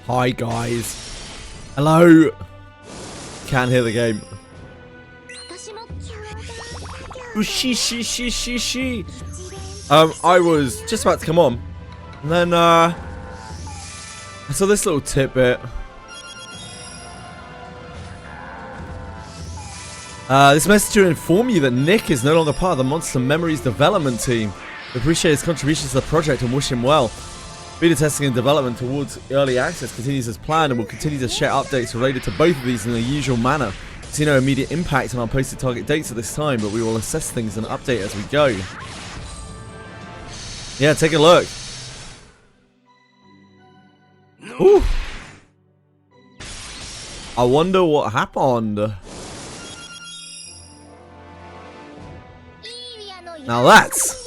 Hi guys. Hello. Can't hear the game. I was just about to come on, and then I saw this little tidbit. This message to inform you that Nick is no longer part of the Monster Memories development team. We appreciate his contributions to the project and wish him well. Beta testing and development towards early access continues as planned, and we'll continue to share updates related to both of these in the usual manner. We see no immediate impact on our posted target dates at this time, but we will assess things and update as we go. Yeah, take a look. Ooh. I wonder what happened. Now that's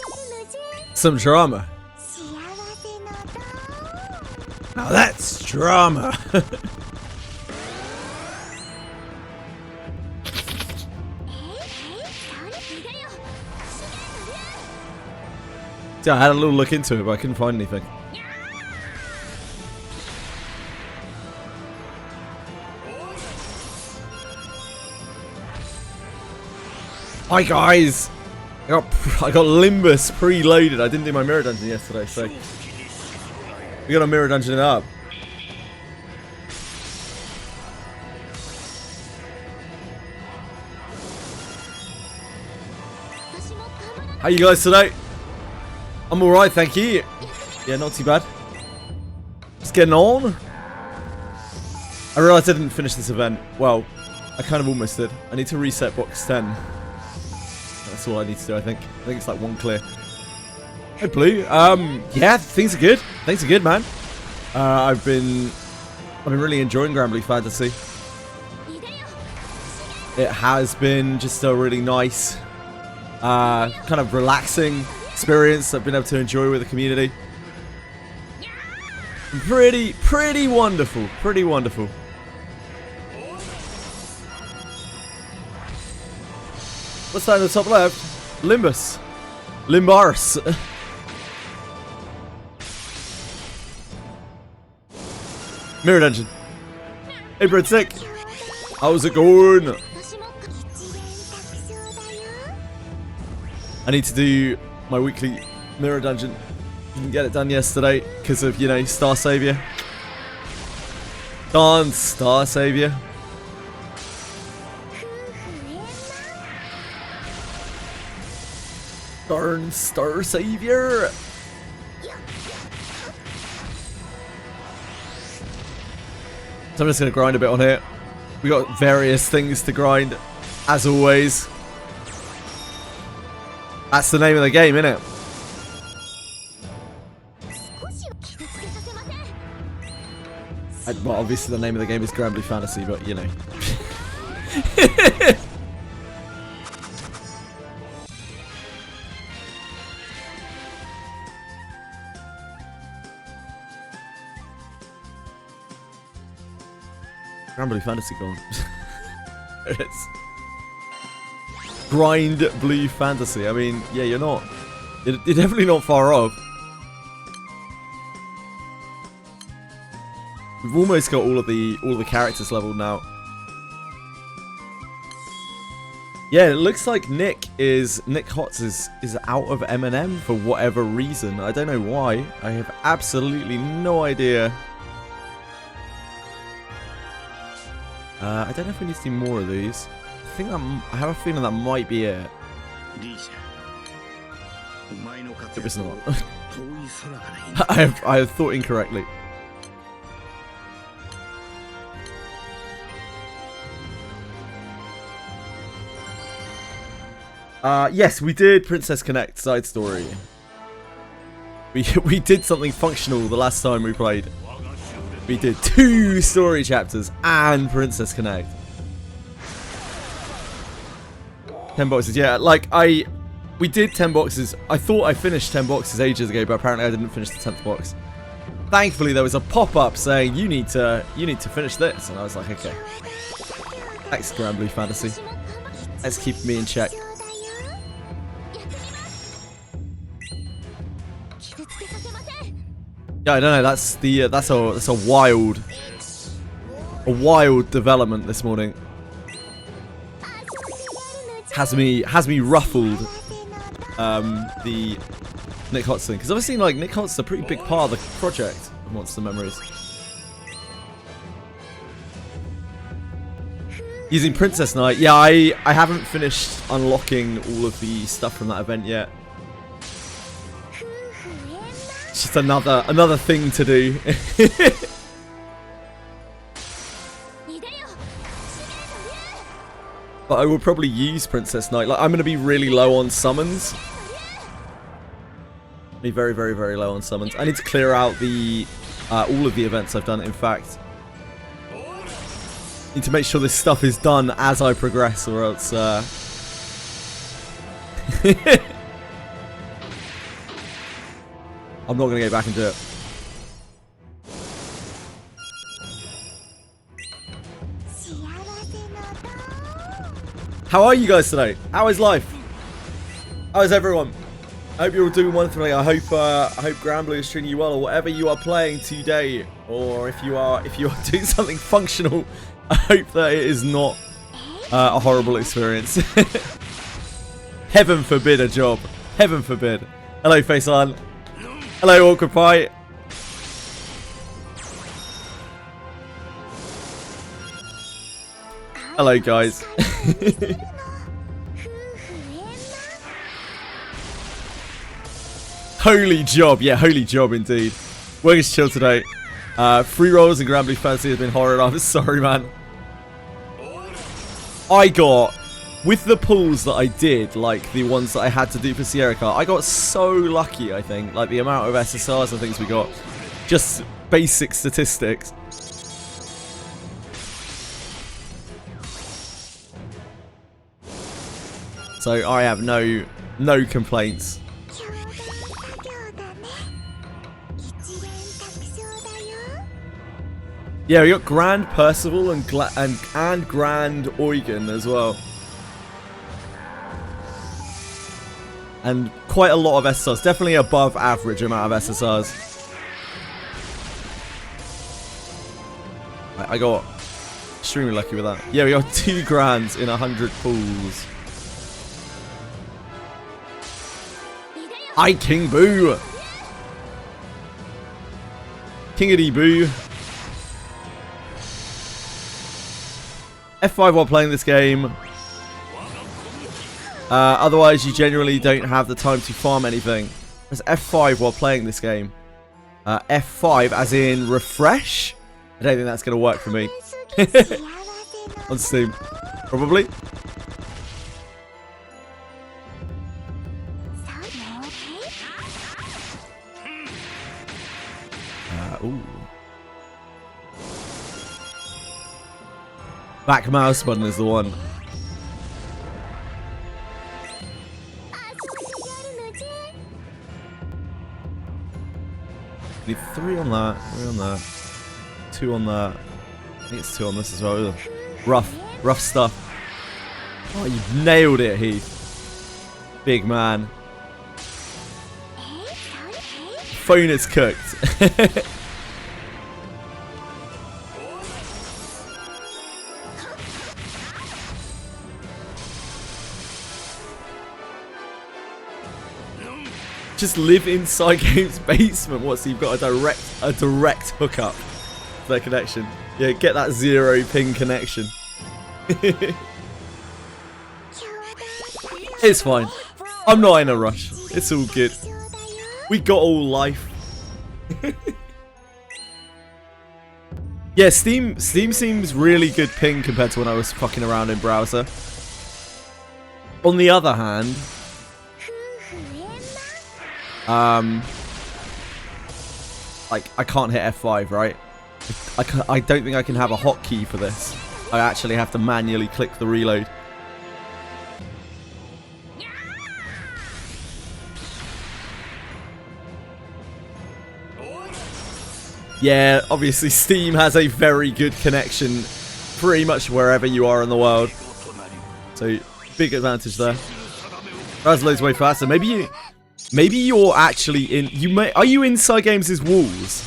some drama. Now that's drama. Yeah, I had a little look into it, but I couldn't find anything. Hi guys! I got Limbus preloaded. I didn't do my mirror dungeon yesterday, so we got a mirror dungeon up. How you guys today? I'm alright, thank you. Yeah, not too bad. Just getting on. I realised I didn't finish this event. Well, I kind of almost did. I need to reset box 10. That's all I need to do, I think. I think it's like one clear. Hey, Blue. Yeah, things are good. Things are good, man. I've been really enjoying Granblue Fantasy. It has been just a really nice, kind of relaxing experience I've been able to enjoy with the community. Pretty wonderful. Pretty wonderful. What's that in the top left? Limbus. Limbars. Mirror dungeon. Hey, Brad Sick. How's it going? I need to do my weekly mirror dungeon. Didn't get it done yesterday because of, you know, Star Savior. Darn Star Savior. Darn Star Savior. So I'm just going to grind a bit on here. We got various things to grind, as always. That's the name of the game, isn't it? Well, obviously the name of the game is Granblue Fantasy, but you know. Granblue Fantasy gone. There it is. Granblue Fantasy. I mean, yeah, you're not. You're definitely not far off. We've almost got all of the characters leveled now. Yeah, it looks like Nick Hotz is out of M&M for whatever reason. I don't know why. I have absolutely no idea. I don't know if we need to do more of these. I have a feeling that might be it. It was not. I have thought incorrectly. Yes, we did Princess Connect side story. We did something functional the last time we played. We did 2 story chapters and Princess Connect. 10 boxes, yeah. Like we did 10 boxes. I thought I finished 10 boxes ages ago, but apparently I didn't finish the 10th box. Thankfully, there was a pop-up saying you need to finish this, and I was like, okay. Thanks, Granblue Fantasy. Let's keep me in check. Yeah, I don't know. That's the that's a wild development this morning. Has me ruffled. The Nick Hotz thing, because obviously like Nick Hotz is a pretty big part of the project of Monster Memories. Using Princess Knight, yeah, I haven't finished unlocking all of the stuff from that event yet. It's just another thing to do. But I will probably use Princess Knight. Like, I'm going to be really low on summons. Be very, very, very low on summons. I need to clear out the all of the events I've done. In fact, need to make sure this stuff is done as I progress, or else. I'm not going to go back and do it. How are you guys today? How is life? How is everyone? I hope you're all doing wonderfully. I hope Granblue is treating you well, or whatever you are playing today, or if you are doing something functional, I hope that it is not a horrible experience. Heaven forbid a job. Heaven forbid. Hello, Faceon. Hello, Awkward Pie. Hello, guys. Holy job. Yeah, holy job indeed. Work is chill today. Free rolls and Granblue Fantasy has been horrid. I'm sorry, man. I got, with the pulls that I did, like the ones that I had to do for Sierra Car, I got so lucky, I think. Like the amount of SSRs and things we got. Just basic statistics. So I have no complaints. Yeah, we got Grand Percival and Grand Eugen as well. And quite a lot of SSRs. Definitely above average amount of SSRs. I got extremely lucky with that. Yeah, we got 2 grands in 100 pools. Hi, King Boo! Kingity Boo. F5 while playing this game. Otherwise, you generally don't have the time to farm anything. There's F5 while playing this game. F5 as in refresh? I don't think that's going to work for me. On Steam. Probably. Ooh. Back mouse button is the one. Need 3 on that, 3 on that, 2 on that. I think it's 2 on this as well. Rough stuff. Oh, you nailed it, Heath. Big man. Phone is cooked. Just live inside game's basement. What? So you've got a direct hookup to their connection. Yeah, get that 0 ping connection. It's fine. I'm not in a rush. It's all good. We got all life. Yeah, Steam seems really good ping compared to when I was fucking around in browser. On the other hand, like I can't hit F5, right? I don't think I can have a hotkey for this. I actually have to manually click the reload. Yeah, obviously Steam has a very good connection pretty much wherever you are in the world. So, big advantage there. That's loads way faster. Maybe Maybe you're actually in... Are you inside Games' walls?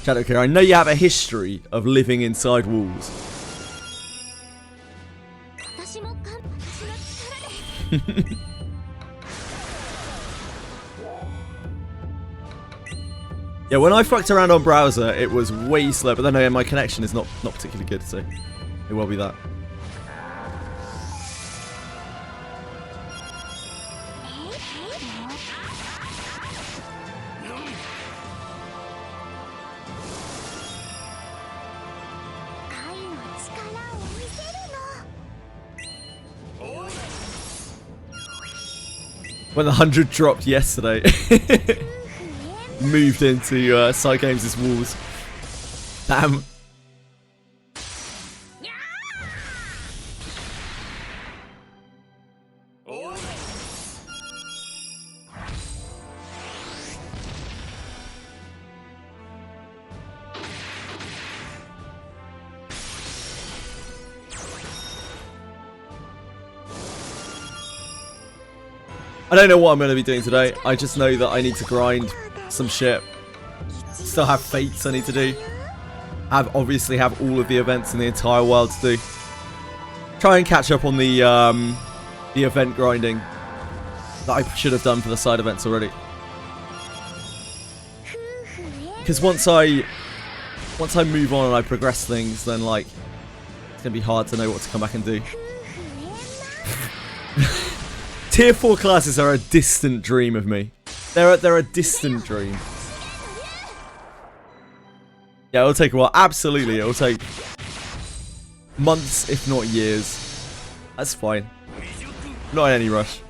Shadowcare, I know you have a history of living inside walls. Yeah, when I fucked around on browser, it was way slow. But then again, my connection is not particularly good, so it will be that. When the 100 dropped yesterday, moved into Side Games' walls. Damn. I don't know what I'm going to be doing today. I just know that I need to grind some shit. Still have fates I need to do. Obviously have all of the events in the entire world to do. Try and catch up on the event grinding that I should have done for the side events already. Because once I move on and I progress things, then like it's going to be hard to know what to come back and do. Tier 4 classes are a distant dream of me. They're a distant dream. Yeah, it'll take a while. Absolutely, it'll take months, if not years. That's fine. Not in any rush.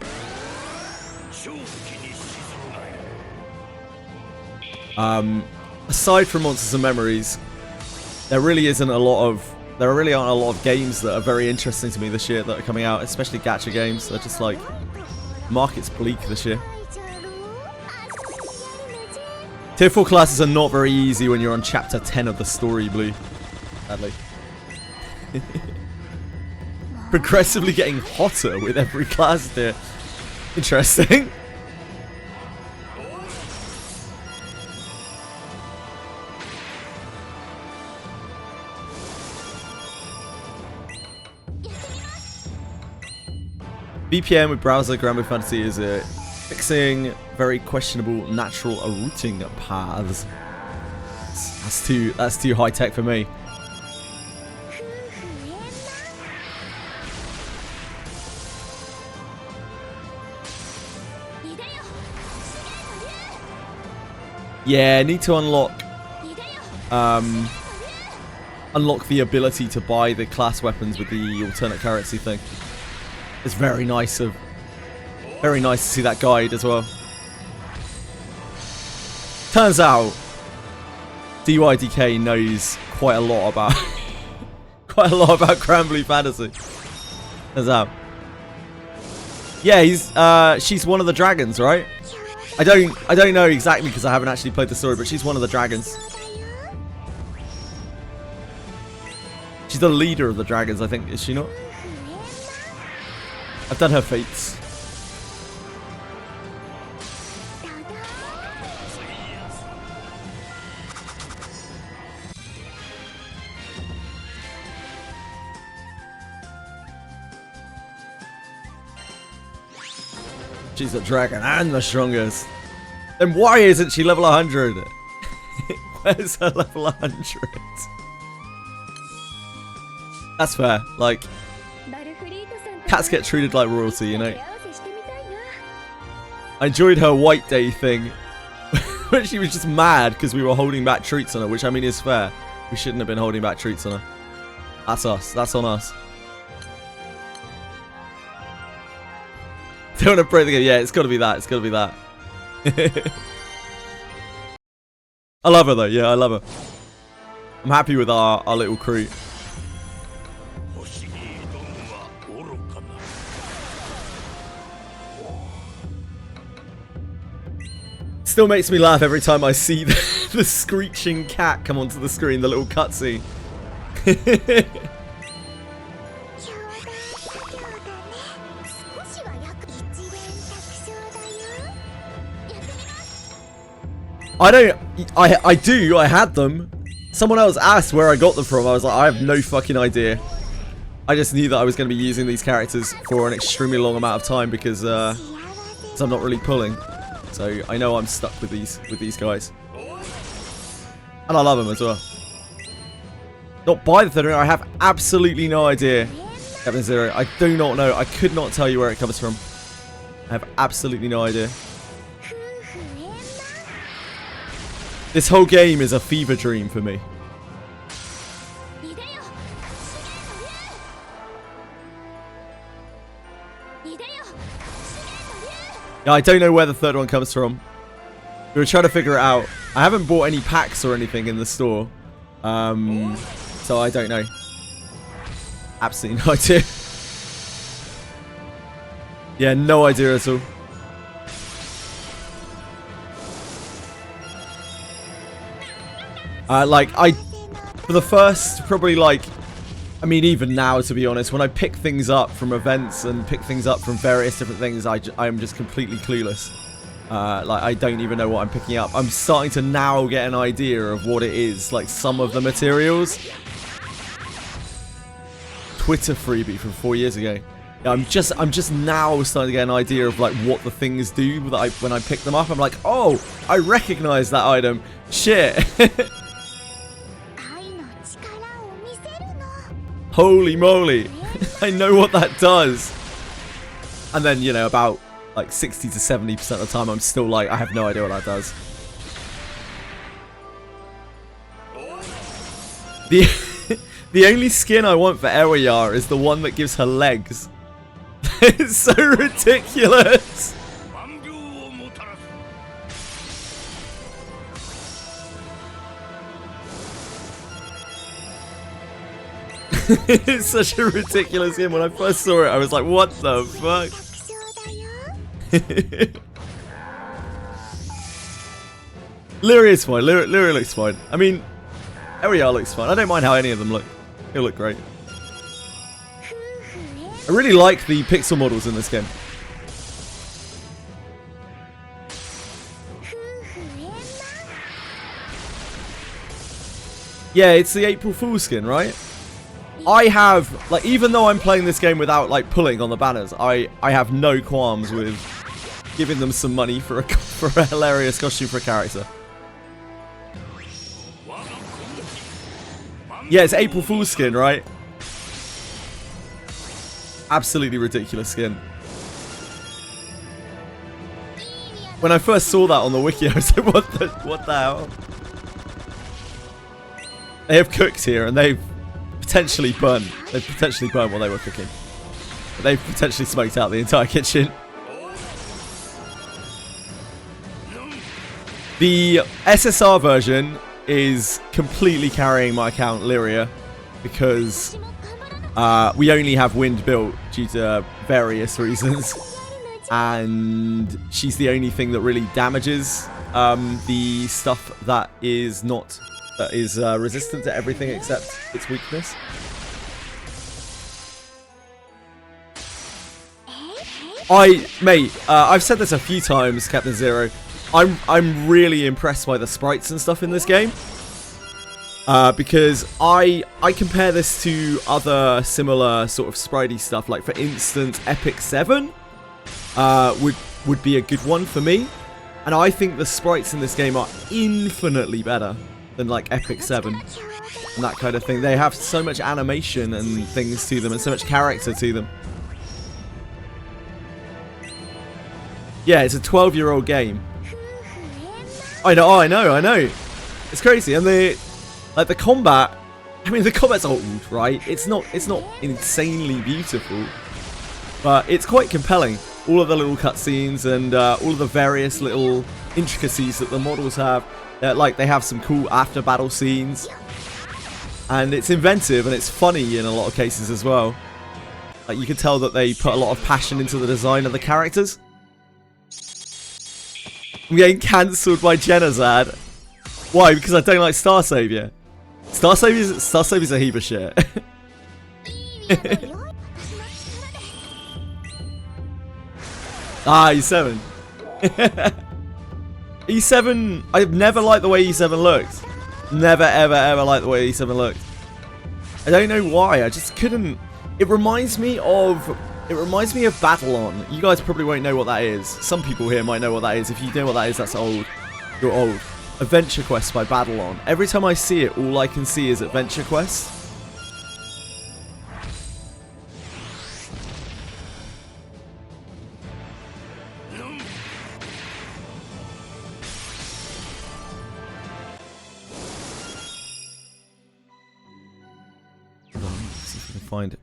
Aside from Monsters and Memories, there really aren't a lot of games that are very interesting to me this year that are coming out, especially gacha games. They're just like, market's bleak this year. Tier 4 classes are not very easy when you're on chapter 10 of the story, Blue. Sadly. Progressively getting hotter with every class tier. Interesting. VPN with browser Granblue Fantasy is fixing very questionable natural routing paths. That's too high tech for me. Yeah, need to unlock the ability to buy the class weapons with the alternate currency thing. It's very nice to see that guide as well. Turns out DYDK knows quite a lot about Granblue Fantasy. Turns out. Yeah, she's one of the dragons, right? I don't know exactly because I haven't actually played the story, but she's one of the dragons. She's the leader of the dragons, I think, is she not? I've done her fates. She's a dragon and the strongest. Then why isn't she level 100? Where's her level 100? That's fair. Like, cats get treated like royalty, you know. I enjoyed her White Day thing. But she was just mad because we were holding back treats on her, which I mean is fair. We shouldn't have been holding back treats on her. That's us. That's on us. Don't want to break the game. Yeah, it's got to be that. It's got to be that. I love her though. Yeah, I love her. I'm happy with our little crew. Still makes me laugh every time I see the screeching cat come onto the screen, the little cutscene. I don't... I do. I had them. Someone else asked where I got them from. I was like, I have no fucking idea. I just knew that I was going to be using these characters for an extremely long amount of time because I'm not really pulling. So I know I'm stuck with these guys. And I love them as well. Not buy the third one. I have absolutely no idea. Captain Zero. I do not know. I could not tell you where it comes from. I have absolutely no idea. This whole game is a fever dream for me. Yeah, I don't know where the third one comes from. We were trying to figure it out. I haven't bought any packs or anything in the store. So I don't know. Absolutely no idea. Yeah, no idea at all. For the first, probably like, I mean, even now, to be honest, when I pick things up from events and pick things up from various different things, I am just completely clueless. Like, I don't even know what I'm picking up. I'm starting to now get an idea of what it is, like some of the materials. Twitter freebie from 4 years ago. Yeah, I'm just now starting to get an idea of like what the things do that when I pick them up. I'm like, oh, I recognize that item. Shit. Holy moly. I know what that does. And then, you know, about like 60 to 70% of the time, I'm still like, I have no idea what that does. The only skin I want for Eria is the one that gives her legs. It's so ridiculous. It's such a ridiculous game. When I first saw it, I was like, what the fuck? Lyria is fine. Lyria looks fine. I mean, Eria looks fine. I don't mind how any of them look. They look great. I really like the pixel models in this game. Yeah, it's the April Fool's skin, right? I have, like, even though I'm playing this game without, like, pulling on the banners, I have no qualms with giving them some money for a hilarious costume for a character. Yeah, it's April Fool's skin, right? Absolutely ridiculous skin. When I first saw that on the wiki, I was like, what the hell? They have cooked here, and they've potentially burned. They've potentially burned while they were cooking. But they've potentially smoked out the entire kitchen. The SSR version is completely carrying my account, Lyria, because we only have wind built due to various reasons, and she's the only thing that really damages the stuff that is not resistant to everything except its weakness. Mate, I've said this a few times, Captain Zero. I'm really impressed by the sprites and stuff in this game. Because I compare this to other similar sort of spritey stuff. Like, for instance, Epic 7 would be a good one for me. And I think the sprites in this game are infinitely better than, like, Epic 7 and that kind of thing. They have so much animation and things to them and so much character to them. Yeah, it's a 12-year-old game. I know. It's crazy. And the combat, I mean, the combat's old, right? It's not insanely beautiful, but it's quite compelling. All of the little cutscenes and all of the various little intricacies that the models have. Like, they have some cool after battle scenes, and it's inventive and it's funny in a lot of cases as well. Like, you can tell that they put a lot of passion into the design of the characters. I'm getting cancelled by Genazad. Why? Because I don't like Star Savior. Star Savior's a heap of shit. Ah, he's 7. E7, I've never liked the way E7 looked. Never, ever, ever liked the way E7 looked. I don't know why, I just couldn't. It reminds me of Battlon. You guys probably won't know what that is. Some people here might know what that is. If you know what that is, that's old. You're old. Adventure Quest by Battlon. Every time I see it, all I can see is Adventure Quest. See if we can find a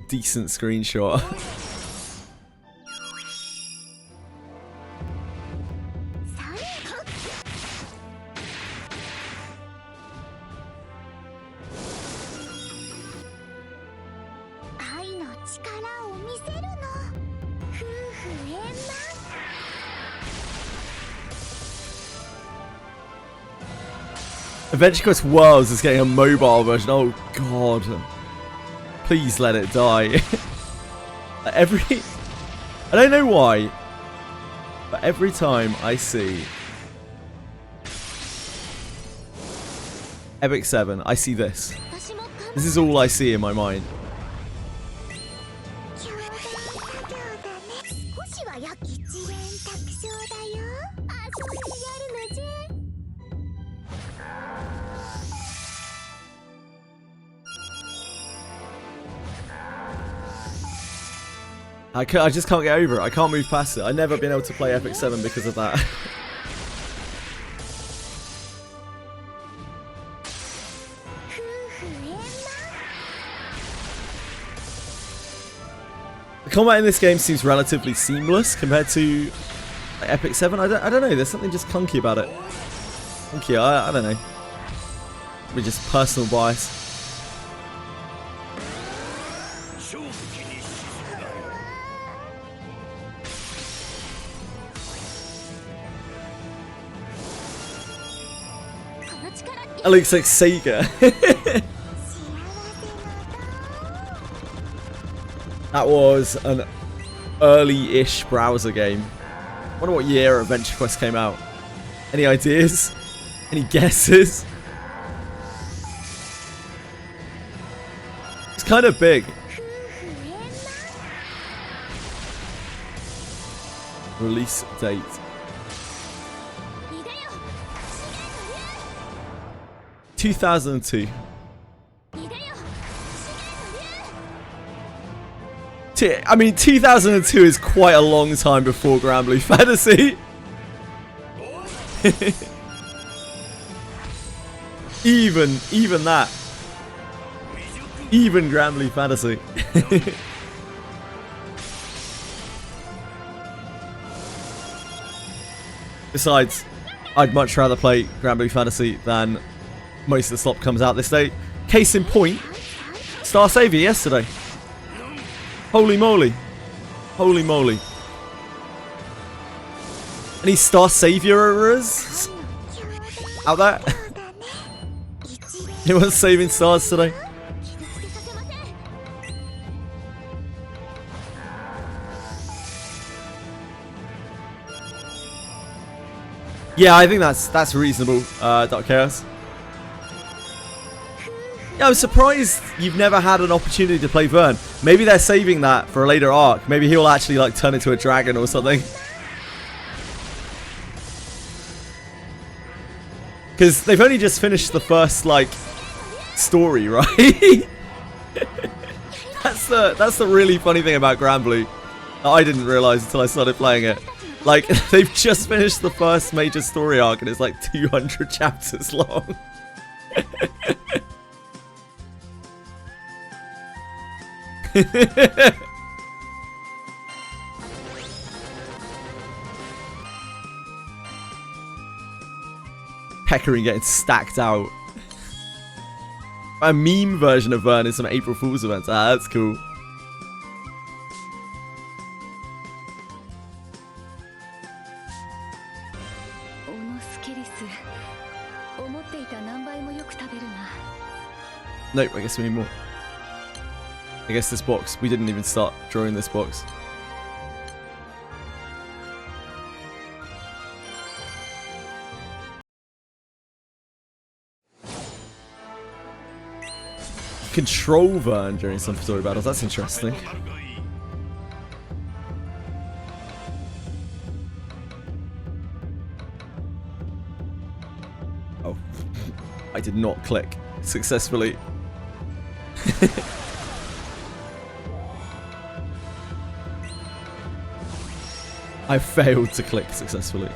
decent screenshot. Adventure Quest Worlds is getting a mobile version. Oh god. Please let it die. I don't know why, but every time I see Epic 7, I see this. This is all I see in my mind. I just can't get over it. I can't move past it. I've never been able to play Epic 7 because of that. The combat in this game seems relatively seamless compared to Epic 7. I don't know. There's something just clunky about it. Clunky. I don't know. Maybe just personal bias. It looks like Sega. That was an early-ish browser game. I wonder what year Adventure Quest came out. Any ideas? Any guesses? It's kind of big. Release date. 2002. I mean, 2002 is quite a long time before Granblue Fantasy. even that. Even Granblue Fantasy. Besides, I'd much rather play Granblue Fantasy than most of the slop comes out this day. Case in point, Star Savior yesterday. Holy moly. Holy moly. Any Star Saviorers out there? Anyone saving stars today? Yeah, I think that's reasonable, Dark Chaos. Yeah, I'm surprised you've never had an opportunity to play Vern. Maybe they're saving that for a later arc. Maybe he'll actually like turn into a dragon or something. Because they've only just finished the first like story, right? That's the really funny thing about Granblue that I didn't realize until I started playing it. Like they've just finished the first major story arc and it's like 200 chapters long. Peckering getting stacked out. A meme version of Vern in some April Fool's events. Ah, that's cool. Nope, I guess we need more. I guess this box. We didn't even start drawing this box. control Vern during some story battles. That's interesting. Oh, I did not click successfully. I failed to click successfully.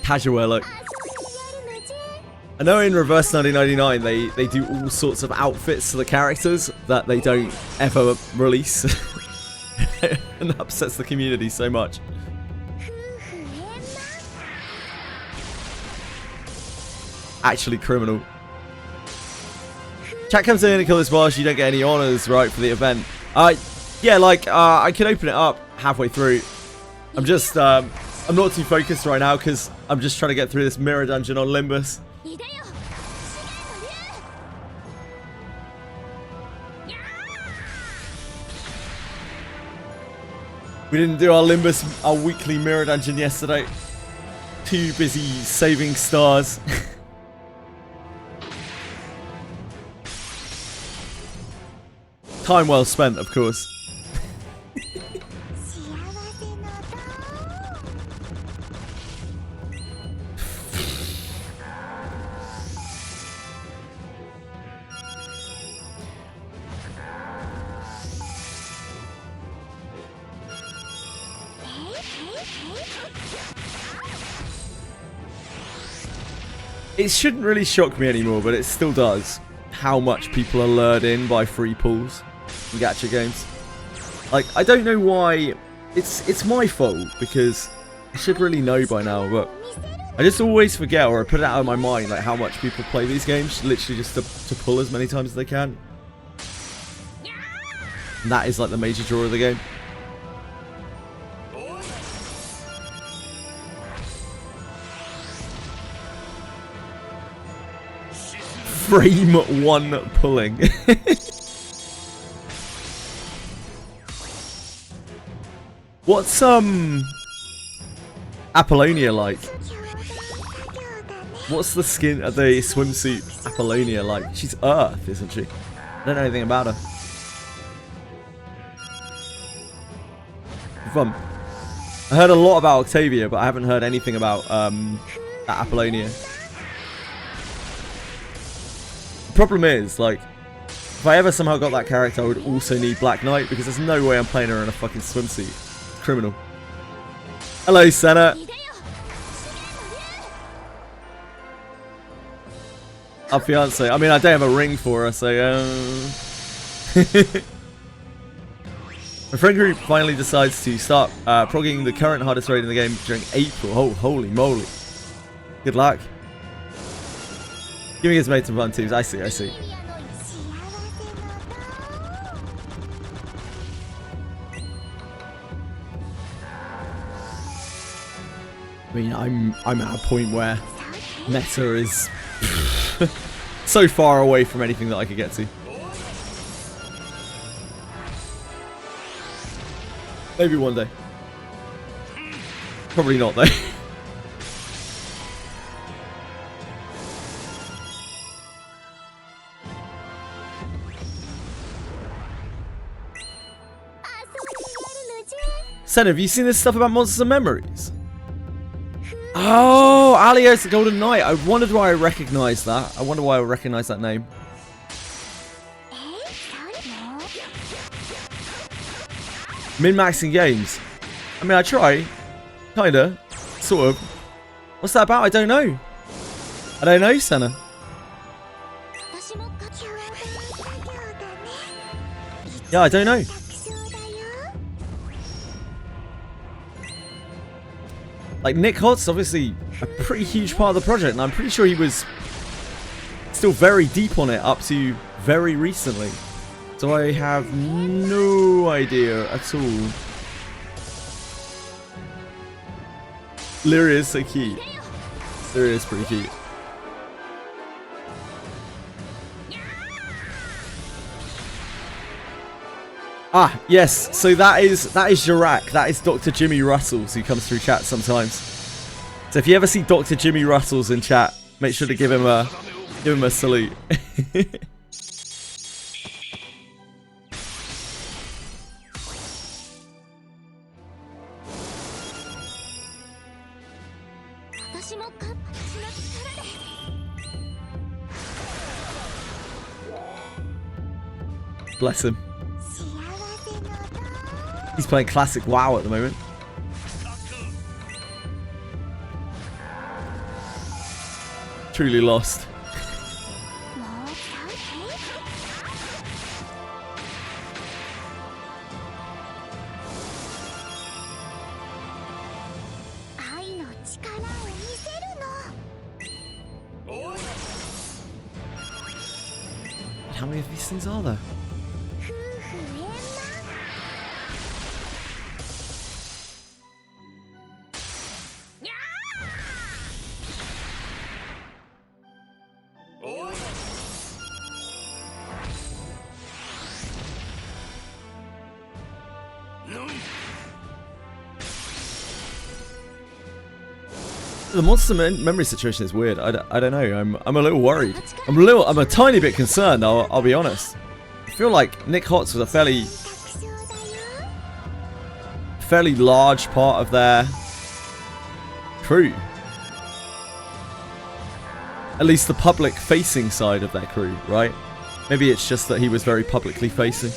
Casual, like. I know in Reverse 1999 they do all sorts of outfits to the characters that they don't ever release. And that upsets the community so much. Actually criminal. Chat comes in and kills this boss, you don't get any honors, right, for the event. Yeah, like, I can open it up halfway through. I'm just, I'm not too focused right now because I'm just trying to get through this mirror dungeon on Limbus. We didn't do our Limbus, our weekly mirror dungeon yesterday. Too busy saving stars. Time well spent, of course. It shouldn't really shock me anymore, but it still does. How much people are lured in by free pulls in gacha games. Like, I don't know why. It's my fault because I should really know by now, but I just always forget, or I put it out of my mind, like how much people play these games, literally just to pull as many times as they can. And that is like the major draw of the game. Frame one pulling. What's Apollonia like? What's the skin of the swimsuit Apollonia like? She's Earth, isn't she? I don't know anything about her. I heard a lot about Octavia, but I haven't heard anything about that Apollonia. The problem is, like, if I ever somehow got that character, I would also need Black Knight, because there's no way I'm playing her in a fucking swimsuit. Criminal. Hello, Senna. Our fiance. I mean, I don't have a ring for her, so My friend group finally decides to start progging the current hardest raid in the game during April. Oh, holy moly. Good luck. Giving his mates some fun teams. I see, I see. I mean, I'm at a point where meta is so far away from anything that I could get to. Maybe one day. Probably not though. Sen, have you seen this stuff about Monsters and Memories? Oh, Alios the Golden Knight. I wondered why I recognised that. I wonder why I recognise that name. Min-maxing games. I mean, I try. Kinda. Sort of. What's that about? I don't know. I don't know, Senna. Yeah, I don't know. Like, Nick Hott's obviously a pretty huge part of the project, and I'm pretty sure he was still very deep on it up to very recently. So I have no idea at all. Lyria is so cute. Lyria is pretty cute. Ah, yes. So that is Jirak. That is Dr. Jimmy Russell's, who comes through chat sometimes. So if you ever see Dr. Jimmy Russell's in chat, make sure to give him a salute. Bless him. He's playing classic WoW at the moment. Truly lost. How many of these things are there? The monster memory situation is weird. I don't know. I'm a little worried. I'm a tiny bit concerned. I'll be honest. I feel like Nick Hotz was a fairly large part of their crew. At least the public facing side of their crew, right? Maybe it's just that he was very publicly facing.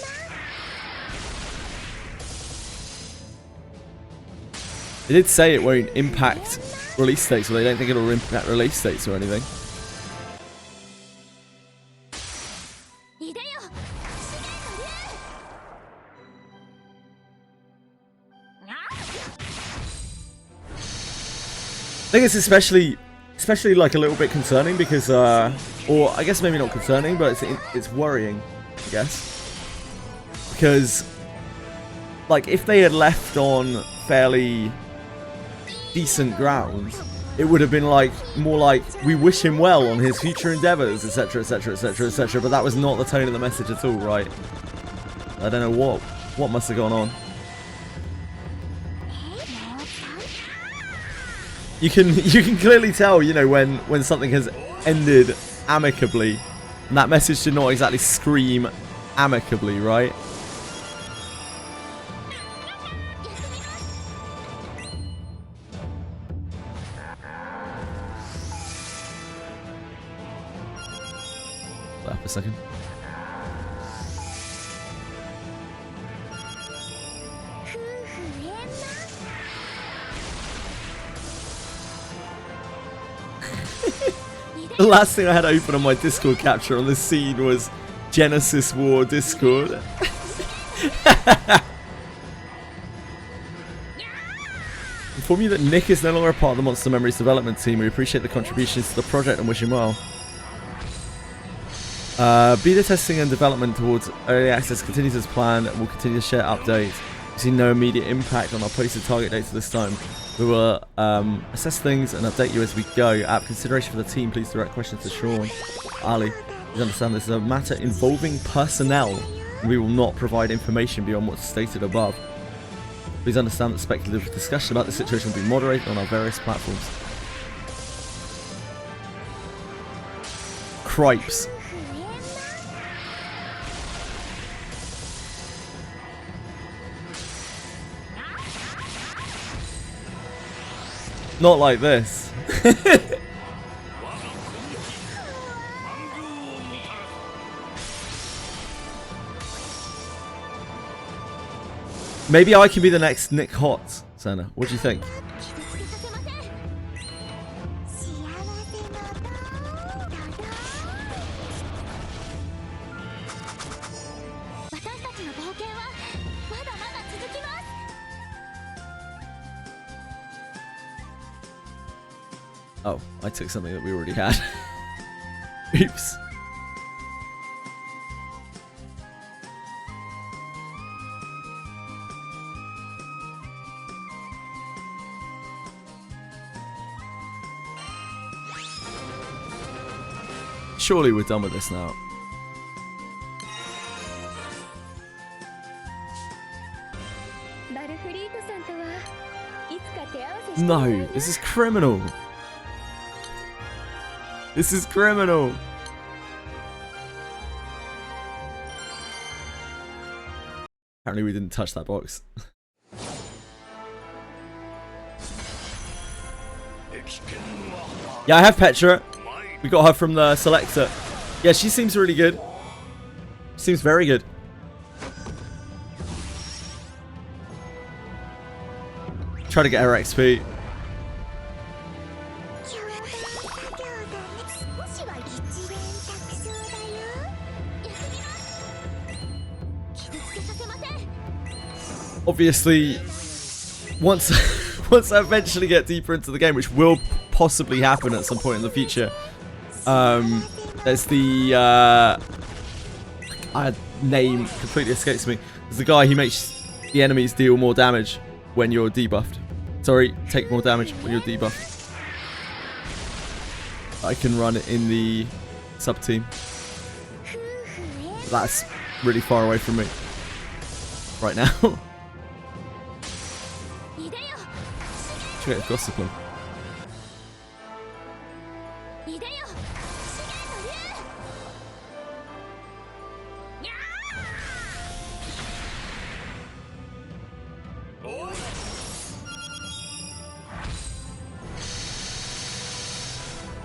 They did say it won't impact release dates, so they don't think it'll impact release dates or anything. I think it's especially like a little bit concerning because, or I guess maybe not concerning, but it's worrying, I guess, because like if they had left on fairly decent ground, it would have been like more like we wish him well on his future endeavors, etc, etc, etc, etc. But that was not the tone of the message at all, right? I don't know what must have gone on. You can clearly tell, you know, when something has ended amicably, and that message did not exactly scream amicably, right? A second. The last thing I had open on my Discord capture on this scene was Genesis War Discord. Inform you that Nick is no longer a part of the Monster Memories development team. We appreciate the contributions to the project and wish him well. Beta testing and development towards early access continues as planned, and we'll continue to share updates. We see no immediate impact on our posted target dates this time. We will assess things and update you as we go. Out of consideration for the team, please direct questions to Sean. Ali, please understand this is a matter involving personnel, and we will not provide information beyond what's stated above. Please understand that speculative discussion about the situation will be moderated on our various platforms. Cripes. Not like this. Maybe I can be the next Nick Hotz, Senna. What do you think? Oh, I took something that we already had. Oops. Surely we're done with this now. No, this is criminal. This is criminal. Apparently we didn't touch that box. Yeah, I have Petra. We got her from the selector. Yeah, she seems really good. Seems very good. Try to get her XP. Obviously, once I eventually get deeper into the game, which will possibly happen at some point in the future, there's the name completely escapes me. There's the guy who makes the enemies deal more damage when you're debuffed. Sorry, take more damage when you're debuffed. I can run it in the sub team. That's really far away from me right now. Check out Gossiping.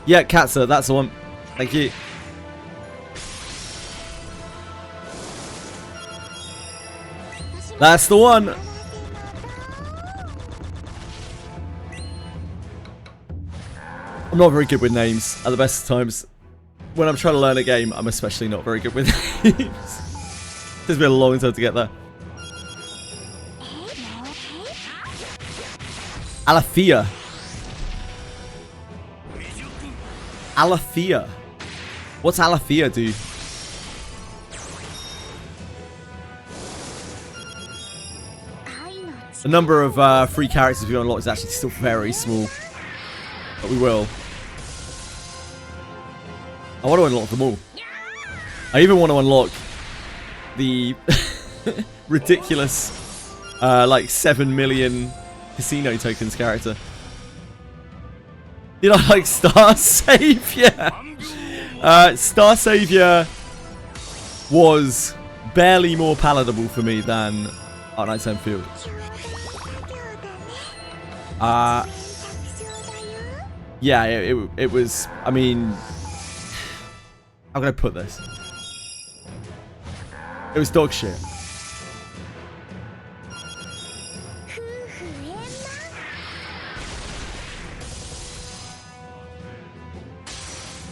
Yeah, Katsa, that's the one. Thank you. That's the one. I'm not very good with names at the best of times. When I'm trying to learn a game, I'm especially not very good with names. It's been a long time to get there. Alethea. Alethea. What's Alethea do? The number of free characters we unlock is actually still very small. But we will. I want to unlock them all. I even want to unlock the ridiculous, like 7 million casino tokens character. You know, like Star Savior. Star Savior was barely more palatable for me than Art Knight's Enfield. Yeah, it was. I mean, how can I put this? It was dog shit.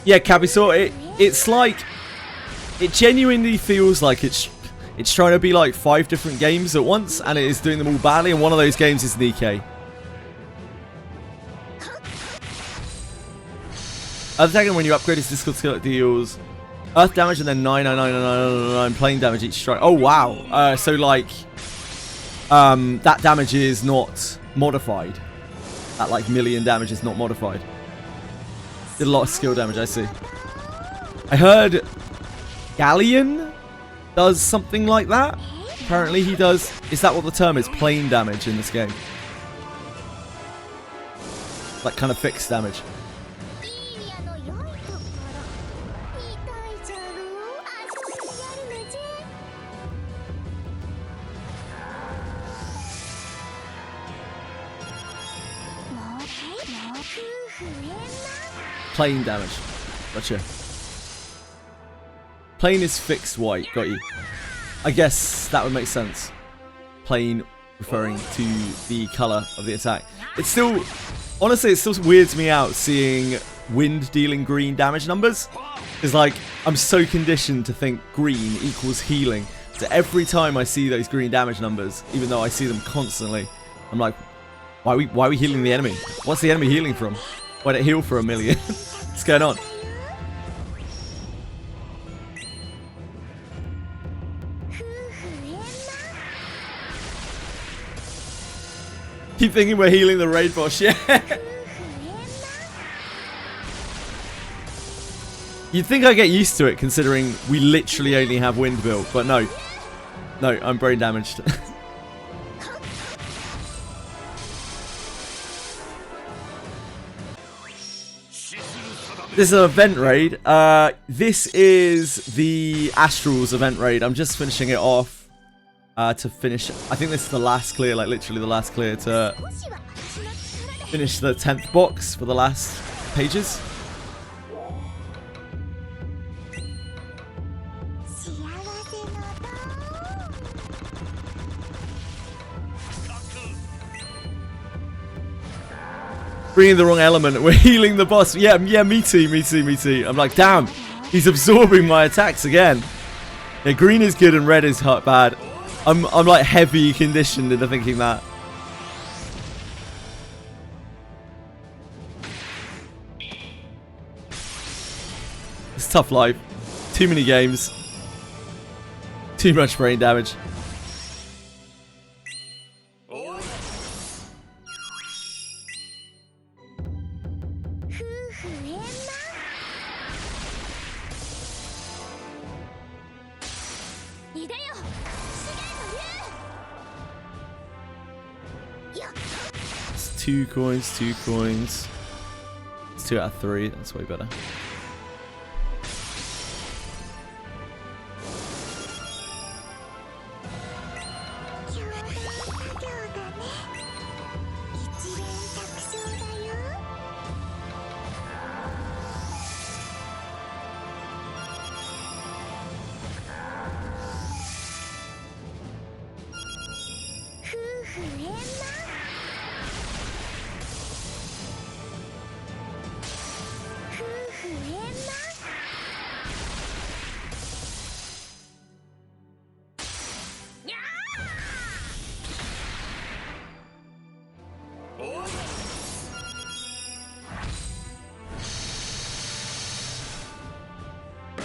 Yeah, Cabisaur, it's like, it genuinely feels like it's trying to be like 5 different games at once, and it is doing them all badly, and one of those games is Nikkei. Attacking when you upgrade his Discord skill, it deals earth damage and then 99999 plane damage each strike. Oh wow. So like, that damage is not modified. That like million damage is not modified. Did a lot of skill damage, I see. I heard Galleon does something like that. Apparently he does. Is that what the term is? Plane damage in this game. Like kind of fixed damage. Plane damage. Gotcha. Plane is fixed white. Got you. I guess that would make sense. Plane referring to the color of the attack. It's still... Honestly, it still weirds me out seeing wind dealing green damage numbers. Because, like, I'm so conditioned to think green equals healing. So every time I see those green damage numbers, even though I see them constantly, I'm like, why are we healing the enemy? What's the enemy healing from? Why did it heal for 1 million? What's going on? Keep thinking we're healing the raid boss, yeah. You'd think I get used to it considering we literally only have wind built, but no. No, I'm brain damaged. This is an event raid. This is the Astrals event raid. I'm just finishing it off to finish. I think this is the last clear, like literally the last clear to finish the 10th box for the last pages. Bringing the wrong element. We're healing the boss. Yeah, me too. I'm like, damn, he's absorbing my attacks again. Yeah, green is good and red is bad. I'm like heavy conditioned into thinking that. It's tough life. Too many games. Too much brain damage. It's 2 coins, 2 coins. It's 2 out of 3. That's way better.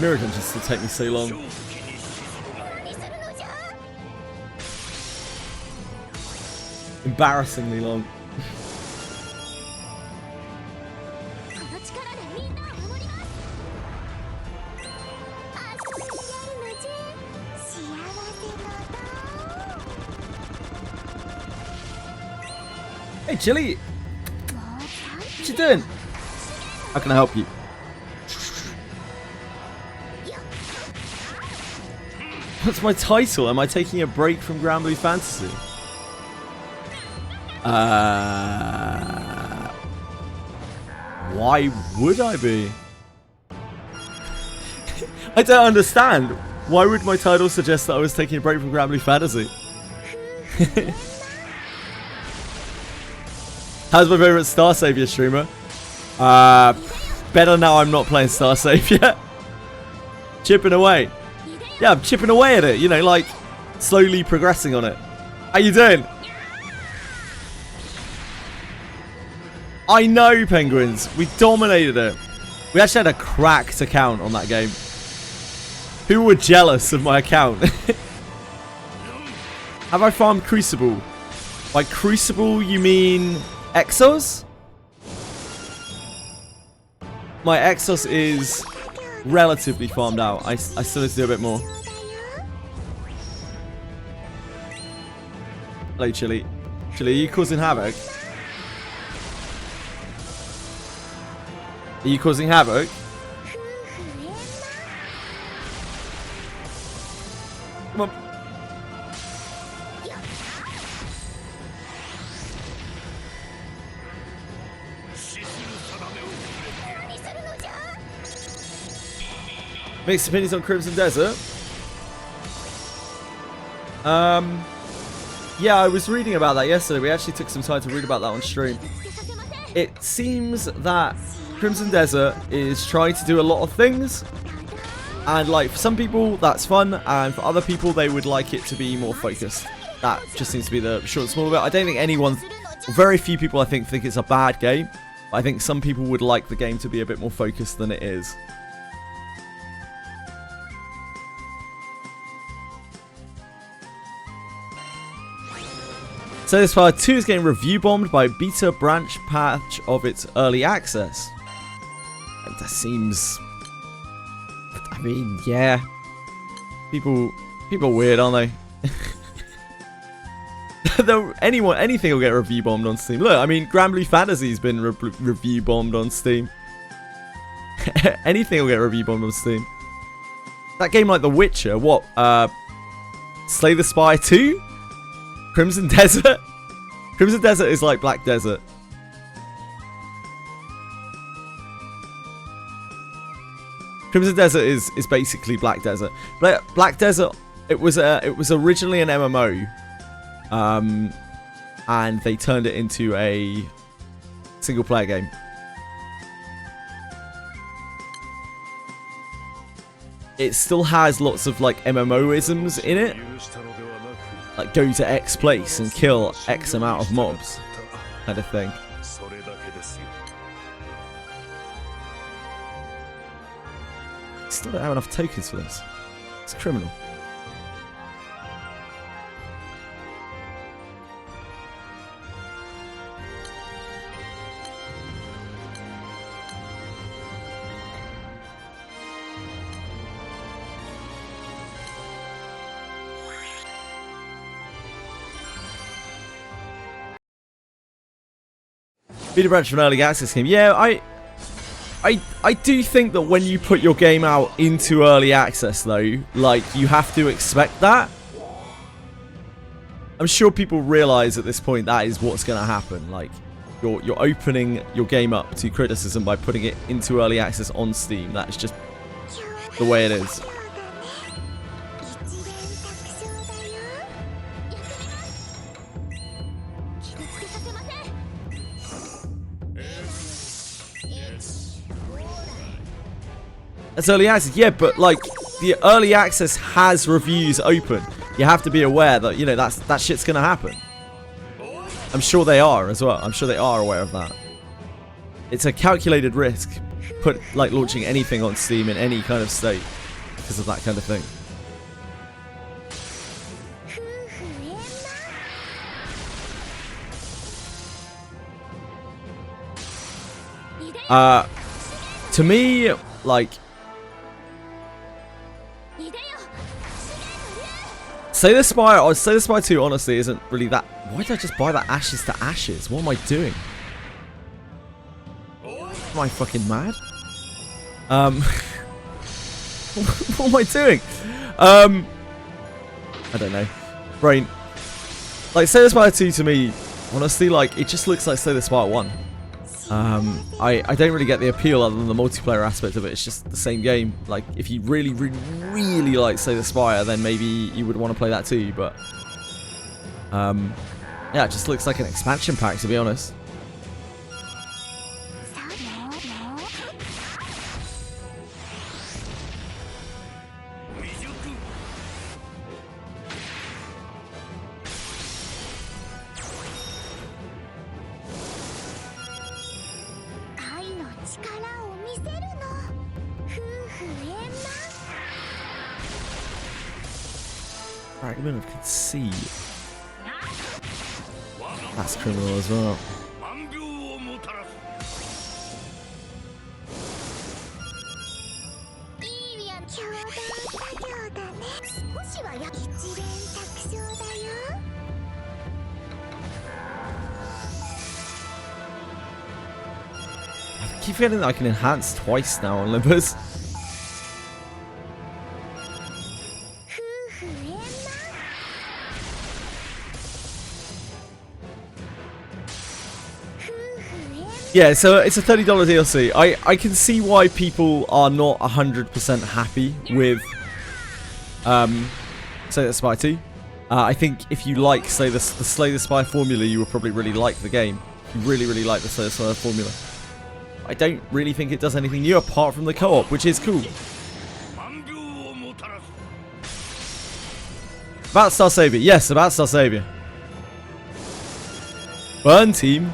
Mirror dungeons still take me so long. Embarrassingly long. Hey Chili! What you doing? How can I help you? What's my title? Am I taking a break from Granblue Fantasy? Why would I be? I don't understand. Why would my title suggest that I was taking a break from Granblue Fantasy? How's my favorite Star Savior streamer? Better now I'm not playing Star Savior. Chipping away. Yeah, I'm chipping away at it, you know, like slowly progressing on it. How you doing? I know, Penguins. We dominated it. We actually had a cracked account on that game. People were jealous of my account. Have I farmed Crucible? By Crucible, you mean Exos? My Exos is relatively farmed out. I still need to do a bit more. Hello, Chili. Chili, are you causing havoc? Are you causing havoc? Come on. Mixed opinions on Crimson Desert. Yeah, I was reading about that yesterday. We actually took some time to read about that on stream. It seems that Crimson Desert is trying to do a lot of things. And like for some people that's fun, and for other people they would like it to be more focused. That just seems to be the short and small of it. I don't think anyone, very few people I think it's a bad game. I think some people would like the game to be a bit more focused than it is. So this part 2 is getting review bombed by beta branch patch of its early access. And that seems, I mean, yeah. People are weird, aren't they? Anything will get review bombed on Steam. Look, I mean, Granblue Fantasy's been review bombed on Steam. anything will get review bombed on Steam. That game like The Witcher, what? Slay the Spire 2? Crimson Desert? Crimson Desert is like Black Desert. Crimson Desert is basically Black Desert. Black Desert, it was originally an MMO, and they turned it into a single player game. It still has lots of like MMO-isms in it, like go to X place and kill X amount of mobs, kind of thing. Still don't have enough tokens for this. It's criminal. Beta branch from early access game. Yeah, I do think that when you put your game out into early access, though, like, you have to expect that. I'm sure people realize at this point that is what's going to happen. Like, you're opening your game up to criticism by putting it into early access on Steam. That is just the way it is. It's early access, yeah, but like the early access has reviews open. You have to be aware that, you know, that shit's gonna happen. I'm sure they are as well. I'm sure they are aware of that. It's a calculated risk, launching anything on Steam in any kind of state because of that kind of thing. To me, like, Slay the Spire, or Slay the Spire 2, honestly, isn't really that. Why did I just buy that Ashes to Ashes? What am I doing? Am I fucking mad? What am I doing? I don't know. Brain. Like, Slay the Spire 2 to me, honestly, like, it just looks like Slay the Spire 1. I don't really get the appeal other than the multiplayer aspect of it. It's just the same game. Like, if you really, really, really like Slay the Spire, then maybe you would want to play that too, but yeah, it just looks like an expansion pack, to be honest. Fragment of Conceit. That's criminal as well. I keep forgetting that I can enhance twice now on Limbus. Yeah, so it's a $30 DLC. I can see why people are not 100% happy with Slay the Spire 2. I think if you like the Slay the Spire formula, you will probably really like the game. You really, really like the Slay the Spire formula. I don't really think it does anything new apart from the co-op, which is cool. About Star Savior. Yes, about Star Savior. Burn team.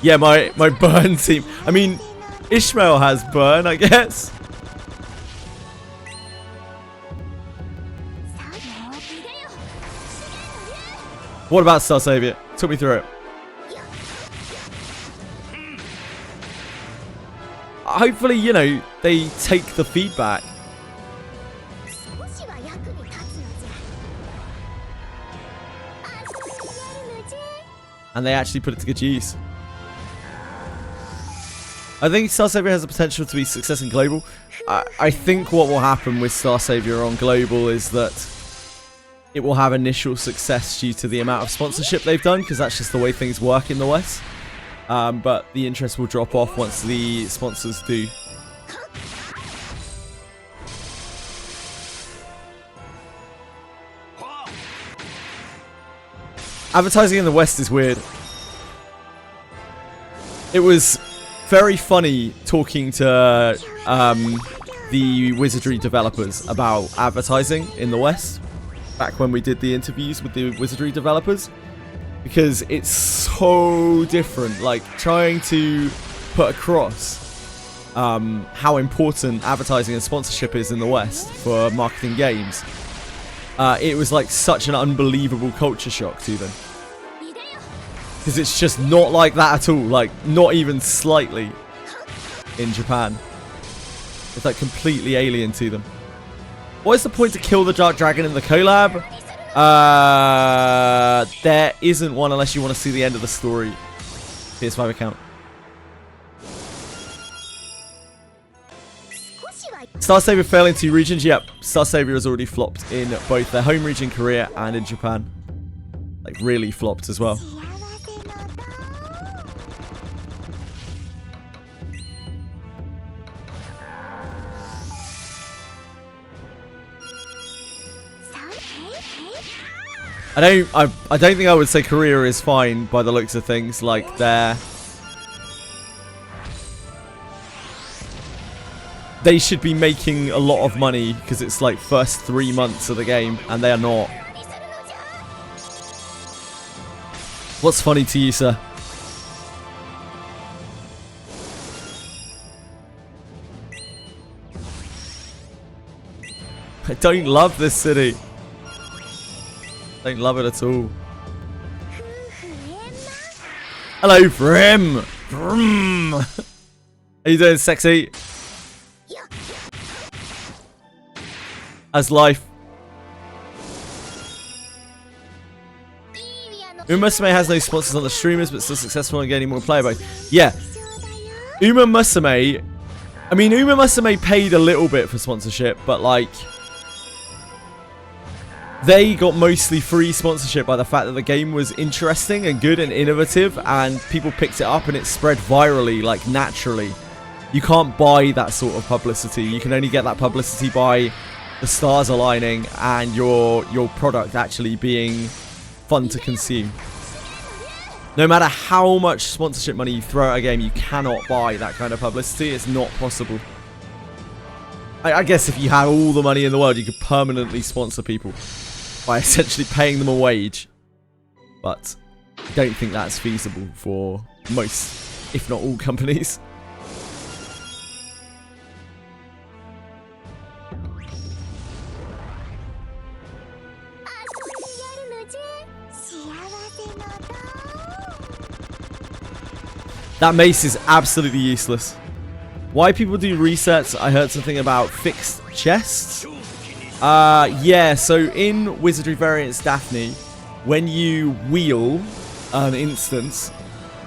Yeah, my burn team. I mean, Ishmael has burn, I guess. What about Star Savior? Talk me through it. Hopefully, you know, they take the feedback. And they actually put it to good use. I think Star Savior has the potential to be success in global. I think what will happen with Star Savior on global is that it will have initial success due to the amount of sponsorship they've done, because that's just the way things work in the West. But the interest will drop off once the sponsors do. Advertising in the West is weird. It was very funny talking to the Wizardry developers about advertising in the West, back when we did the interviews with the Wizardry developers, because it's so different. Like, trying to put across how important advertising and sponsorship is in the West for marketing games. It was like such an unbelievable culture shock to them. Because it's just not like that at all. Like, not even slightly in Japan. It's like completely alien to them. What is the point to kill the Dark Dragon in the collab? There isn't one unless you want to see the end of the story. PS5 account. Star Savior failing 2 regions? Yep, Star Savior has already flopped in both their home region, Korea, and in Japan. Like, really flopped as well. I don't think I would say Korea is fine by the looks of things. Like, they should be making a lot of money because it's like first 3 months of the game, and they are not. What's funny to you, sir? I don't love this city. Don't love it at all. Hello, Brim. Brim. How you doing, sexy? How's life? Uma Musume has no sponsors on the streamers, but still successful in gaining more player base. Yeah. Uma Musume. I mean, Uma Musume paid a little bit for sponsorship, but like, they got mostly free sponsorship by the fact that the game was interesting and good and innovative, and people picked it up and it spread virally, like, naturally. You can't buy that sort of publicity. You can only get that publicity by the stars aligning and your product actually being fun to consume. No matter how much sponsorship money you throw at a game, you cannot buy that kind of publicity. It's not possible. I guess if you had all the money in the world, you could permanently sponsor people by essentially paying them a wage. But I don't think that's feasible for most, if not all, companies. That mace is absolutely useless. Why people do resets? I heard something about fixed chests. Yeah, so in Wizardry Variants Daphne, when you wheel an instance,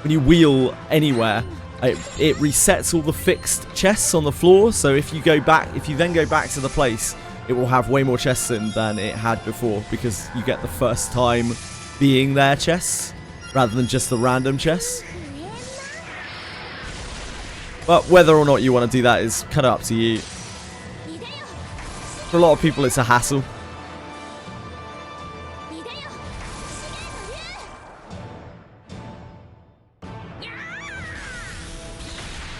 when you wheel anywhere, it resets all the fixed chests on the floor. So if you then go back to the place, it will have way more chests in than it had before, because you get the first time being there chests rather than just the random chests. But whether or not you want to do that is kind of up to you. For a lot of people, it's a hassle.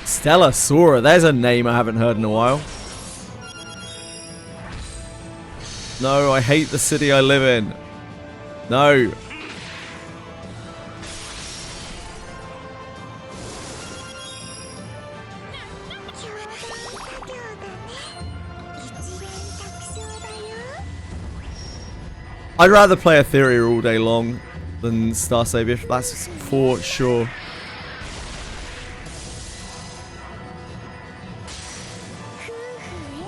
Stella Sora, there's a name I haven't heard in a while. No, I hate the city I live in. No. I'd rather play Etheria all day long than Star Savior, that's for sure.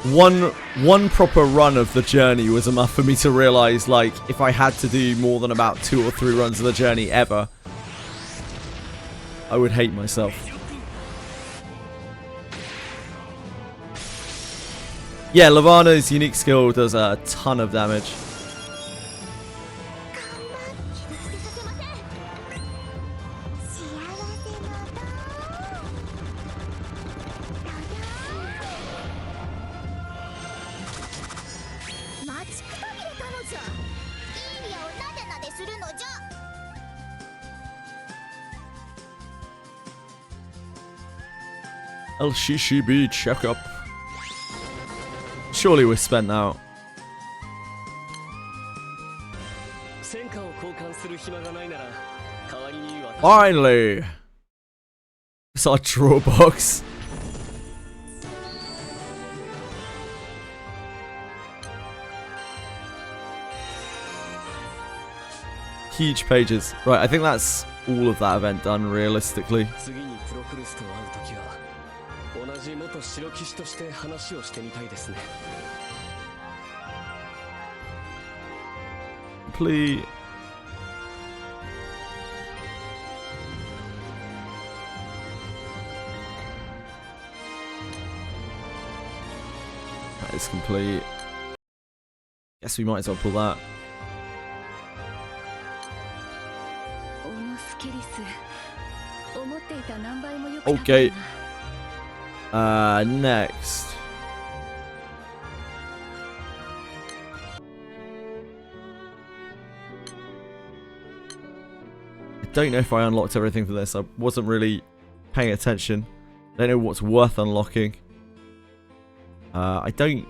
One proper run of the journey was enough for me to realise, like, if I had to do more than about 2 or 3 runs of the journey ever, I would hate myself. Yeah, Lavana's unique skill does a ton of damage. LCCB checkup. Surely we're spent out. Finally! It's our draw box. Huge pages. Right, I think that's all of that event done realistically. Complete. That is complete. Guess we might as well pull that. Okay. Next. I don't know if I unlocked everything for this. I wasn't really paying attention. I don't know what's worth unlocking. I don't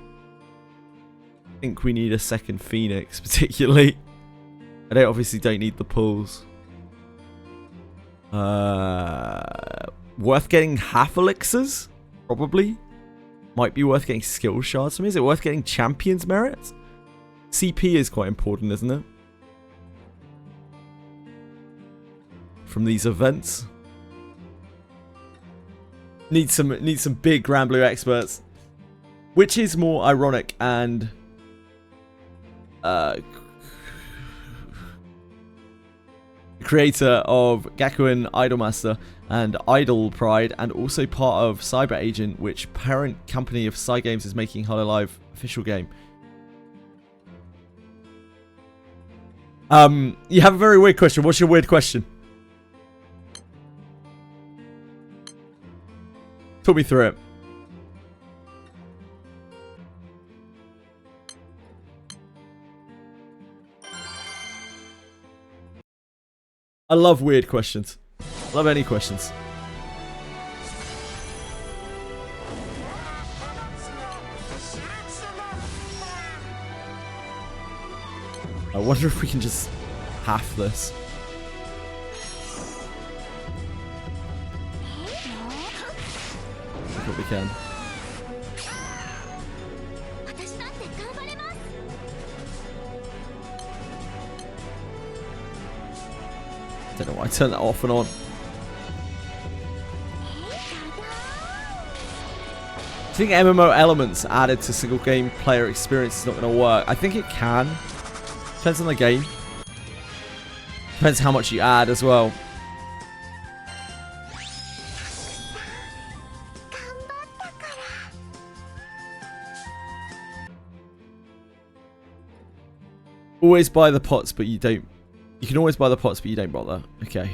think we need a second Phoenix particularly. I obviously don't need the pulls. Worth getting half elixirs? Probably. Might be worth getting skill shards from me. Is it worth getting champions merits? CP is quite important, isn't it? From these events. Need some big Granblue experts. Which is more ironic and creator of Gakuen Idolmaster and Idol Pride, and also part of Cyber Agent, which parent company of Cygames is making Hollow Live official game. You have a very weird question. What's your weird question? Talk me through it. I love weird questions. Love any questions. I wonder if we can just half this. I think we can. I don't know why I turned that off and on. Do you think MMO elements added to single game player experience is not going to work? I think it can. Depends on the game. Depends how much you add as well. Always buy the pots, but you don't. You can always buy the pots, but you don't bother. Okay.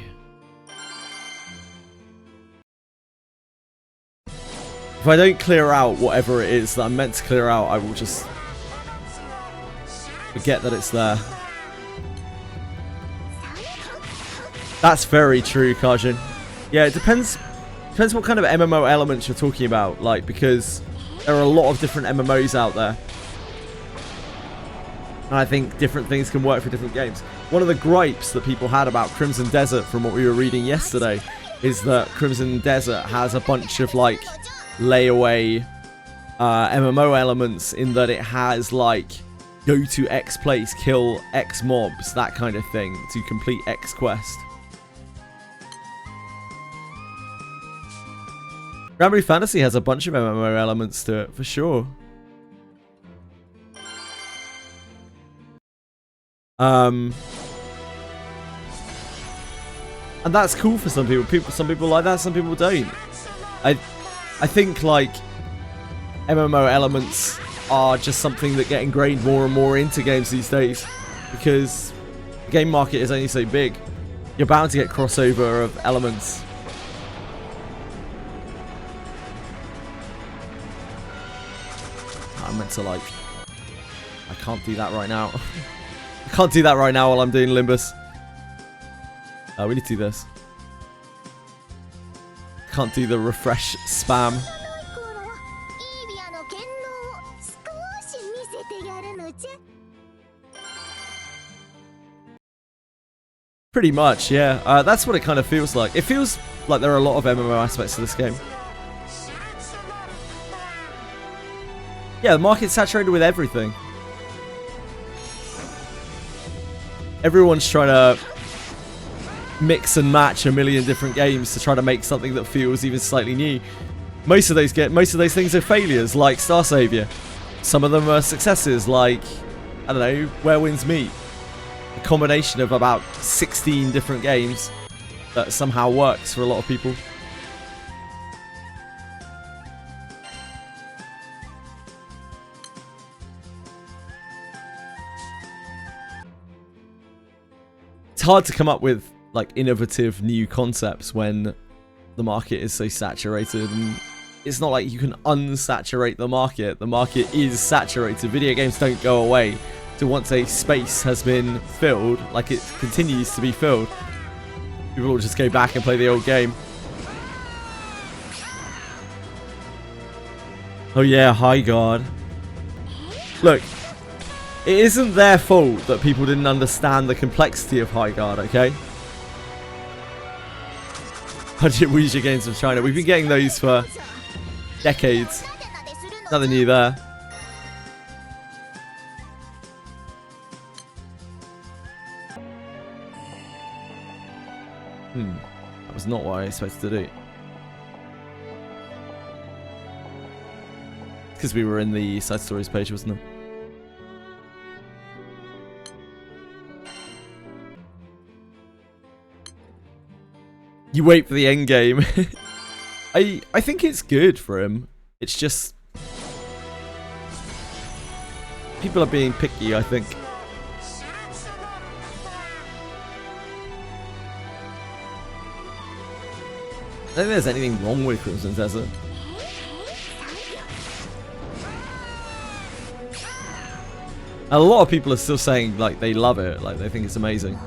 If I don't clear out whatever it is that I'm meant to clear out, I will just forget that it's there. That's very true, Kajin. Yeah, it depends. Depends what kind of MMO elements you're talking about. Like, because there are a lot of different MMOs out there. And I think different things can work for different games. One of the gripes that people had about Crimson Desert from what we were reading yesterday is that Crimson Desert has a bunch of like layaway MMO elements, in that it has like go to X place, kill X mobs, that kind of thing to complete X quest. Granblue Fantasy has a bunch of MMO elements to it, for sure. And that's cool for some people. Some people like that, some people don't. I think like MMO elements are just something that get ingrained more and more into games these days, because the game market is only so big. You're bound to get crossover of elements. I meant to like... I can't do that right now. I can't do that right now while I'm doing Limbus. We need to do this. Can't do the refresh spam. Pretty much, yeah. That's what it kind of feels like. It feels like there are a lot of MMO aspects to this game. Yeah, the market's saturated with everything. Everyone's trying to mix and match a million different games to try to make something that feels even slightly new. Most of those things are failures, like Star Savior. Some of them are successes, like, I don't know, Where Winds Meet. A combination of about 16 different games that somehow works for a lot of people. It's hard to come up with like innovative new concepts when the market is so saturated, and it's not like you can unsaturate the market. The market is saturated. Video games don't go away. So once a space has been filled, like it continues to be filled, people will just go back and play the old game. Oh yeah, High Guard. Look, it isn't their fault that people didn't understand the complexity of High Guard, okay? Budget Ouija games from China. We've been getting those for decades. Nothing new there. That was not what I expected to do. Because we were in the side stories page, wasn't it? You wait for the end game. I think it's good for him. It's just people are being picky, I think. I don't think there's anything wrong with Crimson Desert. A lot of people are still saying like they love it, like they think it's amazing.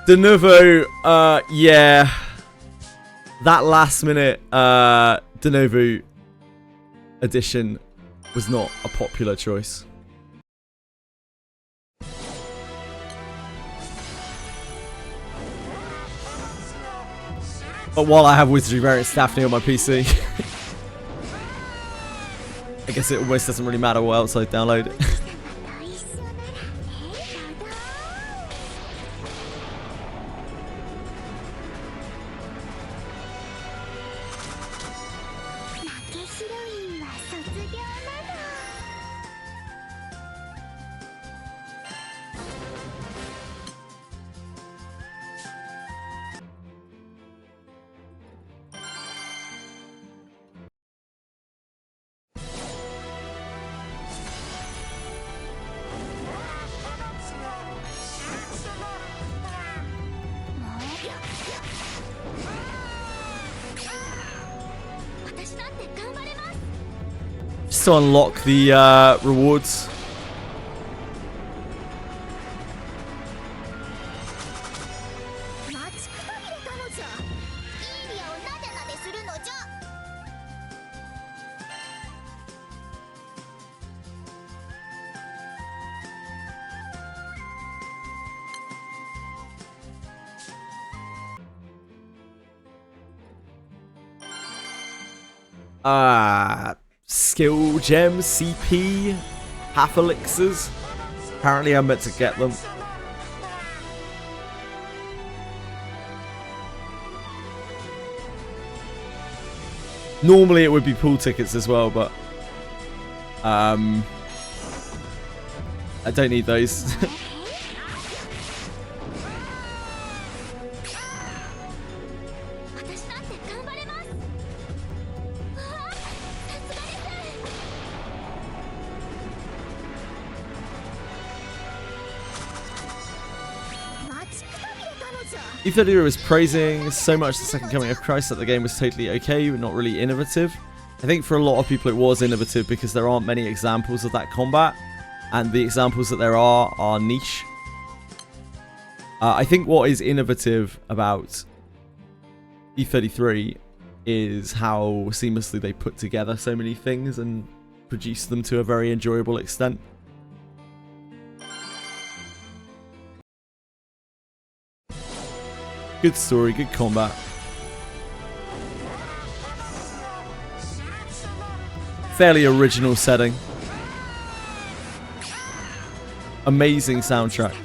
De Novo, yeah. That last minute De Novo edition was not a popular choice. But while I have Wizardry variant Daphne on my PC, I guess it almost doesn't really matter what else I download. Just to unlock the rewards. Skill gem, CP, half elixirs. Apparently I'm meant to get them. Normally it would be pool tickets as well, but I don't need those. E33 was praising so much the second coming of Christ that the game was totally okay, but not really innovative. I think for a lot of people it was innovative because there aren't many examples of that combat, and the examples that there are niche. I think what is innovative about E33 is how seamlessly they put together so many things and produce them to a very enjoyable extent. Good story, good combat. Fairly original setting. Amazing soundtrack.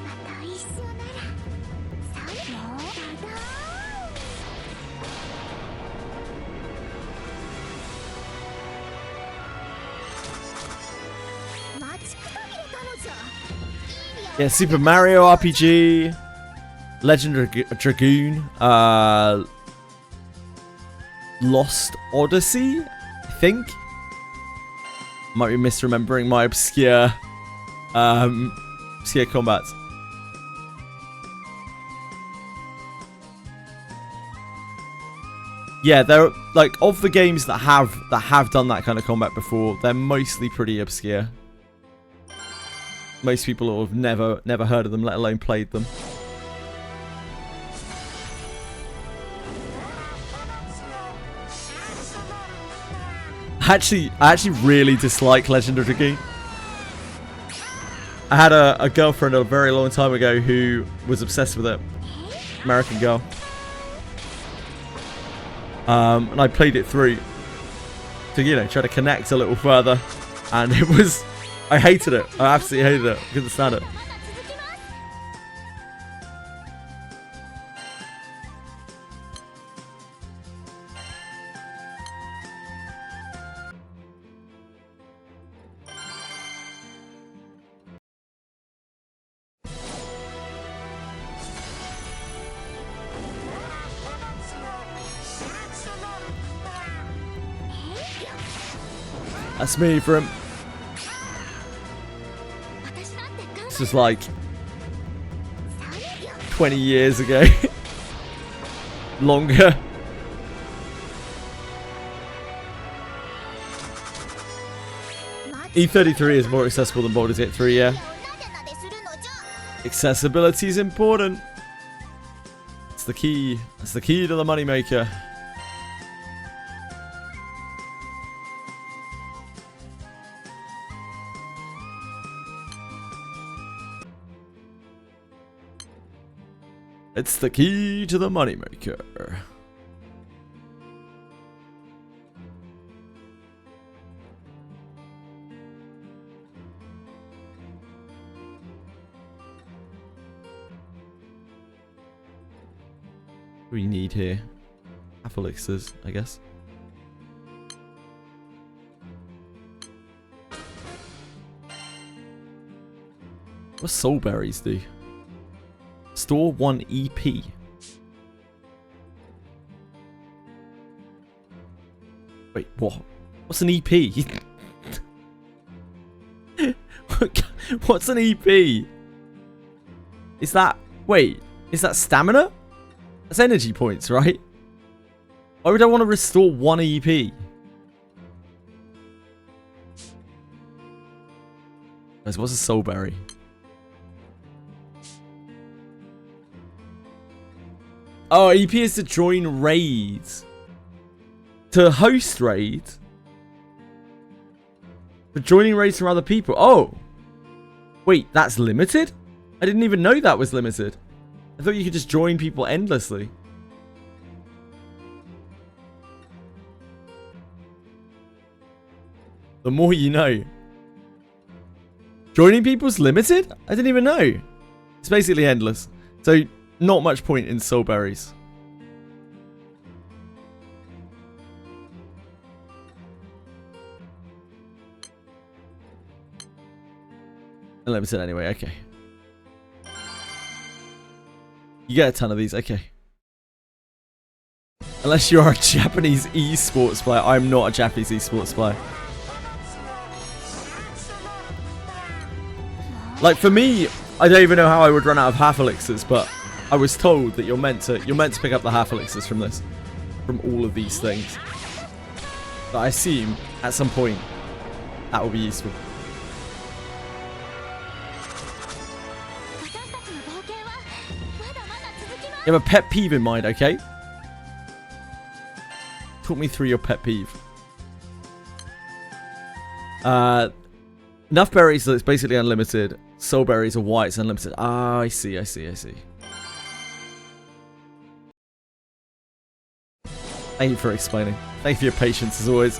Yeah, Super Mario RPG. Legend Dragoon, Lost Odyssey, I think. Might be misremembering my obscure combats. Yeah, they're like of the games that have done that kind of combat before. They're mostly pretty obscure. Most people have never heard of them, let alone played them. I actually really dislike Legend of Dragoon. I had a girlfriend a very long time ago who was obsessed with it. American girl. And I played it through to, you know, try to connect a little further. And it was... I hated it. I absolutely hated it. I couldn't stand it. That's me for him. This was like 20 years ago. Longer. E33 is more accessible than Baldur's Gate 3, yeah. Accessibility is important. It's the key. It's the key to the moneymaker. It's the key to the moneymaker. What do we need here? Half elixirs, I guess. What soul berries do? Store 1 EP. Wait, what? What's an EP? What's an EP? Is that... Wait, is that stamina? That's energy points, right? Why would I want to restore 1 EP? Guys, what's a soul berry? Oh, EP is to join raids. To host raids. For joining raids from other people. Oh. Wait, that's limited? I didn't even know that was limited. I thought you could just join people endlessly. The more you know. Joining people's limited? I didn't even know. It's basically endless. So... not much point in soul berries. Unlimited anyway, okay. You get a ton of these, okay. Unless you are a Japanese esports player. I'm not a Japanese esports player. Like for me, I don't even know how I would run out of half elixirs, but I was told that you're meant to pick up the half elixirs from this, from all of these things. But I assume at some point that will be useful. You have a pet peeve in mind, okay? Talk me through your pet peeve. Enough berries that it's basically unlimited. Soul berries are white, it's unlimited. Ah, I see. Thank you for explaining. Thank you for your patience as always.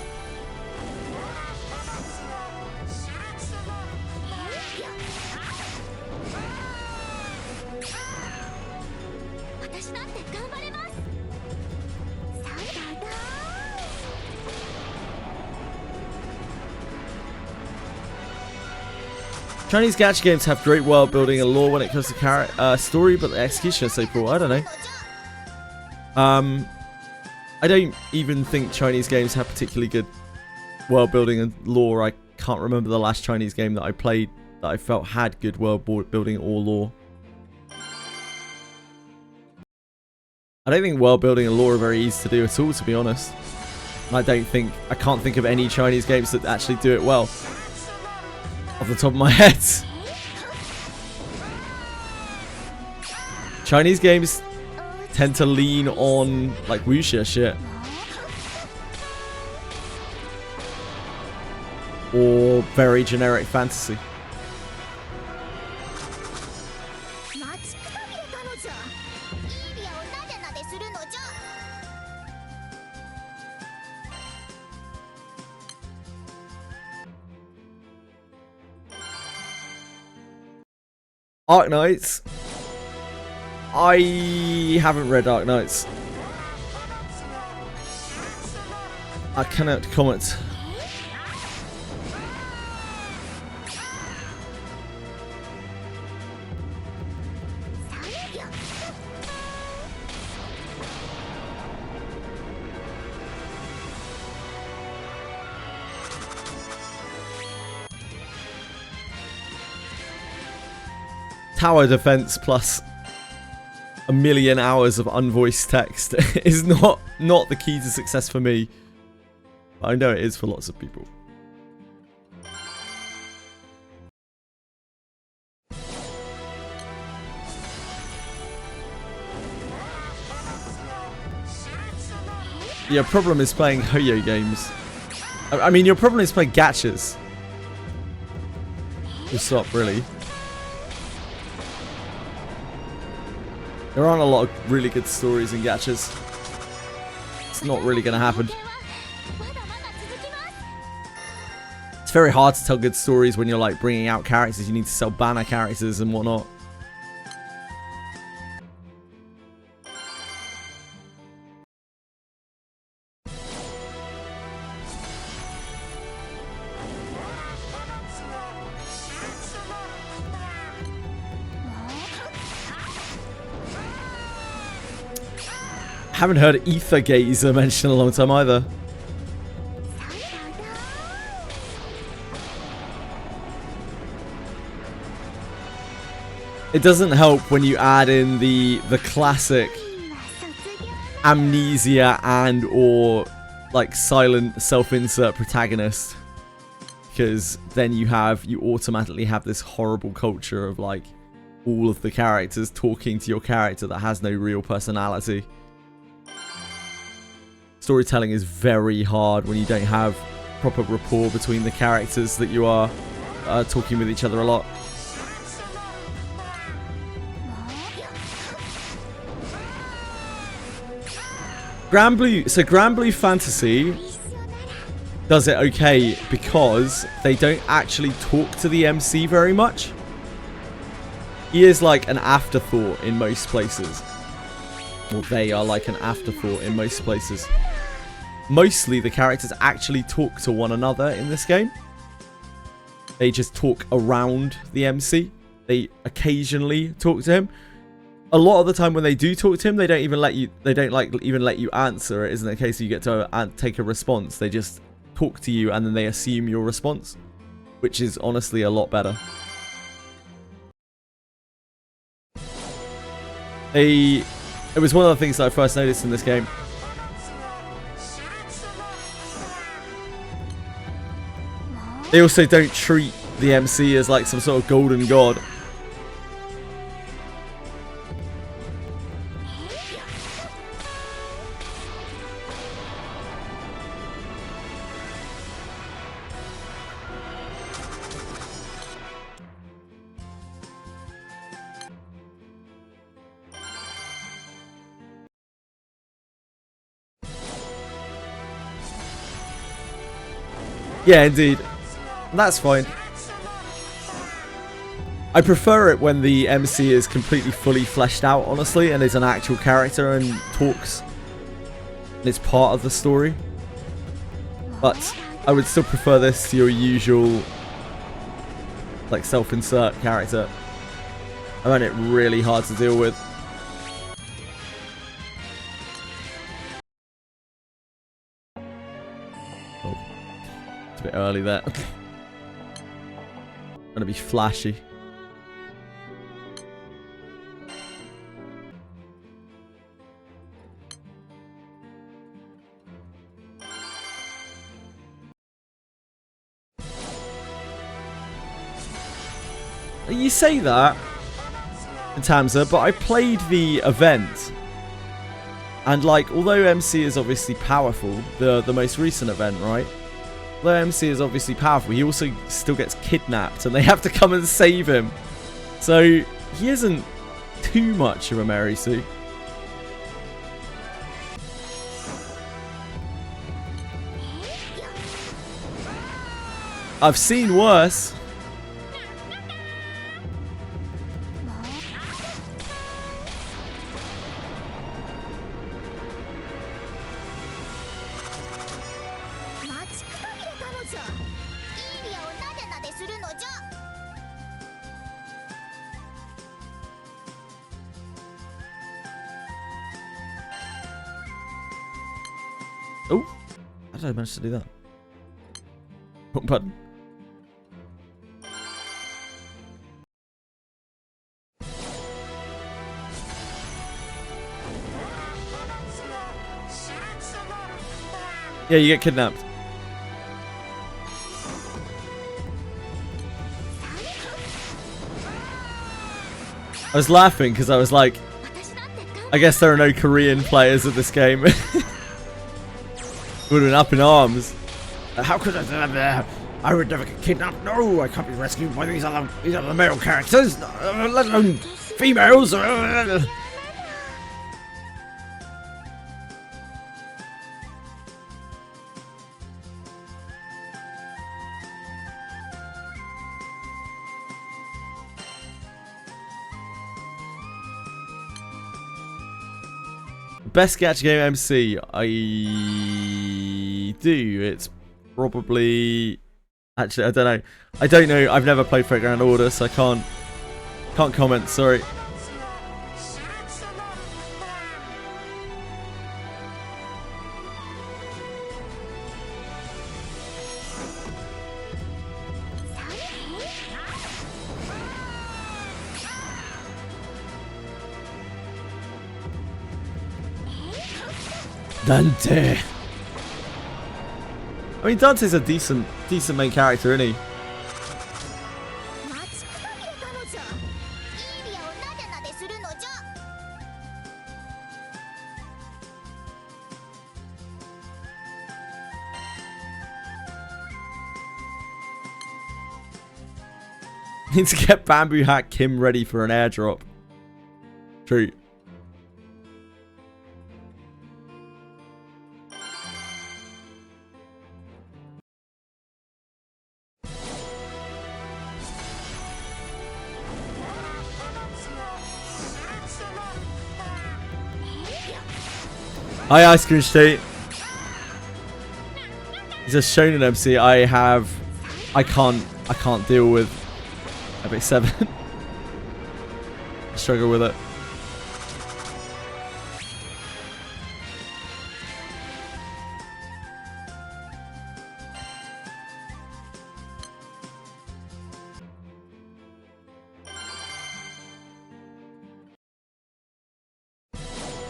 Chinese gacha games have great world building and lore when it comes to story, but the execution is so poor. I don't know. I don't even think Chinese games have particularly good world building and lore. I can't remember the last Chinese game that I played that I felt had good world building or lore. I don't think world building and lore are very easy to do at all, to be honest. I can't think of any Chinese games that actually do it well. Off the top of my head. Chinese games tend to lean on like wuxia shit. Or very generic fantasy. Arknights. I haven't read Arknights. I cannot comment. Tower defense plus a million hours of unvoiced text is not the key to success for me. I know it is for lots of people. Your problem is playing Hoyo games. I mean, your problem is playing gachas. Just stop, really. There aren't a lot of really good stories in gachas. It's not really going to happen. It's very hard to tell good stories when you're like bringing out characters. You need to sell banner characters and whatnot. Haven't heard Ether Gazer mentioned in a long time either. It doesn't help when you add in the classic amnesia and or like silent self-insert protagonist, because then you automatically have this horrible culture of like all of the characters talking to your character that has no real personality. Storytelling is very hard when you don't have proper rapport between the characters that you are talking with each other a lot. Granblue Fantasy does it okay because they don't actually talk to the MC very much. He is like an afterthought in most places. Well, they are like an afterthought in most places. Mostly the characters actually talk to one another in this game. they just talk around the MC. They occasionally talk to him. A lot of the time when they do talk to him, they don't even let you. They don't even let you answer. It isn't a case you get to take a response. They just talk to you and then they assume your response, which is honestly a lot better. It was one of the things that I first noticed in this game. They also don't treat the MC as like some sort of golden god. Yeah, indeed. That's fine. I prefer it when the MC is completely fully fleshed out, honestly, and is an actual character and talks. And it's part of the story. But I would still prefer this to your usual, like, self-insert character. I find it really hard to deal with. A bit early there. Gonna be flashy. You say that, Tamza, but I played the event, and like, although MC is obviously powerful, the most recent event, right? Although MC is obviously powerful, he also still gets kidnapped and they have to come and save him. So he isn't too much of a Mary Sue. I've seen worse. Oh, how did I manage to do that? Wrong button. Yeah, you get kidnapped. I was laughing because I was like, I guess there are no Korean players of this game. Would have been up in arms. How could I do that? I would never get kidnapped. No, I can't be rescued by these other male characters, let alone females. Best gacha game MC, I do. It's probably, actually, I don't know. I don't know. I've never played Fate Grand Order, so I can't comment. Sorry. Dante. I mean, Dante's a decent main character, isn't he? Need to get Bamboo Hat Kim ready for an airdrop. True. Hi, Ice Cream State. He's a shonen MC. I can't I can't deal with Epic 7. I struggle with it.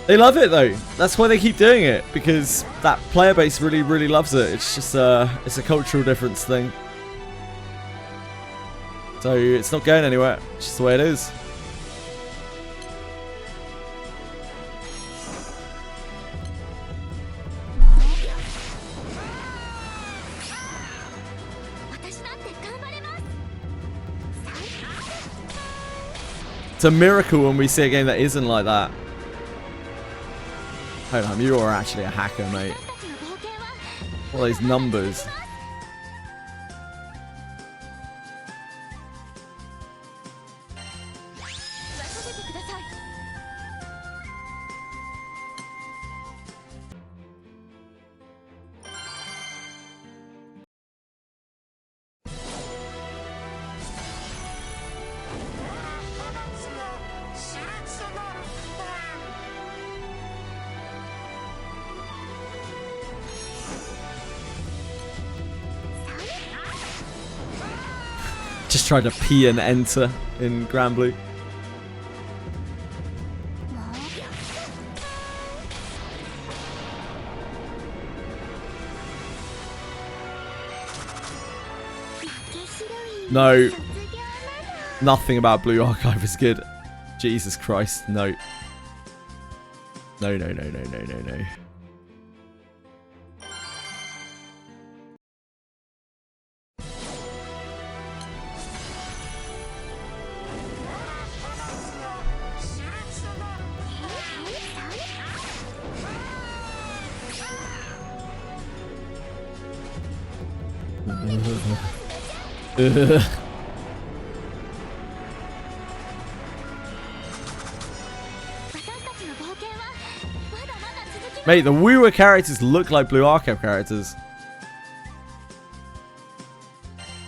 They love it though. That's why they keep doing it, because that player base really, really loves it. It's just it's a cultural difference thing. So it's not going anywhere. It's just the way it is. It's a miracle when we see a game that isn't like that. Hold on, you are actually a hacker, mate. All these numbers. Just tried to P and enter in Granblue. No. Nothing about Blue Archive is good. Jesus Christ, no. No, no, no, no, no, no, no. Mate, the Wooer characters look like Blue Archive characters.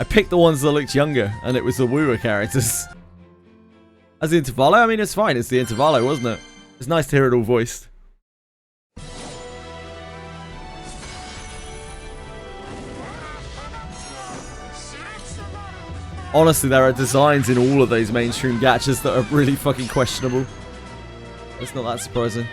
I picked the ones that looked younger, and it was the Wooer characters. As the Intervallo, I mean, it's fine. It's the Intervallo, wasn't it? It's nice to hear it all voiced. Honestly, there are designs in all of those mainstream gachas that are really fucking questionable. It's not that surprising.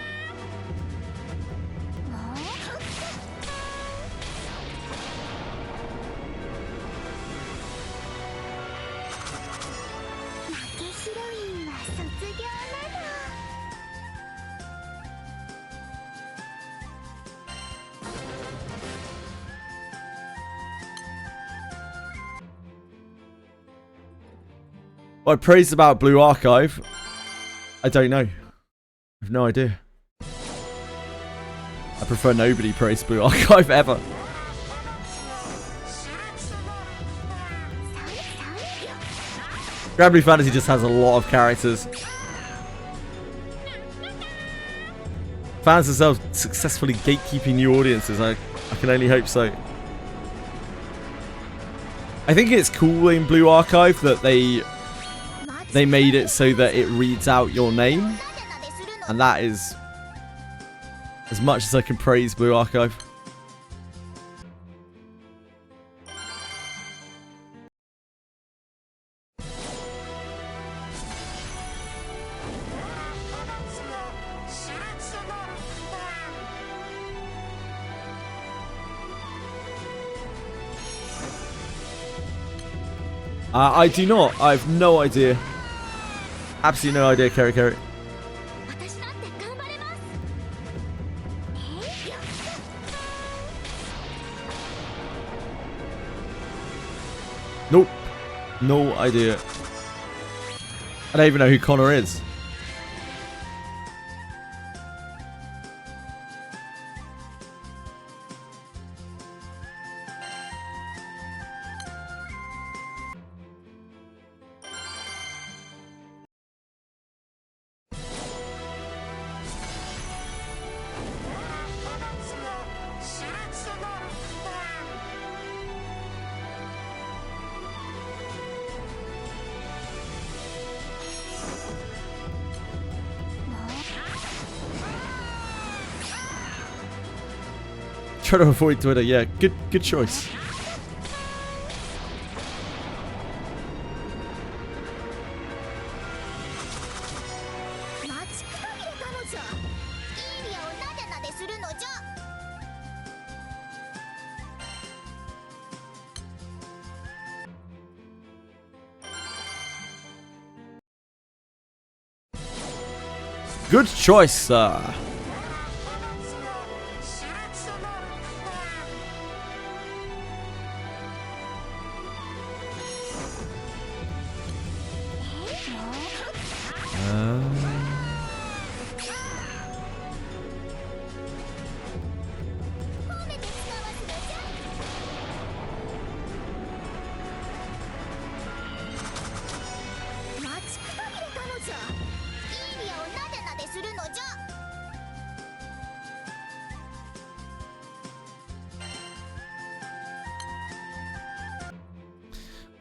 What I praised about Blue Archive, I don't know. I have no idea. I prefer nobody praised Blue Archive ever. Granblue Fantasy just has a lot of characters. Fans themselves successfully gatekeeping new audiences. I can only hope so. I think it's cool in Blue Archive that they made it so that it reads out your name, and that is as much as I can praise Blue Archive. I do not. I have no idea. Absolutely no idea, Kerry Kerry. Nope. No idea. I don't even know who Connor is. Try to avoid Twitter. Yeah, good choice. Good choice, sir.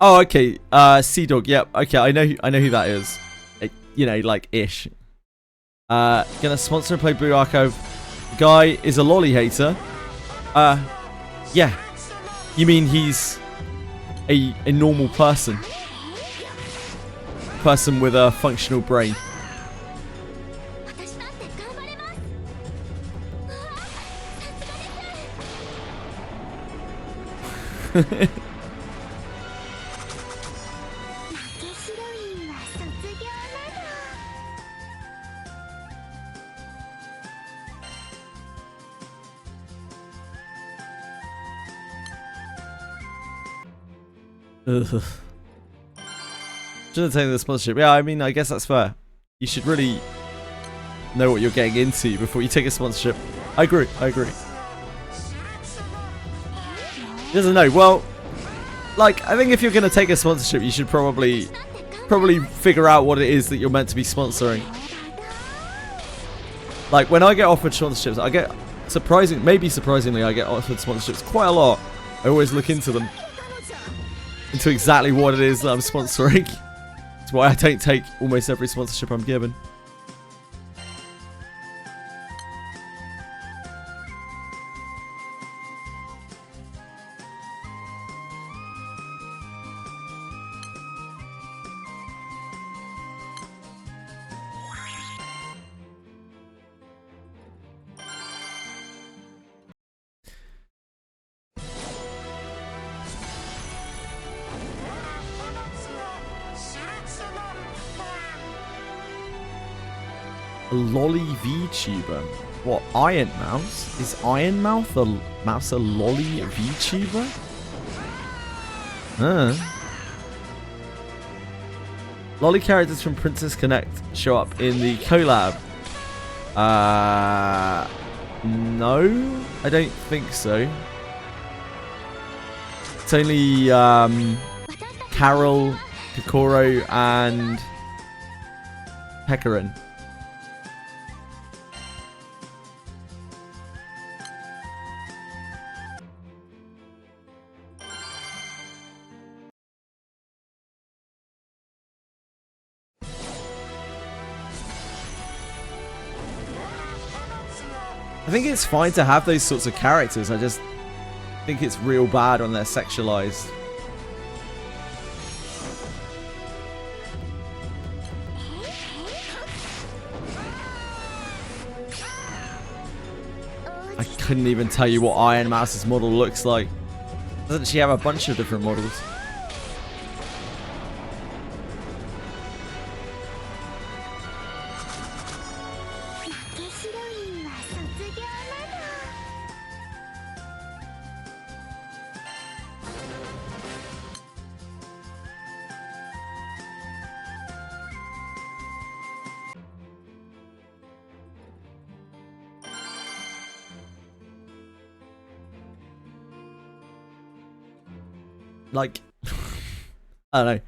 Oh, okay. Sea Dog. Yep. Okay, I know who that is. You know, like ish. Gonna sponsor and play Blue Archive. Guy is a lolly hater. Yeah. You mean he's a normal person? Person with a functional brain. Ugh. Shouldn't take the sponsorship. Yeah, I mean, I guess that's fair. You should really know what you're getting into before you take a sponsorship. I agree. He doesn't know. Well, like, I think if you're going to take a sponsorship, you should probably figure out what it is that you're meant to be sponsoring. Like, when I get offered sponsorships, I get surprisingly, I get offered sponsorships quite a lot. I always look into them. Into exactly what it is that I'm sponsoring. That's why I don't take almost every sponsorship I'm given. A lolly VTuber. What, Iron Mouse? Is Iron Mouth a lolly VTuber? Lolly characters from Princess Connect show up in the collab. No, I don't think so. It's only Carol, Kokoro, and Hecarim. I think it's fine to have those sorts of characters. I just think it's real bad when they're sexualized. I couldn't even tell you what Iron Mouse's model looks like. Doesn't she have a bunch of different models? Like, I don't know.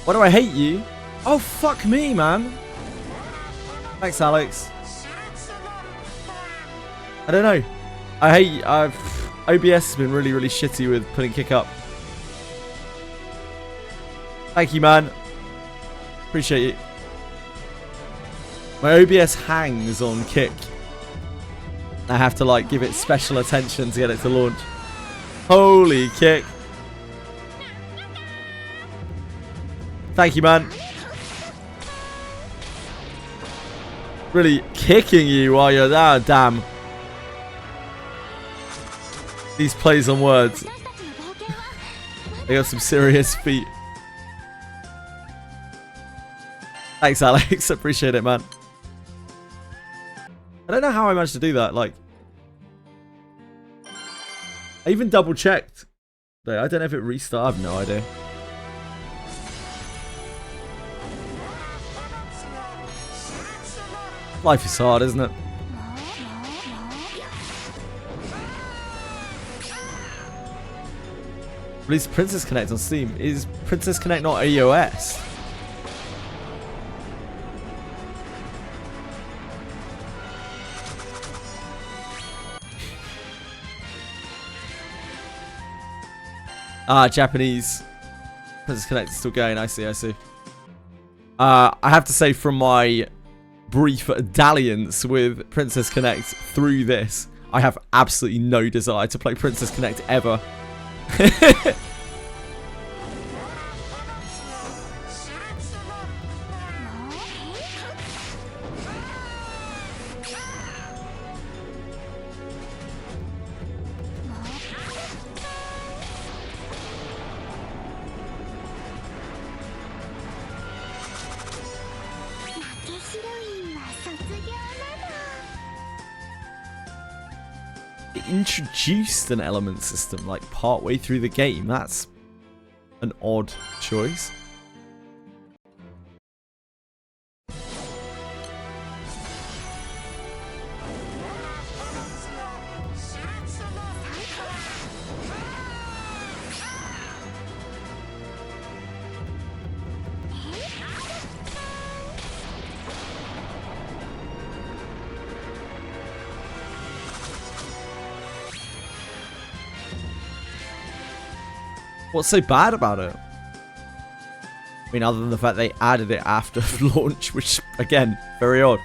Why do I hate you? Oh, fuck me, man. Thanks, Alex. I don't know. OBS has been really, really shitty with putting kick up. Thank you, man. Appreciate it. My OBS hangs on kick. I have to like give it special attention to get it to launch. Holy kick. Thank you, man. Really kicking you while you're there. Damn. These plays on words. They got some serious feet. Thanks, Alex. Appreciate it, man. I don't know how I managed to do that. Like, I even double checked. I don't know if it restarted. I have no idea. Life is hard, isn't it? Release Princess Connect on Steam. Is Princess Connect not iOS? Ah, Japanese. Princess Connect is still going. I see, I see. I have to say, from my brief dalliance with Princess Connect through this, I have absolutely no desire to play Princess Connect ever. Introduced an element system like partway through the game. That's an odd choice. What's so bad about it? I mean, other than the fact they added it after launch, which, again, very odd.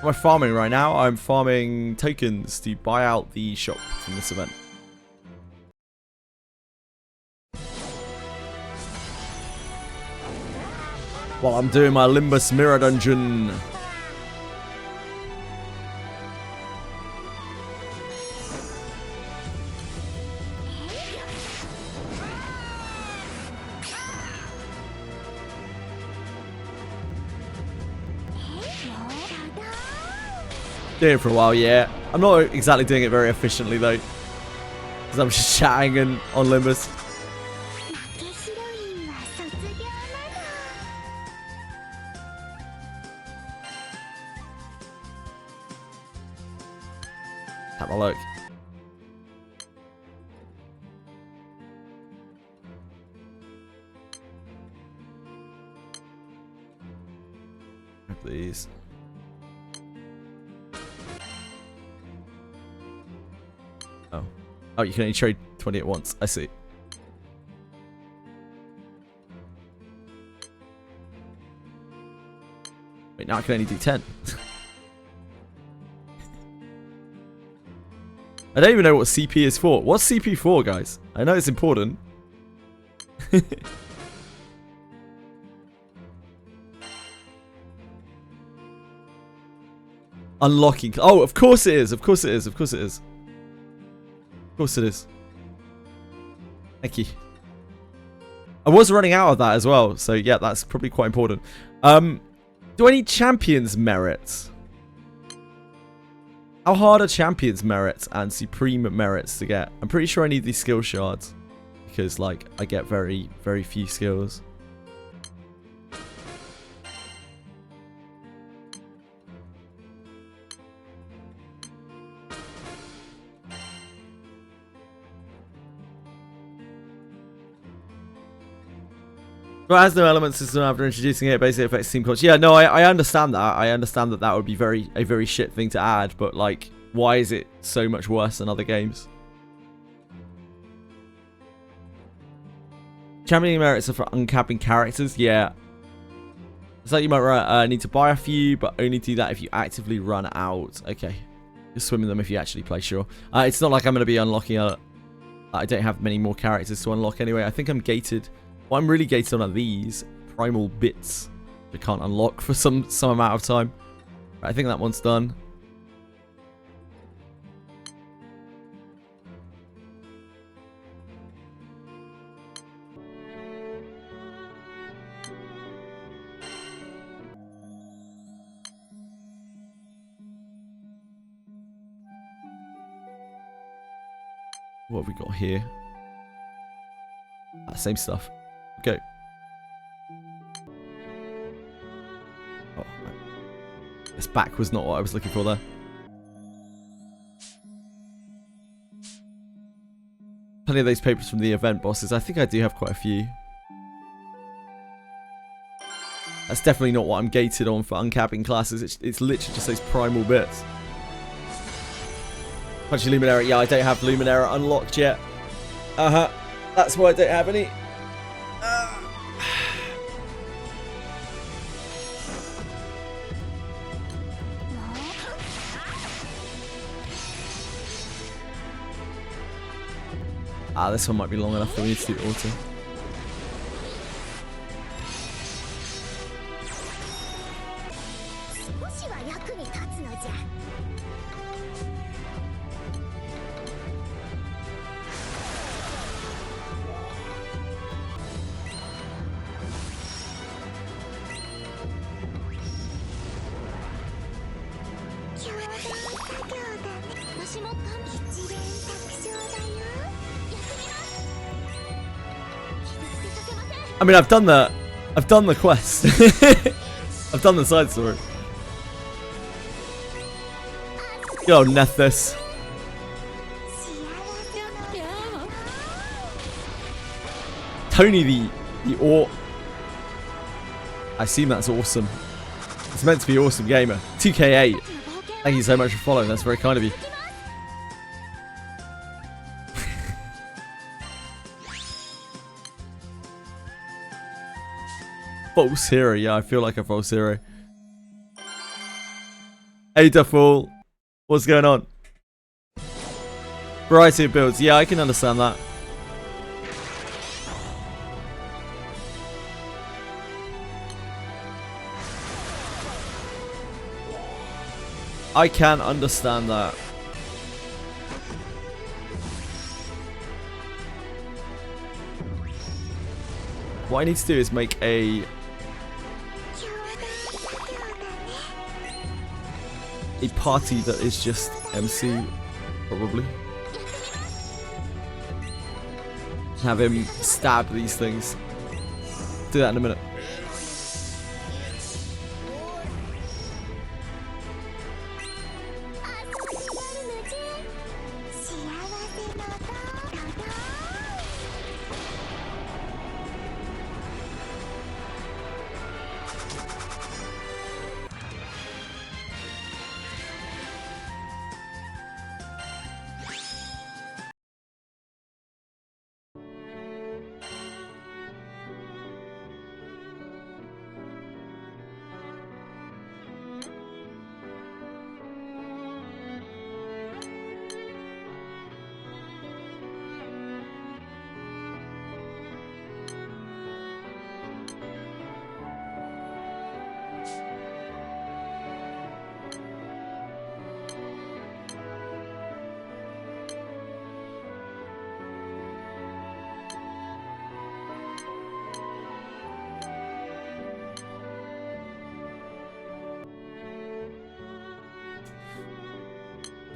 What am I farming right now? I'm farming tokens to buy out the shop from this event. While I'm doing my Limbus Mirror Dungeon. Doing it for a while, yeah. I'm not exactly doing it very efficiently though, because I'm just chatting and on Limbus. Have a look. Please. Oh. Oh, you can only trade 20 at once. I see. Wait, now I can only do 10. I don't even know what CP is for. What's CP for, guys? I know it's important. Unlocking. Oh, of course it is. Of course it is. Of course it is. Of course it is. Thank you. I was running out of that as well. So, yeah, that's probably quite important. Do I need champions merits? How hard are champions merits and supreme merits to get? I'm pretty sure I need these skill shards. Because, like, I get very, very few skills. Well, it has no element system after introducing it. It basically affects team culture. Yeah, no, I understand that. I understand that that would be a very shit thing to add. But, like, why is it so much worse than other games? Championing merits are for uncapping characters. Yeah. It's like you might need to buy a few, but only do that if you actively run out. Okay. Just swim in them if you actually play, sure. It's not like I'm going to be unlocking a... I don't have many more characters to unlock anyway. I think I'm gated. What I'm really gated on are these primal bits. I can't unlock for some amount of time. I think that one's done. What have we got here? Same stuff. Okay. Oh, this back was not what I was looking for there. Plenty of those papers from the event bosses. I think I do have quite a few. That's definitely not what I'm gated on for uncapping classes. It's literally just those primal bits. Punchy Luminera. Yeah, I don't have Luminera unlocked yet. That's why I don't have any. This one might be long enough for me to do the auto. I mean, I've done the quest. I've done the side story. Go, Nethys. Tony, the or. I assume that's awesome. It's meant to be awesome, gamer. 2K8. Thank you so much for following. That's very kind of you. False hero, yeah, I feel like a false hero. Hey Duffel, what's going on? Variety of builds, yeah, I can understand that. I can understand that. What I need to do is make a party that is just MC, probably. Have him stab these things. Do that in a minute.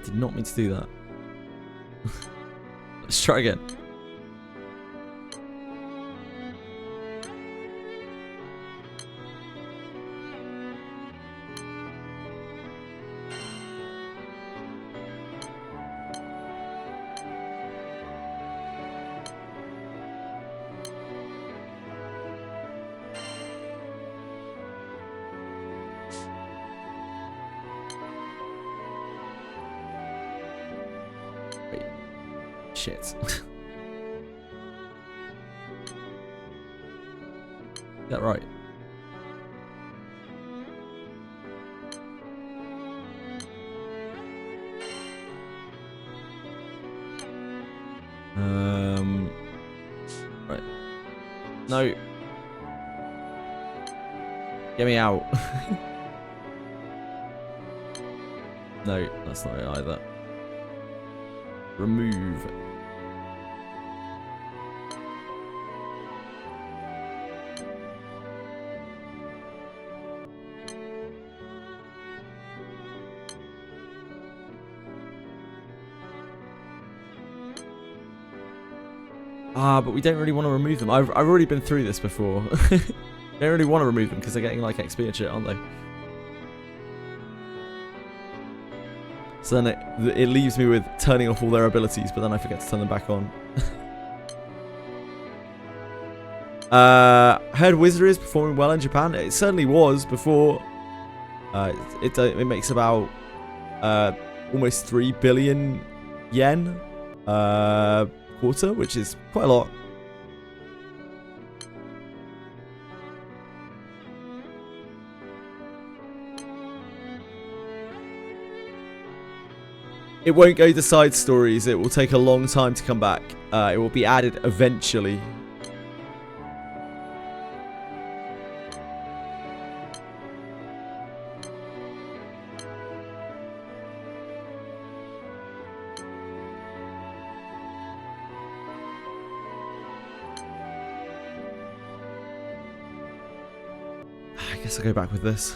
Did not mean to do that. Let's try again. Shit. Is that right? Get me out. No, that's not it either. Remove. Ah, but we don't really want to remove them. I've already been through this before. Don't really want to remove them because they're getting like XP and shit, aren't they? So then it leaves me with turning off all their abilities, but then I forget to turn them back on. Heard Wizardry is performing well in Japan. It certainly was before. It makes about almost 3 billion yen quarter, which is quite a lot. It won't go to side stories. It will take a long time to come back. It will be added eventually. I guess I'll go back with this.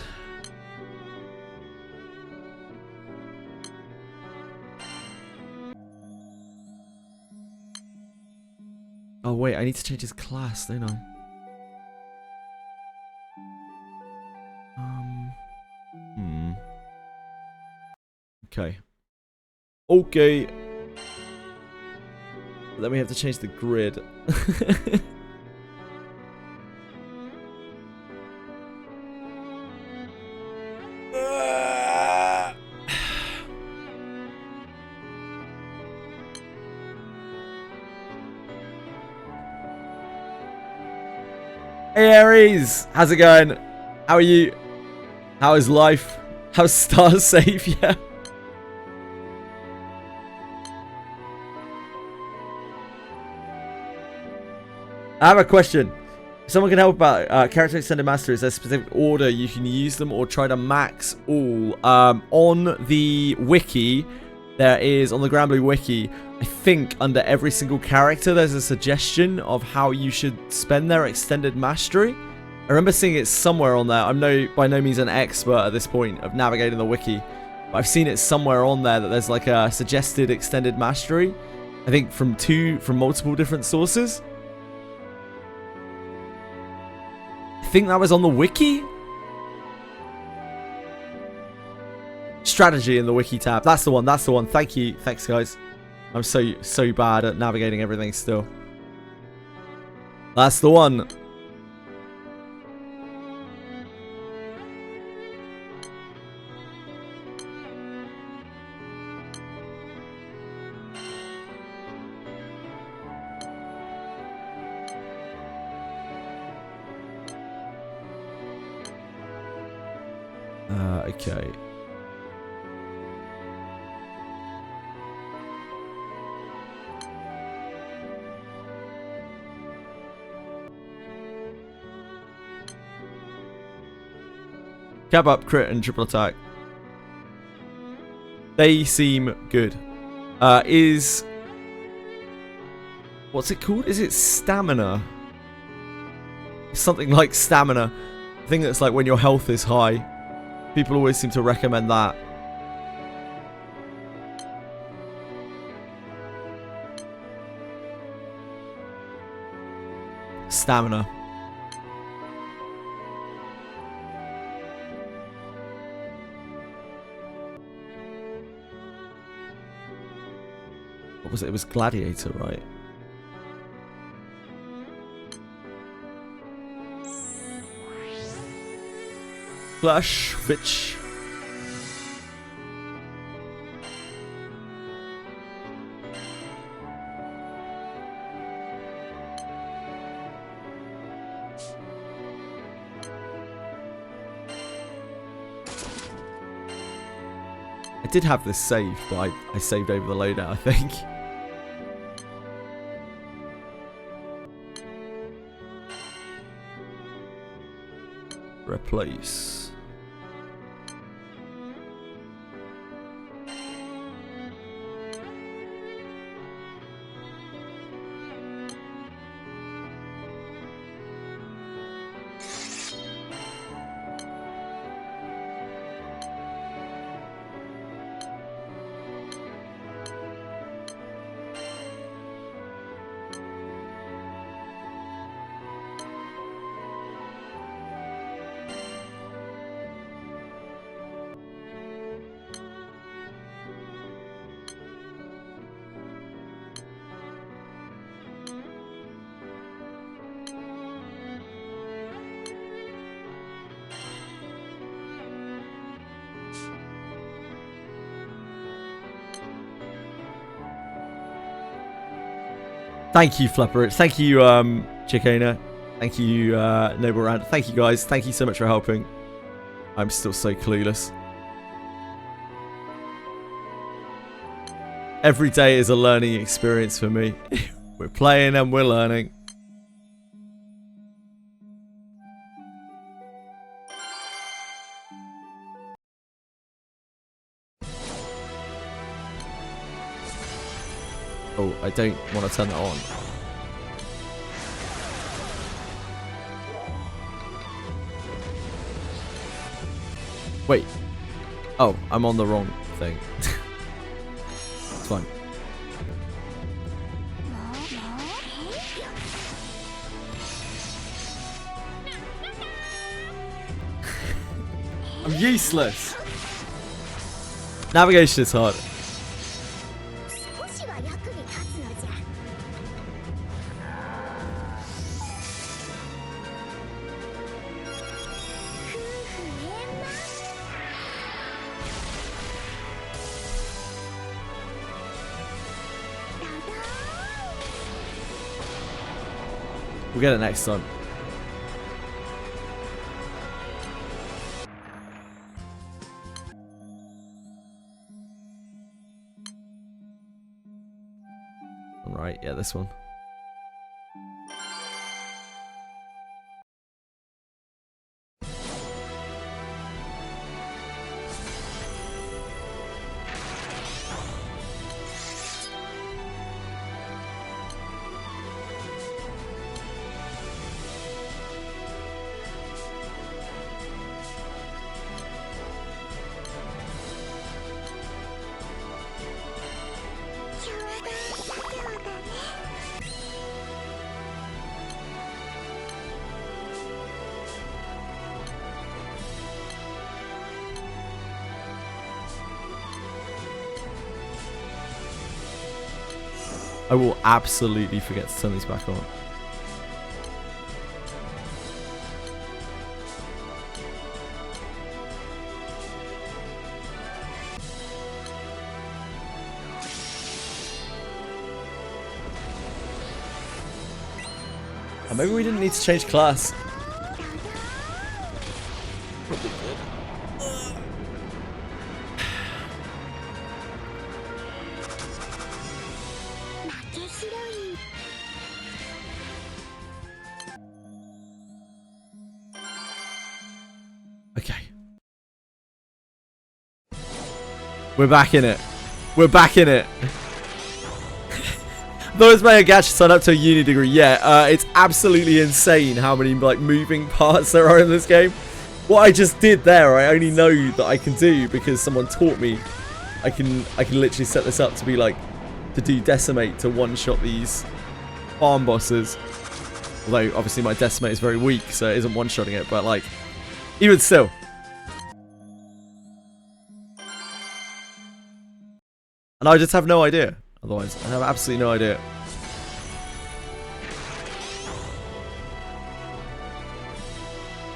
Oh wait, I need to change his class, don't I? Okay. Okay. But then we have to change the grid. Hey Aries, how's it going? How are you? How is life? How's Star Savior? I have a question. If someone can help about character extended master. Is there a specific order you can use them or try to max all? On the wiki, there is, on the Granblue wiki, I think under every single character there's a suggestion of how you should spend their extended mastery. I remember seeing it somewhere on there. I'm by no means an expert at this point of navigating the wiki, but I've seen it somewhere on there that there's like a suggested extended mastery. I think from multiple different sources. I think that was on the wiki. Strategy in the wiki tab. That's the one. That's the one. Thank you. Thanks, guys. I'm so bad at navigating everything still. That's the one. Okay. Cap up, crit, and triple attack. They seem good. What's it called? Is it stamina? Something like stamina. I think that's like when your health is high. People always seem to recommend that. Stamina. What was it? It was Gladiator, right? Flash, Fitch. I did have this saved, but I saved over the loadout, I think. Replace. Thank you, Flapper. Thank you, Chicana. Thank you, Noble Round. Thank you, guys. Thank you so much for helping. I'm still so clueless. Every day is a learning experience for me. We're playing and we're learning. Oh, I don't want to turn that on. Wait. Oh, I'm on the wrong thing. It's fine. I'm useless. Navigation is hard. We'll get it next time. Alright, yeah, this one. I will absolutely forget to turn these back on. Maybe we didn't need to change class. Okay. We're back in it. We're back in it. Those may have signed up to a uni degree. Yeah, it's absolutely insane how many like moving parts there are in this game. What I just did there, I only know that I can do because someone taught me. I can literally set this up to be like to do decimate to one-shot these farm bosses. Although obviously my decimate is very weak, so it isn't one-shotting it. But like, even still. And I just have no idea. Otherwise, I have absolutely no idea.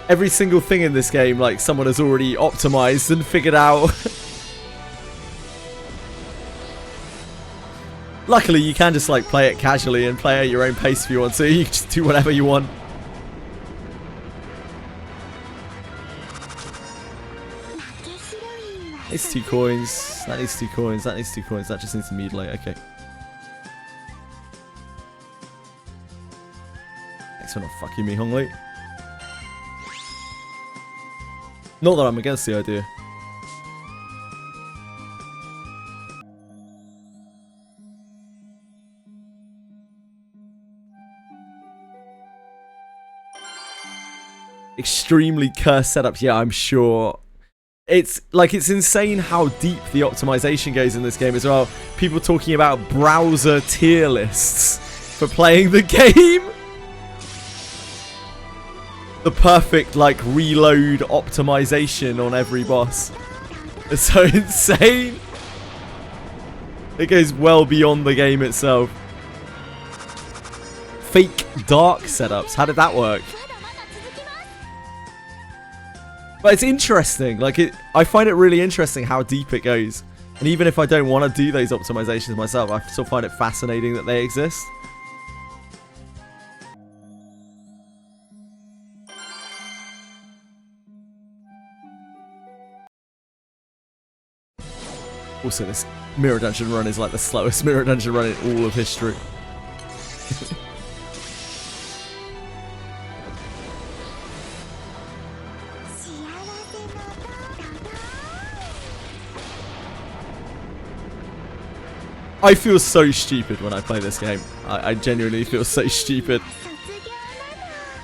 Every single thing in this game, like, someone has already optimized and figured out. Luckily, you can just, like, play it casually and play at your own pace if you want to. You can just do whatever you want. It's 2 coins. That needs 2 coins. That needs 2 coins. That just needs to mutilate. Okay. Thanks for not fucking me, Hongli. Not that I'm against the idea. Extremely cursed setups, yeah, I'm sure. It's insane how deep the optimization goes in this game as well. People talking about browser tier lists for playing the game. The perfect, like, reload optimization on every boss. It's so insane. It goes well beyond the game itself. Fake dark setups, how did that work? But it's interesting, like I find it really interesting how deep it goes. And even if I don't want to do those optimizations myself, I still find it fascinating that they exist. Also, this mirror dungeon run is like the slowest mirror dungeon run in all of history. I feel so stupid when I play this game. I genuinely feel so stupid.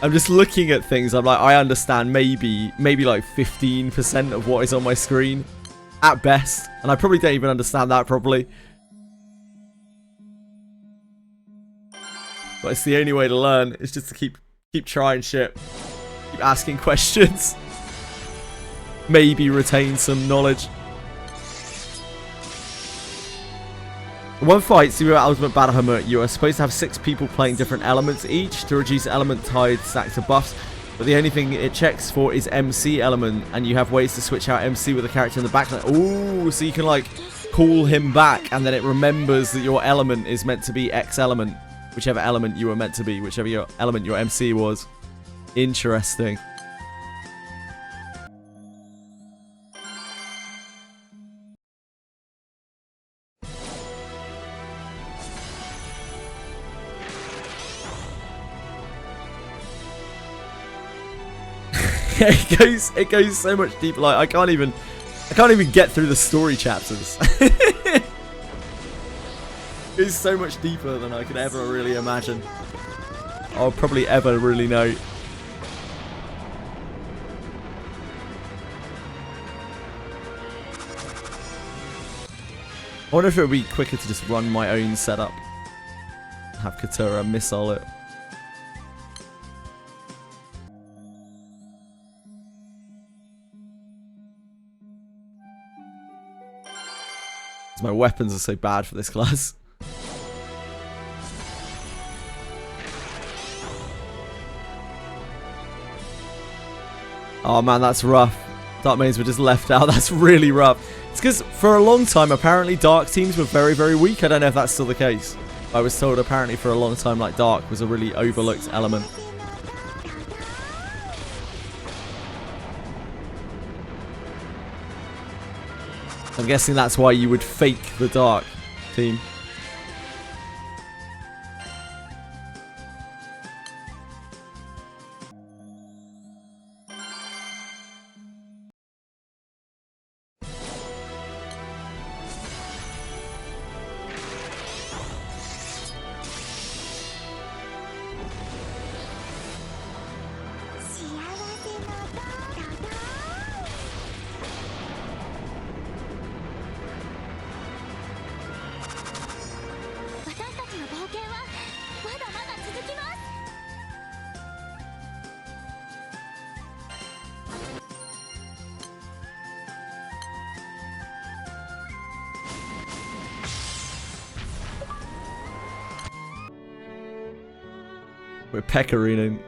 I'm just looking at things. I'm like, I understand maybe like 15% of what is on my screen at best, and I probably don't even understand that properly. But it's the only way to learn. It's just to keep trying shit, keep asking questions, maybe retain some knowledge. In one fight, Super Ultimate Battle Hammer, you are supposed to have 6 people playing different elements each to reduce element tied stacks of buffs, but the only thing it checks for is MC element, and you have ways to switch out MC with a character in the background. Ooh, so you can like call him back, and then it remembers that your element is meant to be X element, whichever element you were meant to be, whichever your element your MC was. Interesting. It goes so much deeper. Like I can't even get through the story chapters. It goes so much deeper than I could ever really imagine. I'll probably ever really know. I wonder if it would be quicker to just run my own setup. Have Katura missile it. My weapons are so bad for this class. Oh man, that's rough. Dark mains were just left out. That's really rough. It's because for a long time, apparently dark teams were very, very weak. I don't know if that's still the case. I was told apparently for a long time, like dark was a really overlooked element. I'm guessing that's why you would fake the dark team. We're pecorino.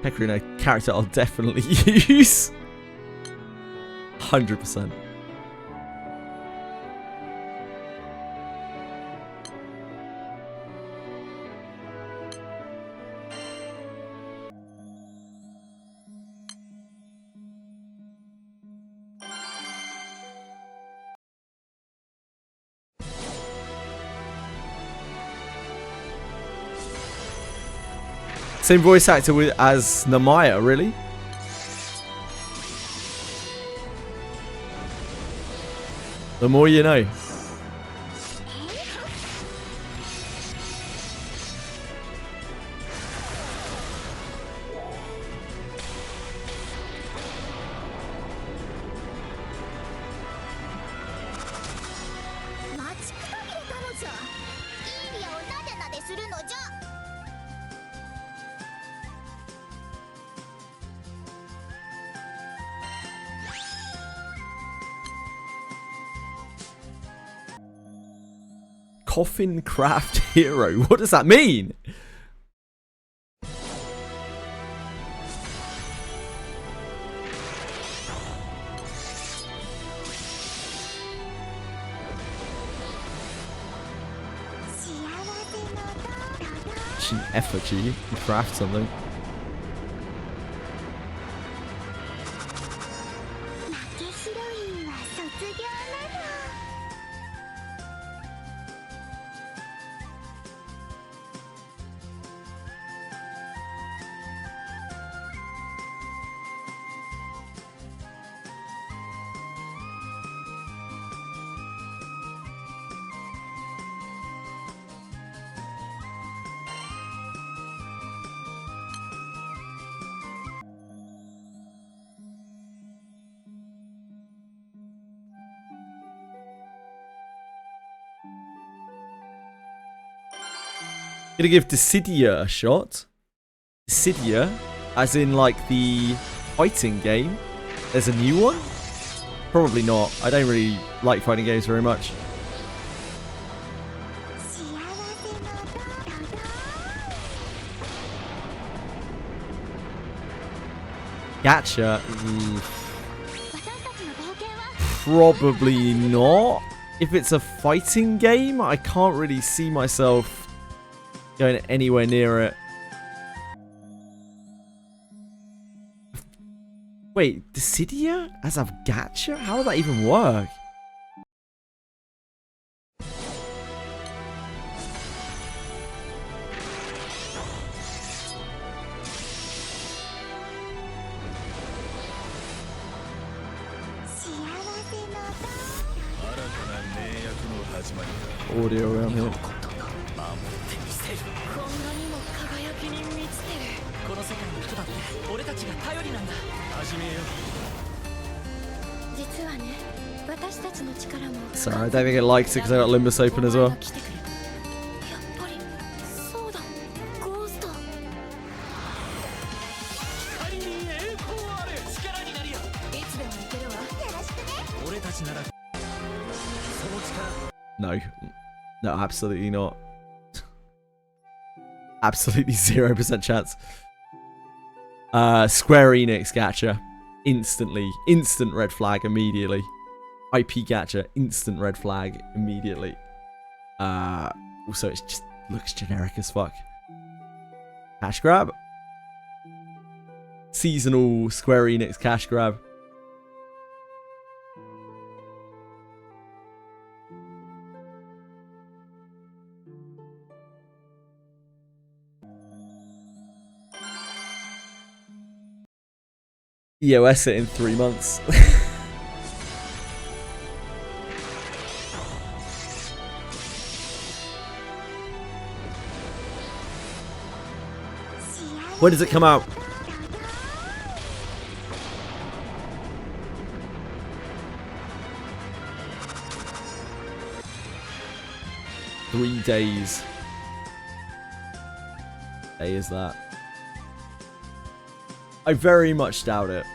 Pecorino character I'll definitely use. 100%. Same voice actor as Namaya, really? The more you know. Coffin Craft Hero. What does that mean? It's an effigy. You craft something. Gonna give Dissidia a shot. Dissidia, as in like the fighting game. There's a new one? Probably not. I don't really like fighting games very much. Gacha? Probably not. If it's a fighting game, I can't really see myself going anywhere near it. Wait, Dissidia as a gacha? How would that even work? Audio around here. Sorry, I don't think it likes it because I got Limbus open as well. No. No, absolutely not. Absolutely 0% chance. Square Enix gacha. Instantly. Instant red flag immediately. IP gacha. Instant red flag immediately. Also, it just looks generic as fuck. Cash grab. Seasonal Square Enix cash grab. EOS it in 3 months. When does it come out? Three days. Day is that? I very much doubt it.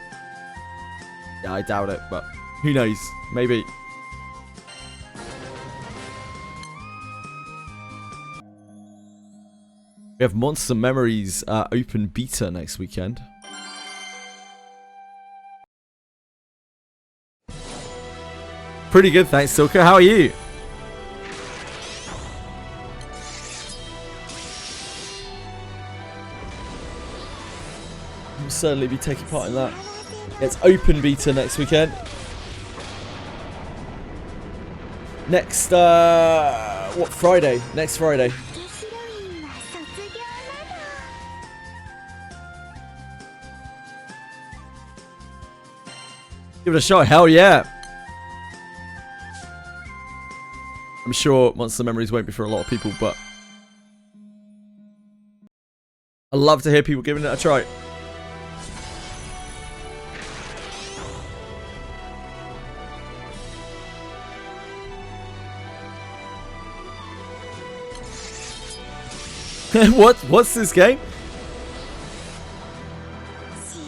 Yeah, I doubt it, but who knows? Maybe. We have Monster Memories open beta next weekend. Pretty good, thanks, Silka. How are you? I'll certainly be taking part in that. It's open beta next weekend. Next, what, Friday? Next Friday. Give it a shot. Hell yeah. I'm sure Monster Memories won't be for a lot of people, but I love to hear people giving it a try. What's this game?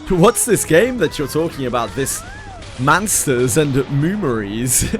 What's this game that you're talking about? This Monsters and Moomeries.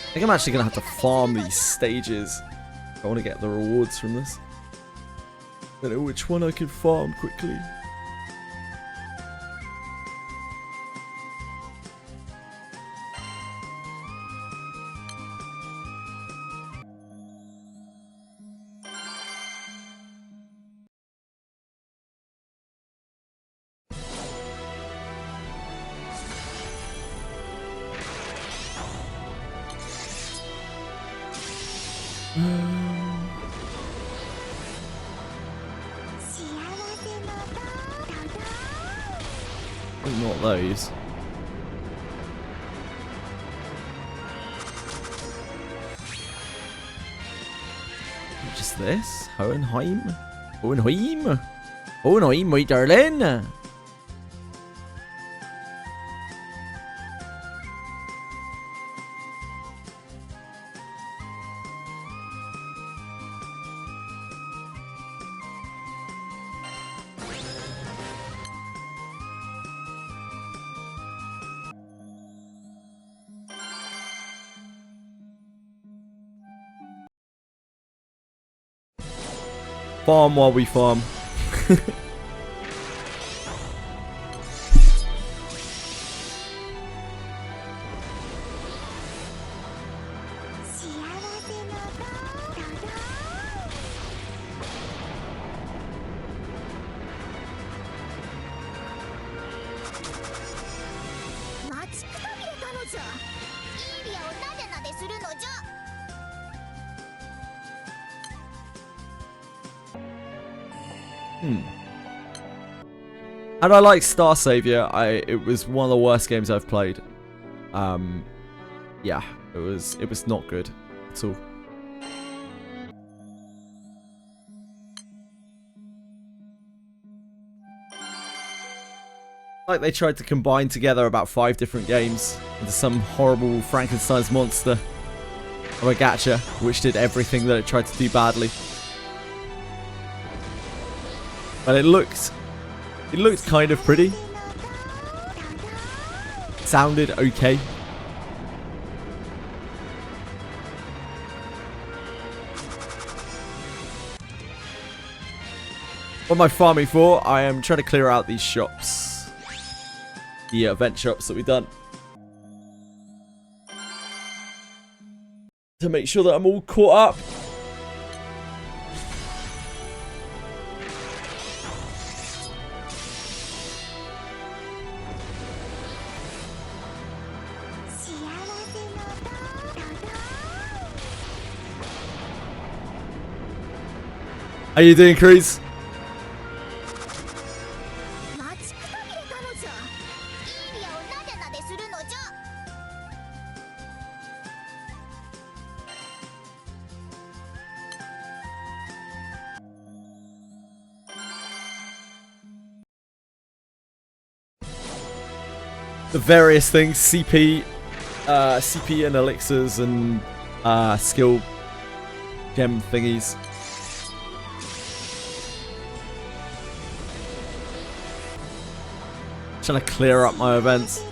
I think I'm actually going to have to farm these stages. I want to get the rewards from this. I don't know which one I could farm quickly. Not those. Just this? Hohenheim? Hohenheim? Hohenheim, my darling! Farm while we farm. And I like Star Savior. It was one of the worst games I've played. Yeah, it was not good at all. Like they tried to combine together about 5 different games into some horrible Frankenstein's monster of a gacha, which did everything that it tried to do badly. But it looked kind of pretty. It sounded okay. What am I farming for? I am trying to clear out these shops. The event shops that we've done. To make sure that I'm all caught up. How you doing, Cruz? The various things, CP and elixirs and skill gem thingies. Trying to clear up my events.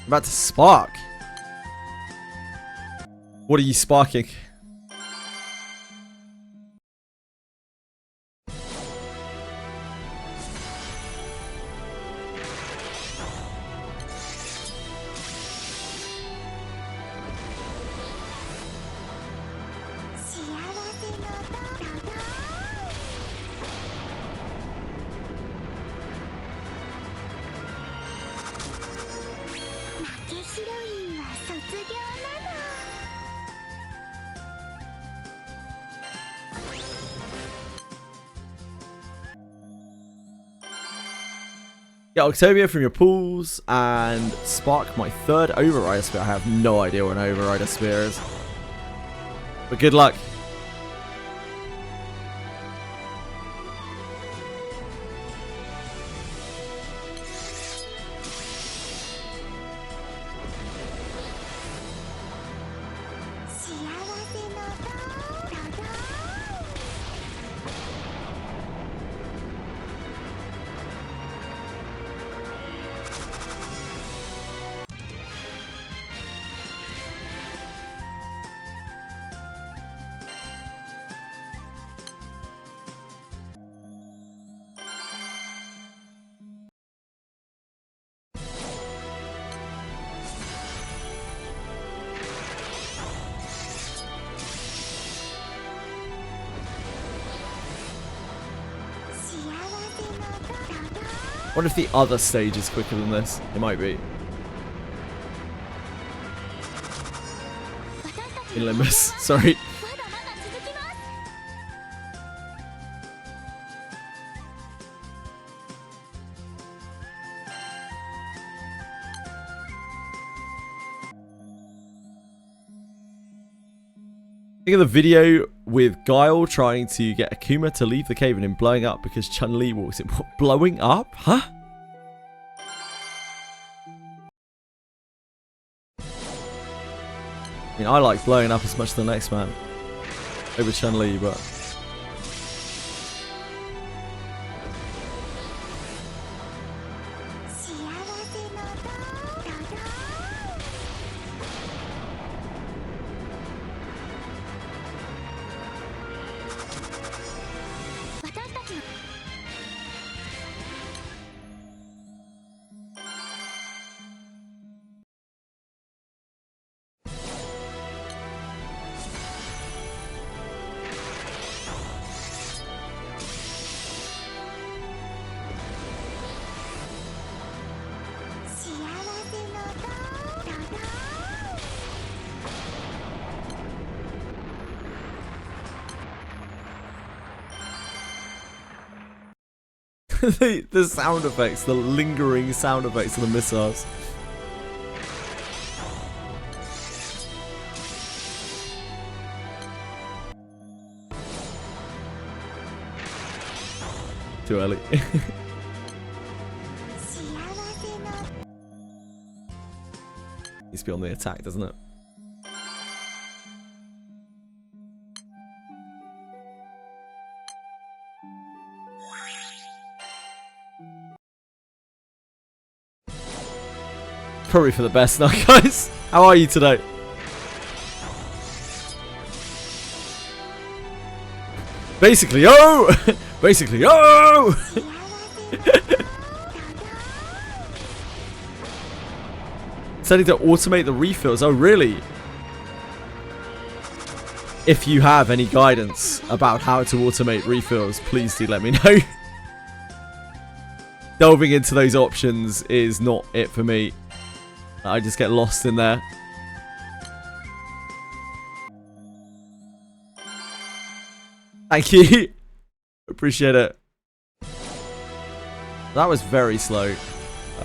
About to spark. What are you sparking? Get Octavia from your pools and spark my third Overrider Spear. I have no idea what an Overrider Spear is. But good luck. I wonder if the other stage is quicker than this. It might be. In Limbus, sorry. Think of the video with Guile trying to get Akuma to leave the cave and him blowing up because Chun-Li walks in. What, blowing up? Huh? I mean, I like blowing up as much as the next man over Chun-Li, but... the sound effects, the lingering sound effects of the missiles. Too early. Needs to be on the attack, doesn't it? Probably for the best now, guys. How are you today? Basically, oh! Basically, oh! Setting to automate the refills. Oh, really? If you have any guidance about how to automate refills, please do let me know. Delving into those options is not it for me. I just get lost in there. Thank you. Appreciate it. That was very slow.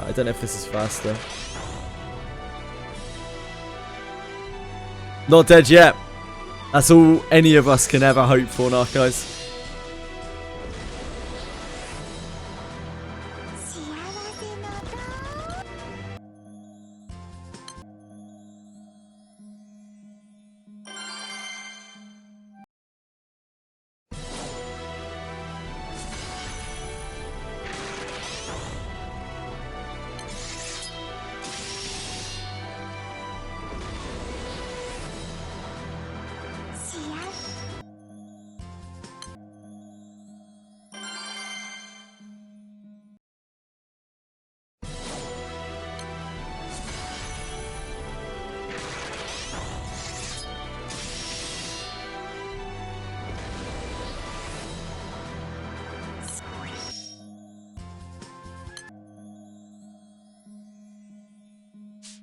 I don't know if this is faster. Not dead yet. That's all any of us can ever hope for now, guys.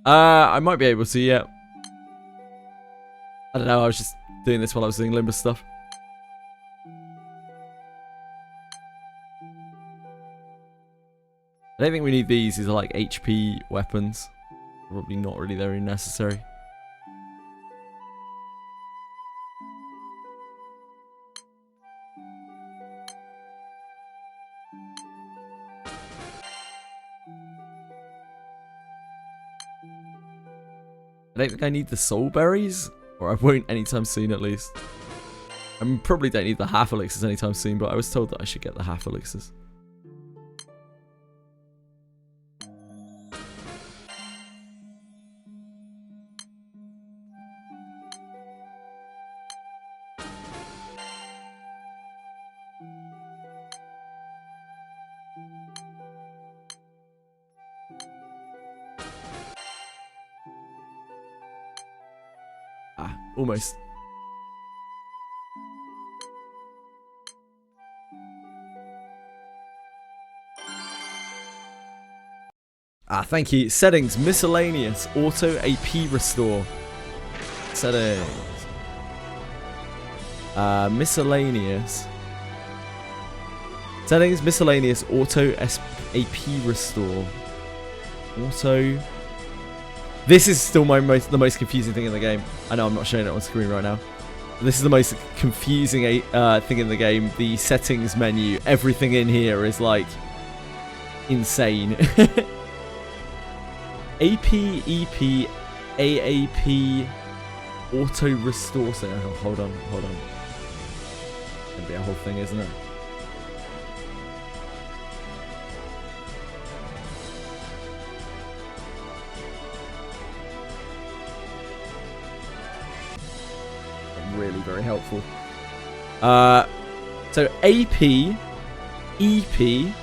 I might be able to, yeah. I don't know, I was just doing this while I was doing Limbus stuff. I don't think we need these. These are like HP weapons. Probably not really very necessary. I don't think I need the soul berries, or I won't anytime soon at least. I probably don't need the half elixirs anytime soon, but I was told that I should get the half elixirs. Almost. Thank you. Settings, miscellaneous, auto AP restore. Settings. Miscellaneous. Settings, miscellaneous, auto AP restore. Auto. This is still the most confusing thing in the game. I know I'm not showing it on screen right now. This is the most confusing thing in the game. The settings menu, everything in here is like insane. AP, EP, AAP, auto restore. So, oh, hold on. It's gonna be a whole thing, isn't it? Really very helpful. So AP, EP.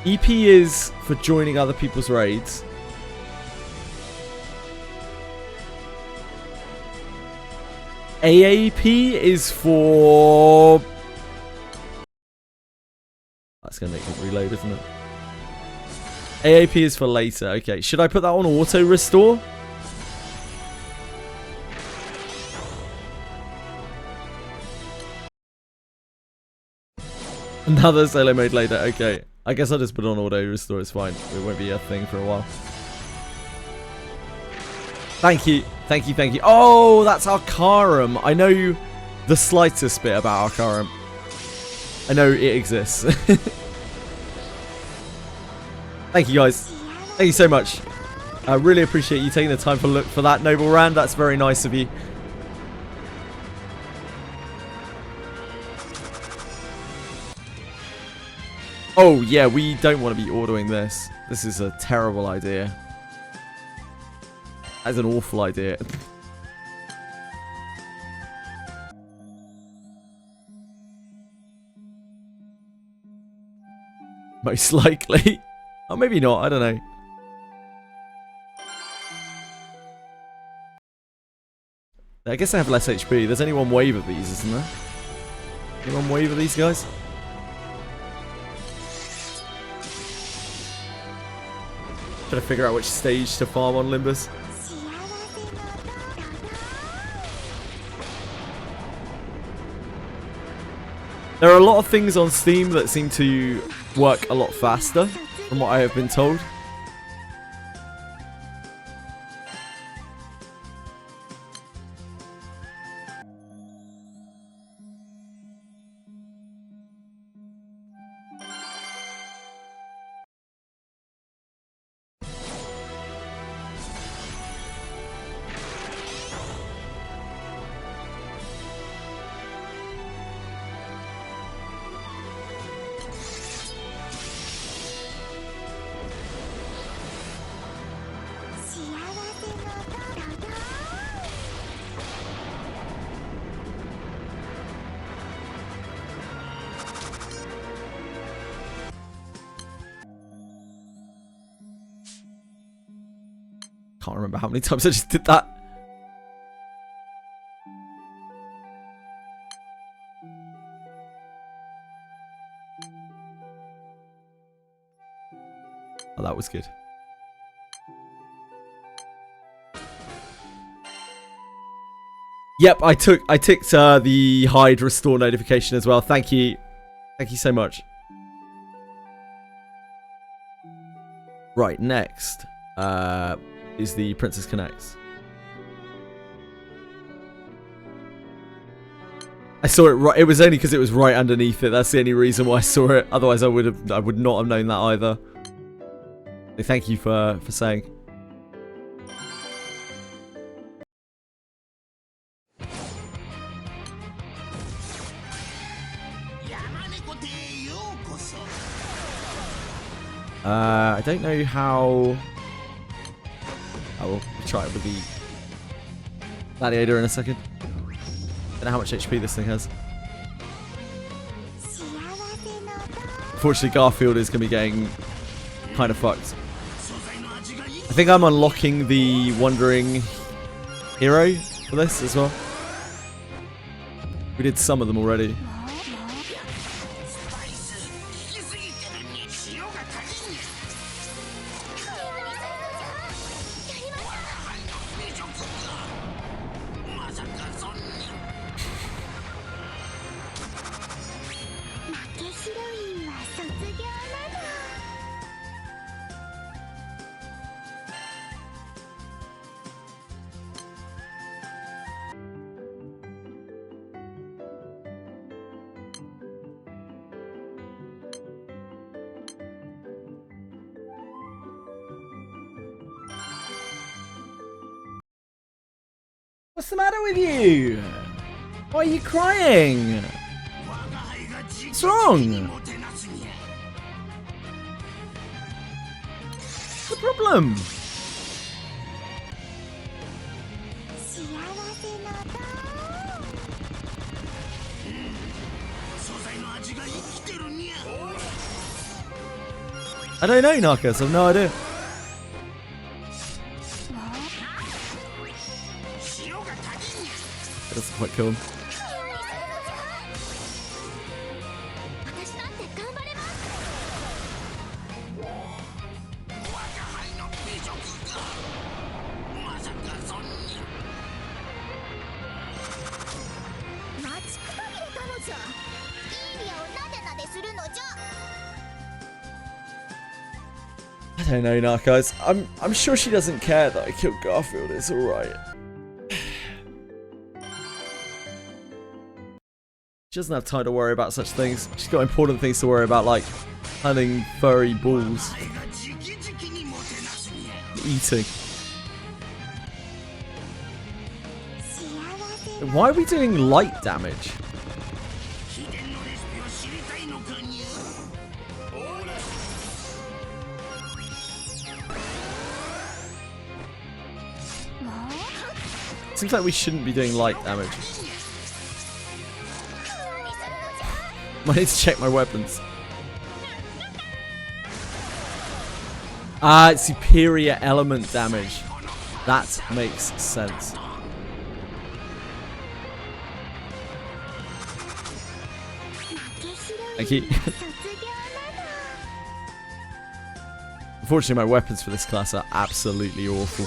EP is for joining other people's raids. AAP is for... That's going to make it reload, isn't it? AAP is for later. Okay, should I put that on auto restore? Another solo mode later. Okay. I guess I'll just put on auto restore. It's fine. It won't be a thing for a while. Thank you. Oh, that's Arcarum. I know the slightest bit about Arcarum. I know it exists. Thank you, guys. Thank you so much. I really appreciate you taking the time to look for that, Noble Rand. That's very nice of you. Oh, yeah, we don't want to be ordering this. This is a terrible idea. That's an awful idea. Most likely. Or maybe not, I don't know. I guess they have less HP. There's only one wave of these, isn't there? Only one wave of these guys? Trying to figure out which stage to farm on Limbus. There are a lot of things on Steam that seem to work a lot faster, from what I have been told. Can't remember how many times I just did that. Oh, that was good. Yep, I ticked the hide restore notification as well. Thank you. Thank you so much. Right, next is the Princess Connects. I saw it right. It was only because it was right underneath it. That's the only reason why I saw it. Otherwise, I would not have known that either. So thank you for saying. I don't know how... I will try it with the Gladiator in a second. Don't know how much HP this thing has. Unfortunately, Garfield is going to be getting kind of fucked. I think I'm unlocking the Wandering Hero for this as well. We did some of them already. What's the matter with you? Why are you crying? What's wrong? What's the problem? I don't know, Narcos. I have no idea. That's quite cool. I don't know, Narcos. I'm sure she doesn't care that I killed Garfield. It's alright. She doesn't have time to worry about such things. She's got important things to worry about, like hunting furry balls. Eating. Why are we doing light damage? Seems like we shouldn't be doing light damage. I need to check my weapons. Ah, superior element damage. That makes sense. Thank you. Unfortunately, my weapons for this class are absolutely awful.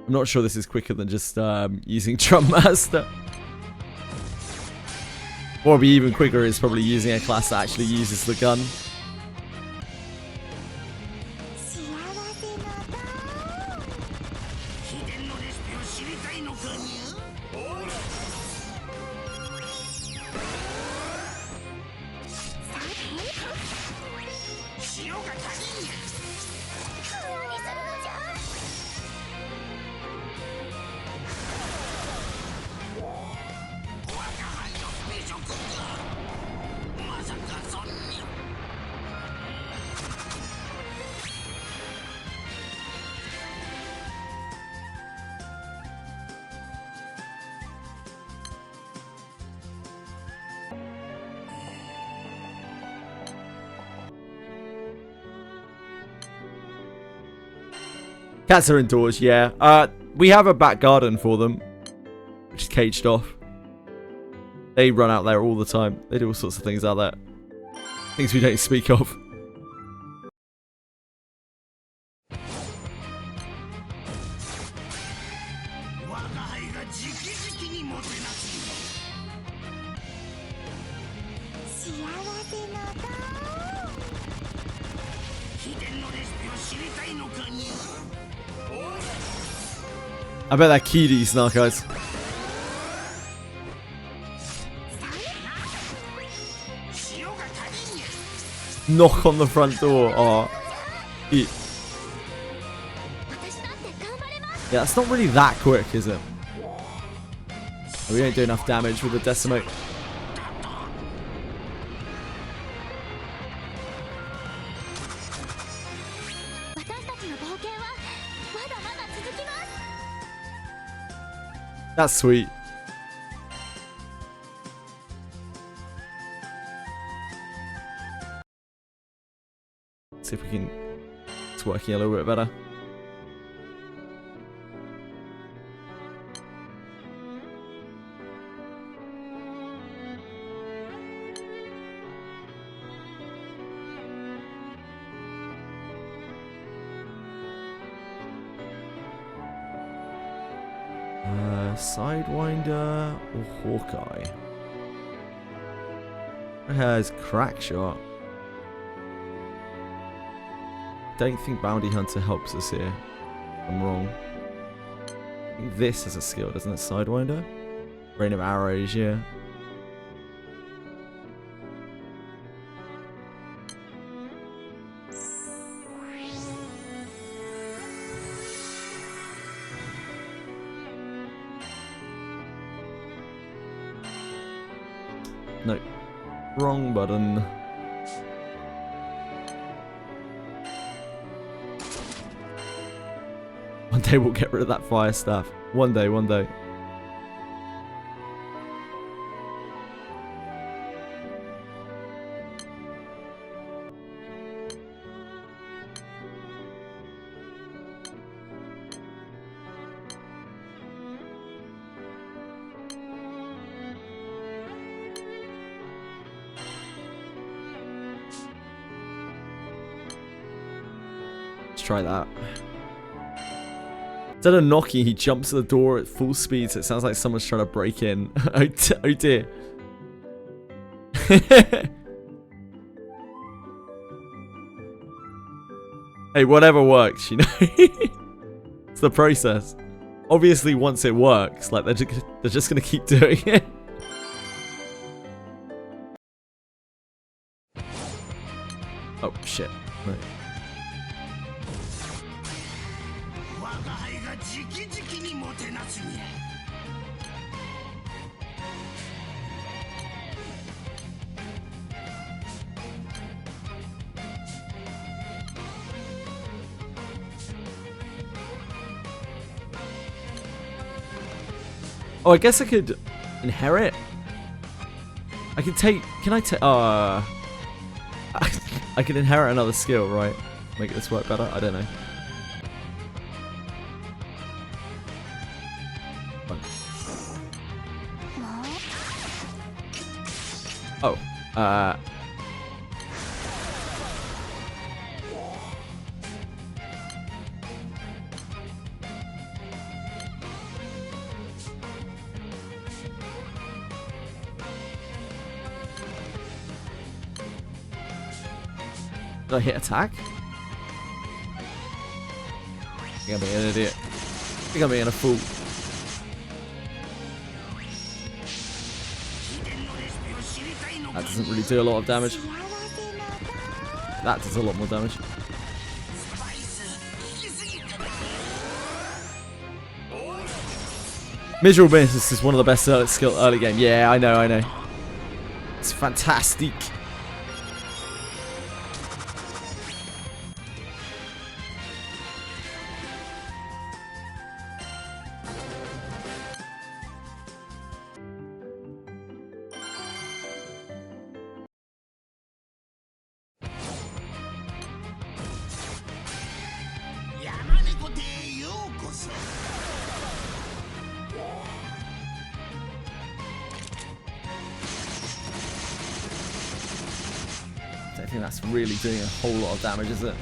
I'm not sure this is quicker than just using Drum Master. What would be even quicker is probably using a class that actually uses the gun. Cats are indoors, yeah. We have a back garden for them, which is caged off. They run out there all the time. They do all sorts of things out there. Things we don't speak of. I bet they're key to these narcos. Knock on the front door. Oh. Yeah, that's not really that quick, is it? We don't do enough damage with the decimate. That's sweet. See if we can. It's working a little bit better. Sidewinder or Hawkeye? It has Crackshot. Don't think Bounty Hunter helps us here. I'm wrong. I think this is a skill, doesn't it? Sidewinder? Rain of Arrows, yeah. No. Wrong button. One day we'll get rid of that fire staff. One day, one day. Let's try that. Instead of knocking, he jumps at the door at full speed, so it sounds like someone's trying to break in. Oh dear. Hey, whatever works, you know? It's the process. Obviously, once it works, like, they're just going to keep doing it. Oh, shit. No. Oh, I guess I could inherit. I could take. Can I take? I can inherit another skill, right? Make this work better. I don't know. Oh. Did I hit attack? I think I'm being an idiot. I think I'm being a fool. That doesn't really do a lot of damage. That does a lot more damage. Miserable Business is one of the best skill early game. Yeah, I know. It's fantastic. I don't think that's really doing a whole lot of damage, is it?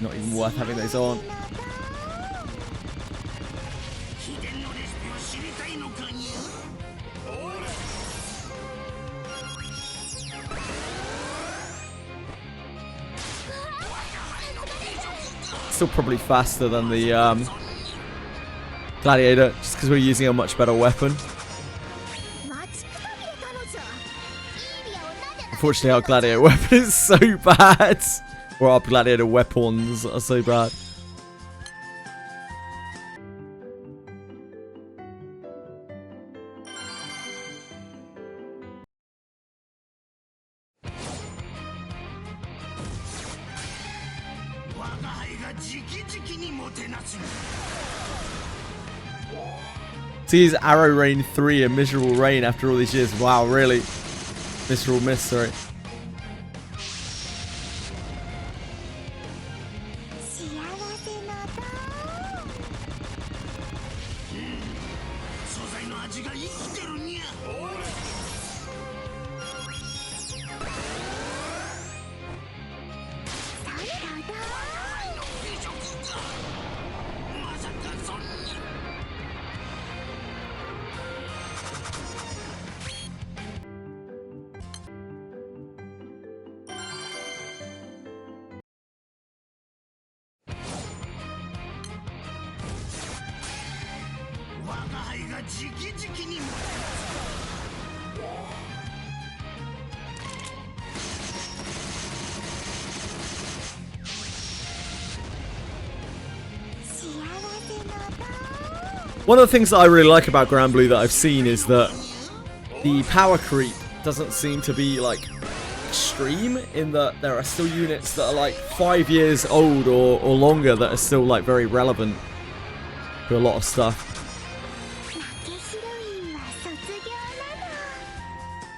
Not even worth having those on. Still probably faster than the Gladiator, just because we're using a much better weapon. Unfortunately, our Gladiator weapon is so bad. Or our Gladiator weapons are so bad. To use Arrow Rain 3 and Miserable Rain after all these years. Wow, really? Miserable Miss, sorry. One of the things that I really like about Granblue that I've seen is that the power creep doesn't seem to be like extreme, in that there are still units that are like 5 years old or longer that are still like very relevant to a lot of stuff.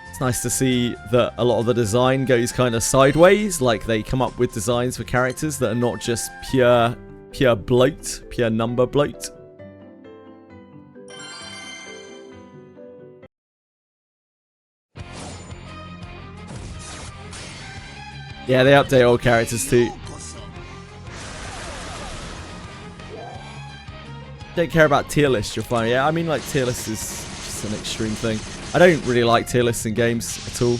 It's nice to see that a lot of the design goes kind of sideways, like they come up with designs for characters that are not just pure bloat, pure number bloat. Yeah, they update old characters too. Don't care about tier lists, you're fine. Yeah, I mean, like, tier lists is just an extreme thing. I don't really like tier lists in games at all.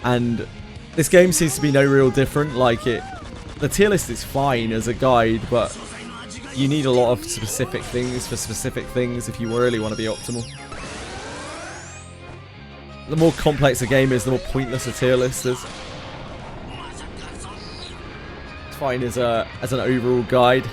And this game seems to be no real different. Like, the tier list is fine as a guide, but you need a lot of specific things for specific things if you really want to be optimal. The more complex a game is, the more pointless a tier list is. It's fine as an overall guide.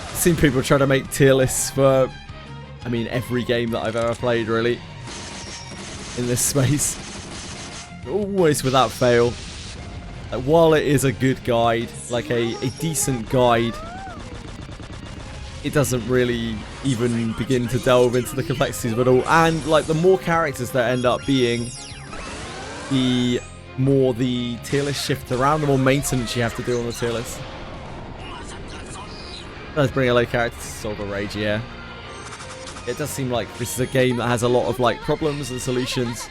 I've seen people try to make tier lists for, I mean, every game that I've ever played, really, in this space. Always without fail. Like, while it is a good guide, like a decent guide, it doesn't really even begin to delve into the complexities of it all. And, like, the more characters there end up being, the more the tier list shifts around, the more maintenance you have to do on the tier list. Let's bring a low character to solve a rage, yeah. It does seem like this is a game that has a lot of like problems and solutions.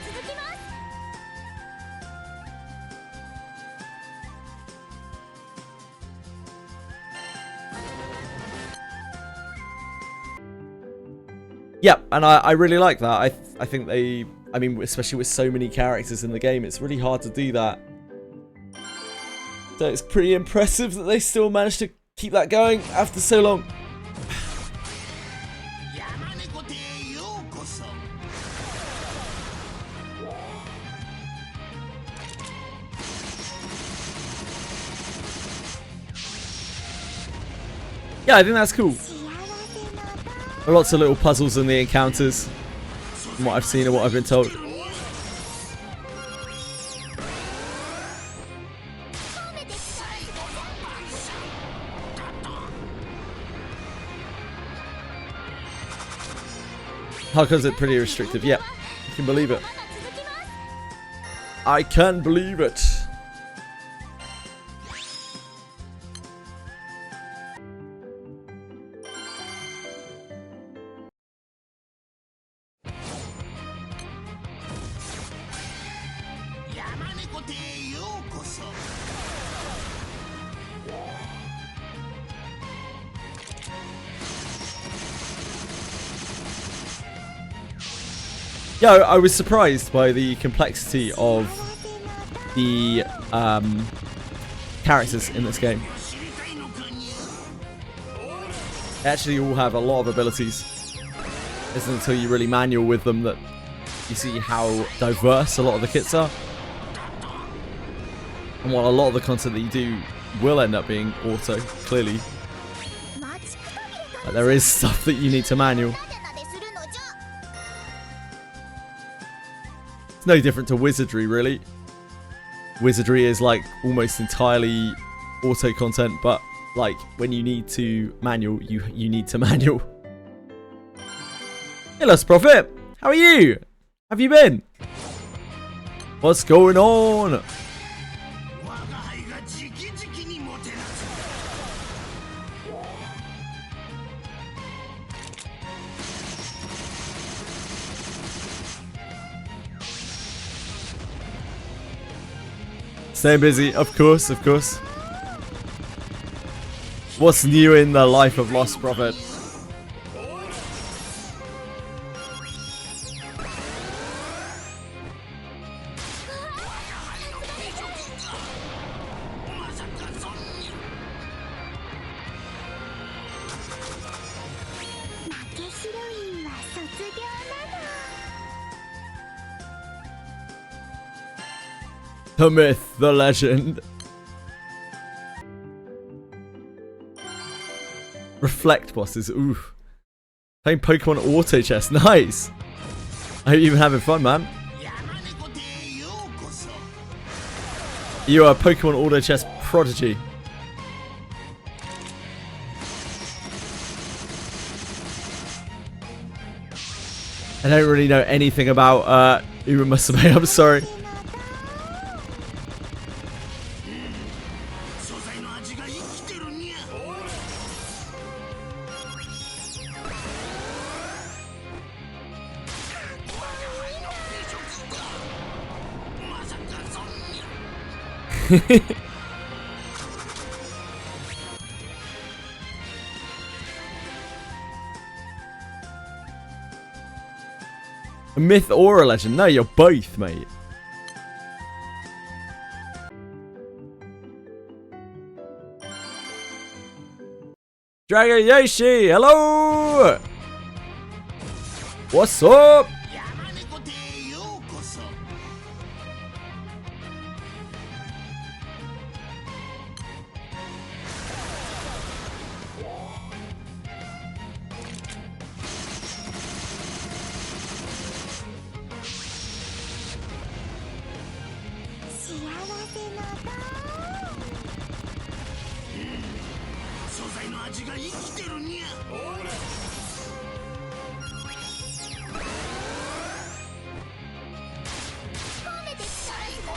Yeah, and I really like that. I think they, I mean, especially with so many characters in the game, it's really hard to do that. So it's pretty impressive that they still managed to keep that going after so long. Yeah, I think that's cool. Lots of little puzzles in the encounters. from what I've seen and what I've been told. Hardcore's it pretty restrictive? Yep, I can believe it. I can believe it. Yeah, I was surprised by the complexity of the characters in this game. They actually all have a lot of abilities. It isn't until you really manual with them that you see how diverse a lot of the kits are. And while a lot of the content that you do will end up being auto, clearly, there is stuff that you need to manual. It's no different to Wizardry, really. Wizardry is like almost entirely auto content, but like when you need to manual, you need to manual. Hey, Lost Prophet, how are you? Have you been? What's going on? Staying busy, of course, of course. What's new in the life of Lost Prophet? The myth, the legend. Reflect bosses, ooh. Playing Pokemon Auto Chess, nice. I hope you've been having fun, man. You are a Pokemon Auto Chess prodigy. I don't really know anything about Uma Musume, I'm sorry. A myth or a legend? No, you're both, mate. Dragon Yoshi, hello! What's up?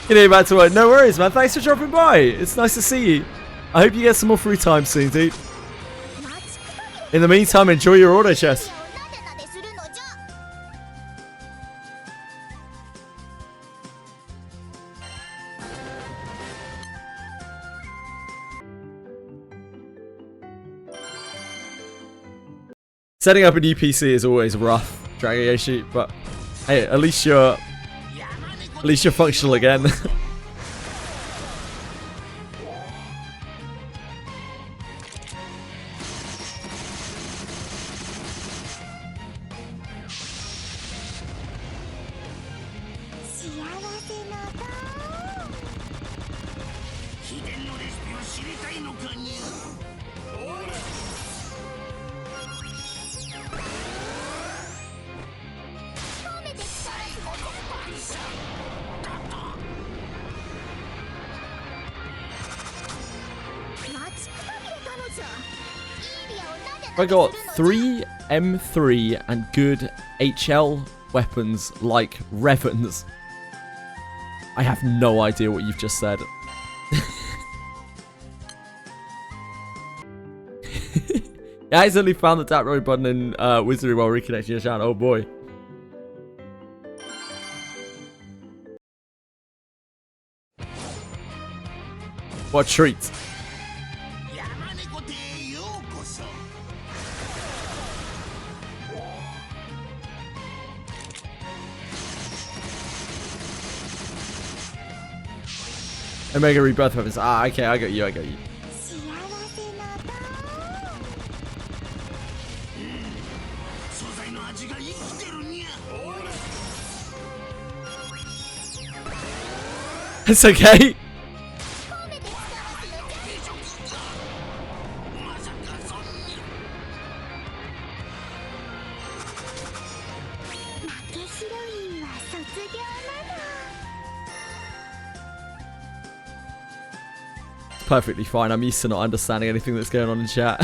Getting back to work. No worries, man. Thanks for dropping by. It's nice to see you. I hope you get some more free time soon, dude. In the meantime, enjoy your auto chess. Setting up a new PC is always rough, Dragon Yoshi, but hey, at least you're functional again. I got 3 M3 and good HL weapons like Revens. I have no idea what you've just said. Yeah, I accidentally found the tap road button in Wizardry while reconnecting your channel. Oh boy. What a treat. Omega rebirth weapons. Ah, okay, I got you, I got you. It's okay. Perfectly fine. I'm used to not understanding anything that's going on in chat.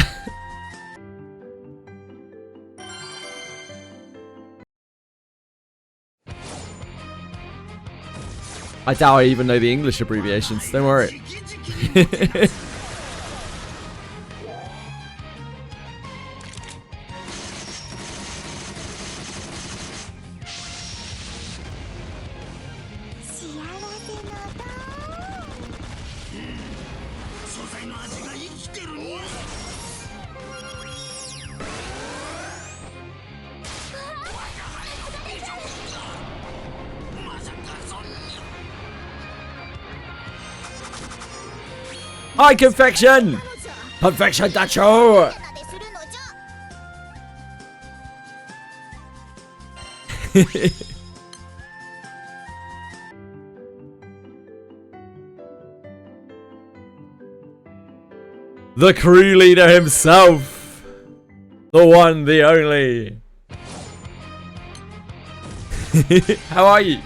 I doubt I even know the English abbreviations. Don't worry. Hi, Confection! Confection Dacho! The crew leader himself! The one, the only! How are you?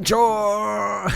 Jaw!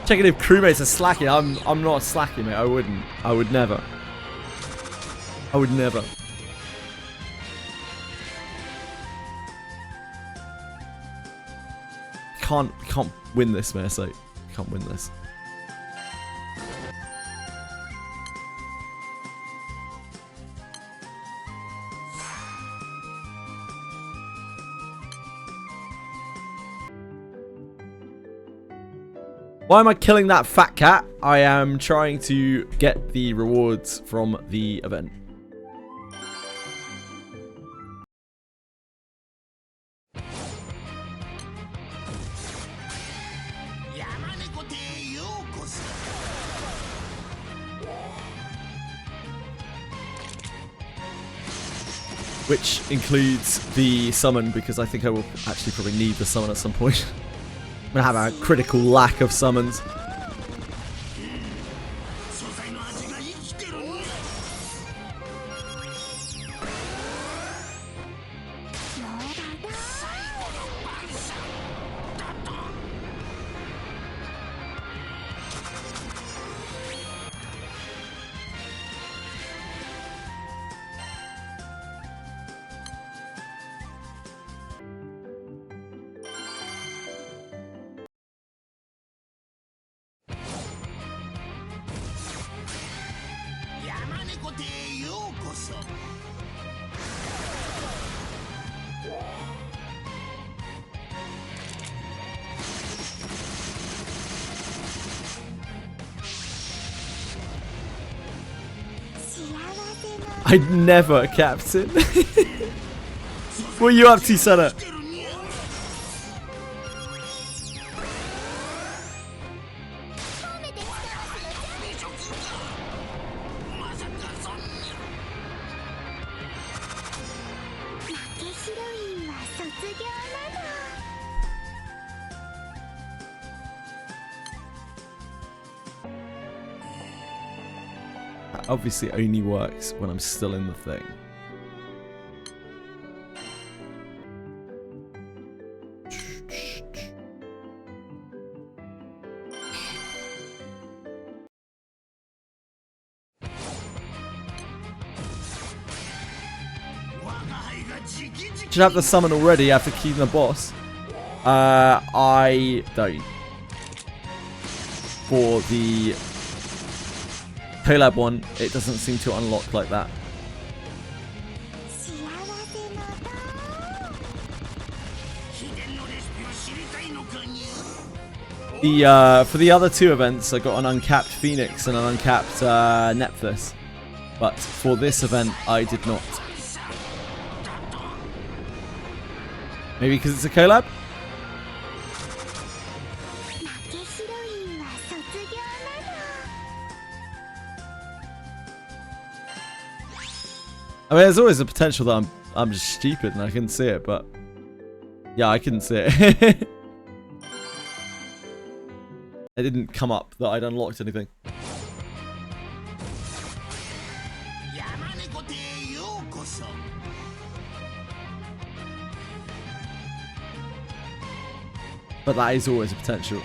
Checking if crewmates are slacking. I'm not slacking, mate. I wouldn't. I would never. I would never. Can't win this, mate. So can't win this. Why am I killing that fat cat? I am trying to get the rewards from the event. Which includes the summon, because I think I will actually probably need the summon at some point. I'm gonna have a critical lack of summons. I'd never, Captain. What are you up to, Senna? That obviously only works when I'm still in the thing. Should have the summon already after killing the boss. I don't. For the collab one, it doesn't seem to unlock like that. For the other two events, I got an uncapped Phoenix and an uncapped Nephthys. But for this event, I did not. Maybe because it's a collab? I mean, there's always a potential that I'm just stupid and I couldn't see it, but yeah, I couldn't see it. It didn't come up that I'd unlocked anything. But that is always a potential.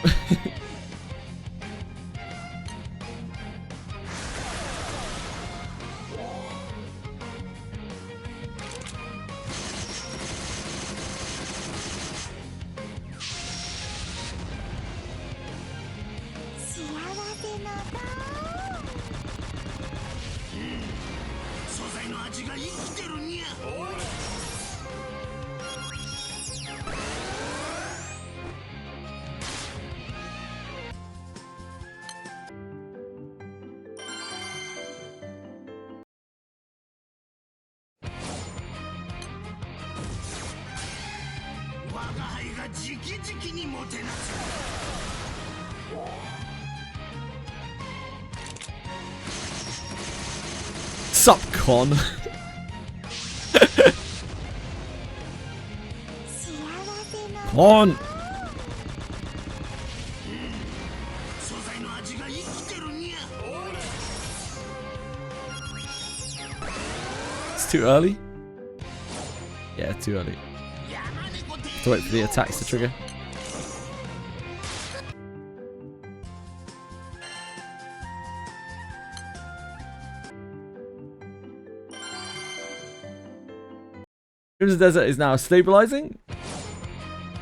Sup, con? Con! It's too early? Yeah, too early. Have to wait for the attacks to trigger. Crimson Desert is now stabilizing.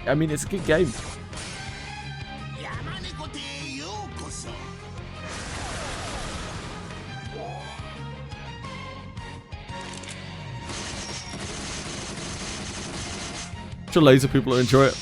I mean, it's a good game. I'm sure loads of people will enjoy it.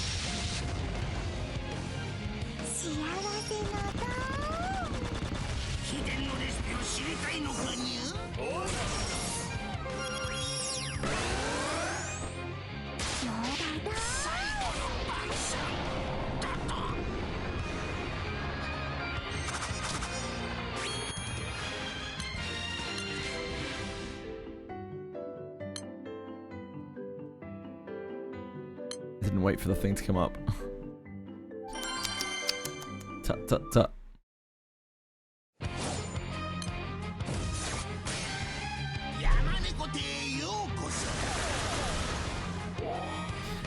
Didn't wait for the thing to come up. Tut tut tut.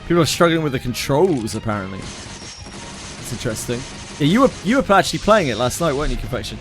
People are struggling with the controls apparently. That's interesting. Yeah, you were actually playing it last night, weren't you, Confection?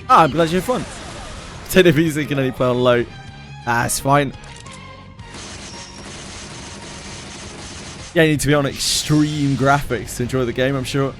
Ah, I'm glad you had fun. Potato music can only play on low. Ah, it's fine. Yeah, you need to be on extreme graphics to enjoy the game, I'm sure.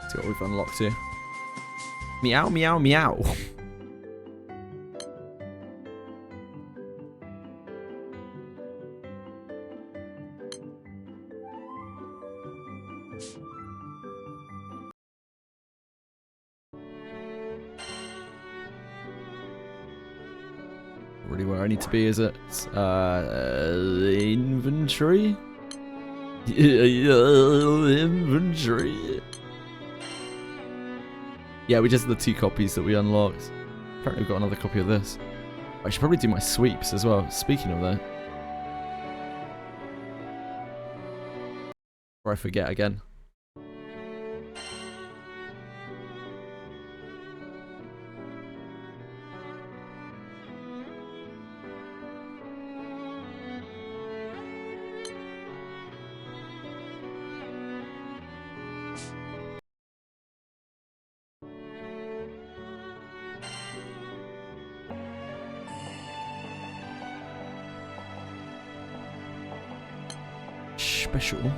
See what we've unlocked here. Meow, meow, meow. Really where I need to be, is it? Inventory? Inventory. Yeah, we just had the 2 copies that we unlocked. Apparently we've got another copy of this. I should probably do my sweeps as well. Speaking of that. Before I forget again. Special.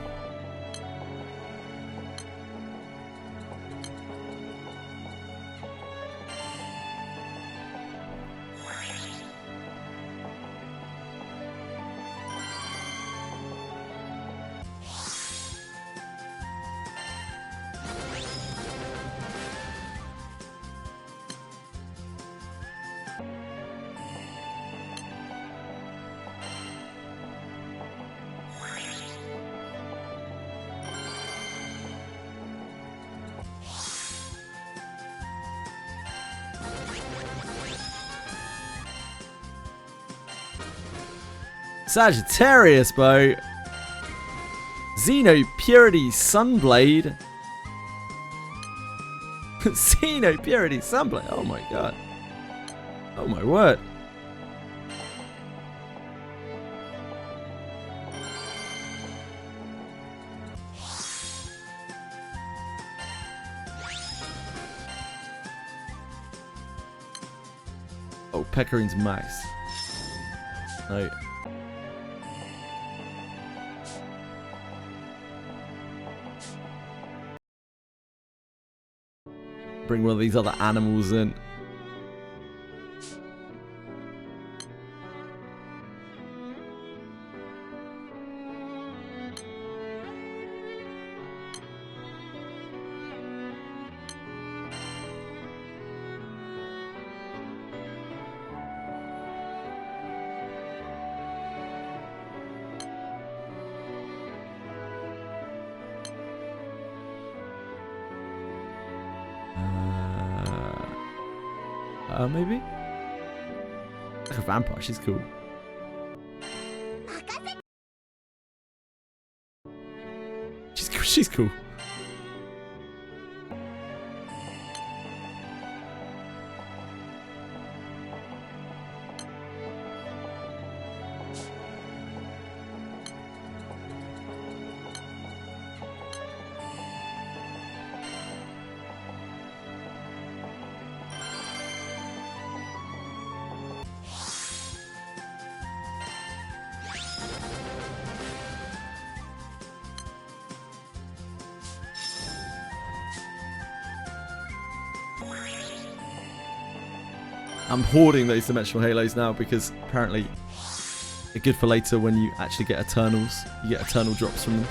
Sagittarius bow. Xeno Purity Sunblade. Xeno Purity Sunblade. Oh my god. Oh my word. Oh, Pecarine's max. No. Bring one of these other animals in. Maybe? Like a vampire, she's cool. She's cool. I'm hoarding those dimensional halos now because apparently they're good for later when you actually get Eternals. You get Eternal drops from them.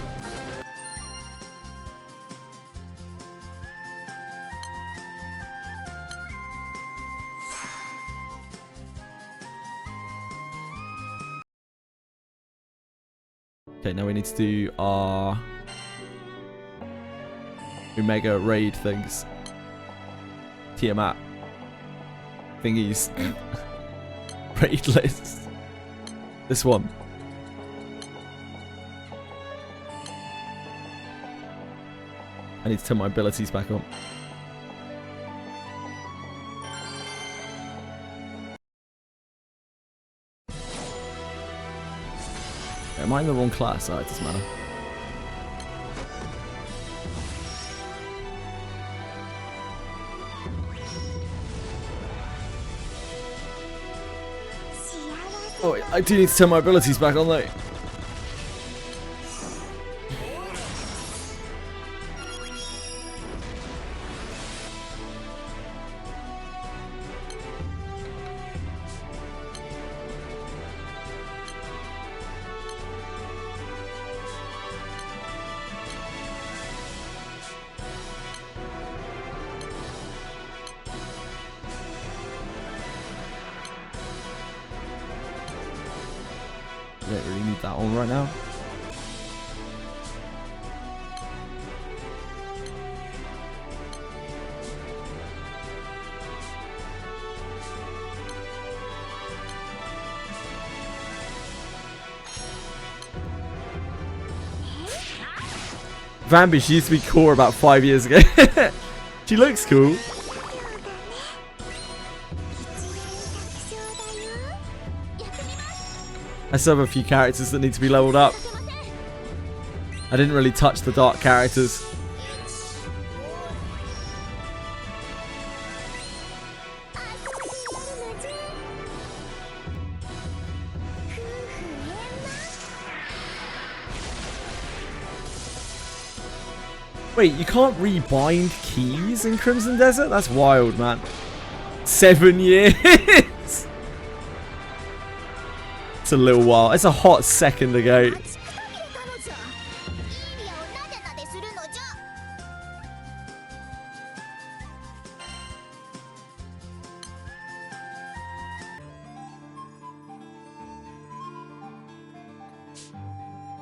Okay, now we need to do our Omega raid things. Tiamat. thingies. Raid list. This one. I need to turn my abilities back on. Am I in the wrong class? Oh, it doesn't matter. Oh, I do need to turn my abilities back on though. I don't really need that on right now. Vambi, she used to be core about 5 years ago. She looks cool. I still have a few characters that need to be leveled up. I didn't really touch the dark characters. Wait, you can't rebind keys in Crimson Desert? That's wild, man. 7 years? It's a little while. It's a hot second ago.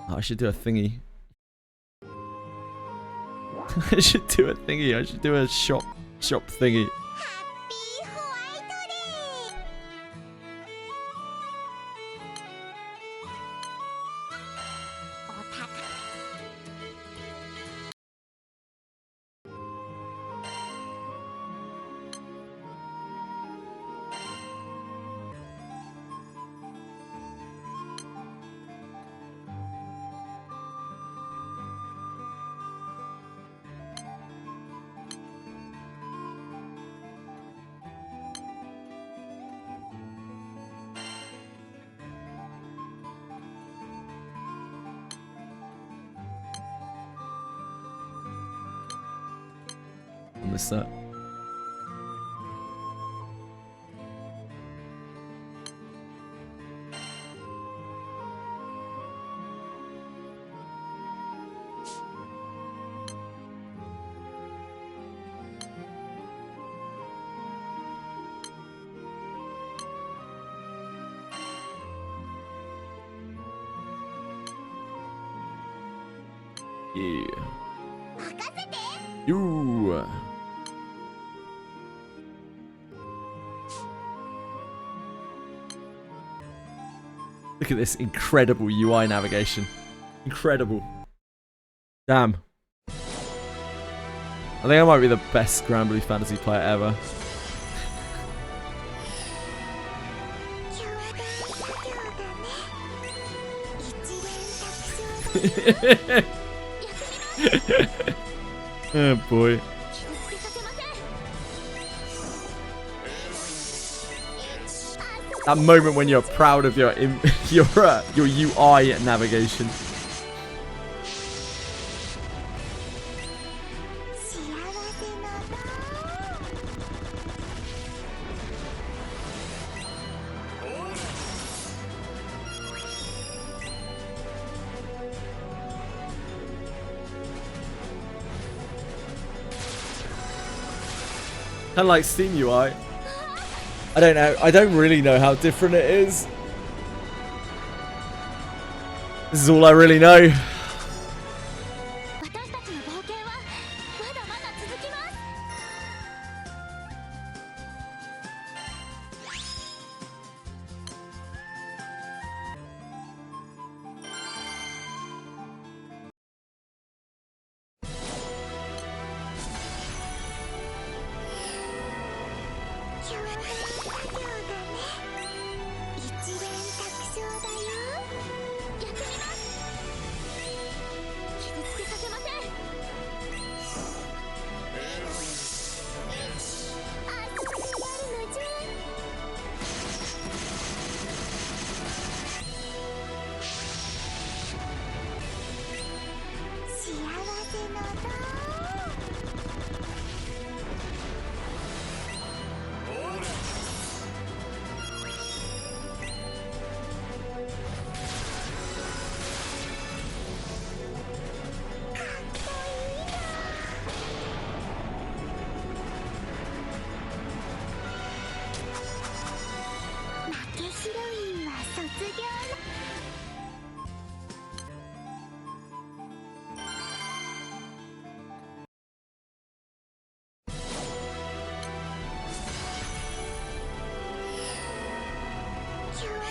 Oh, I should do a thingy. I should do a thingy. I should do a shop thingy. I missed that. Yeah. You. Look at this incredible UI navigation. Incredible. Damn. I think I might be the best Granblue Fantasy player ever. Oh boy. That moment when you're proud of your UI navigation. Kind of like Steam UI. I don't know. I don't really know how different it is. This is all I really know.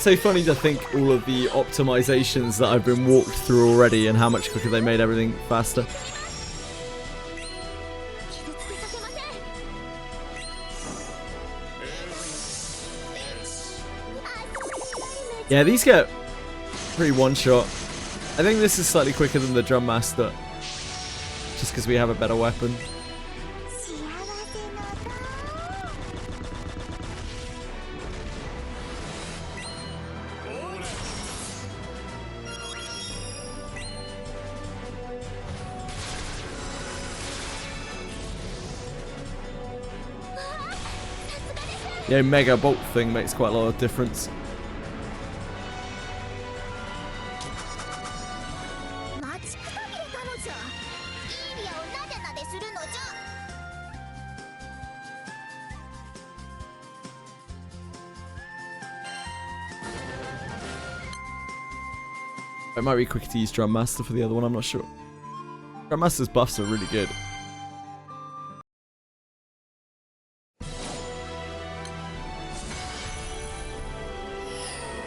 So funny to think all of the optimizations that I've been walked through already and how much quicker they made everything faster. Yeah, these get pretty one-shot. I think this is slightly quicker than the Drum Master, just because we have a better weapon. Yeah, Mega Bolt thing makes quite a lot of difference. It might be quicker to use Drum Master for the other one, I'm not sure. Drum Master's buffs are really good.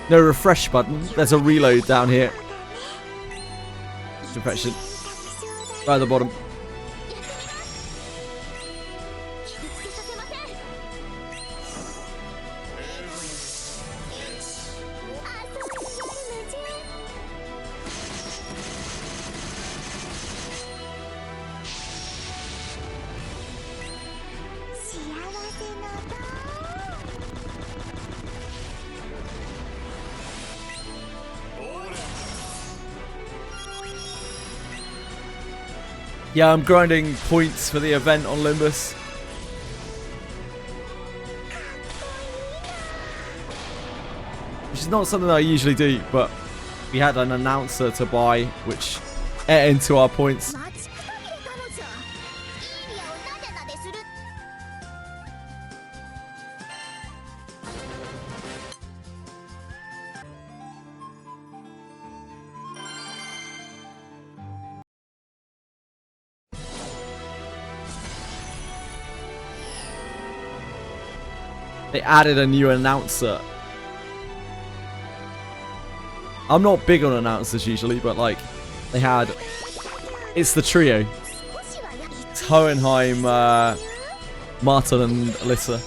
No refresh button. There's a reload down here. Infection. Right at the bottom. Yeah, I'm grinding points for the event on Limbus. Which is not something that I usually do, but we had an announcer to buy, which ate into our points. They added a new announcer. I'm not big on announcers usually, but like, they had... It's the trio. It's Hohenheim, Martin and Alyssa.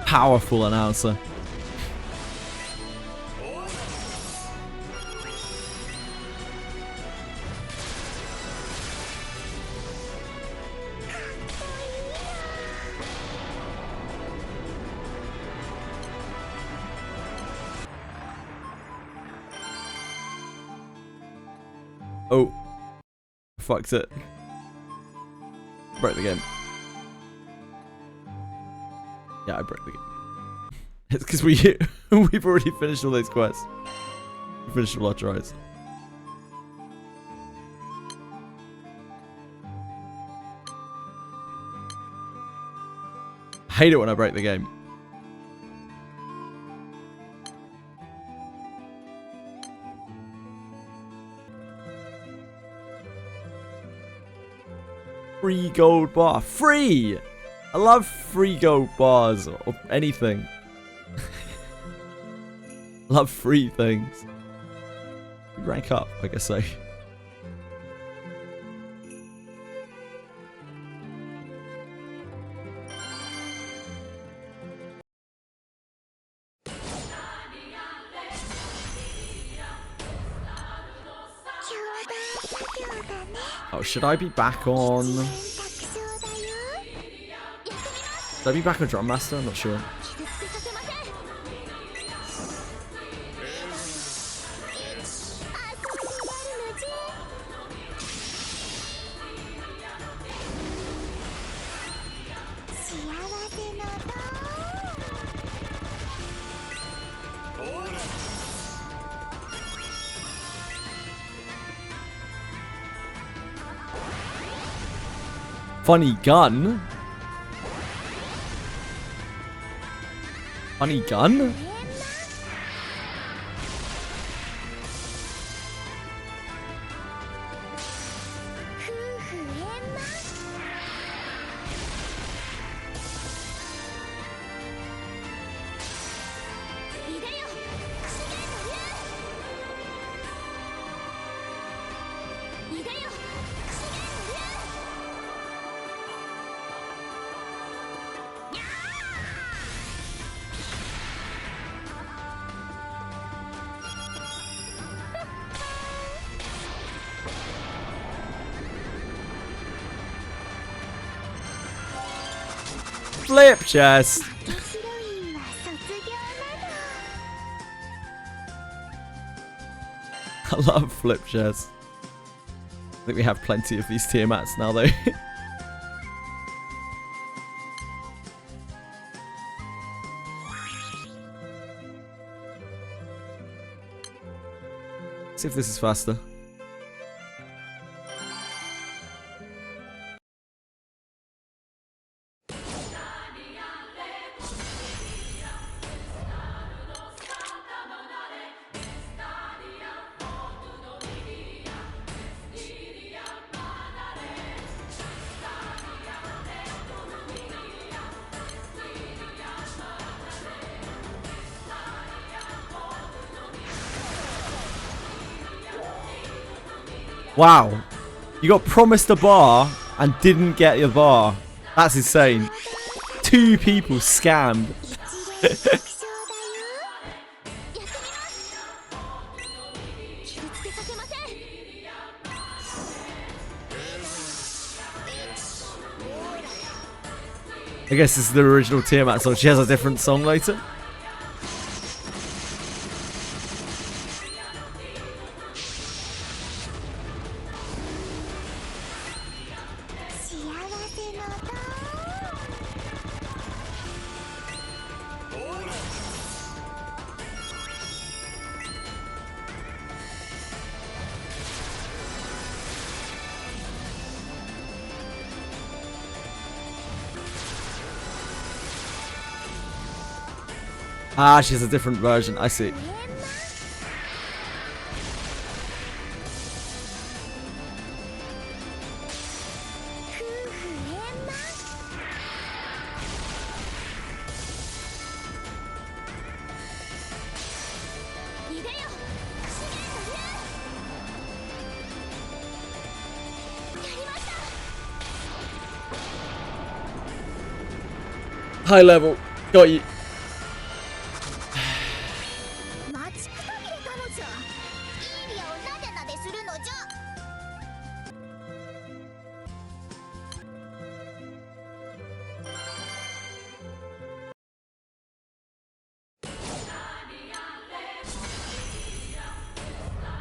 Powerful announcer. Oh, fucked it. Broke the game. Yeah, I broke the game. It's because we've already finished all those quests. We finished all our tries. I hate it when I break the game. Free gold bar. Free! I love free gold bars or anything. Love free things. Rank up, I guess so. Oh, should I be back on... Should I be back on Drum Master? I'm not sure. Funny gun? Funny gun? Flip chest. I love flip chests. I think we have plenty of these tier mats now though. See if this is faster. Wow, you got promised a bar and didn't get your bar. That's insane. 2 people scammed. I guess this is the original Tiamat song. She has a different song later. Ah, she has a different version. I see. High level. Got you.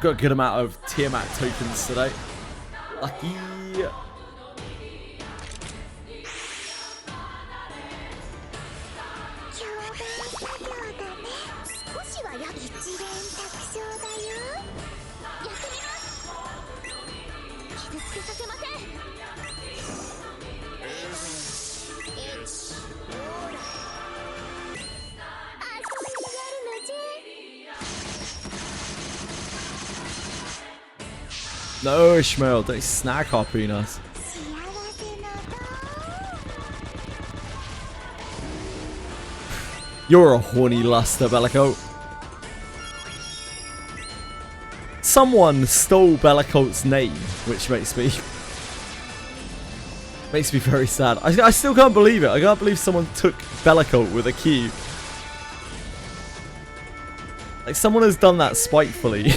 Got a good amount of Tiamat tokens today. Lucky. No, Ishmael, don't snack harpoon us. You're a horny luster, Bellicoat. Someone stole Bellicoat's name, which makes me very sad. I still can't believe it. I can't believe someone took Bellicoat with a Q. Like, someone has done that spitefully.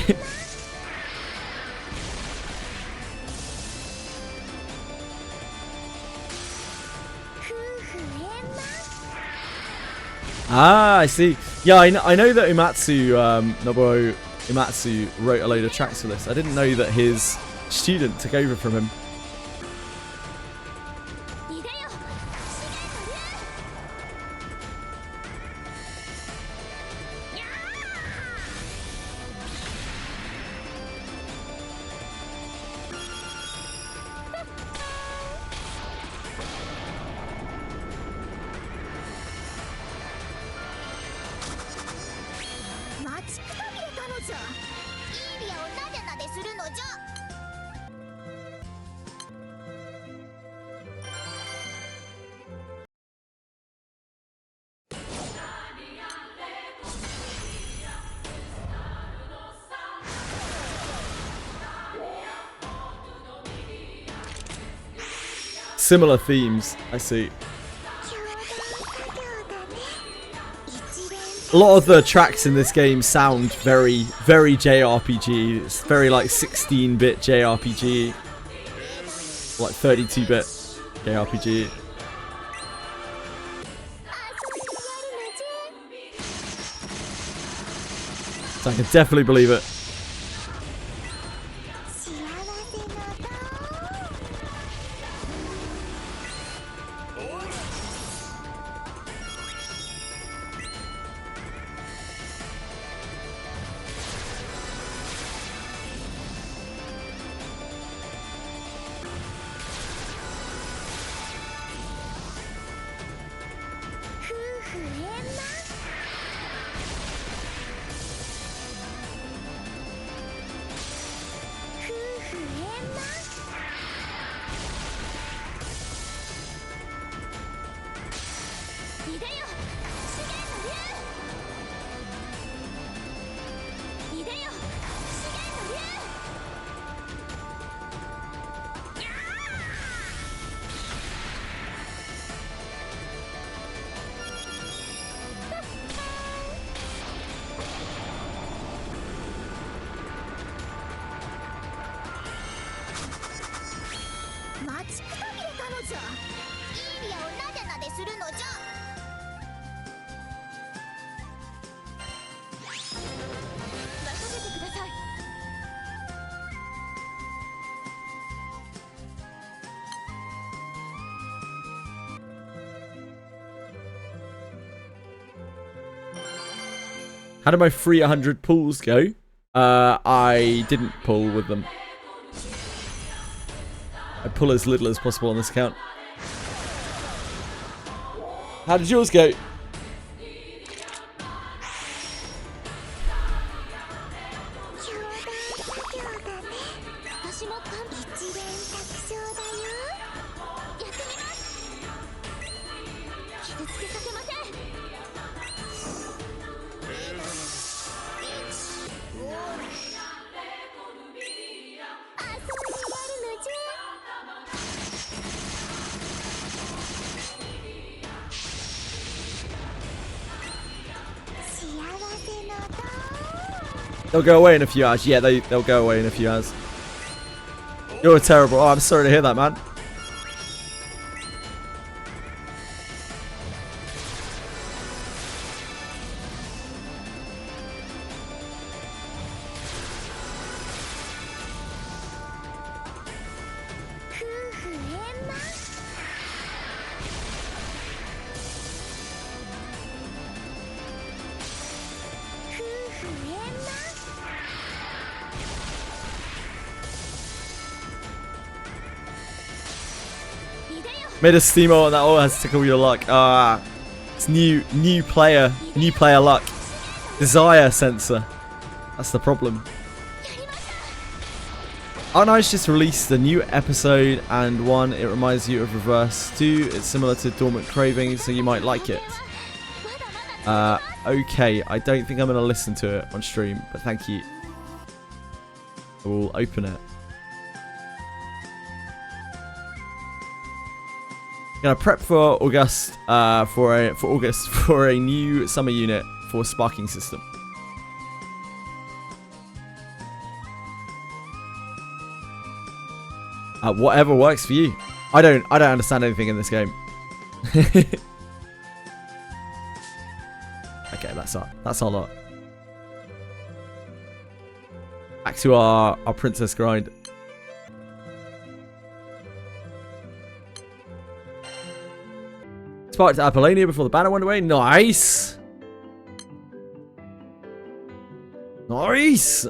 Ah, I see. Yeah, I know that Uematsu, Nobuo Uematsu wrote a load of tracks for this. I didn't know that his student took over from him. Similar themes, I see. A lot of the tracks in this game sound very, very JRPG. It's very like 16-bit JRPG. Like 32-bit JRPG. So I can definitely believe it. How did my 300 pulls go? I didn't pull with them. I pull as little as possible on this account. How did yours go? They'll go away in a few hours. Yeah, they'll go away in a few hours. You're terrible. Oh, I'm sorry to hear that, man. Made a steamo and that all has to tickle your luck. It's new player luck. Desire sensor. That's the problem. Nice just released a new episode, and 1, it reminds you of Reverse. 2, it's similar to Dormant Craving, so you might like it. Okay, I don't think I'm going to listen to it on stream, but thank you. I will open it. Gonna prep for August, for a new summer unit for sparking system. Whatever works for you. I don't understand anything in this game. Okay, that's our lot. Back to our princess grind. Sparked Apollonia before the banner went away. Nice. Nice.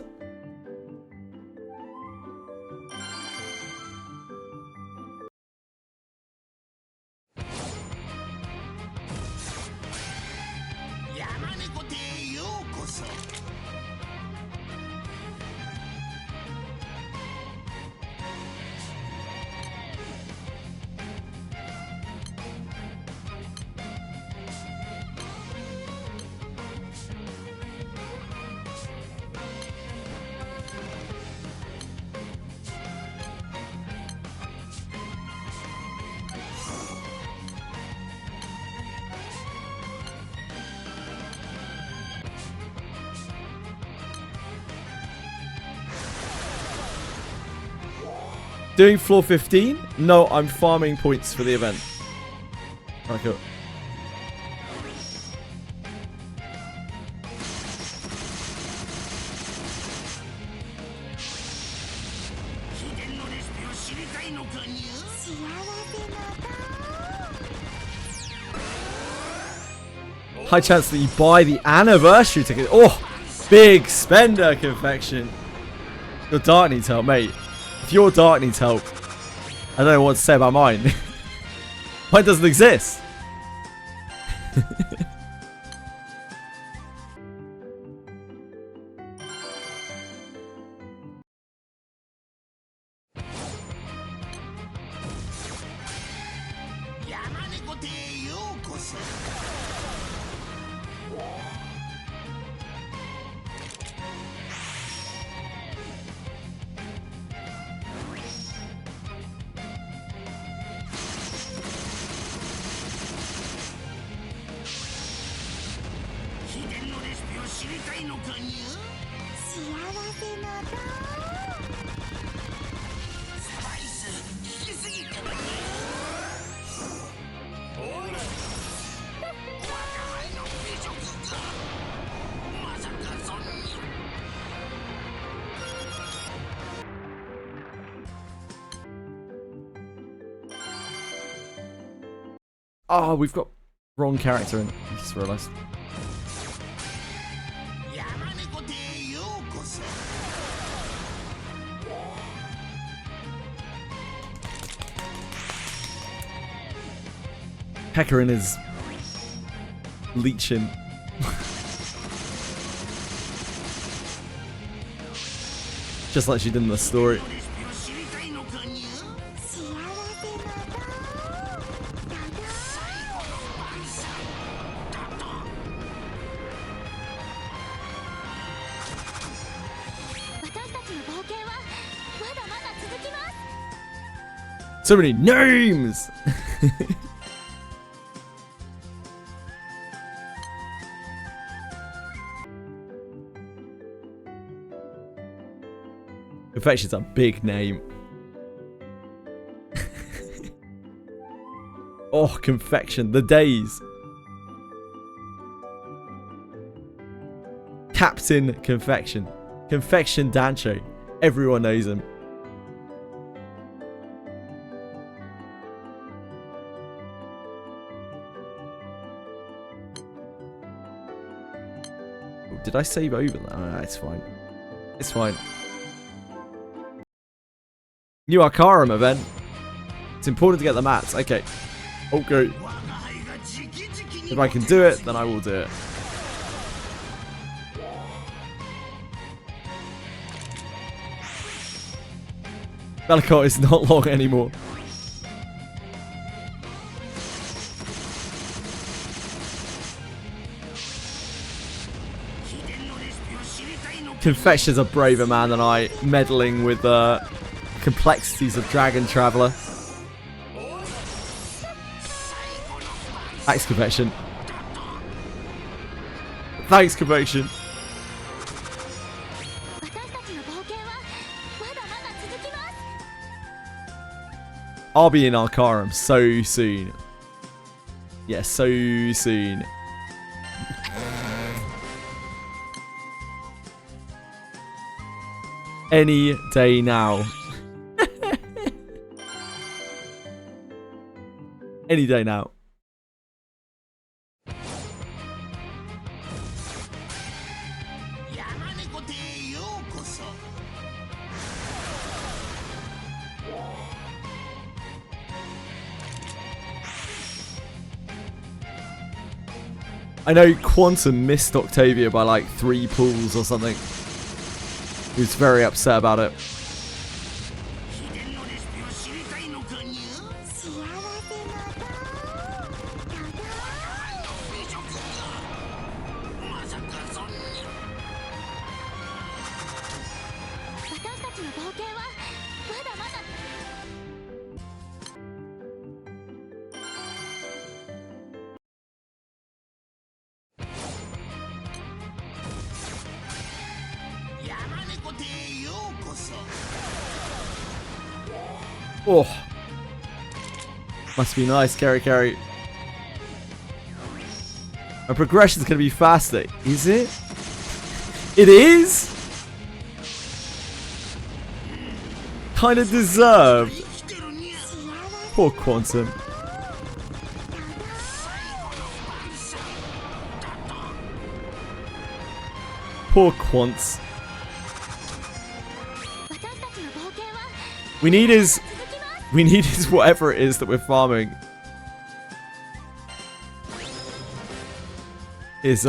Doing floor 15? No, I'm farming points for the event. Okay. High chance that you buy the anniversary ticket. Oh, big spender, Confection. Your dart needs help, mate. If your dart needs help, I don't know what to say about mine. Mine doesn't exist. Oh, we've got wrong character in. I just realised. Hecarim is leeching. Just like she did in the story. So many names! Confection's a big name. Oh, Confection, the days. Captain Confection. Confection Dancho. Everyone knows him. Did I save over that? Oh, it's fine. It's fine. New Arcarum event. It's important to get the mats. Okay. Okay. If I can do it, then I will do it. Bellicott is not long anymore. Confection's a braver man than I, meddling with the complexities of Dragon Traveler. Thanks, Confection. Thanks, Confection. I'll be in Arcarum so soon. Yeah, so soon. Any day now. Any day now. I know Quantum missed Octavia by like 3 pulls or something. He was very upset about it. Oh, must be nice, carry. My progression's gonna be faster, is it? It is? Kinda deserved. Poor Quantum. Poor Quants. We need his whatever it is that we're farming. Is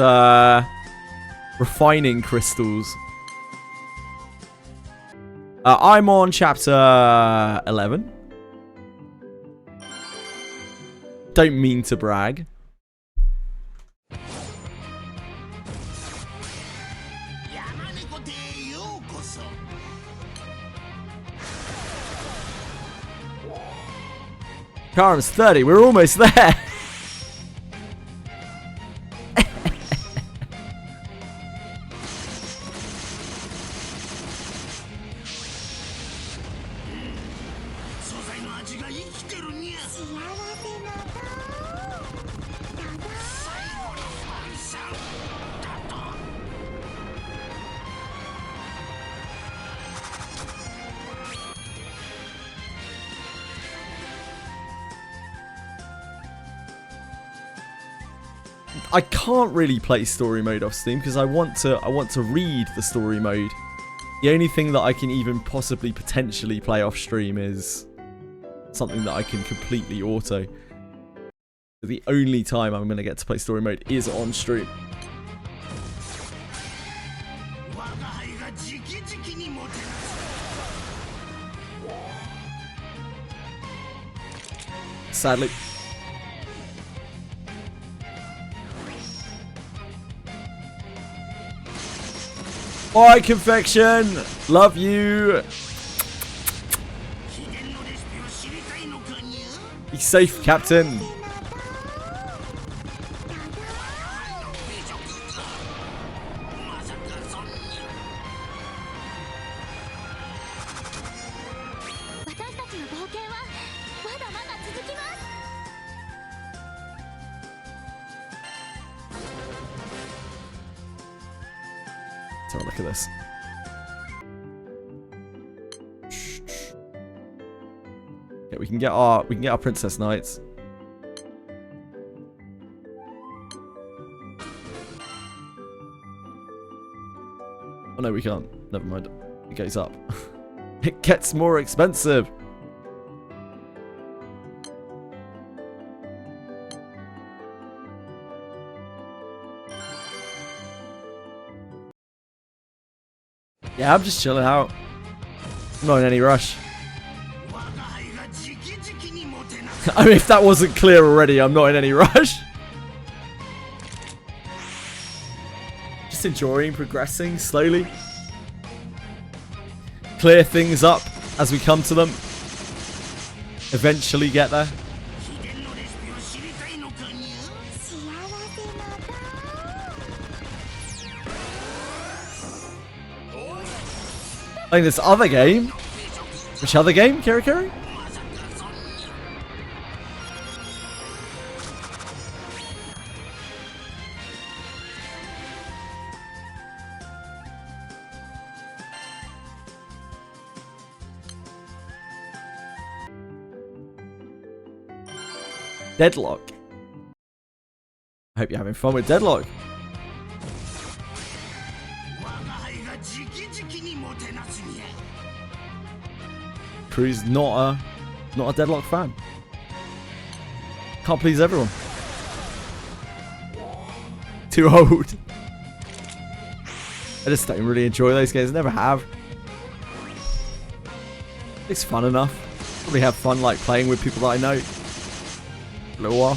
refining crystals. I'm on chapter 11. Don't mean to brag. Karam's 30. We're almost there. I can't really play story mode off Steam because I want to read the story mode. The only thing that I can even possibly potentially play off stream is something that I can completely auto. The only time I'm going to get to play story mode is on stream. Sadly. Bye, Confection! Love you! Be safe, Captain! So look at this. Okay, we can get our Princess Knights. Oh no, we can't. Never mind. It goes up. It gets more expensive. Yeah, I'm just chilling out. I'm not in any rush. I mean, if that wasn't clear already, I'm not in any rush. just enjoying progressing slowly. Clear things up as we come to them. Eventually get there. Playing this other game. Which other game, Kiri? Deadlock. I hope you're having fun with Deadlock. Crew's not a Deadlock fan. Can't please everyone. Too old. I just don't really enjoy those games. Never have. It's fun enough. Probably have fun like playing with people that I know. A little while.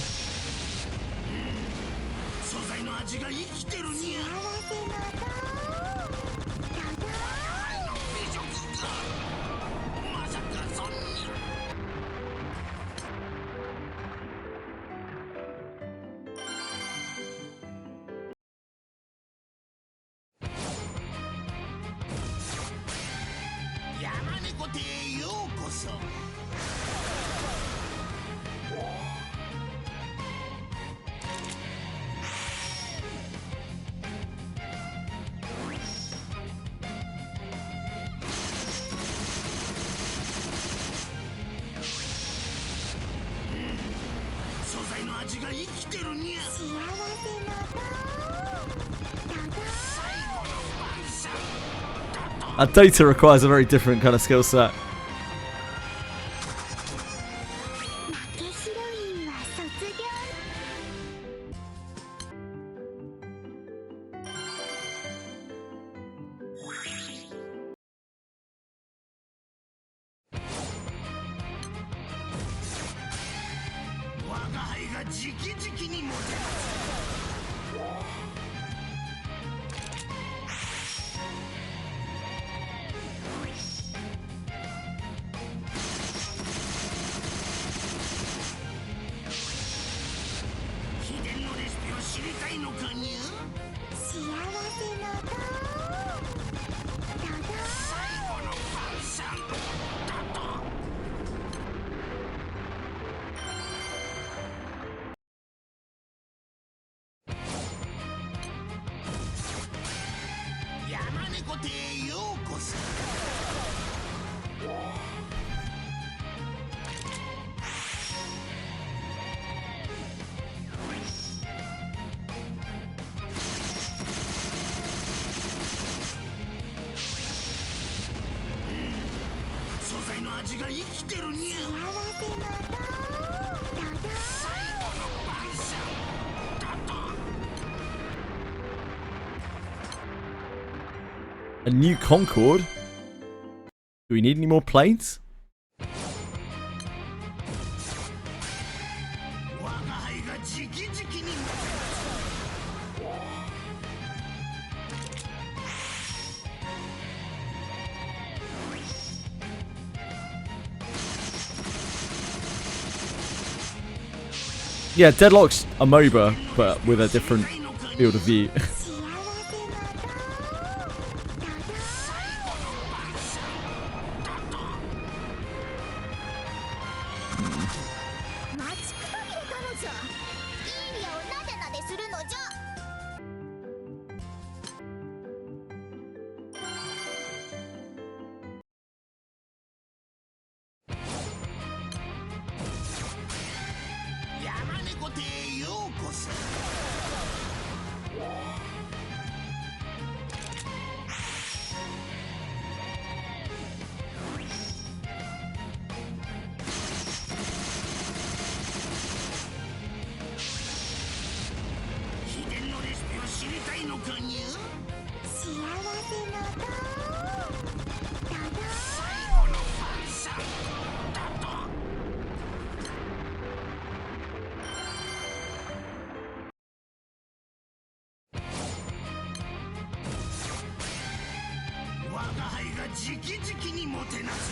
Data requires a very different kind of skill set. A new Concord? Do we need any more planes? Yeah, Deadlock's a MOBA, but with a different field of view.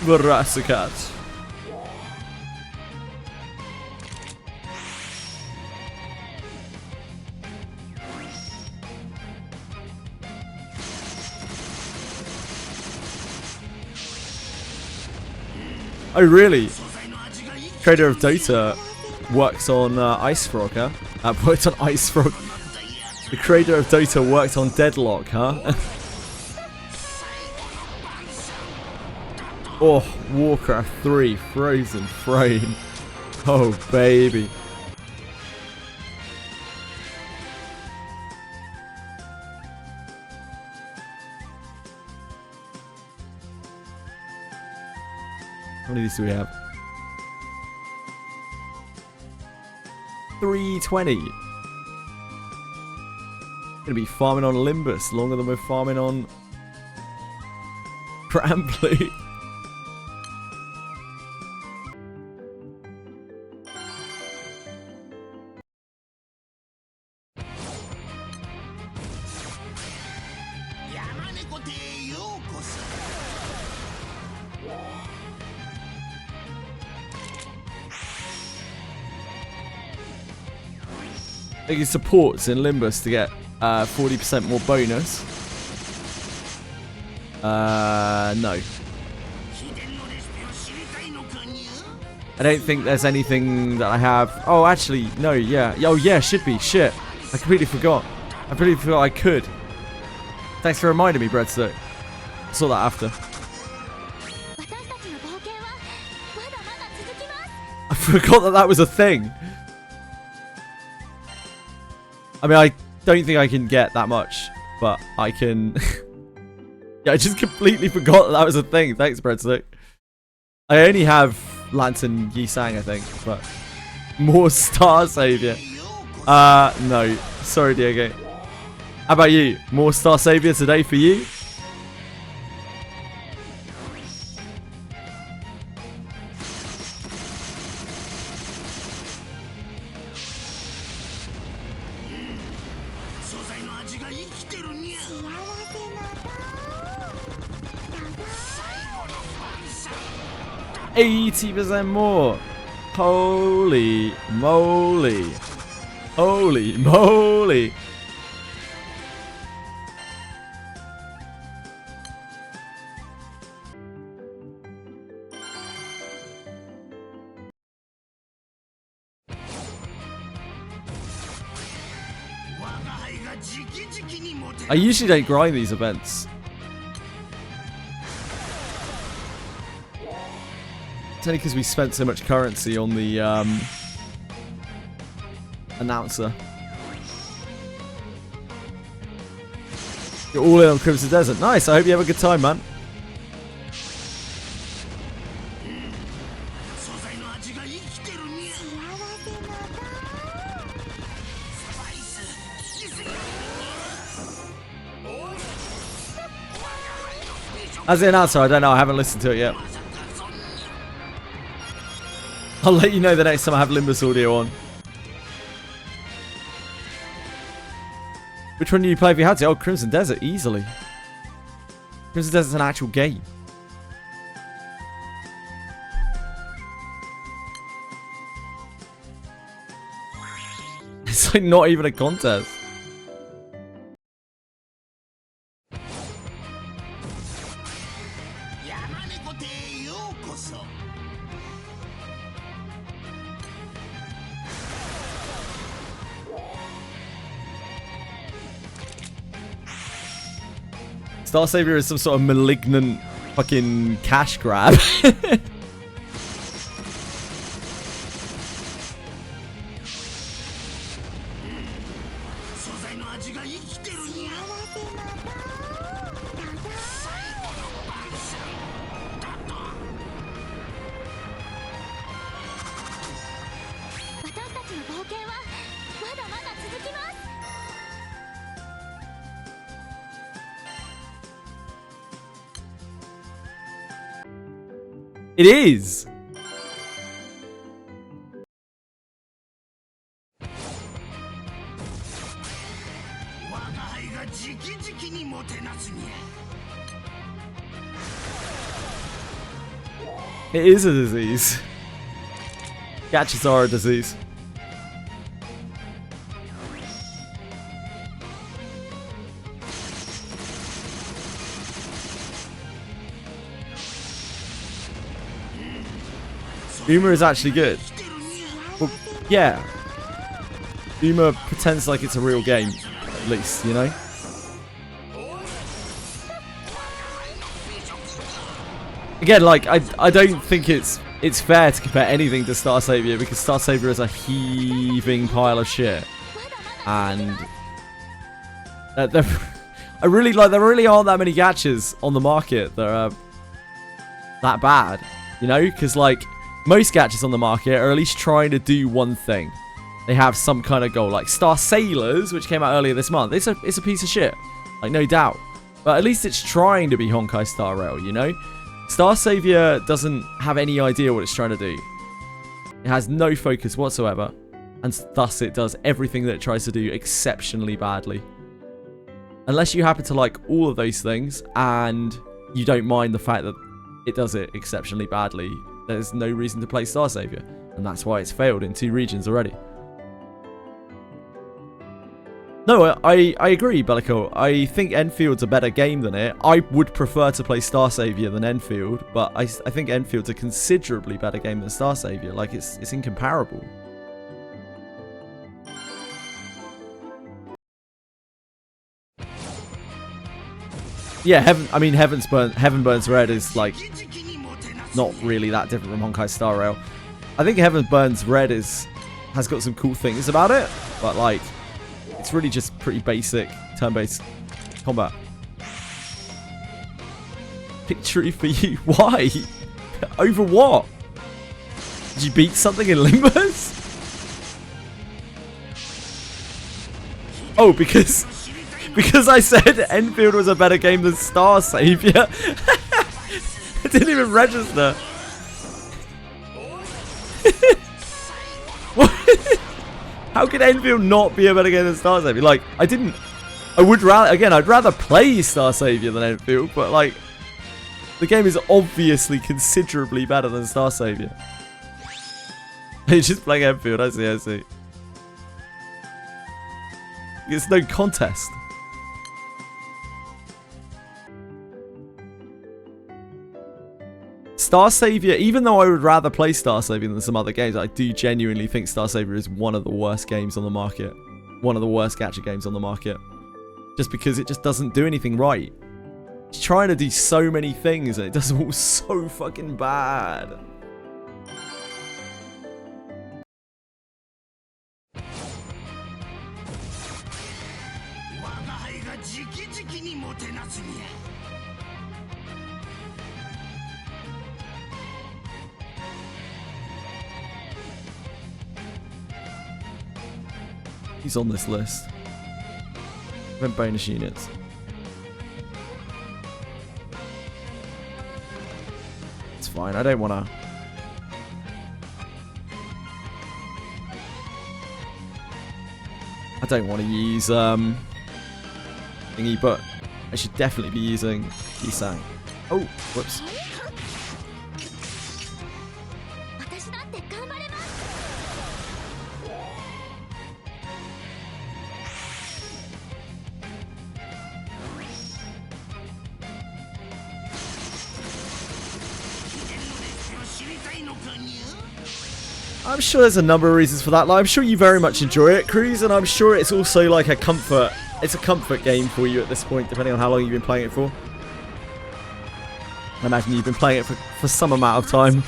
Verasakat. Oh really? Trader of Dota works on Ice Frog, huh? Worked on Ice Frog. The creator of Dota worked on Deadlock, huh? Oh, Warcraft 3 Frozen Frame. Oh, baby. How many of these do we have? 320. Gonna be farming on Limbus longer than we're farming on Granblue. They get supports in Limbus to get 40% more bonus. No. I don't think there's anything that I have. Oh, actually, no, yeah. Oh, yeah, should be. Shit. I completely forgot. I completely forgot I could. Thanks for reminding me, Breadstick. I saw that after. I forgot that that was a thing. I mean, I don't think I can get that much, but I can... Yeah, I just completely forgot that that was a thing. Thanks, Breadstick. I only have Lantern Yisang, I think, but... More Star Savior. No. Sorry, Diego. How about you? More Star Savior today for you? $80% more. Holy moly. Holy moly. I usually don't grind these events. It's only because we spent so much currency on the announcer. You're all in on Crimson Desert. Nice, I hope you have a good time, man. As the announcer, I don't know, I haven't listened to it yet. I'll let you know the next time I have Limbus audio on. Which one do you play if you had to? Oh, Crimson Desert, easily. Crimson Desert's an actual game. It's like not even a contest. Star Savior is some sort of malignant fucking cash grab. It is. It is a disease. Gachas are a disease. Uma is actually good. Well, yeah. Uma pretends like it's a real game, at least, you know? Again, like, I don't think it's fair to compare anything to Star Savior, because Star Savior is a heaving pile of shit. And there really aren't that many gachas on the market that are that bad, you know? Because, like, most gachas on the market are at least trying to do one thing. They have some kind of goal. Like Star Sailors, which came out earlier this month, it's a piece of shit, like, no doubt. But at least it's trying to be Honkai Star Rail, you know? Star Savior doesn't have any idea what it's trying to do. It has no focus whatsoever, and thus it does everything that it tries to do exceptionally badly. Unless you happen to like all of those things, and you don't mind the fact that it does it exceptionally badly, there's no reason to play Star Savior. And that's why it's failed in 2 regions already. No, I agree, Bellico. I think Enfield's a better game than it. I would prefer to play Star Savior than Enfield, but I think Enfield's a considerably better game than Star Savior. Like, it's incomparable. Yeah, Heaven Burns Red is, like, not really that different from Honkai Star Rail. I think Heaven Burns Red has got some cool things about it, but, like, it's really just pretty basic turn-based combat. Victory for you. Why? Over what? Did you beat something in Limbus? Oh, because I said Enfield was a better game than Star Savior. It didn't even register. What? How could Enfield not be a better game than Star Savior? Like, I'd rather play Star Savior than Enfield, but, like, the game is obviously considerably better than Star Savior. He's just playing Enfield, I see. It's no contest. Star Savior, even though I would rather play Star Savior than some other games, I do genuinely think Star Savior is one of the worst games on the market. One of the worst gacha games on the market. Just because it just doesn't do anything right. It's trying to do so many things and it does them all so fucking bad. He's on this list. Event bonus units. It's fine. I don't want to. I don't want to use thingy, but I should definitely be using Kisang. Oh, whoops. I'm sure there's a number of reasons for that. Like, I'm sure you very much enjoy it, Cruz, and I'm sure it's also like a comfort. It's a comfort game for you at this point, depending on how long you've been playing it for. I imagine you've been playing it for some amount of time.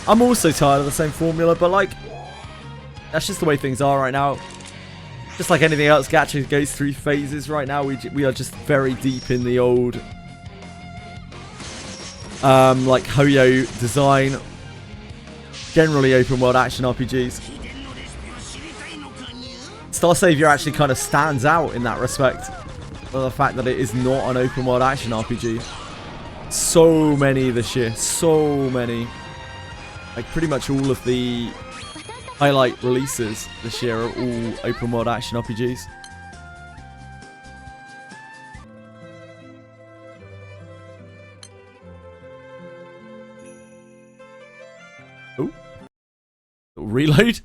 I'm also tired of the same formula, but, like, that's just the way things are right now. Just like anything else, gacha goes through phases right now. We are just very deep in the old, like, Hoyo design, generally open world action RPGs. Star Savior actually kind of stands out in that respect, for the fact that it is not an open world action RPG. So many this year. So many. Like pretty much all of the highlight releases this year are all open world action RPGs. Oh. Reload.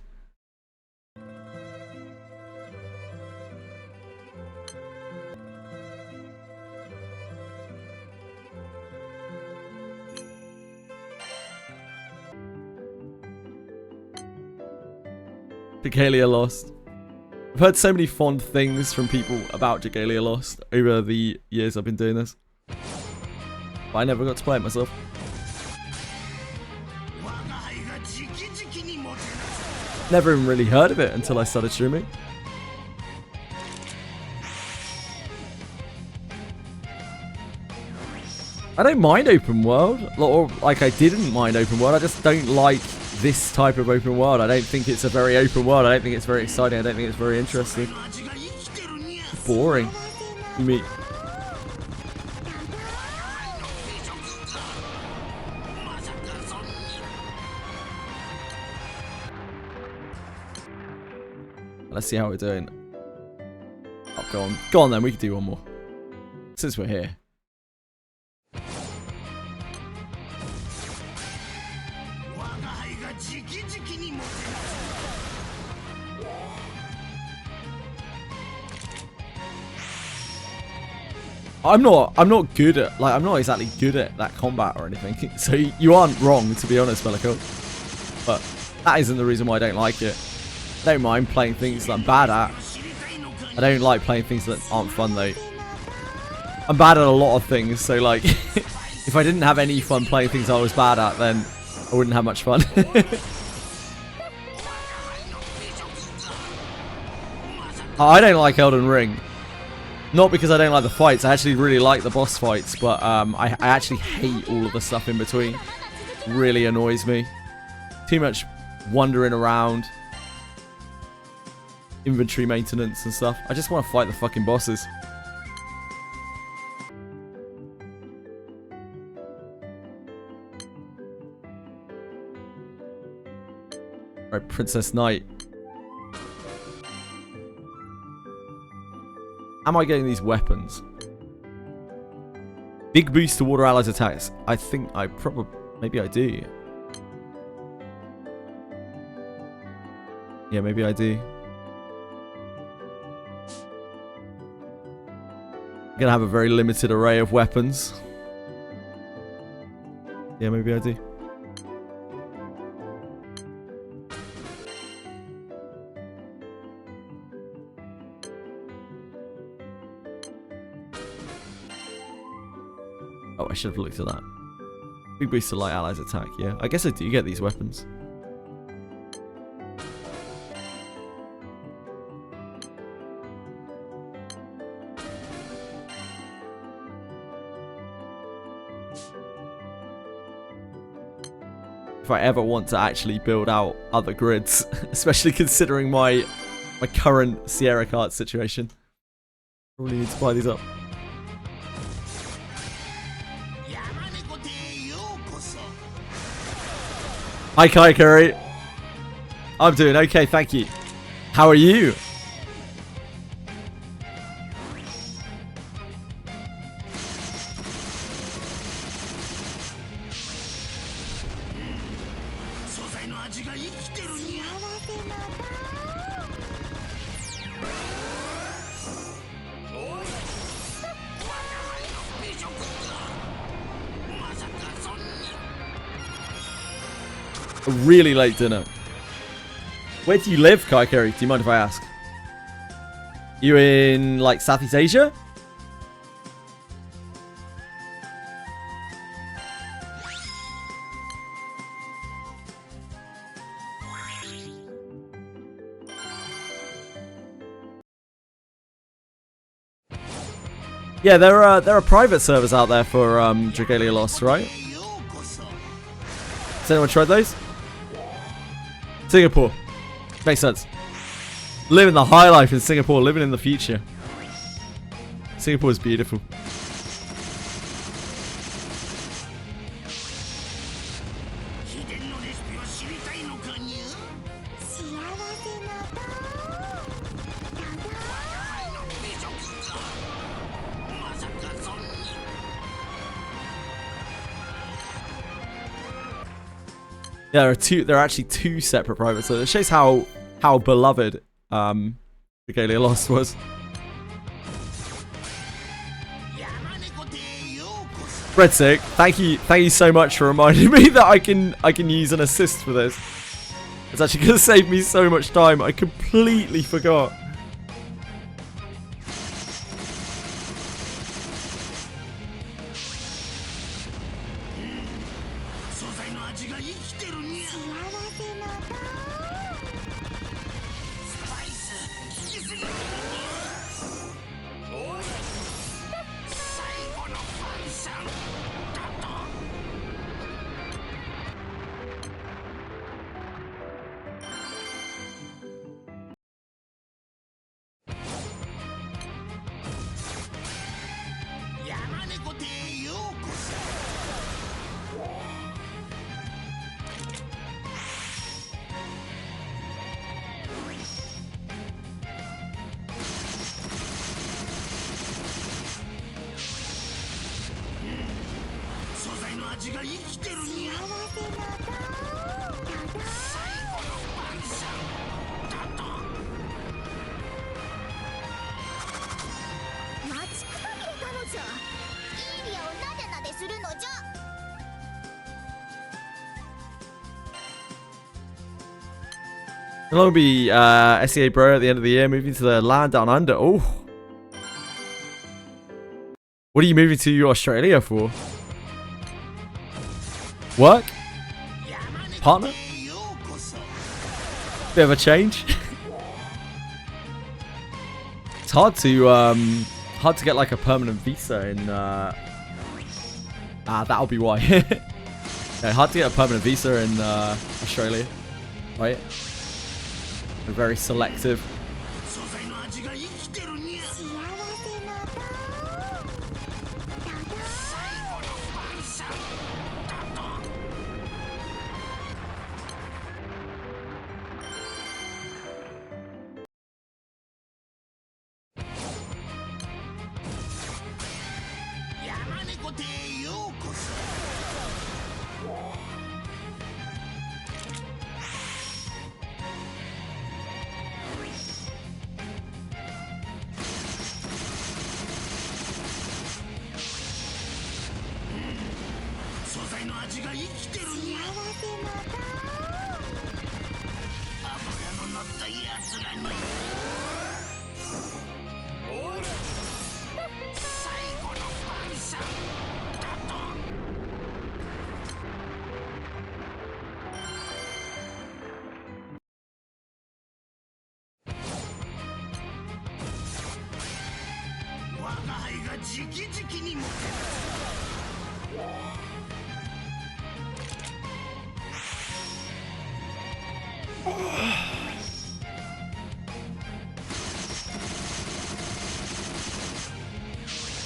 Dragalia Lost. I've heard so many fond things from people about Dragalia Lost over the years I've been doing this. But I never got to play it myself. Never even really heard of it until I started streaming. I don't mind open world, or like I didn't mind open world, I just don't like this type of open world. I don't think it's a very open world, I don't think it's very exciting, I don't think it's very interesting. Boring. Me. Let's see how we're doing. Oh, go on. Go on then, we can do one more. Since we're here. I'm not good at, like, I'm not exactly good at that combat or anything. So you aren't wrong, to be honest, Bellico. But that isn't the reason why I don't like it. I don't mind playing things that I'm bad at. I don't like playing things that aren't fun, though. I'm bad at a lot of things, so, like, if I didn't have any fun playing things I was bad at, then I wouldn't have much fun. I don't like Elden Ring. Not because I don't like the fights, I actually really like the boss fights, but I actually hate all of the stuff in between. It really annoys me. Too much wandering around. Inventory maintenance and stuff. I just want to fight the fucking bosses. Alright, Princess Knight. Am I getting these weapons? Big boost to water allies attacks. I think I probably... Maybe I do. Yeah, maybe I do. I'm gonna have a very limited array of weapons. Yeah, maybe I do. Oh, I should have looked at that. Big boost to light allies attack, yeah. I guess I do get these weapons. If I ever want to actually build out other grids, especially considering my current Sierra card situation. Probably need to buy these up. Hi Kai Curry. I'm doing okay, thank you. How are you? A really late dinner. Where do you live, Kai Curry? Do you mind if I ask? You in, like, Southeast Asia? Yeah, there are private servers out there for Dragalia Lost, right? Has anyone tried those? Singapore. Makes sense. Living the high life in Singapore, living in the future. Singapore is beautiful. Yeah, there are actually 2 separate private servers. It shows how beloved Regalia Lost was. Redsick, thank you so much for reminding me that I can use an assist for this. It's actually gonna save me so much time. I completely forgot. It'll be SEA Bro at the end of the year, moving to the land down under. Oh. What are you moving to Australia for? Work? Partner? Bit of a change. It's hard to get like a permanent visa in that'll be why. Yeah, hard to get a permanent visa in Australia. Right? They're very selective.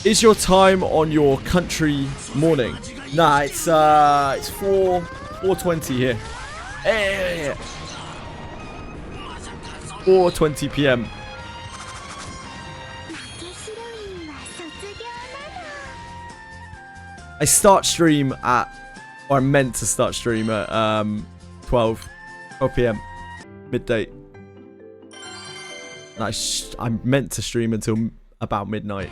Is your time on your country morning? Nah, it's 4:20 here. Hey, 4:20 p.m. I start stream at, or I'm meant to start stream at 12 p.m. midday. And I'm meant to stream until about midnight.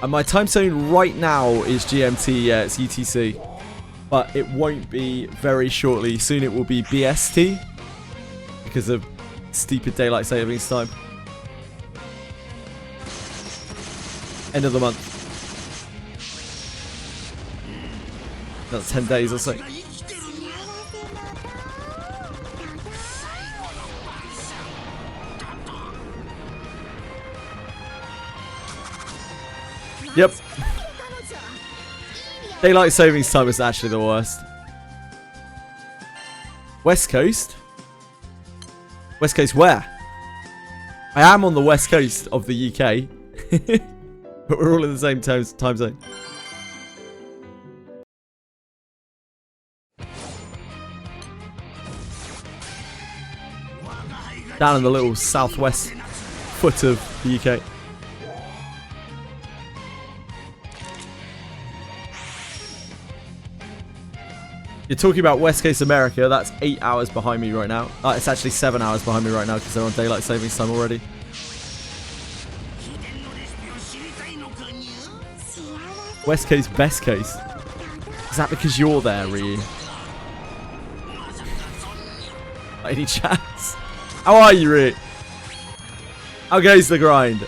And my time zone right now is GMT, yeah, it's UTC. But it won't be very shortly. Soon it will be BST. Because of stupid daylight savings time. End of the month. That's 10 days or so. Yep. Daylight savings time is actually the worst. West Coast? West Coast where? I am on the west coast of the UK. But we're all in the same time zone. Down in the little southwest foot of the UK. You're talking about West Coast America. That's 8 hours behind me right now. It's actually 7 hours behind me right now because they're on daylight savings time already. West Coast, best case. Is that because you're there, Ryu? Any chance? How are you, Ryu? How goes the grind?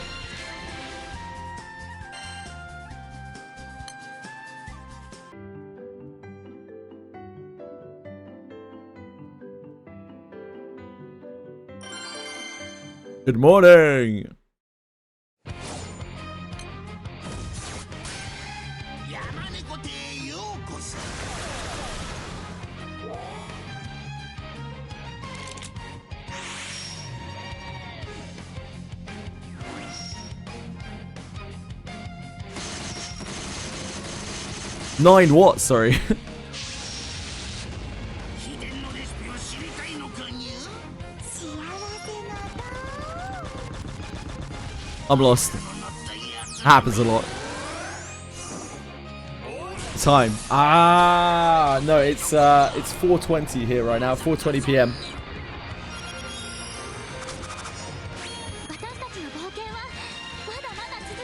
Good morning. Nine what? Sorry. I'm lost. Happens a lot. Time. Ah, no, it's 4:20 here right now. 4:20 p.m.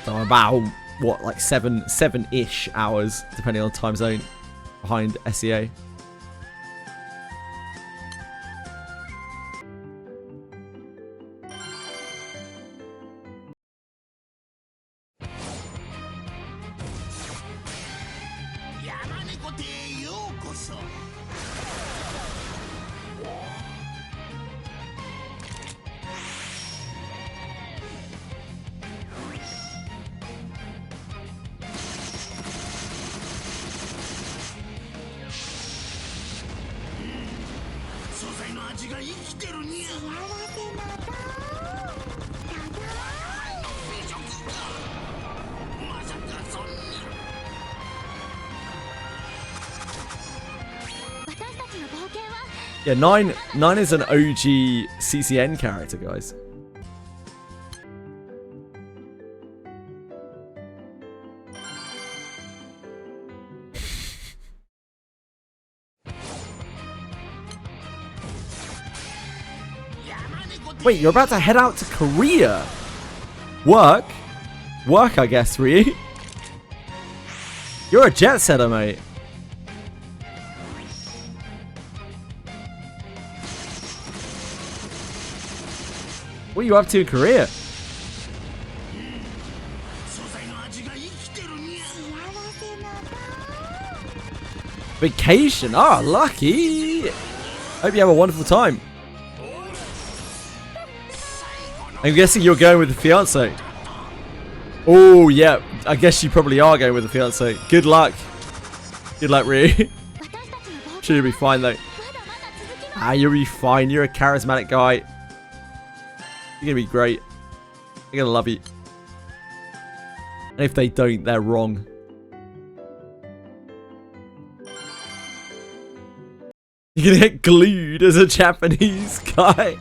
So I'm about what, like seven-ish hours, depending on time zone, behind SEA. Yeah, nine is an OG CCN character, guys. Wait, you're about to head out to Korea? Work, I guess, Ryu. You're a jet setter, mate. What are you up to in Korea? Vacation? Oh, lucky. Hope you have a wonderful time. I'm guessing you're going with the fiance. Oh, yeah. I guess you probably are going with the fiance. Good luck. Good luck, Ryu. Sure, you'll be fine, though. Ah, you'll be fine. You're a charismatic guy. You're going to be great. They're going to love you. And if they don't, they're wrong. You're going to get glued as a Japanese guy.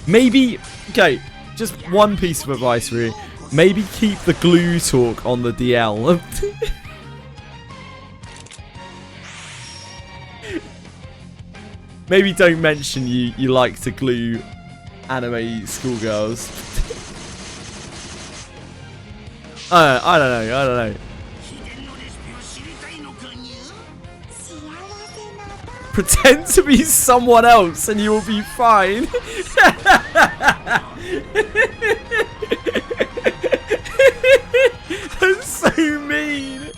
Maybe, okay, just one piece of advice, Ryu. Maybe keep the glue talk on the DL. Maybe don't mention you like to glue anime schoolgirls. I don't know. Pretend to be someone else and you will be fine. That's so mean.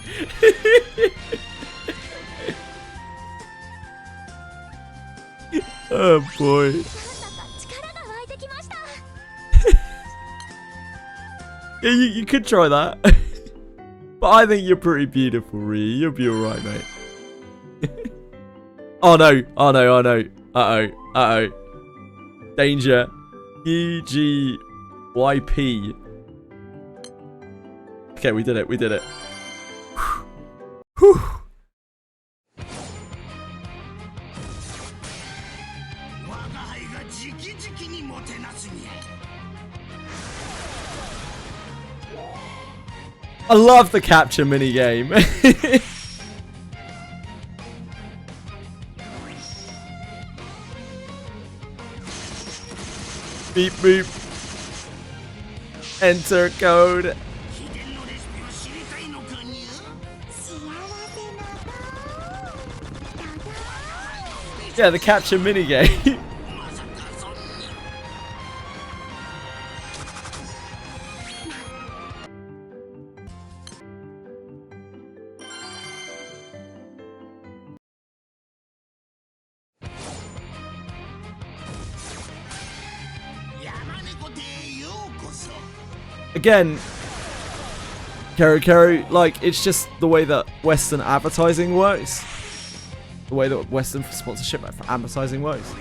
Oh boy. Yeah, you could try that. But I think you're pretty beautiful, Ree. You'll be alright, mate. Oh no. Uh-oh. Danger. EGYP. Okay, we did it. Whew. I love the capture minigame. Beep boop. Enter code. Yeah, the capture minigame. Again, Keru, like, it's just the way that Western advertising works. The way that Western sponsorship for advertising works.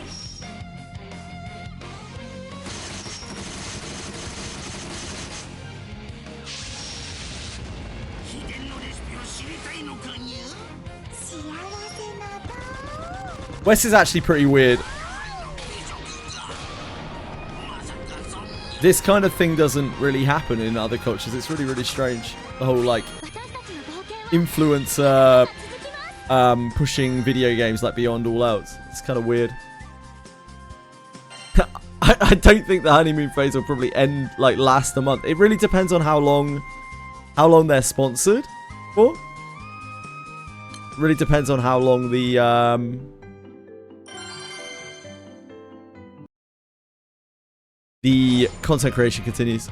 West is actually pretty weird. This kind of thing doesn't really happen in other cultures. It's really, really strange. The whole, like, influencer pushing video games, like, beyond all else. It's kind of weird. I don't think the honeymoon phase will probably end, like, last a month. It really depends on how long they're sponsored for. It really depends on how long the content creation continues.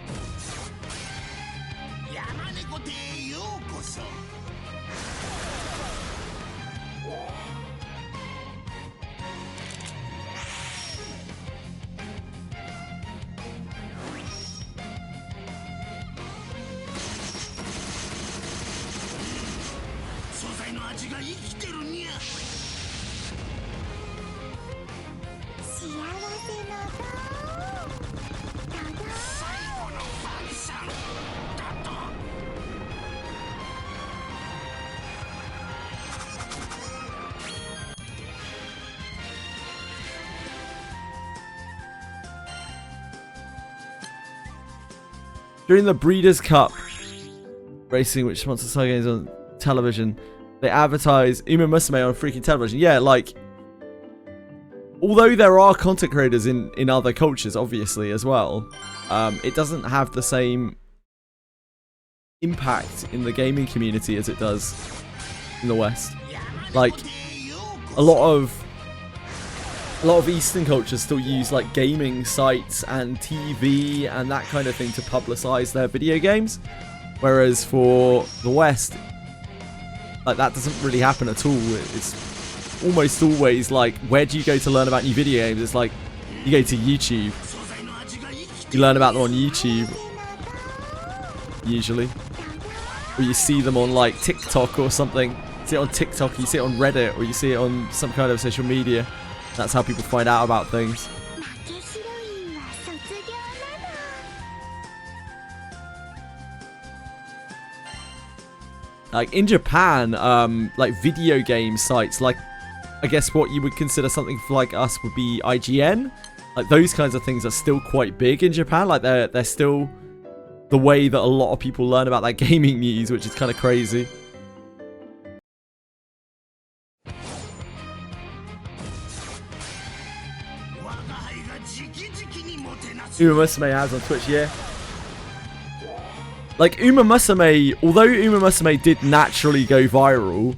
During the Breeders' Cup racing, which sponsors Side Games on television, they advertise Uma Musume on freaking television. Yeah, like, although there are content creators in other cultures, obviously, as well, it doesn't have the same impact in the gaming community as it does in the West. Like, a lot of Eastern cultures still use, like, gaming sites and TV and that kind of thing to publicize their video games, whereas for the West, like, that doesn't really happen at all. It's almost always like, where do you go to learn about new video games? It's like, you go to YouTube, you learn about them on YouTube usually, or you see them on, like, TikTok or something. You see it on TikTok, you see it on Reddit, or you see it on some kind of social media. That's how people find out about things. Like, in Japan, like, video game sites, like, I guess what you would consider something for, like, us would be IGN. Like, those kinds of things are still quite big in Japan. Like, they're still the way that a lot of people learn about that gaming news, which is kind of crazy. Uma Musume has on Twitch, yeah. Like, Uma Musume, although Uma Musume did naturally go viral,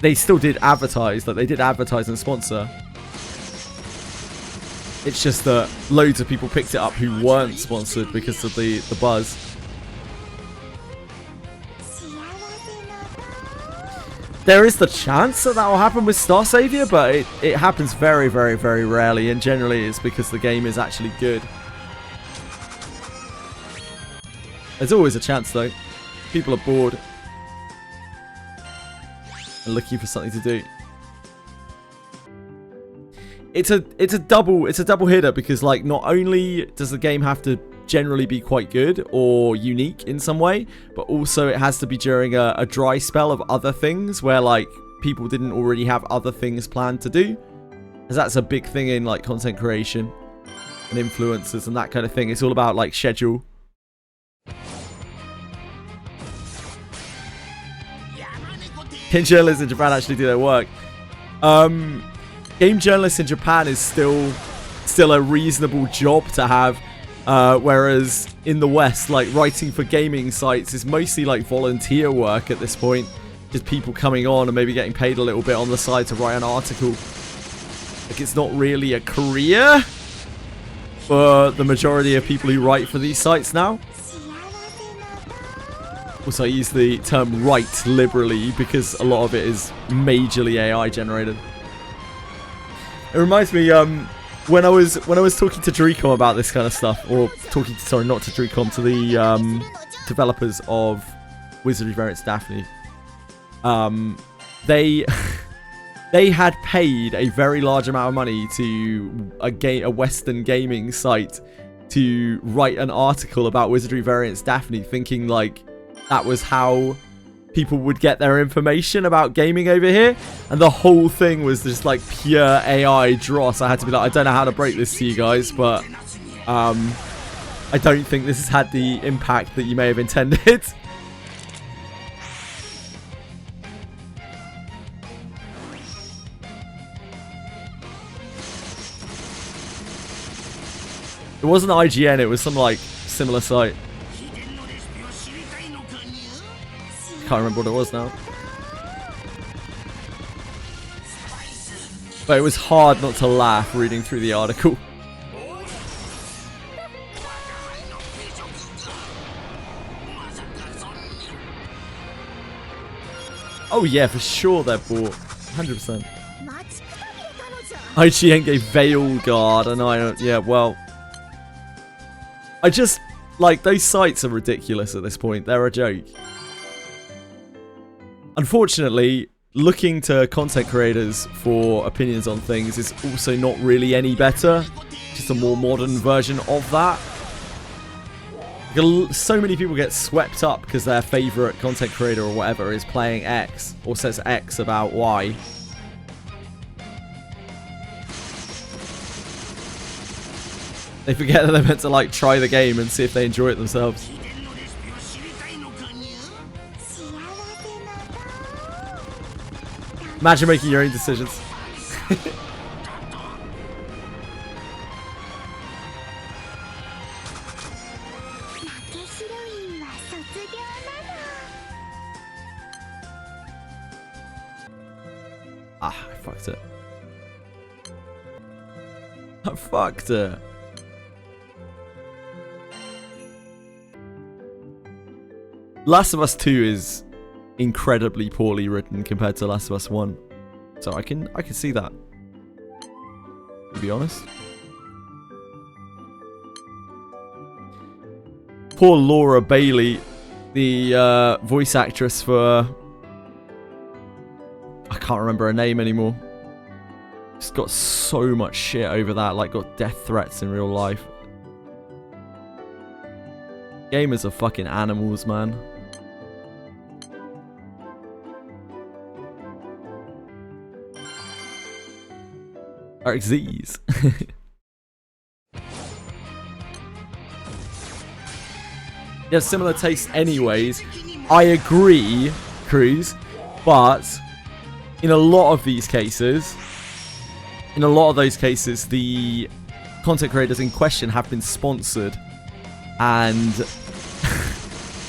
they still did advertise. Like, they did advertise and sponsor. It's just that loads of people picked it up who weren't sponsored because of the buzz. There is the chance that will happen with Star Savior, but it happens very, very, very rarely, and generally it's because the game is actually good. There's always a chance, though. People are bored and looking for something to do. It's a double hitter because, like, not only does the game have to generally be quite good or unique in some way, but also it has to be during a dry spell of other things where, like, people didn't already have other things planned to do, because that's a big thing in, like, content creation and influencers and that kind of thing. It's all about, like, schedule. Game journalists in Japan actually do their work. Game journalists in Japan is still a reasonable job to have, whereas in the West, like writing for gaming sites is mostly like volunteer work at this point. Just people coming on and maybe getting paid a little bit on the side to write an article. Like, it's not really a career for the majority of people who write for these sites now. Also, I use the term write liberally because a lot of it is majorly AI generated. It reminds me, when I was talking to Dreecom about this kind of stuff, or talking, sorry, not to Dreecom, to the developers of Wizardry Variants Daphne, they had paid a very large amount of money to a Western gaming site to write an article about Wizardry Variants Daphne, thinking like that was how people would get their information about gaming over here, and the whole thing was just like pure AI dross. I had to be like, I don't know how to break this to you guys, but I don't think this has had the impact that you may have intended. It wasn't IGN, it was some like similar site. Can't remember what it was now. But it was hard not to laugh reading through the article. Oh yeah, for sure they're bought. 100%. IGN gave Veil Guard, and yeah, well, I just, like, those sites are ridiculous at this point. They're a joke. Unfortunately, looking to content creators for opinions on things is also not really any better. Just a more modern version of that. So many people get swept up because their favorite content creator or whatever is playing X, or says X about Y. They forget that they're meant to like try the game and see if they enjoy it themselves. Imagine making your own decisions. Ah, I fucked it. I fucked it. Last of Us 2 is incredibly poorly written compared to Last of Us 1. So I can see that, to be honest. Poor Laura Bailey, the voice actress for... I can't remember her name anymore. She's got so much shit over that, like got death threats in real life. Gamers are fucking animals, man. RXZs. Yeah, similar taste anyways. I agree, Cruz, but in a lot of these cases, in a lot of those cases, the content creators in question have been sponsored, and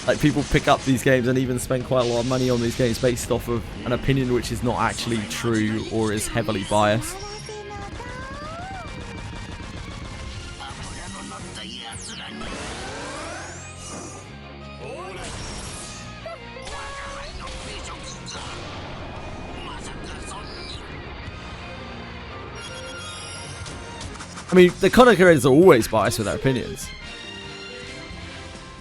like people pick up these games and even spend quite a lot of money on these games based off of an opinion which is not actually true or is heavily biased. I mean, the content creators are always biased with their opinions,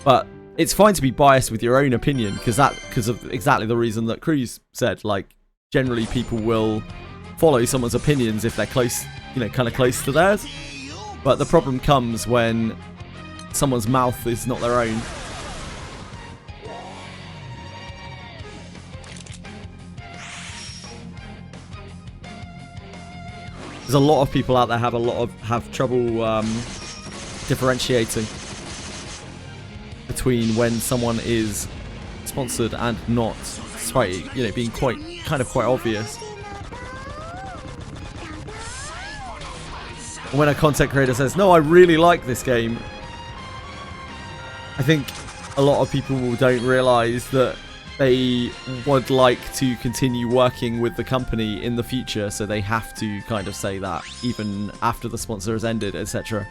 but it's fine to be biased with your own opinion because of exactly the reason that Cruz said. Like, generally people will follow someone's opinions if they're close, you know, kind of close to theirs. But the problem comes when someone's mouth is not their own. There's a lot of people out there have trouble differentiating between when someone is sponsored and not despite it, you know, being quite obvious. When a content creator says, no, I really like this game, I think a lot of people don't realize that they would like to continue working with the company in the future, so they have to kind of say that even after the sponsor has ended, etc.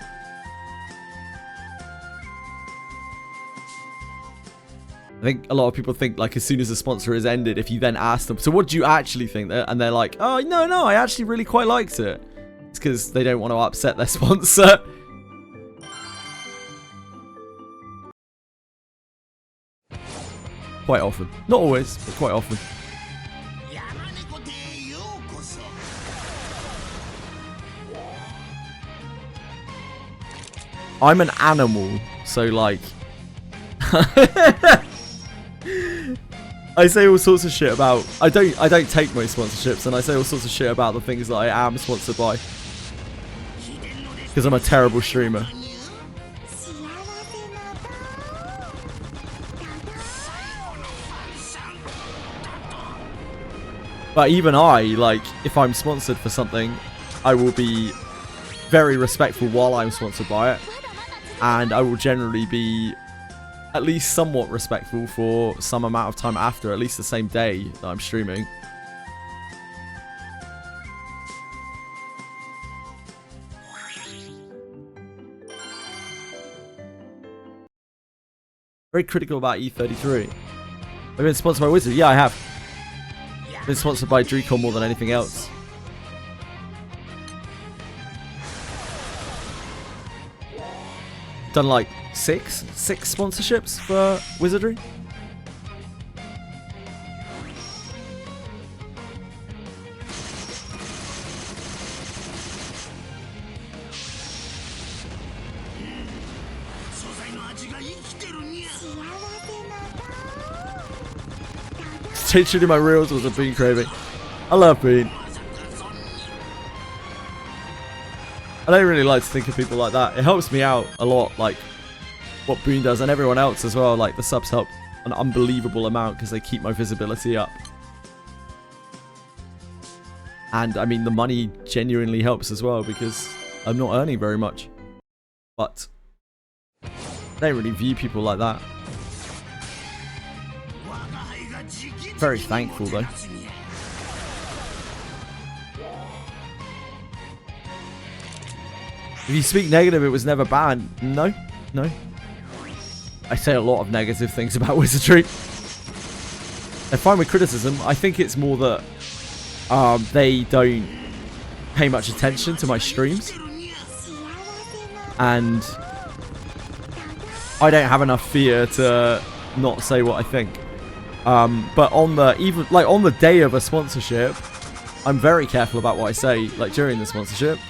I think a lot of people think, like, as soon as the sponsor has ended, if you then ask them, so what do you actually think? And they're like, oh, no, I actually really quite liked it. It's because they don't want to upset their sponsor. Quite often. Not always, but quite often. I'm an animal, so like... I say all sorts of shit about... I don't take most sponsorships, and I say all sorts of shit about the things that I am sponsored by. Because I'm a terrible streamer. But even I, like, if I'm sponsored for something, I will be very respectful while I'm sponsored by it. And I will generally be at least somewhat respectful for some amount of time after, at least the same day that I'm streaming. Very critical about E33. I've been sponsored by Wizardry. Yeah, I have. Been sponsored by Dreecon more than anything else. Done like six sponsorships for Wizardry. Stay tuned in my reels was a bean craving. I love bean. I don't really like to think of people like that. It helps me out a lot, like what Boone does, and everyone else as well. Like the subs help an unbelievable amount because they keep my visibility up. And I mean, the money genuinely helps as well because I'm not earning very much. But I don't really view people like that. Very thankful though. If you speak negative, it was never banned. No. I say a lot of negative things about Wizardry. They're fine with criticism. I think it's more that they don't pay much attention to my streams. And I don't have enough fear to not say what I think. But on the day of a sponsorship, I'm very careful about what I say, like during the sponsorship.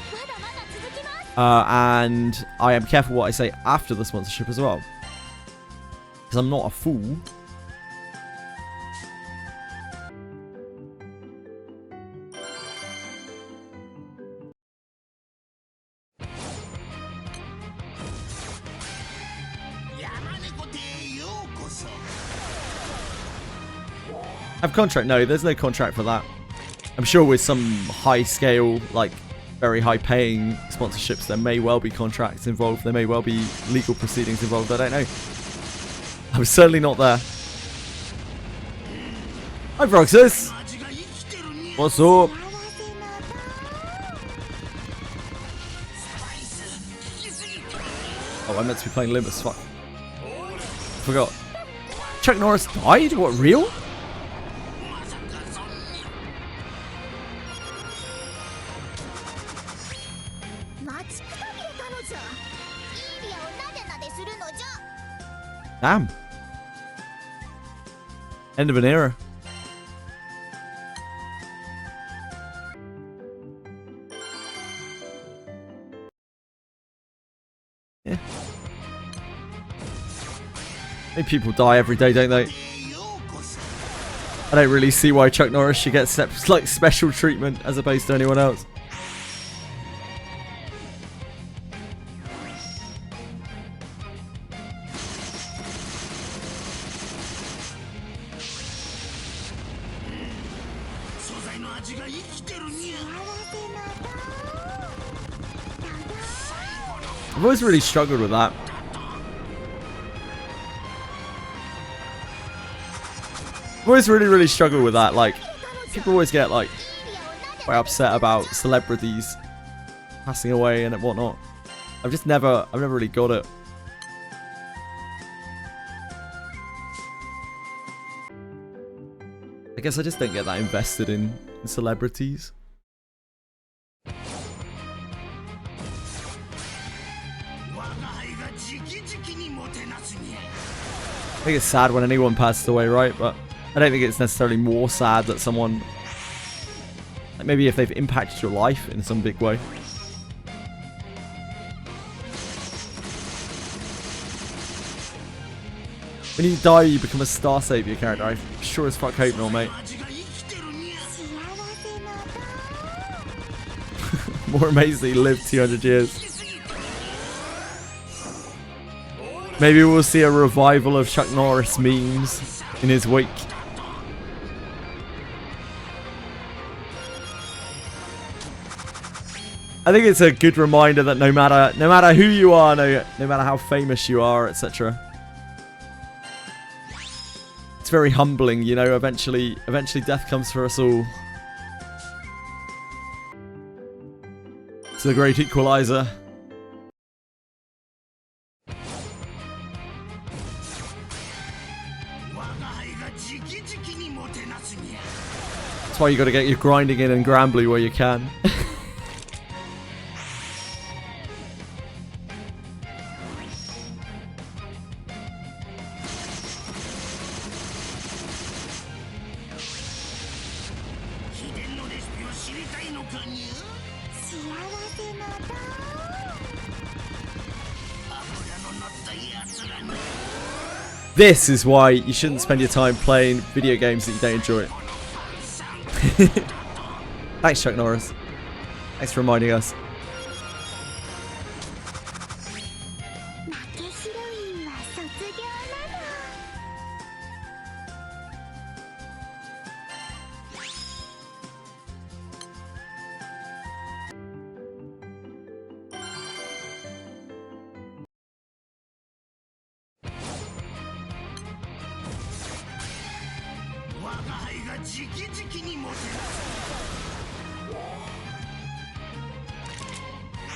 And I am careful what I say after the sponsorship as well. Because I'm not a fool. Have contract? No, there's no contract for that. I'm sure with some high scale, like very high paying sponsorships, there may well be contracts involved. There may well be legal proceedings involved. I don't know. I'm certainly not there. Hi, Vroxus. What's up? Oh, I meant to be playing Limbus. Fuck. Forgot. Chuck Norris died? What, real? Damn. End of an era. Yeah. I think people die every day, don't they? I don't really see why Chuck Norris should get like special treatment as opposed to anyone else. I've always really struggled with that. I've always really struggled with that. Like, people always get like quite upset about celebrities passing away and whatnot. I've never really got it. I guess I just don't get that invested in celebrities. I think it's sad when anyone passes away, right? But I don't think it's necessarily more sad that someone, like maybe if they've impacted your life in some big way. When you die, you become a Star Savior character. I sure as fuck hope not, mate. More amazing, he lived 200 years. Maybe we'll see a revival of Chuck Norris memes in his wake. I think it's a good reminder that no matter who you are, no matter how famous you are, etc. It's very humbling, you know. Eventually death comes for us all. It's the great equalizer. That's why you got to get your grinding in Granblue where you can. This is why you shouldn't spend your time playing video games that you don't enjoy. Thanks, Chuck Norris. Thanks for reminding us.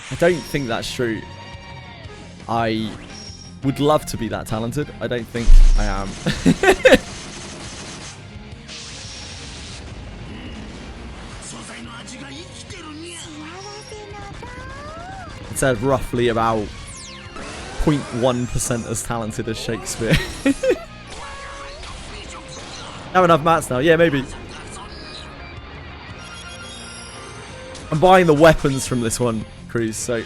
I don't think that's true. I would love to be that talented. I don't think I am. It said roughly about 0.1% as talented as Shakespeare. Have enough mats now. Yeah, maybe. I'm buying the weapons from this one, Cruz, so...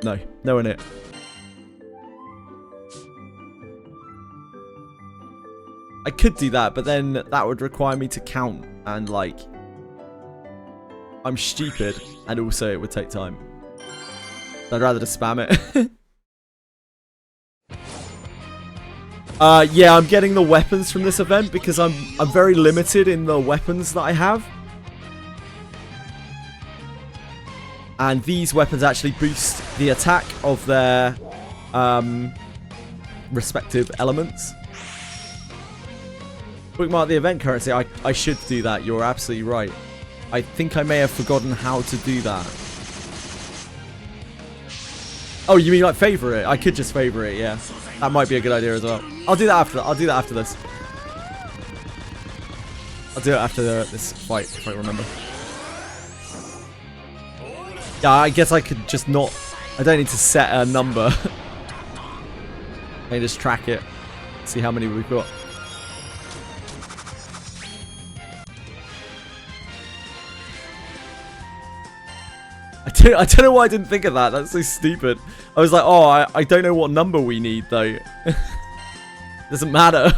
No, no in it. I could do that, but then that would require me to count, and like... I'm stupid, and also it would take time. I'd rather just spam it. Yeah, I'm getting the weapons from this event because I'm very limited in the weapons that I have. And these weapons actually boost the attack of their respective elements. Bookmark the event currency. I should do that. You're absolutely right. I think I may have forgotten how to do that. Oh, you mean like favorite? I could just favorite, yeah. That might be a good idea as well. I'll do that after. I'll do that after this. I'll do it after this fight, if I remember. Yeah, I guess I could just not... I don't need to set a number. I can just track it. See how many we've got. I don't know why I didn't think of that. That's so stupid. I was like, oh, I don't know what number we need, though. Doesn't matter.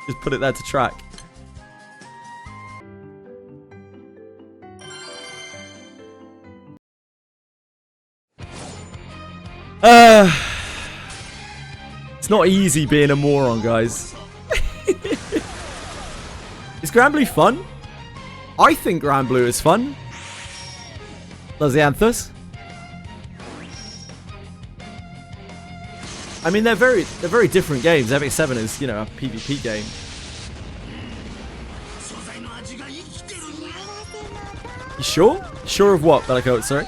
Just put it there to track. It's not easy being a moron, guys. Is Granblue fun? I think Granblue is fun. Does the Anthus? I mean, they're very different games. Epic 7 is, you know, a PvP game. You sure? Sure of what, Bellico? Sorry?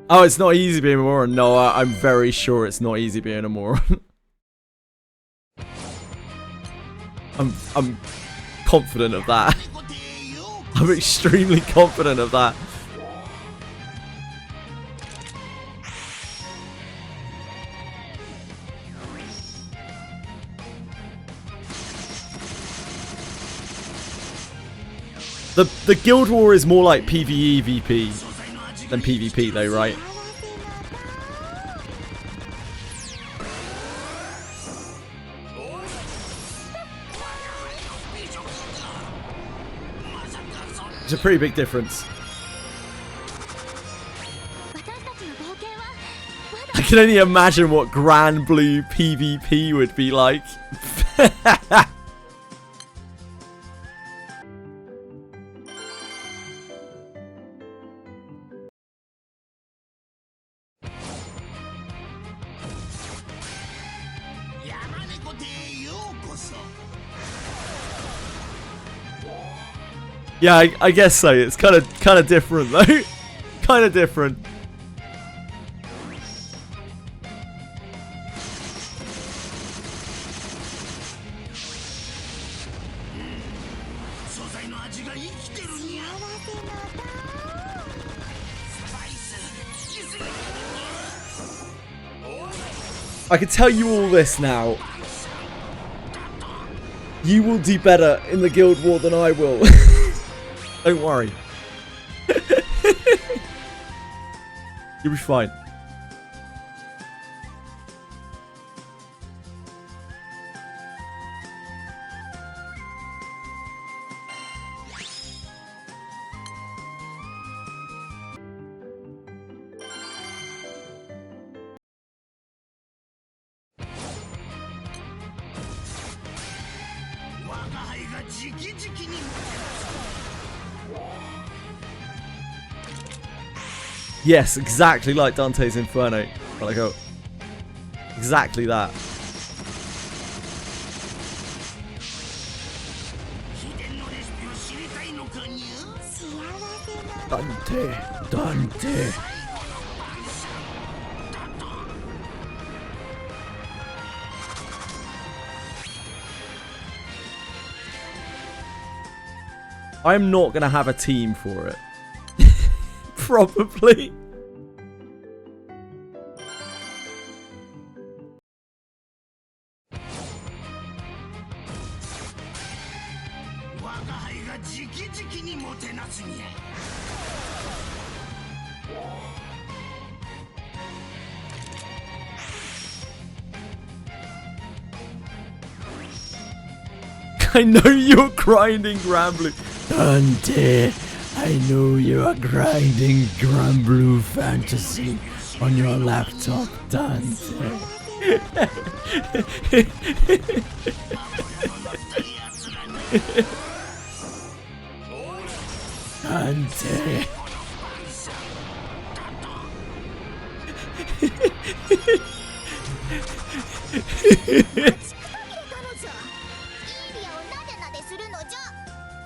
Oh, it's not easy being a moron. No, I'm very sure it's not easy being a moron. I'm confident of that. I'm extremely confident of that. The Guild War is more like PvE VP than PvP though, right? It's a pretty big difference. I can only imagine what Granblue PvP would be like. Yeah, I guess so. It's kind of different though. Kind of different. I can tell you all this now. You will do better in the Guild War than I will. Don't worry. You'll be fine. Yes, exactly like Dante's Inferno. Like, oh, exactly that. Dante. I'm not gonna have a team for it. Probably. I know you're grinding Granblue. Dante, I know you're grinding Granblue Fantasy on your laptop, Dante. Dante.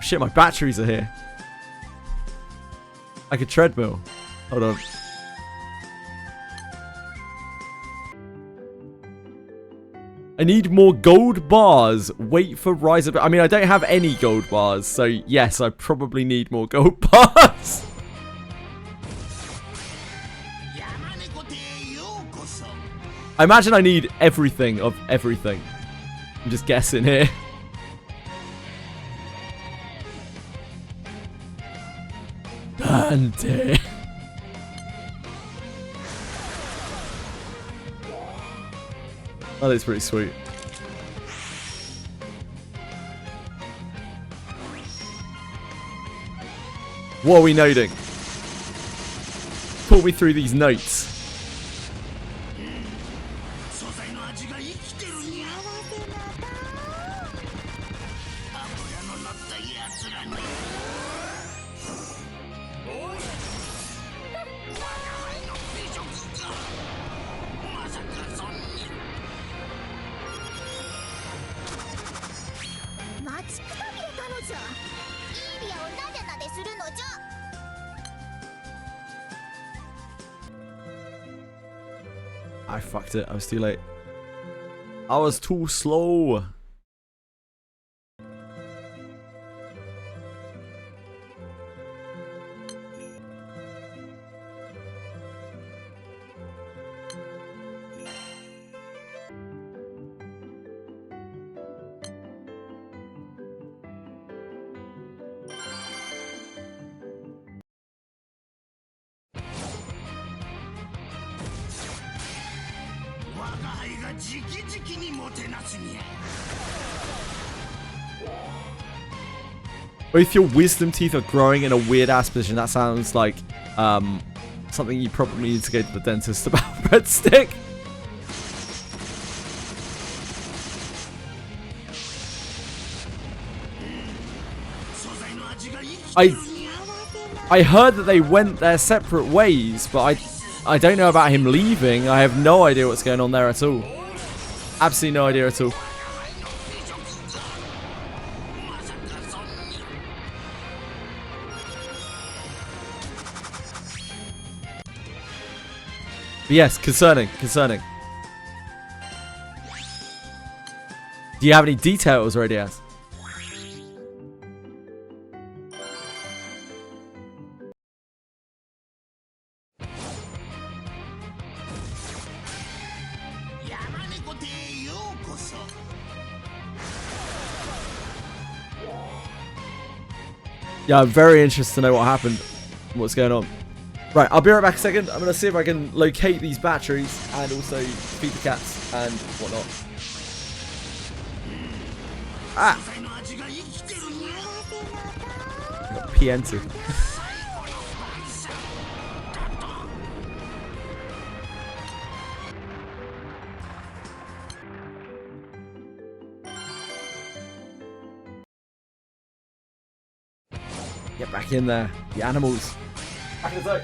Shit, my batteries are here. Like a treadmill. Hold on. I need more gold bars. Wait for Rise of... I mean, I don't have any gold bars, so yes, I probably need more gold bars. I imagine I need everything of everything. I'm just guessing here. Dante. That is pretty sweet. What are we noting? Talk me through these notes. I fucked it. I was too late. I was too slow. Both your wisdom teeth are growing in a weird ass position. That sounds like something you probably need to go to the dentist about. Breadstick. I heard that they went their separate ways, but I don't know about him leaving. I have no idea what's going on there at all. Absolutely no idea at all. But yes, concerning. Do you have any details already, As? Yeah, I'm very interested to know what happened, what's going on. Right, I'll be right back a second. I'm going to see if I can locate these batteries and also feed the cats and whatnot. Ah! I got PN'd. Get back in there, the animals. Back in the zone.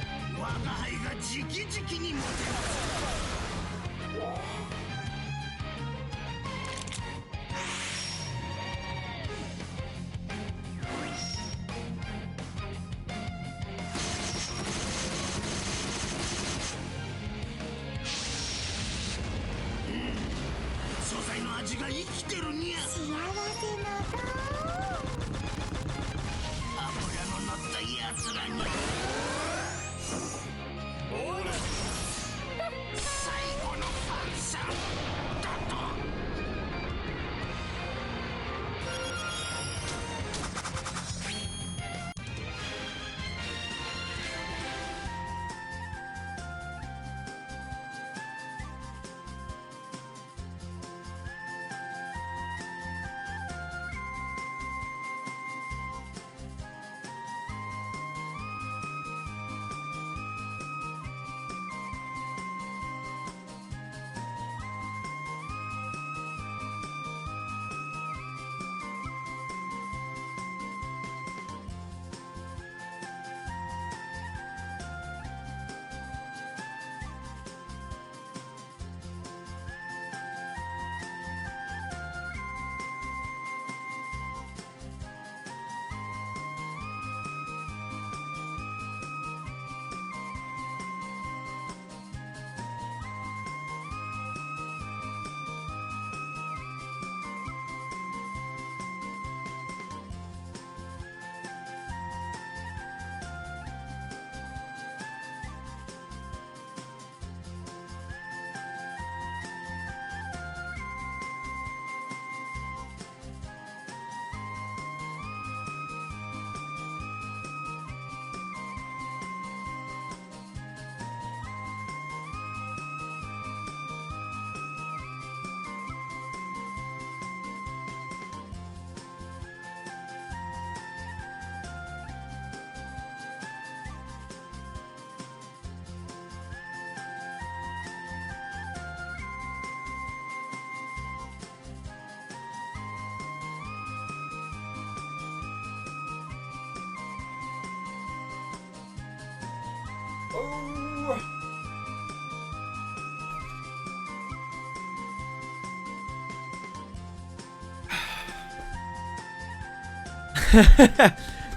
Oh.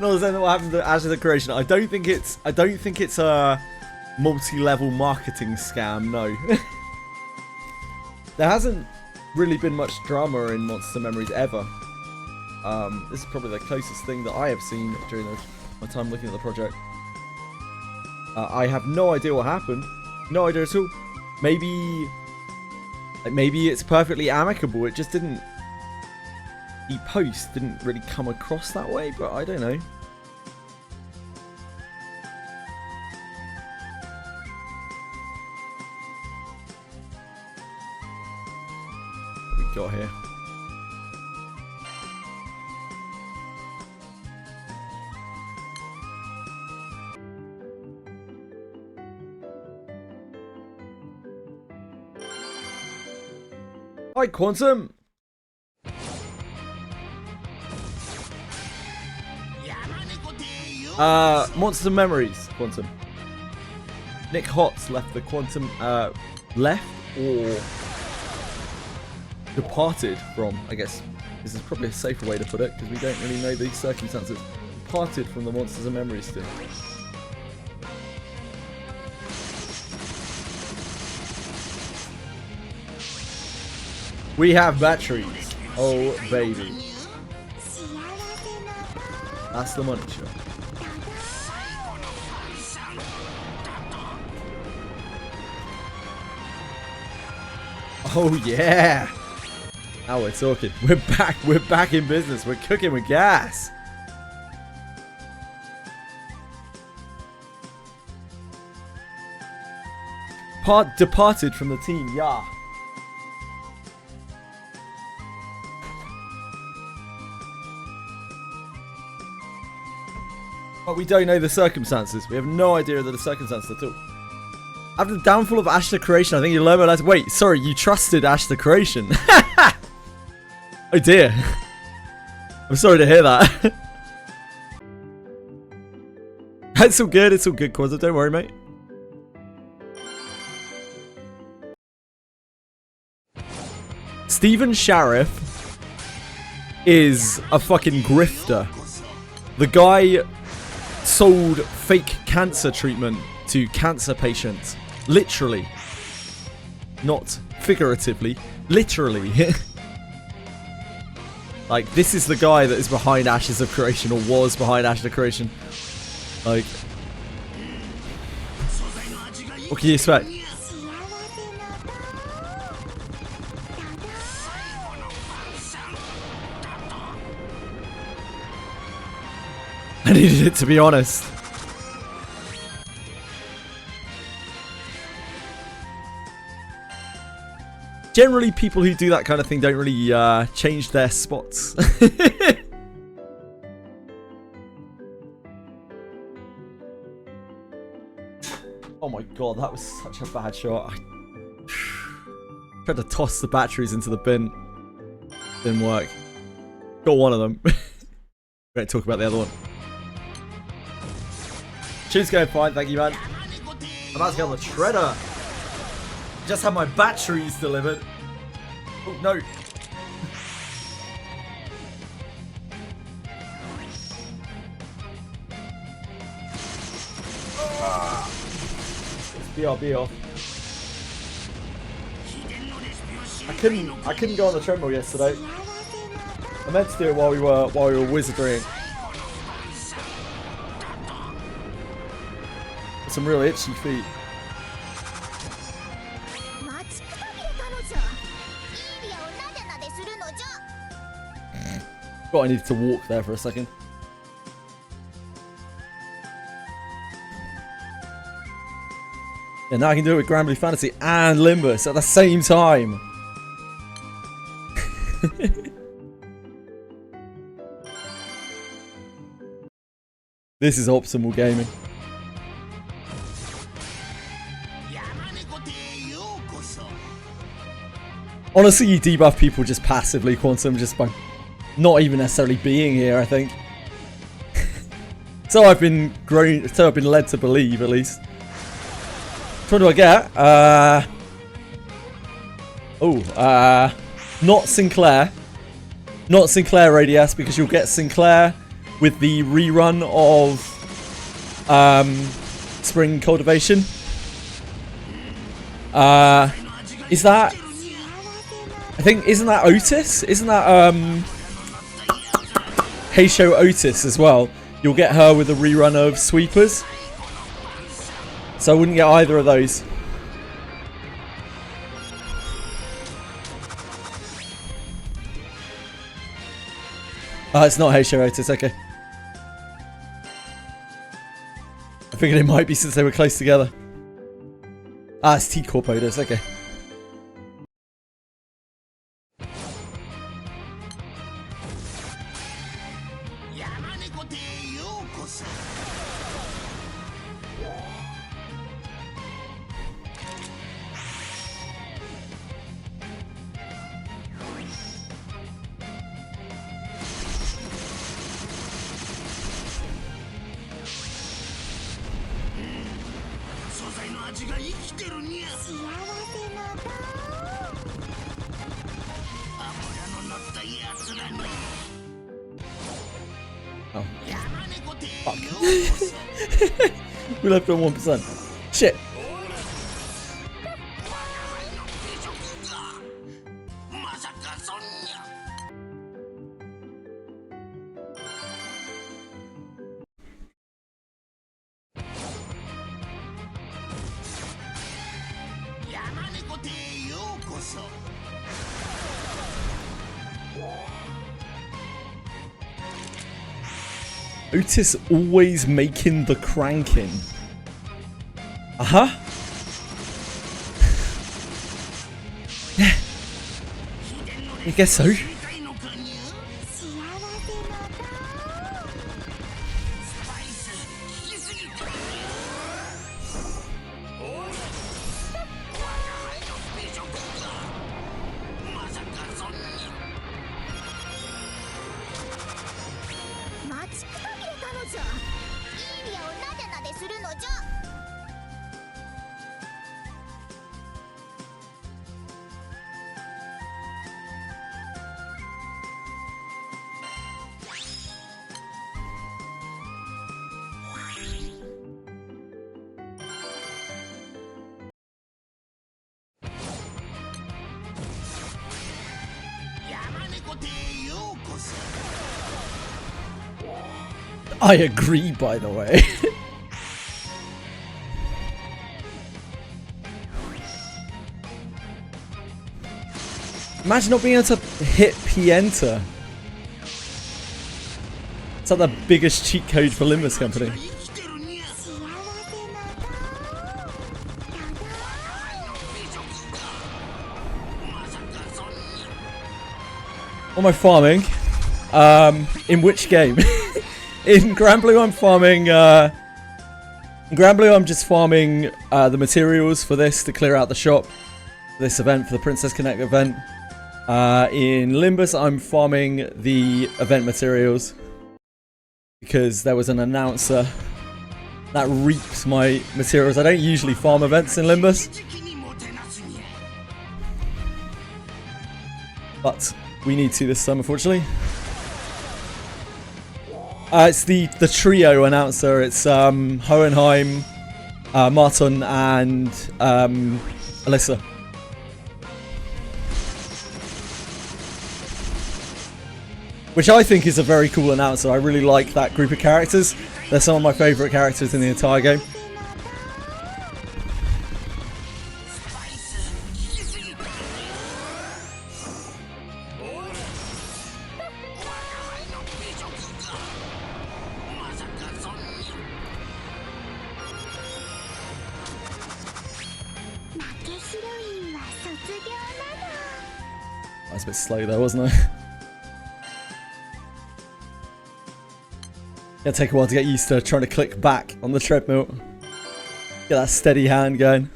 No, is that what happened to Ash of the Creation? I don't think it's a multi-level marketing scam. No. There hasn't really been much drama in Monster Memories ever. This is probably the closest thing that I have seen during my time looking at the project. I have no idea what happened. No idea at all. Maybe it's perfectly amicable. It just didn't. The post didn't really come across that way, but I don't know. What we got here? Hi, Quantum. Monster Memories, Quantum. Nick Hotz left the Quantum, left or departed from, I guess this is probably a safer way to put it, because we don't really know the circumstances. Departed from the Monsters and Memories team. We have batteries. Oh, baby. That's the money shot. Oh yeah! Now we're talking. We're back in business. We're cooking with gas. Departed from the team, yeah. But we don't know the circumstances. We have no idea of the circumstances at all. After the downfall of Ash the Creation, I think you learn about. Wait, sorry, you trusted Ash the Creation. Oh dear. I'm sorry to hear that. It's all good, Quasar. Don't worry, mate. Stephen Sheriff is a fucking grifter. The guy sold fake cancer treatment to cancer patients. Literally. Not figuratively. Literally. Like, this is the guy that is behind Ashes of Creation, or was behind Ashes of Creation. Like, what can you expect? I needed it, to be honest. Generally, people who do that kind of thing don't really change their spots. Oh my god, that was such a bad shot. I tried to toss the batteries into the bin. Didn't work. Got one of them. We won't talk about the other one. Tune's going fine, thank you, man. I'm about to get on the shredder. Just had my batteries delivered. Oh no. It's BRB off. I couldn't go on the treadmill yesterday. I meant to do it while we were wizardrying. Some real itchy feet. God, I needed to walk there for a second. Yeah, now I can do it with Granblue Fantasy and Limbus at the same time. This is optimal gaming. Honestly, you debuff people just passively, Quantum, just by not even necessarily being here, I think. So I've been led to believe, at least. Which one do I get? Not Sinclair. Not Sinclair Radius, because you'll get Sinclair with the rerun of Spring Cultivation. Is that... I think, isn't that Otis? Isn't that Heisho Otis as well? You'll get her with a rerun of Sweepers. So I wouldn't get either of those. Oh, it's not Heisho Otis, okay. I figured it might be since they were close together. Ah, it's T-Corp Otis, okay. Oh. Fuck. We left on 1%. Shit. Otis always making the cranking. Uh-huh. Yeah. I guess so. I agree, by the way. Imagine not being able to hit P-Enter. It's like the biggest cheat code for Limbus Company. What am I farming? In which game? In Granblue, I'm farming. In Granblue, I'm just farming the materials for this to clear out the shop. For this event, for the Princess Connect event. In Limbus, I'm farming the event materials because there was an announcer that reaped my materials. I don't usually farm events in Limbus, but we need to this time, unfortunately. It's the trio announcer. It's Hohenheim, Martin, and Alyssa. Which I think is a very cool announcer. I really like that group of characters. They're some of my favourite characters in the entire game. I was a bit slow there, wasn't I? It'll take a while to get used to trying to click back on the treadmill. Get that steady hand going.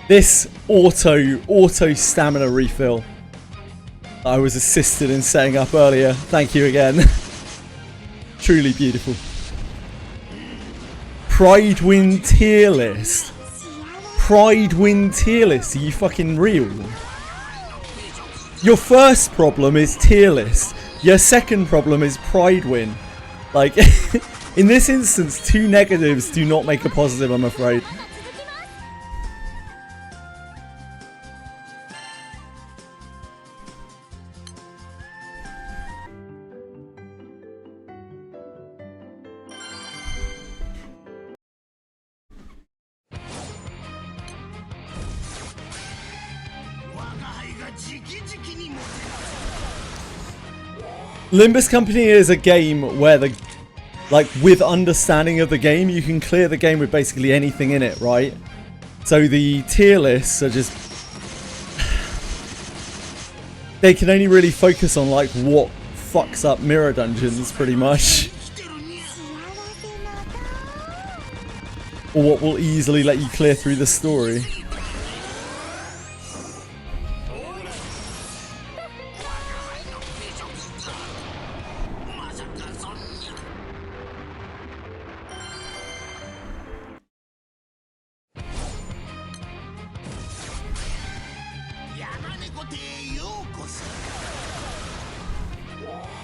This auto stamina refill that I was assisted in setting up earlier. Thank you again. Truly beautiful. Pride win tier list. Pride win tier list. Are you fucking real? Your first problem is tier list. Your second problem is pride win. Like, in this instance, 2 negatives do not make a positive, I'm afraid. Limbus Company is a game where with understanding of the game, you can clear the game with basically anything in it, right? So the tier lists are just... they can only really focus on like what fucks up mirror dungeons, pretty much. Or what will easily let you clear through the story.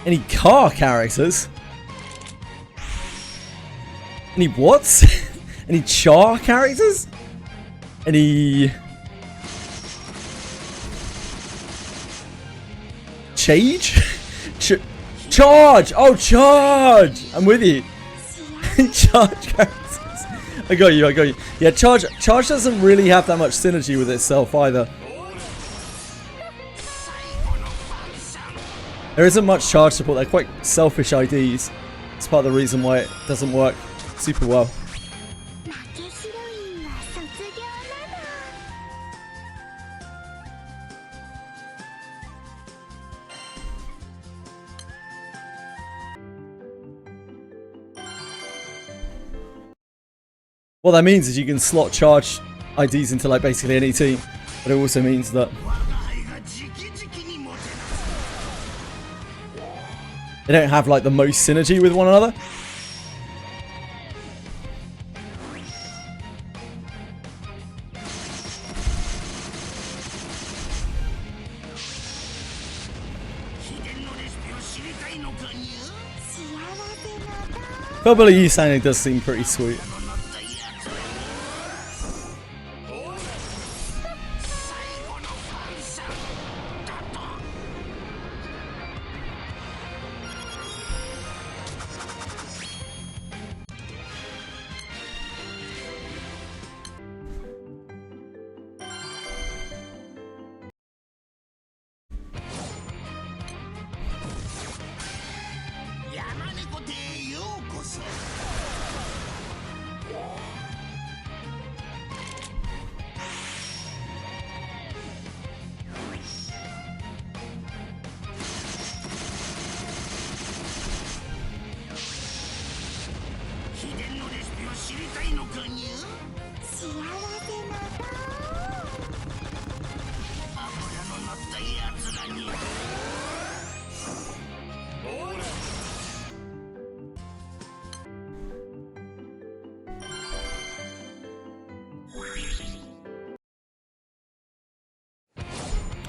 Any car characters? Any what? Any char characters? Any... Charge? Charge! Oh, charge! I'm with you. Charge characters. I got you. Yeah, charge doesn't really have that much synergy with itself either. There isn't much charge support. They're quite selfish IDs. It's part of the reason why it doesn't work super well. What that means is you can slot charge IDs into like basically any team, but it also means that they don't have like the most synergy with one another. Probably sounding does seem pretty sweet.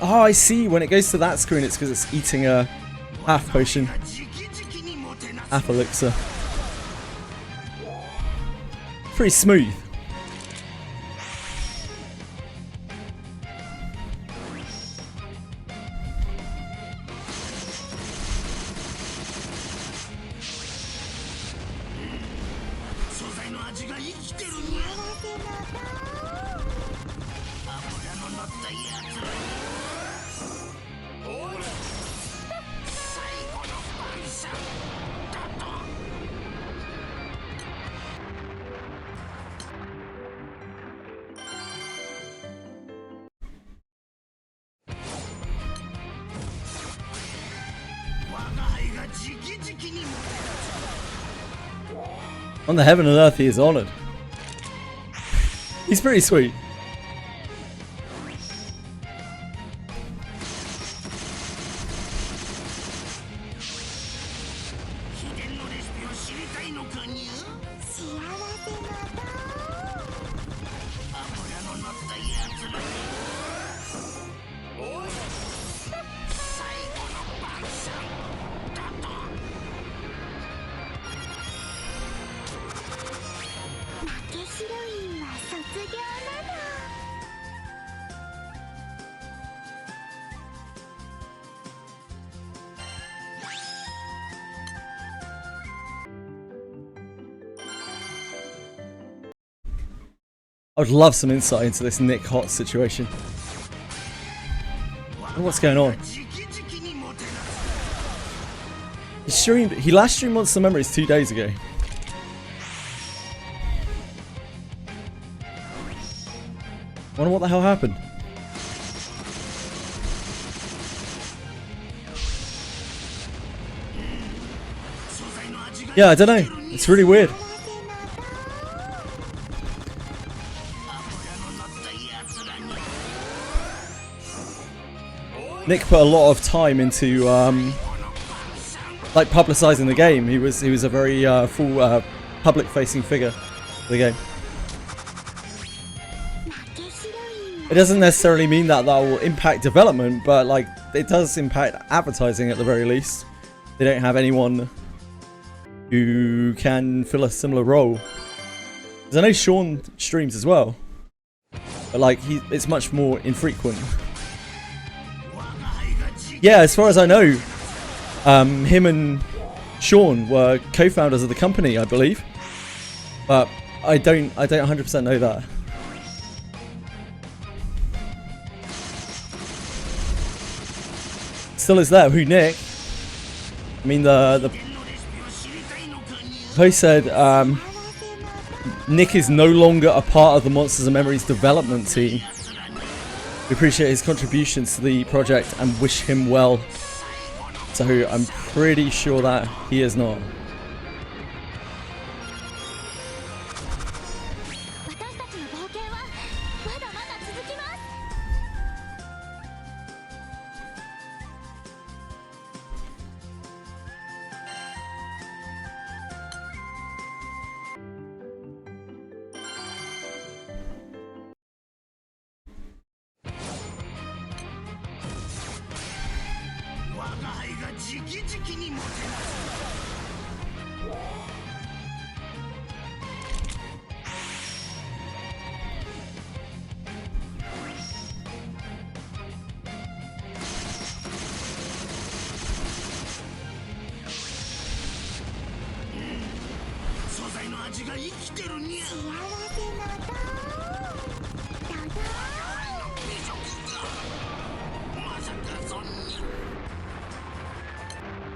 Oh, I see. When it goes to that screen, it's because it's eating a half potion. Half elixir. Pretty smooth. On the heaven and earth he is honoured. He's pretty sweet. I would love some insight into this Nick Hot situation. What's going on? He last streamed Monster Memories 2 days ago. Wonder what the hell happened. Yeah, I don't know. It's really weird. Nick put a lot of time into like publicizing the game. He was a very full public-facing figure for the game. It doesn't necessarily mean that will impact development, but like it does impact advertising at the very least. They don't have anyone who can fill a similar role. Because I know Sean streams as well, but like it's much more infrequent. Yeah, as far as I know, him and Sean were co-founders of the company, I believe. But I don't 100% know that. Still is there. Who, Nick? I mean, the host said Nick is no longer a part of the Monsters and Memories development team. We appreciate his contributions to the project and wish him well. So I'm pretty sure that he is not.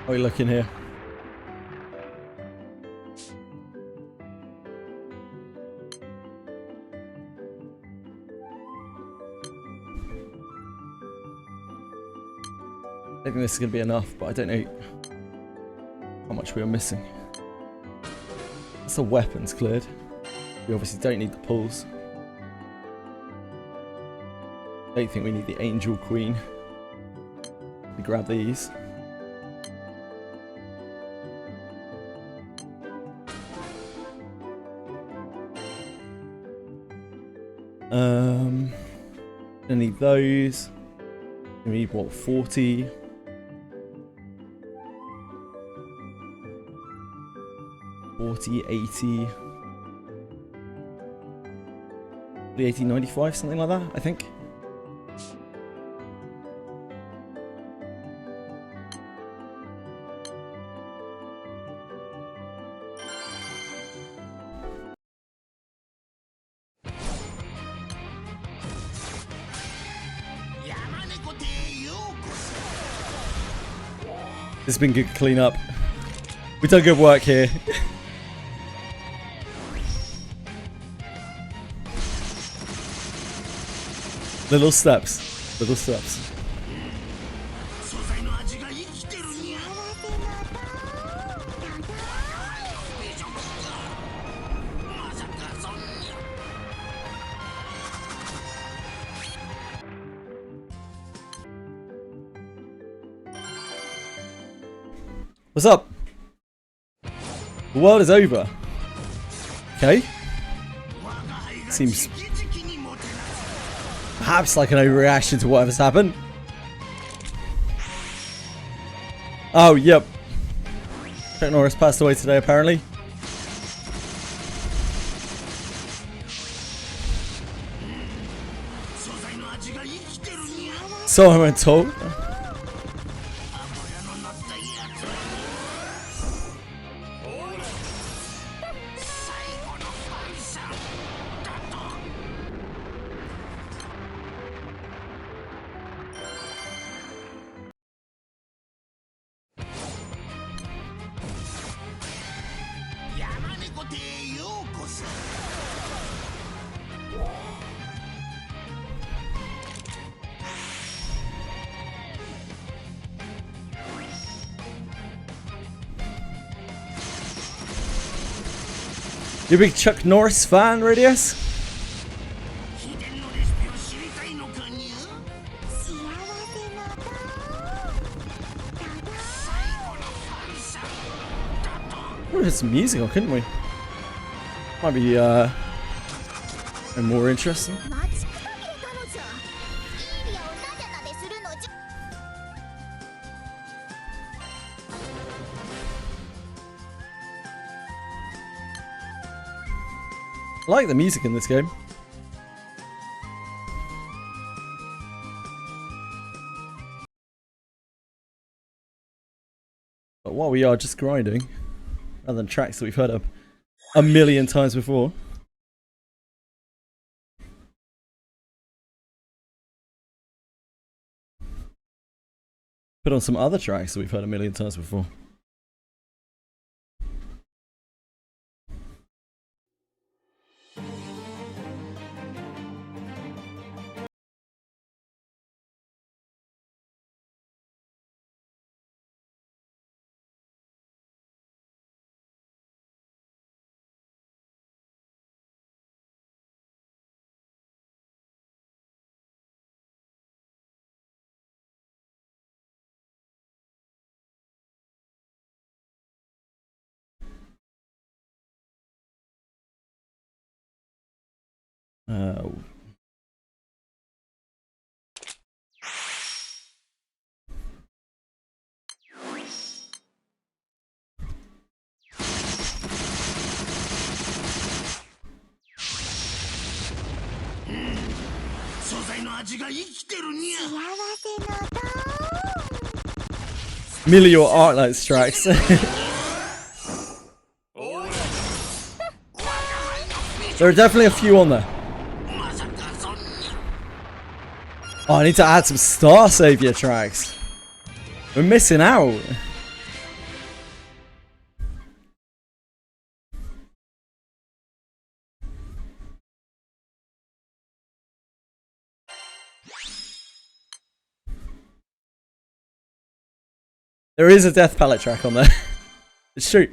How are we looking here? I think this is going to be enough, but I don't know how much we are missing. That's the weapons cleared. We obviously don't need the pulls. Don't think we need the Angel Queen. We grab these. I need those. We need what, 40? 40, 80. 80, 95, something like that, I think. This has been good cleanup. We've done good work here. Little steps. Little steps. What's up? The world is over. Okay. Seems perhaps like an overreaction to whatever's happened. Oh, yep. Chuck Norris passed away today, apparently. So I'm told. You a big Chuck Norris fan, Radius? We had some music on, couldn't we? Might be more interesting. I like the music in this game. But while we are just grinding, rather than tracks that we've heard a million times before. Put on some other tracks that we've heard a million times before. Millie or Arclight tracks. There are definitely a few on there. Oh, I need to add some Star Savior tracks. We're missing out. There is a Death Palette track on there. It's true.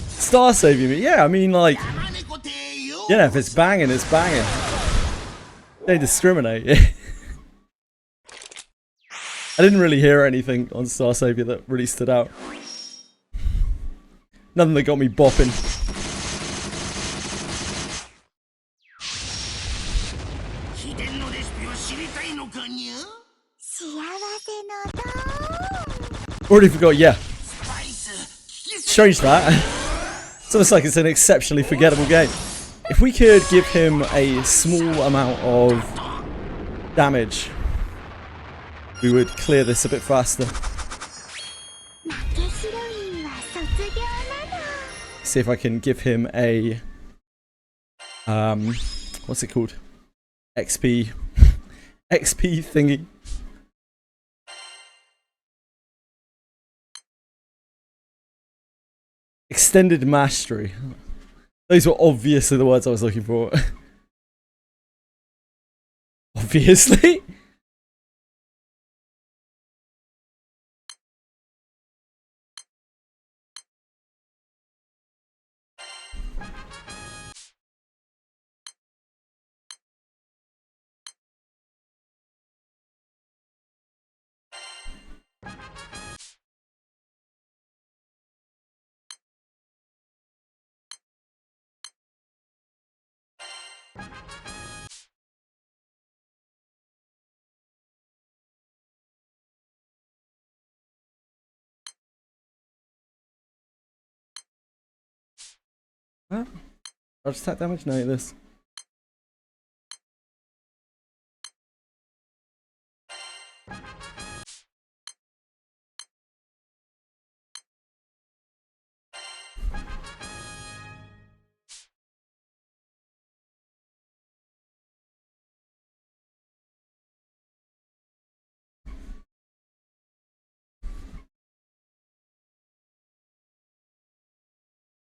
Star Savior me. Yeah, I mean, like, you know, if it's banging, it's banging. They discriminate. I didn't really hear anything on Star Savior that really stood out. Nothing that got me bopping. Already forgot, yeah. Strange that. It's almost like it's an exceptionally forgettable game. If we could give him a small amount of damage, we would clear this a bit faster. See if I can give him a what's it called? XP XP thingy. Extended mastery. Those were obviously the words I was looking for. Obviously. Huh? I'll just attack damage? No, this.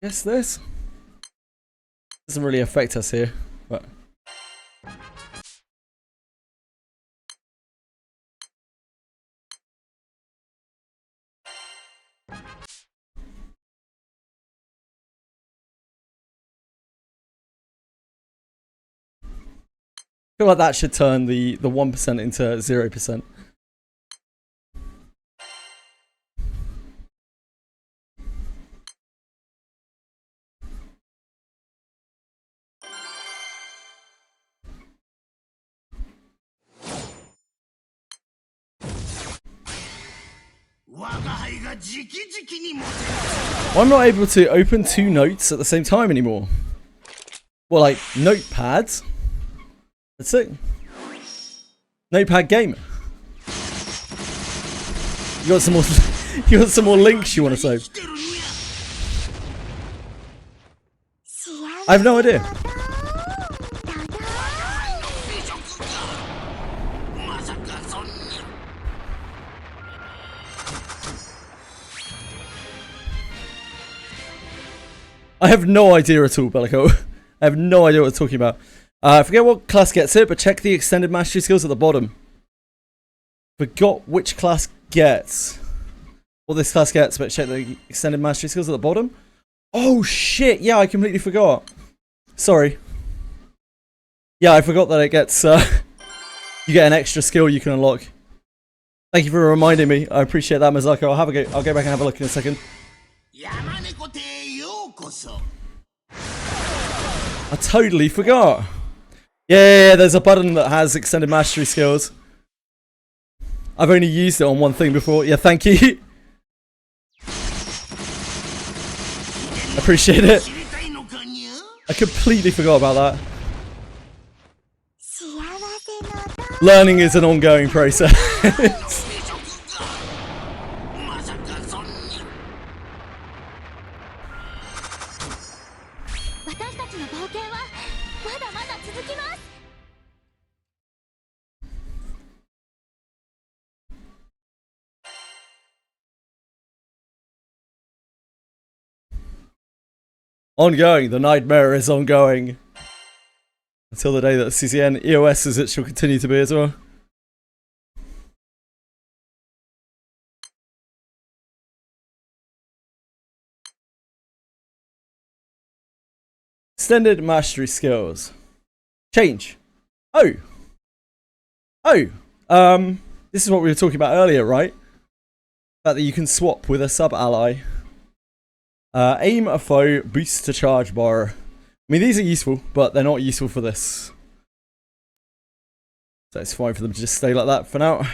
Guess this doesn't really affect us here, but I feel like that should turn the 1% into 0%. I'm not able to open 2 notes at the same time anymore. Well, like notepads. That's it. Notepad game. You got some more. You got some more links you want to save? I have no idea. I have no idea at all, Bellico. I have no idea what we're talking about. I forget what class gets it, but check the extended mastery skills at the bottom. Forgot which class gets what this class gets, but check the extended mastery skills at the bottom. Oh shit! Yeah, I completely forgot. Sorry. Yeah, I forgot that it gets. You get an extra skill you can unlock. Thank you for reminding me. I appreciate that, Mazako. I'll go back and have a look in a second. I totally forgot. Yeah, there's a button that has extended mastery skills. I've only used it on one thing before. Yeah, thank you. Appreciate it. I completely forgot about that. Learning is an ongoing process. Ongoing. The nightmare is ongoing. Until the day that CCN EOS as it shall continue to be as well. Extended mastery skills. Change. Oh. This is what we were talking about earlier, right? That you can swap with a sub-ally. Aim a foe, boost to charge bar. I mean, these are useful, but they're not useful for this. So it's fine for them to just stay like that for now.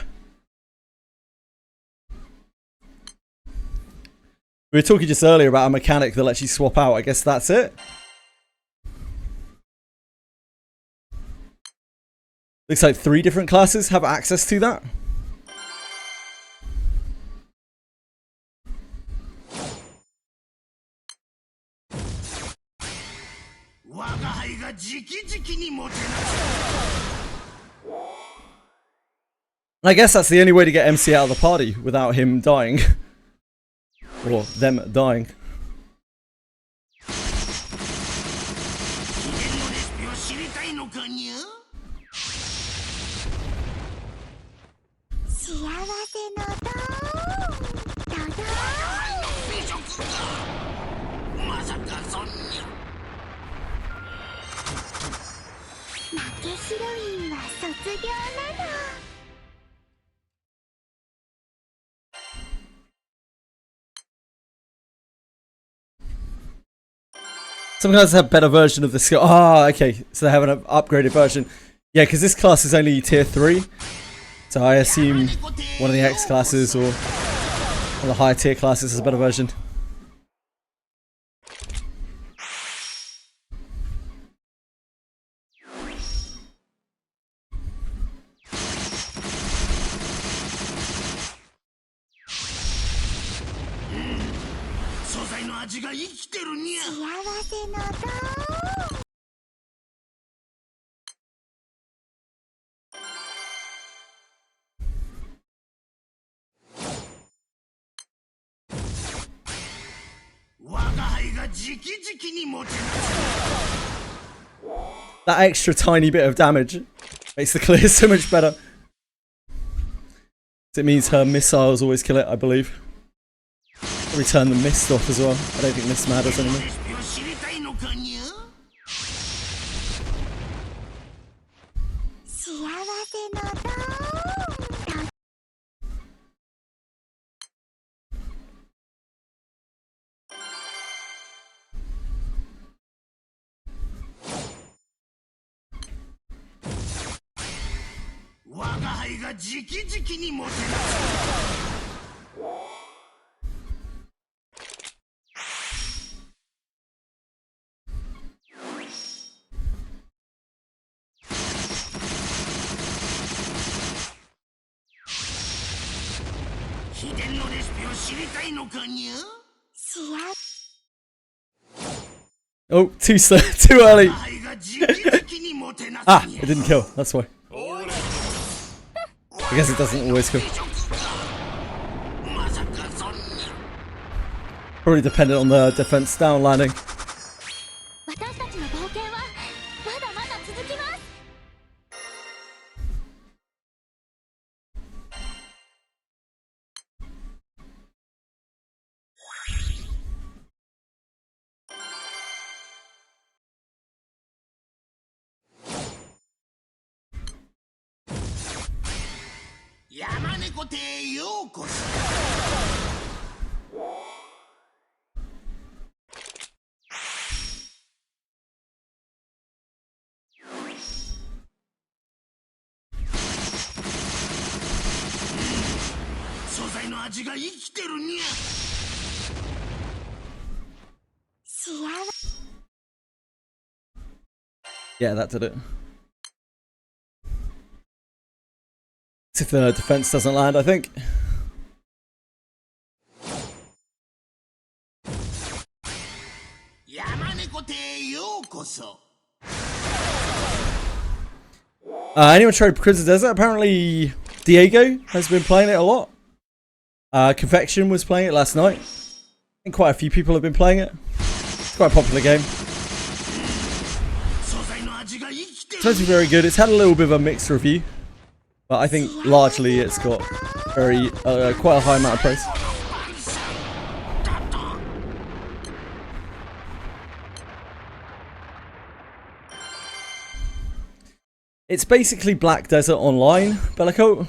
We were talking just earlier about a mechanic that lets you swap out. I guess that's it. Looks like 3 different classes have access to that. I guess that's the only way to get MC out of the party without him dying. Or them dying. Some guys have better version of the skill. Ah, okay. So they have an upgraded version. Yeah, because this class is only tier 3. So I assume one of the X classes or one of the higher tier classes has a better version. That extra tiny bit of damage makes the clear so much better. It means her missiles always kill it, I believe. Probably turn the mist off as well. I don't think mist matters anymore. Oh, too early. Ah, it didn't kill. That's why. I guess it doesn't always kill. Probably dependent on the defense down landing. Yeah, that did it. If the defense doesn't land, I think. Anyone tried Crimson Desert? Apparently Diego has been playing it a lot. Confection was playing it last night. I think quite a few people have been playing it. It's quite a popular game. It's supposed to be very good. It's had a little bit of a mixed review, but I think largely it's got very quite a high amount of praise. It's basically Black Desert Online, Bellicote,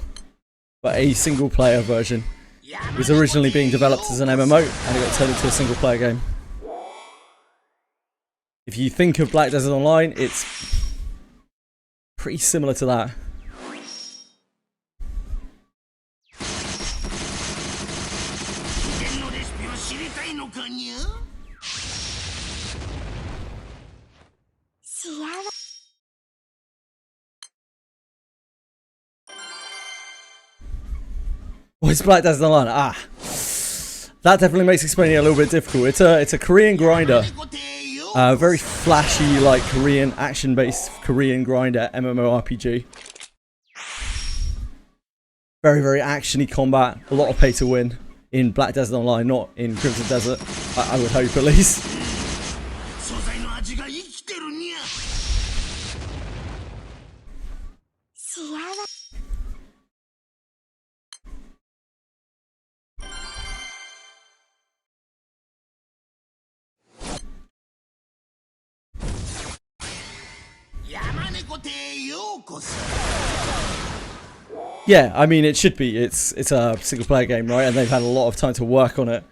but a single player version. It was originally being developed as an MMO and it got turned into a single player game. If you think of Black Desert Online, it's pretty similar to that. What's Black Desert Online? Ah, that definitely makes explaining it a little bit difficult. It's a Korean grinder, very flashy, like Korean action-based Korean grinder MMORPG. Very, very actiony combat. A lot of pay to win in Black Desert Online, not in Crimson Desert. I would hope, at least. Yeah, I mean it should be. It's a single player game, right? And they've had a lot of time to work on it.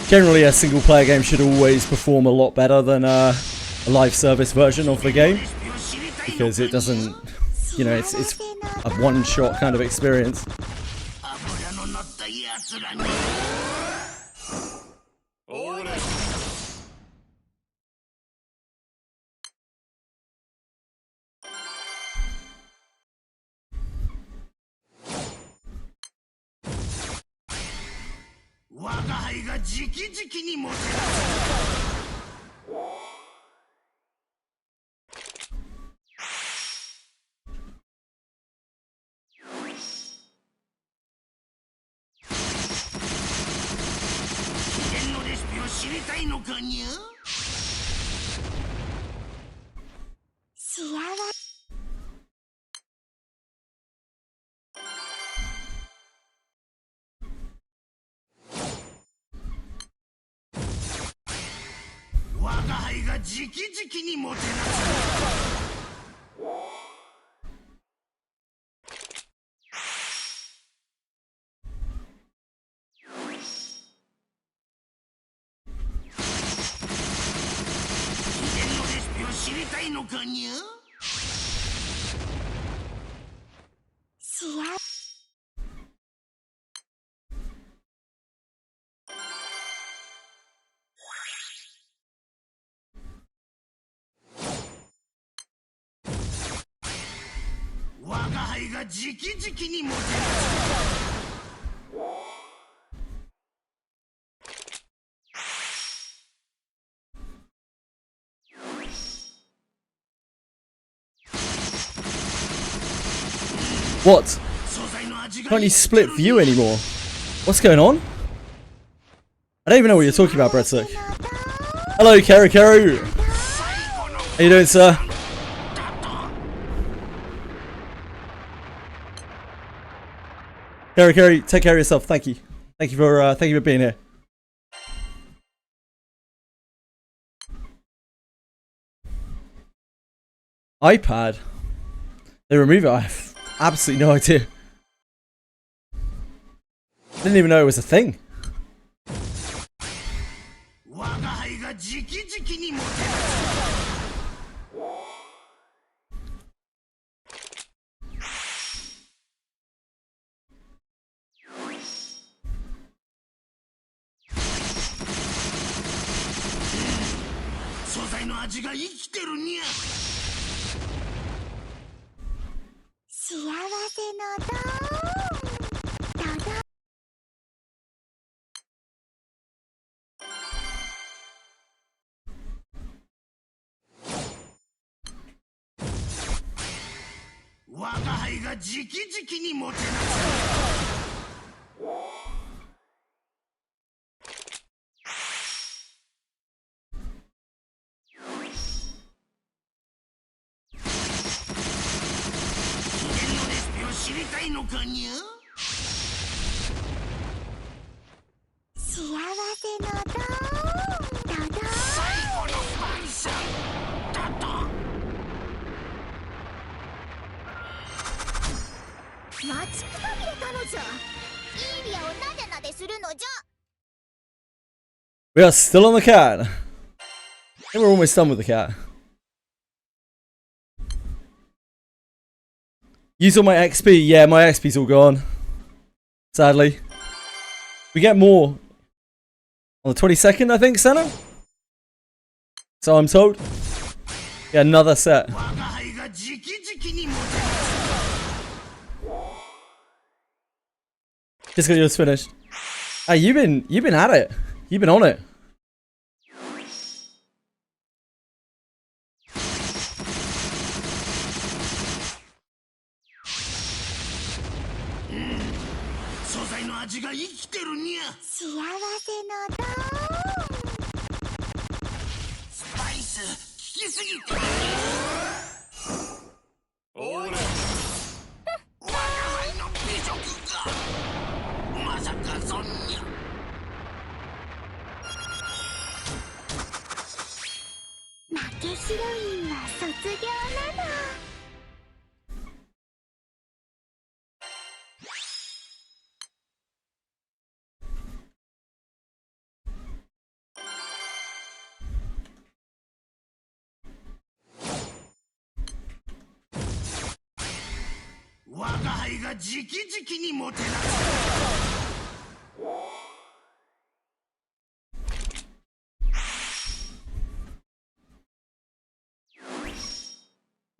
Generally, a single player game should always perform a lot better than a live service version of the game, because it doesn't, you know, it's a one-shot kind of experience. What? Can't you split view anymore? What's going on? I don't even know what you're talking about, Breadstick. Hello, Karu. How you doing, sir? Karu, take care of yourself. Thank you. Thank you for being here. iPad. They remove it. I have absolutely no idea. Didn't even know it was a thing. We are still on the cat. I think we're almost done with the cat. Use all my XP. Yeah, my XP's all gone. Sadly. We get more on the 22nd, I think, Senna? So I'm told. Yeah, another set. Just got yours finished. Hey, you've been at it. You've been on it.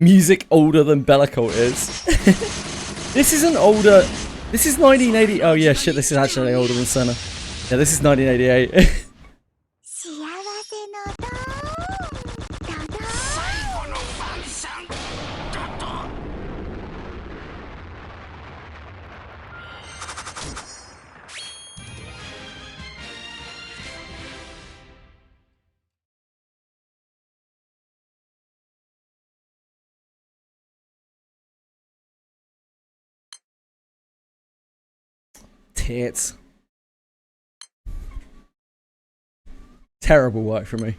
Music older than Bellicult is. This isn't older. This is 1980. Oh yeah, shit. This is actually older than Senna. Yeah, this is 1988. Tits. Terrible work for me.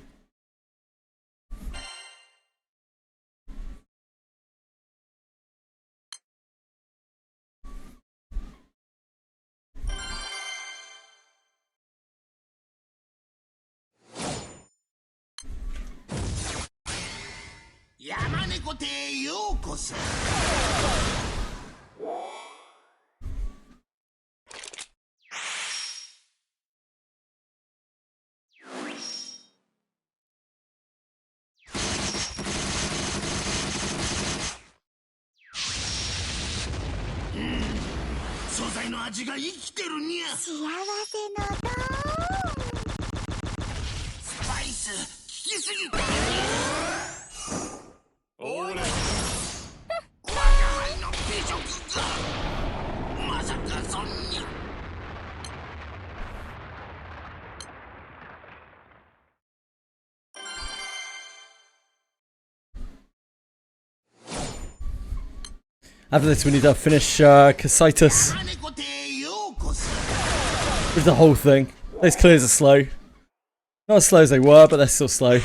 After this, we need to finish Casitus with the whole thing. Those clears are slow. Not as slow as they were, but they're still slow.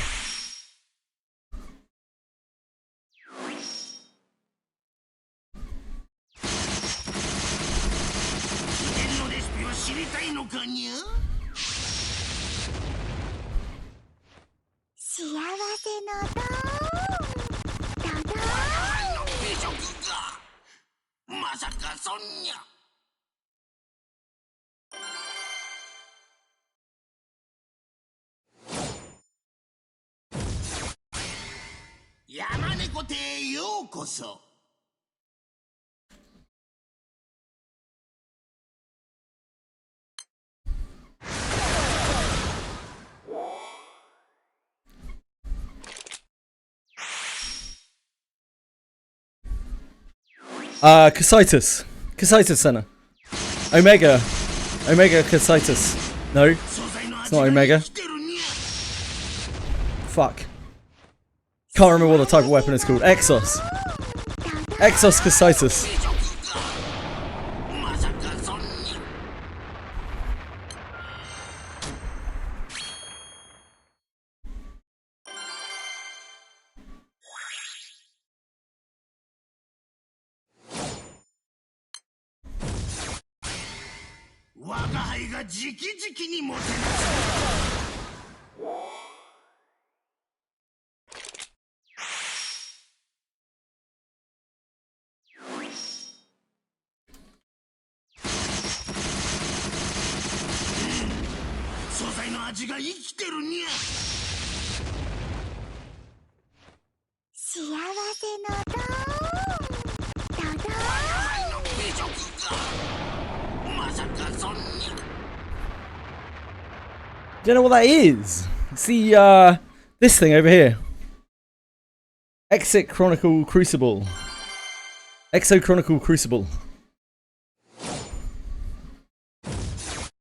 Casitus. Casitus Center. Omega. Omega Casitus. No. It's not Omega. Fuck. Can't remember what the type of weapon is called. Exos. Exos Casitus. Do you know what that is? It's the, this thing over here. Exit Chronicle Crucible. Exo Chronicle Crucible.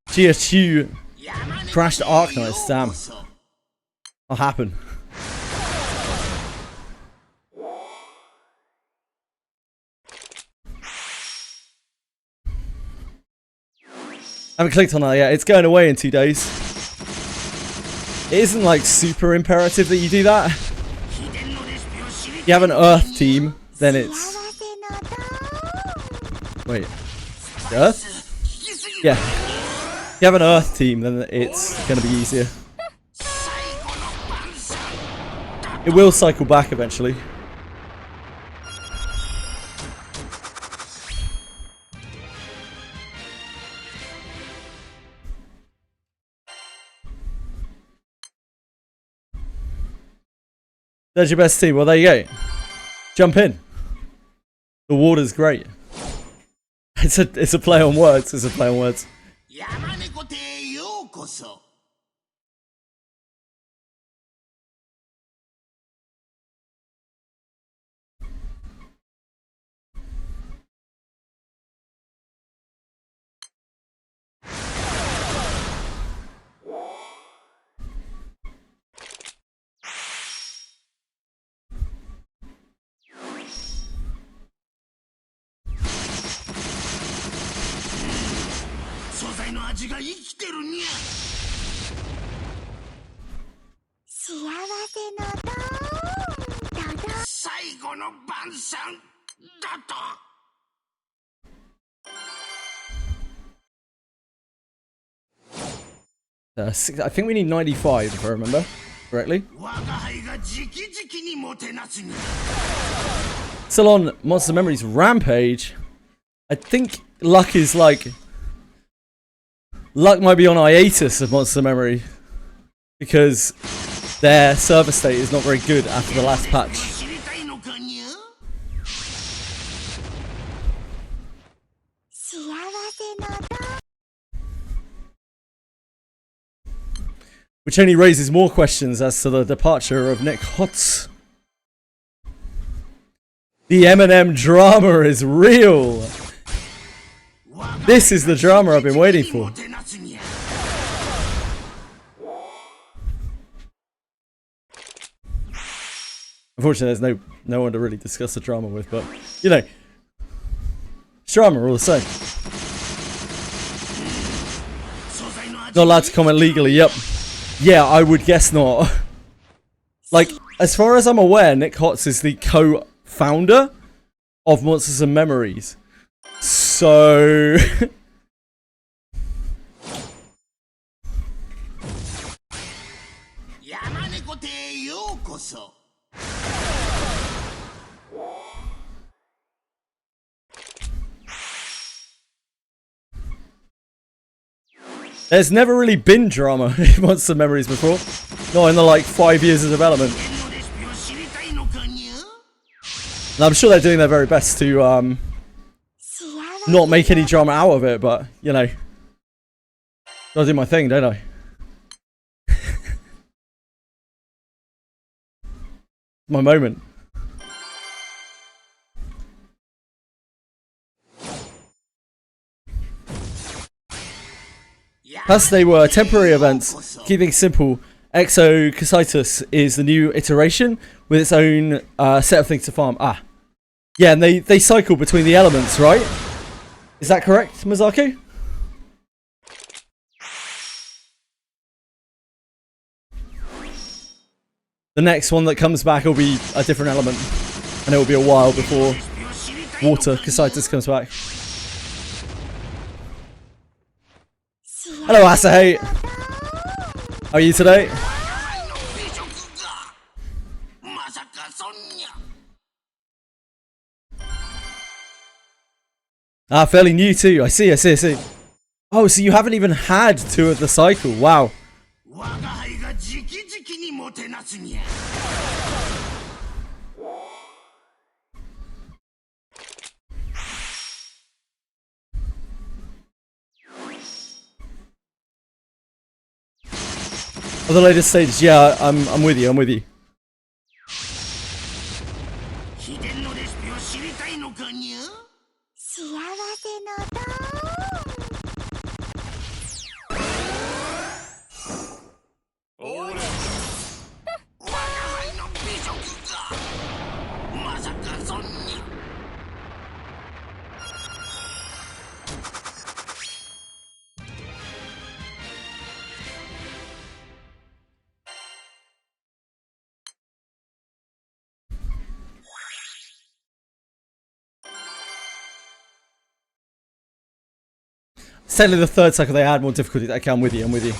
GSU crashed Arknights, damn. That'll happen. I haven't clicked on that yet. It's going away in 2 days. It isn't like super imperative that you do that. If you have an Earth team, then it's... Wait. Earth? Yeah. If you have an Earth team, then it's going to be easier. It will cycle back eventually. There's your best team. Well, there you go. Jump in. The water's great. It's a play on words. It's a play on words. I think we need 95 if I remember correctly. Still on Monster Memories Rampage. I think luck is like... Luck might be on hiatus of Monster Memory. Because their server state is not very good after the last patch. Which only raises more questions as to the departure of Nick Hotz. The M&M drama is real. This is the drama I've been waiting for. Unfortunately, there's no one to really discuss the drama with, but you know, it's drama all the same. Not allowed to comment legally. Yep. Yeah, I would guess not. Like, as far as I'm aware, Nick Hotz is the co-founder of Monsters and Memories. So... There's never really been drama in Monster Memories before. Not in the like 5 years of development. And I'm sure they're doing their very best to not make any drama out of it, but you know, gotta do my thing, don't I? My moment. Plus, they were temporary events. Keeping it simple, Exo-Casitus is the new iteration with its own set of things to farm. Ah. Yeah, and they cycle between the elements, right? Is that correct, Mazaku? The next one that comes back will be a different element. And it will be a while before Water Casitus comes back. Hello, Asahi. How are you today? Ah, fairly new too. I see. Oh, so you haven't even had 2 of the cycle. Wow. Oh, the latest stages, yeah, I'm with you, I'm with you. It's technically the 3rd cycle they had more difficulty. Okay, I'm with you, I'm with you.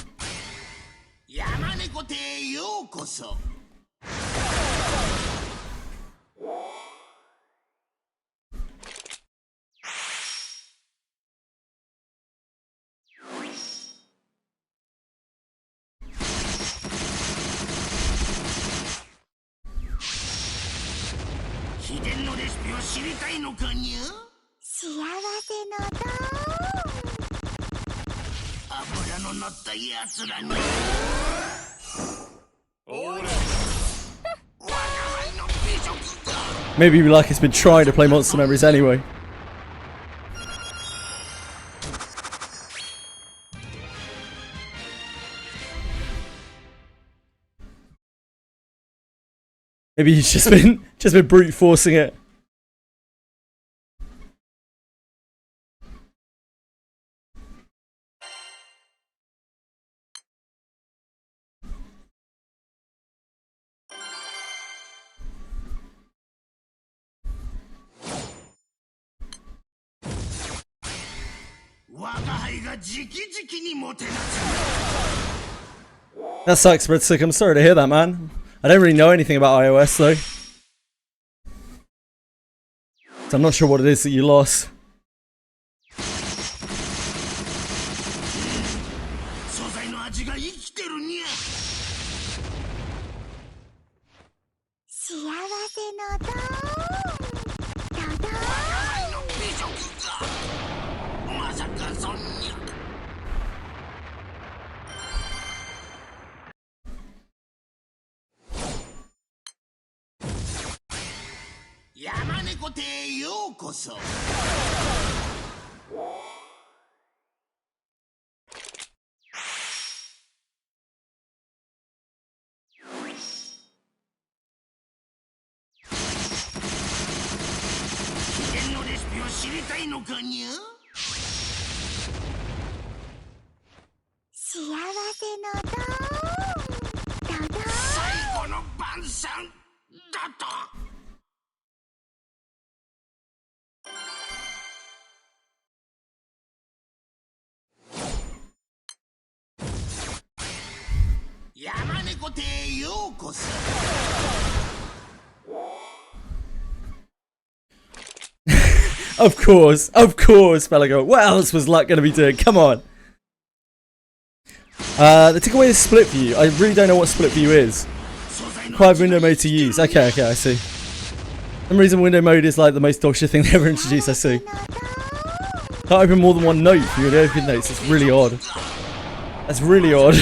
Maybe like it's been trying to play Monster Memories anyway. Maybe he's just been brute forcing it. That sucks, Britzik. I'm sorry to hear that, man. I don't really know anything about iOS though, so I'm not sure what it is that you lost. Of course, Belago. What else was Luck going to be doing? Come on. They took away the split view. I really don't know what split view is. Required window mode to use. Okay, I see. For some reason window mode is like the most dogshit thing they ever introduced, I see. Can't open more than one note for your open notes. It's really odd. That's really odd.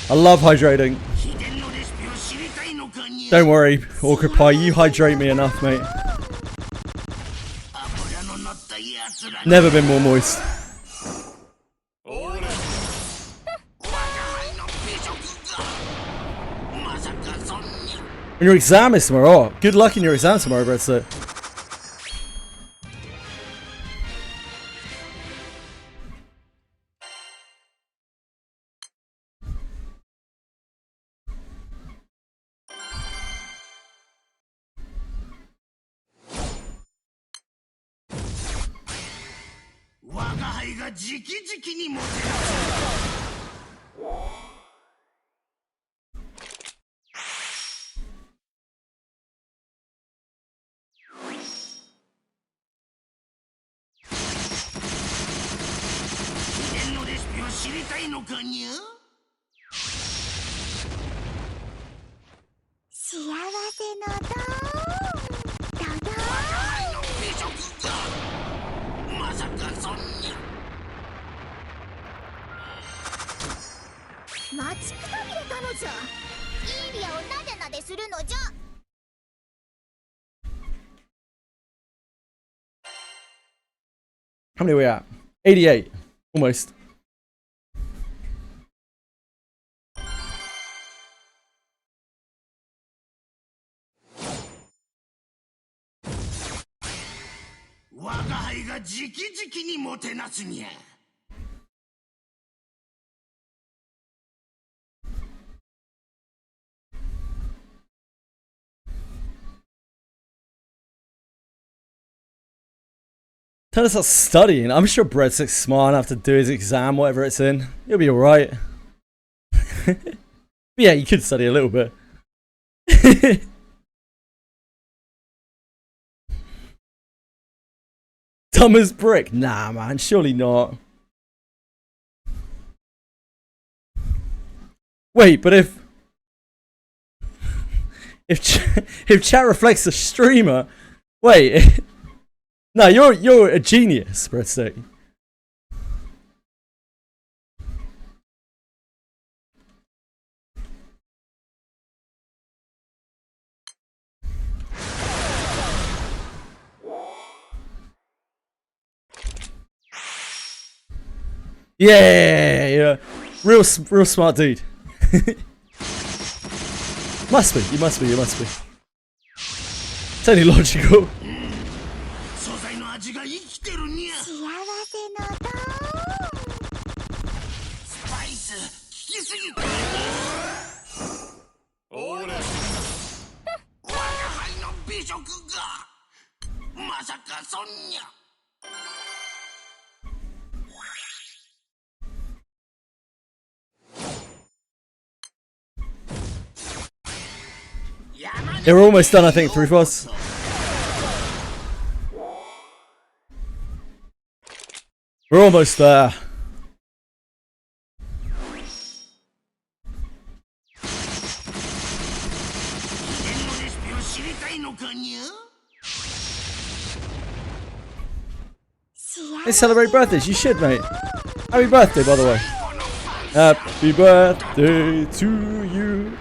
I love hydrating. Don't worry, Orchid Pie, you hydrate me enough, mate. Never been more moist. And your exam is tomorrow. Oh, good luck in your exam tomorrow, Brett. So. How many are we at? 88. Almost. Tell us about studying. I'm sure Breadstick's smart enough to do his exam, whatever it's in. He'll be alright. Yeah, you could study a little bit. Dumb as brick. Nah, man, surely not. Wait, but if chat reflects the streamer, wait. No, you're a genius, Breadstick. Yeah, real smart dude. Must be, you must be. It's only logical. Yeah, we're almost done, I think, 3 for us. We're almost there. They celebrate birthdays, you should, mate. Happy birthday, by the way. Happy birthday to you.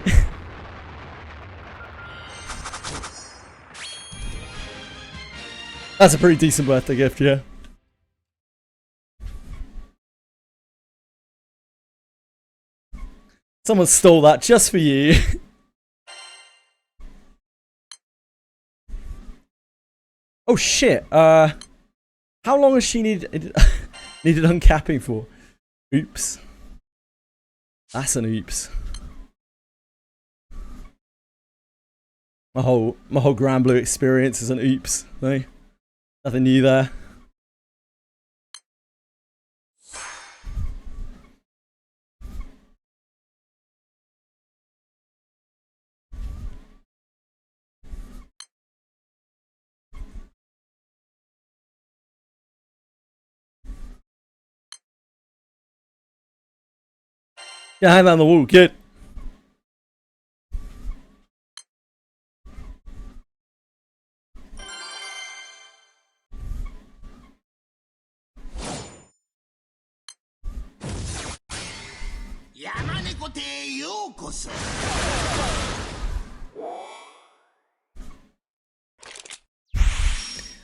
That's a pretty decent birthday gift, yeah. Someone stole that just for you. Oh shit, how long has she needed uncapping for? Oops. That's an oops. My whole Granblue experience is an oops. No? Nothing new there. Yeah, hang that on the wall, good.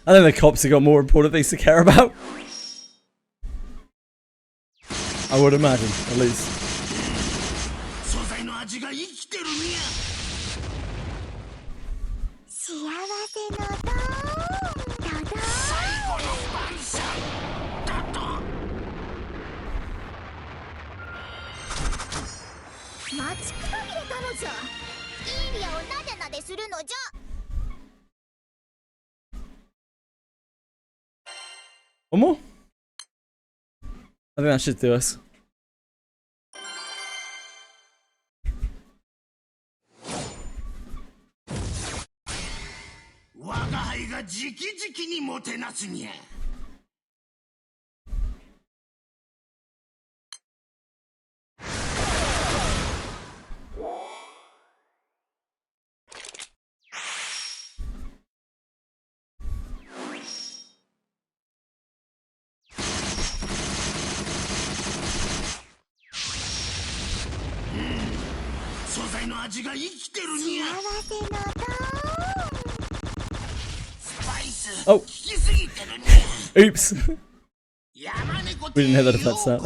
I think the cops have got more important things to care about. I would imagine, at least. One more? I think that should do us. Oh. Oops. We didn't hit that defense now.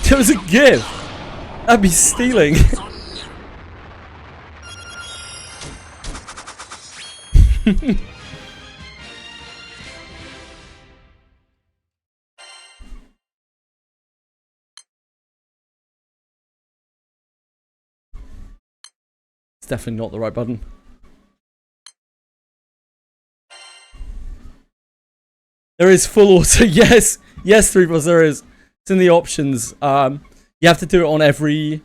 It was a gift. That'd be stealing. It's definitely not the right button. There is full auto. Yes. Yes, 3 Plus, there is. It's in the options. You have to do it on every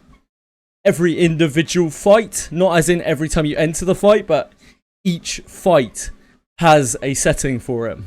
individual fight. Not as in every time you enter the fight, but each fight has a setting for it.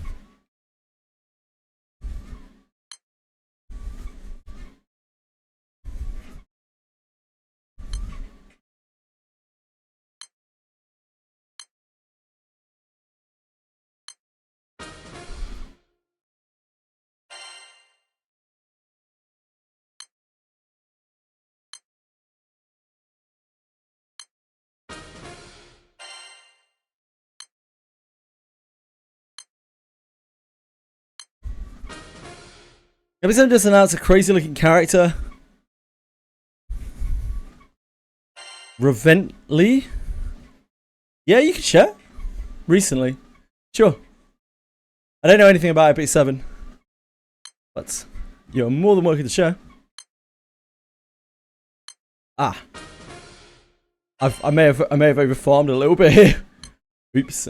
Episode just announced a crazy looking character. Revently? Yeah, you can share. Recently. Sure. I don't know anything about Epic 7. But you're more than welcome to share. Ah. I may have overfarmed a little bit here. Oops.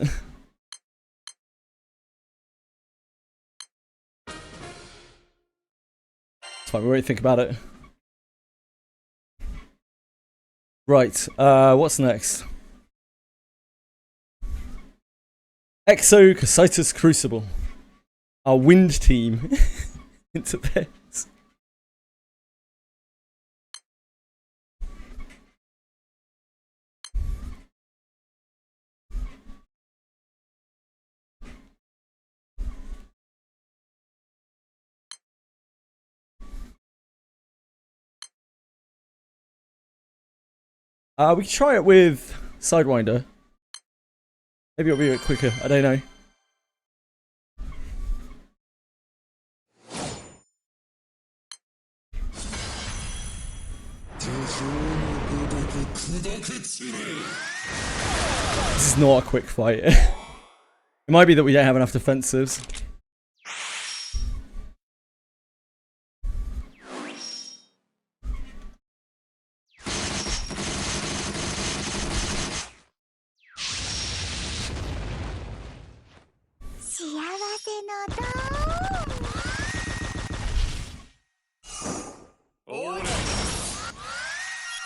It's fine, we won't think about it. Right, what's next? Exo Crucible. Our wind team into this. We can try it with Sidewinder. Maybe it'll be a bit quicker, I don't know. This is not a quick fight. It might be that we don't have enough defensives.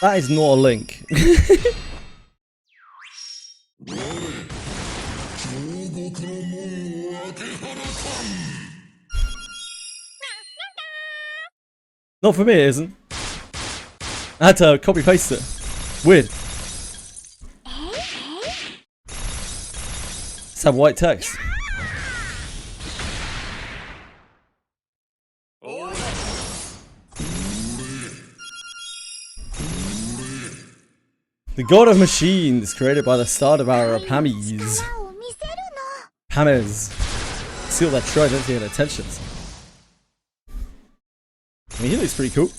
That is not a link. Not for me, it isn't. I had to copy paste it. Weird. Let's have white text. The god of machines, created by the start of our Pamies. Pammers. See what that tried, don't get attentions. I mean, he looks pretty cool.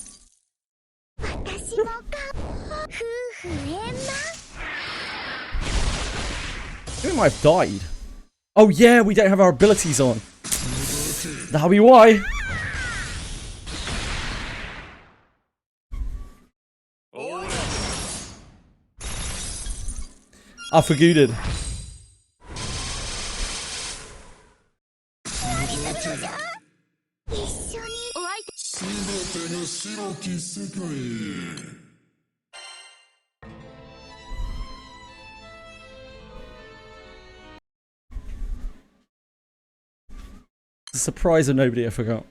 We might have died. Oh yeah, we don't have our abilities on. That'll be why. I forgooded. It's a surprise of nobody I forgot.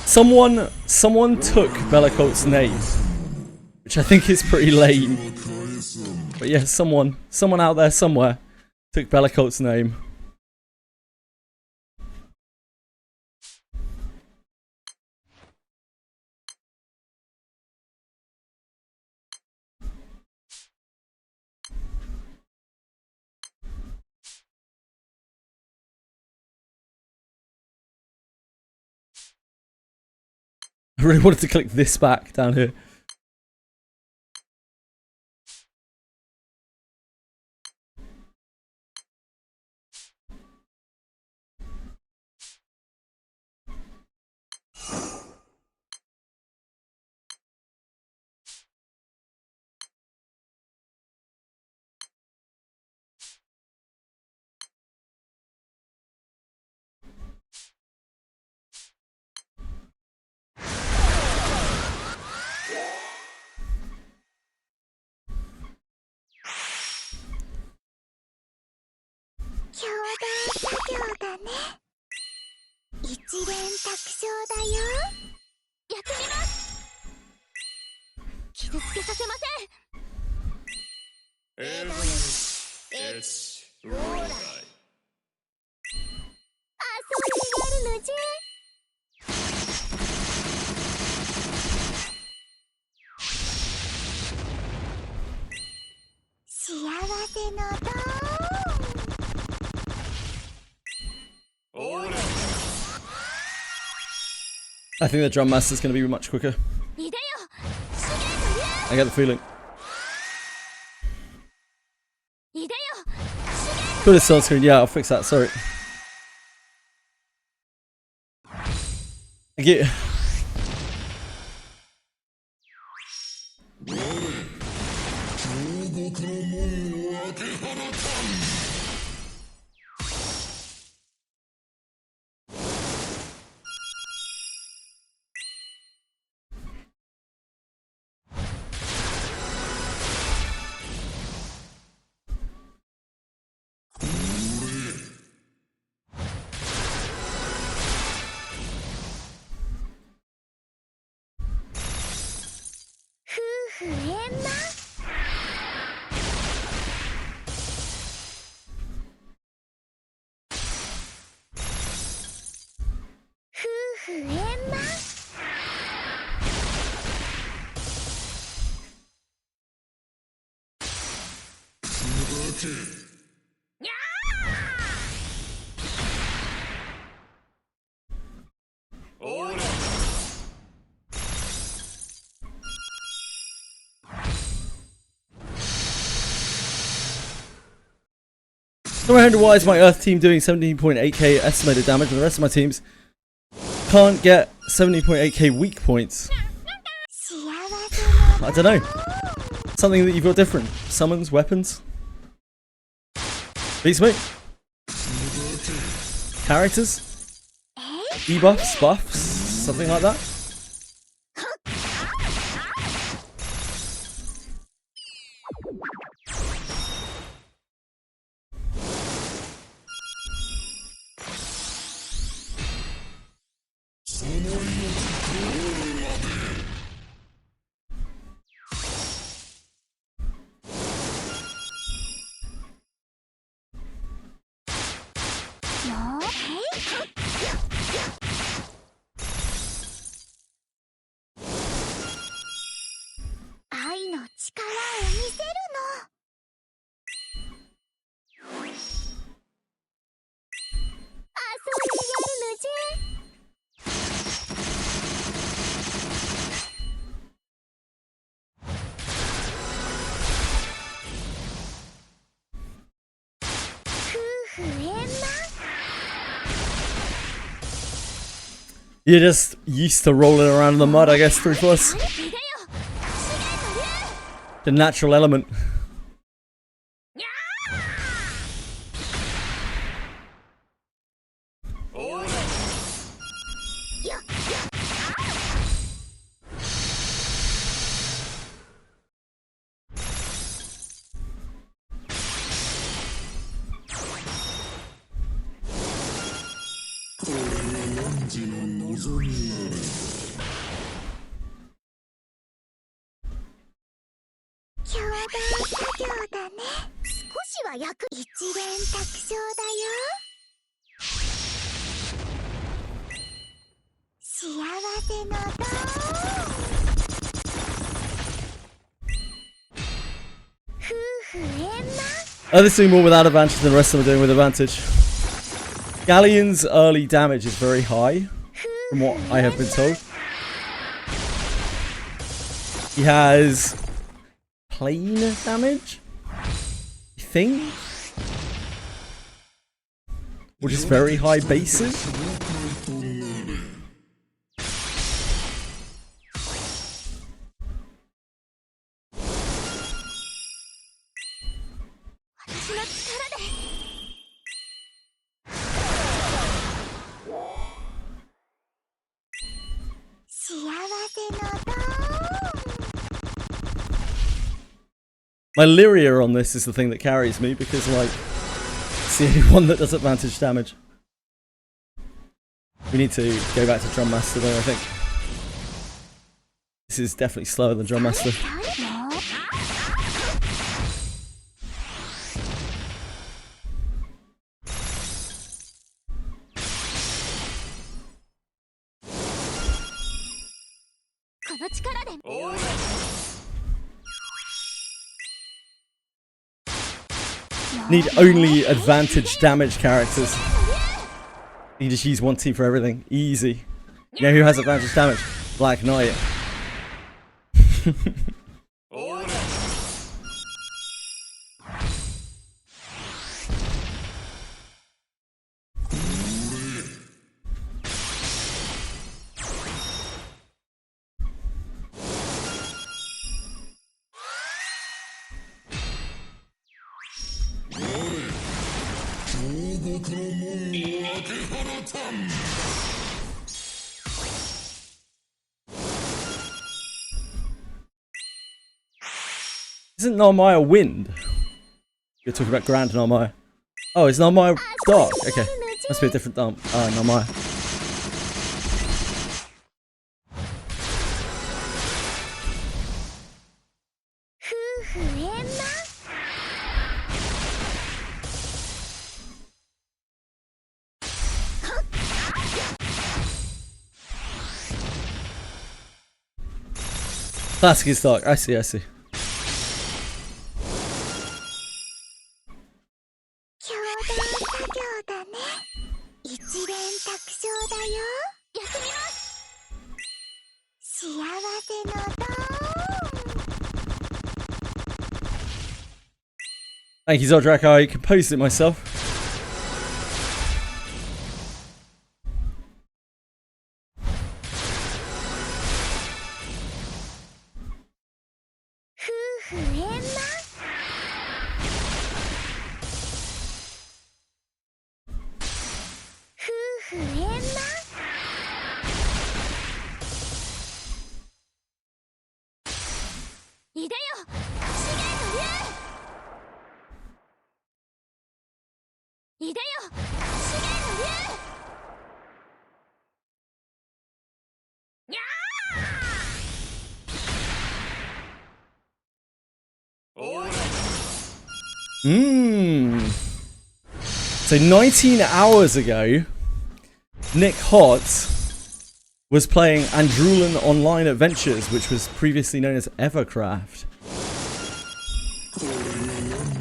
Someone took Bellacolt's name, which I think is pretty lame. But yeah, someone out there somewhere took Bellacolt's name. I really wanted to click this back down here. I think the Drum Master's going to be much quicker. I get the feeling. Put a start screen. Yeah, I'll fix that. Sorry. Thank you. I wonder why is my Earth team doing 17.8k estimated damage and the rest of my teams can't get 17.8k weak points? I don't know. Something that you've got different. Summons, weapons. Beats me. Characters? Debuffs, buffs, something like that. You're just used to rolling around in the mud, I guess, 3+. The natural element. This doing more without advantage than the rest of them are doing with advantage. Galleon's early damage is very high, from what I have been told. He has plain damage, I think, which is very high basic. My Lyria on this is the thing that carries me, because like That's the only one that does advantage damage. We need to go back to Drum Master though, I think. This is definitely slower than Drum Master. Need only advantage damage characters. You just use one team for everything. Easy. You know who has advantage damage? Black Knight. Isn't Narmaya wind? You're talking about Grand Narmaya. Oh, is Narmaya dark? Okay. Must be a different Narmaya. Classic is dark. I see, I see. Thank you, Zodrak. I composed it myself. So 19 hours ago, Nick Hott was playing Andrulan Online Adventures, which was previously known as Evercraft.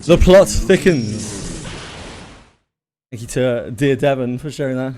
The plot thickens. Thank you to Dear Devon for sharing that.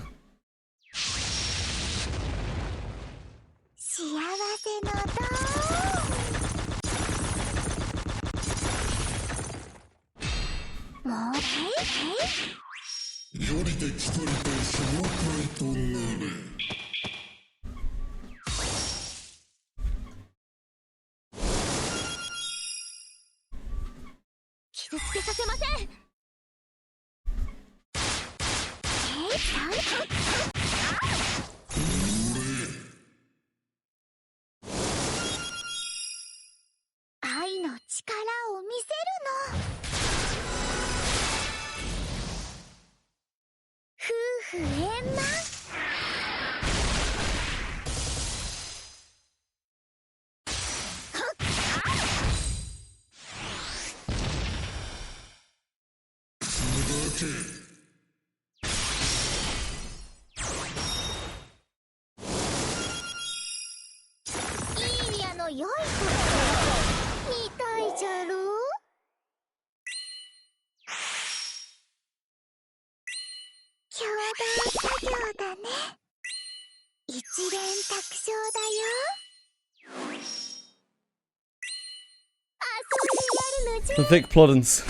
The thick ploddins.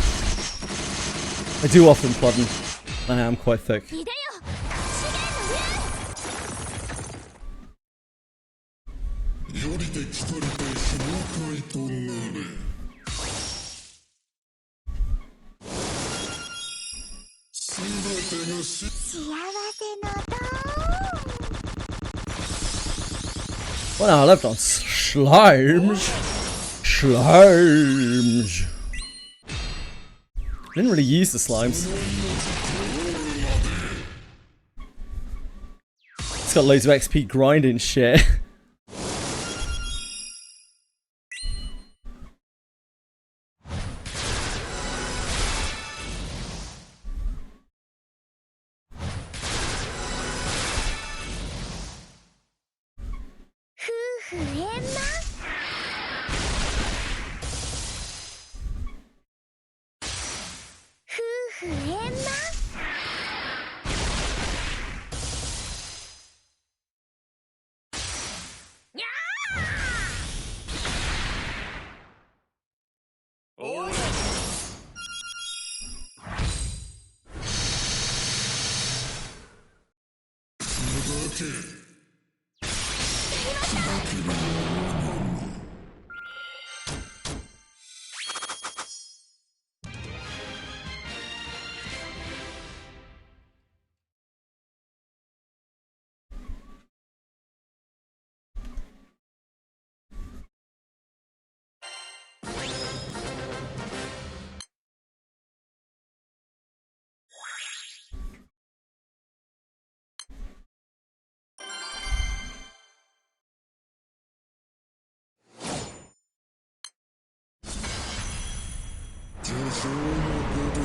I do often plodden. I am quite thick. Well, now I left on slimes. Slimes. Didn't really use the slimes. It's got loads of XP grinding shit.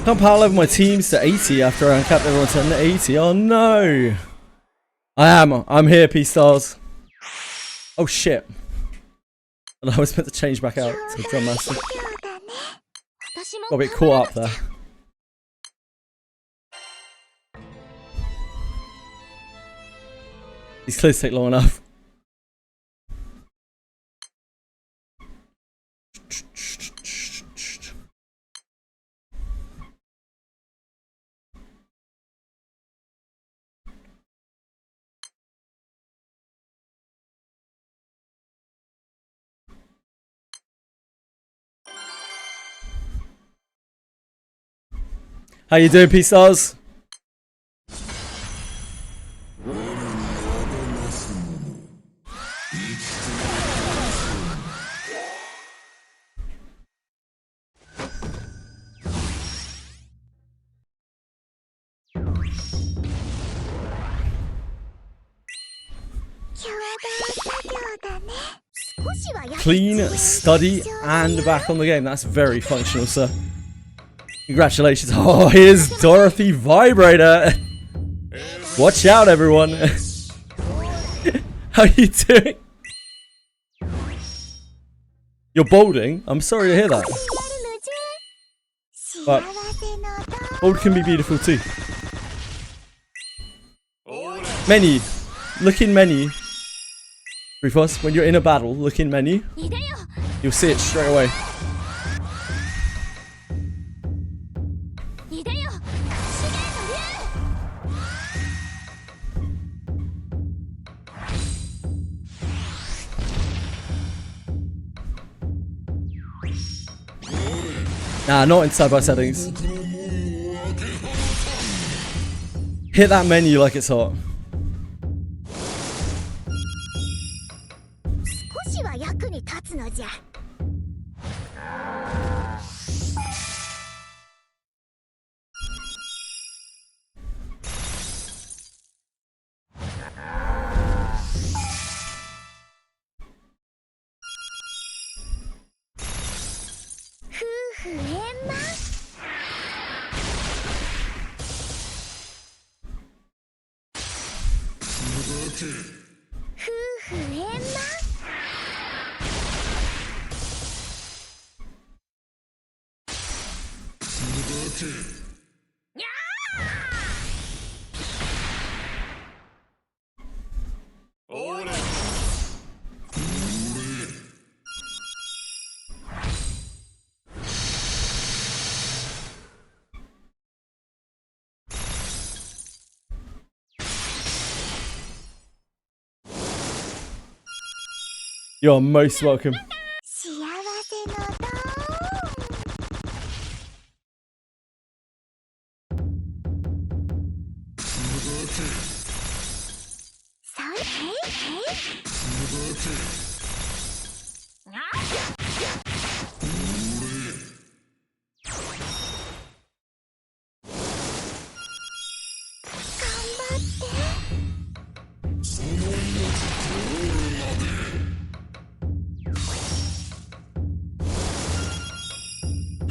Can't power level my teams to 80 after I uncapped everyone to 80. Oh no! I'm here, P-Stars. Oh shit. And I was meant to change back out to the Drum Master. Got a bit caught up there. These clothes take long enough. How you doing, P-Stars? Clean, study, and back on the game. That's very functional, sir. Congratulations. Oh, here's Dorothy Vibrator. Watch out, everyone. How you doing? You're balding? I'm sorry to hear that. But bald can be beautiful too. Menu. Look in menu. Rufus, when you're in a battle, look in menu. You'll see it straight away. Nah, not in sidebar settings. Hit that menu like it's hot. You're most welcome.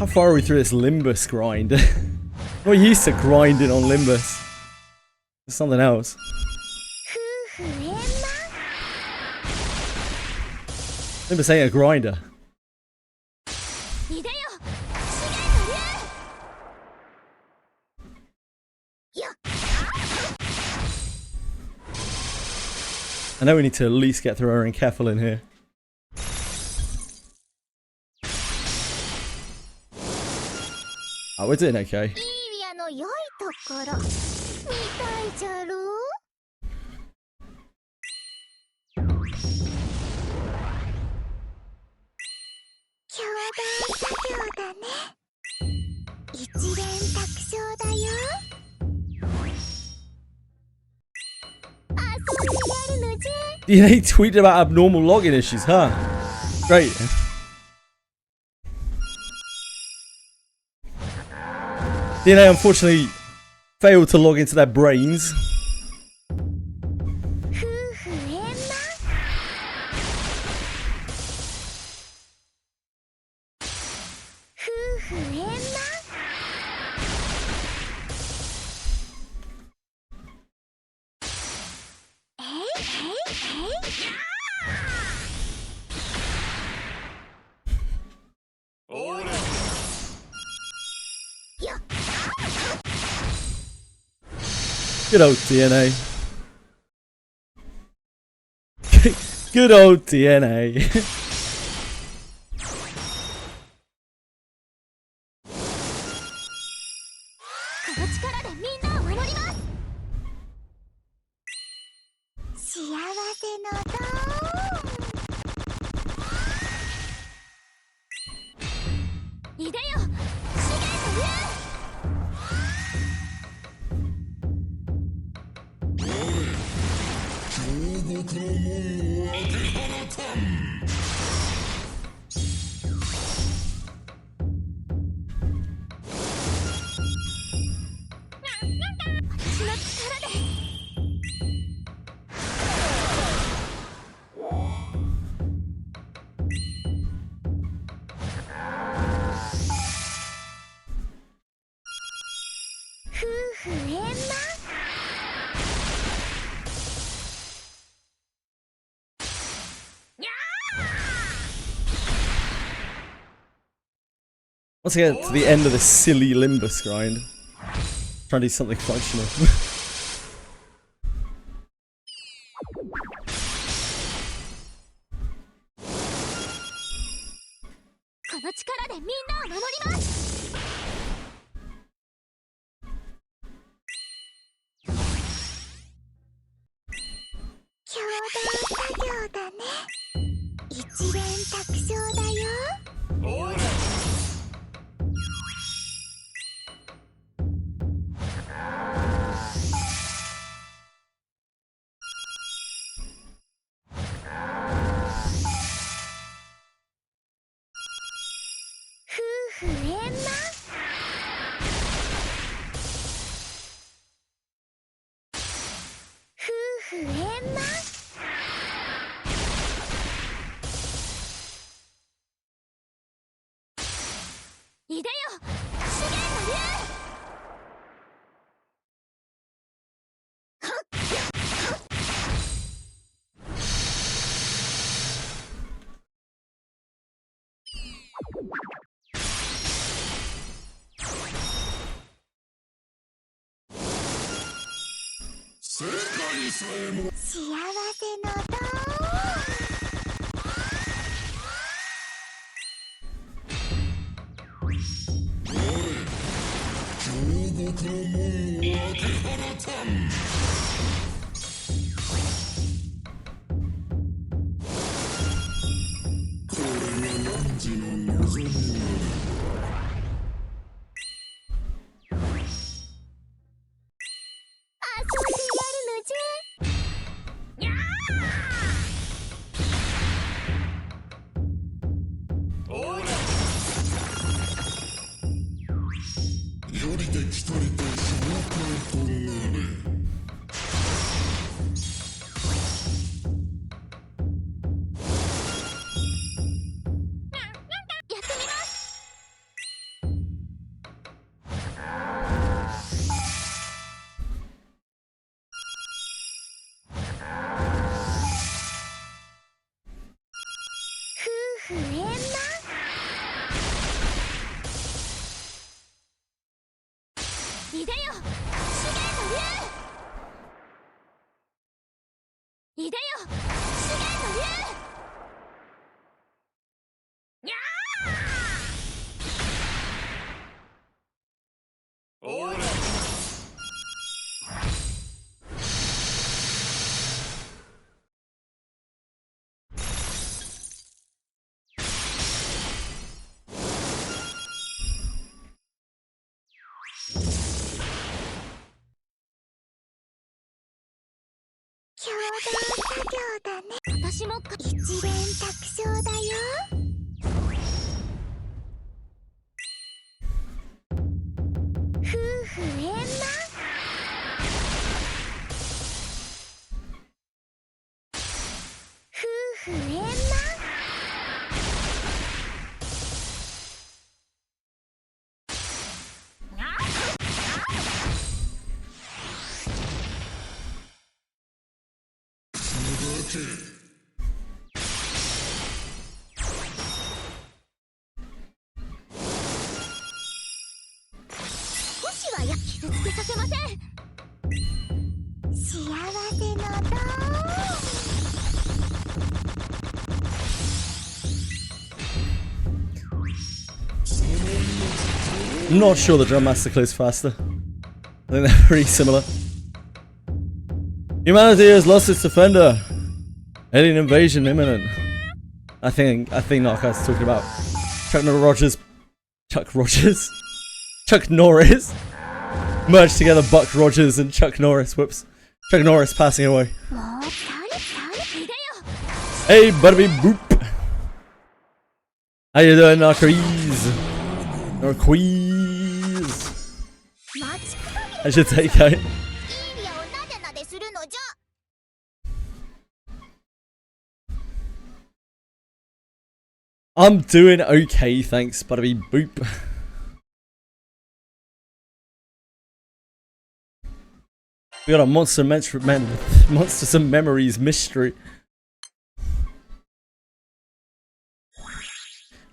How far are we through this Limbus grind? We're used to grinding on Limbus. There's something else. Limbus ain't a grinder. I know we need to at least get through our Keffel in here. Oh, we're doing okay. DNA tweeted about abnormal login issues, huh? Great. DNA unfortunately failed to log into their brains. Good old DNA. Good old DNA. Once again, to the end of this silly Limbus grind. Trying to do something functional. I'm not sure the Drum Master clears faster. I think they're pretty similar. Humanity has lost its defender. Alien invasion imminent. I think Narcos talking about Chuck Norris. Merged together Buck Rogers and Chuck Norris. Whoops. Chuck Norris passing away. Hey, Butterby Boop. How you doing, Narcos? I should take out. I'm doing okay, thanks, Butterby Boop. We got a Monsters and Memories mystery.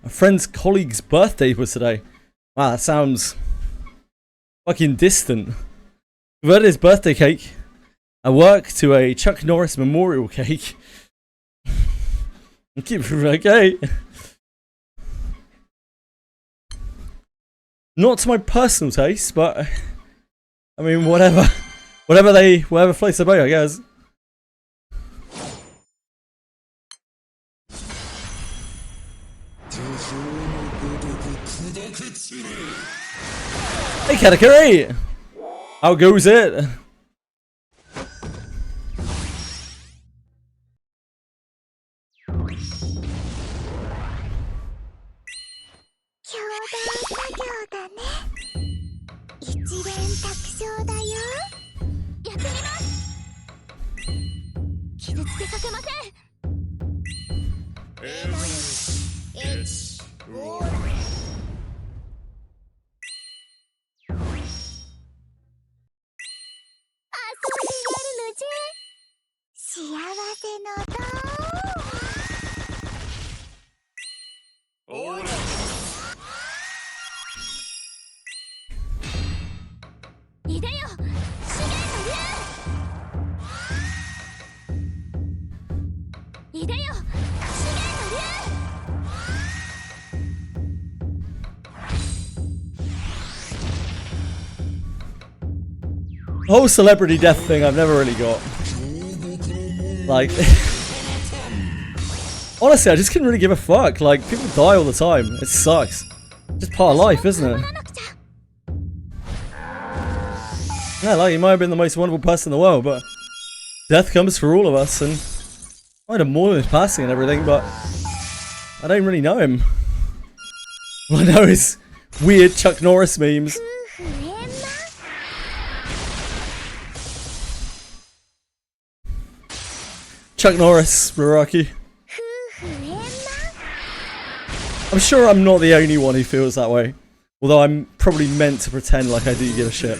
A friend's colleague's birthday was today. Wow, that sounds fucking distant. We've had his birthday cake. I work to a Chuck Norris memorial cake. Okay. Not to my personal taste, but I mean, whatever floats their boat, I guess. Hey, Katakuri! How goes it? The whole celebrity death thing I've never really got. Like, honestly, I just couldn't really give a fuck. Like, people die all the time. It sucks. It's just part of life, isn't it? Yeah, like, he might have been the most wonderful person in the world, but death comes for all of us, and I had a more than his passing and everything, but I don't really know him. All I know is weird Chuck Norris memes. Chuck Norris, Raraki. I'm sure I'm not the only one who feels that way. Although I'm probably meant to pretend like I do give a shit.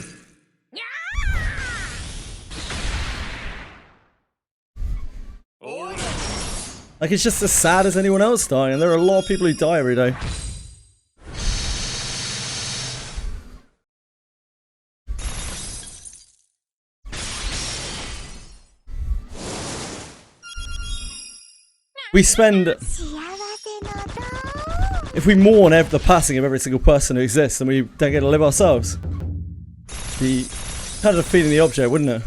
Like, it's just as sad as anyone else dying, and there are a lot of people who die every day. We spend... If we mourn the passing of every single person who exists, then we don't get to live ourselves. Be kind of defeating the object, wouldn't it?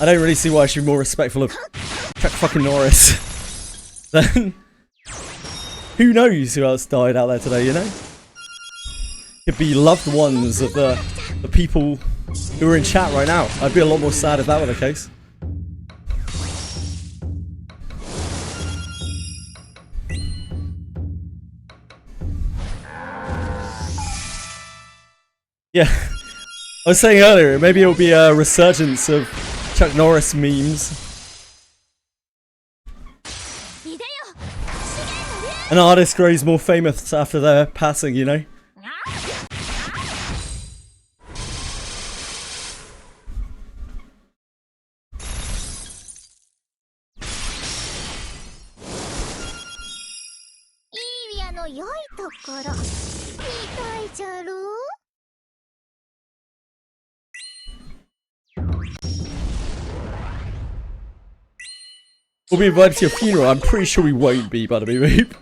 I don't really see why I should be more respectful of Chuck fucking Norris. Then... Who knows who else died out there today, you know? Could be loved ones of the people who are in chat right now. I'd be a lot more sad if that were the case. Yeah, I was saying earlier, maybe it'll be a resurgence of Chuck Norris memes. An artist grows more famous after their passing, you know? We'll be invited to your funeral. I'm pretty sure we won't be, Butterbeep.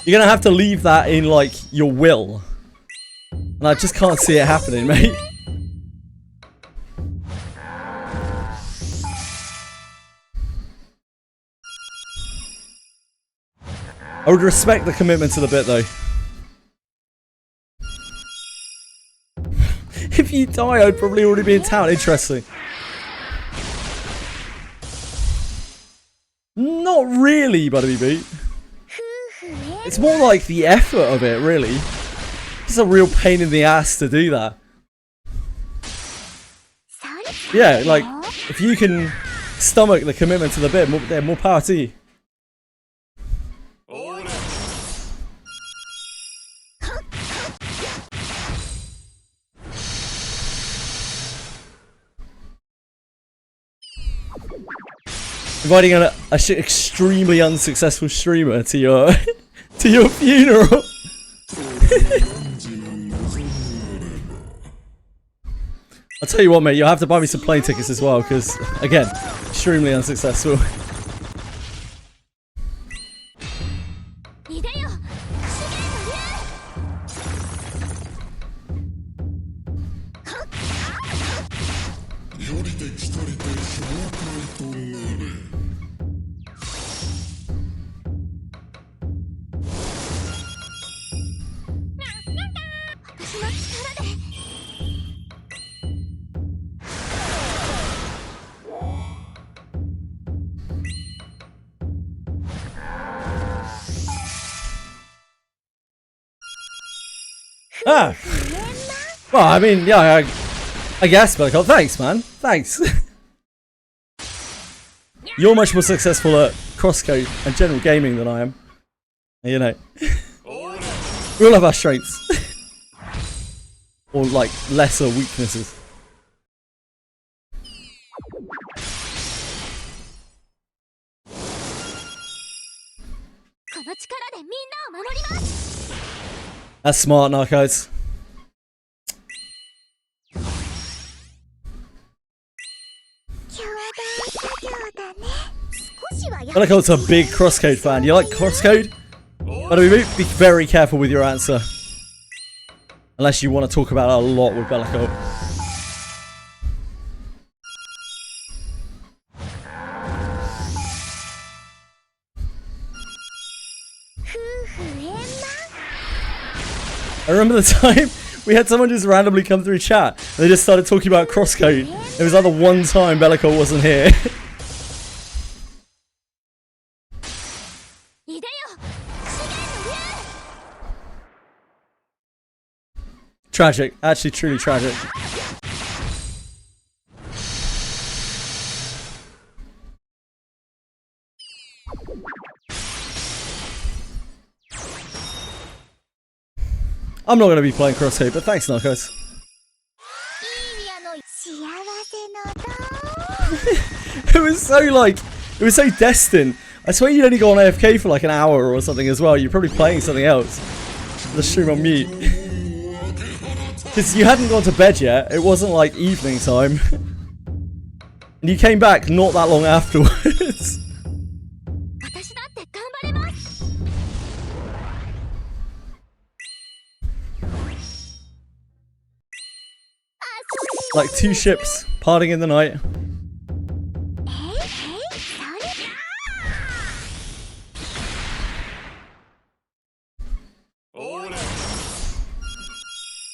You're gonna have to leave that in, like, your will. And I just can't see it happening, mate. I would respect the commitment to the bit, though. If you die, I'd probably already be in town. Interesting. Not really, Butterbeep. It's more like the effort of it, really. It's a real pain in the ass to do that. Yeah, like, if you can stomach the commitment to the bit, more power to you. Inviting an extremely unsuccessful streamer to your funeral. I'll tell you what, mate, you'll have to buy me some plane tickets as well, because, again, extremely unsuccessful. Ah! Well, I mean, yeah, I guess, but thanks, man. Thanks. You're much more successful at crosscode and general gaming than I am. You know. We all have our strengths. Or, like, lesser weaknesses. That's smart, Narcos. Bellico's a big crosscode fan. You like crosscode? But be very careful with your answer. Unless you want to talk about it a lot with Bellico. I remember the time we had someone just randomly come through chat and they just started talking about crosscode. It was like the one time Bellico wasn't here. Tragic. Actually, truly tragic. I'm not going to be playing crosshair, but thanks, Narcos. It was so like, it was so destined. I swear you'd only go on AFK for like an hour or something as well. You're probably playing something else. The stream on mute. Because you hadn't gone to bed yet. It wasn't like evening time. And you came back not that long afterwards. Like 2 ships parting in the night.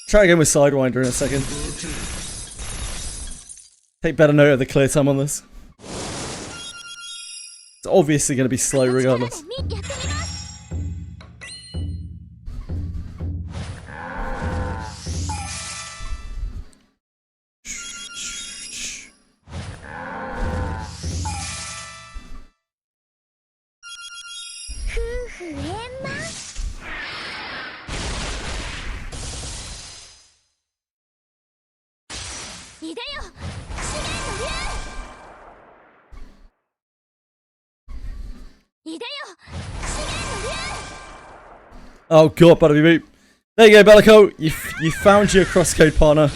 Try again with Sidewinder in a second. Take better note of the clear time on this. It's obviously going to be slow regardless. Oh god, Butterby Boop. There you go, Bellico. You found your crosscode partner.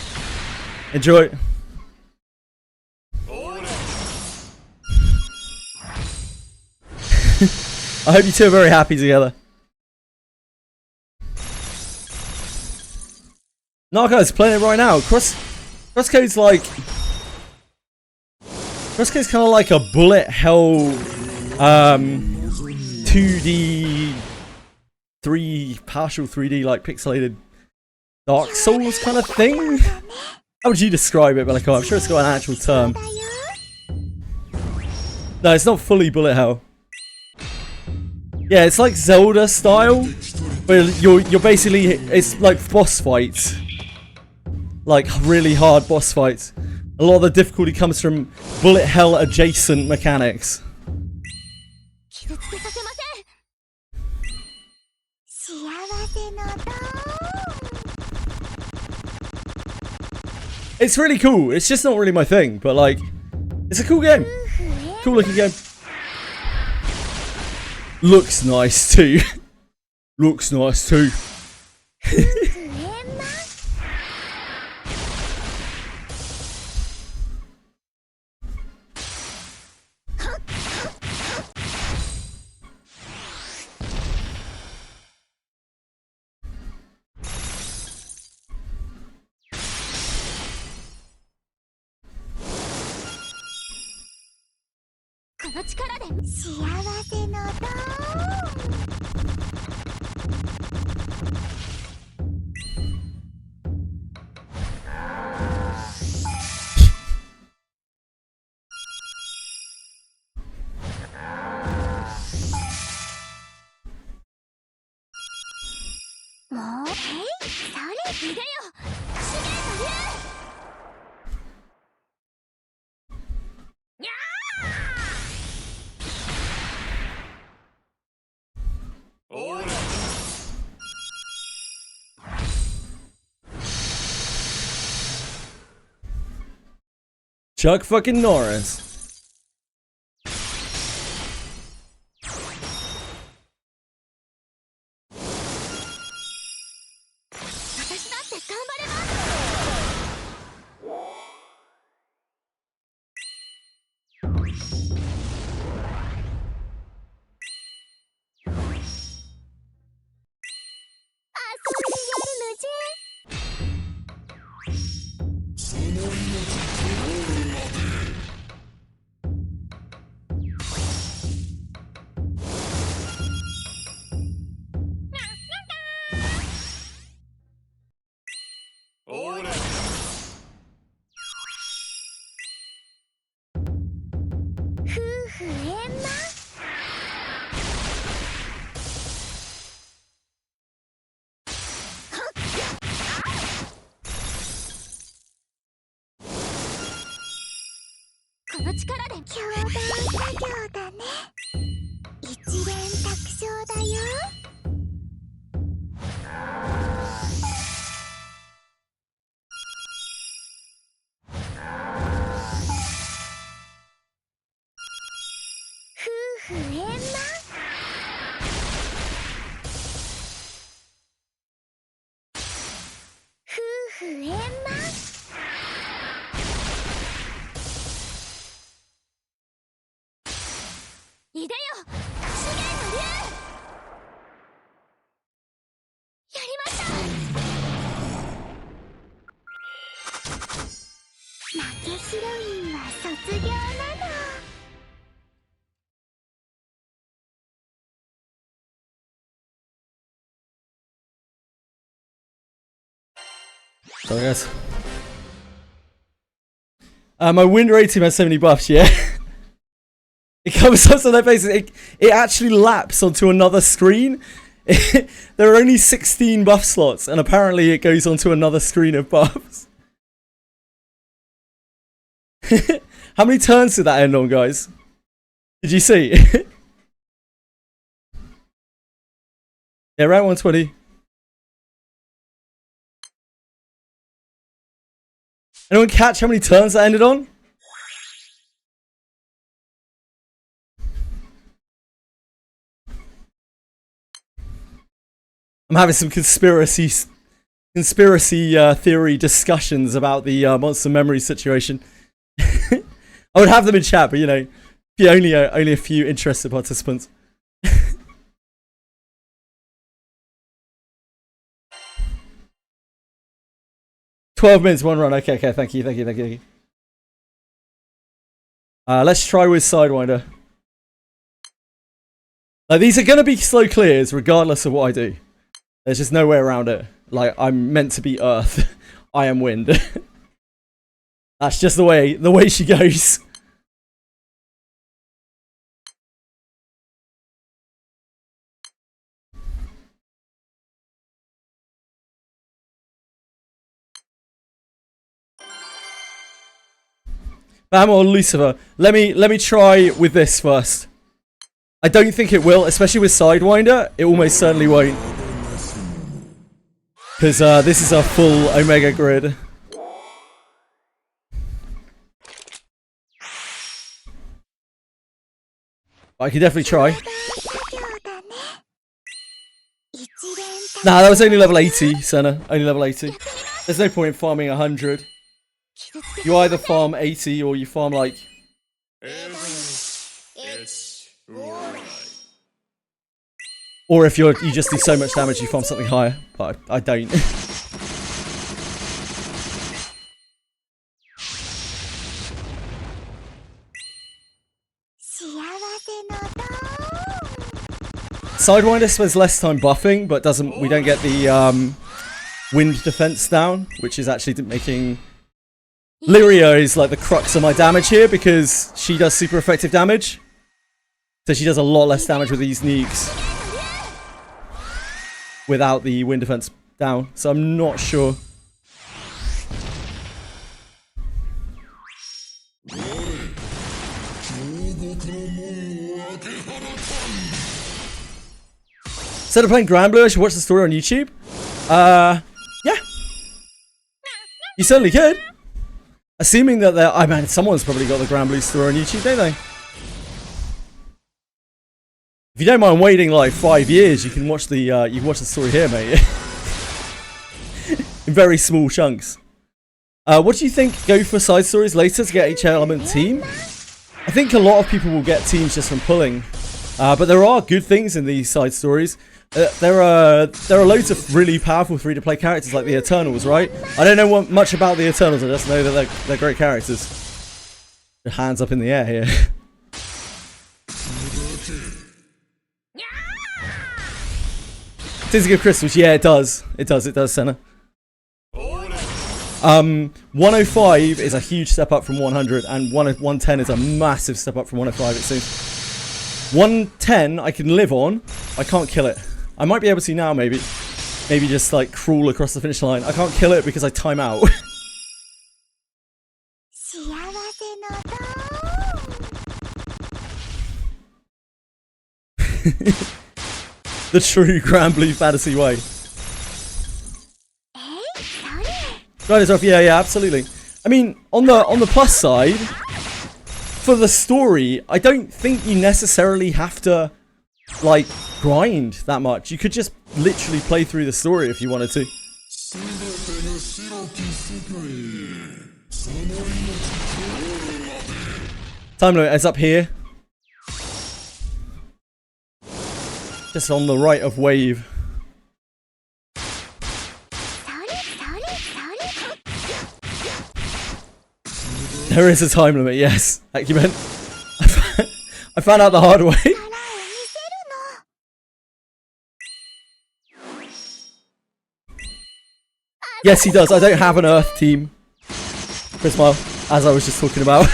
Enjoy. I hope you two are very happy together. Narco's playing it right now. Crosscode's like... Crosscode's kind of like a bullet hell... 2D... partial 3D, like pixelated Dark Souls kind of thing? How would you describe it, Bellico? I'm sure it's got an actual term. No, it's not fully bullet hell. Yeah, it's like Zelda style, where you're basically, it's like boss fights. Like really hard boss fights. A lot of the difficulty comes from bullet hell adjacent mechanics. It's really cool. It's just not really my thing, but like, it's a cool game. Cool looking game. Looks nice too. Looks nice too. Chuck fucking Norris. Sorry guys. My wind rating has 70 buffs, yeah. It comes up to their faces. It actually laps onto another screen. There are only 16 buff slots, and apparently it goes onto another screen of buffs. How many turns did that end on, guys? Did you see? Yeah, round 120. Anyone catch how many turns that ended on? I'm having some conspiracy theory discussions about the monster memory situation. I would have them in chat, but you know, only a few interested participants. 12 minutes, one run. Okay, thank you. Let's try with Sidewinder. These are going to be slow clears regardless of what I do. There's just no way around it. Like, I'm meant to be Earth. I am Wind. That's just the way she goes. Bam or Lucifer. Let me try with this first. I don't think it will, especially with Sidewinder. It almost certainly won't. Because this is a full Omega grid. I could definitely try. Nah, that was only level 80, Senna. Only level 80. There's no point in farming 100. You either farm 80 or you farm like... Or if you just do so much damage you farm something higher. But I don't. Sidewinder spends less time buffing, but we don't get the wind defense down, which is actually making... Lyria is like the crux of my damage here because she does super effective damage. So she does a lot less damage with these Neeks without the wind defense down. So I'm not sure. Instead of playing Granblue, I should watch the story on YouTube. Yeah. You certainly could. Assuming that I mean, someone's probably got the Granblue story on YouTube, don't they? If you don't mind waiting like 5 years, you can watch the story here, mate. In very small chunks. What do you think? Go for side stories later to get each element team? I think a lot of people will get teams just from pulling, but there are good things in these side stories. There are loads of really powerful free-to-play characters like the Eternals, right? I don't know much about the Eternals, I just know that they're great characters. Hands up in the air here. Does it give crystals? Yeah, it does. It does, Senna. 105 is a huge step up from 100, and 110 is a massive step up from 105, it seems. 110 I can live on. I can't kill it. I might be able to now, maybe. Maybe just like crawl across the finish line. I can't kill it because I time out. The true Granblue Fantasy way. Right, it's off. Yeah, absolutely. I mean, on the plus side, for the story, I don't think you necessarily have to, like, grind that much. You could just literally play through the story if you wanted to. Time limit is up here. Just on the right of wave. There is a time limit, yes. Acumen. I found out the hard way. Yes, he does. I don't have an Earth team. Prismile, as I was just talking about.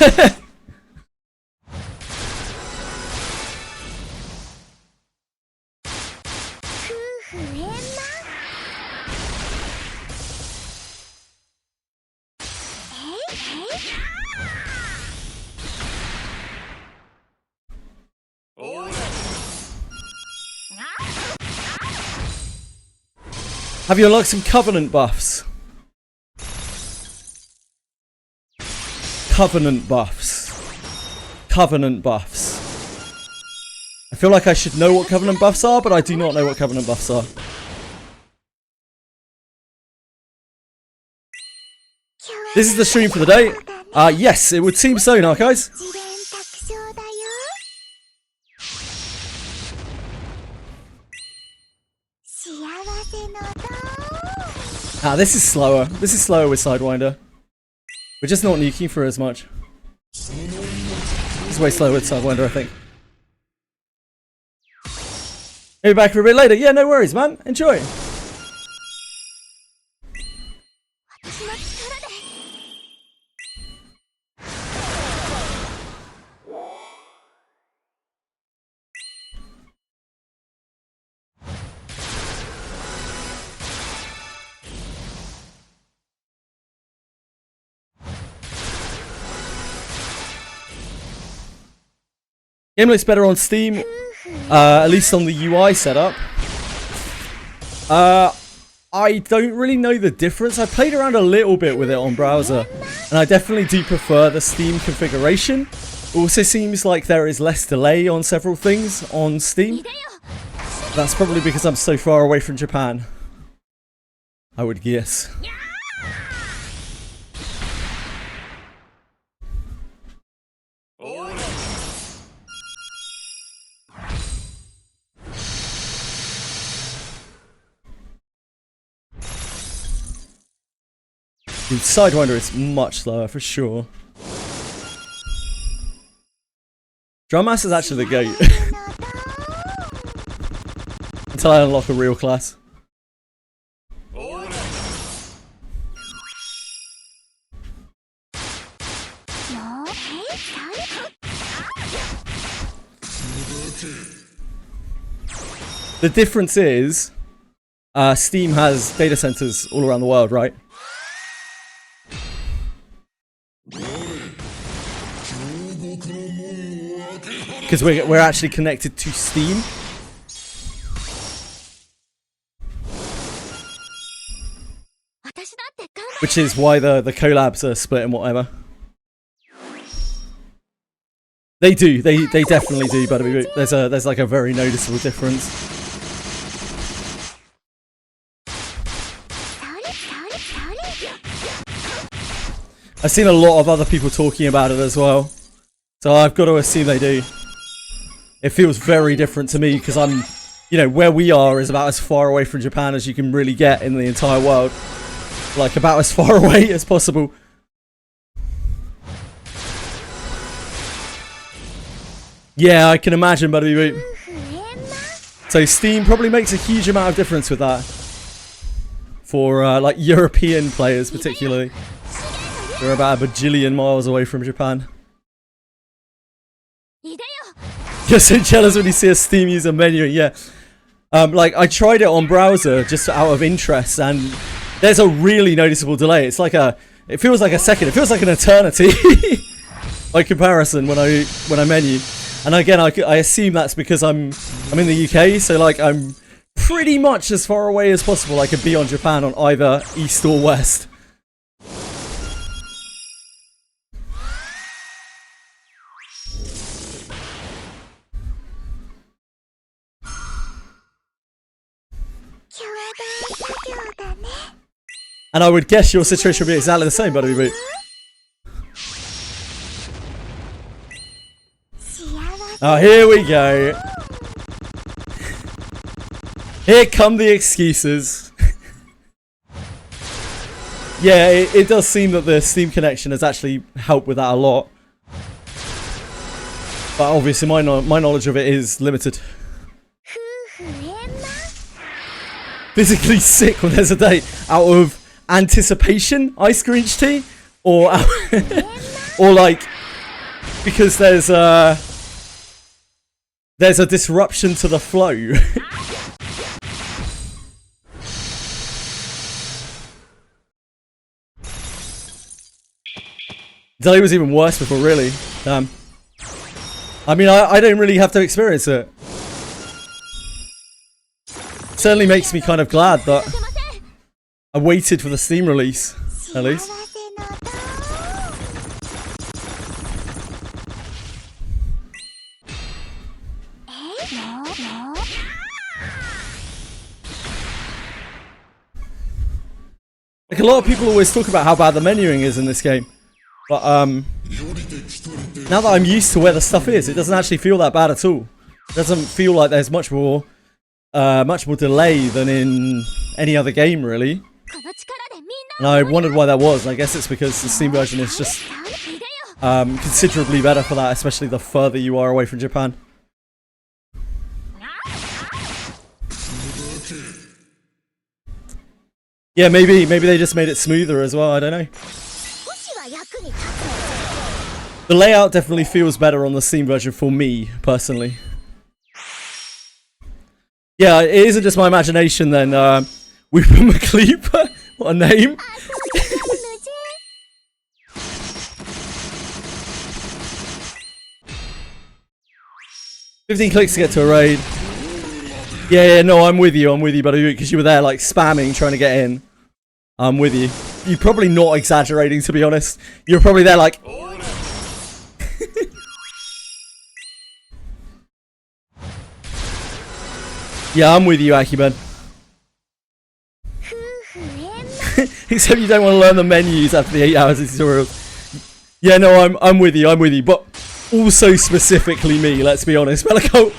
Have you unlocked some Covenant buffs? Covenant buffs. Covenant buffs. I feel like I should know what Covenant buffs are, but I do not know what Covenant buffs are. This is the stream for the day. Yes, it would seem so now, guys. This is slower. This is slower with Sidewinder. We're just not nuking for as much. It's way slower with Sidewinder, I think. Maybe back for a bit later. Yeah, no worries, man. Enjoy. Game looks better on Steam, at least on the UI setup. I don't really know the difference. I played around a little bit with it on browser, and I definitely do prefer the Steam configuration. Also seems like there is less delay on several things on Steam. That's probably because I'm so far away from Japan, I would guess. Dude, Sidewinder is much slower for sure. Drum Master is actually the GOAT. Until I unlock a real class. The difference is, Steam has data centers all around the world, right? Because we're actually connected to Steam. Which is why the collabs are split and whatever. They do, they definitely do, but there's like a very noticeable difference. I've seen a lot of other people talking about it as well, so I've got to assume they do. It feels very different to me because I'm, you know, where we are is about as far away from Japan as you can really get in the entire world. Like, about as far away as possible. Yeah, I can imagine, buddy. So Steam probably makes a huge amount of difference with that. For, like, European players, particularly. They're about a bajillion miles away from Japan. You're so jealous when you see a Steam user menu, yeah. Like, I tried it on browser just out of interest, and there's a really noticeable delay. It's like it feels like a second. It feels like an eternity by comparison when I menu. And again, I assume that's because I'm in the UK, so like I'm pretty much as far away as possible I could be on Japan on either east or west. And I would guess your situation would be exactly the same, Buddy Boot. Oh, here we go. Here come the excuses. Yeah, it does seem that the Steam connection has actually helped with that a lot. But obviously my knowledge of it is limited. Physically sick when there's a date out of anticipation, ice screech tea, or or like because there's a disruption to the flow. Delay was even worse before, really. I mean, I don't really have to experience it. Certainly makes me kind of glad that I waited for the Steam release, at least. Like, a lot of people always talk about how bad the menuing is in this game. But, now that I'm used to where the stuff is, it doesn't actually feel that bad at all. It doesn't feel like there's much more delay than in any other game, really. And I wondered why that was. I guess it's because the Steam version is just considerably better for that, especially the further you are away from Japan. Yeah, maybe they just made it smoother as well, I don't know. The layout definitely feels better on the Steam version for me, personally. Yeah, it isn't just my imagination then. Weeper McCleeper? What a name. $15 clicks to get to a raid. Yeah, no, I'm with you, buddy, because you were there, like, spamming, trying to get in. I'm with you. You're probably not exaggerating, to be honest. You're probably there, like... Yeah, I'm with you, Akiben. Except you don't want to learn the menus after the 8 hours of tutorials. Yeah, no, I'm with you, but also specifically me, let's be honest. Melico,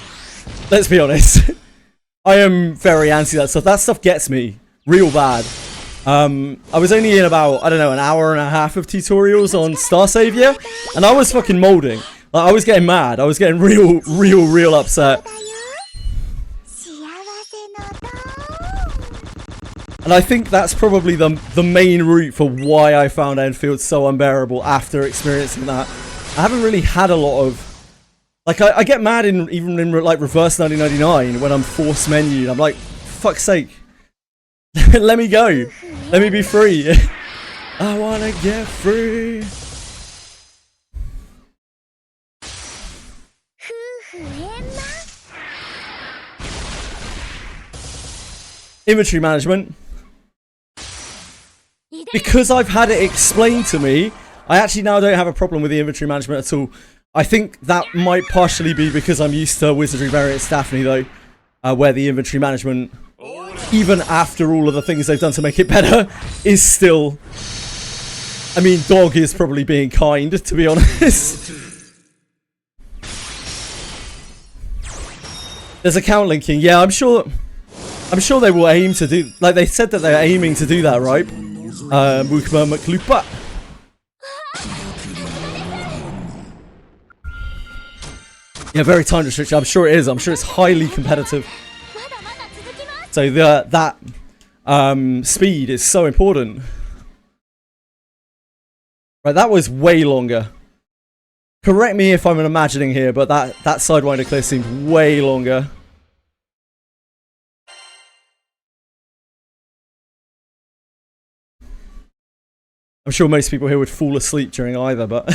let's be honest. I am very anti that stuff. That stuff gets me real bad. I was only in about, I don't know, an hour and a half of tutorials on Star Savior, and I was fucking molding. Like, I was getting mad. I was getting real upset. And I think that's probably the main route for why I found Enfield so unbearable after experiencing that. I haven't really had a lot of... Like, I get mad even in like reverse 1999 when I'm force menued. I'm like, fuck's sake. Let me go. Let me be free. I wanna get free. Inventory management. Because I've had it explained to me, I actually now don't have a problem with the inventory management at all. I think that might partially be because I'm used to Wizardry variants Daphne though, where the inventory management, even after all of the things they've done to make it better, is still... I mean, dog is probably being kind, to be honest. There's account linking. Yeah, I'm sure they will aim to do... Like, they said that they're aiming to do that, right? Mukma Maklupa. Yeah, very time restricted. I'm sure it is. I'm sure it's highly competitive. So that speed is so important. Right, that was way longer. Correct me if I'm imagining here, but that Sidewinder clear seemed way longer. I'm sure most people here would fall asleep during either, but...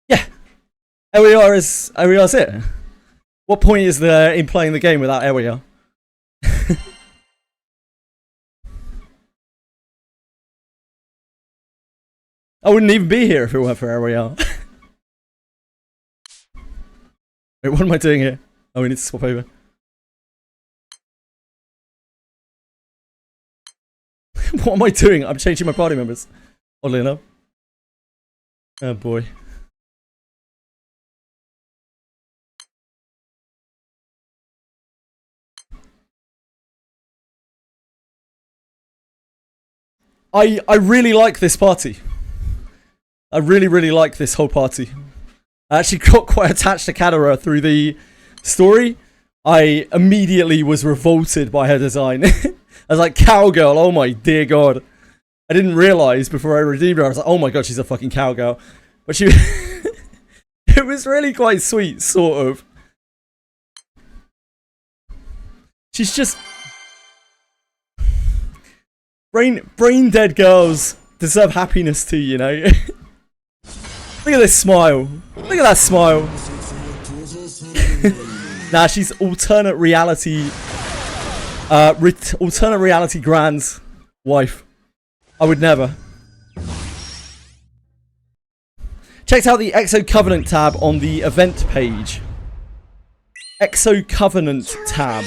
Yeah! LER is it. What point is there in playing the game without LER? I wouldn't even be here if it weren't for LER. Wait, what am I doing here? Oh, we need to swap over. What am I doing? I'm changing my party members. Oddly enough. Oh boy. I really like this party. I really like this whole party. I actually got quite attached to Kadara through the story. I immediately was revolted by her design. I was like, cowgirl, oh my dear god. I didn't realise before I redeemed her, I was like, oh my god, she's a fucking cowgirl. But she... it was really quite sweet, sort of. She's just... Brain dead girls deserve happiness too, you know? Look at this smile. Look at that smile. Nah, she's alternate reality... alternate reality Grand's wife. I would never. Checked out the Exo Covenant tab on the event page. Exo Covenant tab.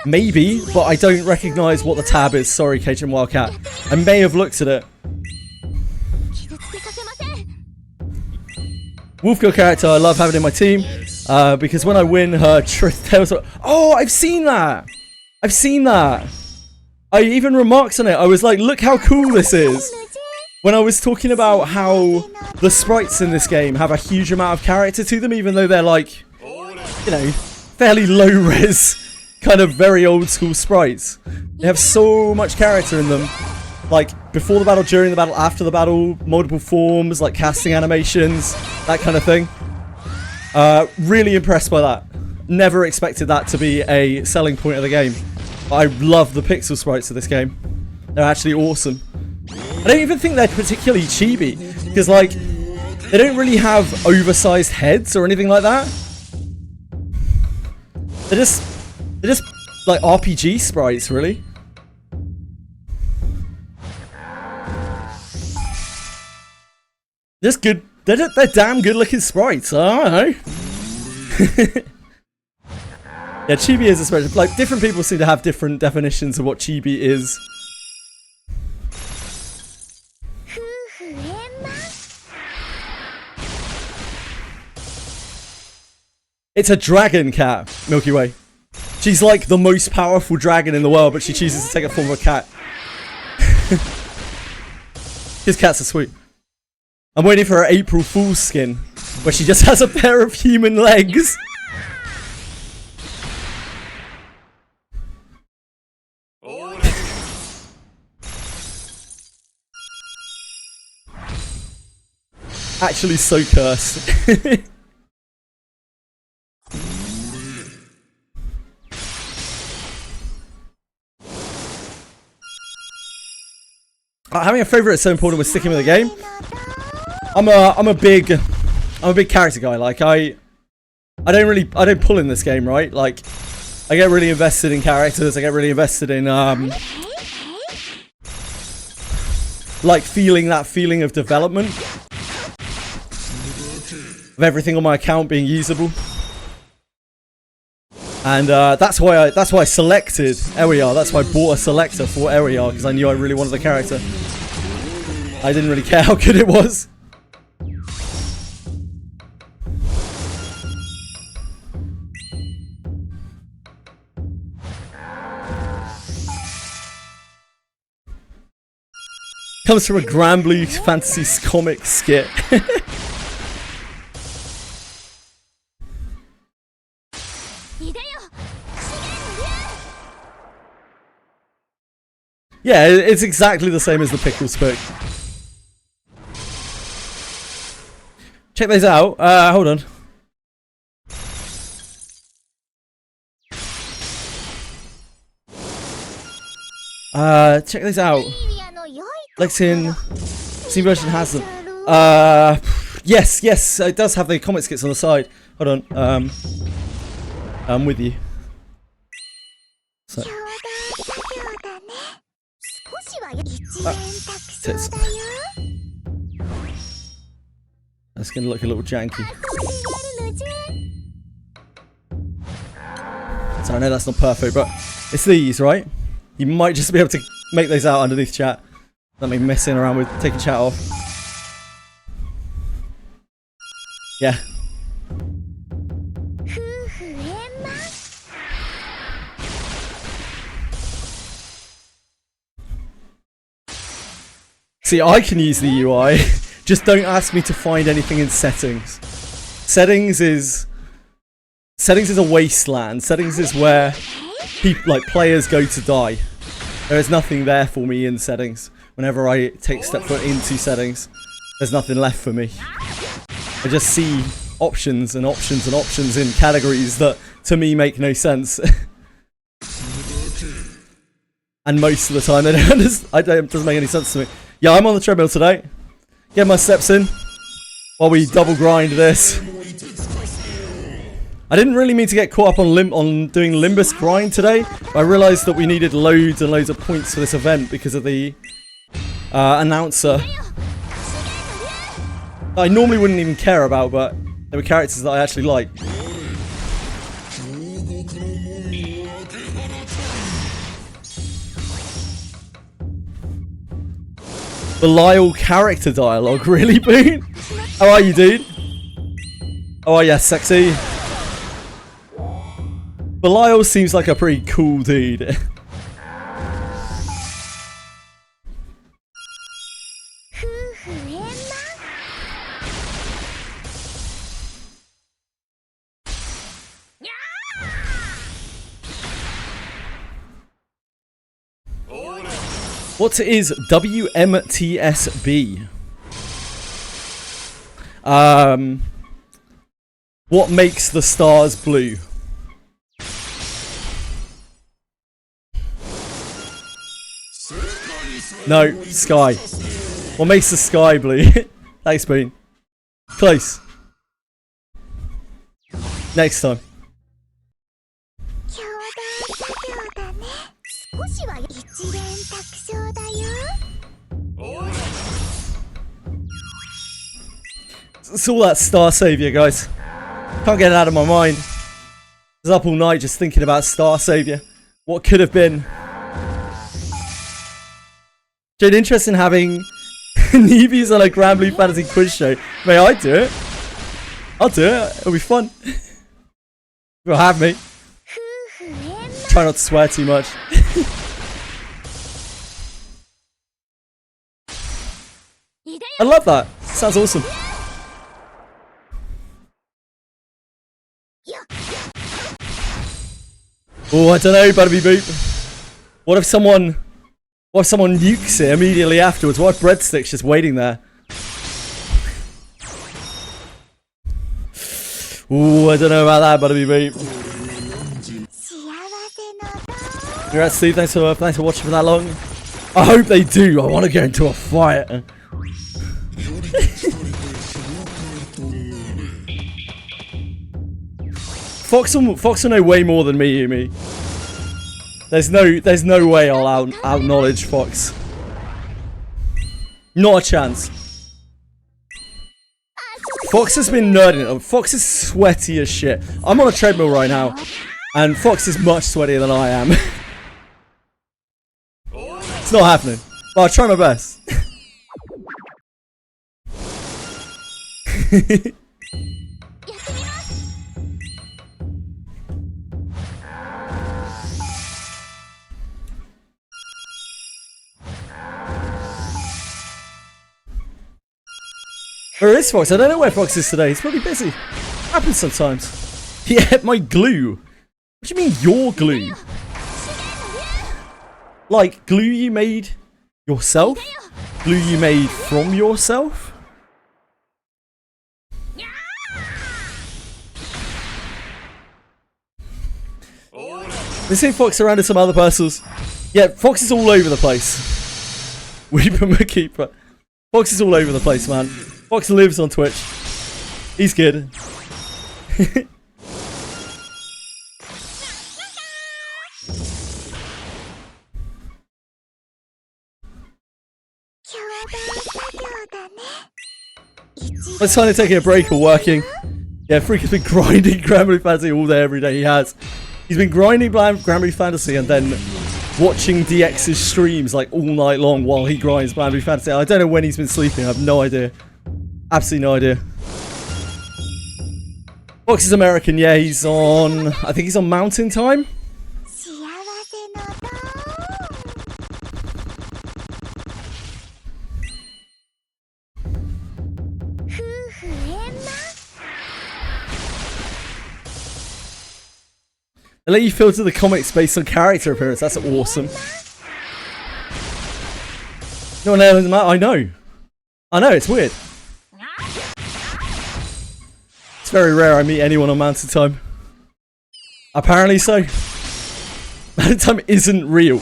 Maybe, but I don't recognise what the tab is. Sorry, Cajun Wildcat. I may have looked at it. Wolfgirl character, I love having in my team. Because when I win her Tails... Oh, I've seen that! I've seen that! I even remarked on it. I was like, look how cool this is. When I was talking about how the sprites in this game have a huge amount of character to them, even though they're like, you know, fairly low-res, kind of very old-school sprites. They have so much character in them. Like, before the battle, during the battle, after the battle, multiple forms, like casting animations, that kind of thing. Really impressed by that. Never expected that to be a selling point of the game. I love the pixel sprites of this game. They're actually awesome. I don't even think they're particularly chibi, because like, they don't really have oversized heads or anything like that. They're just like RPG sprites, really. Just good. They're damn good looking sprites. I don't know. Yeah, chibi is a sprite. Like, different people seem to have different definitions of what chibi is. It's a dragon cat, Milky Way. She's like the most powerful dragon in the world, but she chooses to take a form of a cat. His cats are sweet. I'm waiting for her April Fool's skin, where she just has a pair of human legs. Actually so cursed. Having a favourite is so important with sticking with the game. I'm a big character guy. Like I don't pull in this game, right? Like I get really invested in characters. I get really invested in like feeling that feeling of development of everything on my account being usable. And that's why I selected Area. That's why I bought a selector for Area, because I knew I really wanted the character. I didn't really care how good it was. Comes from a Granblue Fantasy comic skit. Yeah, it's exactly the same as the Pickles book. Check those out. Hold on. Check these out. Lexington Steam version has them. Yes, it does have the comic skits on the side. Hold on. I'm with you. So. That's gonna look a little janky. So I know that's not perfect, but it's these, right? You might just be able to make those out underneath chat. Not me messing around with taking chat off. Yeah. See, I can use the UI. Just don't ask me to find anything in settings. Settings is a wasteland. Settings is where people, like players, go to die. There is nothing there for me in settings. Whenever I take a step foot into settings, there's nothing left for me. I just see options and options and options in categories that to me make no sense. And most of the time they don't, it doesn't make any sense to me. Yeah, I'm on the treadmill today. Get my steps in while we double grind this. I didn't really mean to get caught up on doing Limbus grind today. But I realised that we needed loads and loads of points for this event because of the announcer. I normally wouldn't even care about, but there were characters that I actually like. Belial character dialogue, really, Boone? How are you, dude? Oh yeah, sexy. Belial seems like a pretty cool dude. What is WMTSB? What makes the stars blue? No, sky. What makes the sky blue? Thanks, Bean. Close. Next time. It's all that Star Savior, guys. Can't get it out of my mind. I was up all night just thinking about Star Savior. What could have been. Jade, interest in having newbies on a Granblue Fantasy quiz show. May I do it? I'll do it. It'll be fun. You'll have me. Try not to swear too much. I love that. Sounds awesome. Oh, I don't know, Butterby Boop. What if someone nukes it immediately afterwards? What if Breadstick's just waiting there? Ooh, I don't know about that, Butterby Boop. Congrats, Steve. Thanks for watching for that long. I hope they do. I want to go into a fight. Fox will know way more than me, Yumi. There's no way I'll out knowledge Fox. Not a chance. Fox has been nerding. Fox is sweaty as shit. I'm on a treadmill right now, and Fox is much sweatier than I am. It's not happening, but I'll try my best. Where is Fox? I don't know where Fox is today. He's probably busy. Happens sometimes. He ate my glue. What do you mean your glue? Like glue you made yourself? Glue you made from yourself? They say Fox around to some other parcels. Yeah, Fox is all over the place. Weeper Keeper. Fox is all over the place, man. Fox lives on Twitch. He's good. Let's try to take a break or working. Yeah, Freak has been grinding Granblue Fantasy all day, every day. He has. He's been grinding Granblue Fantasy and then watching DX's streams like all night long while he grinds Granblue Fantasy. I don't know when he's been sleeping. I have no idea. Absolutely no idea. Fox is American. Yeah, he's on... I think he's on Mountain Time. They let you filter the comics based on character appearance. That's awesome. No one else, I know. I know, it's weird. It's very rare I meet anyone on Mountain Time. Apparently so. Mountain Time isn't real.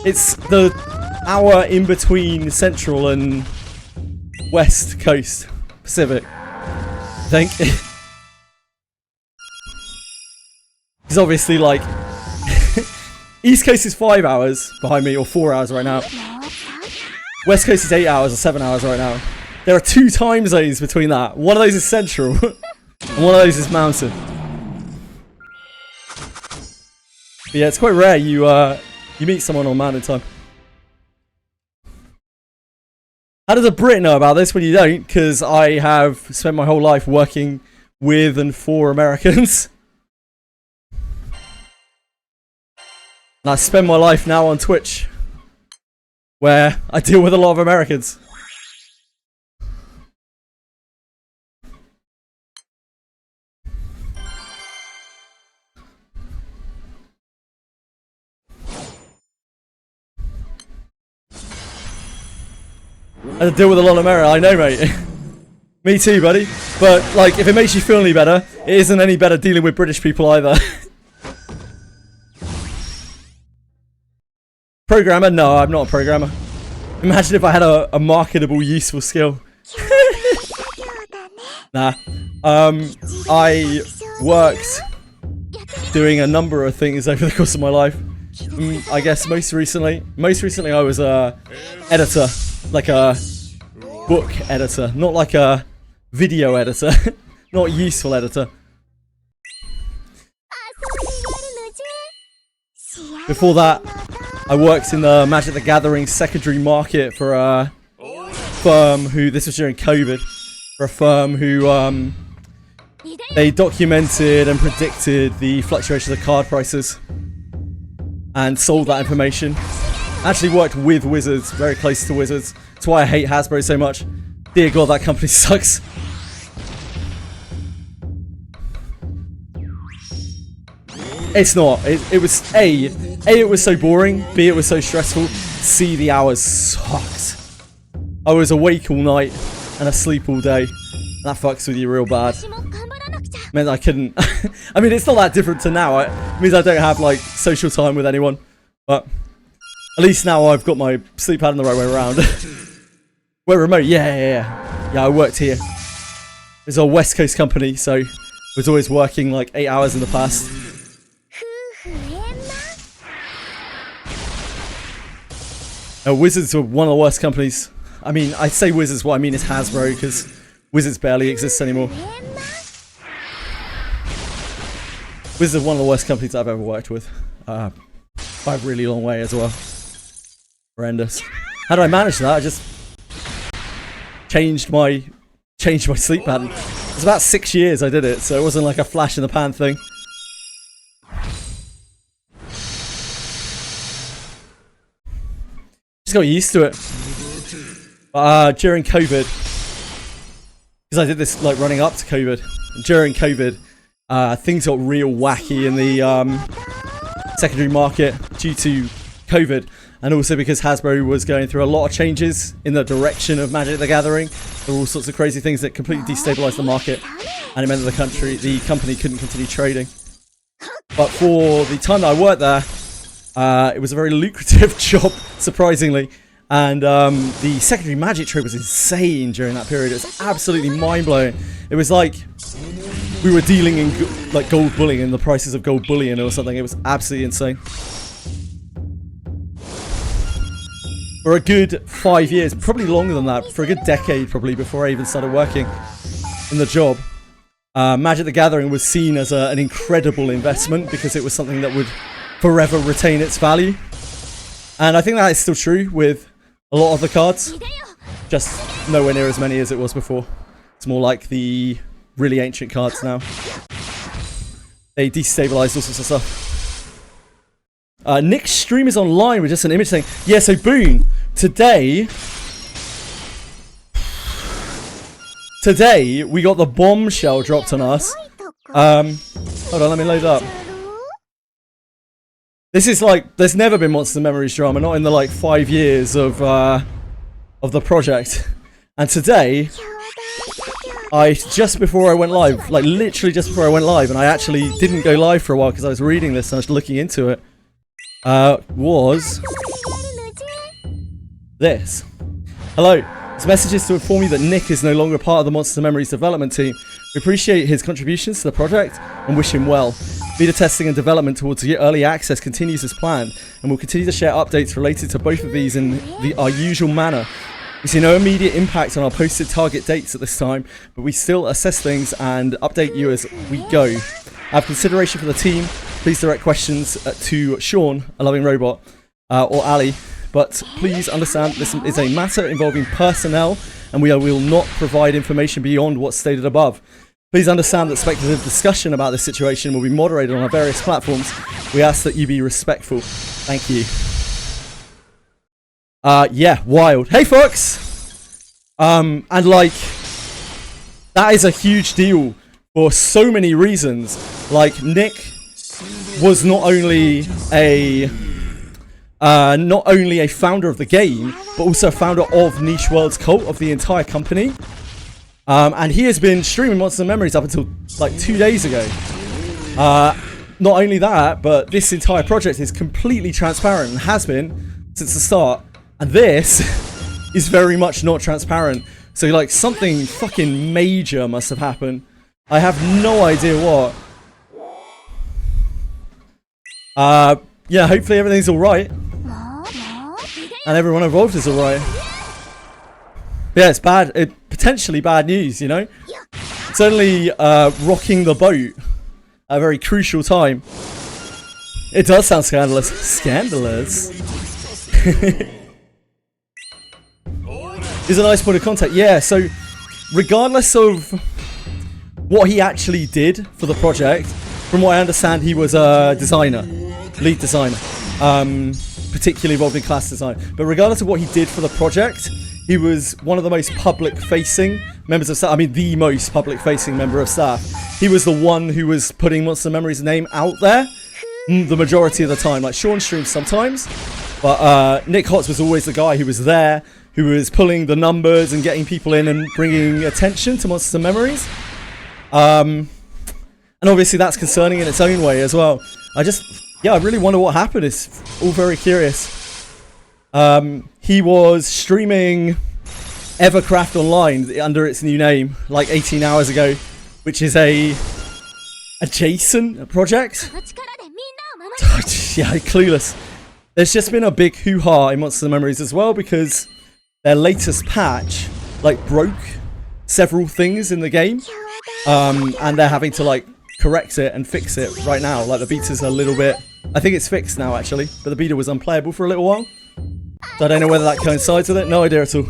It's the hour in between Central and West Coast Pacific, I think. It's obviously like East Coast is 5 hours behind me, or 4 hours right now. West Coast is 8 hours or 7 hours right now. There are 2 time zones between that. One of those is Central, and one of those is Mountain. But yeah, it's quite rare you meet someone on Mountain Time. How does a Brit know about this when you don't? Because I have spent my whole life working with and for Americans. And I spend my life now on Twitch, where I deal with a lot of Americans. I deal with a lot of America, I know, mate. Me too, buddy. But, like, if it makes you feel any better, it isn't any better dealing with British people either. Programmer? No, I'm not a programmer. Imagine if I had a marketable, useful skill. Nah. I worked doing a number of things over the course of my life. I guess most recently I was a editor, like a book editor, not like a video editor, not a useful editor. Before that, I worked in the Magic the Gathering secondary market for a firm who, this was during COVID, for a firm who, they documented and predicted the fluctuation of the card prices and sold that information. I actually worked with Wizards, very close to Wizards. That's why I hate Hasbro so much. Dear God, that company sucks. It's not. It was A, it was so boring. B, it was so stressful. C, the hours sucked. I was awake all night and asleep all day. That fucks with you real bad. Meant I couldn't. I mean, it's not that different to now. It means I don't have like social time with anyone. But at least now I've got my sleep pattern the right way around. We're remote. Yeah, I worked here. It's a West Coast company, so I was always working like 8 hours in the past. Wizards are one of the worst companies. I mean, I say Wizards, what I mean is Hasbro, because Wizards barely exists anymore. Wizards are one of the worst companies I've ever worked with. By a really long way as well. Horrendous. How did I manage that? I just changed my sleep pattern. It was about 6 years I did it, so it wasn't like a flash in the pan thing. Just got used to it. During COVID, because I did this like running up to COVID, during COVID, things got real wacky in the secondary market due to COVID, and also because Hasbro was going through a lot of changes in the direction of Magic the Gathering. There were all sorts of crazy things that completely destabilized the market, and it meant that the company couldn't continue trading. But for the time that I worked there, it was a very lucrative job, surprisingly. And the secondary Magic trade was insane during that period. It was absolutely mind-blowing. It was like we were dealing in like gold bullion, in the prices of gold bullion or something. It was absolutely insane. for a good 5 years, probably longer than that, for a good decade probably before I even started working in the job. Magic the Gathering was seen as an incredible investment because it was something that would forever retain its value. And I think that is still true with a lot of the cards. Just nowhere near as many as it was before. It's more like the really ancient cards now. They destabilized all sorts of stuff. Nick's stream is online with just an image saying, yeah, so Boone, today we got the bombshell dropped on us. Hold on, let me load it up. This is like, there's never been Monster Memories drama, not in the like 5 years of the project. And today, just before I went live, like literally just before I went live, and I actually didn't go live for a while because I was reading this and I was looking into it, was this. Hello. This message is to inform you that Nick is no longer part of the Monster Memories development team. We appreciate his contributions to the project and wish him well. Beta testing and development towards early access continues as planned, and we'll continue to share updates related to both of these in our usual manner. We see no immediate impact on our posted target dates at this time, but we still assess things and update you as we go. Out of consideration for the team, please direct questions to Sean, a loving robot, or Ali. But please understand this is a matter involving personnel, and we will not provide information beyond what's stated above. Please understand that speculative discussion about this situation will be moderated on our various platforms. We ask that you be respectful. Thank you. Yeah, wild. Hey, Fox! And like, that is a huge deal for so many reasons. Like, Nick was not only a founder of the game, but also a founder of Niche Worlds Cult, of the entire company. And he has been streaming Monster Memories up until like 2 days ago. Not only that, but this entire project is completely transparent and has been since the start. And this is very much not transparent. So like something fucking major must have happened. I have no idea what. Yeah, hopefully everything's alright. And everyone involved is alright. Yeah, it's bad. Potentially bad news, you know? Certainly rocking the boat at a very crucial time. It does sound scandalous. Scandalous? Is a nice point of contact. Yeah, so regardless of what he actually did for the project, from what I understand, he was a designer. Lead designer. Particularly involved in class design. But regardless of what he did for the project, he was one of the most public-facing members of staff. I mean, the most public-facing member of staff. He was the one who was putting Monster Memories' name out there the majority of the time. Like, Sean streams sometimes, but Nick Hotz was always the guy who was there, who was pulling the numbers and getting people in and bringing attention to Monster Memories. And obviously that's concerning in its own way as well. I really wonder what happened. It's all very curious. He was streaming Evercraft Online under its new name like 18 hours ago, which is a adjacent project. Yeah, clueless. There's just been a big hoo-ha in Monster Memories as well because their latest patch like broke several things in the game, and they're having to like correct it and fix it right now. Like the beta's a little bit, I think it's fixed now actually, but the beta was unplayable for a little while. So I don't know whether that coincides with it. No idea at all.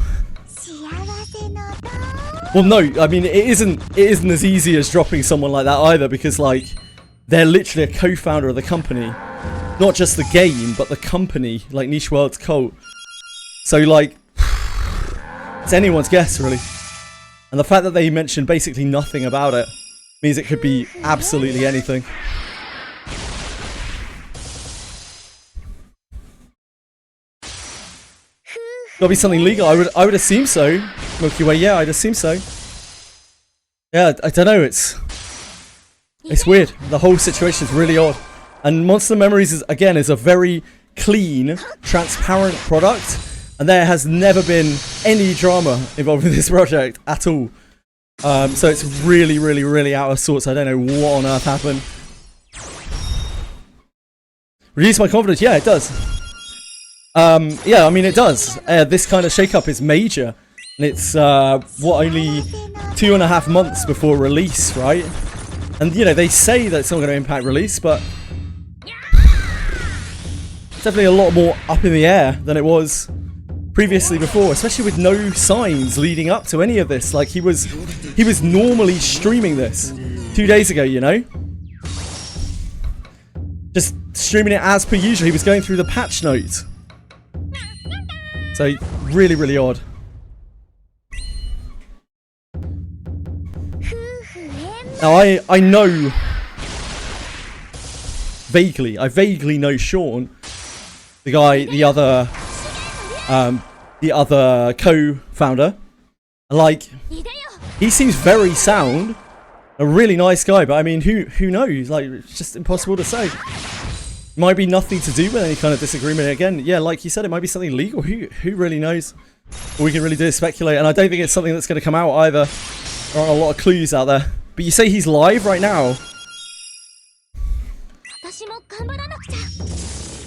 Well, no, I mean it isn't as easy as dropping someone like that either, because like they're literally a co-founder of the company, not just the game but the company, like Niche Worlds Cult. So like it's anyone's guess really. And the fact that they mentioned basically nothing about it means it could be absolutely anything. Gotta be something legal. I would assume so. Milky Way, yeah, I'd assume so. Yeah, I don't know. It's weird. The whole situation's really odd. And Monster Memories is a very clean, transparent product, and there has never been any drama involved with this project at all. So it's really, really, really out of sorts. I don't know what on earth happened. Reduce my confidence. Yeah, it does. Yeah, I mean it does. This kind of shake-up is major. And it's, what, only 2.5 months before release, right? And, you know, they say that it's not going to impact release, but it's definitely a lot more up in the air than it was previously before, especially with no signs leading up to any of this. Like, he was normally streaming this 2 days ago, you know? Just streaming it as per usual. He was going through the patch notes. So, really, really odd. Now, I know vaguely, I vaguely know Sean, the guy, the other co-founder. Like, he seems very sound, a really nice guy, but I mean, who knows? Like, it's just impossible to say. Might be nothing to do with any kind of disagreement. Again, yeah, like you said, it might be something legal. Who really knows? All we can really do is speculate, and I don't think it's something that's going to come out either. There aren't a lot of clues out there. But you say he's live right now.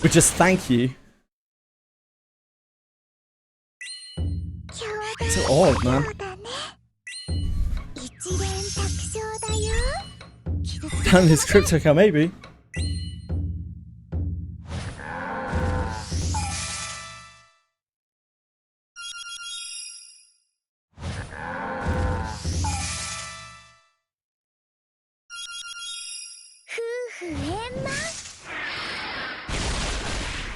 But just thank you. So odd, man. And his crypto account, maybe.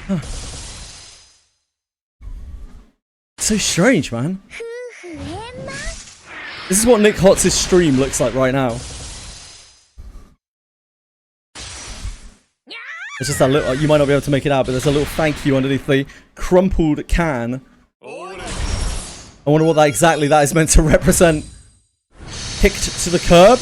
Huh. So strange, man. This is what Nick Hotz's stream looks like right now. It's just that little, you might not be able to make it out, but there's a little thank you underneath the crumpled can. I wonder what that exactly that is meant to represent. Kicked to the curb?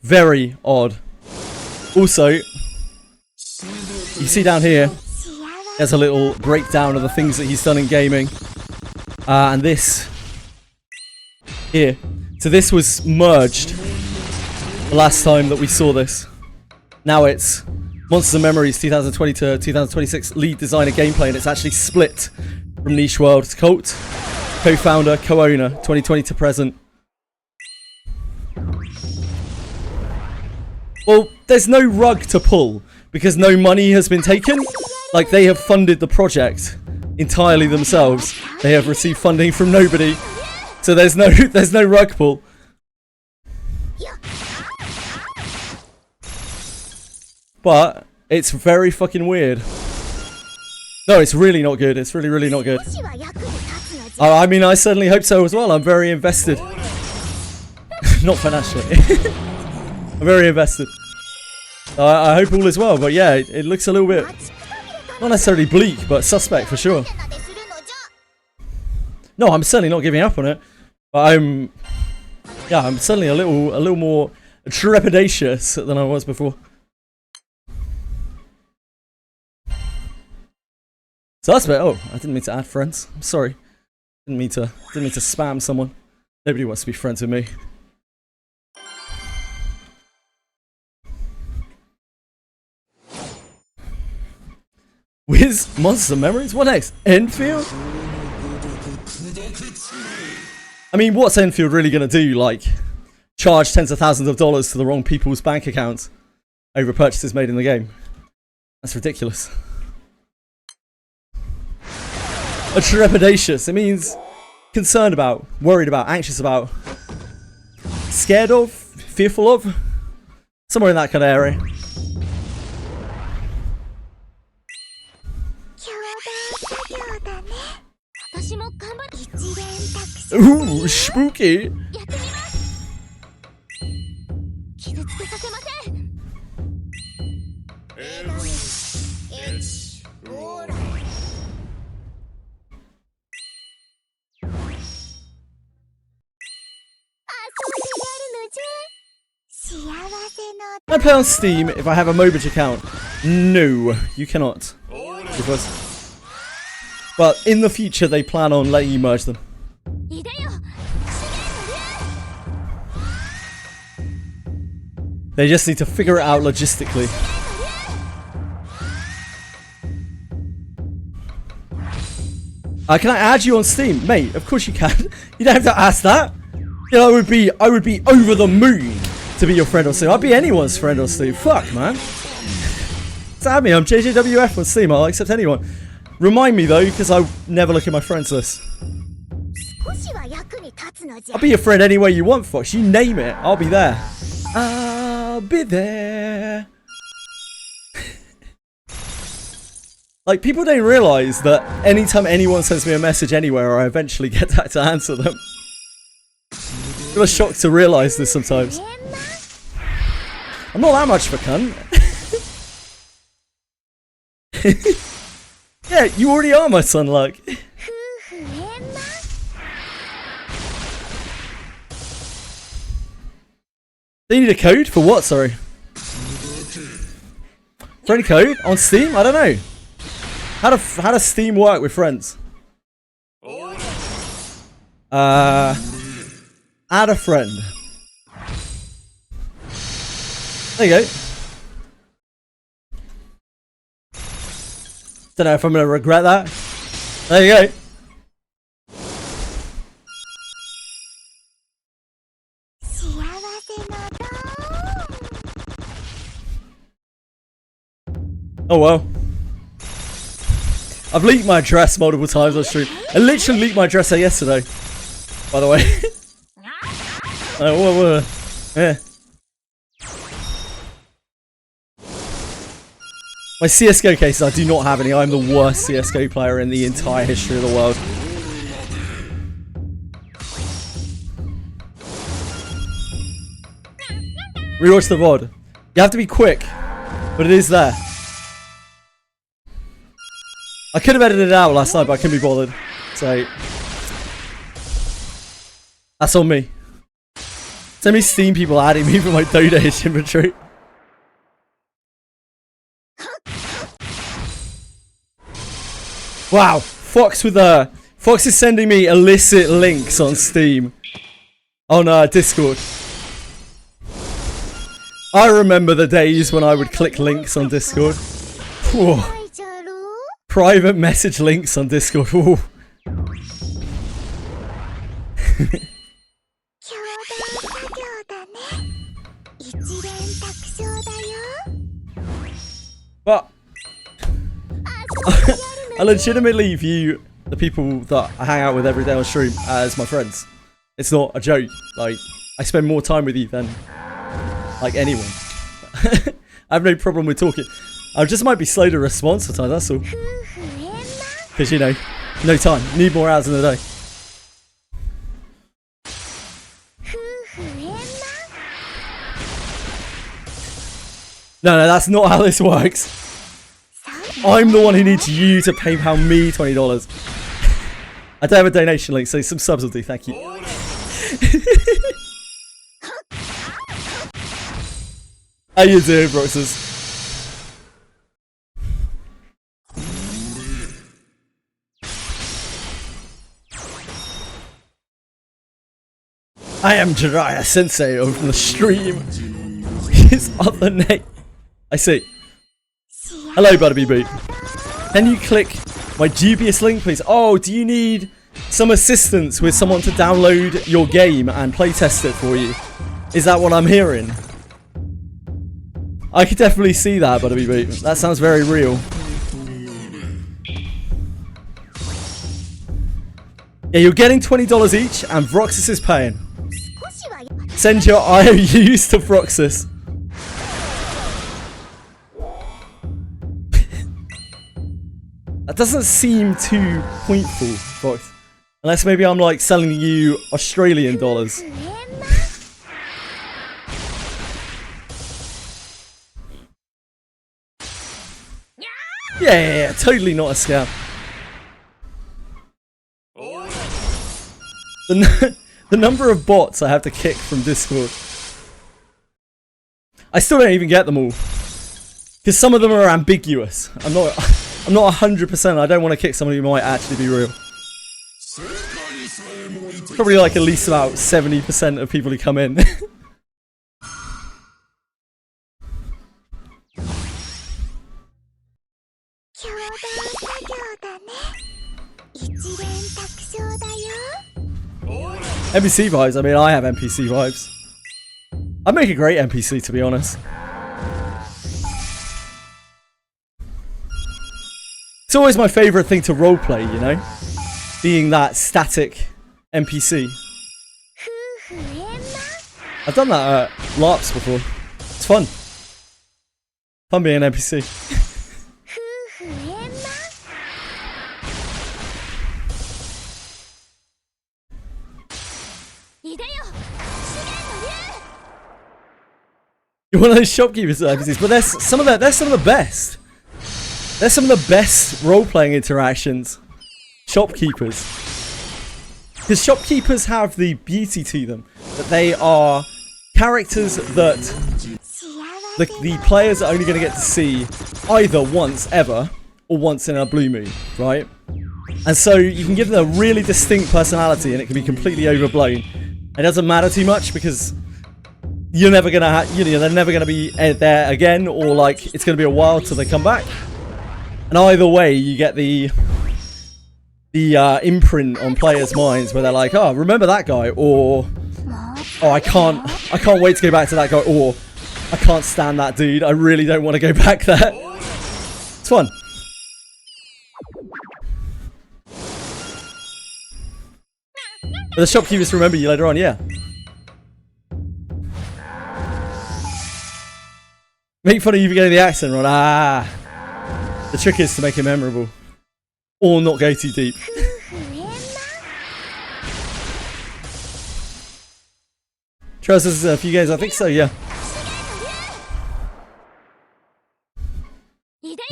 Very odd. Also, you see down here, there's a little breakdown of the things that he's done in gaming. And this here. So this was merged the last time that we saw this. Now it's Monsters and Memories 2020 to 2026 lead designer gameplay, and it's actually split from Niche World to Cult, co-founder, co-owner, 2020 to present. Well, there's no rug to pull because no money has been taken. Like, they have funded the project entirely themselves. They have received funding from nobody. So there's no rug pull. But it's very fucking weird. No, it's really not good. It's really, really not good. I mean, I certainly hope so as well. I'm very invested. Not financially. I'm very invested. I hope all is well, but yeah, it looks a little bit, not necessarily bleak, but suspect for sure. No, I'm certainly not giving up on it, but I'm certainly a little more trepidatious than I was before. Suspect. Oh, I didn't mean to add friends. I'm sorry. Didn't mean to spam someone. Nobody wants to be friends with me. Wiz Monsters and Memories? What next? Enfield? I mean, what's Enfield really gonna do? Like, charge tens of thousands of dollars to the wrong people's bank accounts over purchases made in the game? That's ridiculous. A trepidatious. It means concerned about, worried about, anxious about, scared of, fearful of, somewhere in that kind of area. Ooh, spooky. Can I play on Steam if I have a Mobage account? No, you cannot. But in the future, they plan on letting you merge them. They just need to figure it out logistically. Can I add you on Steam? Mate, of course you can. You don't have to ask that. You know, I would be over the moon to be your friend on Steam. I'd be anyone's friend on Steam. Fuck, man. Just add me. I'm JJWF on Steam. I'll accept anyone. Remind me, though, because I never look at my friends list. I'll be your friend any way you want, Fox. You name it. I'll be there. I'll be there. Like, people don't realise that anytime anyone sends me a message anywhere, I eventually get that to answer them. I'm shocked to realise this sometimes. I'm not that much of a cunt. Yeah, you already are my son, like. They need a code? For what, sorry? For any code? On Steam? I don't know. How does Steam work with friends? Add a friend. There you go. Don't know if I'm going to regret that. There you go. Oh well. I've leaked my address multiple times on stream. I literally leaked my address there yesterday. By the way. Yeah. My CSGO cases, I do not have any. I'm the worst CSGO player in the entire history of the world. Rewatch the VOD. You have to be quick, but it is there. I could have edited it out last night, but I couldn't be bothered. So that's on me. So many Steam people adding me for my Doge inventory. Wow, Fox is sending me illicit links on Steam. On Discord. I remember the days when I would click links on Discord. Whoa. Private message links on Discord. Whoa. But I legitimately view the people that I hang out with every day on stream as my friends. It's not a joke. Like, I spend more time with you than like anyone. I have no problem with talking. I just might be slow to respond sometimes, that's all. Because, you know, no time. Need more hours in the day. No, that's not how this works. I'm the one who needs you to PayPal me $20. I don't have a donation link, so some subs will do, thank you. How you doing, Broxers? I am Jiraiya Sensei over the stream. His other name. I see. Hello, Butterby Boot. Can you click my dubious link, please? Oh, do you need some assistance with someone to download your game and playtest it for you? Is that what I'm hearing? I could definitely see that, Butterby Boot. That sounds very real. Yeah, you're getting $20 each, and Vroxus is paying. Send your IOUs to Vroxus. That doesn't seem too pointful, Vox. Unless maybe I'm like selling you Australian dollars. Yeah, totally not a scam. The number of bots I have to kick from Discord. I still don't even get them all. Because some of them are ambiguous. I'm not 100%. I don't want to kick someone who might actually be real. Probably like at least about 70% of people who come in. NPC vibes. I mean, I have NPC vibes. I make a great NPC, to be honest. It's always my favourite thing to roleplay, you know? Being that static NPC. I've done that at LARPs before. It's fun. Fun being an NPC. You're one of those shopkeepers NPCs, but they're some of the best. They're some of the best role-playing interactions. Shopkeepers. Because shopkeepers have the beauty to them that they are characters that the players are only going to get to see either once ever or once in a blue moon, right? And so you can give them a really distinct personality and it can be completely overblown. It doesn't matter too much because you're never going to they're never going to be there again, or like it's going to be a while till they come back. And either way, you get the imprint on players' minds where they're like, oh, remember that guy, or oh, I can't wait to go back to that guy, or I can't stand that dude. I really don't want to go back there. It's fun. But the shopkeepers remember you later on, yeah. Make fun of you for getting the accent wrong. Ah. The trick is to make it memorable. Or not go too deep. Charles says a few games, I think so, yeah.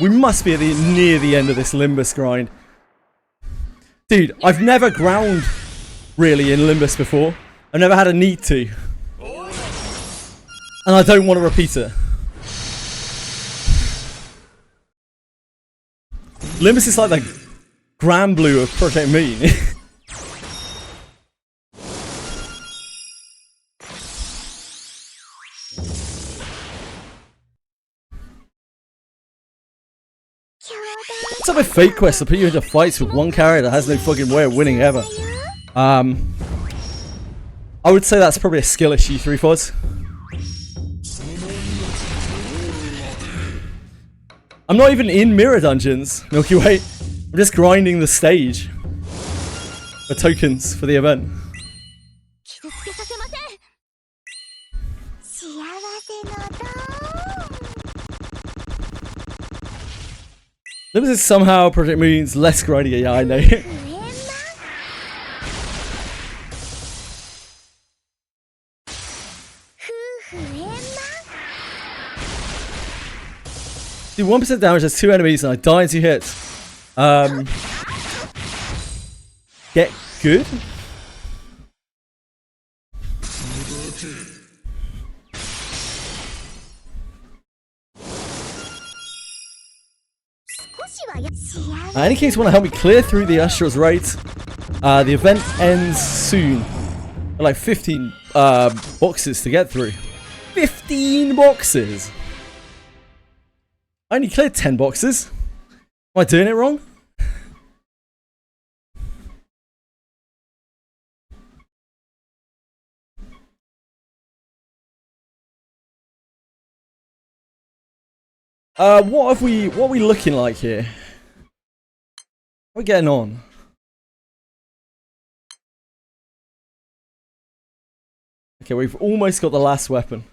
We must be at near the end of this Limbus grind. Dude, I've never ground really in Limbus before. I've never had a need to. And I don't want to repeat it. Limbus is like the Granblue of Project Mean. What's up with fake quests? They'll put you into fights with one character that has no fucking way of winning ever. I would say that's probably a skill issue, 3-4s. I'm not even in mirror dungeons, Milky Way. I'm just grinding the stage for tokens for the event. Limbus is somehow Project Moon's less grindy. Yeah, I know. Do 1% damage as 2 enemies and I die in 2 hits. Get good? In any case, you want to help me clear through the Astra's raids. The event ends soon. Like 15 boxes to get through. 15 boxes! I only cleared 10 boxes. Am I doing it wrong? What are we looking like here? How are we getting on? Okay, we've almost got the last weapon.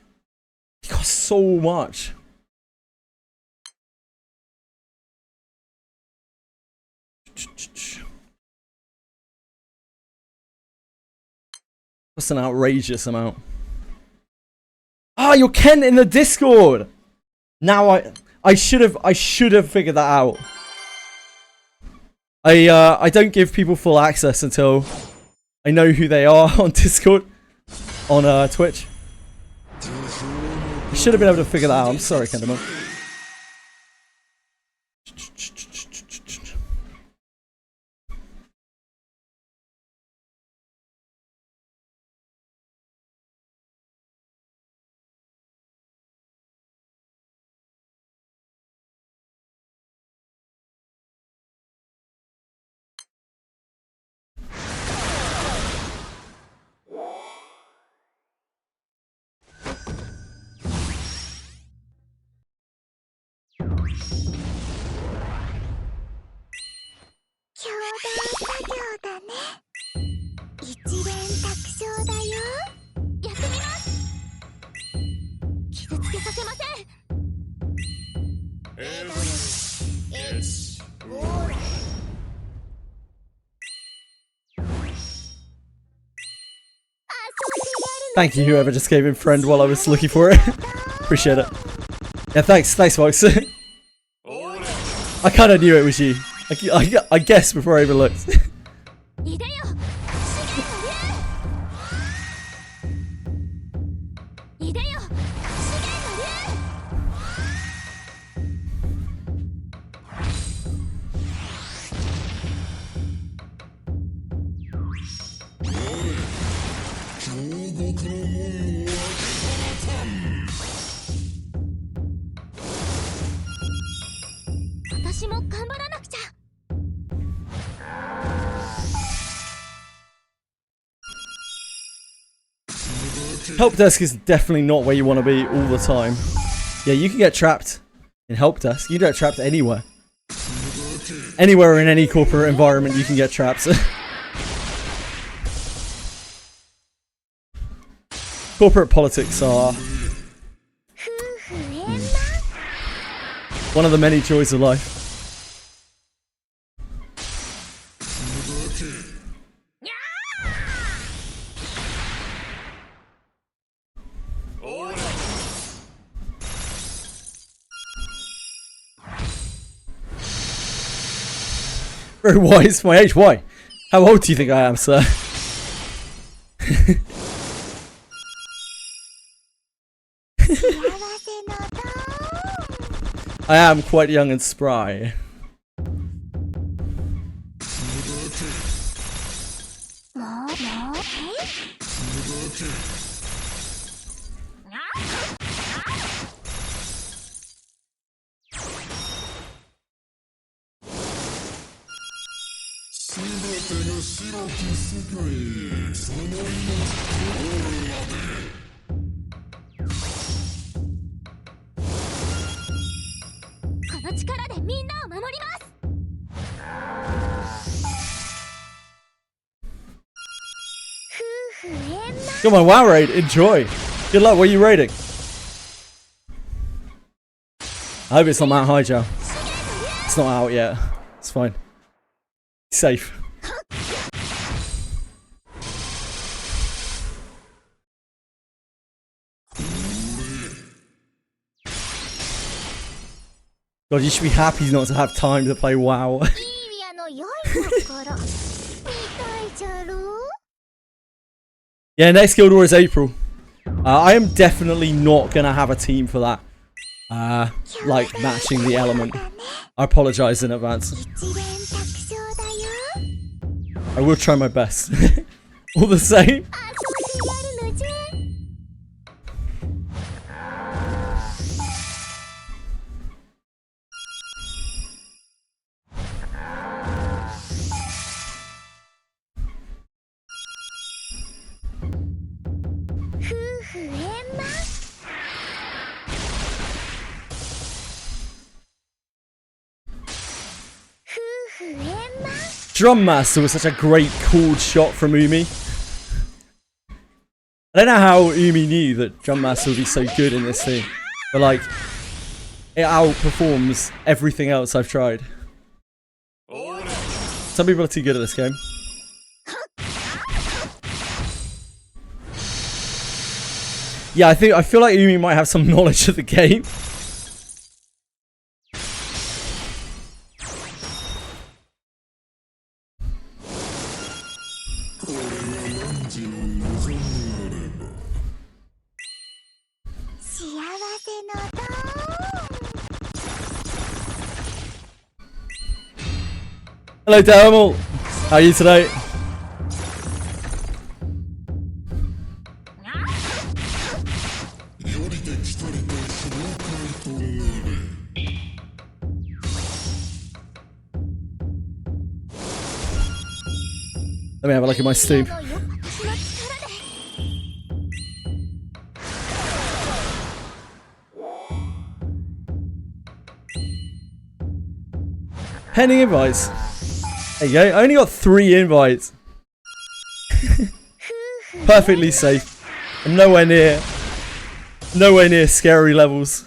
It costs so much. That's an outrageous amount. Ah, you're Kent in the Discord. Now I should have figured that out. I don't give people full access until I know who they are on Discord, on Twitch. I should have been able to figure that out. I'm sorry, Kendamon. Thank you, whoever just gave him friend while I was looking for it. Appreciate it. Yeah, thanks, Fox. I kind of knew it was you. I guessed before I even looked. Help desk is definitely not where you want to be all the time. Yeah, you can get trapped in help desk. You can get trapped anywhere. Anywhere in any corporate environment, you can get trapped. Corporate politics are one of the many joys of life. Very wise for my age. Why? How old do you think I am, sir? I am quite young and spry. Come on, WoW raid, enjoy. Good luck, what are you raiding? I hope it's not Mount Highjaw. It's not out yet. It's fine. Safe. God, you should be happy not to have time to play WoW. Yeah, next Guild War is April. I am definitely not going to have a team for that. Like, matching the element. I apologize in advance. I will try my best. All the same. Drum Master was such a great called shot from Umi. I don't know how Umi knew that Drum Master would be so good in this thing, but like, it outperforms everything else I've tried. Some people are too good at this game. Yeah, I feel like Umi might have some knowledge of the game. Hello, Dermal. How are you today? Let me have a look at my Steam. Pending advice. There you go. I only got 3 invites. Perfectly safe. I'm nowhere near scary levels.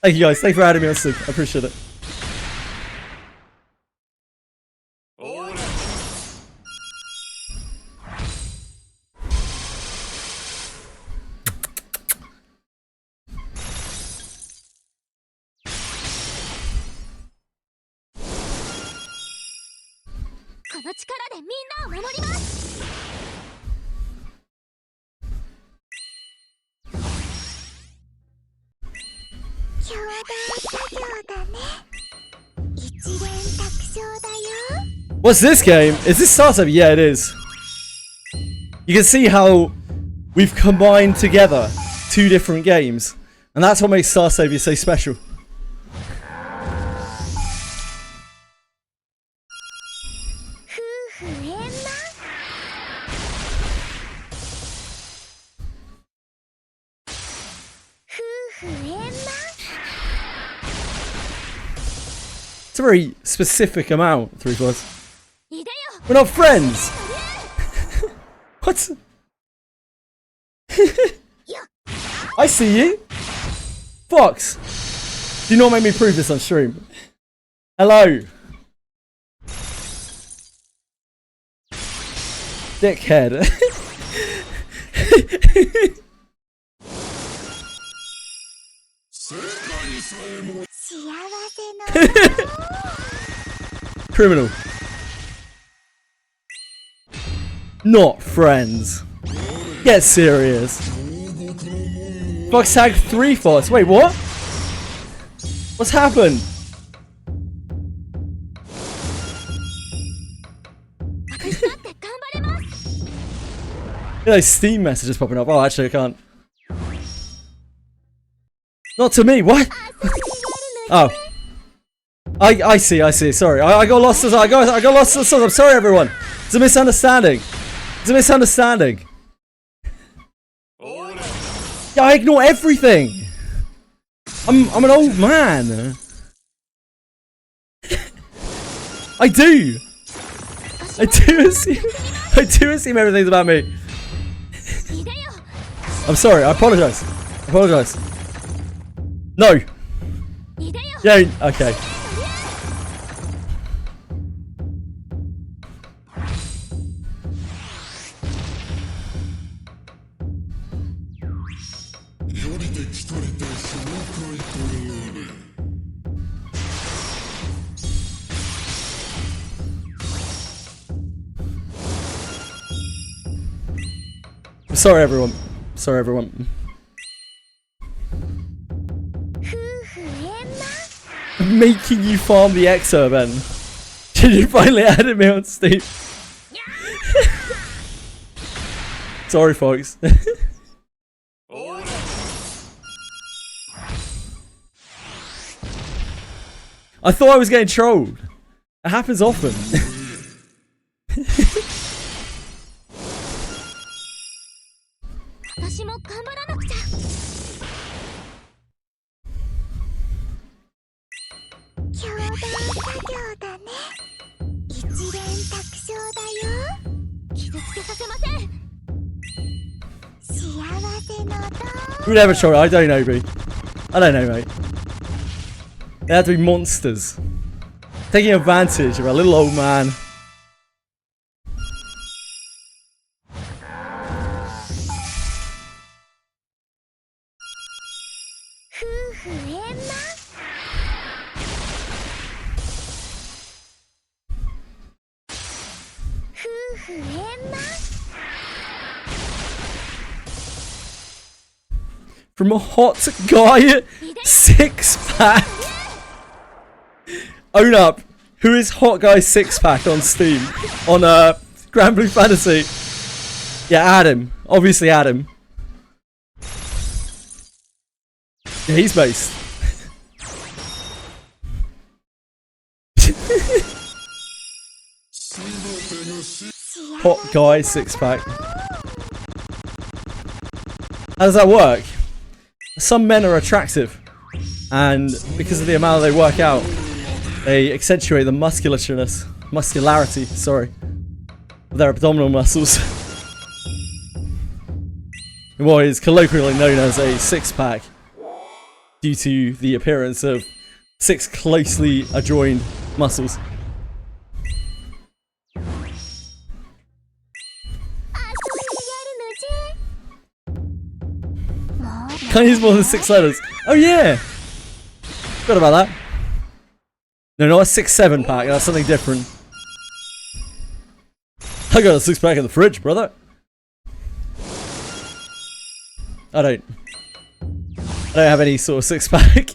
Thank you guys. Thanks for adding me on Steam. I appreciate it. What's this game? Is this startup? Yeah, it is. You can see how we've combined together 2 different games, and that's what makes Star Savior so special. It's a very specific amount, 3/4. We're not friends! What? I see you! Fox! Do not make me prove this on stream. Hello! Dickhead. Criminal. Not friends. Get serious. Fox tagged 3/4. Wait, what? What's happened? Those Steam messages popping up. Oh, actually, I can't. Not to me. What? Oh. I see. Sorry. I got lost. I got lost in the sauce. I'm sorry, everyone. It's a misunderstanding. It's a misunderstanding. Yeah, I ignore everything. I'm an old man. I do assume everything's about me. I'm sorry. I apologize. No. Yeah. Okay. Sorry, everyone. I'm making you farm the Exo, Ben. Did you finally add me on Steam? Sorry, folks. I thought I was getting trolled. It happens often. Who would ever troll? I don't know, B. I don't know, mate. They have to be monsters. Taking advantage of a little old man. From a hot guy 6-pack. Own up. Who is hot guy 6-pack on Steam? On Granblue Fantasy. Yeah, add him. Obviously add him. Yeah, he's based. Hot guy 6-pack. How does that work? Some men are attractive, and because of the amount they work out, They accentuate the muscularity, sorry, of their abdominal muscles. In what is colloquially known as a six-pack, due to the appearance of 6 closely adjoined muscles. Can't use more than 6 letters. Oh yeah! Forgot about that. No, not a 6-7 pack, that's something different. I got a 6-pack in the fridge, brother. I don't have any sort of 6-pack.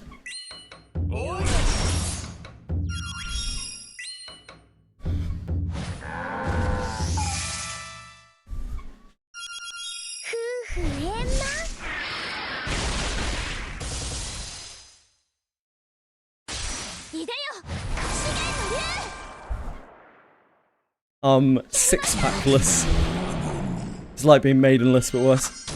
I'm 6-packless. It's like being maidenless, but worse.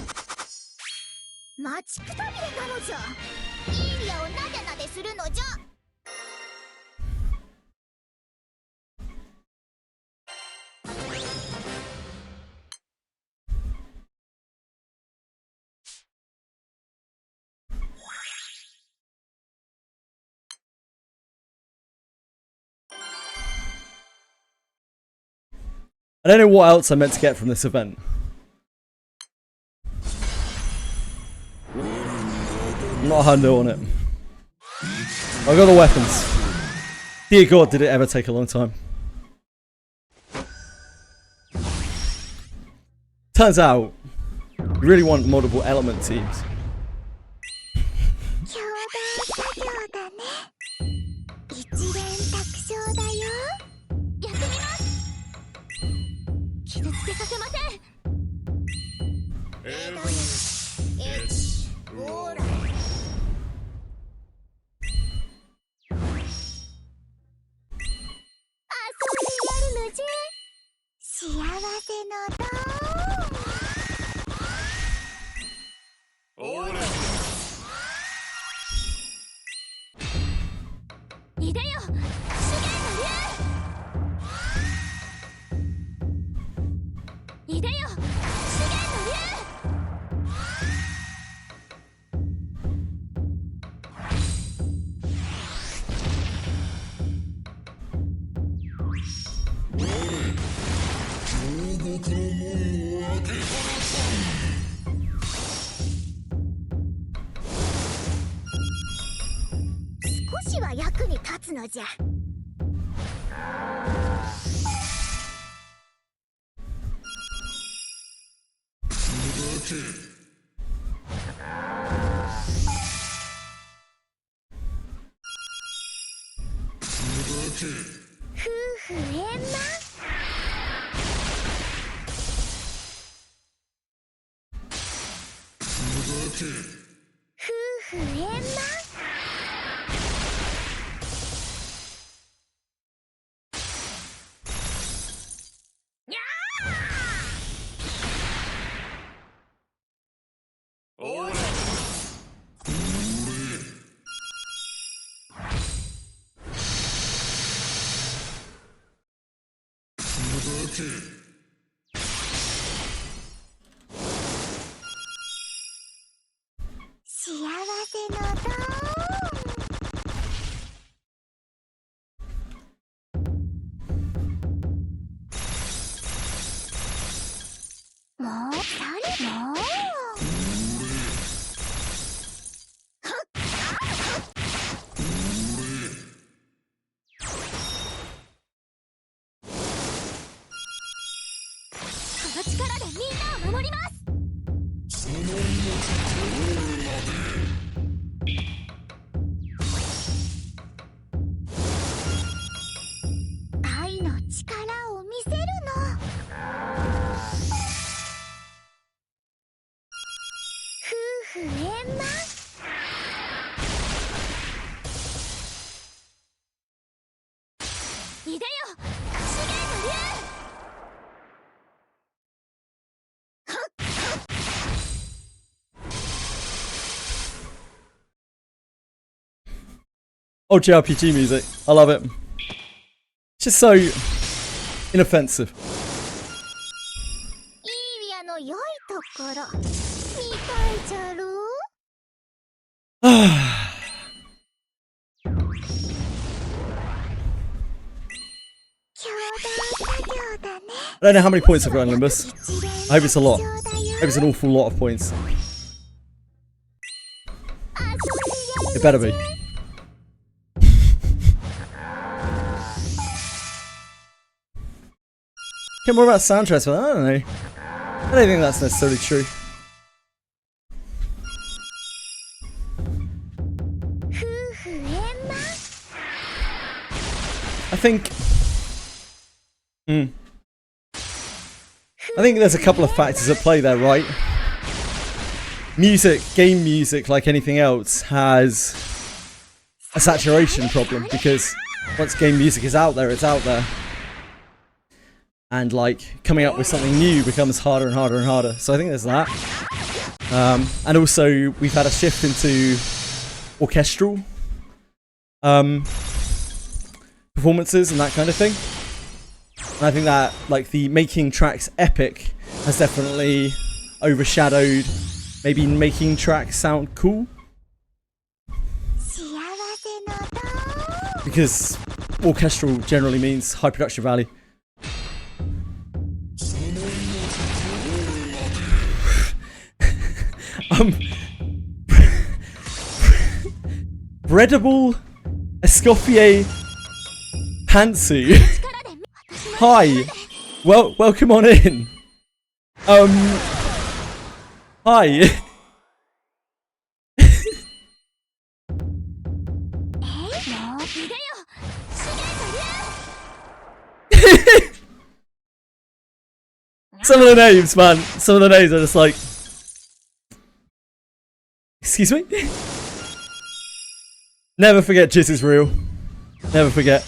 I don't know what else I meant to get from this event. I'm not a hundo on it. I got the weapons. Dear God, did it ever take a long time. Turns out, you really want multiple element teams. Old JRPG music. I love it. It's just so inoffensive. I don't know how many points I've got in Limbus. I hope it's a lot. I hope it's an awful lot of points. It better be. Okay, more about soundtracks, but I don't know. I don't think that's necessarily true. I think there's a couple of factors at play there, right? Music, game music, like anything else, has a saturation problem because once game music is out there, it's out there. And like coming up with something new becomes harder and harder and harder. So I think there's that. And also we've had a shift into orchestral performances and that kind of thing. And I think that like the making tracks epic has definitely overshadowed maybe making tracks sound cool. Because orchestral generally means high production value. Breadable Escoffier Pantsuit. Hi. Well, welcome on in. Hi. Some of the names, man. Some of the names are just like... Excuse me? Never forget Jizz is real. Never forget.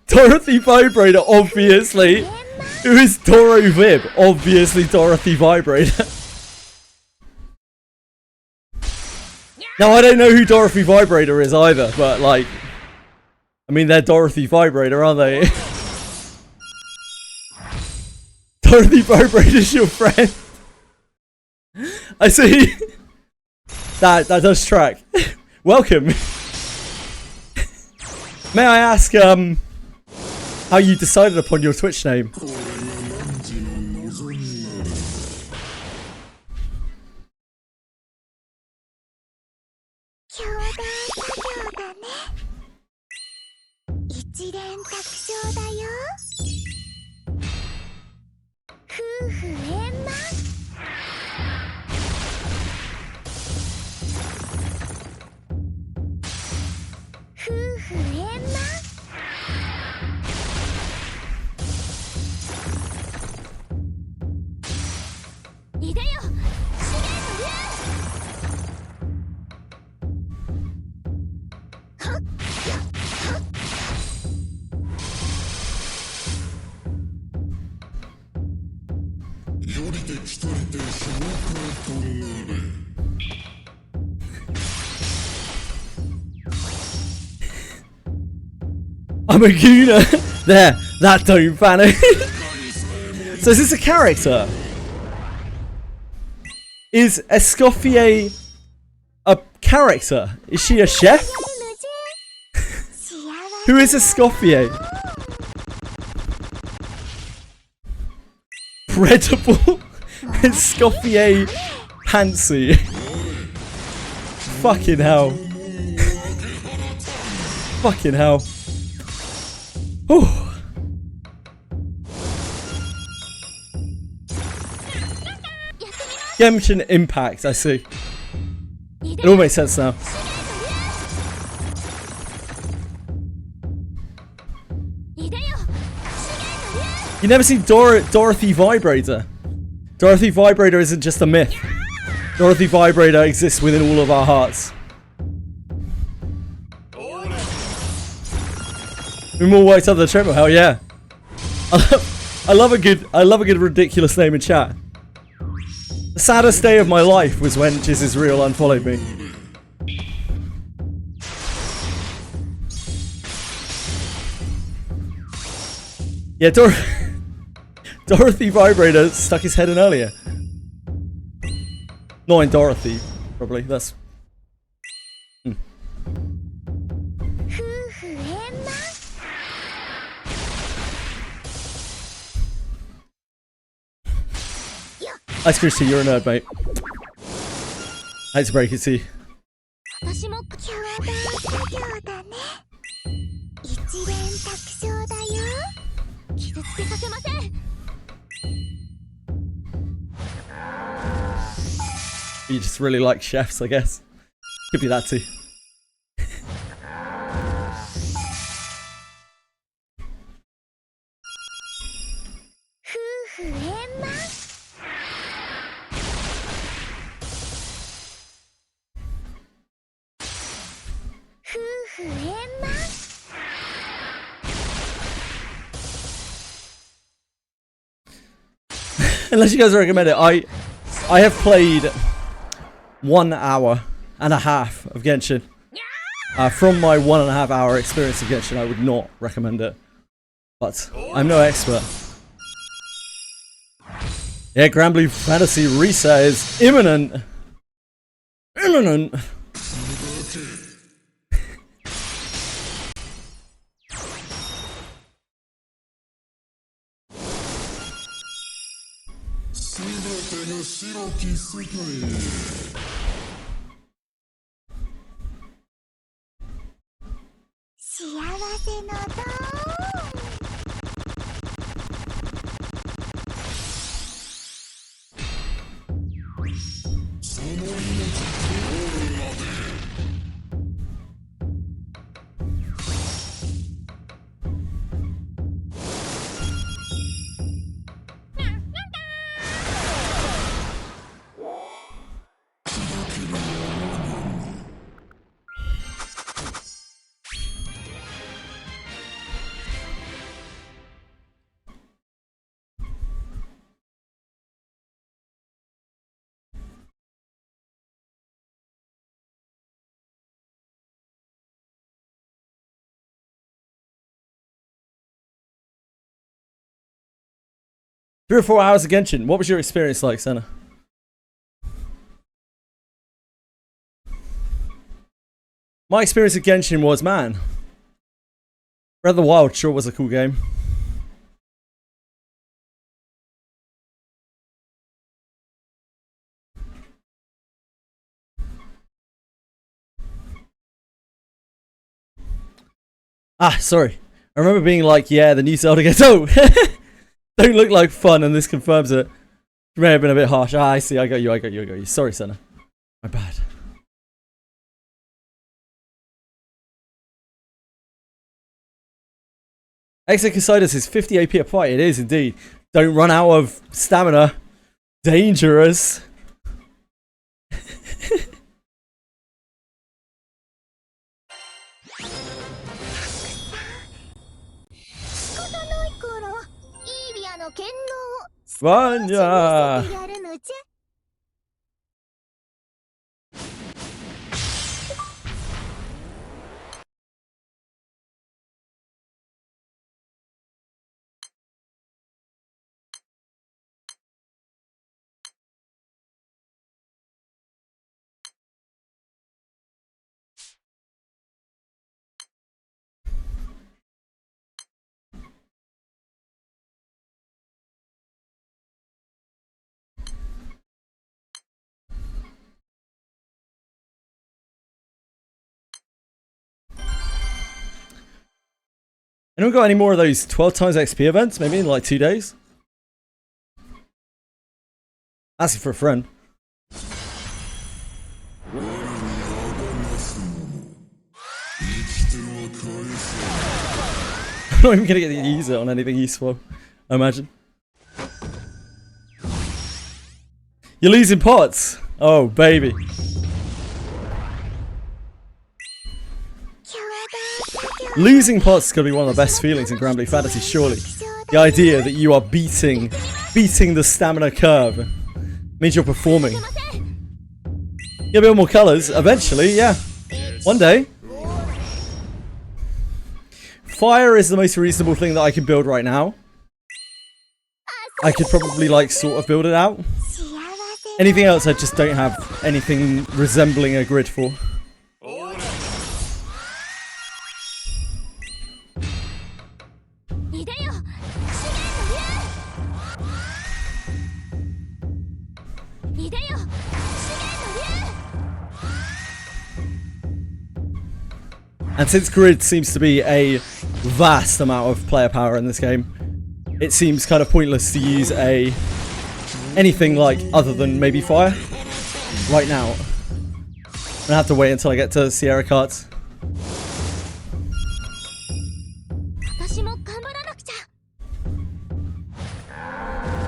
Dorothy Vibrator, obviously. Who is Doro Vib? Obviously Dorothy Vibrator. Now, I don't know who Dorothy Vibrator is either, but like... I mean, they're Dorothy Vibrator, aren't they? Dorothy Vibrator's your friend. I see. That does track. Welcome. May I ask, how you decided upon your Twitch name? I'm a gooner. There, that don't panic. So is this a character? Is Escoffier a character? Is she a chef? Who is Escoffier? Breadable Escoffier Pantsuit. Fucking hell. Fucking hell. Ooh. Genshin Impact, I see. It all makes sense now. You never seen Dorothy Vibrator? Dorothy Vibrator isn't just a myth. Dorothy Vibrator exists within all of our hearts. We more worked up the triple, hell yeah. I love a good ridiculous name in chat. The saddest day of my life was when Jizz is Real unfollowed me. Yeah, Dorothy Vibrator stuck his head in earlier. Not in Dorothy, probably. That's... Ice Christy, you're a nerd, mate. I hate to break it to you. You just really like chefs, I guess. Could be that too. Unless you guys recommend it, I have played 1 hour and a half of Genshin. From my 1.5 hour experience of Genshin, I would not recommend it. But I'm no expert. Yeah, Granblue Fantasy reset is imminent. Imminent. Three or 4 hours of Genshin. What was your experience like, Senna? My experience of Genshin was, man, Breath of the Wild sure was a cool game. Ah, sorry. I remember being like, yeah, the new Zelda games. Oh! Don't look like fun, and this confirms it. You may have been a bit harsh. Ah, I see. I got you. Sorry, Senna. My bad. Exocytus is 50 AP a fight. It is indeed. Don't run out of stamina. Dangerous. Vanya! Anyone got any more of those 12 times XP events? Maybe in like 2 days? Asking for a friend. I'm not even gonna get to use it on anything useful, I imagine. You're losing pots! Oh, baby. Losing pots is gonna be one of the best feelings in Granblue Fantasy, surely. The idea that you are beating the stamina curve means you're performing. Get a bit more colors eventually, yeah. One day. Fire is the most reasonable thing that I can build right now. I could probably like sort of build it out. Anything else I just don't have anything resembling a grid for. And since grid seems to be a vast amount of player power in this game, it seems kind of pointless to use anything like other than maybe fire right now. I'm gonna have to wait until I get to Sierra carts.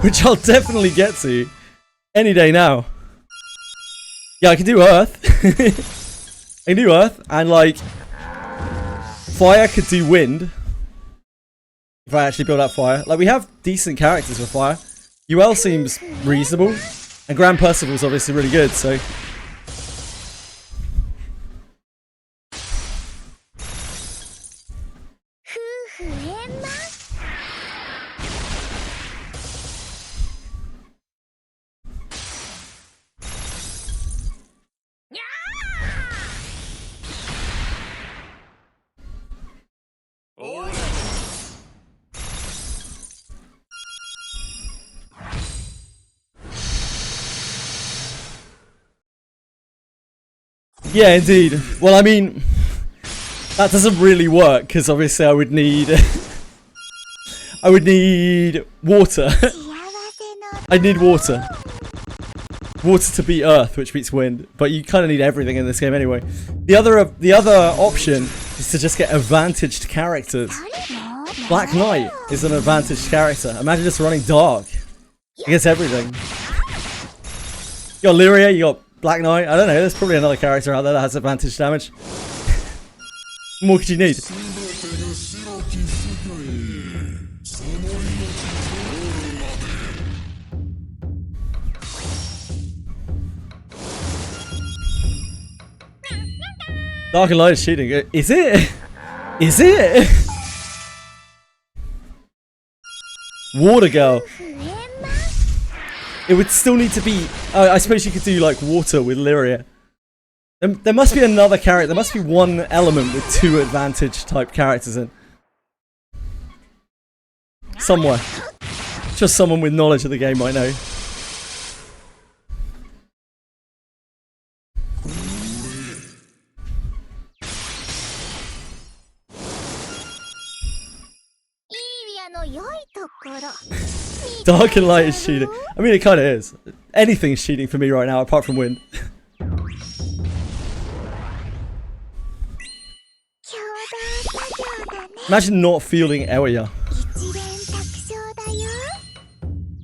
Which I'll definitely get to any day now. Yeah, I can do Earth. I can do Earth, and like fire could do wind. If I actually build up fire. Like, we have decent characters for fire. UL seems reasonable. And Grand Percival's obviously really good, so... Yeah, indeed. Well, I mean, that doesn't really work because obviously I would need, I would need water. I need water. Water to beat Earth, which beats Wind. But you kind of need everything in this game anyway. The other option is to just get advantaged characters. Black Knight is an advantaged character. Imagine just running Dark against everything. You got Lyria, you got Black Knight, I don't know, there's probably another character out there that has advantage damage. What more could you need? Dark and Light is cheating. Is it? Is it? Water Girl. It would still need to be... I suppose you could do like water with Lyria. There must be another character. There must be one element with two advantage type characters in. Somewhere. Just someone with knowledge of the game might know. Dark and Light is cheating. I mean, it kind of is. Anything's cheating for me right now, apart from Wind. Imagine not fielding Eoya. What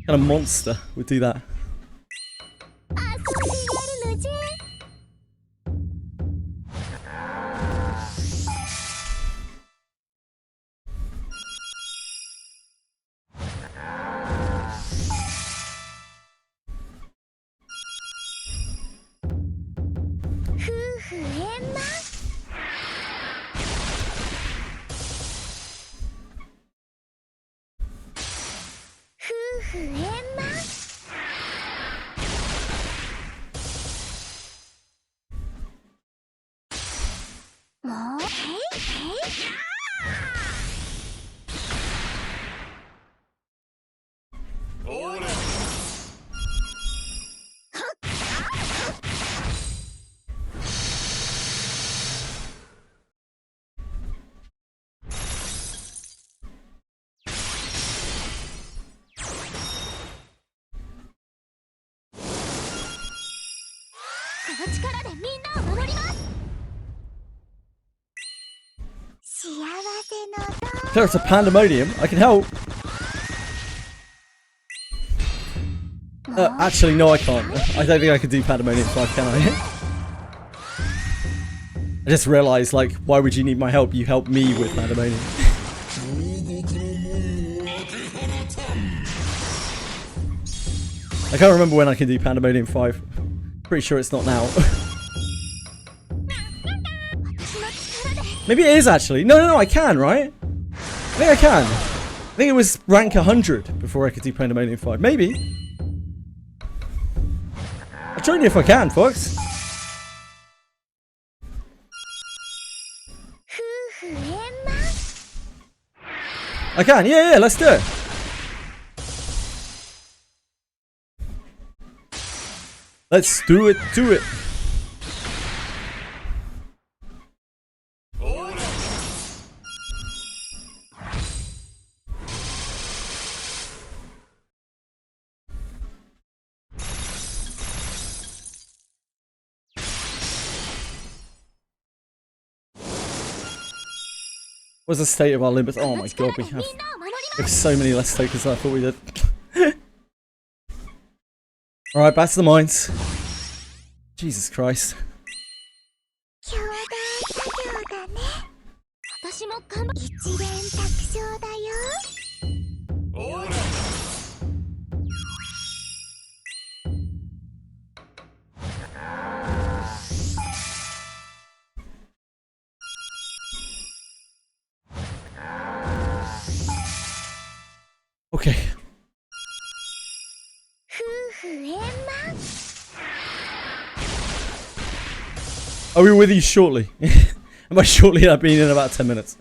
kind of monster would do that? There's a pandemonium. I can help. Actually, no, I can't. I don't think I can do pandemonium 5, can I? I just realised, like, why would you need my help? You help me with pandemonium. I can't remember when I can do Pandemonium 5. Pretty sure it's not now. Maybe it is actually. No, I can, right? I think I can. I think it was rank 100 before I could do Pandemonium 5. Maybe. I'll join you if I can, folks. I can, yeah, let's do it. Let's do it. What's the state of our Limbus? Oh my god, we have so many less tokens than I thought we did. Alright, back to the mines. Jesus Christ. Okay. Are we with you shortly? And by shortly, I mean in about 10 minutes.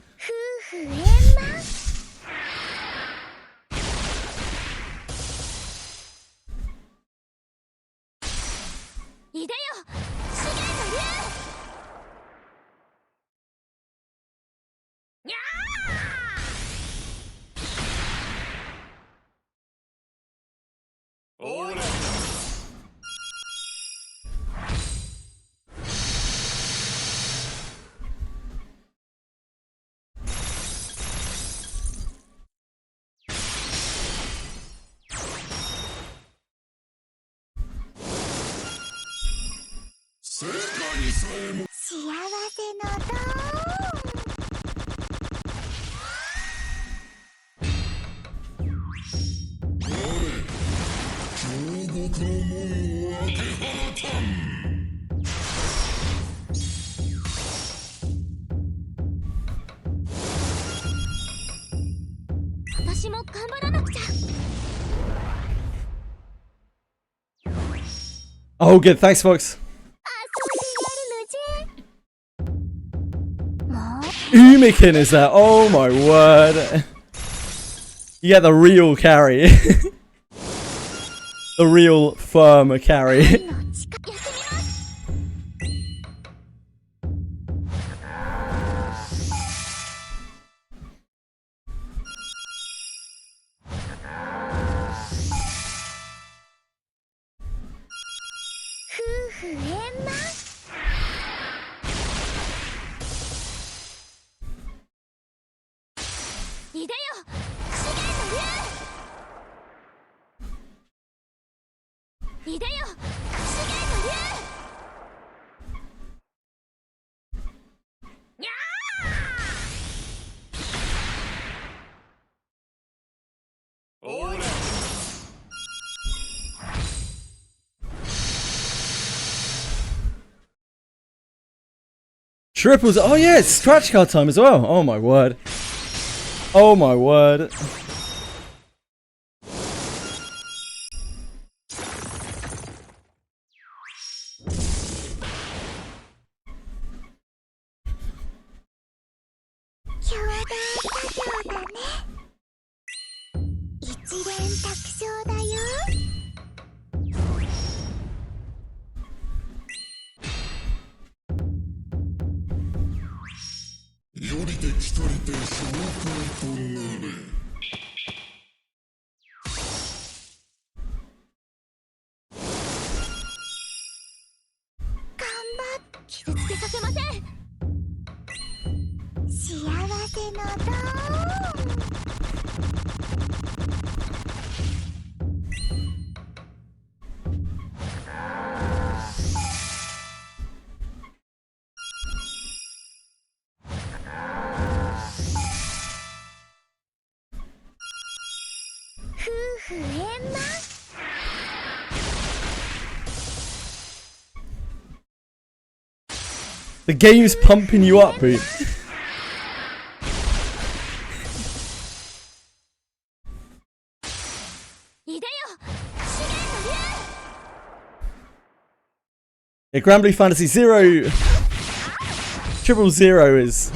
Oh, good. Thanks, folks. Umikin is there? Oh my word. You get the real carry. The real firm carry. Triples. Oh yeah, it's scratch card time as well. Oh my word. Oh my word. The game's pumping you up, Boot. Yeah, Granblue Fantasy 0. 000 is...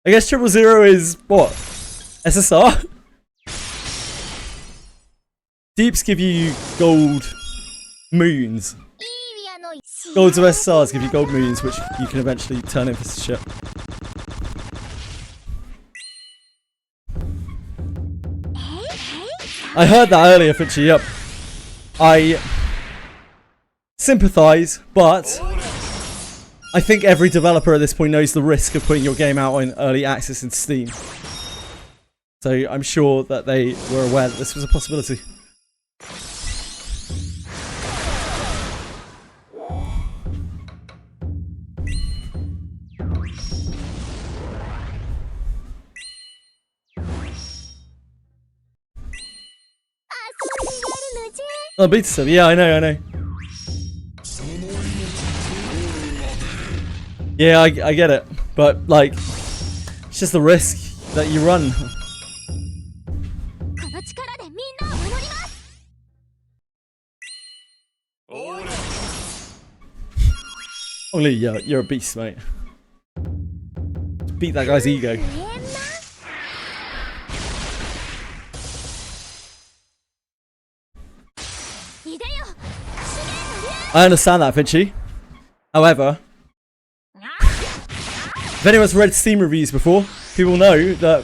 I guess 000 is what? SSR? Deeps give you gold moons. Golds of SSRs give you gold moons, which you can eventually turn into shit. I heard that earlier, Fitchy, yep. I sympathise, but I think every developer at this point knows the risk of putting your game out on early access in Steam. So I'm sure that they were aware that this was a possibility. Oh, beta sub. Yeah, I know. Yeah, I get it. But, like, it's just the risk that you run. Only, yeah, you're a beast, mate. Beat that guy's ego. I understand that, Vinci. However, if anyone's read Steam reviews before, people know that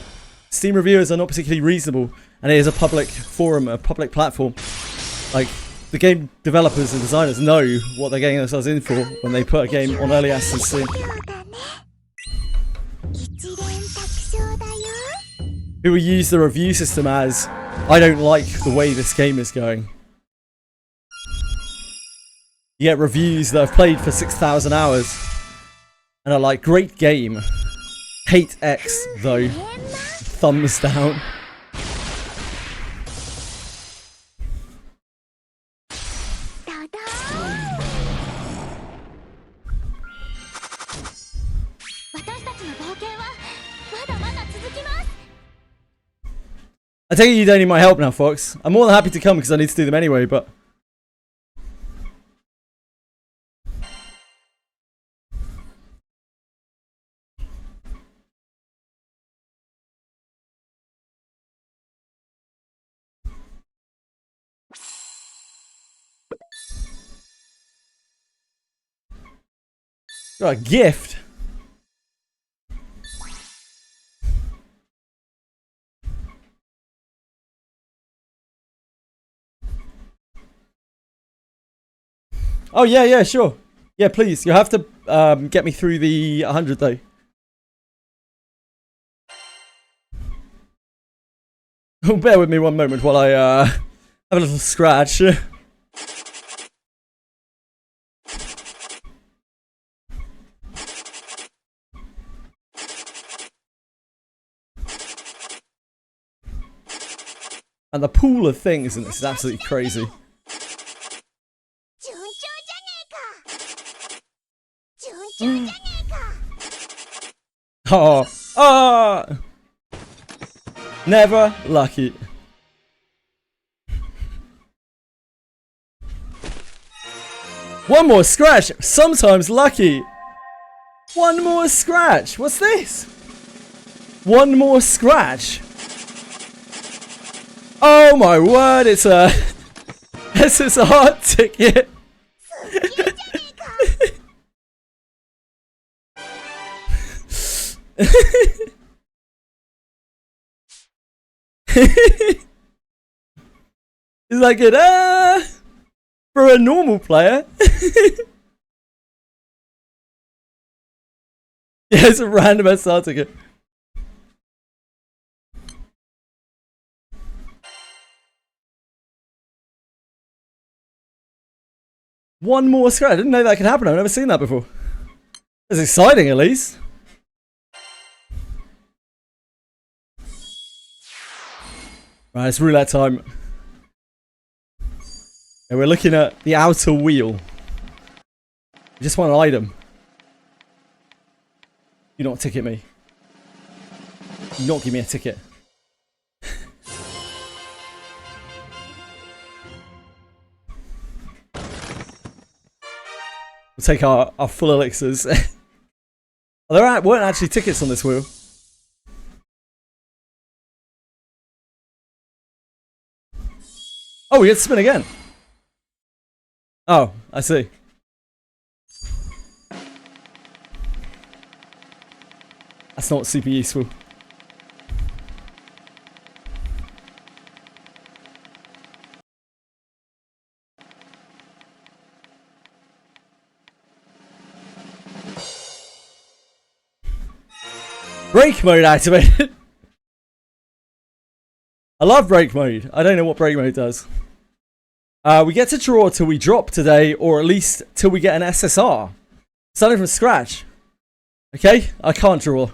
Steam reviewers are not particularly reasonable, and it is a public forum, a public platform. Like, the game developers and designers know what they're getting themselves in for when they put a game on early access Steam. People use the review system as, I don't like the way this game is going. You get reviews that have played for 6,000 hours and are like, great game. Hate X though. Thumbs down. I take it you don't need my help now, Fox. I'm more than happy to come because I need to do them anyway, but... Got a gift? Oh yeah, sure. Yeah, please. You'll have to get me through the 100 though. Oh, bear with me one moment while I have a little scratch. And the pool of things in this is absolutely crazy. Oh, never lucky. One more scratch, sometimes lucky. One more scratch, what's this? One more scratch. Oh my word, it's a SSR ticket. Is that good? For a normal player. Yeah, it's a random SR ticket. One more scratch. I didn't know that could happen. I've never seen that before. It's exciting, at least. Right, it's roulette time. And we're looking at the outer wheel. I just want an item. You don't ticket me. You not give me a ticket. We'll take our full elixirs. There weren't actually tickets on this wheel. Oh, we get to spin again. Oh, I see. That's not super useful. Break mode activated. I love break mode. I don't know what break mode does. We get to draw till we drop today, or at least till we get an SSR. Starting from scratch. Okay, I can't draw.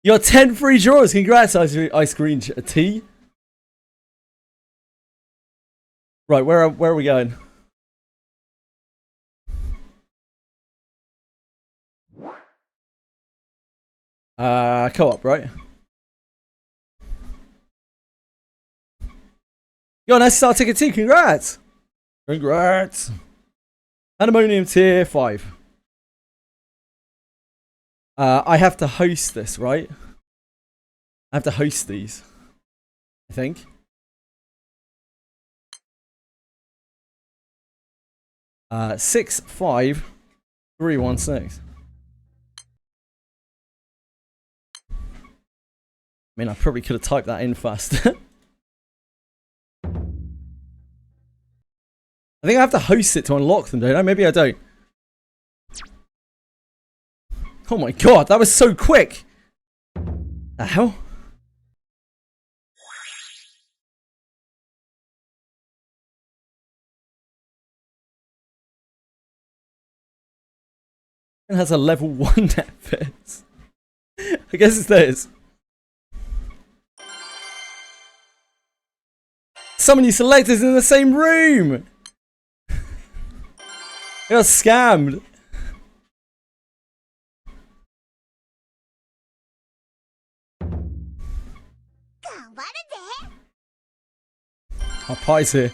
You got 10 free draws. Congrats, Ice Green T. Right, where are we going? Co-op, right? You got an SSR ticket too. Congrats. Congrats. Pandemonium tier 5. I have to host this, right? I have to host these, I think. Uh, 65316. I mean, I probably could have typed that in faster. I think I have to host it to unlock them, don't I? Maybe I don't. Oh my god, that was so quick! The hell? It has a level 1 net fits. I guess it's this. So many selectors in the same room! I got scammed. Our pie's here.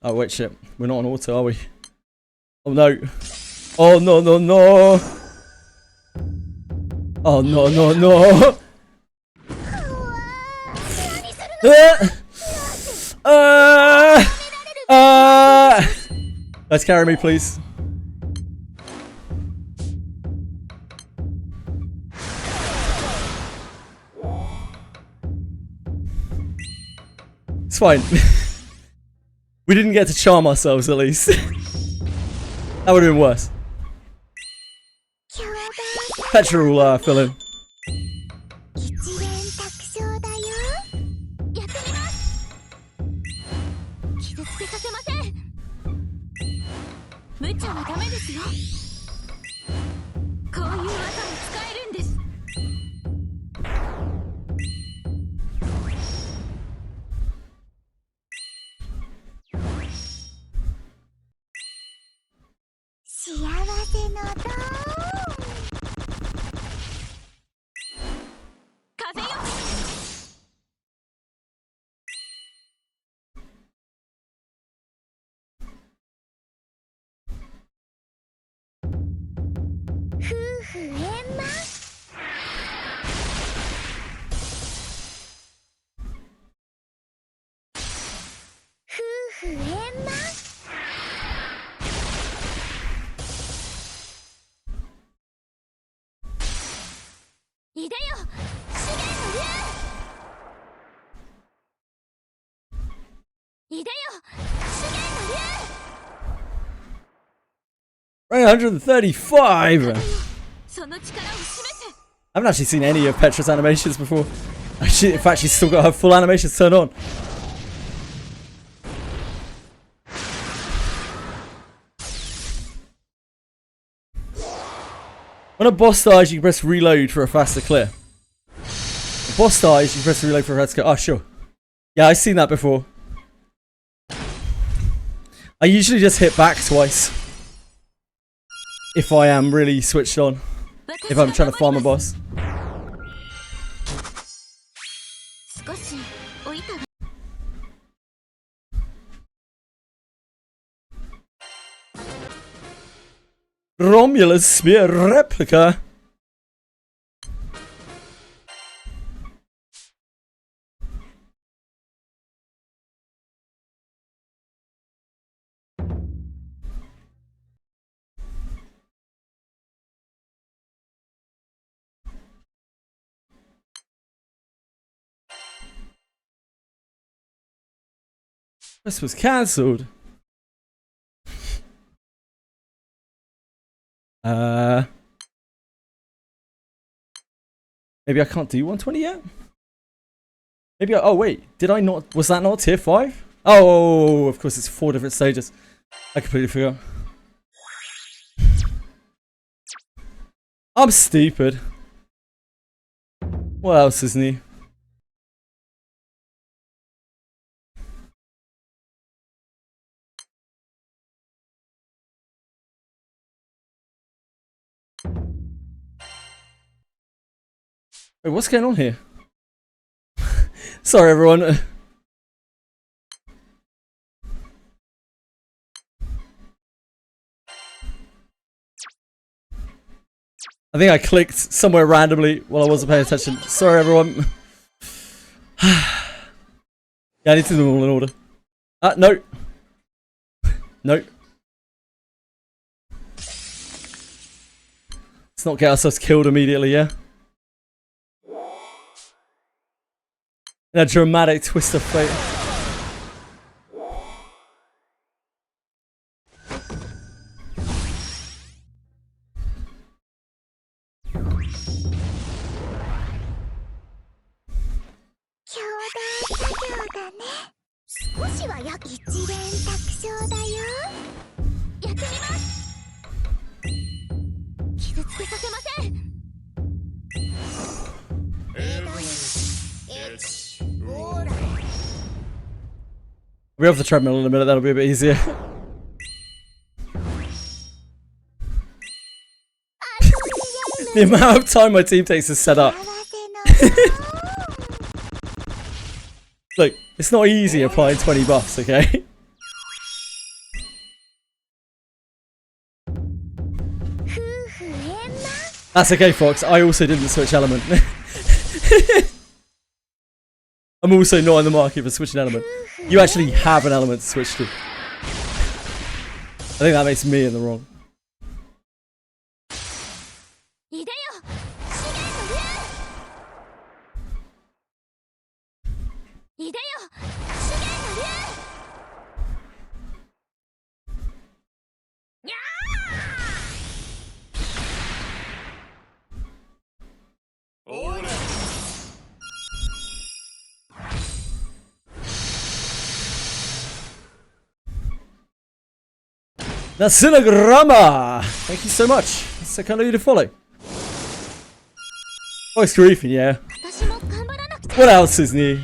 Oh wait, shit. We're not on auto, are we? Oh no. Oh no, no, no. Oh no, no, no. Guys, carry me, please. It's fine. We didn't get to charm ourselves, at least. That would have been worse. Petra will fill in. Rank 135! I haven't actually seen any of Petra's animations before. In fact, she's still got her full animations turned on. When a boss dies, you can press reload for a faster clear. boss dies, you press reload for red scope. Oh, sure. Yeah, I've seen that before. I usually just hit back twice. If I am really switched on. If I'm trying to farm a boss. Romulus spear replica. This was cancelled. Maybe I can't do 120 yet? Maybe oh wait, did I not, was that not tier 5? Oh, of course it's 4 different stages. I completely forgot. I'm stupid. What else is new? Wait, what's going on here? Sorry, everyone. I think I clicked somewhere randomly while I wasn't paying attention. Sorry, everyone. Yeah, I need to do them all in order. No. No. Let's not get ourselves killed immediately, yeah? In a dramatic twist of fate. We're off the treadmill in a minute, that'll be a bit easier. The amount of time my team takes to set up. Look, it's not easy applying 20 buffs, okay? That's okay, Fox. I also didn't switch element. I'm also not in the market for switching element. You actually have an element to switch to. I think that makes me in the wrong. Nasinagramma! Thank you so much. It's so kind of you to follow. Oh, it's griefing, yeah. What else is new?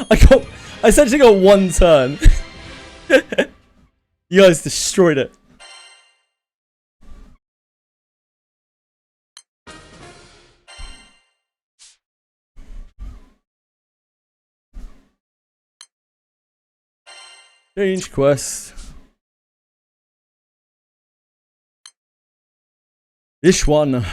I essentially got one turn. You guys destroyed it. Change quest. This one.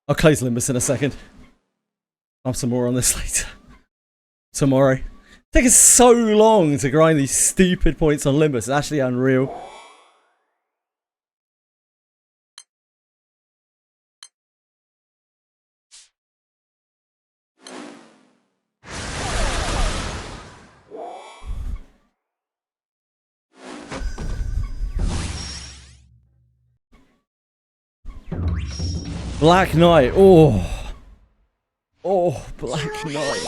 I'll close Limbus in a second. I'll have some more on this later. Tomorrow. It takes so long to grind these stupid points on Limbus. It's actually unreal. Black Knight. Oh. Oh, Black Knight.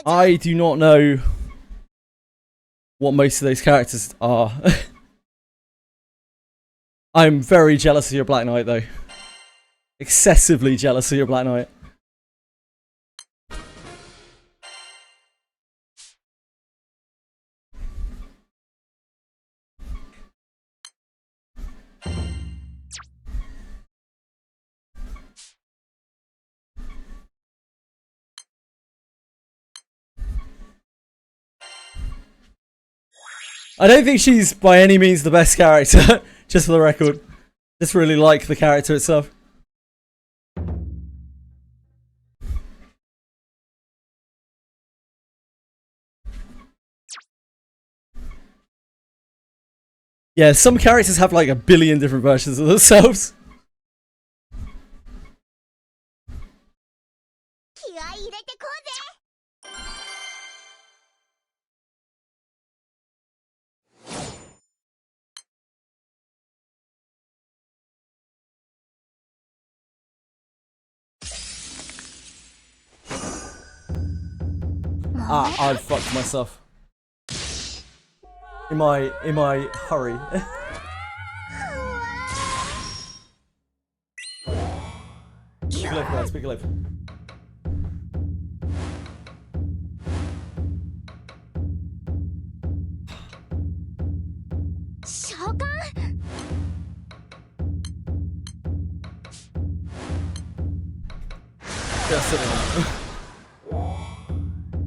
I do not know what most of those characters are. I'm very jealous of your Black Knight though. Excessively jealous of your Black Knight. I don't think she's by any means the best character, just for the record. Just really like the character itself. Yeah, some characters have like a billion different versions of themselves. I fucked myself. In my hurry. Speak alive, guys, speak alive.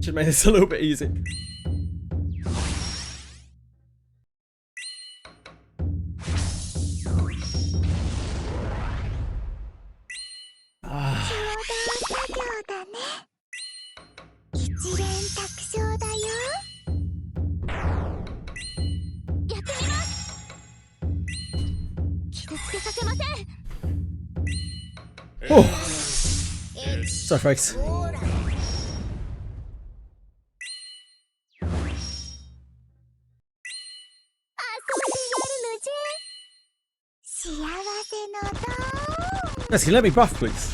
Should make this a little bit easy. Oh. Sorry, folks. Yes, can you let me buff, please?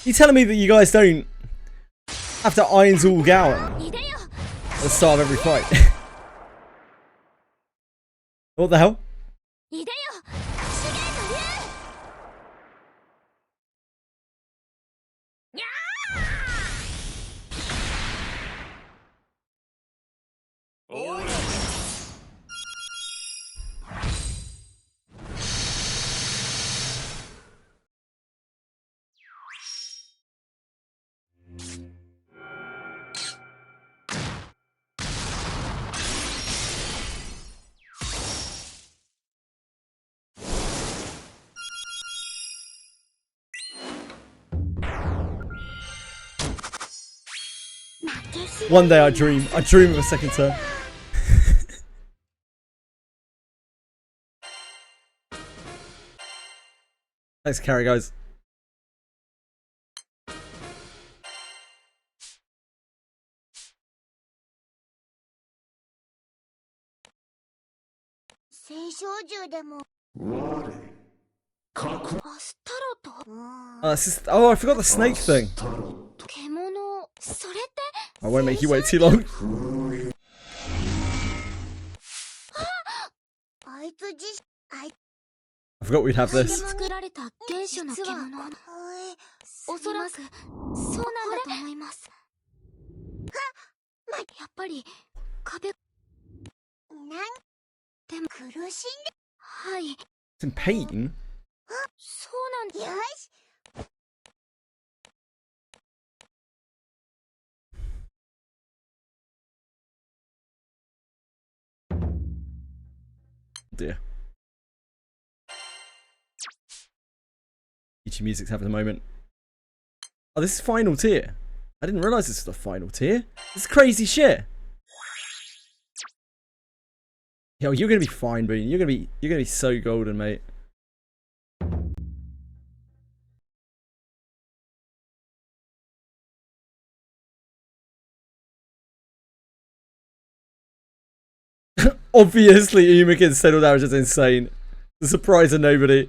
You telling me that you guys don't have to irons all gown at the start of every fight? What the hell? One day I dream of a second turn. Thanks, carry, guys. Oh, I forgot the snake thing. I won't make you wait too long. I forgot we'd have this. It's in pain? Dear. Ichi music's having a moment. Oh, this is final tier. I didn't realise this was the final tier. This is crazy shit. Yo, you're gonna be fine, Bean. You're gonna be so golden, mate. Obviously, Umakin's settled damage is insane. The surprise of nobody.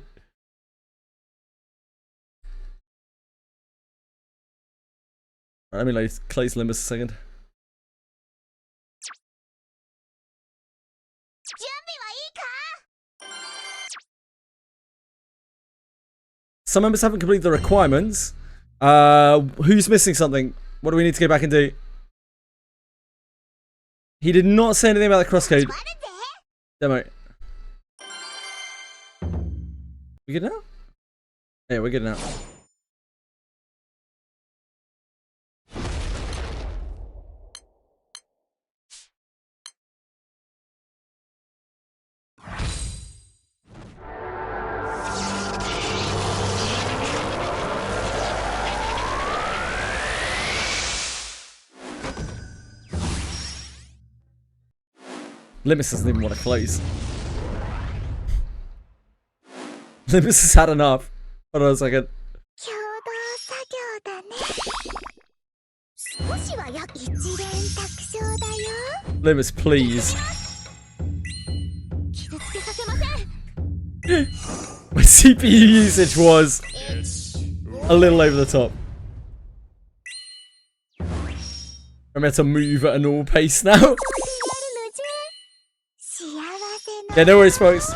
Right, let me close Limbus a second. Some members haven't completed the requirements. Who's missing something? What do we need to go back and do? He did not say anything about the crosscode. Demo. We good now? Yeah, we're good now. Limbus doesn't even want to close. Limbus has had enough. Hold on a second. Limbus, please. My CPU usage was a little over the top. I'm going to move at a normal pace now. Yeah, no worries, folks.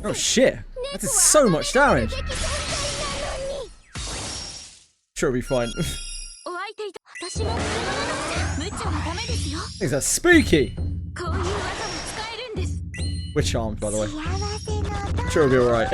Oh shit, that is so much damage. Sure, it'll be fine. Things are spooky. We're charmed, by the way. Sure, it'll be alright.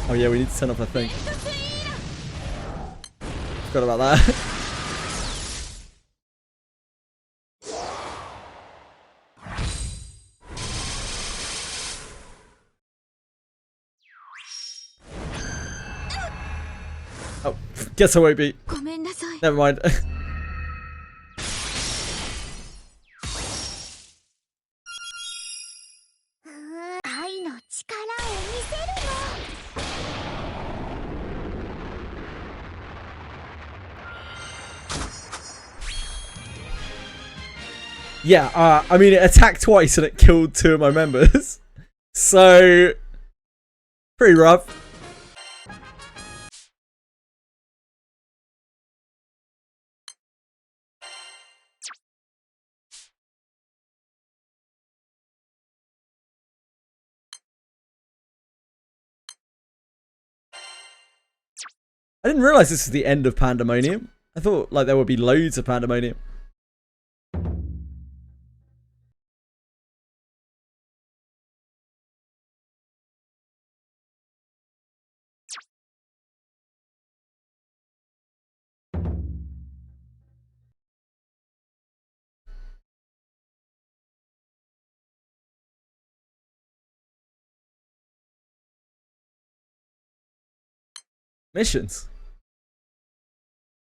Oh yeah, we need to turn off that thing. Forgot about that. Oh, guess I won't be. Never mind. Yeah, I mean, it attacked twice and it killed 2 of my members. So, pretty rough. I didn't realize this was the end of Pandemonium. I thought like there would be loads of Pandemonium. Missions.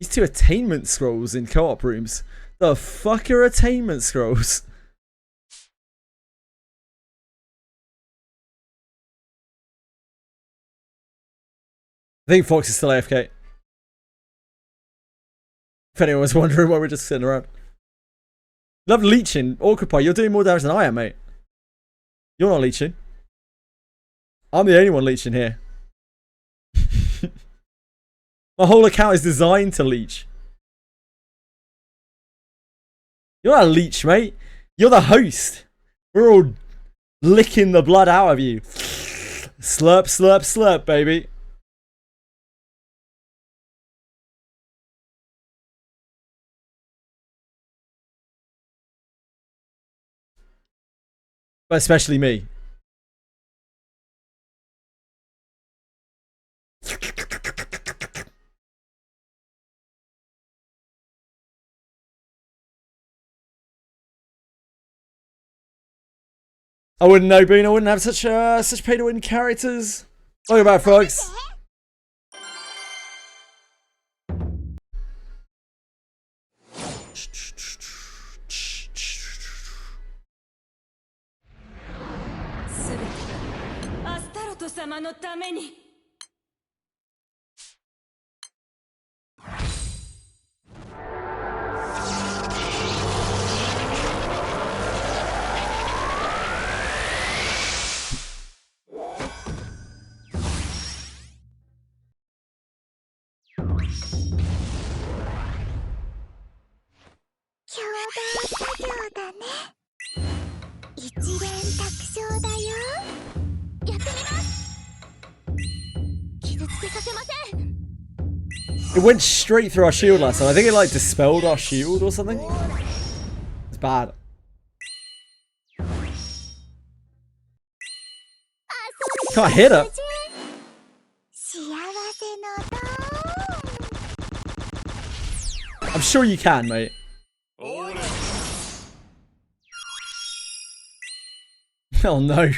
These 2 attainment scrolls in co-op rooms. The fuck are attainment scrolls? I think Fox is still AFK. If anyone was wondering why we're just sitting around. Love leeching. Occupi, you're doing more damage than I am, mate. You're not leeching. I'm the only one leeching here. My whole account is designed to leech. You're not a leech, mate. You're the host. We're all licking the blood out of you. Slurp, slurp, slurp, baby. But especially me. I wouldn't know, Boone. I wouldn't have such pay-to-win characters. Look about, folks. It went straight through our shield last time. I think it like dispelled our shield or something. It's bad. Can't hit her. I'm sure you can, mate. Oh no.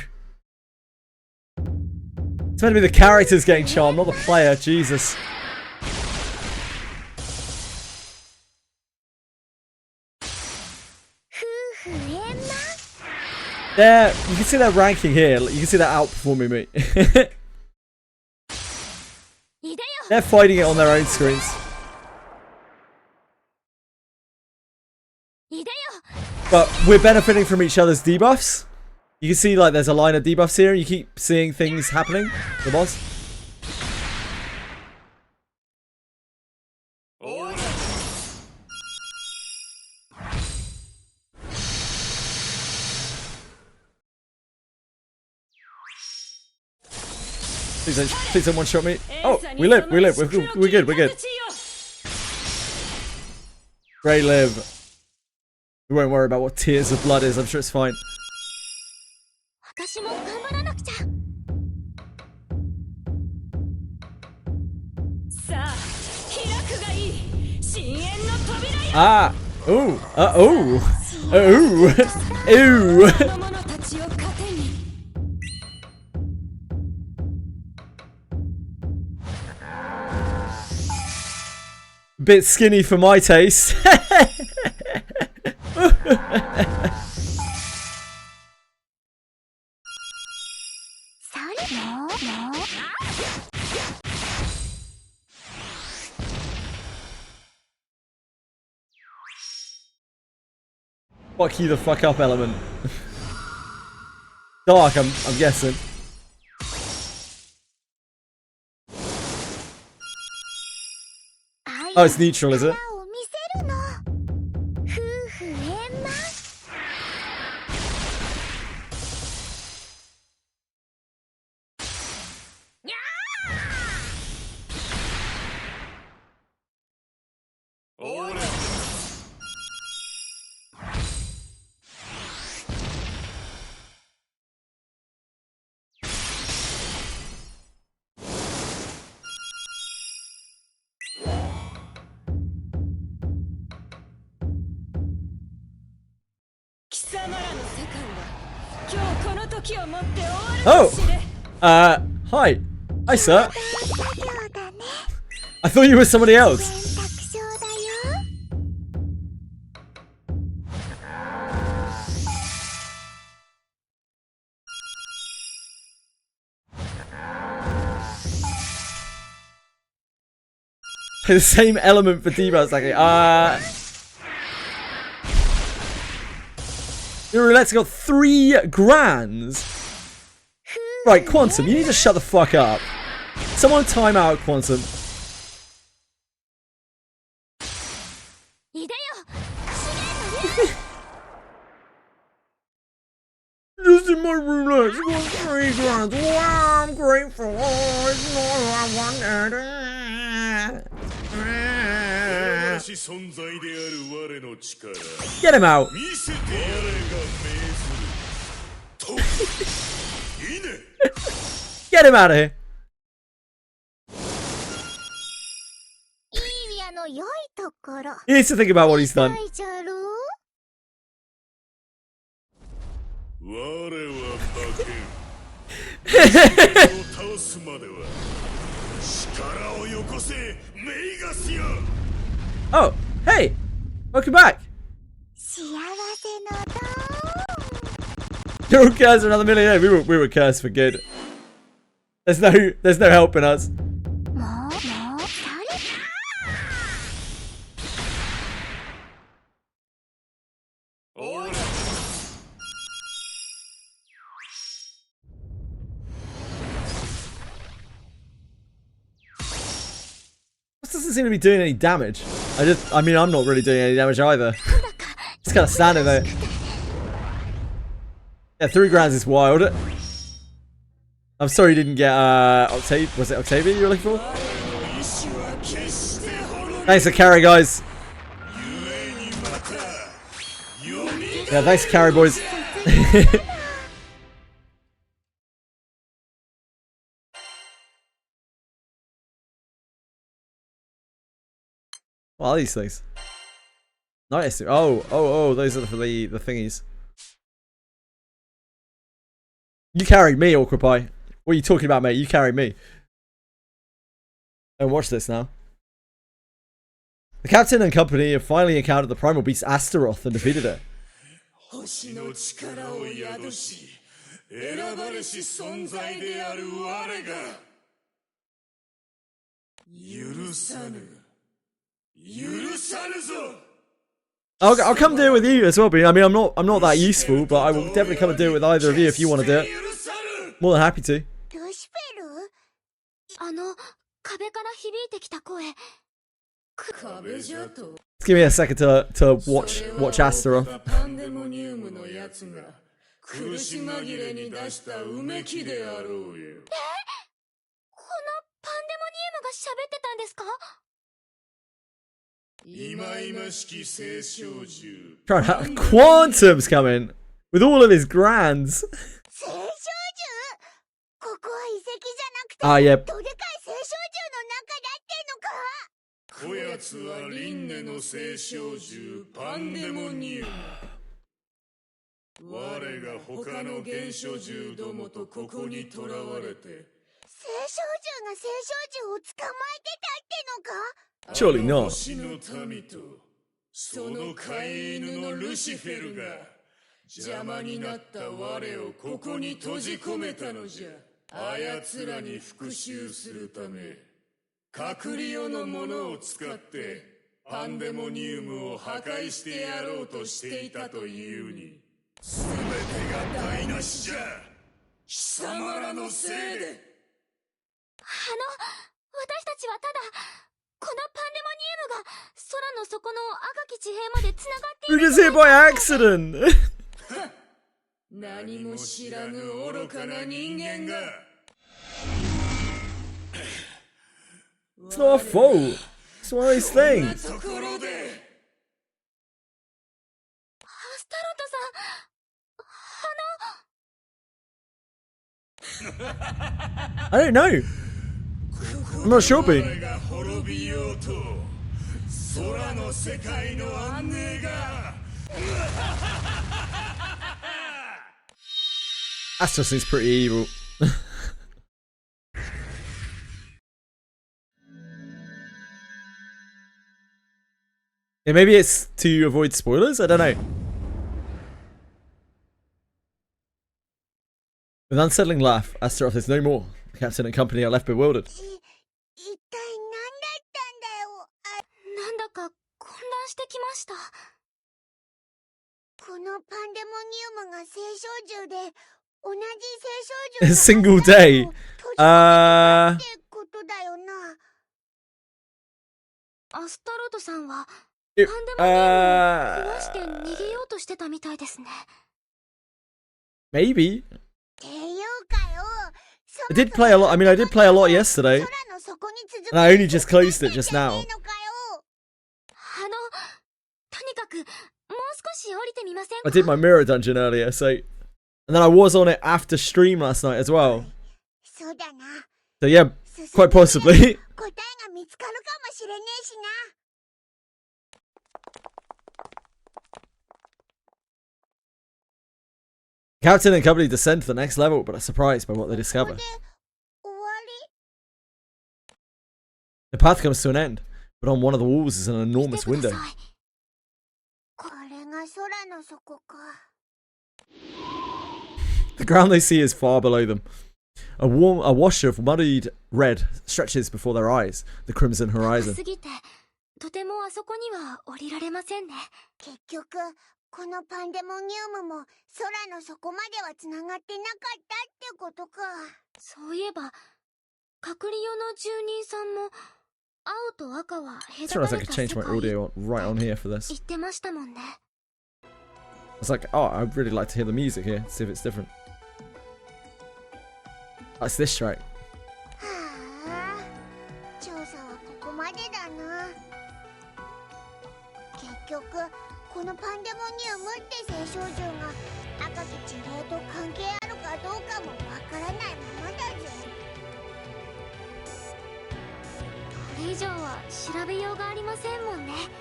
It's meant to be the characters getting charmed, not the player. Jesus. There, you can see that ranking here. You can see that outperforming me. They're fighting it on their own screens. But we're benefiting from each other's debuffs. You can see like there's a line of debuffs here and you keep seeing things happening. The boss. Please don't one-shot me. Oh, we live. We're good. Ray live. We won't worry about what tears of blood is. I'm sure it's fine. Ah. Ooh. Ooh. Ooh. Ooh. Bit skinny for my taste. Fuck you the fuck up, element. Dark, I'm guessing. Oh, it's neutral, is it? Oh! Hi. Hi, sir. I thought you were somebody else. The same element for D-Mouse, like, your roulette's got 3 grands. Right, Quantum, you need to shut the fuck up. Someone time out, Quantum. Just in my roulette, it's got 3 grands. Wow, I'm grateful. Oh, it's not what I wanted. Get him out. Get him out of here. He needs to think about what he's done. Oh, hey! Welcome back! You're cursed for another millionaire. We were cursed for good. There's no helping us. This doesn't seem to be doing any damage. I mean, I'm not really doing any damage either. Just kind of standing there. Yeah, 3 grands is wild. I'm sorry you didn't get, Octavia. Was it Octavia you were looking for? Thanks for carry, guys. Yeah, thanks for carry, boys. What are these things? Nice. Oh, those are for the thingies. You carried me, Orcrapi. What are you talking about, mate? You carried me. And watch this now. The captain and company have finally encountered the primal beast Astaroth and defeated it. I'll come do it with you as well, but I mean, I'm not that useful, but I will definitely come and do it with either of you if you want to do it. More than happy to. Just give me a second to watch Astaroth. Quantum's coming with all of his grands. Ah, yep. Surely not. We're just here by accident. It's not our fault. It's one of these things. I don't know. I'm not sure, B. Astros seems pretty evil. Yeah, maybe it's to avoid spoilers? I don't know. With an unsettling laugh, Astaroth is no more. The captain and company are left bewildered. A single day. Maybe. I did play a lot. I mean, I did play a lot yesterday. And I only just closed it just now. I did my mirror dungeon earlier, so... And then I was on it after stream last night as well. So yeah, quite possibly. Captain and company descend to the next level, but are surprised by what they discover. The path comes to an end, but on one of the walls is an enormous window. The ground they see is far below them. A wash of muddied red stretches before their eyes, the crimson horizon. I realized I could change my audio right on here for this. I was like, oh, I'd really like to hear the music here, see if it's different. That's this track.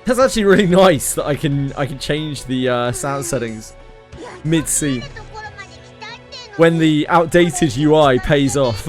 That's actually really nice that I can change the sound settings mid-scene when the outdated UI pays off.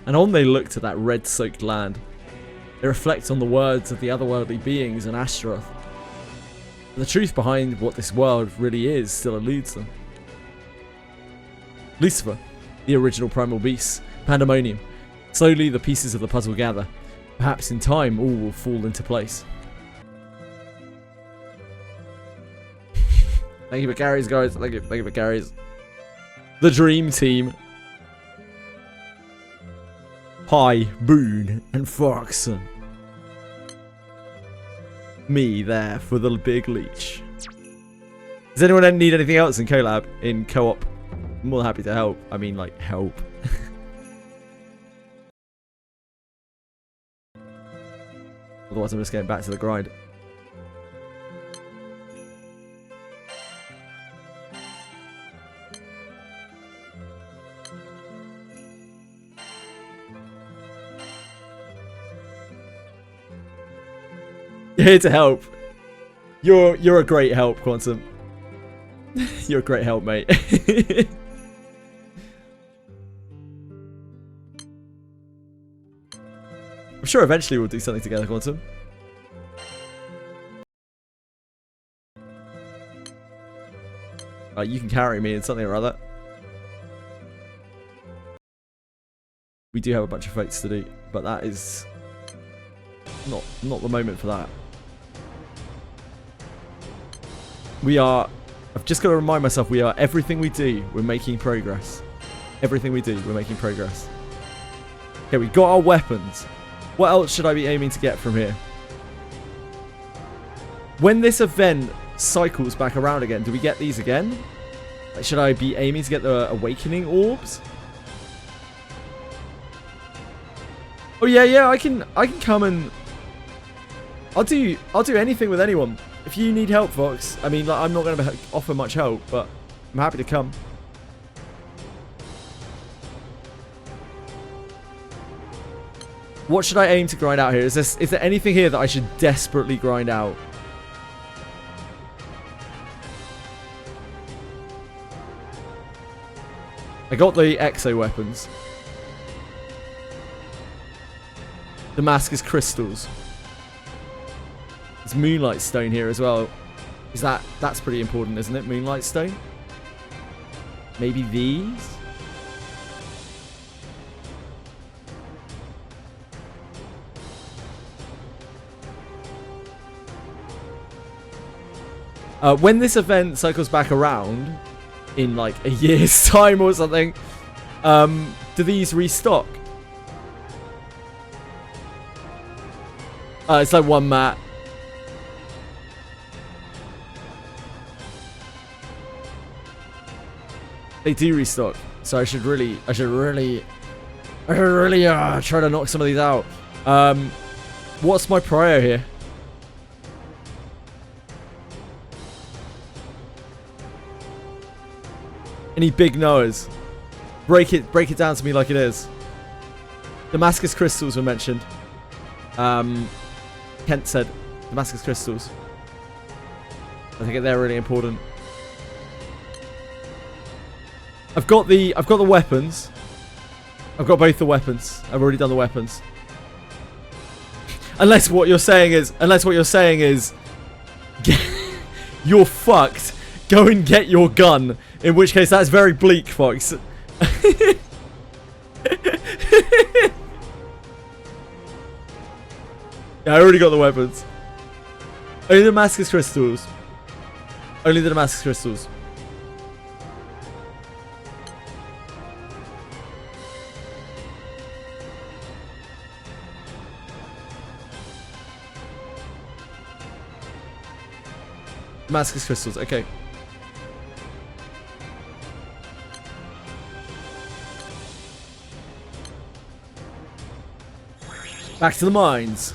And on they looked at that red-soaked land. They reflect on the words of the otherworldly beings in Astaroth. But the truth behind what this world really is still eludes them. Lucifer, the original primal beast, pandemonium. Slowly the pieces of the puzzle gather. Perhaps in time all will fall into place. Thank you for carries, guys. Thank you for carries. The dream team. Hi, Boone and Foxon. Me there for the big leech. Does anyone need anything else in collab, in co-op? I'm more than happy to help. I mean, like, help. Otherwise, I'm just getting back to the grind. Here to help. You're a great help, Quantum. You're a great help, mate. I'm sure eventually we'll do something together, Quantum. You can carry me in something or other. We do have a bunch of fights to do, but that is not the moment for that. We are I've just got to remind myself we are everything we do, we're making progress. Everything we do, we're making progress. Okay, we got our weapons. What else should I be aiming to get from here? When this event cycles back around again, do we get these again? Like, should I be aiming to get the awakening orbs? Oh yeah, I can come and I'll do anything with anyone. If you need help, Fox, I mean, like, I'm not going to offer much help, but I'm happy to come. What should I aim to grind out here? Is there anything here that I should desperately grind out? I got the exo weapons. Damascus crystals. There's Moonlight Stone here as well. That's pretty important, isn't it? Moonlight Stone? Maybe these? When this event cycles back around in like a year's time or something, do these restock? It's like one mat. They do restock, so I should really try to knock some of these out. What's my prio here? Any big knowers? Break it down to me like it is. Damascus crystals were mentioned. Kent said Damascus crystals. I think they're really important. I've got the weapons. I've got both the weapons. I've already done the weapons. Unless what you're saying is you're fucked. Go and get your gun. In which case that's very bleak, Fox. Yeah, I already got the weapons. Only the Damascus crystals. Only the Damascus crystals. Damascus crystals, okay. Back to the mines.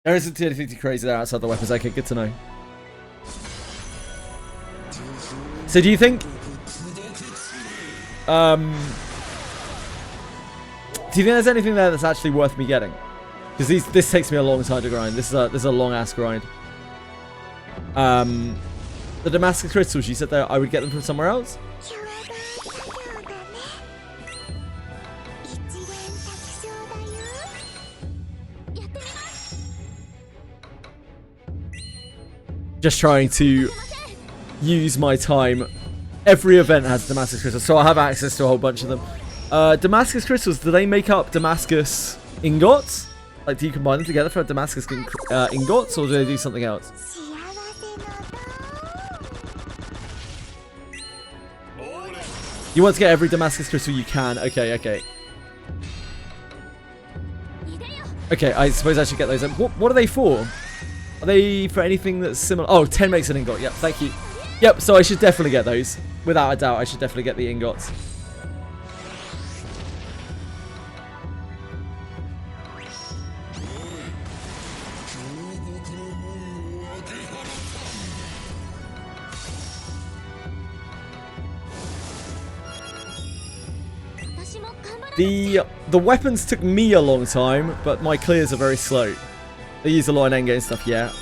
There isn't anything too crazy there outside the weapons. Okay, good to know. So do you think... do you think there's anything there that's actually worth me getting? Because this takes me a long time to grind. This is a long ass grind. The Damascus crystals, you said that I would get them from somewhere else? Just trying to use my time. Every event has Damascus crystals, so I have access to a whole bunch of them. Damascus crystals, do they make up Damascus ingots? Like, do you combine them together for Damascus ingots, or do they do something else? You want to get every Damascus crystal you can. Okay, okay. Okay, I suppose I should get those. What are they for? Are they for anything that's similar? Oh, 10 makes an ingot. Yep, thank you. Yep, so I should definitely get those. Without a doubt, I should definitely get the ingots. The weapons took me a long time, but my clears are very slow. They use a lot of endgame stuff, yeah.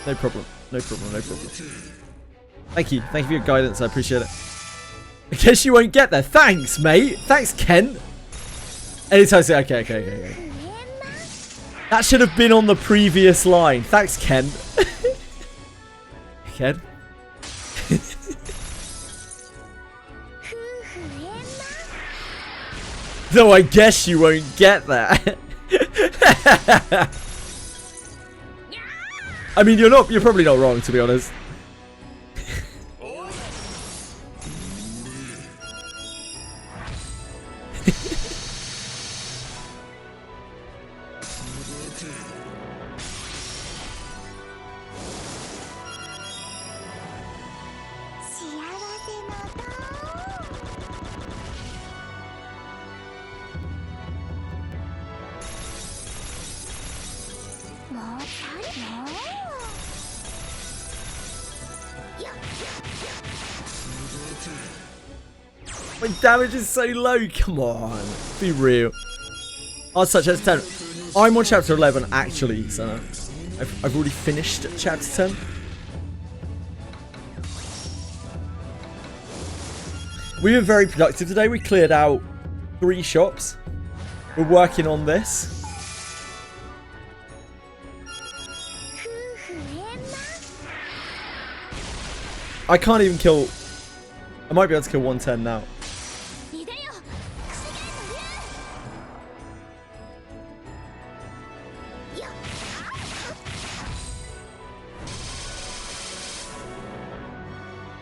No problem. No problem, no problem. Thank you. Thank you for your guidance. I appreciate it. I guess you won't get there. Thanks, mate. Thanks, Kent. Anytime soon. Okay. That should have been on the previous line. Thanks, Kent. Kent. No, I guess you won't get that. I mean, you're probably not wrong, to be honest. My damage is so low. Come on, be real. Oh, such as 10. I'm on chapter 11 actually, so I've already finished chapter 10. We were very productive today. We cleared out 3 shops. We're working on this. I can't even kill. I might be able to kill 110 now.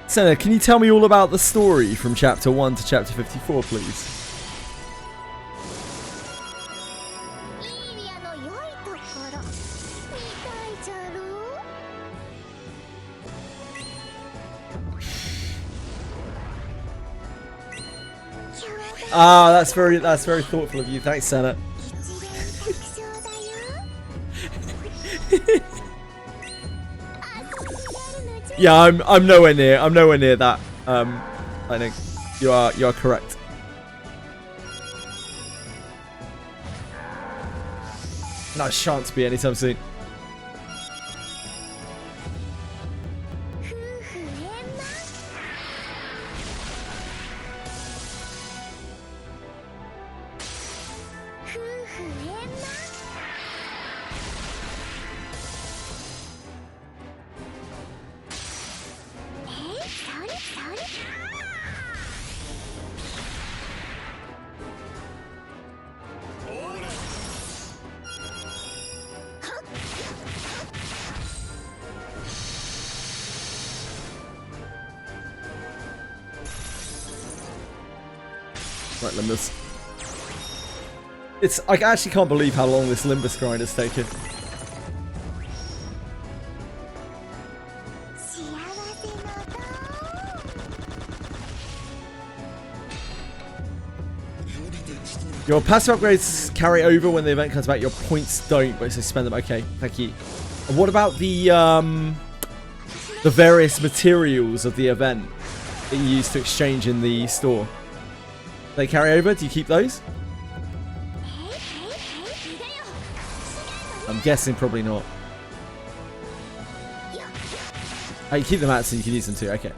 Senna, can you tell me all about the story from chapter 1 to chapter 54, please? Ah, that's very thoughtful of you. Thanks, Senna. Yeah, I'm nowhere near. I'm nowhere near that. I think you are correct. No chance to be anytime soon. Right, Limbus. I actually can't believe how long this Limbus grind has taken. Your passive upgrades carry over when the event comes back. Your points don't, but so spend them. Okay, thank you. And what about the various materials of the event that you use to exchange in the store? They carry over? Do you keep those? I'm guessing probably not. Oh, you keep them out so you can use them too. Okay.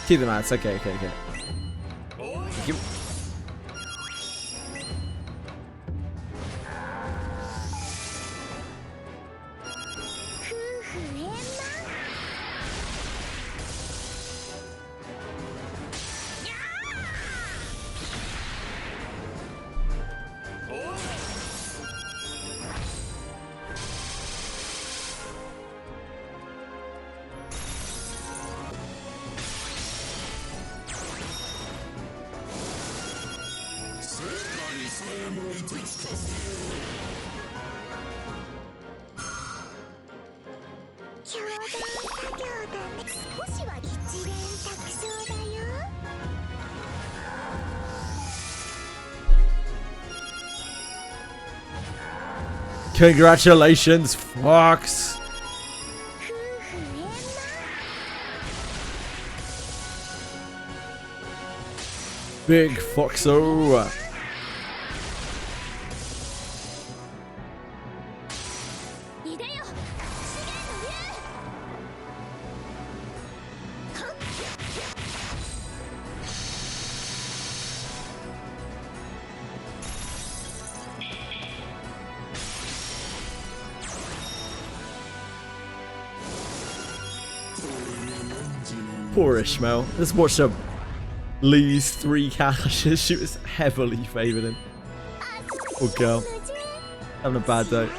Keep them out. Okay. Thank you. Congratulations, Fox. Big Foxo. Poor Ishmael. Let's watch him. Lee's 3 caches. She was heavily favoured in. Poor girl. Having a bad day.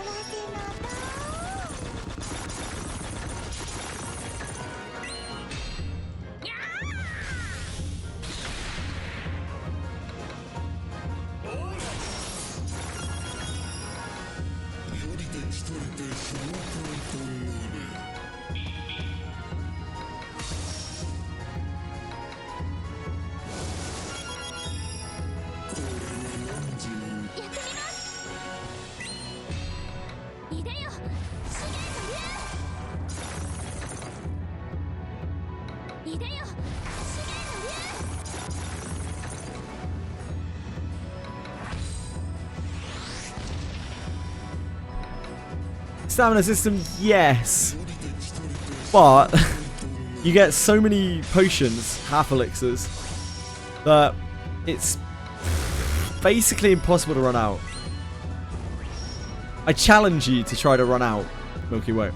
Stamina system, yes. But you get so many potions, half elixirs, that it's basically impossible to run out. I challenge you to try to run out, Milky Way.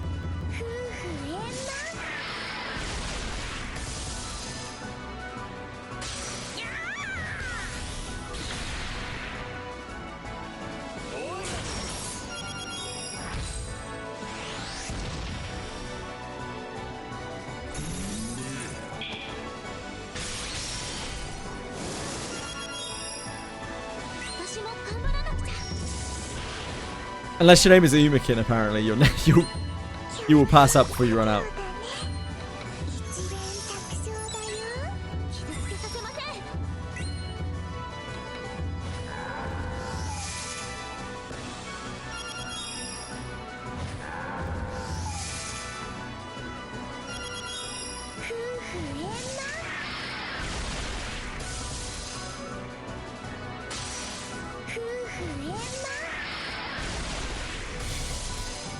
Unless your name is Umakin, apparently, you will pass up before you run out.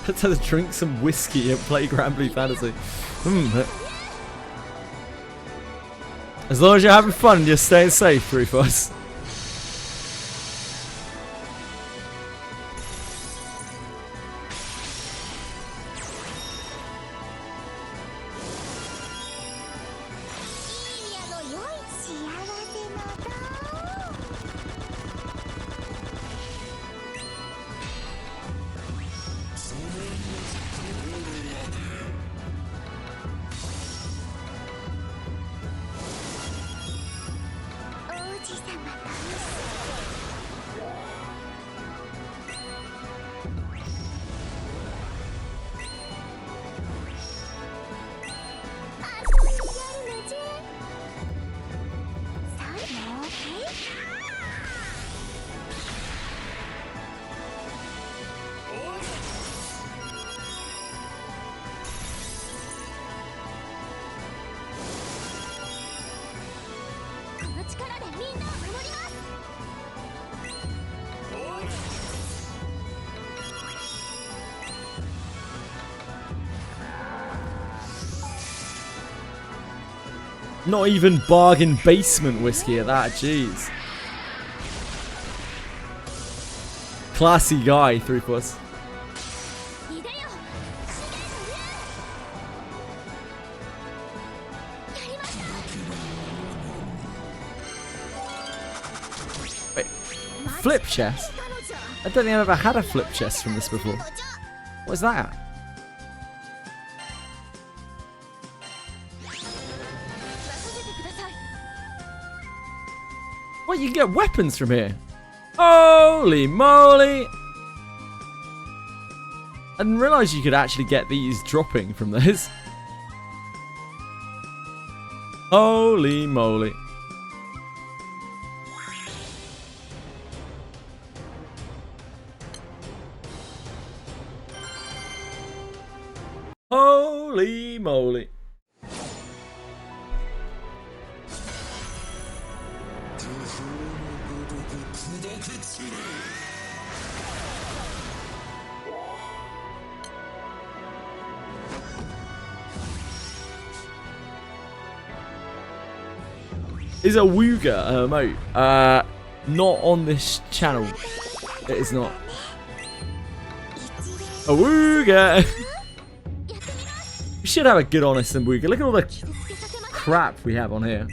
Let's have to drink some whiskey and play Granblue Fantasy. As long as you're having fun and you're staying safe, 3 for us. Not even bargain basement whiskey at that, jeez. Classy guy, 3 for us. Wait, flip chest? I don't think I've ever had a flip chest from this before. What's that? What, you can get weapons from here? Holy moly! I didn't realise you could actually get these dropping from this. Holy moly. Holy moly. Is a Wooga emote? Not on this channel. It is not. A Wooga! We should have a good honest and Wooga. Look at all the crap we have on here.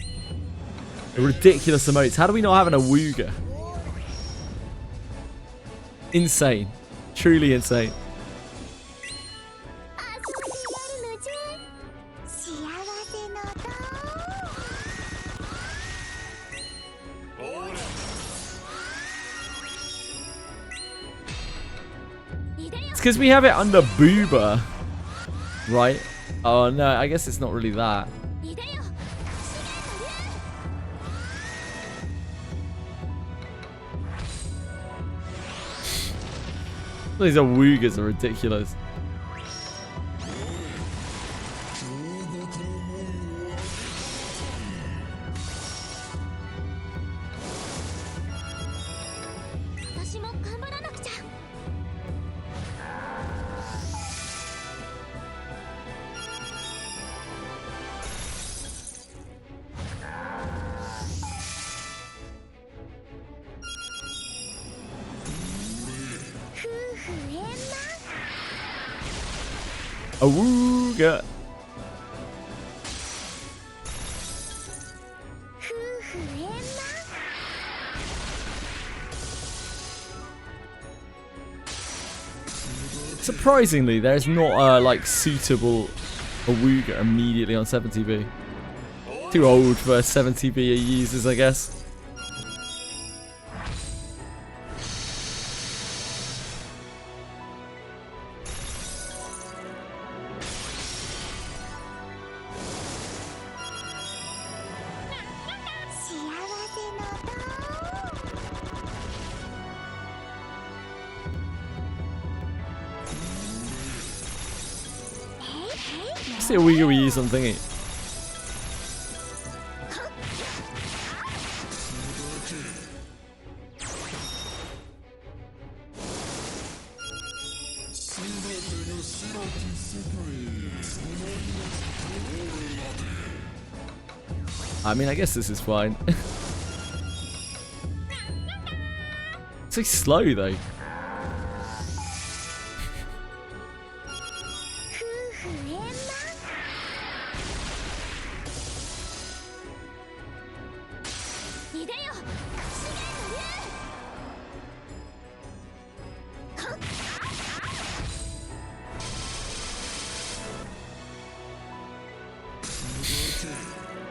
Ridiculous emotes. How do we not have an Awooga? Insane. Truly insane. It's because we have it under Booba, right? Oh no, I guess it's not really that. These Awoogas are ridiculous. Awooga. Surprisingly, there's not a like suitable Awooga immediately on 70B. Too old for 70B users, I guess. What's the Awooga we use on thingy? I mean, I guess this is fine. It's like slow though.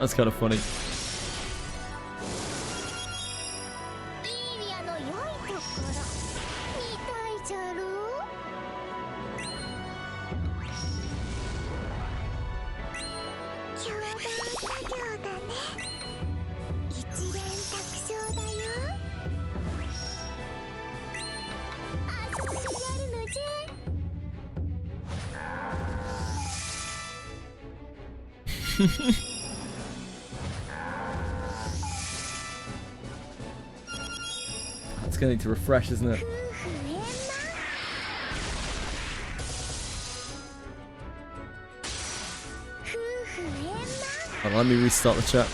That's kind of funny. It's going to need to refresh, isn't it? Hold on, let me restart the chat.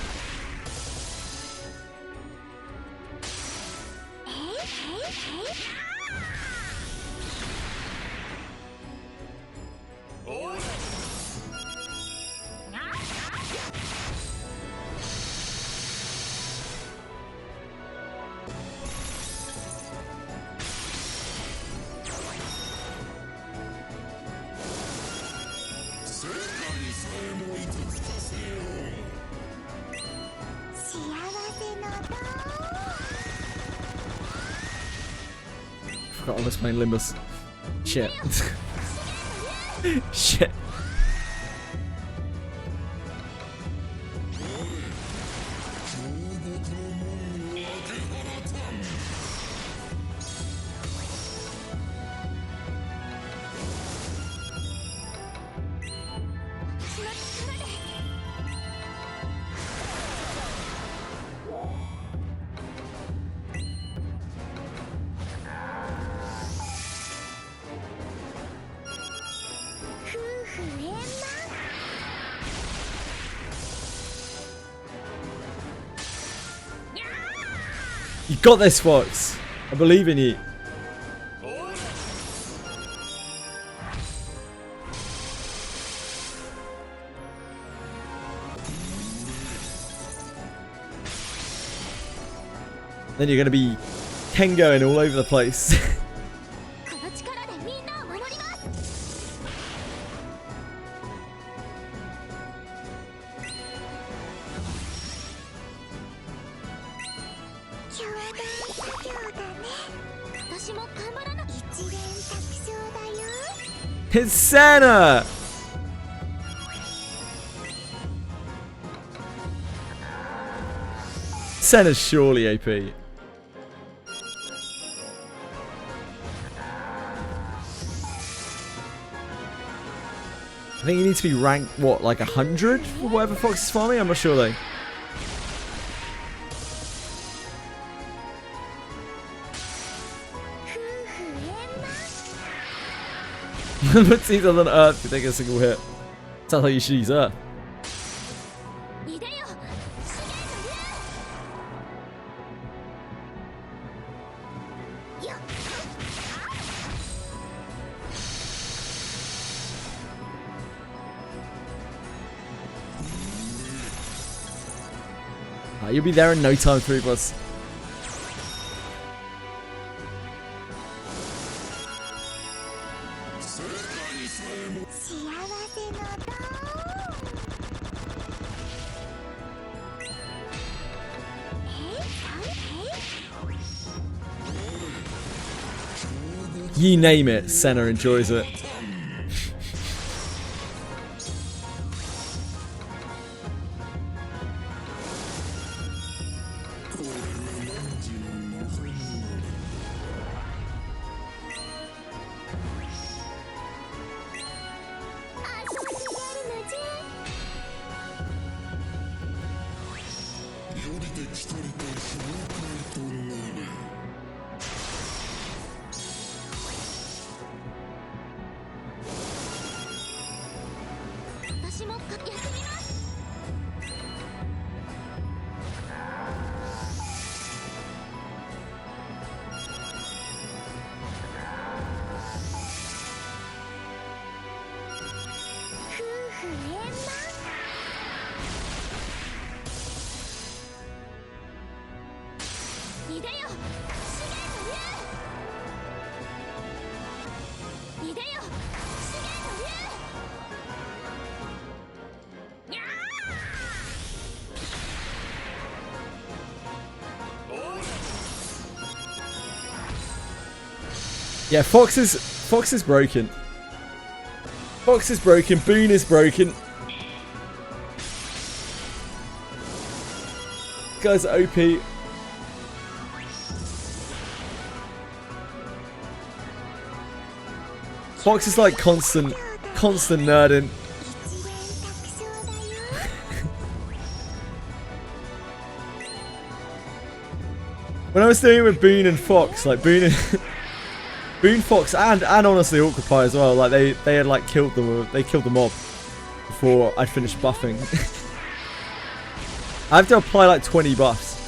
Forgot I was playing Limbus. Shit. Shit. You got this, Fox. I believe in you. Then you're gonna be Kengoing all over the place. It's Santa! Senna's surely AP. I think you need to be ranked, what, like 100 for whatever Fox is farming? I'm not sure though. But he doesn't Earth to take a single hit. Sounds like you should use Earth. You'll be there in no time, 3+. You name it, Senna enjoys it. Yeah, Fox is broken. Fox is broken. Boone is broken. Guys are OP. Fox is like constant nerding. When I was doing it with Boone and Fox, like Boone, Fox, and honestly Awkward Pie as well, like they had like killed them. They killed the mob before I finished buffing. I have to apply like 20 buffs.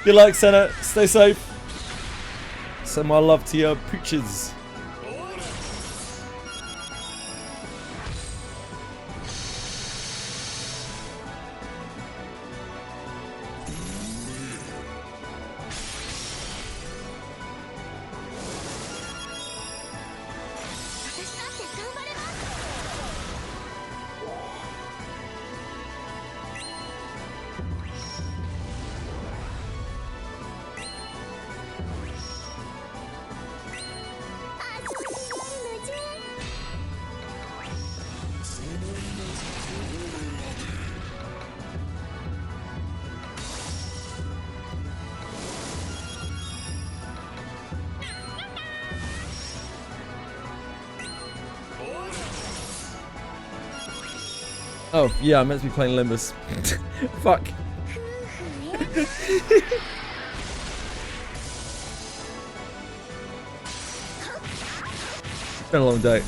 Good luck, Senna. Stay safe. Send my love to your pooches. Oh, yeah, I'm meant to be playing Limbus. Fuck. It's been a long day.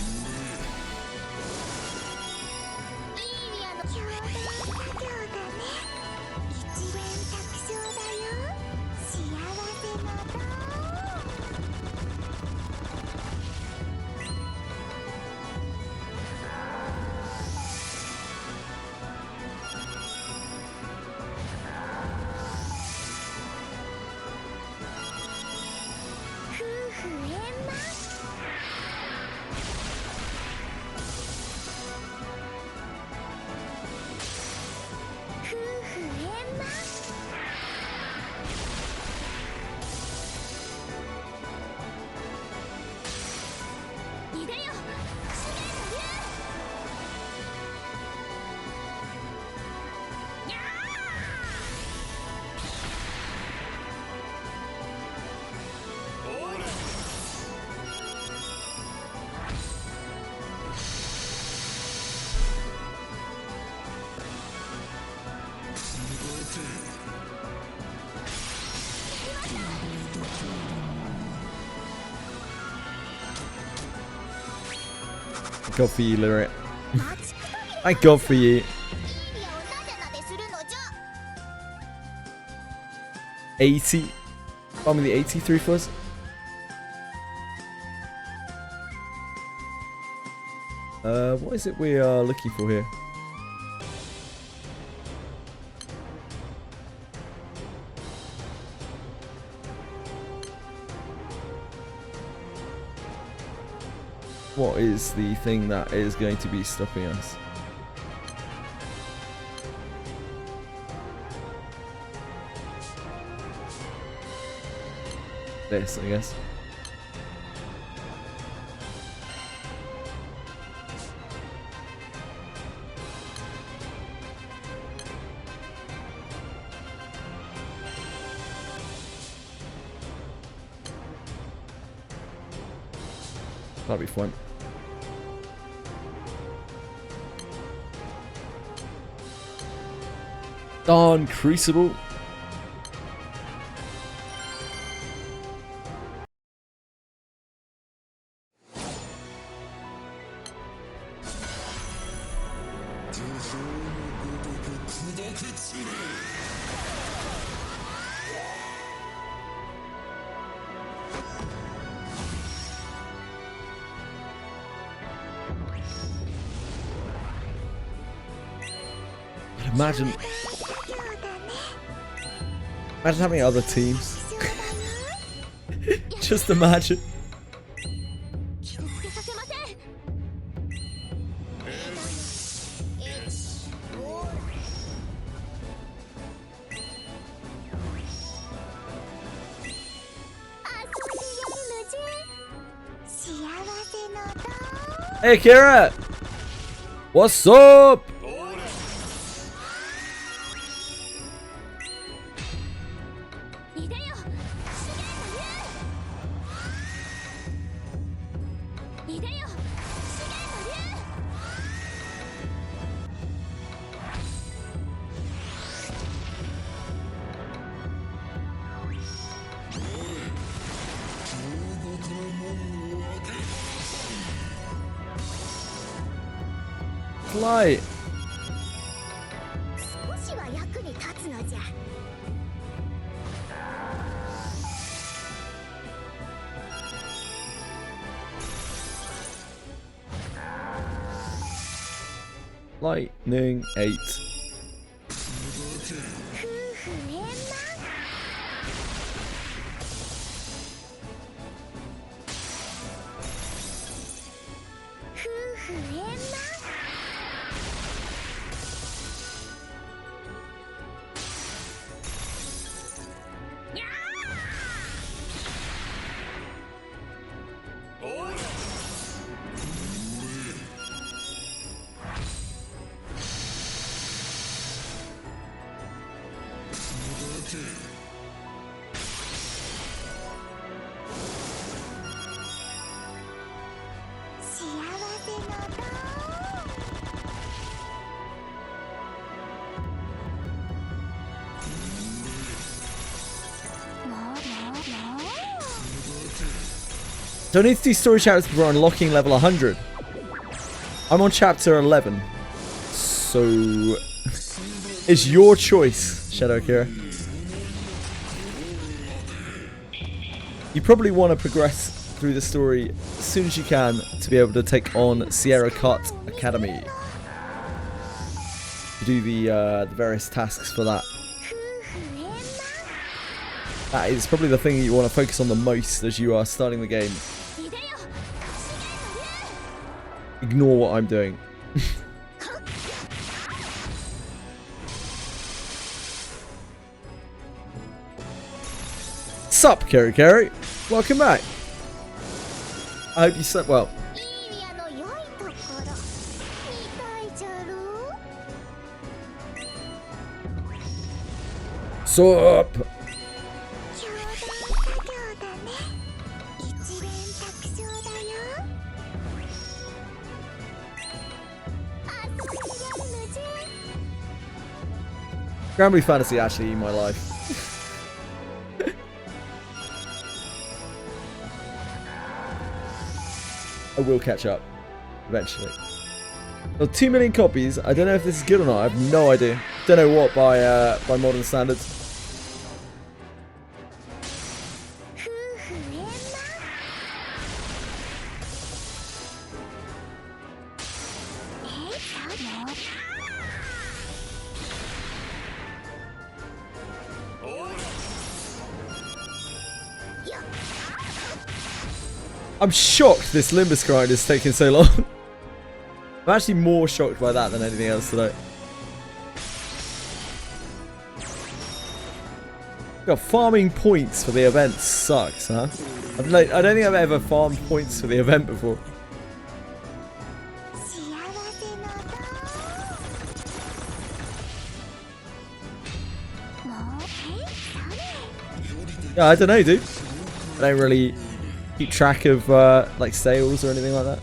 God for you, Lyric. Thank God for you. 80. Tell me the 83 fuzz. What is it we are looking for here? What is the thing that is going to be stopping us? This, I guess. That'll be fun. Darn Crucible. Imagine having other teams. Just imagine. Hey Kira! What's up? Fly. Lightning 8. Do I need to do story chapters before unlocking level 100? I'm on chapter 11. So, it's your choice, Shadow Akira. You probably want to progress through the story as soon as you can to be able to take on Sierra Cut Academy. To do the various tasks for that. That is probably the thing that you want to focus on the most as you are starting the game. Ignore what I'm doing. Sup, Keri Keri? Welcome back. I hope you slept well. Sup? Granblue Fantasy actually in my life. I will catch up eventually. Well, 2 million copies. I don't know if this is good or not. I have no idea. Don't know what by modern standards. I'm shocked this Limbus grind is taking so long. I'm actually more shocked by that than anything else today. God, farming points for the event sucks, huh? I don't think I've ever farmed points for the event before. Yeah, I don't know, dude. I don't really keep track of like sales or anything like that.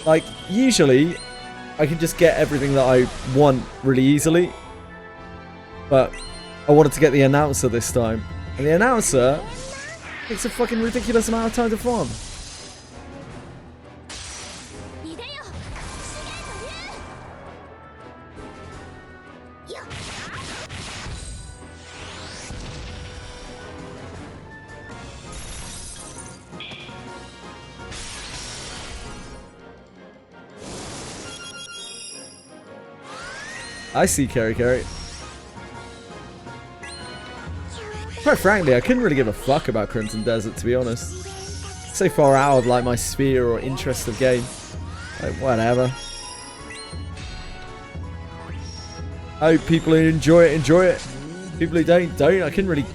Like usually I can just get everything that I want really easily, but I wanted to get the announcer this time, and the announcer takes a fucking ridiculous amount of time to farm. I see, Keri Keri. Quite frankly, I couldn't really give a fuck about Crimson Desert, to be honest. So far out of like my sphere or interest of game. Like, whatever. I hope people who enjoy it, enjoy it. People who don't. I couldn't really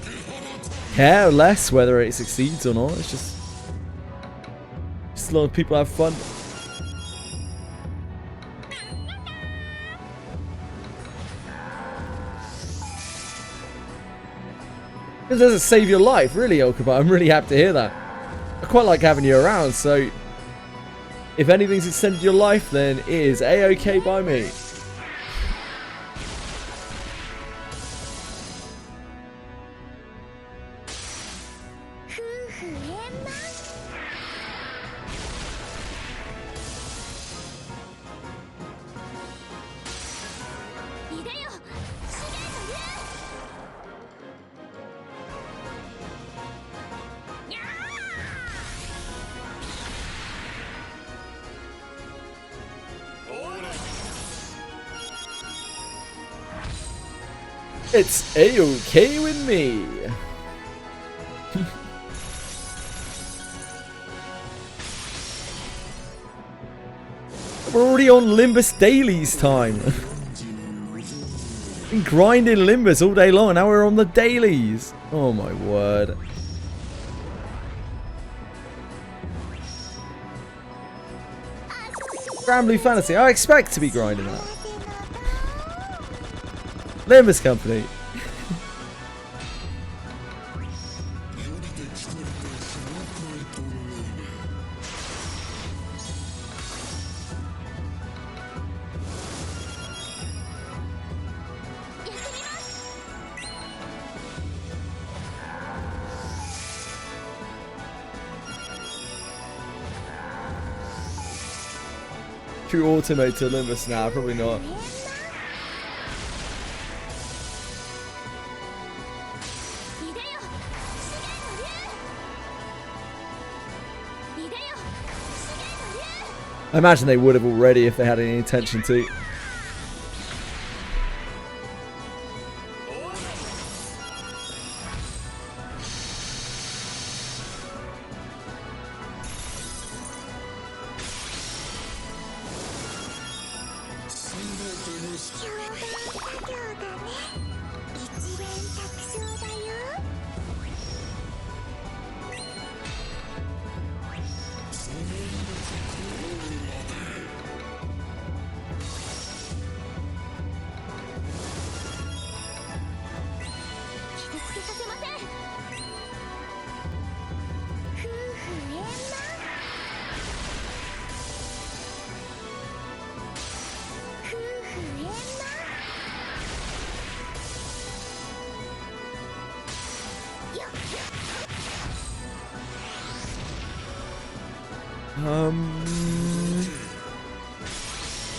care less whether it succeeds or not. It's just a lot of people have fun. It doesn't save your life, really, Okabar. I'm really happy to hear that. I quite like having you around, so if anything's extended your life, then it is A-OK by me. It's A-OK with me. We're already on Limbus dailies time. Been grinding Limbus all day long, and now we're on the dailies. Oh my word. Granblue Fantasy, I expect to be grinding that. Limbus Company. factory automate to Limbus now? Probably not. I imagine they would have already if they had any intention to.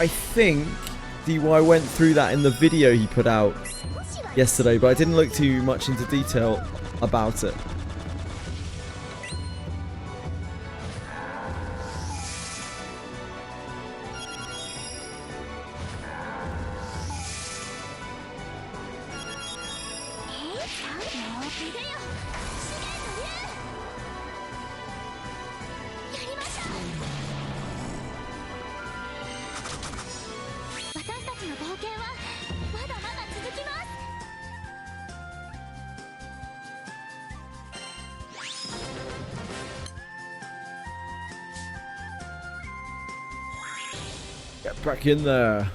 I think DY went through that in the video he put out yesterday, but I didn't look too much into detail about it. Get back in there.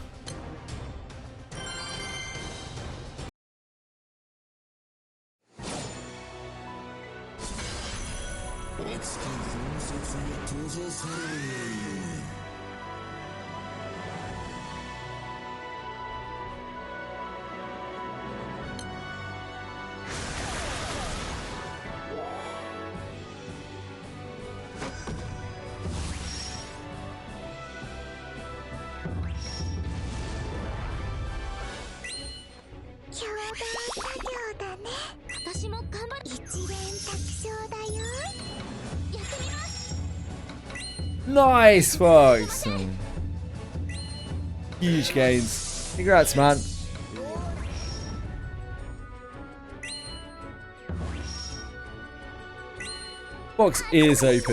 Nice, folks. Huge gains. Congrats, man. Fox is OP.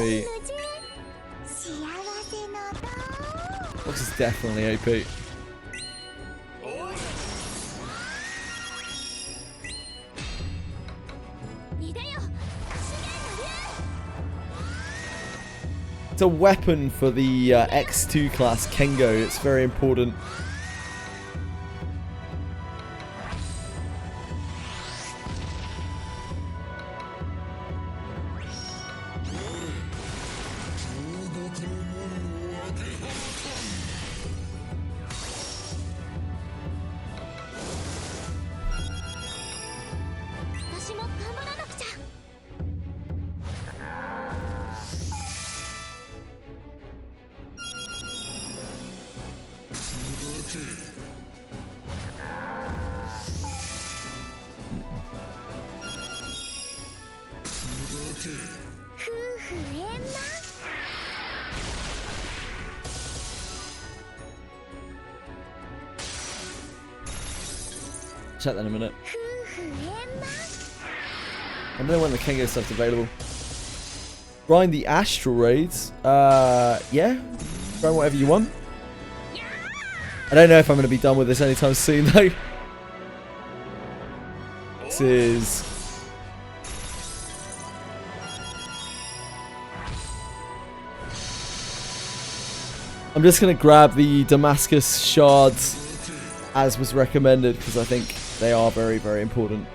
Fox is definitely OP. It's a weapon for the X2 class Kengo. It's very important. Check that in a minute. I don't know when the Kengo stuff's available. Grind the Astral Raids. Yeah. Grind whatever you want. I don't know if I'm going to be done with this anytime soon, though. This is... I'm just going to grab the Damascus shards as was recommended, because I think they are very, very important.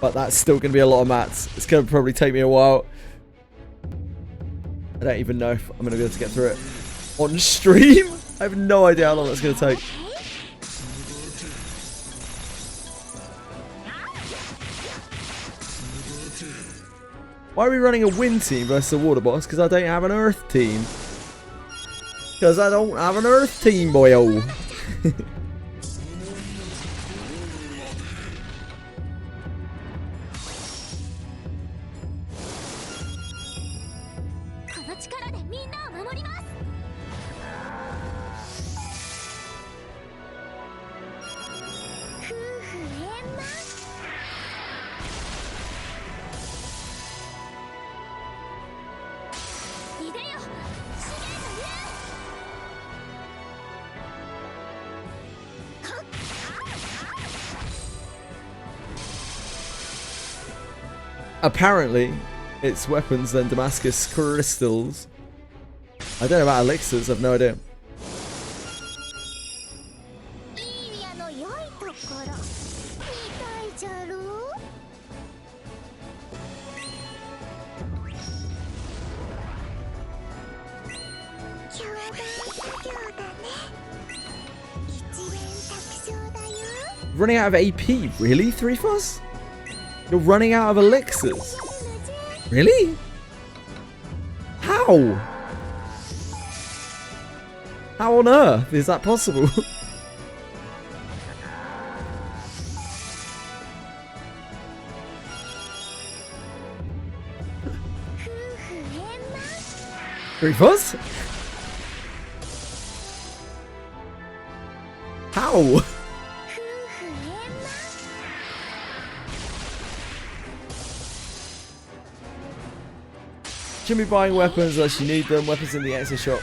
But that's still going to be a lot of mats. It's going to probably take me a while. I don't even know if I'm going to be able to get through it on stream. I have no idea how long that's going to take. Why are we running a wind team versus a water boss? Because I don't have an earth team. Because I don't have an earth team, boyo. Apparently, it's weapons then Damascus crystals. I don't know about elixirs, I've no idea. Running out of AP? Really, 3-Fuzz? You're running out of elixirs? Really? How? How on earth is that possible? Fuzz? How? Shouldn't be buying weapons unless you need them. Weapons in the exo shop.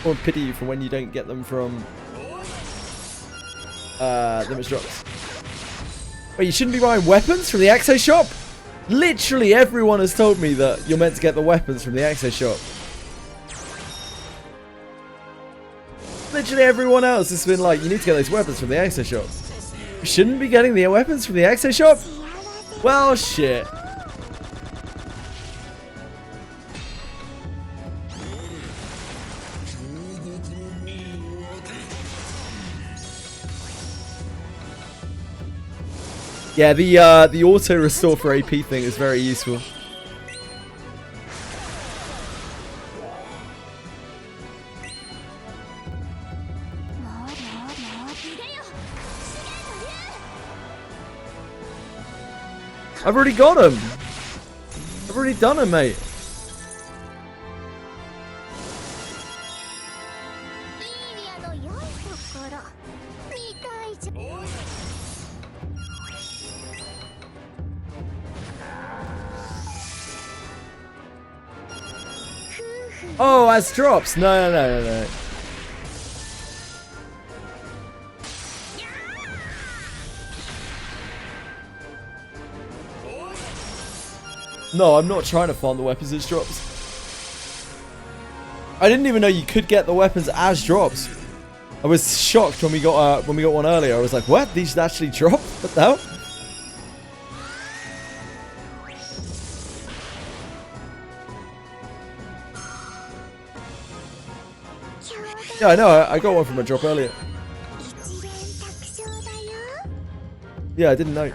Or pity you for when you don't get them from Limbus drops. Wait, you shouldn't be buying weapons from the exo shop? Literally everyone has told me that you're meant to get the weapons from the exo shop. Literally everyone else has been like, you need to get those weapons from the exo shop. You shouldn't be getting the weapons from the exo shop? Well, shit. Yeah, the auto restore for AP thing is very useful. I've already got him. I've already done him, mate. Oh, as drops. No. No, I'm not trying to farm the weapons as drops. I didn't even know you could get the weapons as drops. I was shocked when we got one earlier. I was like, "What? These actually drop? What the hell?" Yeah, I know. I got one from a drop earlier. Yeah, I didn't know.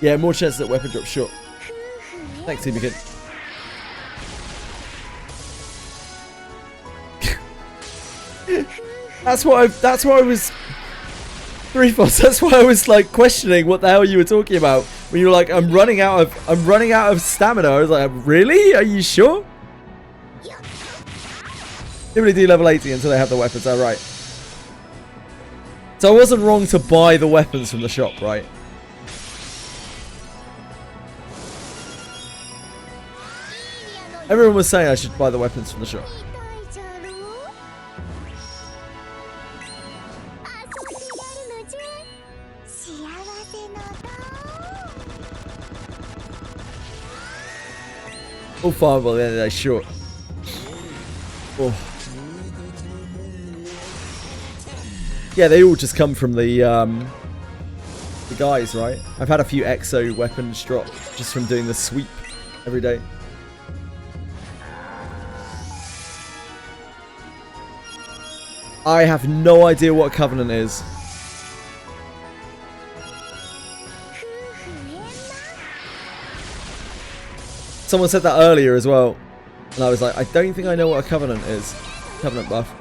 Yeah, more chances that weapon drop short. Thanks, Team Kid. That's why I was 3-Fuzz. That's why I was like questioning what the hell you were talking about when you were like, I'm running out of stamina. I was like, really? Are you sure? They really do level 80 until they have the weapons. Oh, right. So I wasn't wrong to buy the weapons from the shop, right? Everyone was saying I should buy the weapons from the shop. All fireball, yeah, they're short. Oh. Yeah, they all just come from the guys, right? I've had a few exo weapons drop just from doing the sweep every day. I have no idea what a covenant is. Someone said that earlier as well. And I was like, I don't think I know what a covenant is. Covenant buff.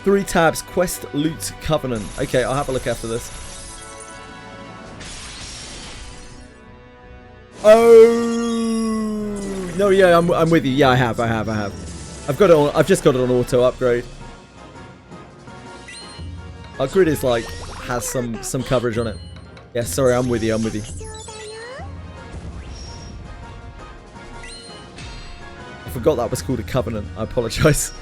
Three tabs, quest, loot, covenant. Okay, I'll have a look after this. Oh no, yeah, I'm with you. Yeah, I have. I've got it on. I've just got it on auto upgrade. Our grid is like has some coverage on it. Yeah, sorry, I'm with you. I forgot that was called a covenant. I apologize.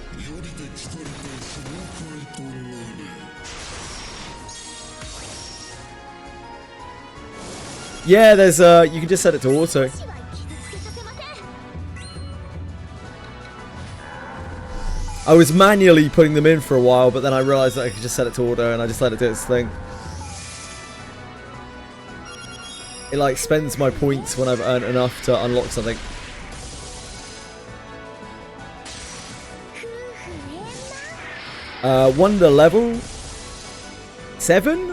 Yeah, there's you can just set it to auto. I was manually putting them in for a while, but then I realized that I could just set it to auto and I just let it do its thing. It like spends my points when I've earned enough to unlock something. Wonder level 7?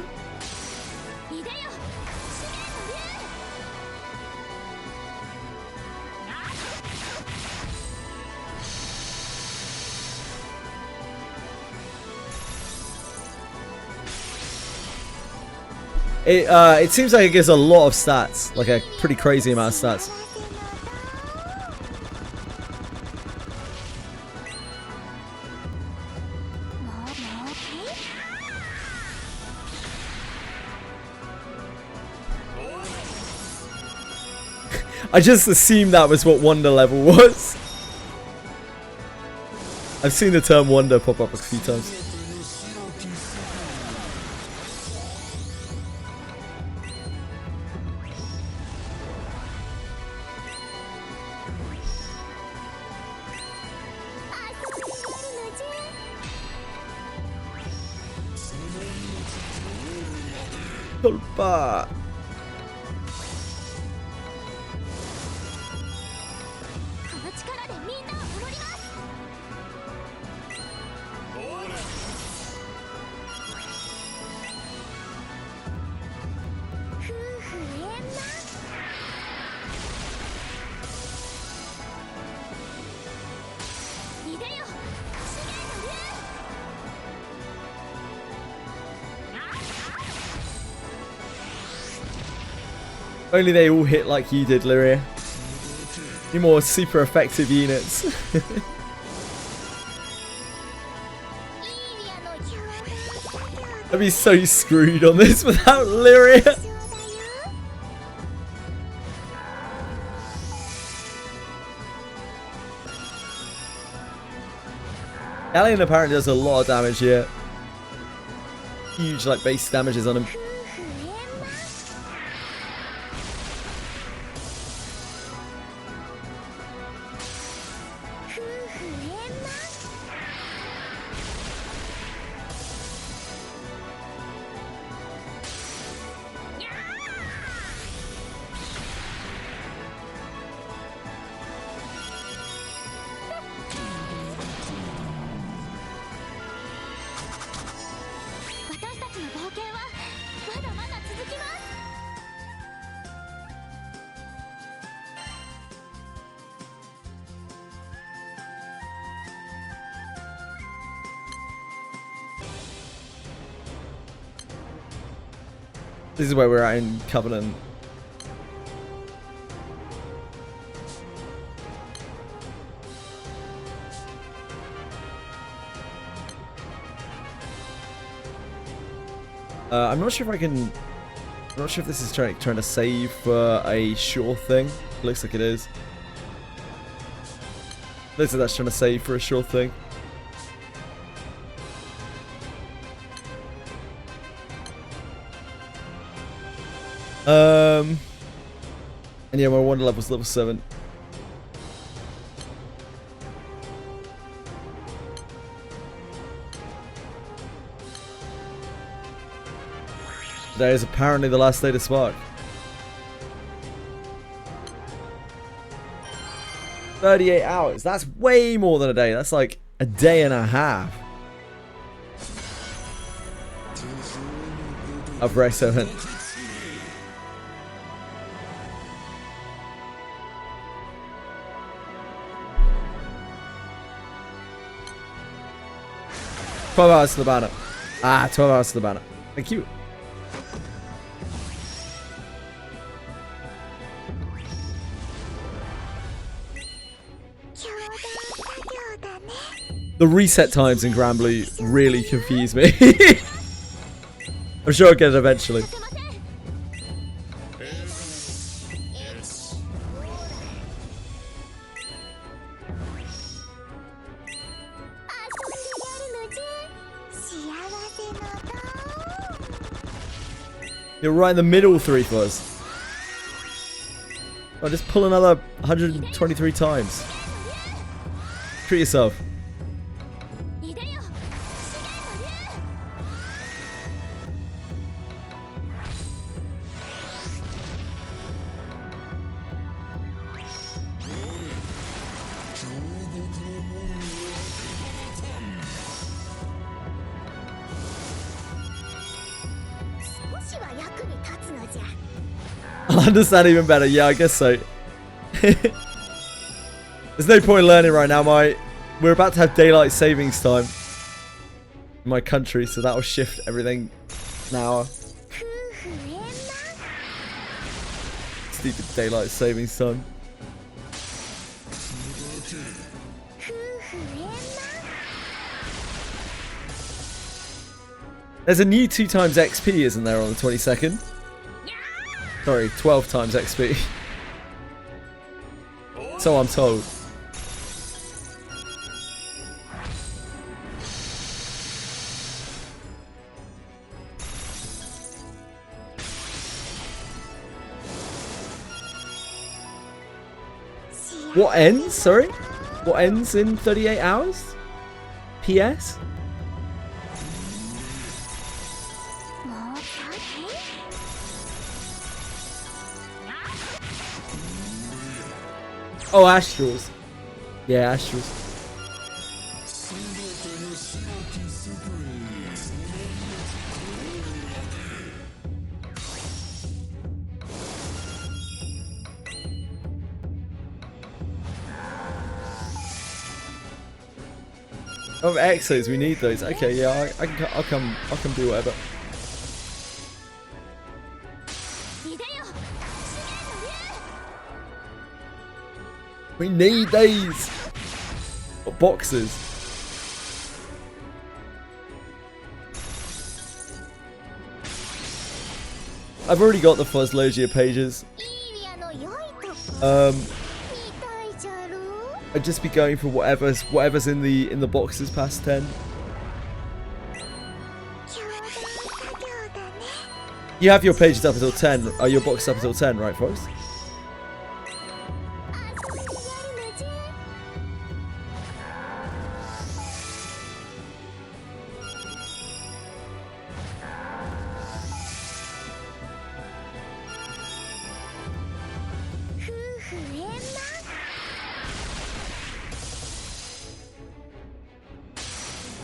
It seems like it gives a lot of stats, like a pretty crazy amount of stats. I just assumed that was what wonder level was. I've seen the term wonder pop up a few times. Culpa. Only they all hit like you did, Lyria. You more super effective units. I'd be so screwed on this without Lyria. Alien apparently does a lot of damage here. Huge like base damages on him. This is where we're at in Covenant. I'm not sure if I can. I'm not sure if this is trying to save for a sure thing. Looks like it is. Looks like that's trying to save for a sure thing. And yeah, my wonder level's level 7. Today is apparently the last day to spark. 38 hours. That's way more than a day. That's like a day and a half of race event. $12 to the banner. 12 hours to the banner. Thank you. The reset times in Granblue really confuse me. I'm sure I'll get it eventually. You're right in the middle, 3 for us. Oh, just pull another 123 times. Treat yourself. I understand even better. Yeah, I guess so. There's no point learning right now. We're about to have daylight savings time in my country, so that will shift everything an hour. Stupid daylight savings time. There's a new 2 times XP, isn't there, on the 22nd? Sorry, 12 times XP. So I'm told. What ends? Sorry? What ends in 38 hours? PS? Oh, Astrals. Yeah, Astrals. Oh, exos, we need those. Okay, yeah, I'll come do whatever. We need these boxes. I've already got the Fuzzlogia pages. I'd just be going for whatever's in the boxes past 10. You have your pages up until 10. Are your boxes up until 10, right, Forrest?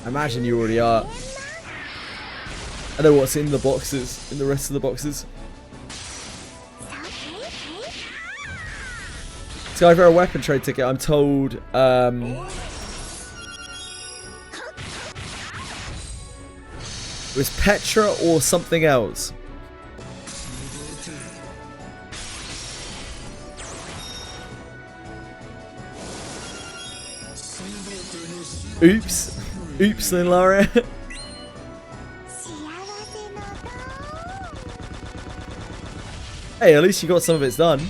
I imagine you already are. I know what's in the boxes, in the rest of the boxes. It's either a weapon trade ticket, I'm told. It was Petra or something else. Oops. Oops then, Lara. Hey, at least you got some of it's done.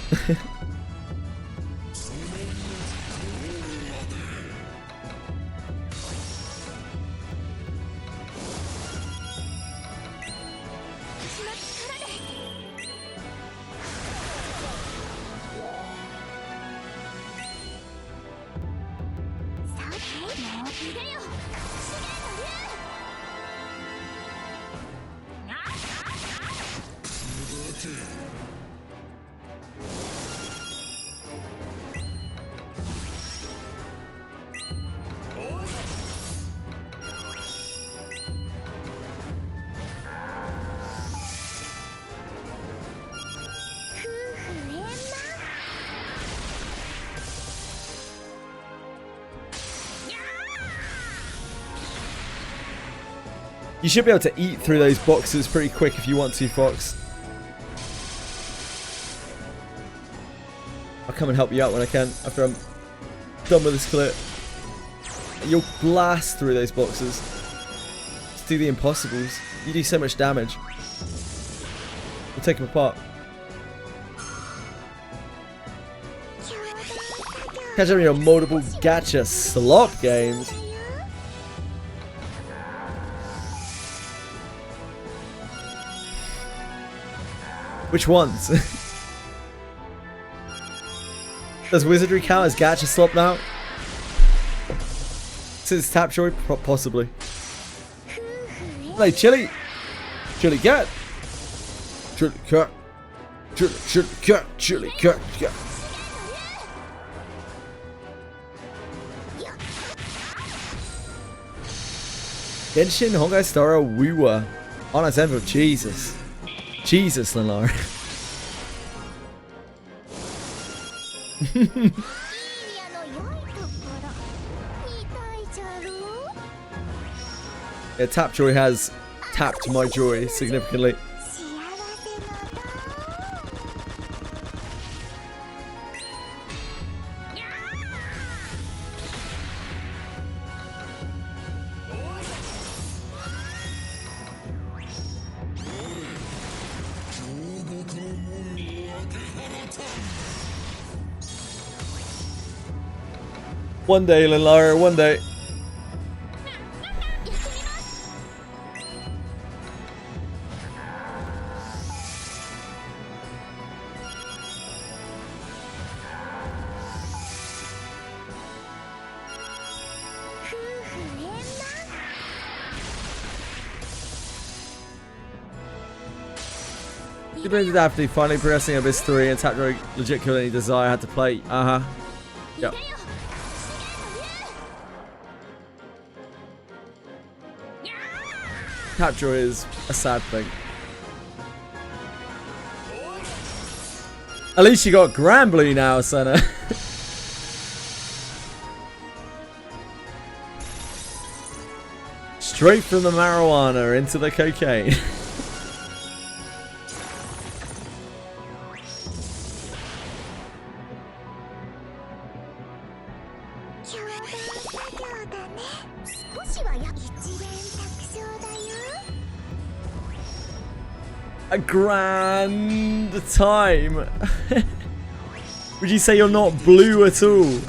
You should be able to eat through those boxes pretty quick if you want to, Fox. I'll come and help you out when I can after I'm done with this clip. You'll blast through those boxes. Just do the impossibles. You do so much damage. We'll take them apart. Catch up on your multiple gacha slop games. Which ones? Does Wizardry count as gacha slop now? Since Tap Joy? Possibly. Hey, Chili! Chili cat! Chili cat! Chili cat! Chili cat! Genshin, Hongai Star, Wuwa. Honest Envelope, Jesus. Jesus, Linlara. Yeah, Tap Joy has tapped my joy significantly. One day, Linlara, one day. You bring Daphne finally progressing Abyss 3 and Tap Joy legit killed any desire I had to play. Yep. Tap Joy is a sad thing. At least you got Granblue now, Senna. Straight from the marijuana into the cocaine. A grand time. Would you say you're not blue at all?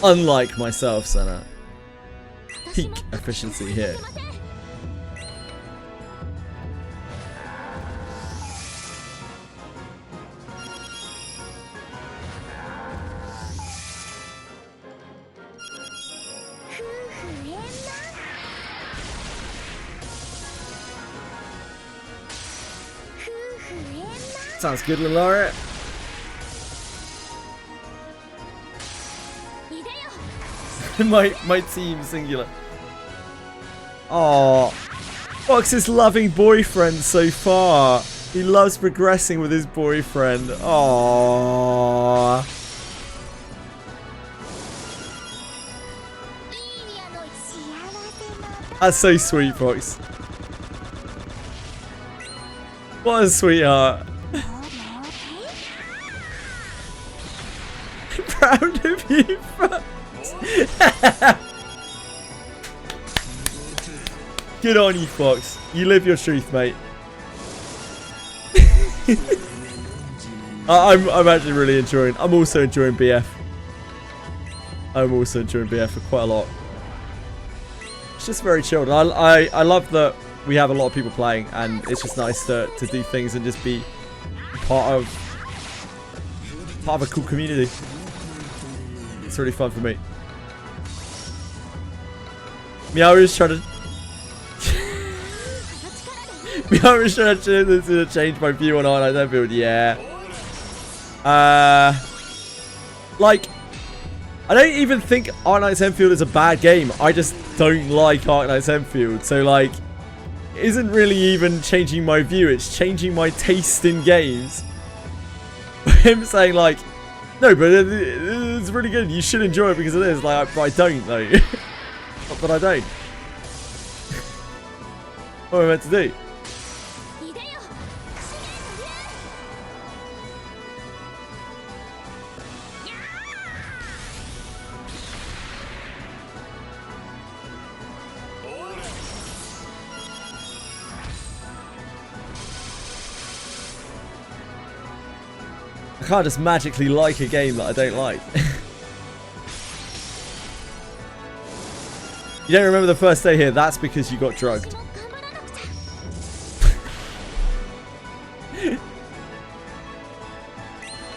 Unlike myself, Senna. Peak efficiency here. Sounds good, Linlara. my team singular. Oh, Fox's loving boyfriend so far. He loves progressing with his boyfriend. Oh. That's so sweet, Fox. What a sweetheart. Proud of you, Fox. Good on you, Fox. You live your truth, mate. I'm actually really enjoying. I'm also enjoying BF. I'm also enjoying BF for quite a lot. It's just very chilled. I love that we have a lot of people playing, and it's just nice to do things and just be part of a cool community. It's really fun for me. Meow is trying to Meow is trying to change my view on Art Night Enfield. Yeah. Like, I don't even think Art Night Enfield is a bad game. I just don't like Art Night Enfield. So like, it isn't really even changing my view. It's changing my taste in games. Him saying like, No, but it's really good. You should enjoy it because it is. Like, I don't, though. Not that I don't. What am I meant to do? I can't just magically like a game that I don't like. You don't remember the first day here? That's because you got drugged.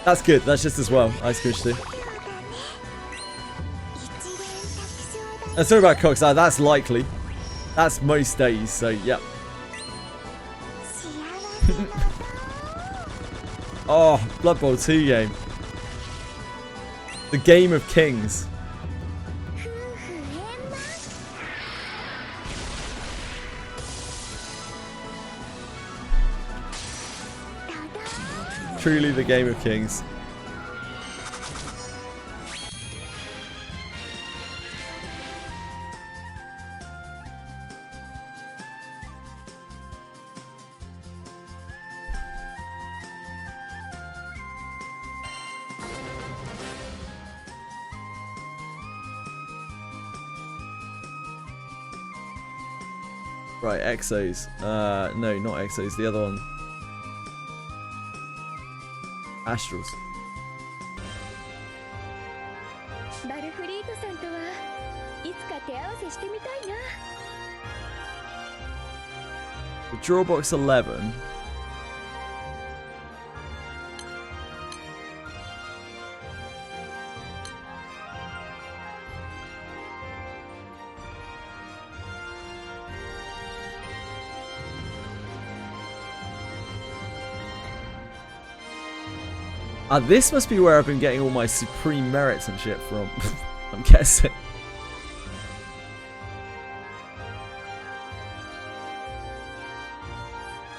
That's good. That's just as well. I squished too. Sorry about Cox. That's likely. That's most days. So, yep. Oh, Blood Bowl 2 game. The Game of Kings. Truly the Game of Kings. Right, Exos. No, not Exos. The other one. Astrals. The Drawbox 11. This must be where I've been getting all my supreme merits and shit from. I'm guessing.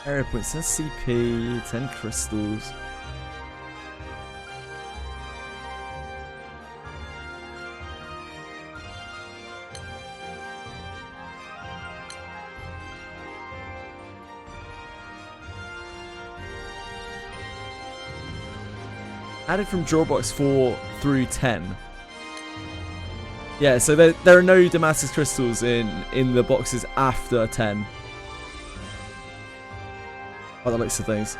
Area points, 10 CP, 10 crystals. Added from Drawbox 4 through 10. Yeah, so there are no Damascus crystals in the boxes after 10. By the looks of things.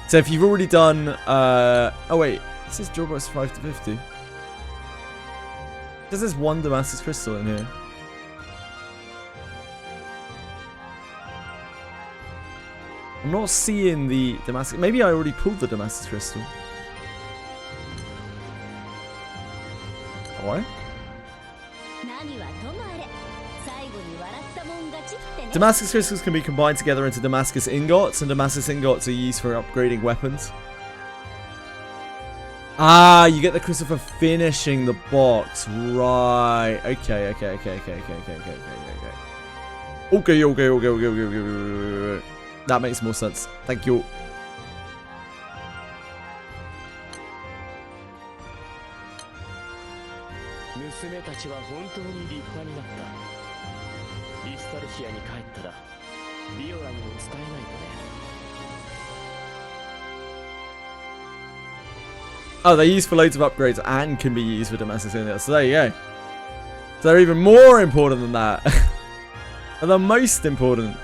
So if you've already done... oh wait, this is Drawbox 5 to 50. There's one Damascus crystal in here. I'm not seeing the Damascus. Maybe I already pulled the Damascus crystal. Why? Damascus crystals can be combined together into Damascus ingots, and Damascus ingots are used for upgrading weapons. Ah, you get the crystal for finishing the box. Right. Okay. Okay. That makes more sense. Thank you. Oh, they're used for loads of upgrades and can be used for Damascus ingots. So there you go. So they're even more important than that. They're the most important.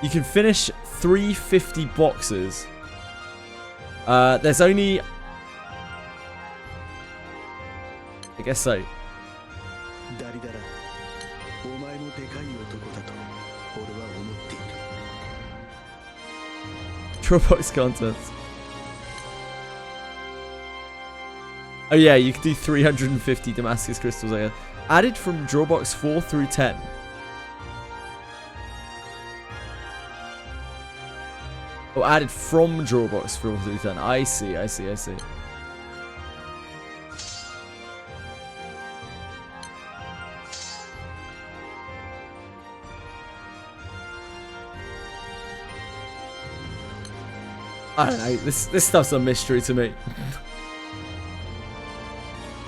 You can finish 350 boxes. There's only... I guess so. Dropbox contents. Oh yeah, you can do 350 Damascus crystals here. Added from Drawbox 4 through 10. Oh, added from Drawbox 4 through 10. I see. I don't know. This stuff's a mystery to me.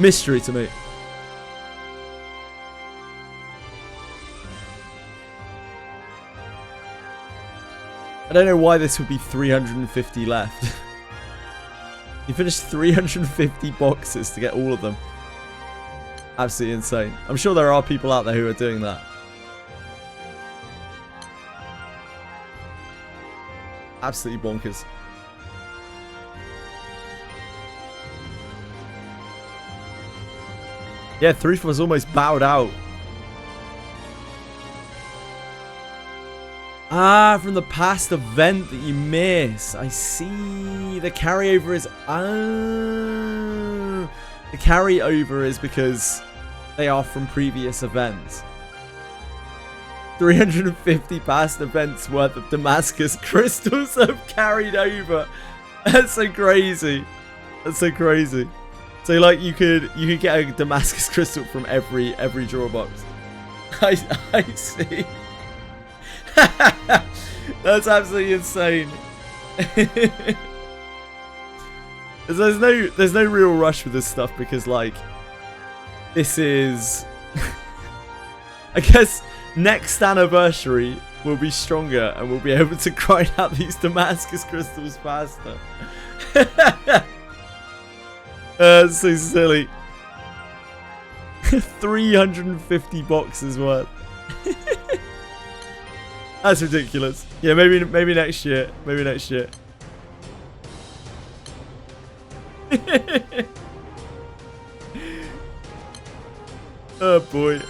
Mystery to me. I don't know why this would be 350 left. You finished 350 boxes to get all of them. Absolutely insane. I'm sure there are people out there who are doing that. Absolutely bonkers. Yeah, Thruth was almost bowed out. Ah, from the past event that you miss. I see. The carryover is... Oh. The carryover is because they are from previous events. 350 past events worth of Damascus crystals have carried over. That's so crazy. That's so crazy. So like you could get a Damascus crystal from every draw box. I see. That's absolutely insane. There's no real rush with this stuff because like this is I guess next anniversary will be stronger and we'll be able to grind out these Damascus crystals faster. That's so silly. 350 boxes worth. That's ridiculous. Yeah, maybe next year. Maybe next year. Oh boy.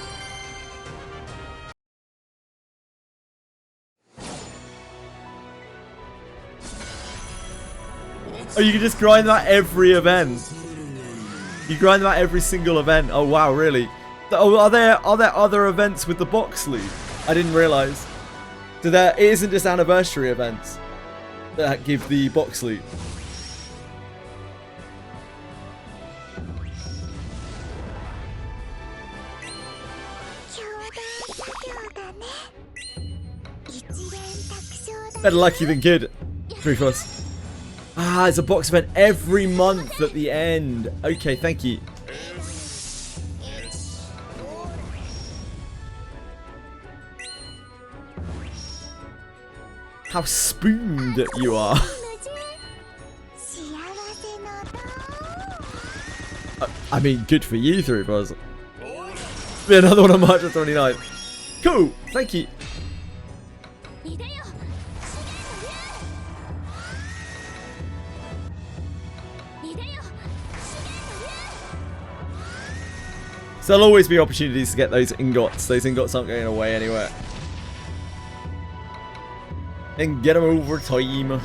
Oh, you can just grind that every event. You grind that every single event. Oh wow, really? Oh, are there other events with the box loot? I didn't realize. So it isn't just anniversary events that give the box loot. Better lucky than good. 3+. Ah, it's a box event every month at the end. Okay, thank you. How spooned you are. I mean, good for you, 3+. Be another one on March 29th. Cool, thank you. So there'll always be opportunities to get those ingots. Those ingots aren't going away anywhere. And get them over time.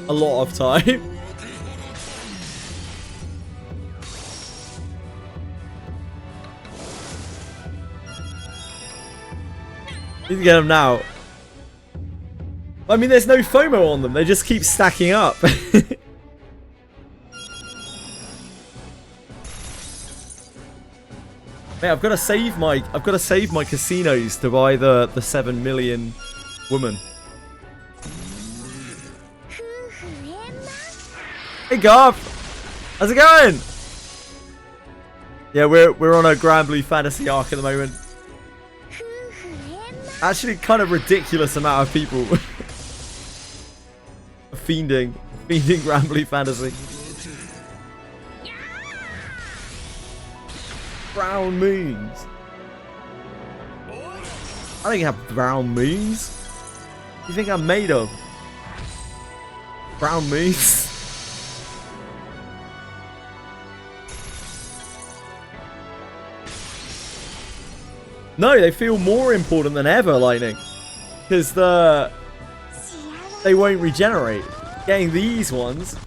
A lot of time. You can get them now. I mean, there's no FOMO on them. They just keep stacking up. Mate, I've got to save my casinos to buy the 7 million woman. Hey Garth! How's it going? Yeah, we're on a Granblue Fantasy arc at the moment. Actually, kind of ridiculous amount of people fiending Granblue Fantasy. Brown moons. I don't have brown moons. What do you think I'm made of? Brown moons? No, they feel more important than ever, Lightning. Because they won't regenerate. Getting these ones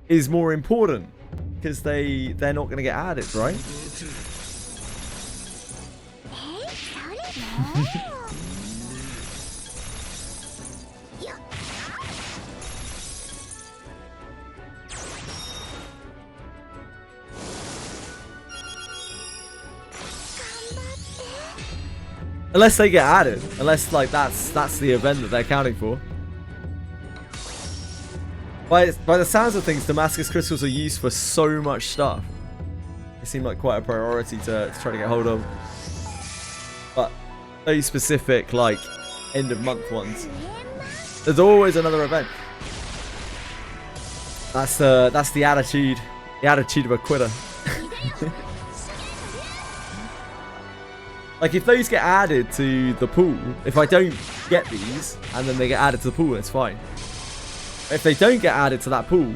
is more important. Because they're not going to get added, right? Unless they get added. Unless like that's the event that they're counting for. By the sounds of things, Damascus crystals are used for so much stuff. They seem like quite a priority to try to get hold of. But those specific, like, end of month ones, there's always another event. That's the attitude. The attitude of a quitter. Like, if those get added to the pool, if I don't get these, and then they get added to the pool, it's fine. If they don't get added to that pool,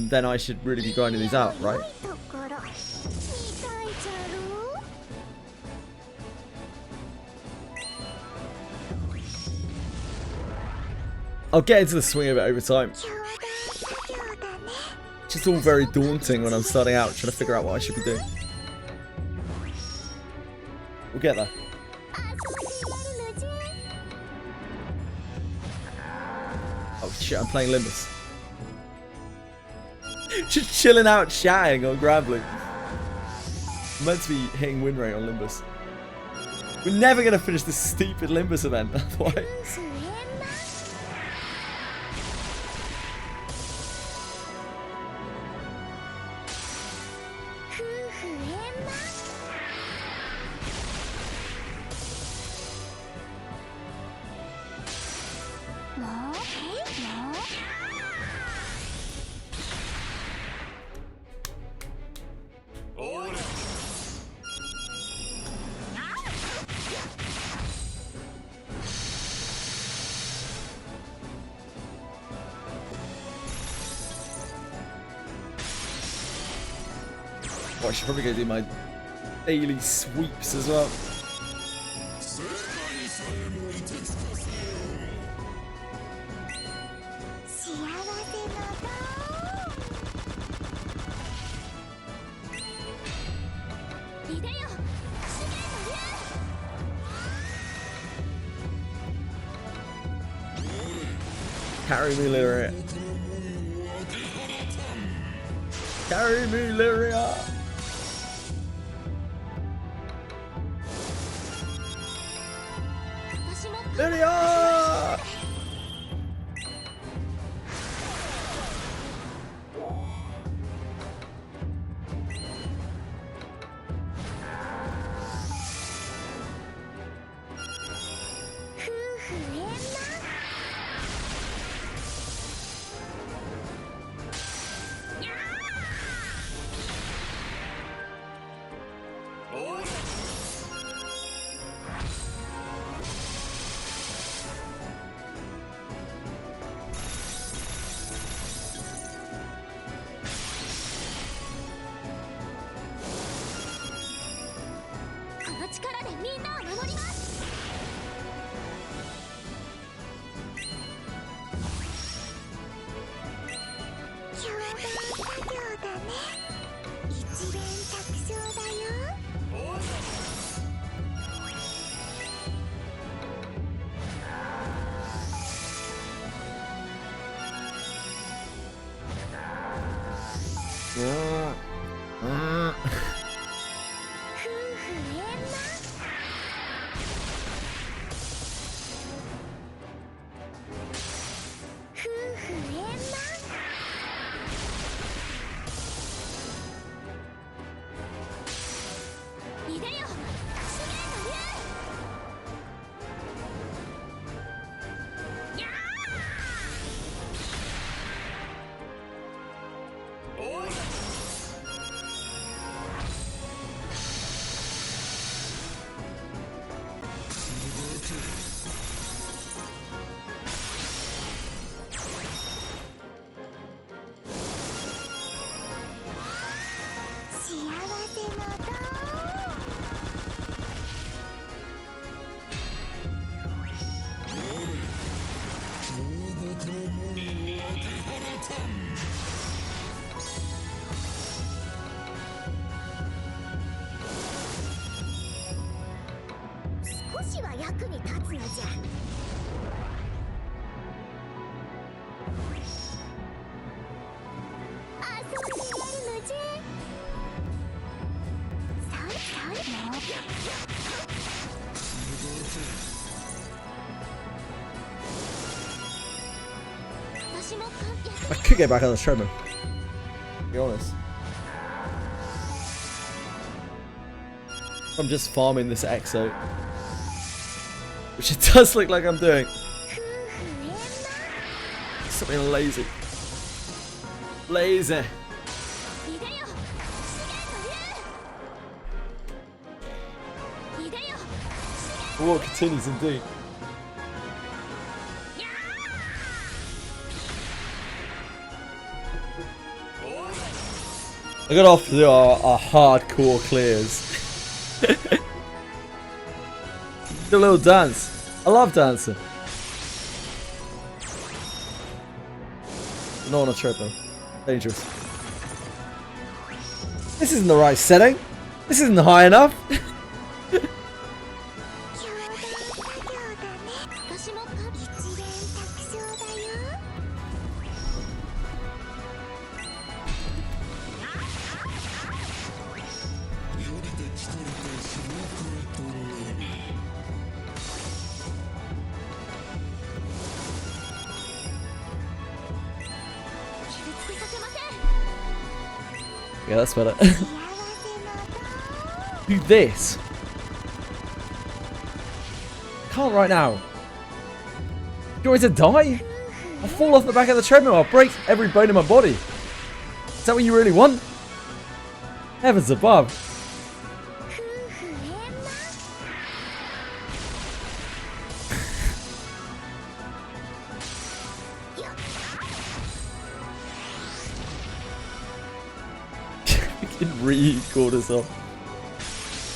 then I should really be grinding these out, right? I'll get into the swing of it over time. It's just all very daunting when I'm starting out, trying to figure out what I should be doing. We'll get there. Oh shit, I'm playing Limbus. Just chilling out chatting on Granblue. I'm meant to be hitting win rate on Limbus. We're never going to finish this stupid Limbus event otherwise. Oh, I should probably go do my daily sweeps as well. Carry me, Lyria. Carry me, Lyria. Lyria! I could get back on the treadmill. To be honest. I'm just farming this exo. Which it does look like I'm doing. Something lazy. Lazy. The war continues indeed. I got off to do our hardcore clears. Do a little dance. I love dancing. Not on a treadmill. Dangerous. This isn't the right setting. This isn't high enough. Yeah, that's better. Do this. I can't right now. Do you want me to die? I'll fall off the back of the treadmill. I'll break every bone in my body. Is that what you really want? Heavens above. Re-called us off.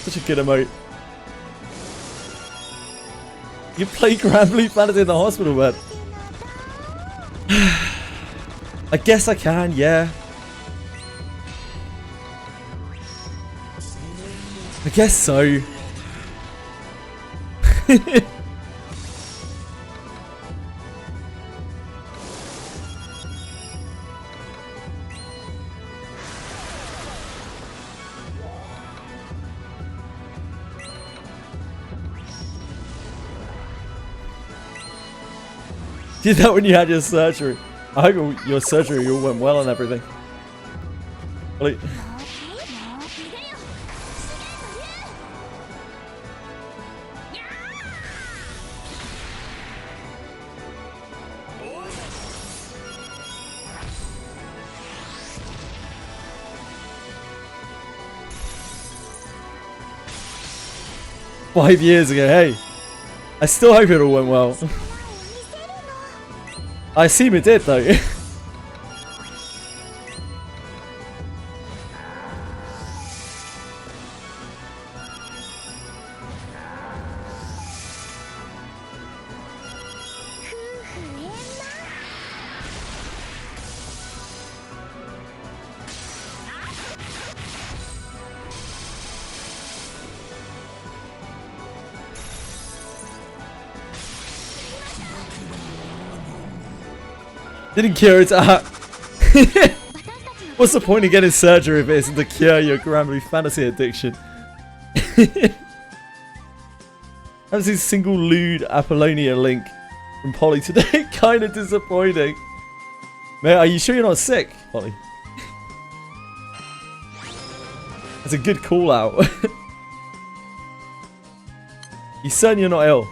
Such a good emote. You play Granblue Fantasy in the hospital bed. I guess I can, yeah. I guess so. Did that when you had your surgery. I hope your surgery all went well and everything. Ollie. Five years ago, hey. I still hope it all went well. I assume it did though. Didn't cure it. What's the point of getting surgery if it isn't to cure your Granblue Fantasy addiction? I haven't seen single lewd Apollonia link from Polly today. Kind of disappointing. Man, are you sure you're not sick, Polly? That's a good call out. You certain you're not ill?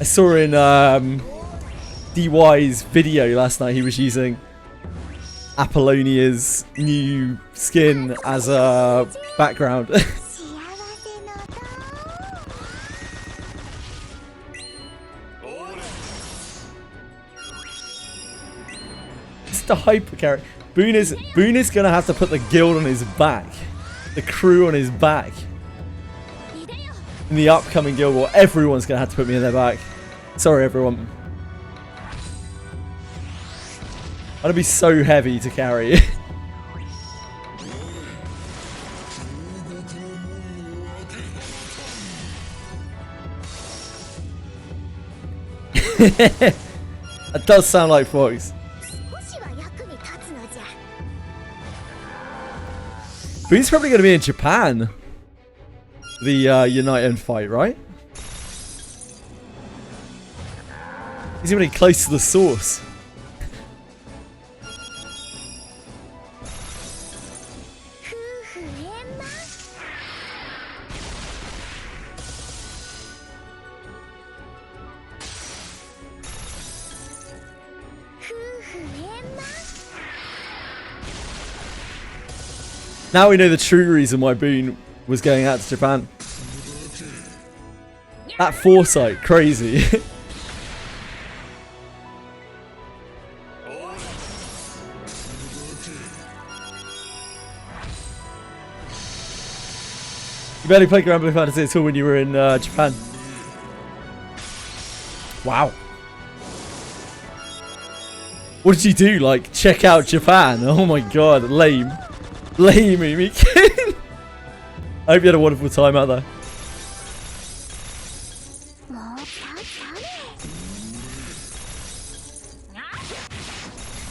I saw in DY's video last night he was using Apollonia's new skin as a background. to hyper carry. Boone is gonna have to put the guild on his back, the crew on his back. In the upcoming guild war, everyone's gonna have to put me in their back. Sorry, everyone. I'm gonna be so heavy to carry. That does sound like Fox. Boone's probably going to be in Japan. The United fight, right? He's really close to the source. Now we know the true reason why Boone was going out to Japan. That foresight, crazy. You barely played Granblue Fantasy at all when you were in Japan. Wow. What did you do? Like, check out Japan? Oh my god, lame. Lame, Mimikin. I hope you had a wonderful time out there.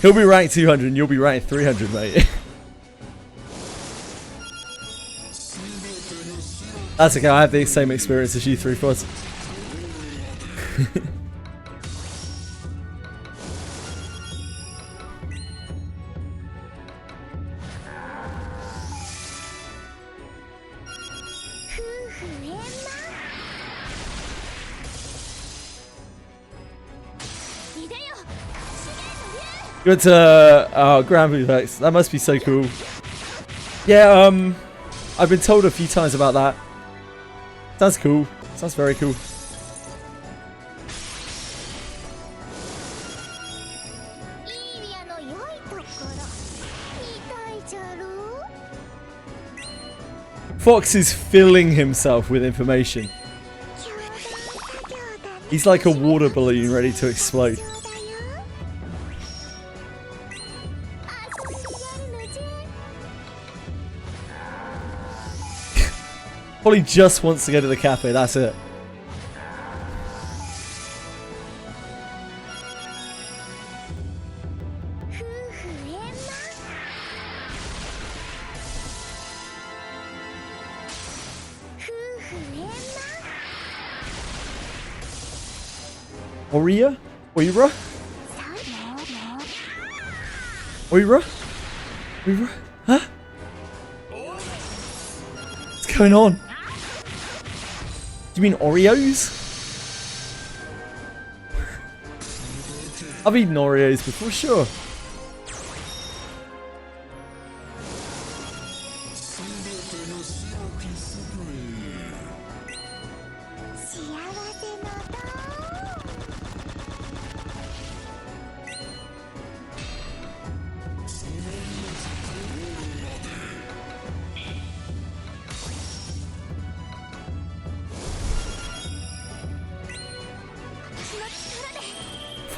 He'll be ranked 200 and you'll be ranked 300, mate. That's okay, I have the same experience as you three fours. You went to Granblue Fantasy. That must be so cool. Yeah, I've been told a few times about that. Sounds cool. Sounds very cool. Fox is filling himself with information. He's like a water balloon ready to explode. Probably just wants to go to the cafe, that's it. Oria? Oira? Oira? Oira? Huh? What's going on? Do you mean Oreos? I've eaten Oreos before, sure.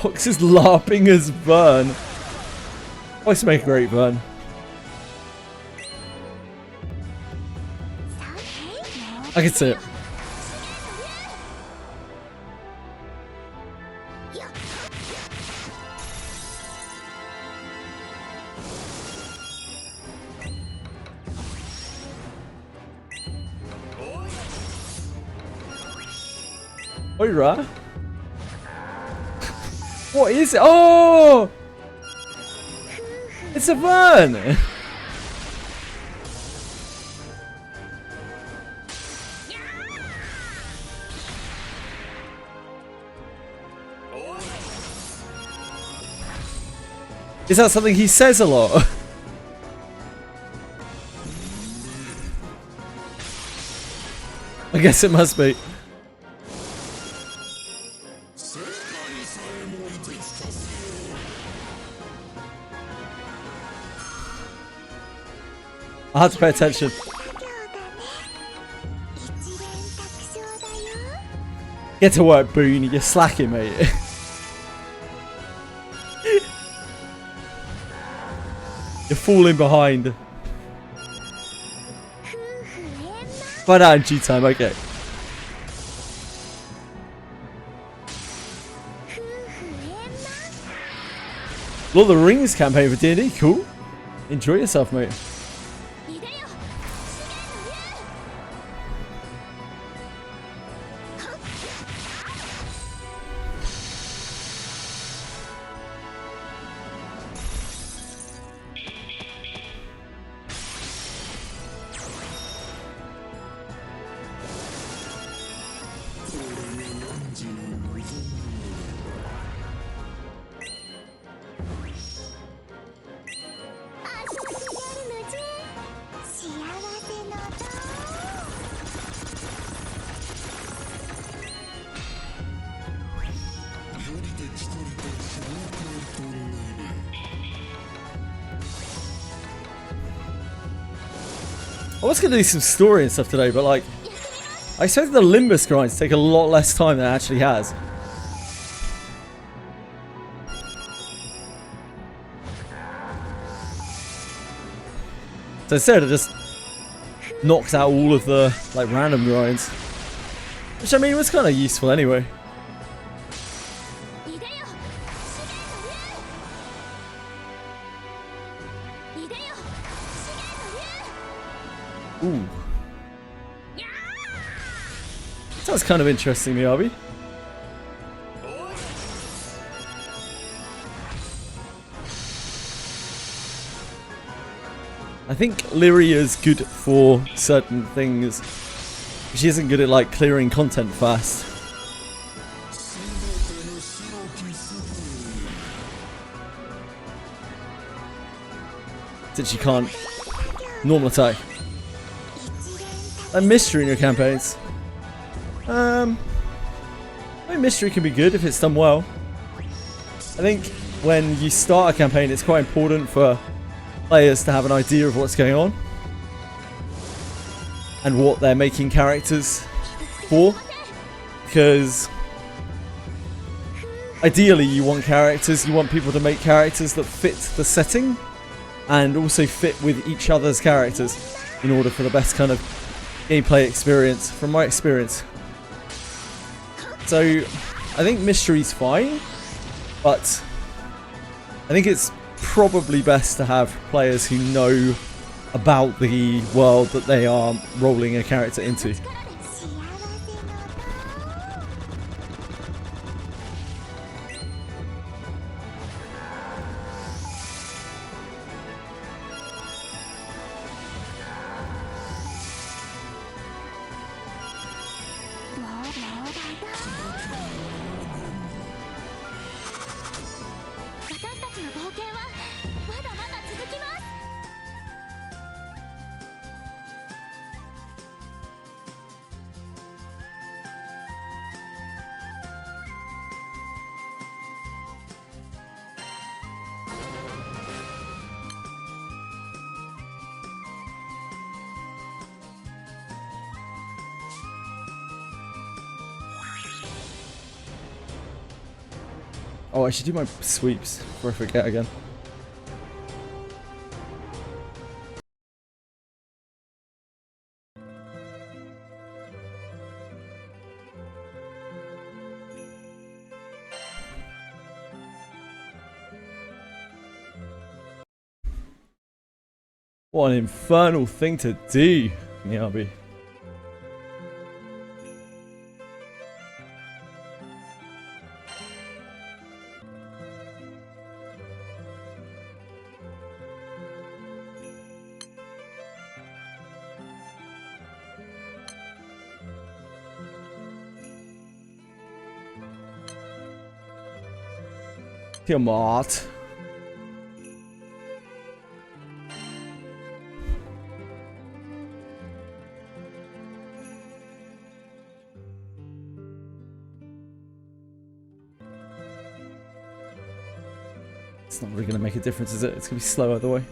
Fox is LARPing as Burn. Fox to make a great Burn. I can see it. Oira? What is it? Oh! It's a Burn! Is that something he says a lot? I guess it must be. had to pay attention. Get to work, Boone. You're slacking, mate. You're falling behind. Financial time, okay. Lord of the Rings campaign for D&D, cool. Enjoy yourself, mate. I was going to do some story and stuff today, but like, I expected the Limbus grind to take a lot less time than it actually has. So instead, it just knocks out all of the like random grinds, which I mean was kind of useful anyway. Ooh. Sounds kind of interesting, Miyabi. I think Lyria's good for certain things. She isn't good at like clearing content fast. Since she can't normal attack. And mystery in your campaigns. I mean, mystery can be good if it's done well. I think when you start a campaign, it's quite important for players to have an idea of what's going on and what they're making characters for, because ideally you want people to make characters that fit the setting and also fit with each other's characters in order for the best kind of gameplay experience, from my experience. So I think mystery's fine, but I think it's probably best to have players who know about the world that they are rolling a character into. Oh, I should do my sweeps before I forget again. What an infernal thing to do, Miyabi. Tiamat. It's not really going to make a difference, is it? It's going to be slow either way.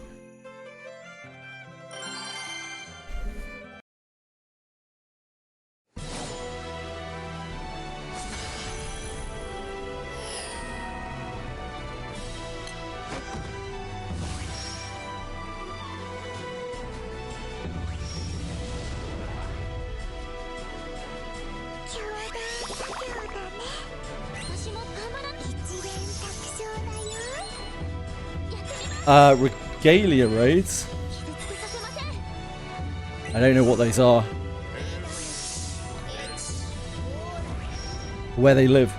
Regalia raids. I don't know what those are. Where they live.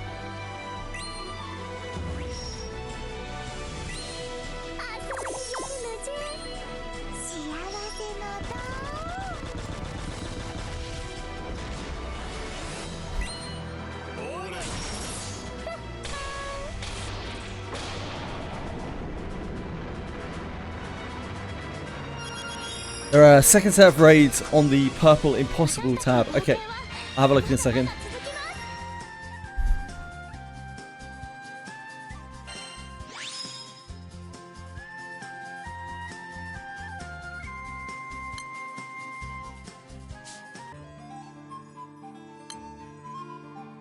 There are a second set of raids on the purple impossible tab. Okay, I'll have a look in a second.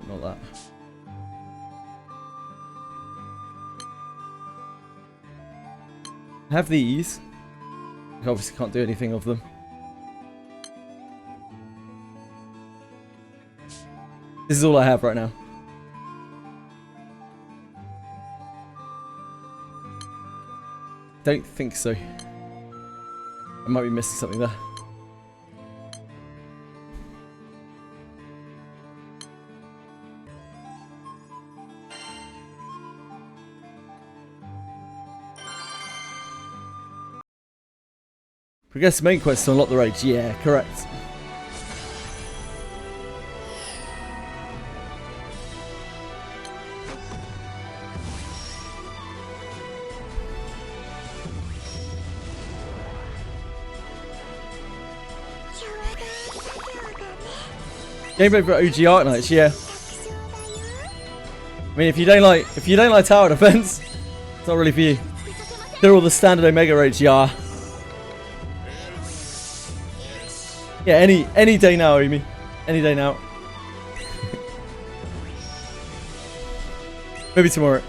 Not that. I have these. I obviously can't do anything of them. This is all I have right now. Don't think so. I might be missing something there. Progress the main quest to unlock the raids. Yeah, correct. Game over OG Arknights, yeah. I mean, if you don't like tower defense, it's not really for you. They're all the standard Omega raids, yeah. Yeah, any day now, Amy. Any day now. Maybe tomorrow.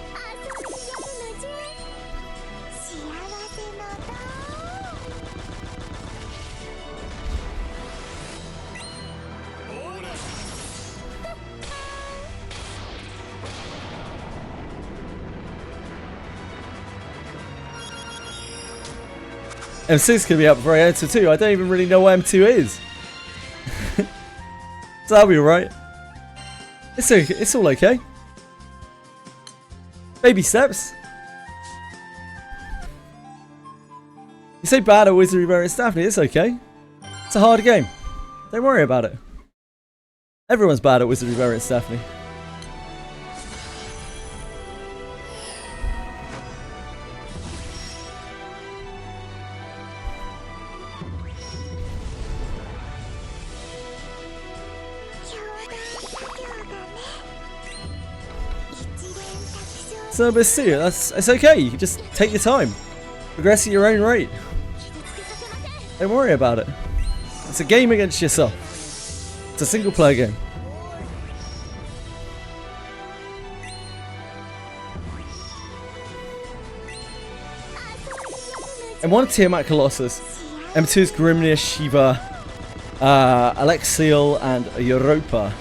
M6 could be up for M2. I don't even really know what M2 is. So that'll be alright. It's all okay. Baby steps. You say bad at Wizardry variants, Daphne, it's okay. It's a hard game. Don't worry about it. Everyone's bad at Wizardry variants, Daphne. So, but see, it's okay. You can just take your time, progress at your own rate. Don't worry about it. It's a game against yourself. It's a single player game. M1 Tiamat Colossus, M2 is Grimnir, Shiva, Alexiel, and Europa.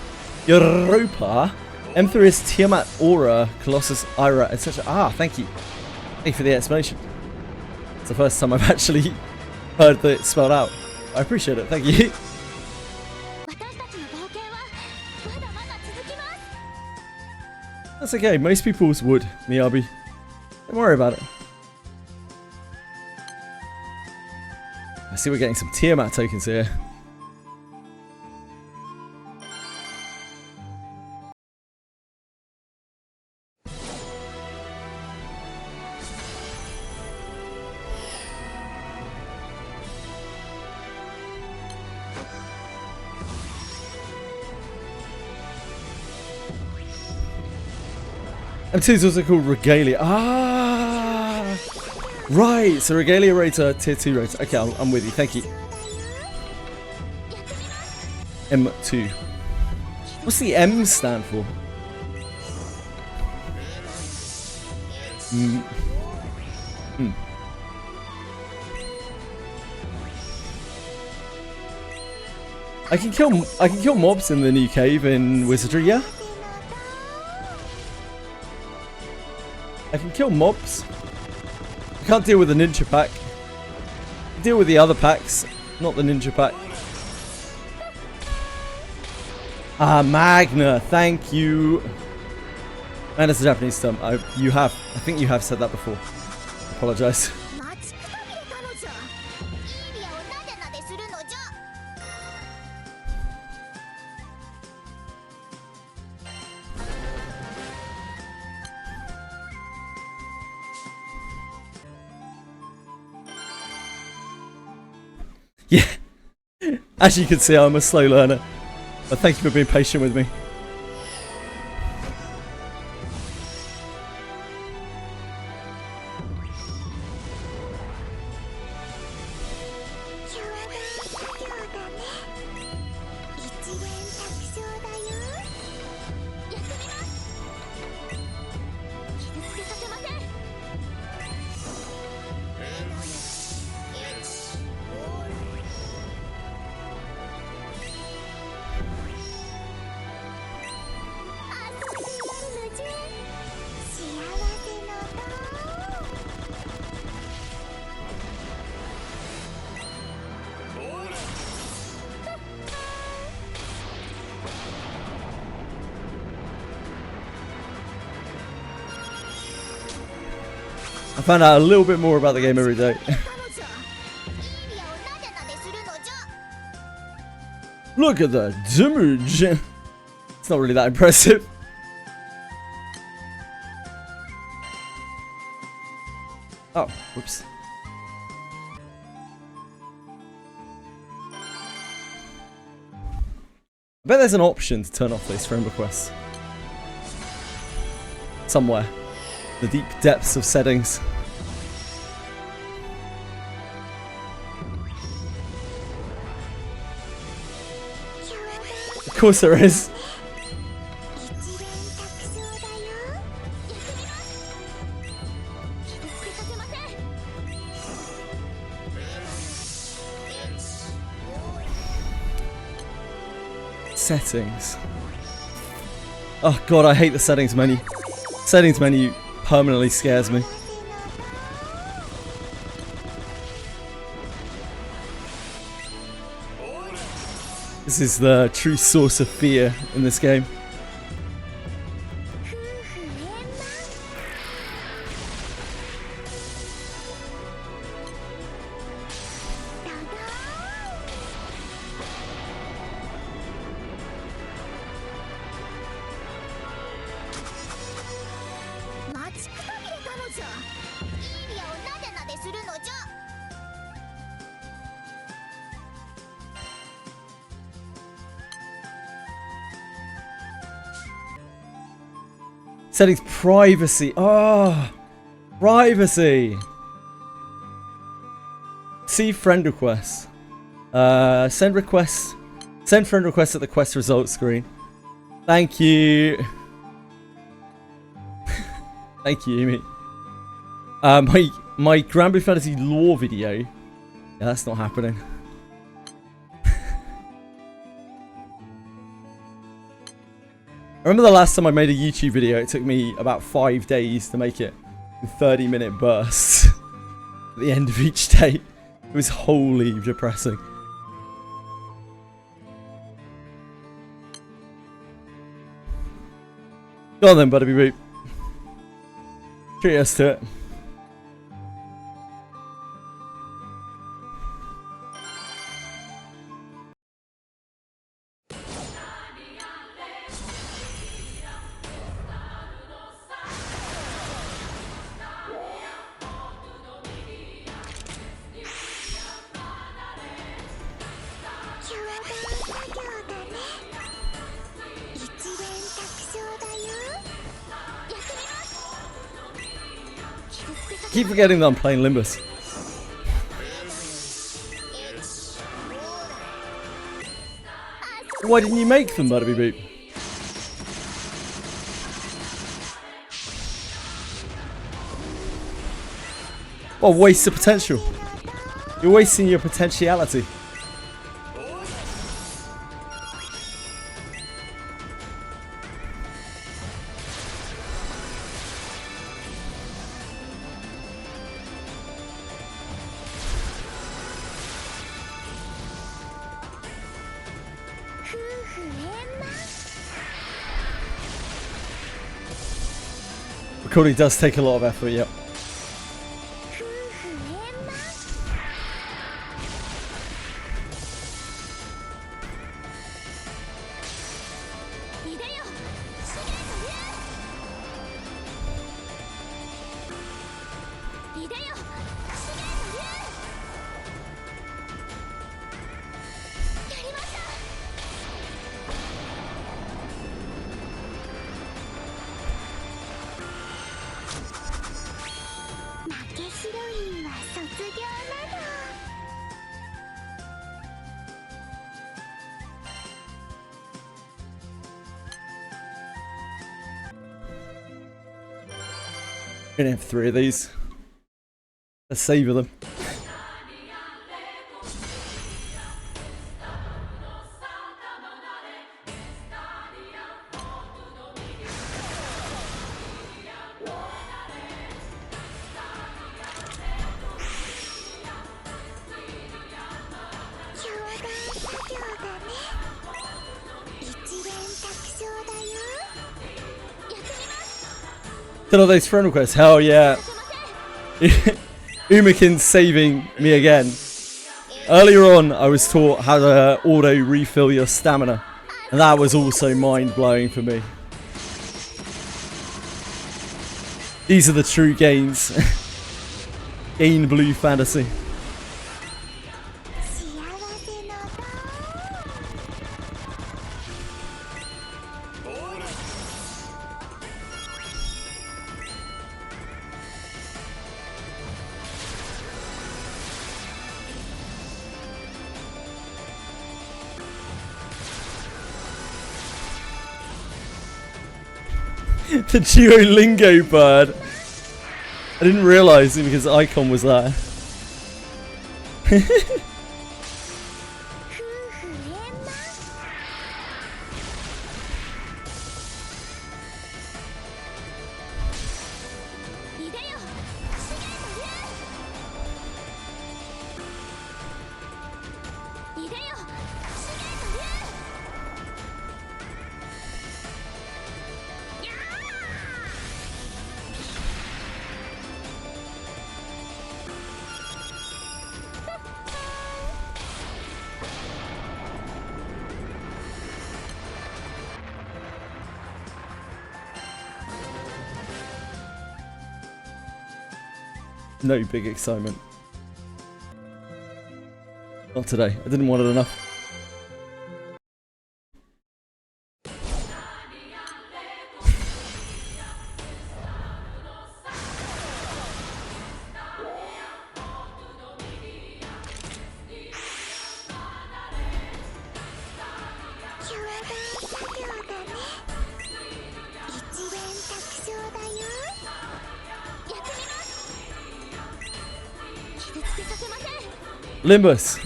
M3 is Tiamat, Aura, Colossus, Ira, etc. Ah, thank you. Thank you for the explanation. It's the first time I've actually heard that spelled out. I appreciate it. Thank you. That's okay. Most people's would, Miyabi. Don't worry about it. I see we're getting some Tiamat tokens here. M2 is also called Regalia. Ah! Right, so Regalia raids are tier 2 raids. Okay, I'm with you, thank you. M2. What's the M stand for? I can kill mobs in the new cave in Wizardry, yeah? I can kill mobs. I can't deal with the ninja pack. I can deal with the other packs, not the ninja pack. Ah, Magna, thank you. And it's a Japanese term. I think you have said that before. I apologize. Yeah. As you can see, I'm a slow learner. But thank you for being patient with me. I find out a little bit more about the game every day. Look at that damage! It's not really that impressive. Oh, whoops. I bet there's an option to turn off these friend requests. Somewhere. The deep depths of settings. Of course there is. Settings. Oh god, I hate the settings menu. Settings menu permanently scares me. This is the true source of fear in this game. Settings privacy. Oh, privacy. See friend requests. Send requests. Send friend requests at the quest results screen. Thank you. Thank you, Amy. My Granblue Fantasy lore video. Yeah, that's not happening. I remember the last time I made a YouTube video, it took me about 5 days to make it in 30-minute bursts at the end of each day. It was wholly depressing. Go on then, Buddy Boop. Treat us to it. Keep forgetting that I'm playing Limbus. Why didn't you make them, Butterby Boop? Well, waste of potential. You're wasting your potentiality. Recording does take a lot of effort, yep. We're gonna have 3 of these. Let's savor them. Did all those friend requests? Hell yeah. Umakin's saving me again. Earlier on, I was taught how to auto refill your stamina. And that was also mind-blowing for me. These are the true gains. Granblue Fantasy. The Duolingo bird. I didn't realise it because the icon was there. No big excitement. Not today. I didn't want it enough. Limbus.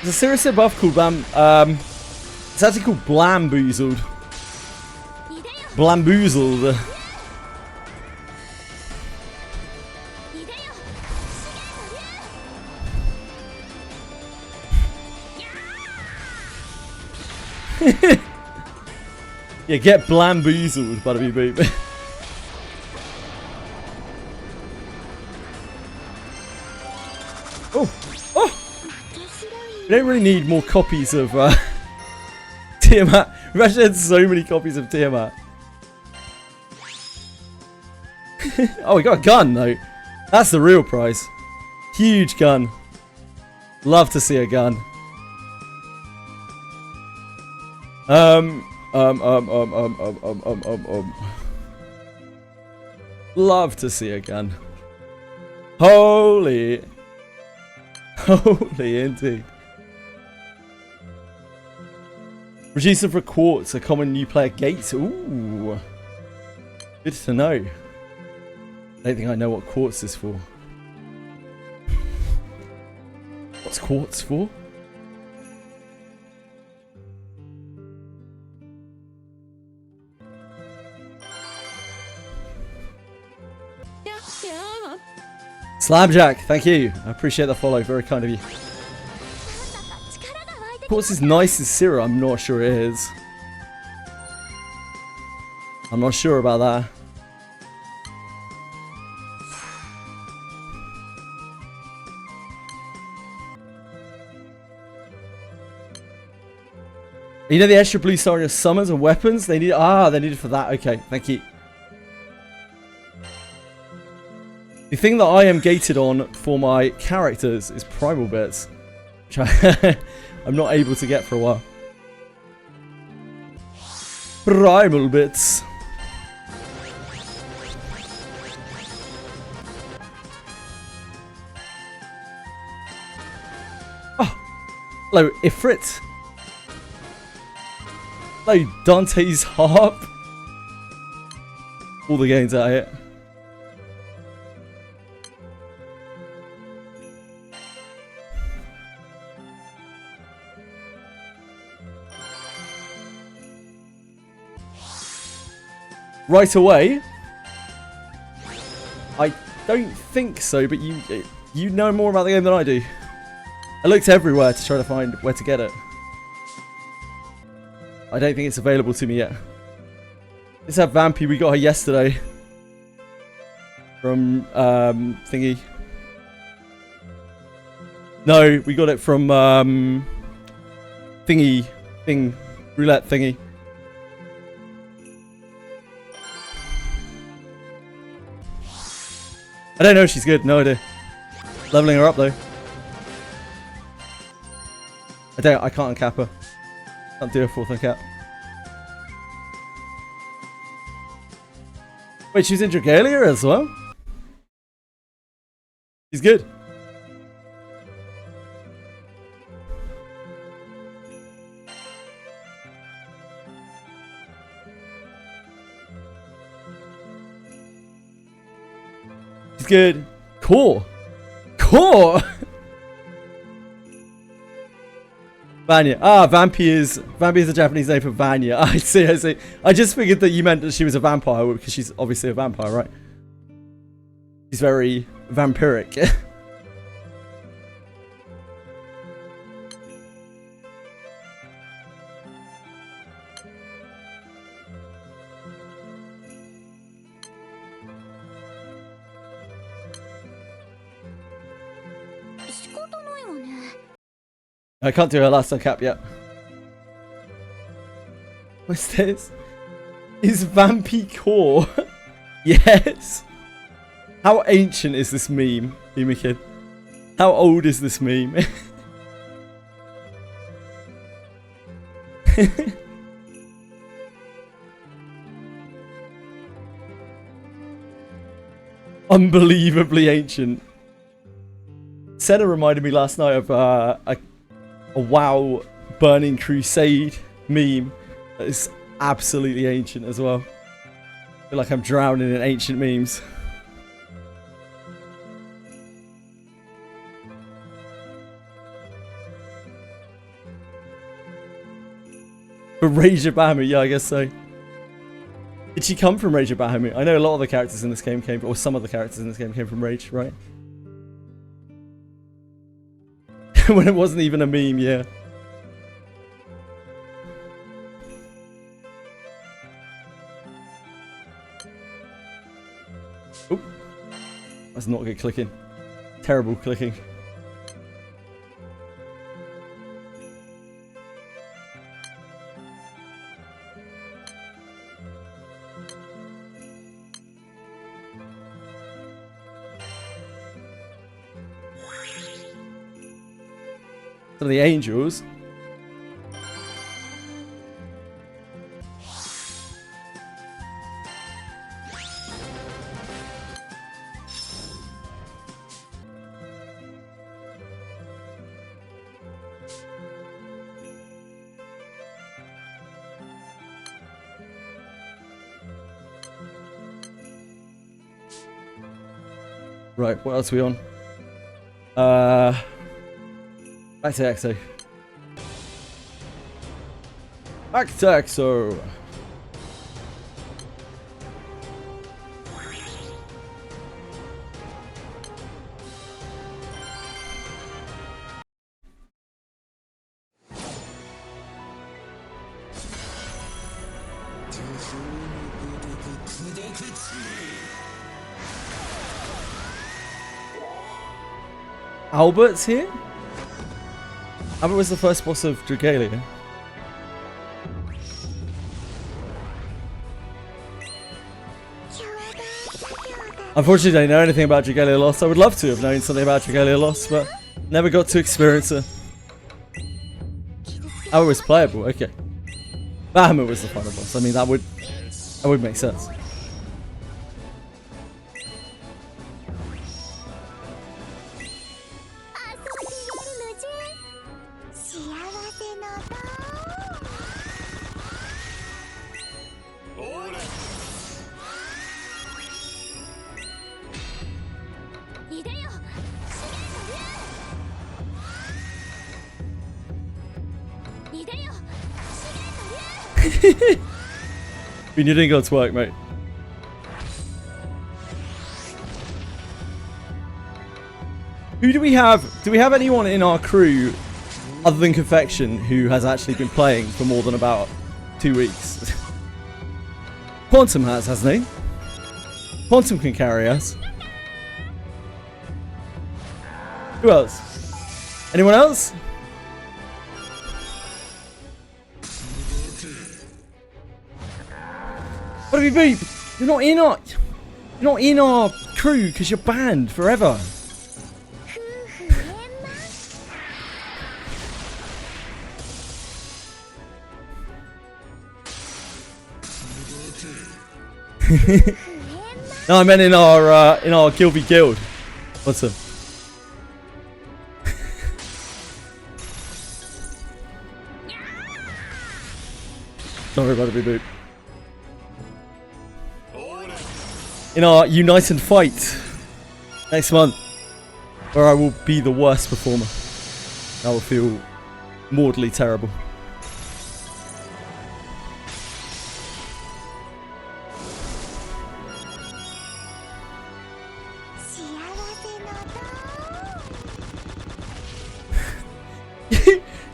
There's a series buff called it's actually called Blamboozled. Blamboozled. Yeah, get Blamboozled, bada beep beep. Oh! Oh! We don't really need more copies of Tiamat. We've actually had so many copies of Tiamat. Oh, we got a gun though. That's the real prize. Huge gun. Love to see a gun. Love to see a gun. Holy. Holy indeed. Reducer for quartz, a common new player gate. Ooh. Good to know. I don't think I know what quartz is for. What's quartz for? Slabjack, thank you. I appreciate the follow. Very kind of you. Quartz is nice as Syrah. I'm not sure it is. I'm not sure about that. You know the extra blue star in your summons and weapons? They need they need it for that. Okay, thank you. The thing that I am gated on for my characters is primal bits, which I'm not able to get for a while. Primal bits. Oh, hello, Ifrit. Hello, Dante's Harp. All the games out here. Right away? I don't think so, but you know more about the game than I do. I looked everywhere to try to find where to get it. I don't think it's available to me yet. Let's have Vampy. We got her yesterday. From, thingy. No, we got it from, roulette thingy. I don't know if she's good. No idea. Leveling her up, though. I can't uncap her. Can't do a fourth uncap. Wait, she's in Dragalia as well? She's good. She's good. Core. Core! Vanya. Ah, Vampy is a Japanese name for Vanya. I see, I see. I just figured that you meant that she was a vampire because she's obviously a vampire, right? She's very vampiric. I can't do her last uncap yet. What's this? Is Vampy core? Yes. How ancient is this meme, Kid? How old is this meme? Unbelievably ancient. Senna reminded me last night of a WoW Burning Crusade meme that is absolutely ancient as well. I feel like I'm drowning in ancient memes. For Rage of Bahamut, yeah, I guess so. Did she come from Rage of Bahamut? I know a lot of the characters in this game came, or some of the characters in this game came from Rage, right? When it wasn't even a meme, yeah. Oop. That's not good clicking. Terrible clicking. Some of the angels. Right, what else are we on? Back to EXO. Back to EXO. Albert's here? Albert was the first boss of Dragalia. Unfortunately, I don't know anything about Dragalia Lost. I would love to have known something about Dragalia Lost, but never got to experience it. Albert was playable, okay. Bahamut was the final boss. I mean, that would make sense. I mean, you didn't go to work, mate. Who do we have? Do we have anyone in our crew other than Confection who has actually been playing for more than about 2 weeks? Quantum has, hasn't he? Quantum can carry us. Who else? Anyone else? What have you beep? You're not in our crew because you're banned forever. No, I meant in our Gilby guild. What's up? Don't worry about the reboot. In our Unite and Fight next month, where I will be the worst performer. I will feel mortally terrible.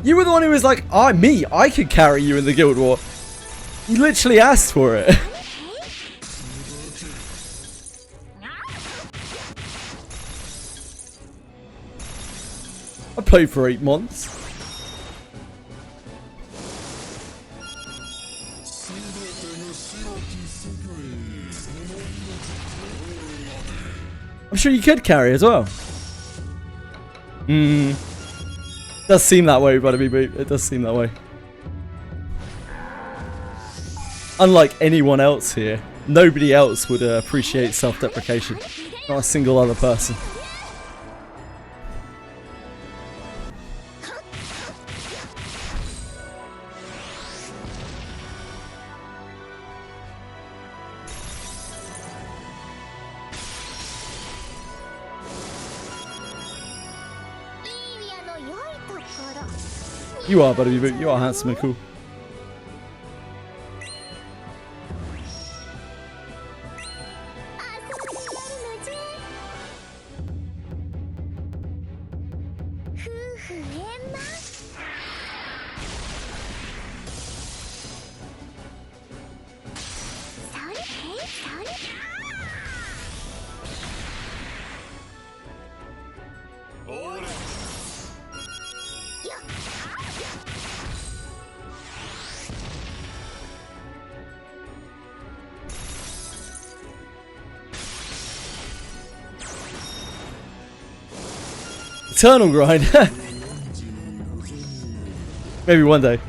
You were the one who was like, I could carry you in the Guild War. You literally asked for it. I played for 8 months. I'm sure you could carry as well. It does seem that way, buddy. It does seem that way. Unlike anyone else here, nobody else would appreciate self-deprecation. Not a single other person. You are, buddy. You are handsome and cool. Eternal grind. Maybe one day.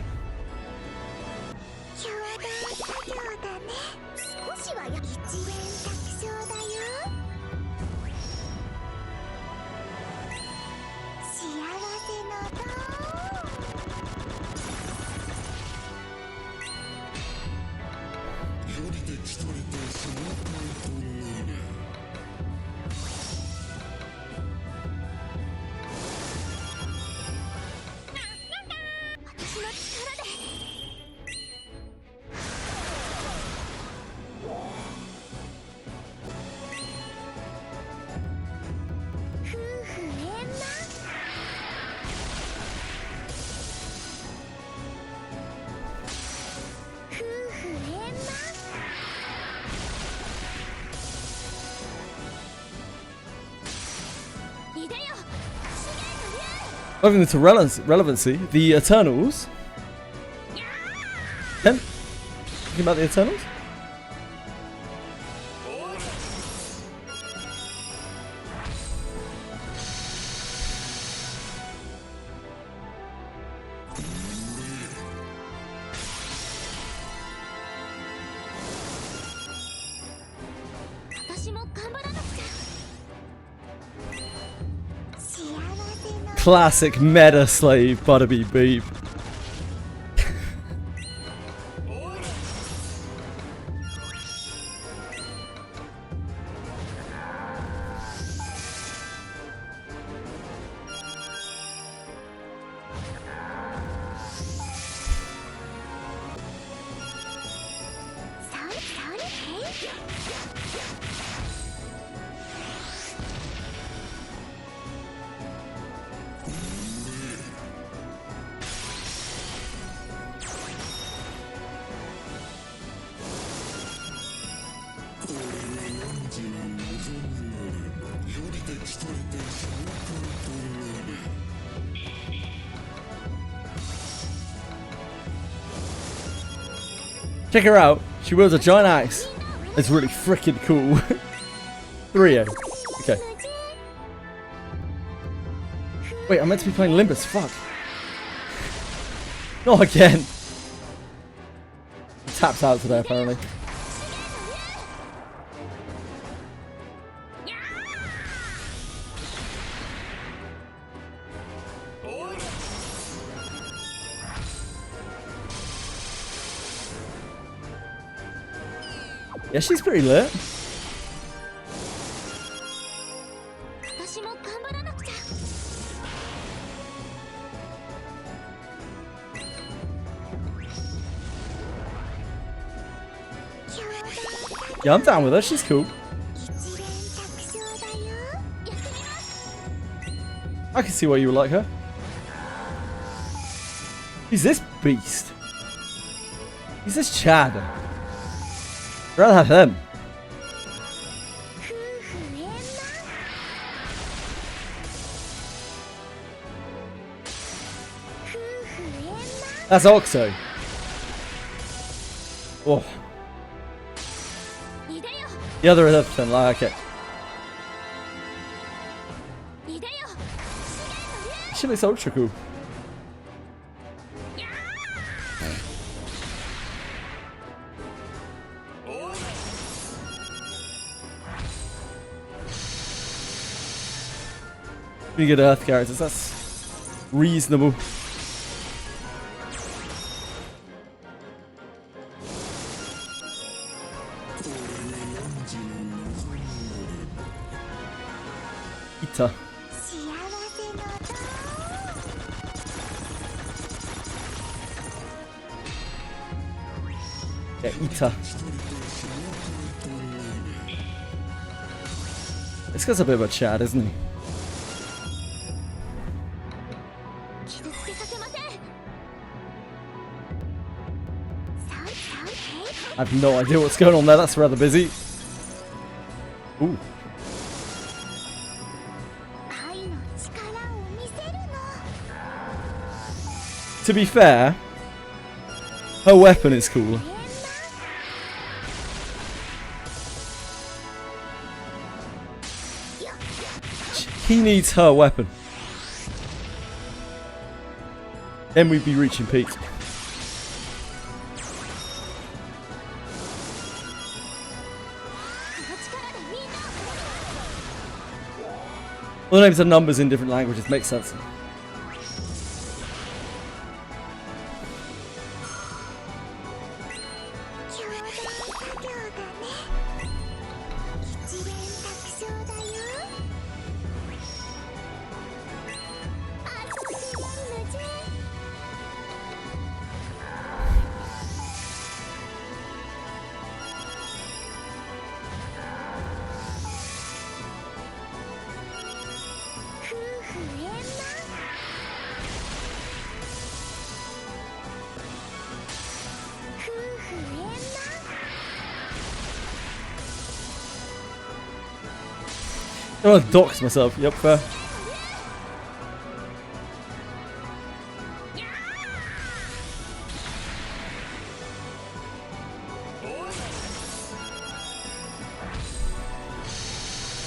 Moving into relevancy, the Eternals. Ken, thinking about the Eternals? Classic meta slave Butterbean Beep. Check her out. She wields a giant axe. It's really freaking cool. 3-0. Okay. Wait, I'm meant to be playing Limbus. Fuck. Not again. Taps out today, apparently. Yeah, she's pretty lit. Yeah, I'm down with her. She's cool. I can see why you would like her. Who's this beast? Who's this Chad? I'd rather have him. That's Oxo. Oh. The other 11%, like, okay. She looks ultra cool. Pretty good Earth characters, that's reasonable. Ita. Yeah, Ita. This guy's a bit of a Chad, isn't he? I have no idea what's going on there, that's rather busy. Ooh. To be fair, her weapon is cool. He needs her weapon. Then we'd be reaching peak. All the names are numbers in different languages, makes sense. I want to dox myself. Yep, fair.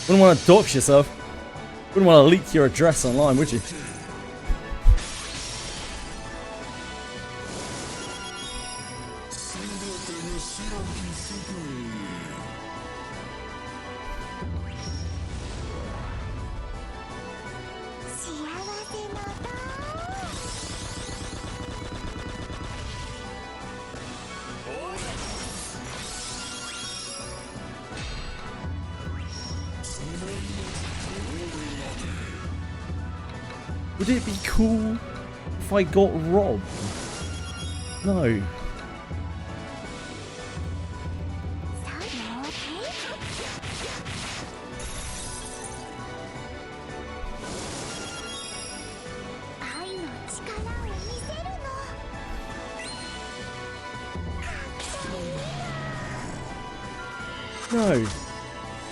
Wouldn't want to dox yourself. Wouldn't want to leak your address online, would you? Would it be cool if I got robbed? No. No.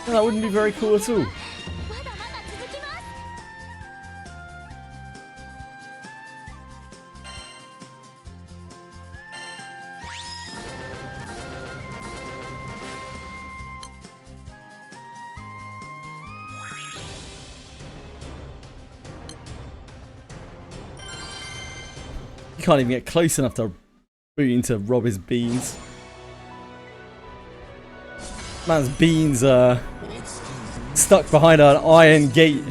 No, that wouldn't be very cool at all. You can't even get close enough to booting to rob his beans. Man's beans are stuck behind an iron gate.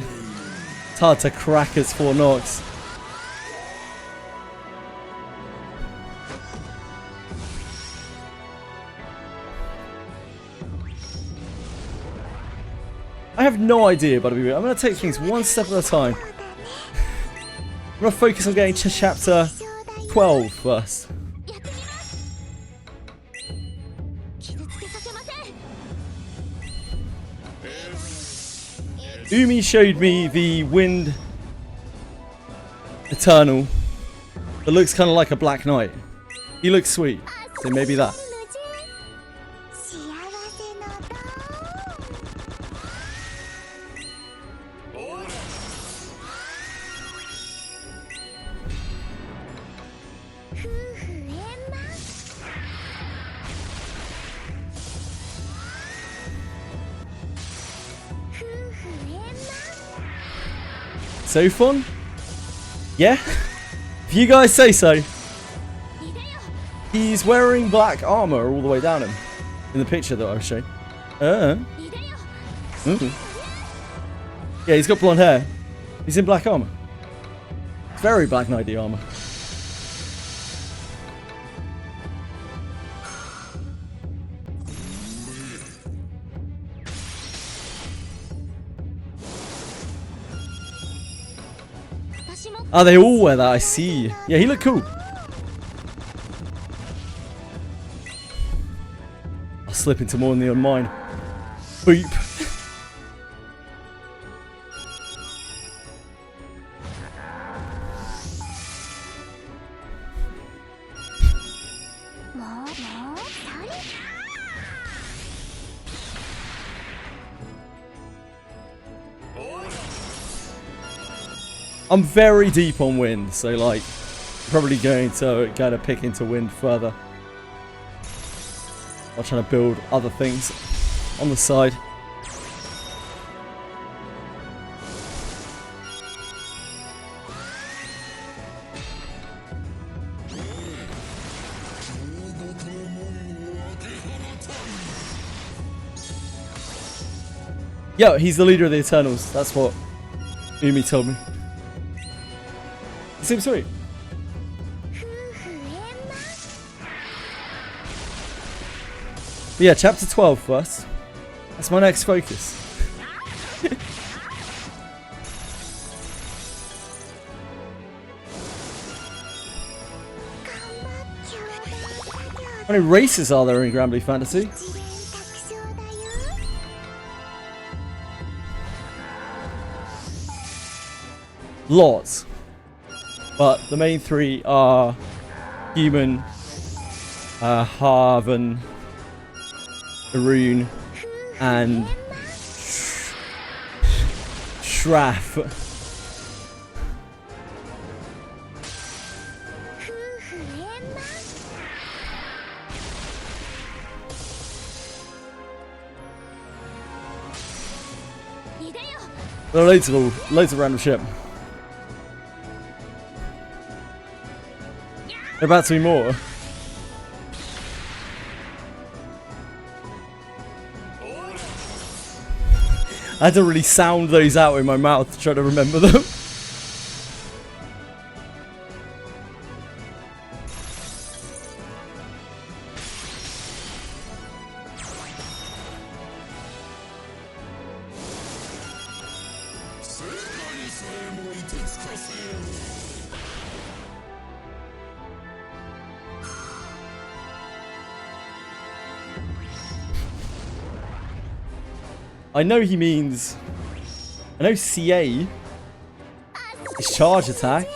It's hard to crack as Fort Knox. I have no idea, but I'm going to take things one step at a time. I'm going to focus on getting to chapter 12 first. Umi showed me the Wind Eternal that looks kind of like a Black Knight. He looks sweet, so maybe that. So fun? Yeah? If you guys say so. He's wearing black armor all the way down him. In the picture that I was showing. Yeah, he's got blonde hair. He's in black armor. Very Black Knight-y armor. Oh, they all wear that, I see. Yeah, he looked cool. I'll slip into more than mine. Boop. I'm very deep on wind, so like, probably going to pick into wind further. I'm trying to build other things on the side. Yeah, he's the leader of the Eternals. That's what Umi told me. It seems sweet. But yeah, chapter 12 first. That's my next focus. How many races are there in Granblue Fantasy? Lots. But the main three are Human, Harvan, Arun, and Shraff. There are loads of random shit. There about to be more. I had to really sound those out in my mouth to try to remember them. I know he means... I know CA is charge attack.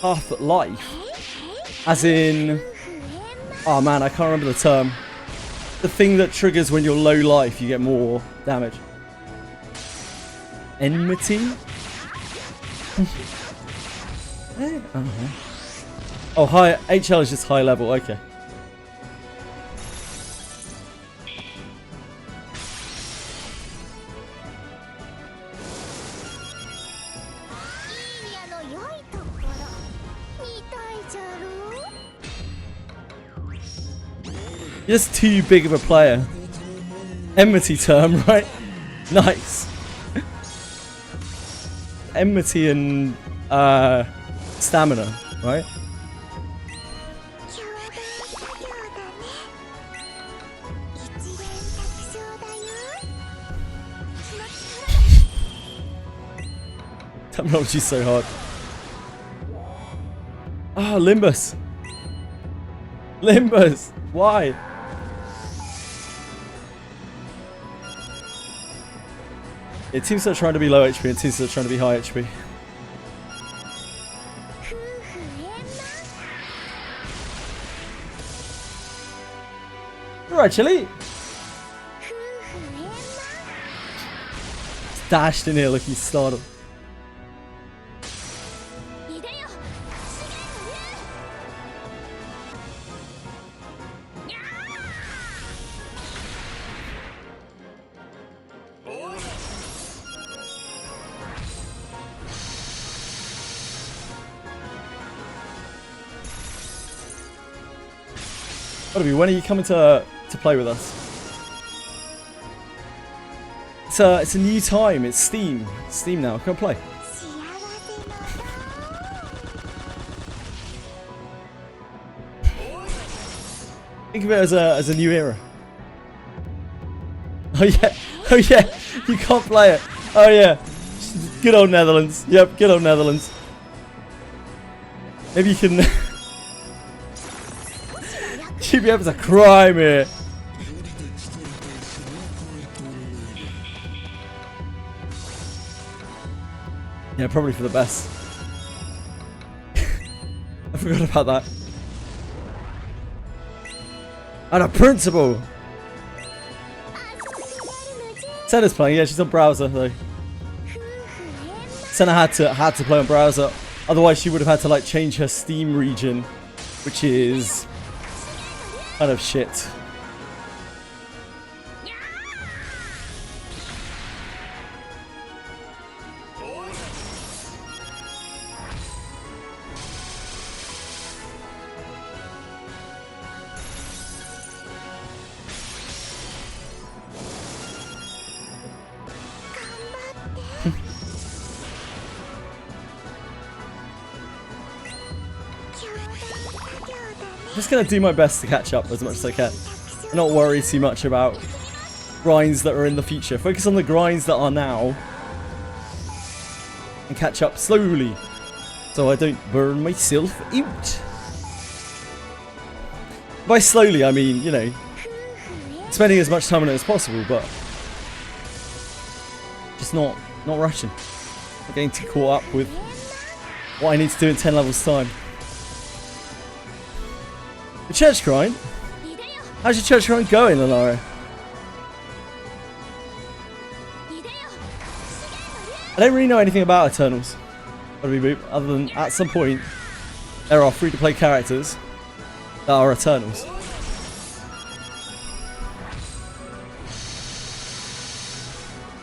Half life? As in... Oh man, I can't remember the term. The thing that triggers when you're low life, you get more damage. Enmity? Oh, high HL is just high level. Okay. You're just too big of a player. Enmity term, right? Nice. Enmity and stamina, right? Terminology's so hard. Oh, Limbus. Limbus. Why? It seems they're trying to be low HP, and it seems they're trying to be high HP. Alright, Chili. Dashed in here looking startled. When are you coming to play with us? It's a new time. It's Steam. Steam now. Come play. Think of it as a new era. Oh yeah. Oh yeah. You can't play it. Oh yeah. Good old Netherlands. Yep. Good old Netherlands. Maybe you can. GBF is a crime here. Yeah, probably for the best. I forgot about that. And a principal. Senna's playing. Yeah, she's on browser though. Senna had to play on browser. Otherwise, she would have had to like change her Steam region, which is kind of shit. I'm just going to do my best to catch up as much as I can. And not worry too much about grinds that are in the future. Focus on the grinds that are now. And catch up slowly. So I don't burn myself out. By slowly, I mean, you know, spending as much time on it as possible, but just not rushing. Not getting too caught up with what I need to do in 10 levels time. The church grind? How's your church grind going, Lanara? I don't really know anything about Eternals, other than at some point there are free-to-play characters that are Eternals.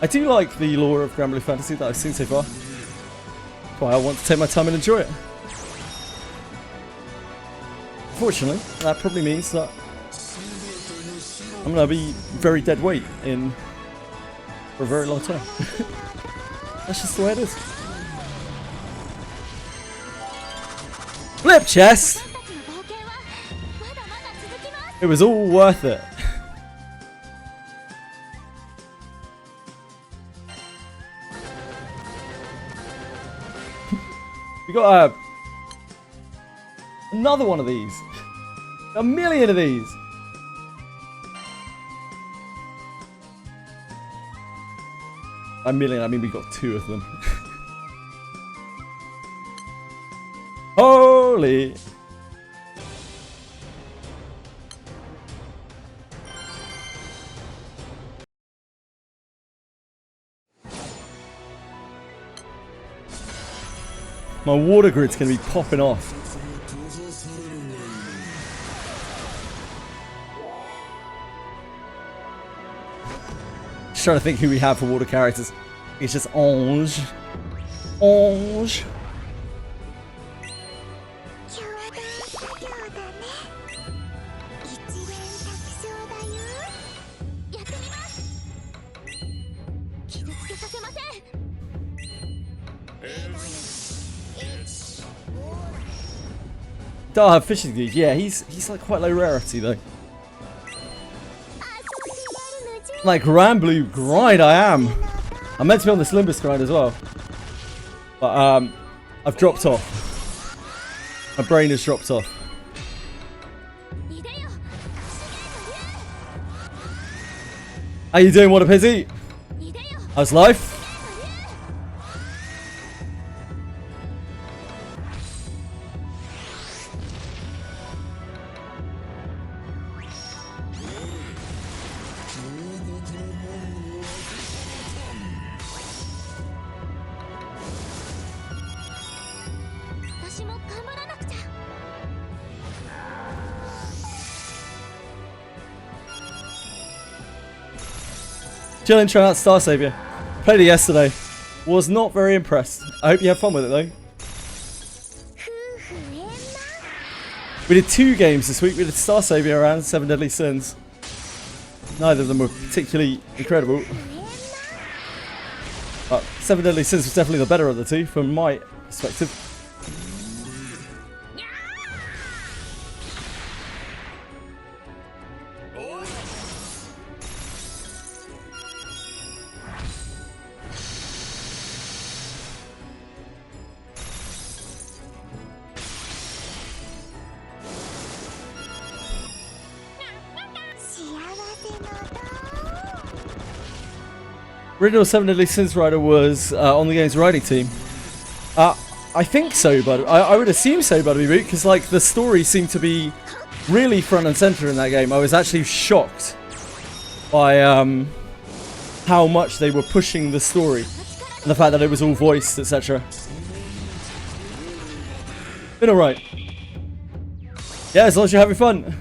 I do like the lore of Granblue Fantasy that I've seen so far. That's why I want to take my time and enjoy it. Unfortunately, that probably means that I'm going to be very dead weight for a very long time. That's just the way it is. Flip chest! It was all worth it. We got another one of these. A million of these. A million, I mean we got 2 of them. Holy! My water grid's gonna be popping off. Just trying to think who we have for water characters. It's just Ange. Ange. Don't have fishing dude. Yeah, he's like quite low rarity though. Like Granblue grind, I am. I'm meant to be on this Limbus grind as well, but I've dropped off. My brain has dropped off. How you doing, what a pity? How's life? Chilling, trying out Star Savior. Played it yesterday. Was not very impressed. I hope you have fun with it though. We did 2 games this week. We did Star Savior and 7 Deadly Sins. Neither of them were particularly incredible. But 7 Deadly Sins was definitely the better of the 2 from my perspective. Original 7 Deadly Sins rider was on the game's riding team. I think so, but I would assume so, but because like the story seemed to be really front and center in that game. I was actually shocked by how much they were pushing the story and the fact that it was all voiced, etc. Been alright. Yeah, as long as you're having fun.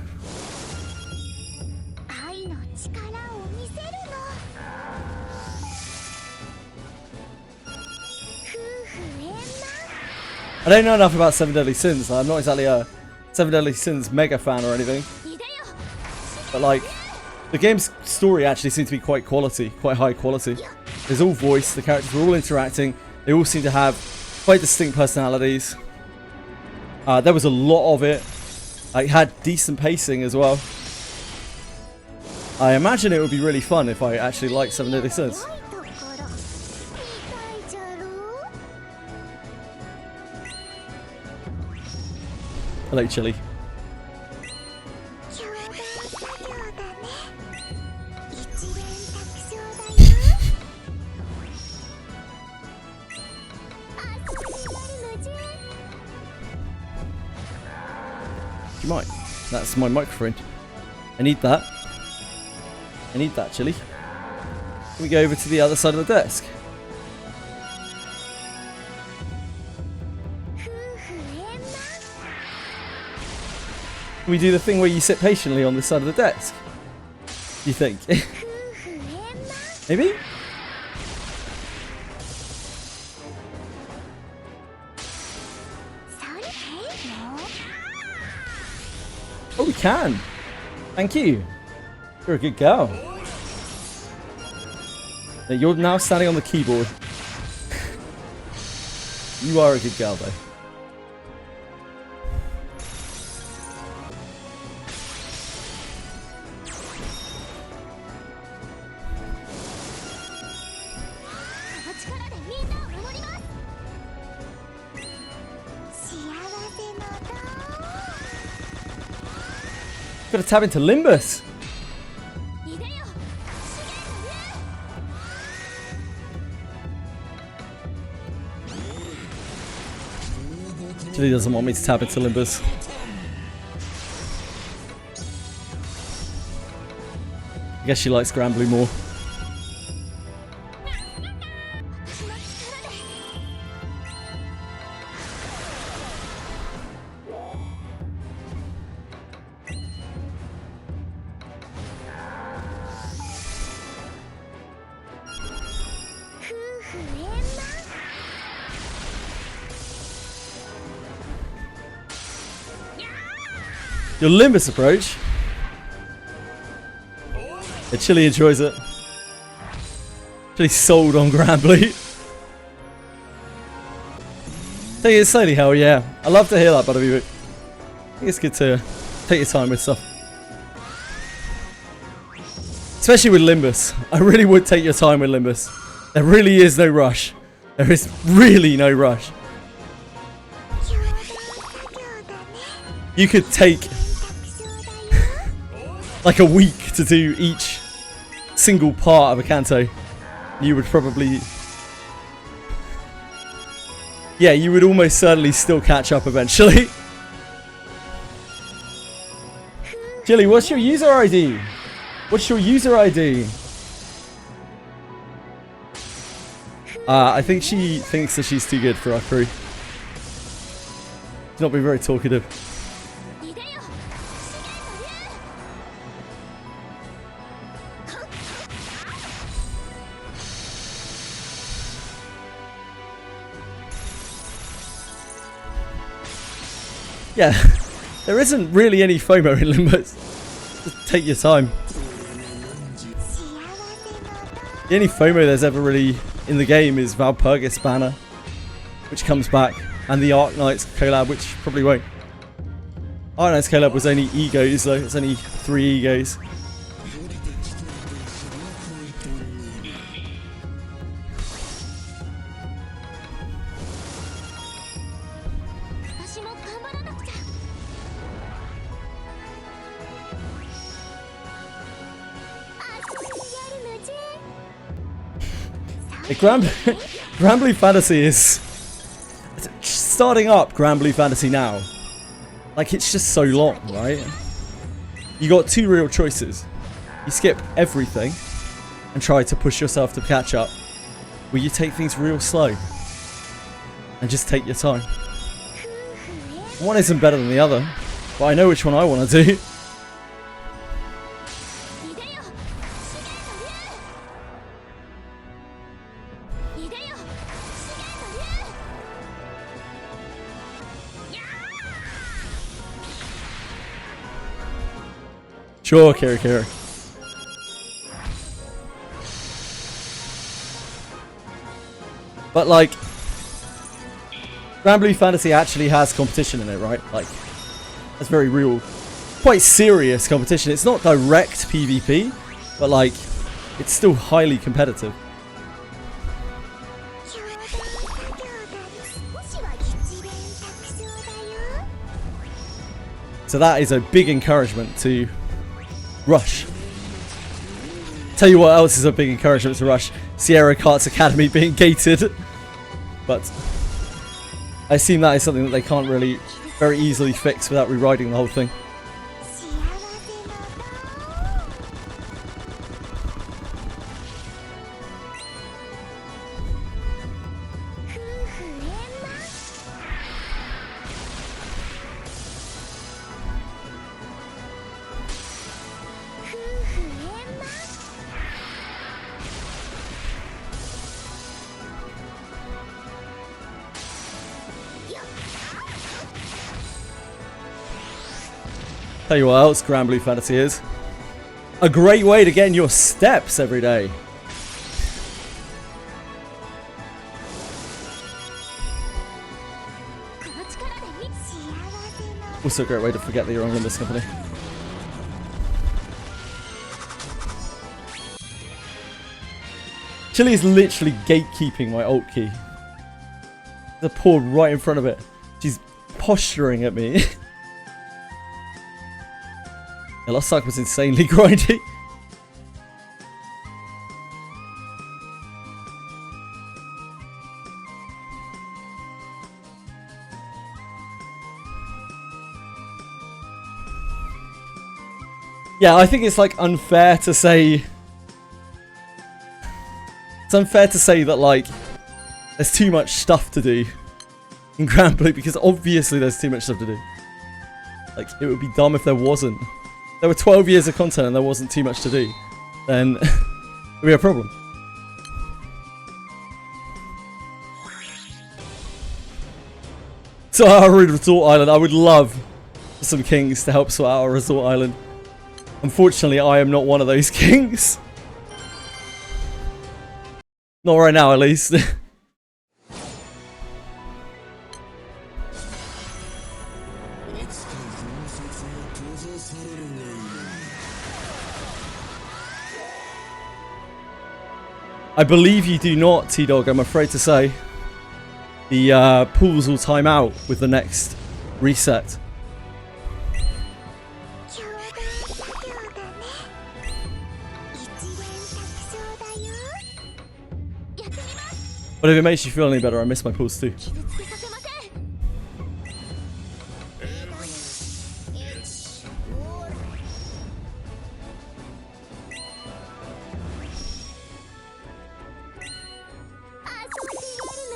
I don't know enough about 7 Deadly Sins. I'm not exactly a 7 Deadly Sins mega fan or anything. But like, the game's story actually seemed to be quite high quality. It's all voiced, the characters were all interacting, they all seem to have quite distinct personalities. There was a lot of it. It had decent pacing as well. I imagine it would be really fun if I actually liked 7 Deadly Sins. Hello, Chili. You might. That's my microphone. I need that. I need that, Chili. Let me go over to the other side of the desk. Can we do the thing where you sit patiently on this side of the desk? Do you think? Maybe? Oh, we can. Thank you. You're a good girl. Now, you're now standing on the keyboard. You are a good girl, though. Gotta tap into Limbus. He doesn't want me to tap into Limbus. I guess she likes Granblue more. Your Limbus approach. Yeah, Chili enjoys it. Chili sold on Granblue. Take it slowly, hell yeah. I love to hear that, Butterbeaver. I think it's good to take your time with stuff. Especially with Limbus. I really would take your time with Limbus. There really is no rush. There is really no rush. You could take like a week to do each single part of a canto. You would probably... Yeah, you would almost certainly still catch up eventually. Chili, what's your user ID? What's your user ID? I think she thinks that she's too good for our crew. She's not being very talkative. Yeah, there isn't really any FOMO in Limbus. Just take your time. The only FOMO there's ever really in the game is Valpurgis banner, which comes back, and the Arc Knights collab, which probably won't. Arc Knights collab was only egos though, it's only 3 egos. Granblue Fantasy is starting up. Granblue Fantasy now, like, it's just so long, right? You got 2 real choices. You skip everything and try to push yourself to catch up, or you take things real slow and just take your time. One isn't better than the other, but I know which one I want to do. Sure, Kira. But like, Granblue Fantasy actually has competition in it, right? Like, that's very real, quite serious competition. It's not direct PvP, but like, it's still highly competitive. So that is a big encouragement to rush. Tell you what else is a big encouragement to rush. Sierra Kart's Academy being gated. But I assume that is something that they can't really very easily fix without rewriting the whole thing. Tell you what else Granblue Fantasy is. A great way to get in your steps every day. Also a great way to forget that you're on Limbus Company. Chili is literally gatekeeping my alt key. The paw right in front of it. She's posturing at me. The last cycle was insanely grindy. Yeah, I think it's like unfair to say... It's unfair to say that like there's too much stuff to do in Granblue, because obviously there's too much stuff to do. Like, it would be dumb if there wasn't. If there were 12 years of content and there wasn't too much to do, then it would be a problem. So our resort island, I would love some kings to help sort out our resort island. Unfortunately, I am not one of those kings. Not right now, at least. I believe you do not, T-Dog, I'm afraid to say. The pools will time out with the next reset. But if it makes you feel any better, I miss my pools too.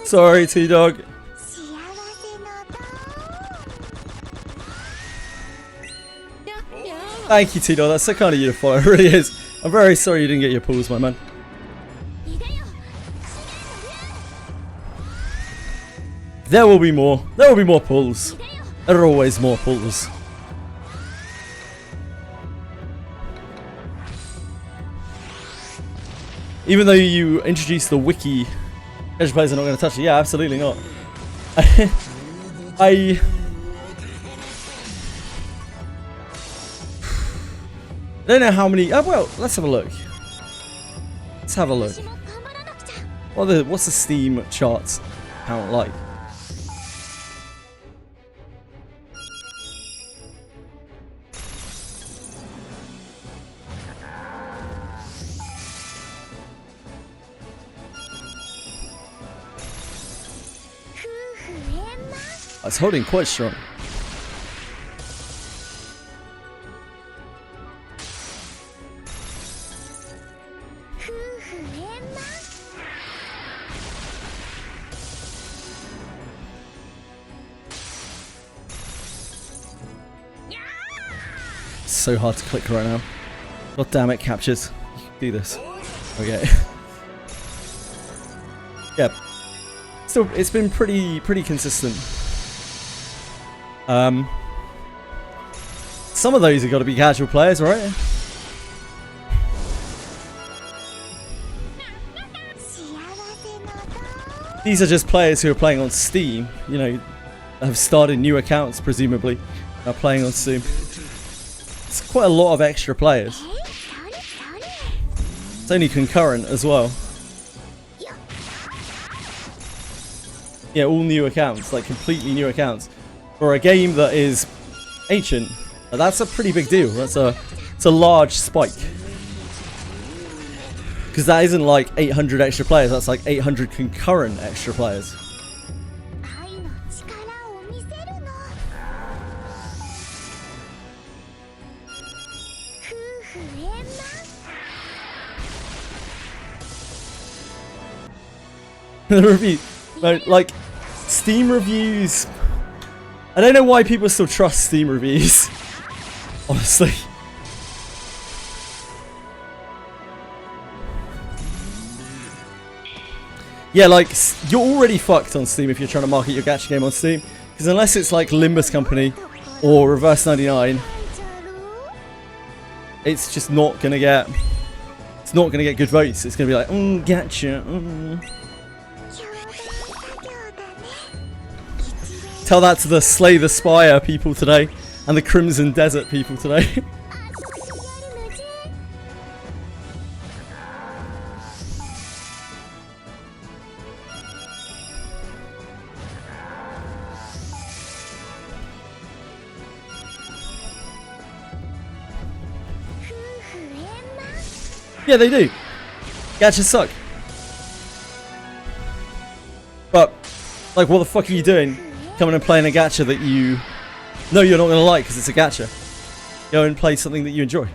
Sorry, T-Dog. Thank you, T-Dog. That's so kind of you to follow. It really is. I'm very sorry you didn't get your pools, my man. There will be more. There will be more pulls. There are always more pulls. Even though you introduced the wiki, casual players are not going to touch it. Yeah, absolutely not. I don't know how many. Well, let's have a look. Let's have a look. What's the Steam charts count like? It's holding quite strong. It's so hard to click right now. God damn it, captures. You can do this. Okay. Yeah. So it's been pretty consistent. Some of those have got to be casual players, right? These are just players who are playing on Steam, you know, have started new accounts, presumably, are playing on Steam. It's quite a lot of extra players. It's only concurrent as well. Yeah, all new accounts, like completely new accounts. For a game that is ancient, that's a pretty big deal. It's a large spike. Because that isn't like 800 extra players, that's like 800 concurrent extra players. The review, like Steam reviews. I don't know why people still trust Steam reviews, honestly. Yeah, like, you're already fucked on Steam if you're trying to market your gacha game on Steam. Because unless it's like Limbus Company or Reverse 99, it's just not gonna get. It's not gonna get good votes. It's gonna be like, gacha. Tell that to the Slay the Spire people today, and the Crimson Desert people today. Yeah, they do. Gachas suck. But, like, what the fuck are you doing? Coming and playing a gacha that you know you're not going to like because it's a gacha. Go and play something that you enjoy.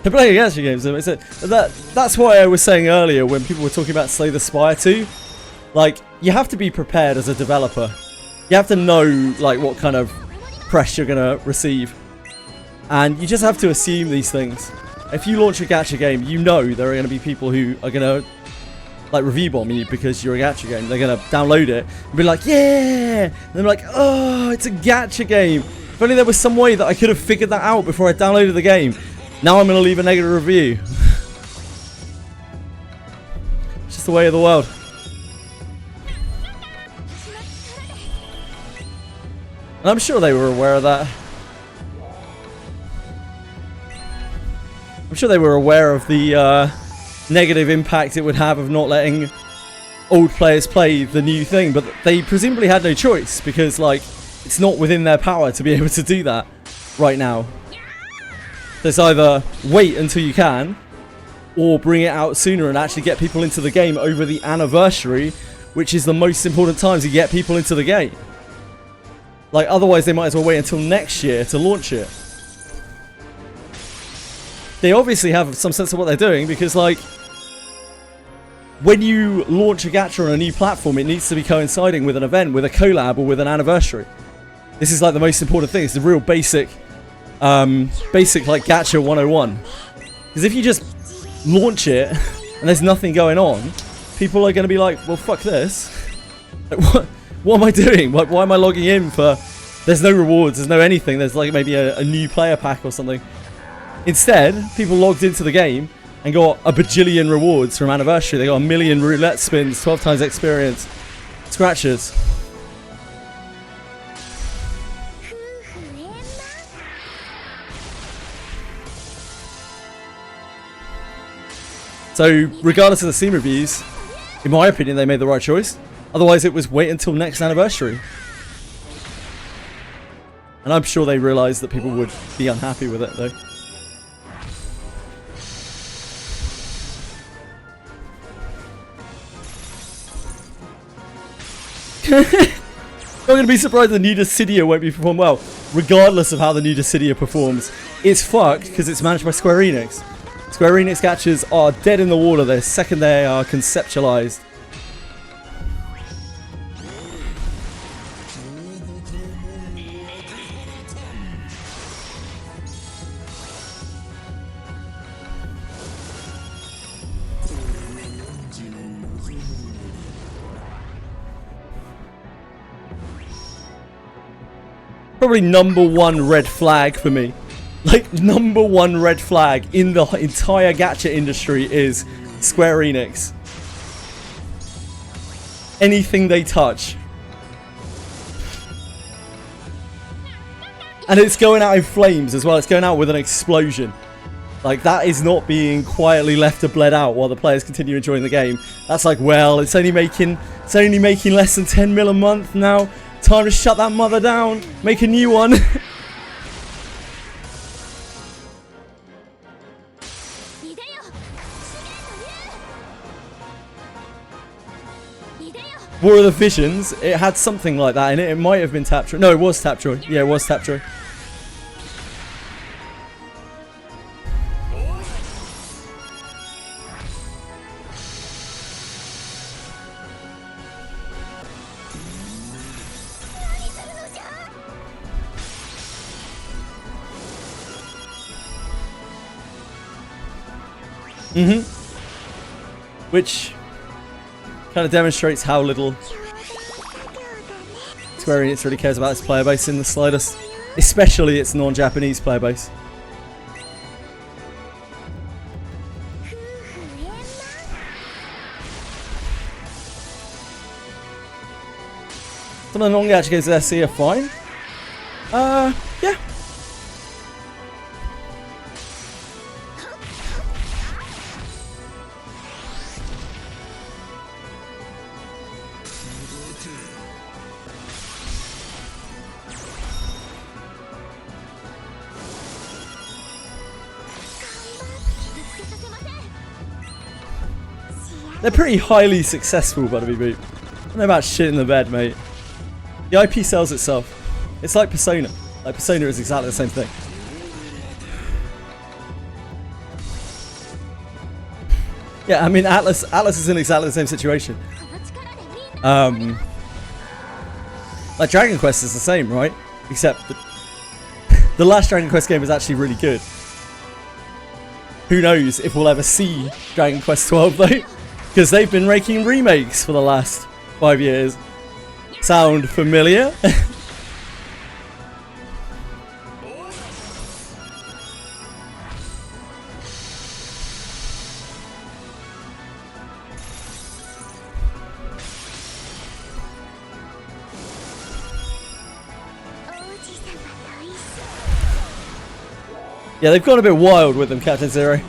To play gacha games, that's why I was saying earlier when people were talking about Slay the Spire 2. Like, you have to be prepared as a developer. You have to know, like, what kind of press you're going to receive. And you just have to assume these things. If you launch a gacha game, you know there are going to be people who are going to, like, review bomb you because you're a gacha game. They're going to download it and be like, yeah! And they're like, oh, it's a gacha game. If only there was some way that I could have figured that out before I downloaded the game. Now I'm going to leave a negative review. It's just the way of the world. And I'm sure they were aware of that. I'm sure they were aware of the negative impact it would have of not letting old players play the new thing. But they presumably had no choice because, like, it's not within their power to be able to do that right now. So it's either wait until you can, or bring it out sooner and actually get people into the game over the anniversary, which is the most important time to get people into the game. Like, otherwise they might as well wait until next year to launch it. They obviously have some sense of what they're doing because, like, when you launch a gacha on a new platform, it needs to be coinciding with an event, with a collab, or with an anniversary. This is, like, the most important thing. It's the real basic like gacha 101. Because if you just launch it and there's nothing going on, people are going to be like, well, fuck this. Like, what am I doing? Why am I logging in for... There's no rewards, there's no anything. There's like maybe a new player pack or something. Instead, people logged into the game and got a bajillion rewards from anniversary. They got 1 million roulette spins, 12 times experience, scratches. So, regardless of the Steam reviews, in my opinion, they made the right choice. Otherwise, it was wait until next anniversary. And I'm sure they realised that people would be unhappy with it, though. I'm going to be surprised the new Dissidia won't be performed well, regardless of how the new Dissidia performs. It's fucked because it's managed by Square Enix. Square Enix gachas are dead in the water the second they are conceptualized. Probably #1 red flag for me. Like, #1 red flag in the entire gacha industry is Square Enix. Anything they touch. And it's going out in flames as well. It's going out with an explosion. Like, that is not being quietly left to bled out while the players continue enjoying the game. That's like, well, it's only making less than 10 mil a month now. Time to shut that mother down. Make a new one. War of the Visions, it had something like that in it. It might have been Tapjoy. No, it was Tapjoy. Yeah, it was Tapjoy. Which kind of demonstrates how little Square Enix really cares about its player base in the slightest, especially its non-Japanese player base. Some of the non-gacha games that I see are fine. Yeah. They're pretty highly successful, Butterby Boot. I don't know about shit in the bed, mate. The IP sells itself. It's like Persona. Like Persona is exactly the same thing. Yeah, I mean Atlas is in exactly the same situation. Like Dragon Quest is the same, right? Except the last Dragon Quest game was actually really good. Who knows if we'll ever see Dragon Quest 12 though? Because they've been making remakes for the last 5 years. Sound familiar? Yeah, they've gone a bit wild with them, Captain Zero.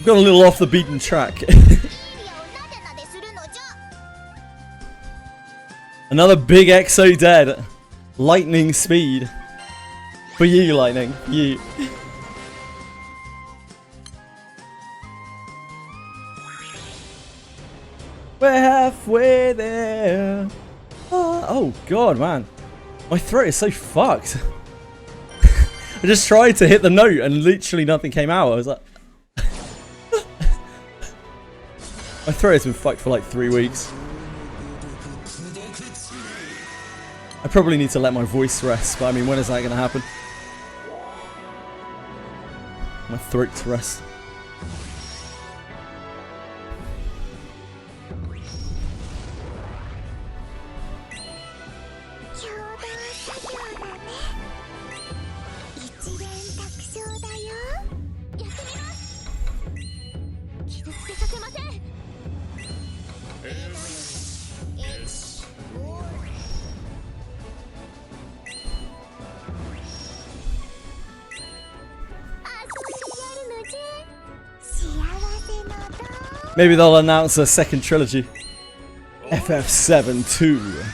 Got a little off the beaten track. Another big EXO dead. Lightning speed. For you, Lightning. You. We're halfway there. Oh god, man. My throat is so fucked. I just tried to hit the note and literally nothing came out. I was like... My throat has been fucked for like 3 weeks. I probably need to let my voice rest, but I mean, when is that going to happen? My throat to rest. Maybe they'll announce a second trilogy. FF7-2.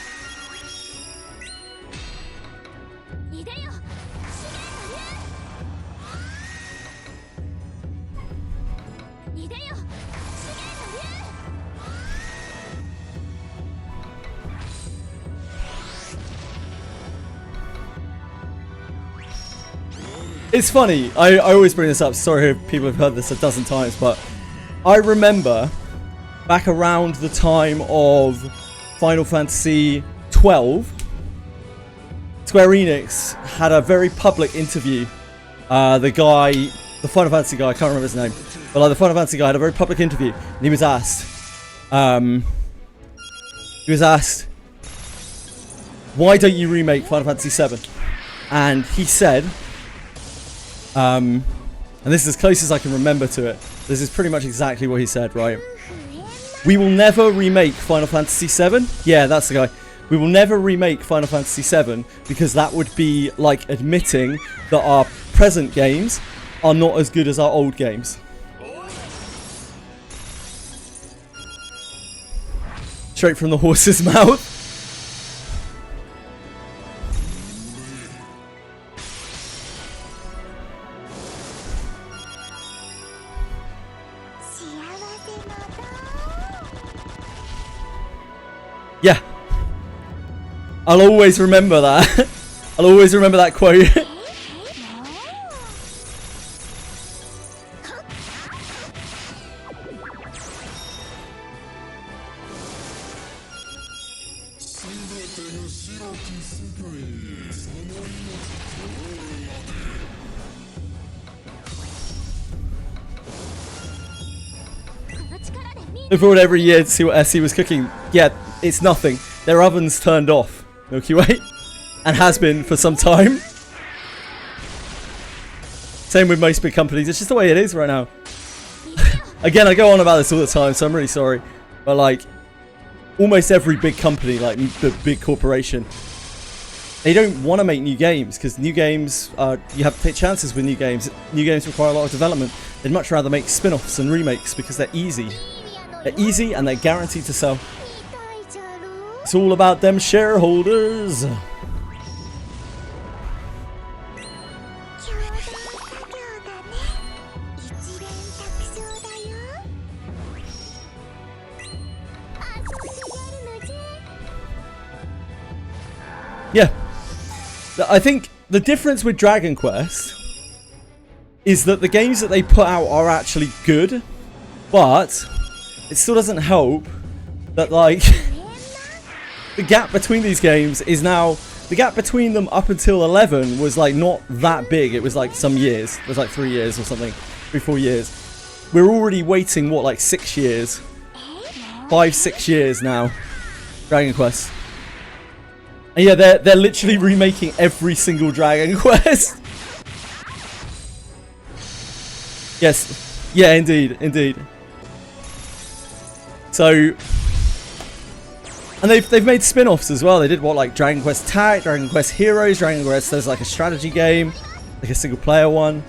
It's funny, I always bring this up, sorry if people have heard this a dozen times, but I remember back around the time of Final Fantasy 12, Square Enix had a very public interview. The Final Fantasy guy, I can't remember his name, but like the Final Fantasy guy had a very public interview, and he was asked, why don't you remake Final Fantasy 7? And he said, and this is as close as I can remember to it. This is pretty much exactly what he said, right? We will never remake Final Fantasy VII. Yeah, that's the guy. We will never remake Final Fantasy VII because that would be like admitting that our present games are not as good as our old games. Straight from the horse's mouth. Yeah. I'll always remember that. I'll always remember that quote. Look forward every year to see what SC was cooking. Yeah, it's nothing. Their oven's turned off, Milky Way, and has been for some time. Same with most big companies. It's just the way it is right now. Again, I go on about this all the time, so I'm really sorry. But like, almost every big company, like the big corporation, they don't want to make new games because new games, you have to take chances with new games. New games require a lot of development. They'd much rather make spin-offs and remakes because they're easy. They're easy and they're guaranteed to sell. It's all about them shareholders. Yeah. I think the difference with Dragon Quest is that the games that they put out are actually good, but it still doesn't help that, like, the gap between these games is now, the gap between them up until 11 was like not that big. It was like some years. It was like 3 years or something, 3-4 years. We're already waiting, what, like 6 years? 5-6 years now. Dragon Quest. And yeah, they're literally remaking every single Dragon Quest. Yes. Yeah, indeed. So, and they've made spin-offs as well. They did what, like Dragon Quest Tag, Dragon Quest Heroes, Dragon Quest, there's like a strategy game, like a single player one.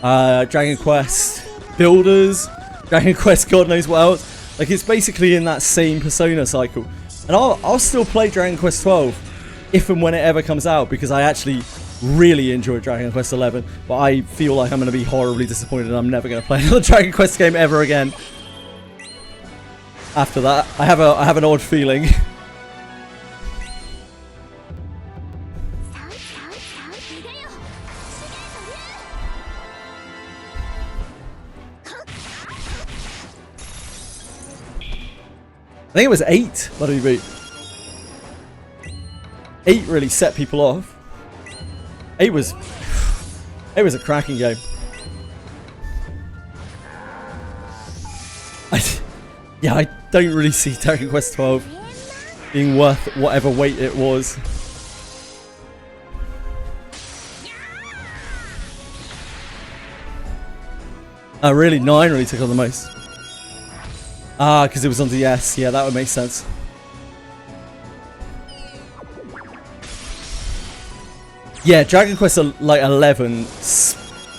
Dragon Quest Builders, Dragon Quest God knows what else. Like, it's basically in that same Persona cycle. And I'll still play Dragon Quest 12 if and when it ever comes out, because I actually really enjoyed Dragon Quest 11, but I feel like I'm going to be horribly disappointed and I'm never going to play another Dragon Quest game ever again. After that, I have an odd feeling. I think it was 8, what did we beat? 8 really set people off. 8 was a cracking game. Yeah, I don't really see Dragon Quest 12 being worth whatever weight it was. Really, 9 really took on the most. Ah, because it was on DS. Yeah, that would make sense. Yeah, Dragon Quest like 11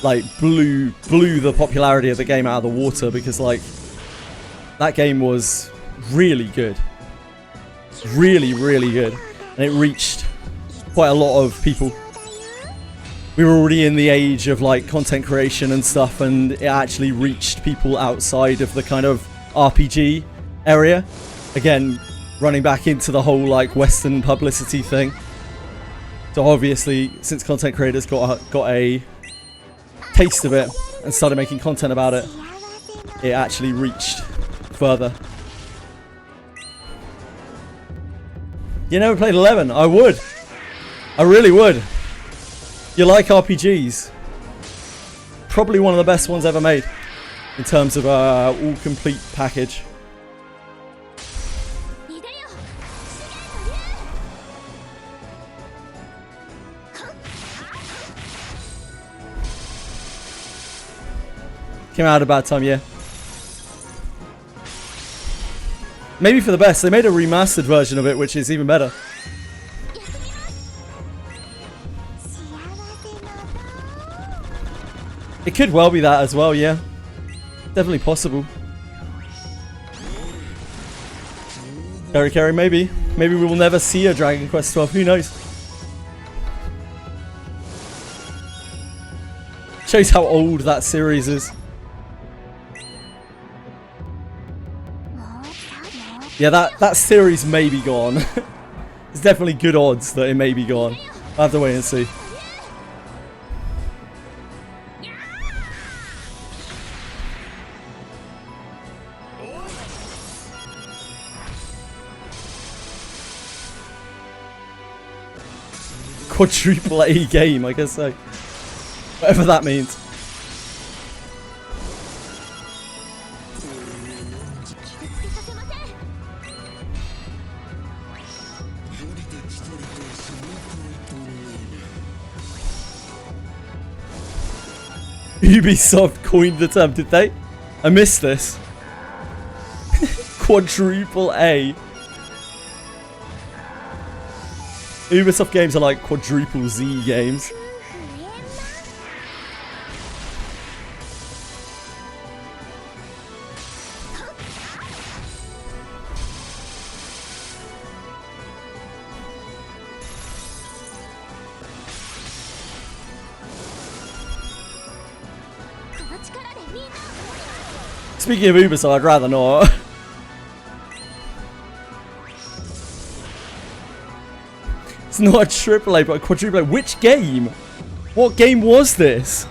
like blew the popularity of the game out of the water, because like that game was really good. Really good. And it reached quite a lot of people. We were already in the age of like content creation and stuff, and it actually reached people outside of the kind of RPG area. Again, running back into the whole like Western publicity thing. So obviously, since content creators got a taste of it and started making content about it, it actually reached further. You never played 11? I would. I really would. You like RPGs? Probably one of the best ones ever made in terms of all complete package. Came out at a bad time, yeah. Maybe for the best. They made a remastered version of it, which is even better. It could well be that as well, yeah. Definitely possible. Carry, maybe. Maybe we will never see a Dragon Quest 12. Who knows? Shows how old that series is. Yeah, that series may be gone. There's definitely good odds that it may be gone. I'll have to wait and see. Quadruple A game, I guess so. Whatever that means. Ubisoft coined the term, did they? I missed this. Quadruple A. Ubisoft games are like quadruple Z games. Speaking of Ubisoft, I'd rather not. It's not a triple A, but a quadruple A. Which game? What game was this?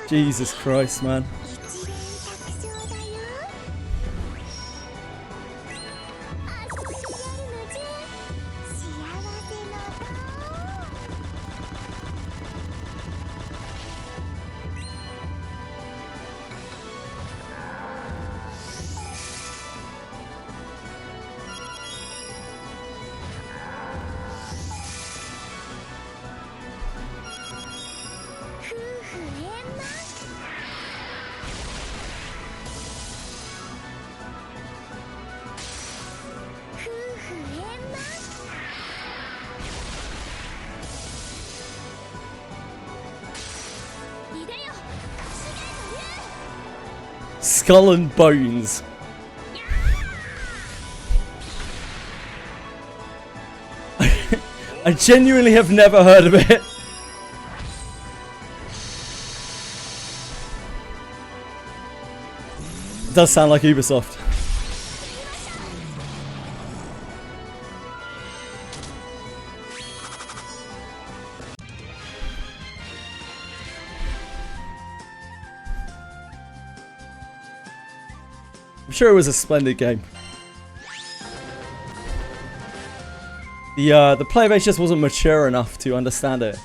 Jesus Christ, man. Skull and Bones. I genuinely have never heard of it. It does sound like Ubisoft. I'm sure it was a splendid game. The player base just wasn't mature enough to understand it.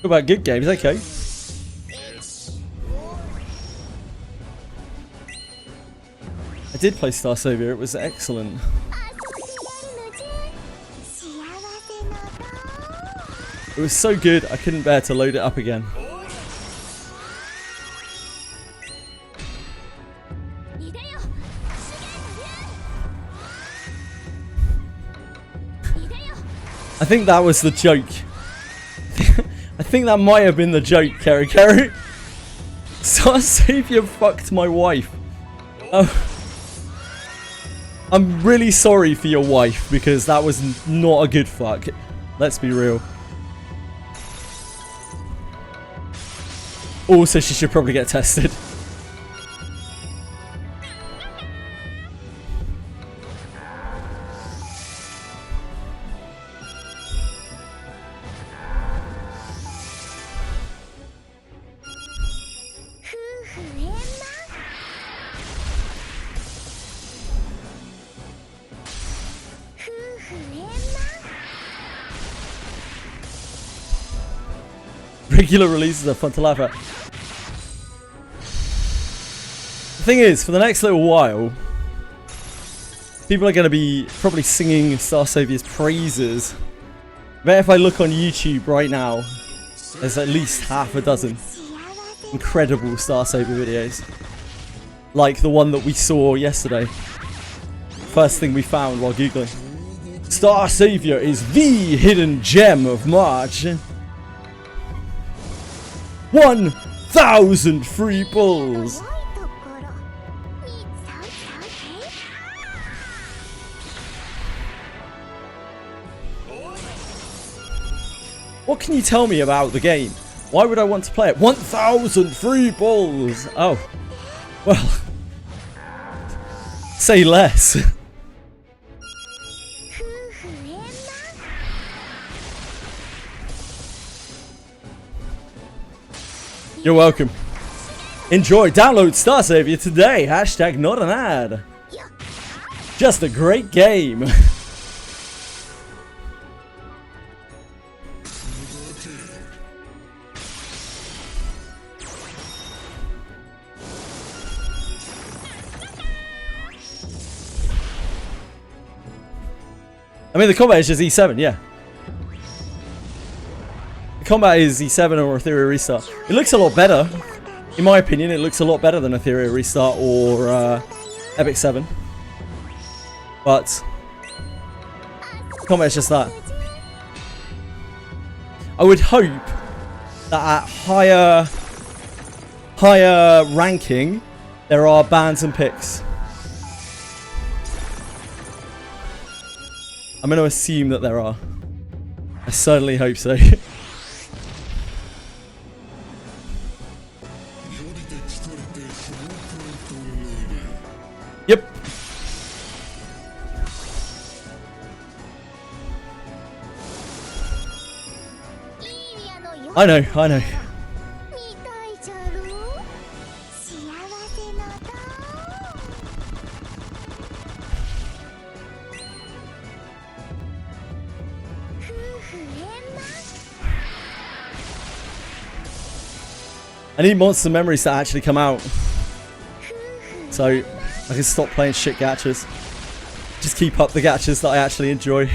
What about good games? Okay. I did play Star Savior. It was excellent. It was so good, I couldn't bear to load it up again. I think that was the joke. I think that might have been the joke, Kerry Kerry. Star Savior fucked my wife. I'm really sorry for your wife, because that was not a good fuck. Let's be real. Also, she should probably get tested. Regular releases are fun to laugh at. The thing is, for the next little while, people are going to be probably singing Star Savior's praises. I bet if I look on YouTube right now, there's at least half a dozen incredible Star Savior videos. Like the one that we saw yesterday. First thing we found while Googling. Star Savior is the hidden gem of March. 1,000 free pulls. What can you tell me about the game? Why would I want to play it? 1,000 free balls! Oh. Well. Say less. You're welcome. Enjoy. Download Star Savior today. Hashtag not an ad. Just a great game. I mean, the combat is just E7, yeah. The combat is E7 or Ethereal Restart. It looks a lot better. In my opinion, it looks a lot better than Ethereal Restart or Epic 7. But combat is just that. I would hope that at higher ranking, there are bans and picks. I'm going to assume that there are. I certainly hope so. Yep. I know. I need Monster Memories to actually come out, so I can stop playing shit gachas. Just keep up the gachas that I actually enjoy.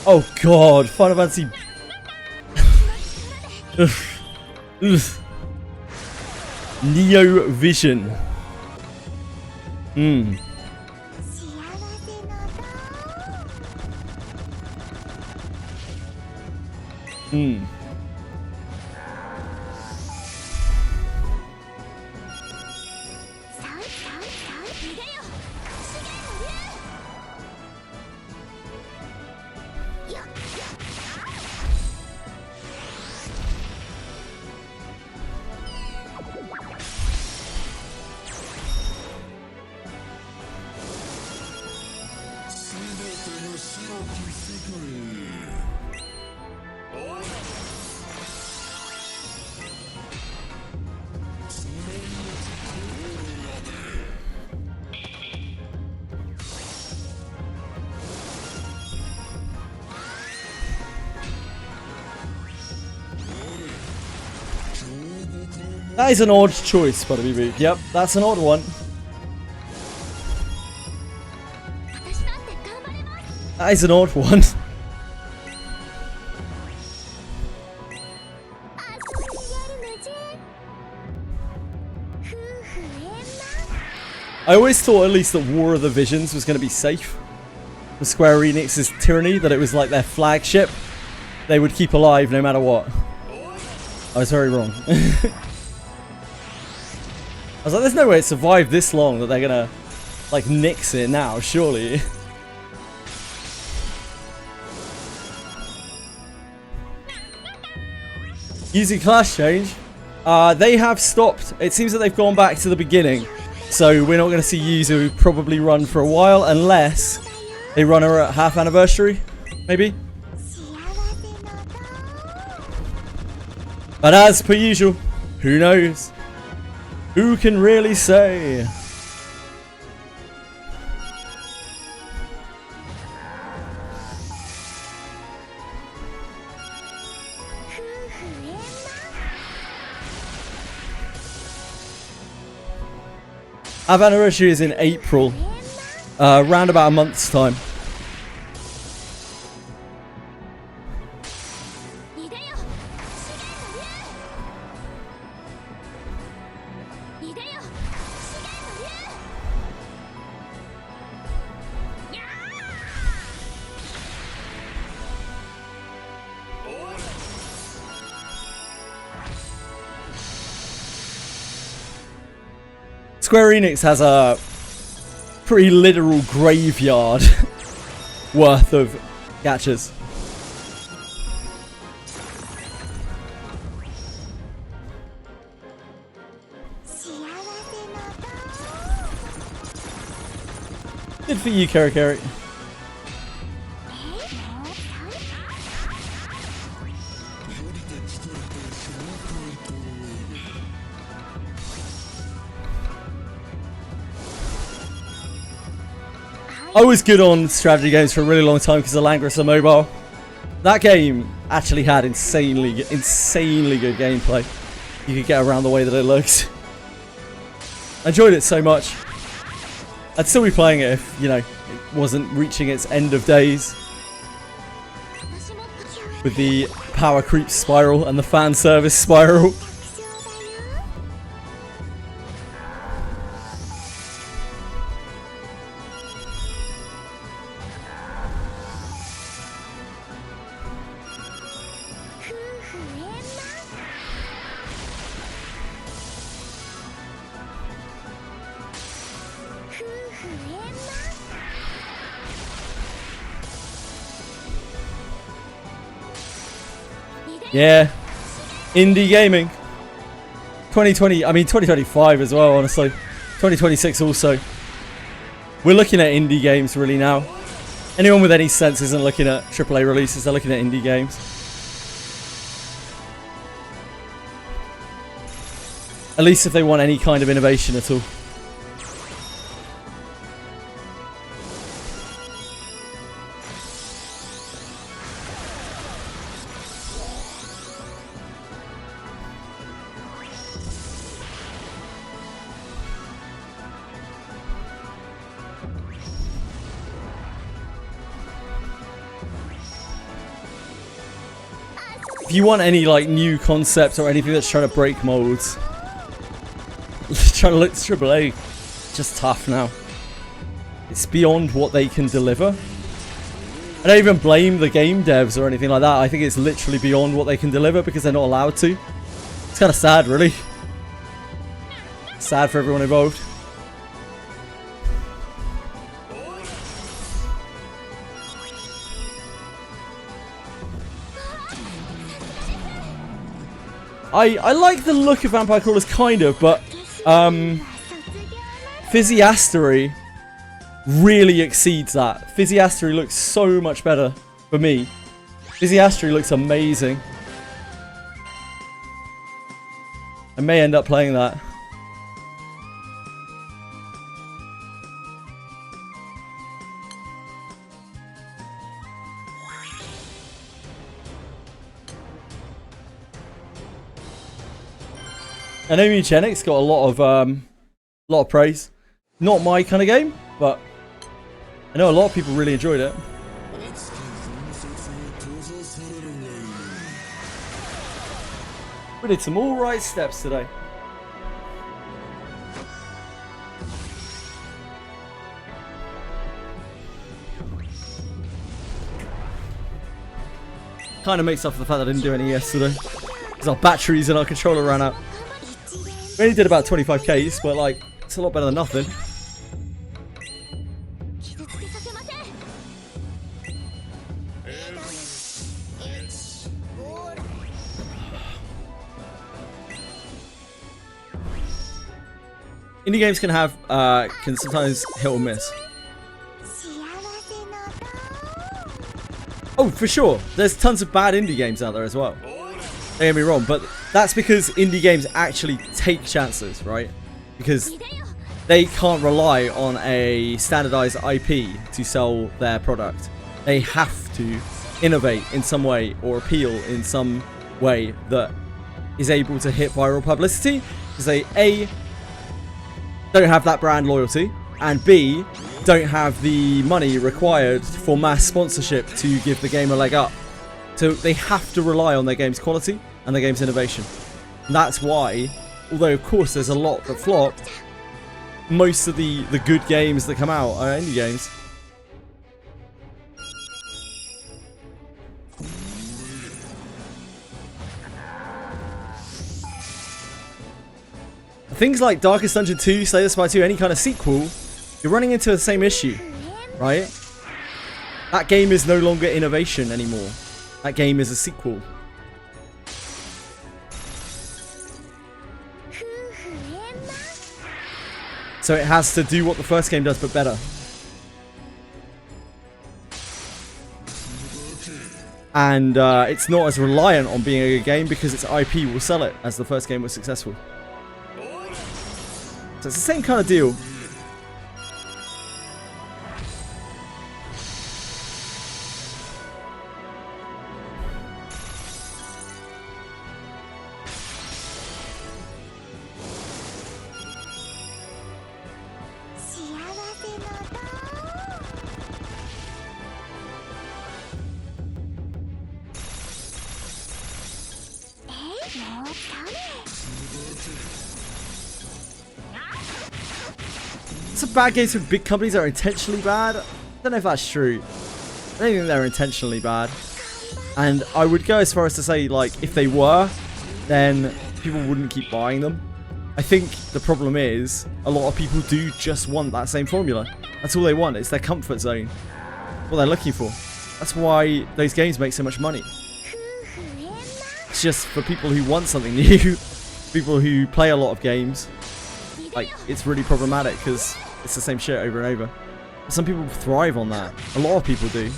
Oh god, Final Fantasy. Neo Vision. That is an odd choice, Butterby Boot. Yep, that's an odd one. That is an odd one. I always thought at least that War of the Visions was going to be safe. The Square Enix's tyranny, that it was like their flagship. They would keep alive no matter what. I was very wrong. I was like, there's no way it survived this long that they're gonna, like, nix it now, surely. Using class change, they have stopped. It seems that they've gone back to the beginning. So we're not going to see Yuzu probably run for a while unless they run her at half anniversary, maybe. But as per usual, who knows? Who can really say? Our anniversary is in April, around about a month's time. Square Enix has a pretty literal graveyard worth of gachas. Good for you, Kari. I was good on strategy games for a really long time because of Langris on mobile. That game actually had insanely good gameplay. You could get around the way that it looks. I enjoyed it so much. I'd still be playing it if, you know, it wasn't reaching its end of days. With the power creep spiral and the fan service spiral. Yeah, indie gaming. 2020, I mean 2025 as well, honestly. 2026 also. We're looking at indie games really now. Anyone with any sense isn't looking at AAA releases, they're looking at indie games. At least if they want any kind of innovation at all. If you want any like new concept or anything that's trying to break molds, trying to look to AAA, just tough now. It's beyond what they can deliver. I don't even blame the game devs or anything like that. I think it's literally beyond what they can deliver because they're not allowed to. It's kind of sad, really. Sad for everyone involved. I like the look of Vampire Crawlers, kind of, but Physiastery really exceeds that. Physiastery looks so much better for me. Physiastery looks amazing. I may end up playing that. I know Eugenics got a lot of praise. Not my kind of game, but I know a lot of people really enjoyed it. We did some alright steps today. Kind of makes up for the fact that I didn't do any yesterday. Because our batteries and our controller ran out. We only did about 25Ks, but like, it's a lot better than nothing. Indie games can sometimes hit or miss. Oh, for sure. There's tons of bad indie games out there as well. Don't get me wrong, but that's because indie games actually take chances, right? Because they can't rely on a standardized IP to sell their product. They have to innovate in some way or appeal in some way that is able to hit viral publicity, because they A, don't have that brand loyalty, and B, don't have the money required for mass sponsorship to give the game a leg up. So they have to rely on their game's quality and their game's innovation. And that's why, although of course there's a lot that flop, most of the good games that come out are indie games. things like Darkest Dungeon 2, Slay the Spire 2, any kind of sequel, you're running into the same issue, right? That game is no longer innovation anymore. That game is a sequel. So it has to do what the first game does, but better. And it's not as reliant on being a good game because its IP will sell it, as the first game was successful. So it's the same kind of deal. Some bad games from big companies are intentionally bad. I don't know if that's true. I don't think they're intentionally bad. And I would go as far as to say, like, if they were, then people wouldn't keep buying them. I think the problem is, a lot of people do just want that same formula. That's all they want. It's their comfort zone. What they're looking for. That's why those games make so much money. It's just for people who want something new. People who play a lot of games. Like, it's really problematic because it's the same shit over and over. Some people thrive on that. A lot of people do.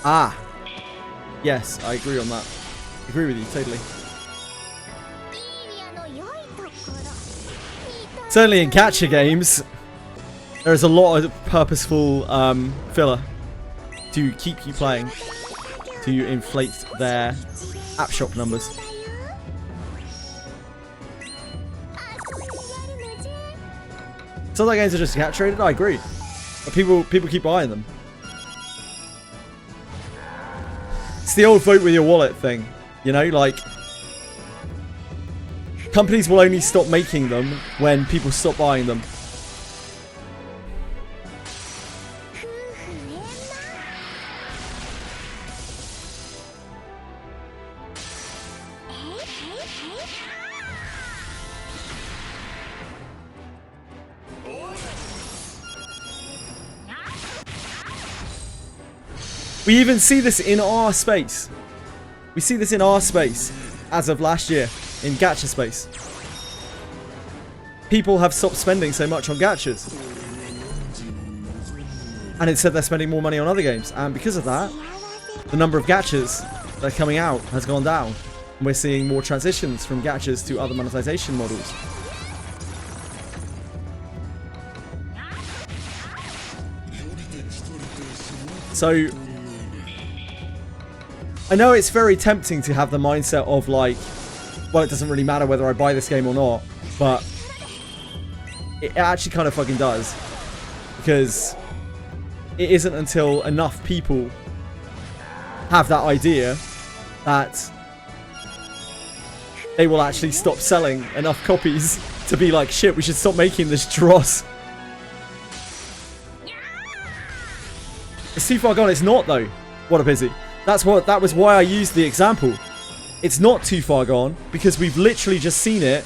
Ah. Yes, I agree on that. I agree with you, totally. Certainly in gacha games, there's a lot of purposeful filler to keep you playing, to inflate their app shop numbers. Some of the games are just saturated, I agree. But people keep buying them. It's the old vote with your wallet thing. You know, like, companies will only stop making them when people stop buying them. We even see this in our space. We see this in our space as of last year in gacha space. People have stopped spending so much on gachas. And instead they're spending more money on other games. And because of that, the number of gachas that are coming out has gone down. And we're seeing more transitions from gachas to other monetization models. So I know it's very tempting to have the mindset of like, well, it doesn't really matter whether I buy this game or not, but it actually kind of fucking does, because it isn't until enough people have that idea that they will actually stop selling enough copies to be like, shit, we should stop making this dross. It's too far gone. It's not, though. What a pity. That was why I used the example. It's not too far gone because we've literally just seen it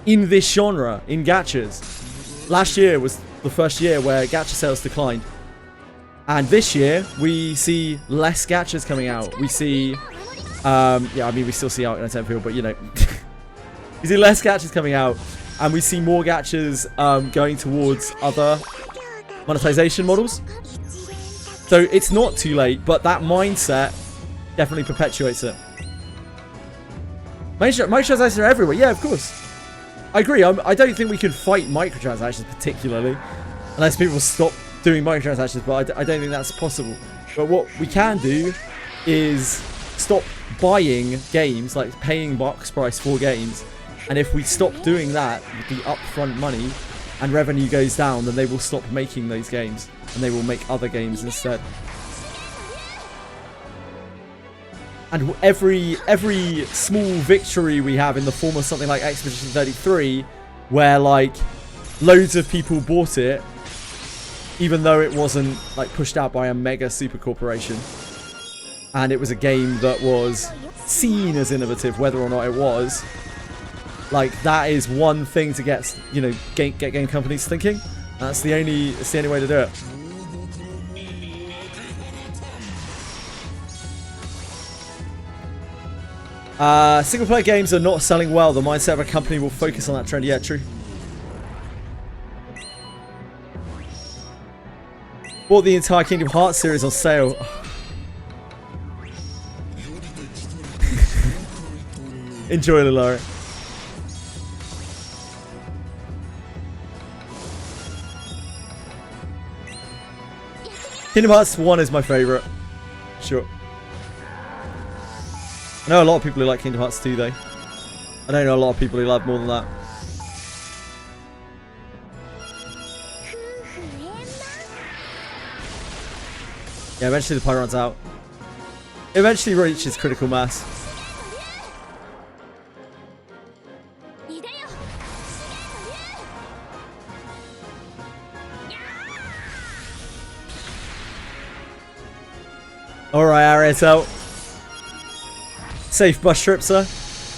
in this genre, in gachas. Last year was the first year where gacha sales declined. And this year, we see less gachas coming out. We see, yeah, I mean, we still see Arc Knight Temple, but you know. We see less gachas coming out. And we see more gachas going towards other monetization models. So it's not too late, but that mindset definitely perpetuates it. Microtransactions are everywhere. Yeah, of course. I agree. I don't think we can fight microtransactions particularly, unless people stop doing microtransactions, but I don't think that's possible. But what we can do is stop buying games, like paying box price for games. And if we stop doing that with the upfront money and revenue goes down, then they will stop making those games. And they will make other games instead. And every small victory we have in the form of something like Expedition 33, where like loads of people bought it, even though it wasn't like pushed out by a mega super corporation, and it was a game that was seen as innovative, whether or not it was. Like, that is one thing to get, you know, get game companies thinking. That's the only way to do it. Single player games are not selling well. The mindset of a company will focus on that trend. Yeah, true. Bought the entire Kingdom Hearts series on sale. Enjoy it, Laura. Kingdom Hearts 1 is my favourite. Sure. I know a lot of people who like Kingdom Hearts 2 though. I don't know a lot of people who love more than that. Yeah, eventually the pie runs out. It eventually reaches critical mass. Alright, Ariel out. Safe bus trip, sir.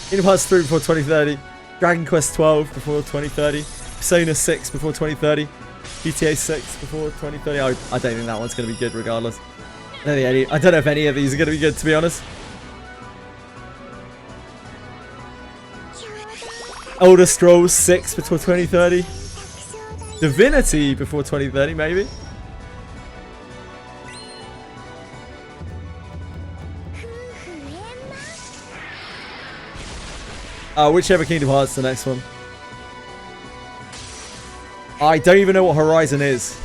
Kingdom Hearts 3 before 2030. Dragon Quest 12 before 2030. Persona 6 before 2030. GTA 6 before 2030. I don't think that one's going to be good regardless. I don't know if any of these are going to be good, to be honest. Elder Scrolls 6 before 2030. Divinity before 2030, maybe. Whichever Kingdom Hearts, the next one. I don't even know what Horizon is.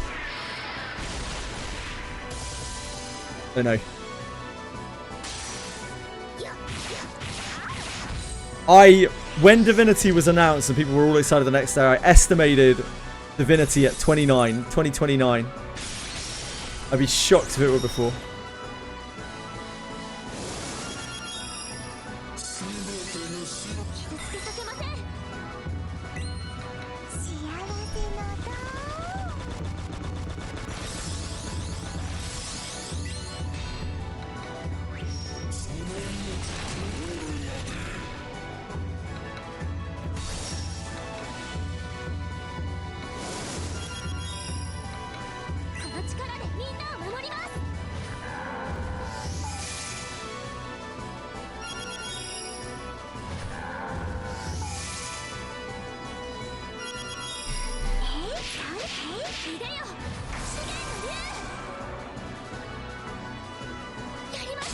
I don't know. When Divinity was announced and people were all excited the next day, I estimated Divinity at 2029. I'd be shocked if it were before.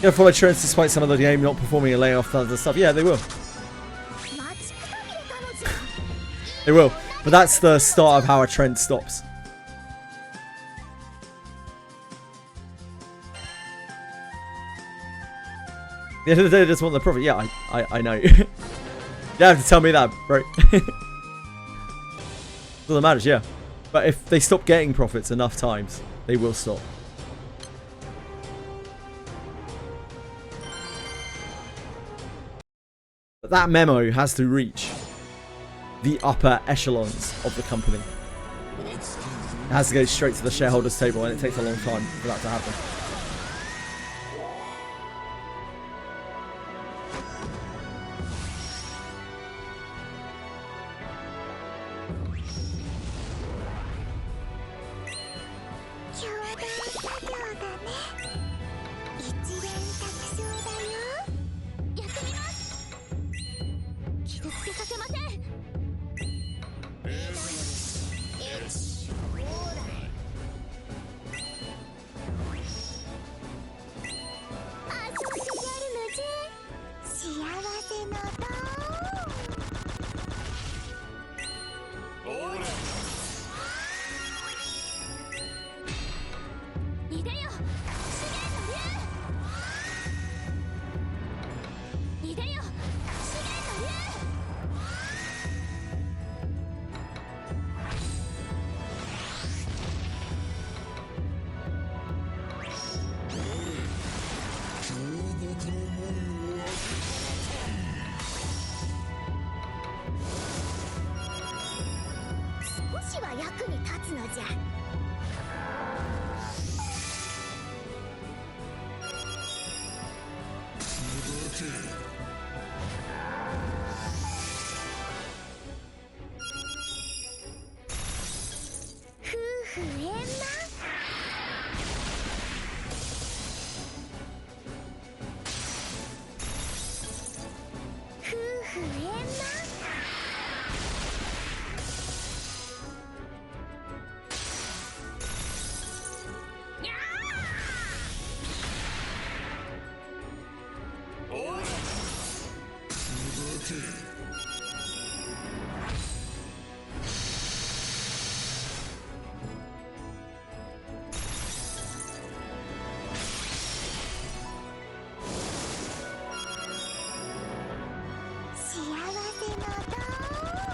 They'll follow trends despite some of the game not performing and laying off tons of stuff. Yeah, they will. They will. But that's the start of how a trend stops. At the end of the day, they just want the profit. Yeah, I know. You don't have to tell me that, bro. All that matters, yeah. But if they stop getting profits enough times, they will stop. But that memo has to reach the upper echelons of the company. It has to go straight to the shareholders' table, and it takes a long time for that to happen.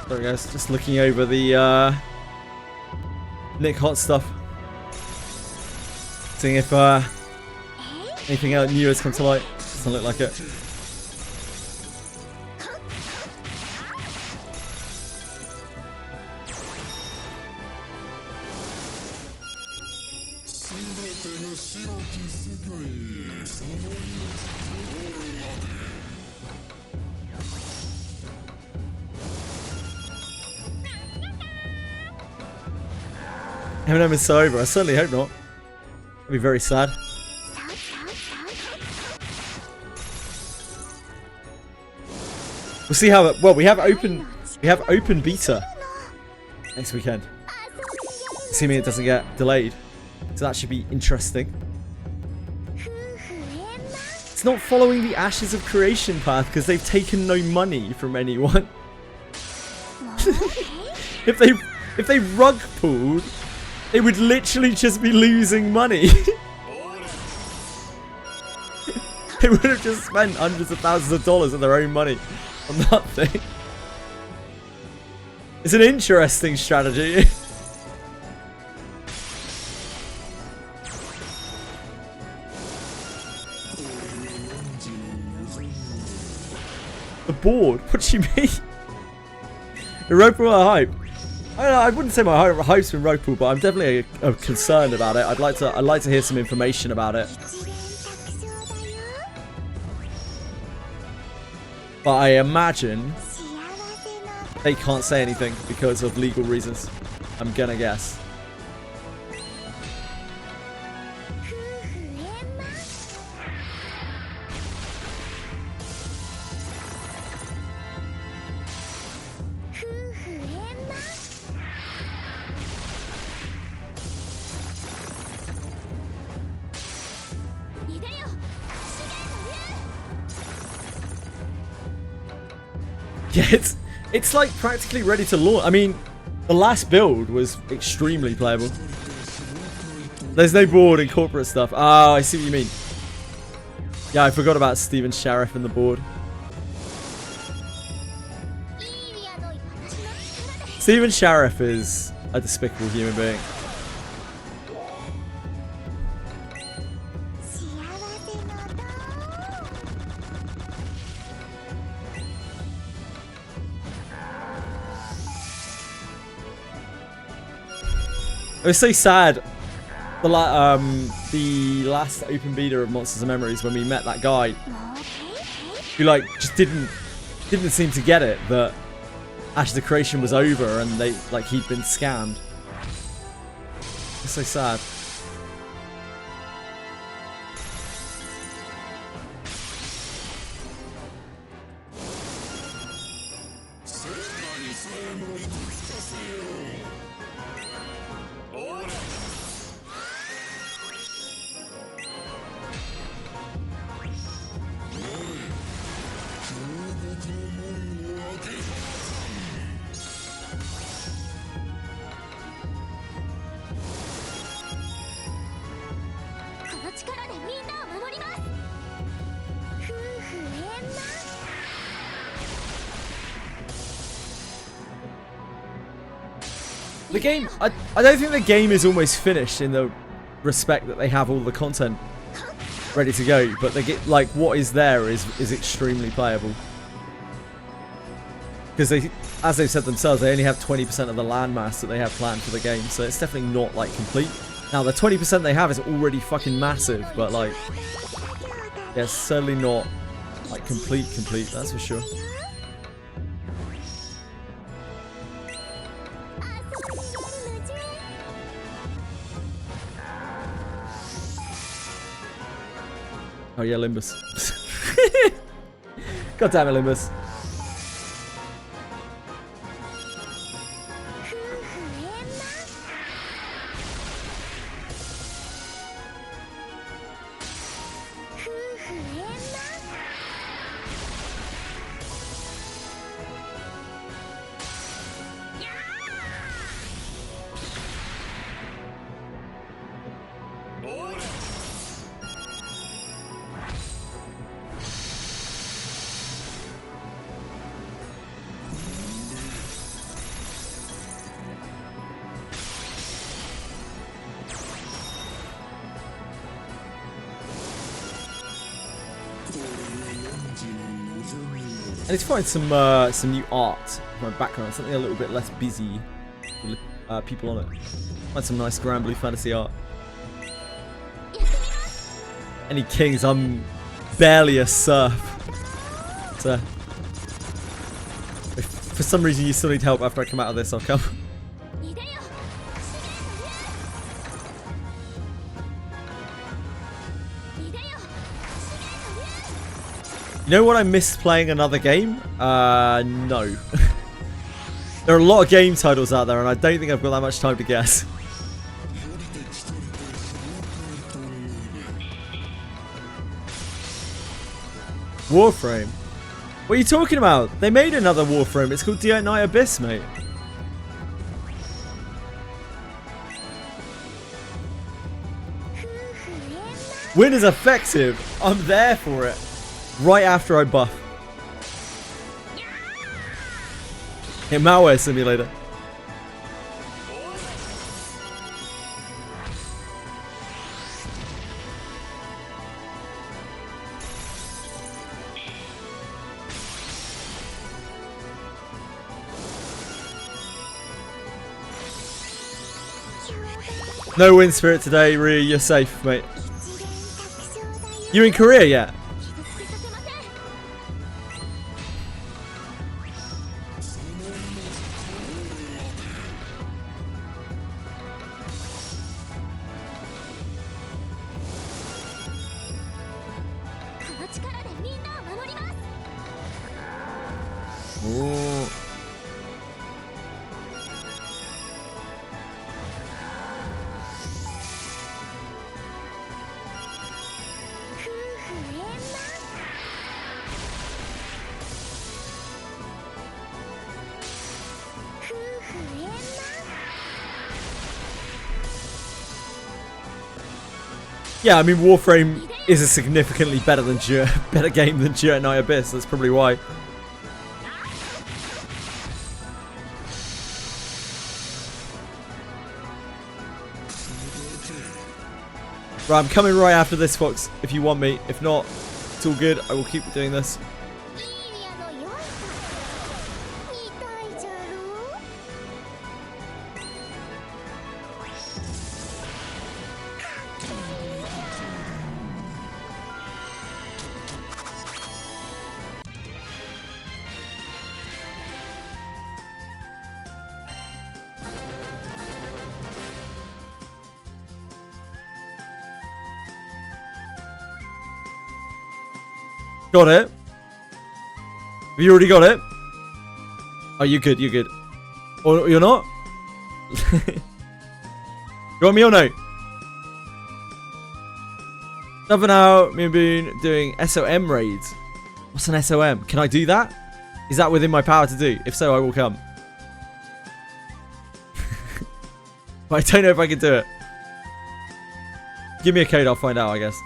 Sorry guys, just looking over the Nick Hot stuff. Seeing if anything else new has come to light. Doesn't look like it. Eminem is so over. I certainly hope not. That'd be very sad. We'll see how. Well, we have open beta next weekend, assuming it doesn't get delayed. So that should be interesting. It's not following the Ashes of Creation path because they've taken no money from anyone. if they rug pulled, they would literally just be losing money. They would have just spent hundreds of thousands of dollars of their own money on that thing. It's an interesting strategy. The board? What do you mean? The rope or hype? I wouldn't say my hype's been rope, but I'm definitely concerned about it. I'd like to hear some information about it. But I imagine they can't say anything because of legal reasons. I'm gonna guess. Yeah, it's like practically ready to launch. I mean, the last build was extremely playable. There's no board in corporate stuff. Oh, I see what you mean. Yeah, I forgot about Steven Sheriff and the board. Steven Sheriff is a despicable human being. It was so sad. The last open beta of Monsters and Memories, when we met that guy who like just didn't seem to get it that Ashes of Creation was over and he'd been scammed. It's so sad. The game, I don't think the game is almost finished in the respect that they have all the content ready to go, but they get like what is there is extremely playable. Because they, as they've said themselves, they only have 20% of the landmass that they have planned for the game, so it's definitely not like complete. Now the 20% they have is already fucking massive, but like, yeah, it's certainly not Like complete, that's for sure. Oh yeah, Limbus. God damn it, Limbus. I need to find some new art for my background, something a little bit less busy with people on it. Find some nice Granblue Fantasy art. Any kings? I'm barely a serf. So, if for some reason you still need help after I come out of this, I'll come. You know what I missed playing another game? No. There are a lot of game titles out there and I don't think I've got that much time to guess. Warframe? What are you talking about? They made another Warframe. It's called D8 Abyss, mate. Win is effective. I'm there for it. Right after I buff. Hey, Malware Simulator. No wind spirit today, Rhea. You're safe, mate. You in Korea yet? Ooh. Yeah, I mean Warframe is a significantly better game than JJWF Abyss. That's probably why. Right, I'm coming right after this, Fox, if you want me. If not, it's all good. I will keep doing this. Got it. Have you already got it? Oh, you're good, you're good. Or you're not? You want me or no? Another now, me and Boone doing SOM raids. What's an SOM? Can I do that? Is that within my power to do? If so, I will come. But I don't know if I can do it. Give me a code, I'll find out, I guess.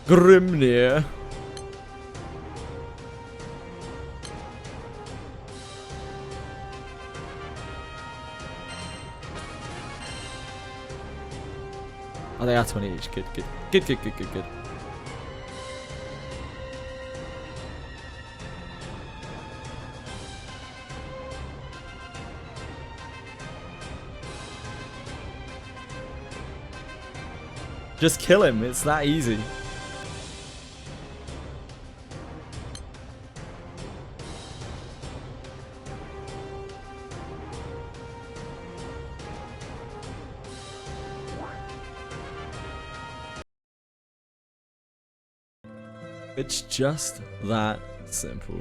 Grimnir. Oh, they are 20 each. Good, good. Good, good, good, good, good. Just kill him. It's that easy. It's just that simple.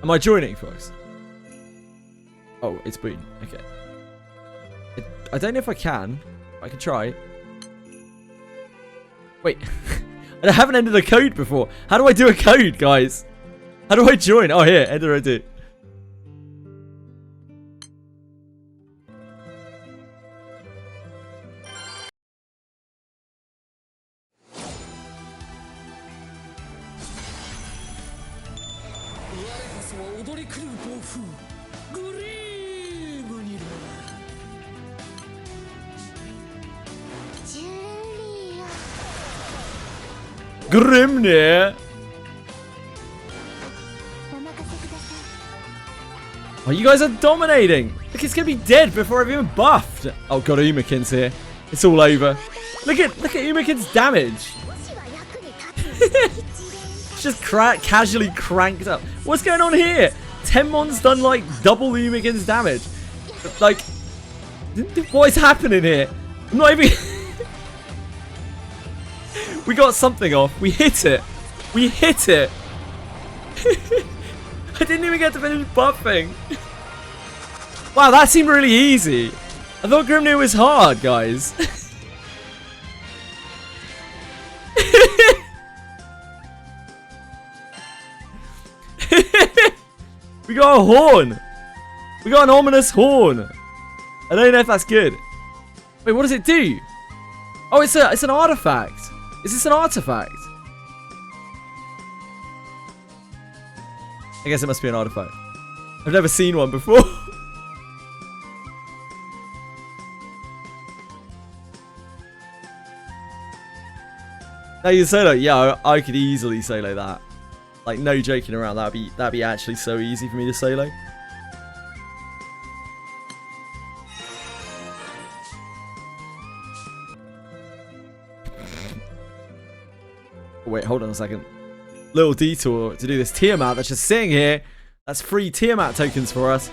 Am I joining, folks? Oh, it's been. Okay. I don't know if I can. I can try. Wait. I haven't entered a code before. How do I do a code, guys? How do I join? Oh, here. Enter I do. Grimnir! Oh, you guys are dominating! Look, it's gonna be dead before I've even buffed! Oh god, Umakin's here. It's all over. Look at Umakin's damage! It's just casually cranked up. What's going on here? Tenmon's done like double Umakin's damage. Like, what is happening here? I'm not even... We got something off. We hit it. We hit it. I didn't even get to finish buffing. Wow, that seemed really easy. I thought Grimnir was hard, guys. We got a horn. We got an ominous horn. I don't know if that's good. Wait, what does it do? Oh, it's an artifact. Is this an artifact? I guess it must be an artifact. I've never seen one before. Now you solo, yeah, I could easily solo that. Like, no joking around. That'd be actually so easy for me to solo. Wait, hold on a second. Little detour to do this Tiamat that's just sitting here. That's free Tiamat tokens for us.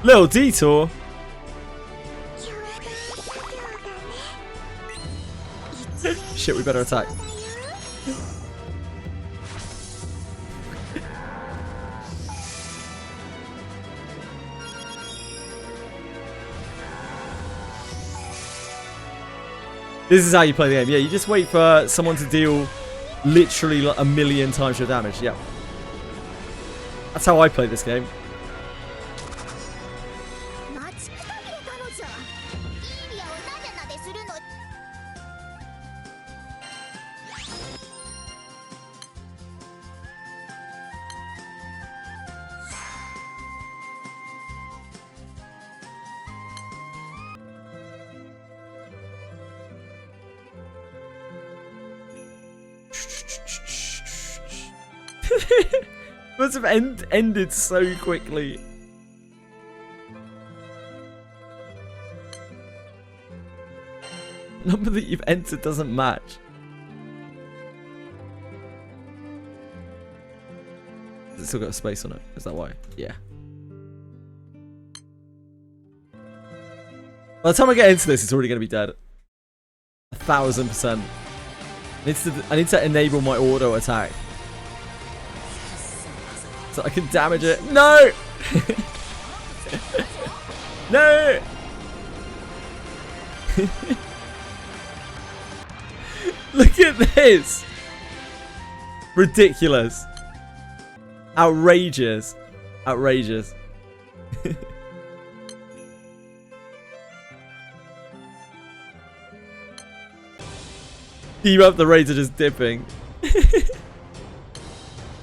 Little detour. Shit, we better attack. This is how you play the game. Yeah, you just wait for someone to deal literally like a million times your damage. Yeah. That's how I play this game. Must have ended so quickly. Number that you've entered doesn't match. Has it still got a space on it? Is that why? Yeah. By the time I get into this, it's already going to be dead. 1000%. I need to enable my auto attack. So I can damage it. No! No! Look at this! Ridiculous. Outrageous. Outrageous. Team up, the raids are just dipping.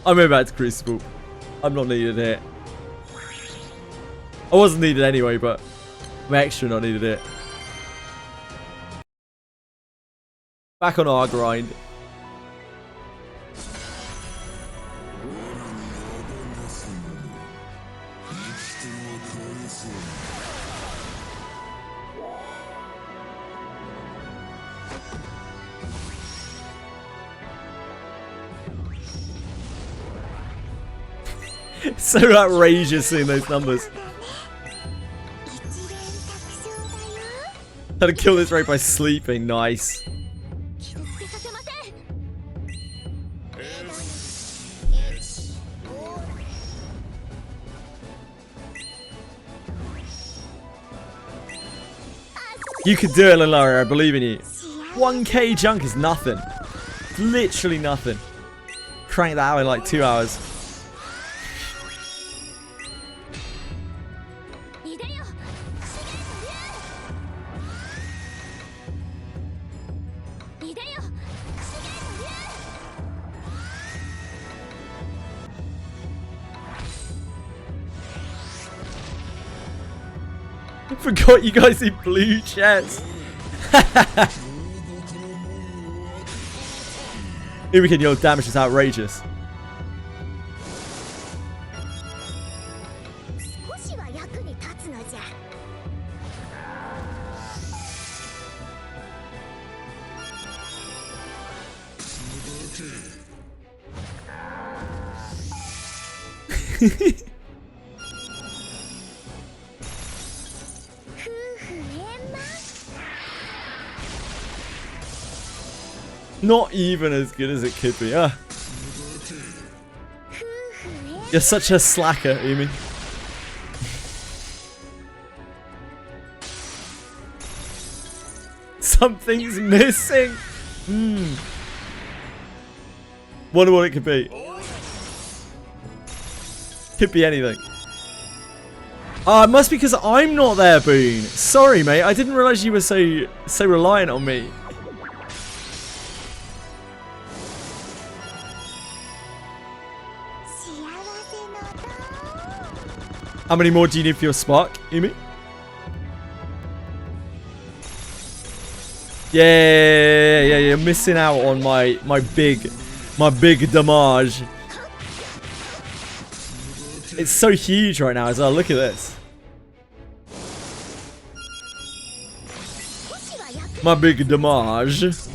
I'm going back to Crucible. I'm not needed here. I wasn't needed anyway, but I'm extra not needed it. Back on our grind. So outrageous seeing those numbers. How to kill this raid by sleeping, nice. You could do it, Lalari, I believe in you. 1k junk is nothing. It's literally nothing. Crank that out in like 2 hours. I forgot you guys need blue chests. Imoken, your damage is outrageous. Not even as good as it could be, huh? You're such a slacker, Umi. Something's missing. Wonder what it could be. Could be anything. Ah, it must be because I'm not there, Boone. Sorry, mate. I didn't realize you were so reliant on me. How many more do you need for your spark, Umi? Yeah, you're missing out on my big damage. It's so huge right now as well. Look at this. My big damage.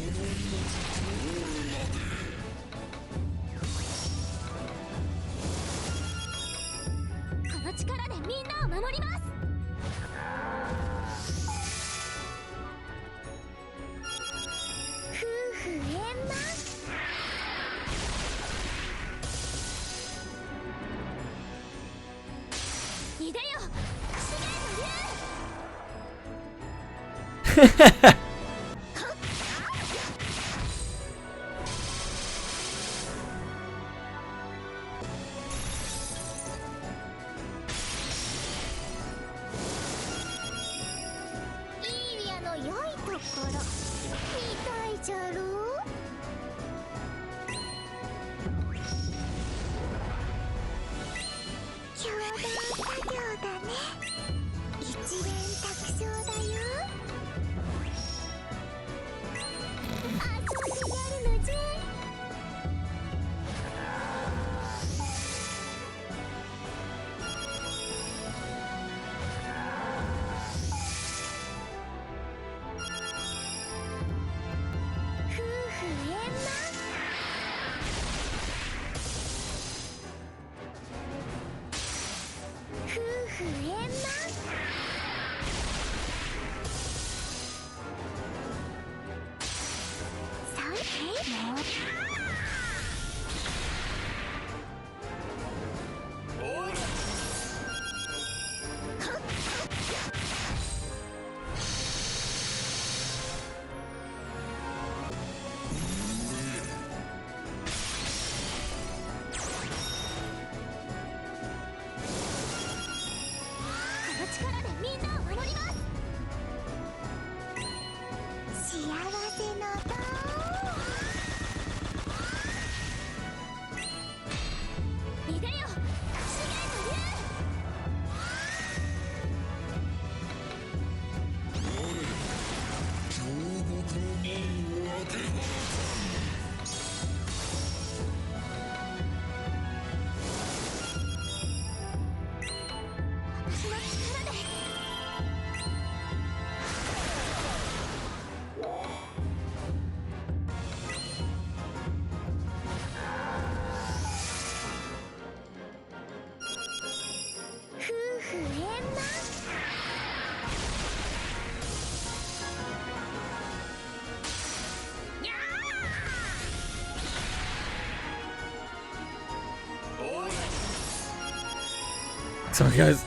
Sorry guys.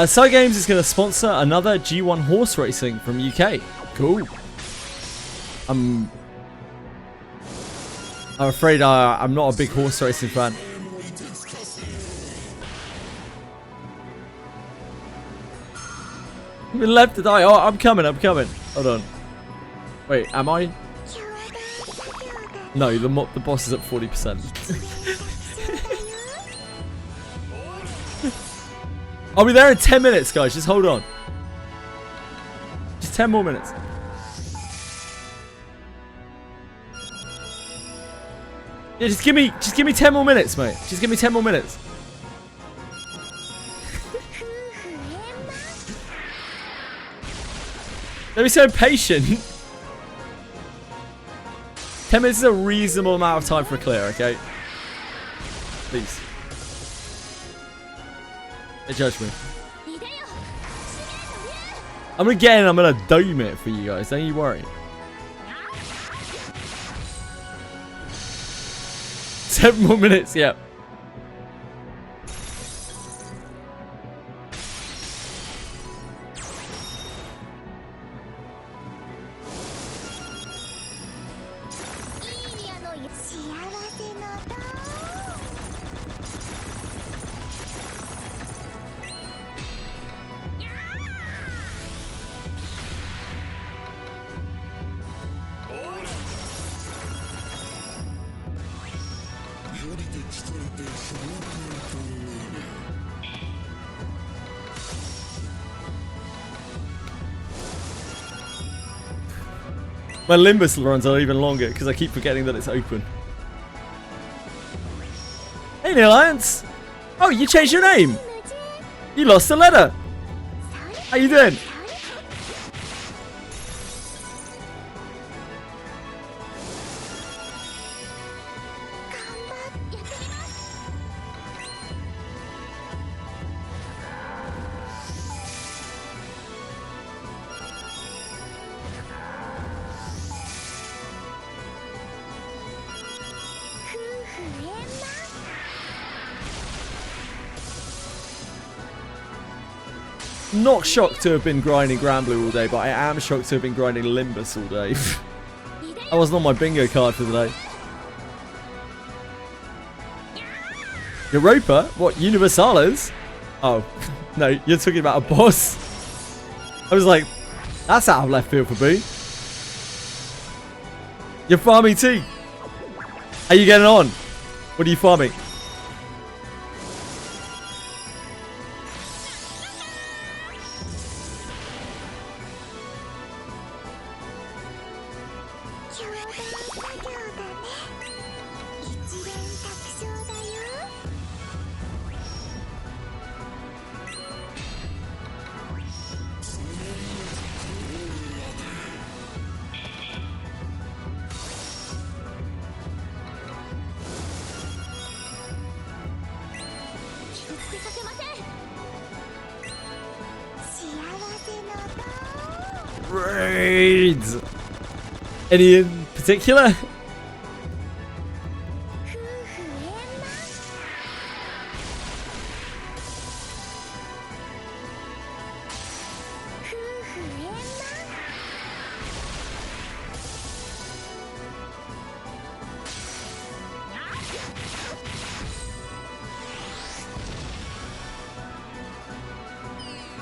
Side Games is going to sponsor another G1 horse racing from UK. Cool. I'm afraid I'm not a big horse racing fan. I've been left to die. Oh, I'm coming. Hold on. Wait, am I? No, the boss is at 40%. I'll be there in 10 minutes, guys. Just hold on. Just 10 more minutes. Yeah, just give me 10 more minutes, mate. Just give me 10 more minutes. Don't be so impatient. 10 minutes is a reasonable amount of time for a clear, okay? Please. Don't judge me. I'm gonna get in, I'm gonna dome it for you guys, don't you worry. 7 more minutes, yeah. My Limbus runs are even longer because I keep forgetting that it's open. Hey, Neil Alliance! Oh, you changed your name! You lost a letter! How you doing? Not shocked to have been grinding Granblue all day, but I am shocked to have been grinding Limbus all day. That wasn't on my bingo card for the day. Europa? What, Universalis? Oh, no, you're talking about a boss. I was like, that's out of left field for Boo. You're farming too. How you getting on? What are you farming? Raids! Any in particular?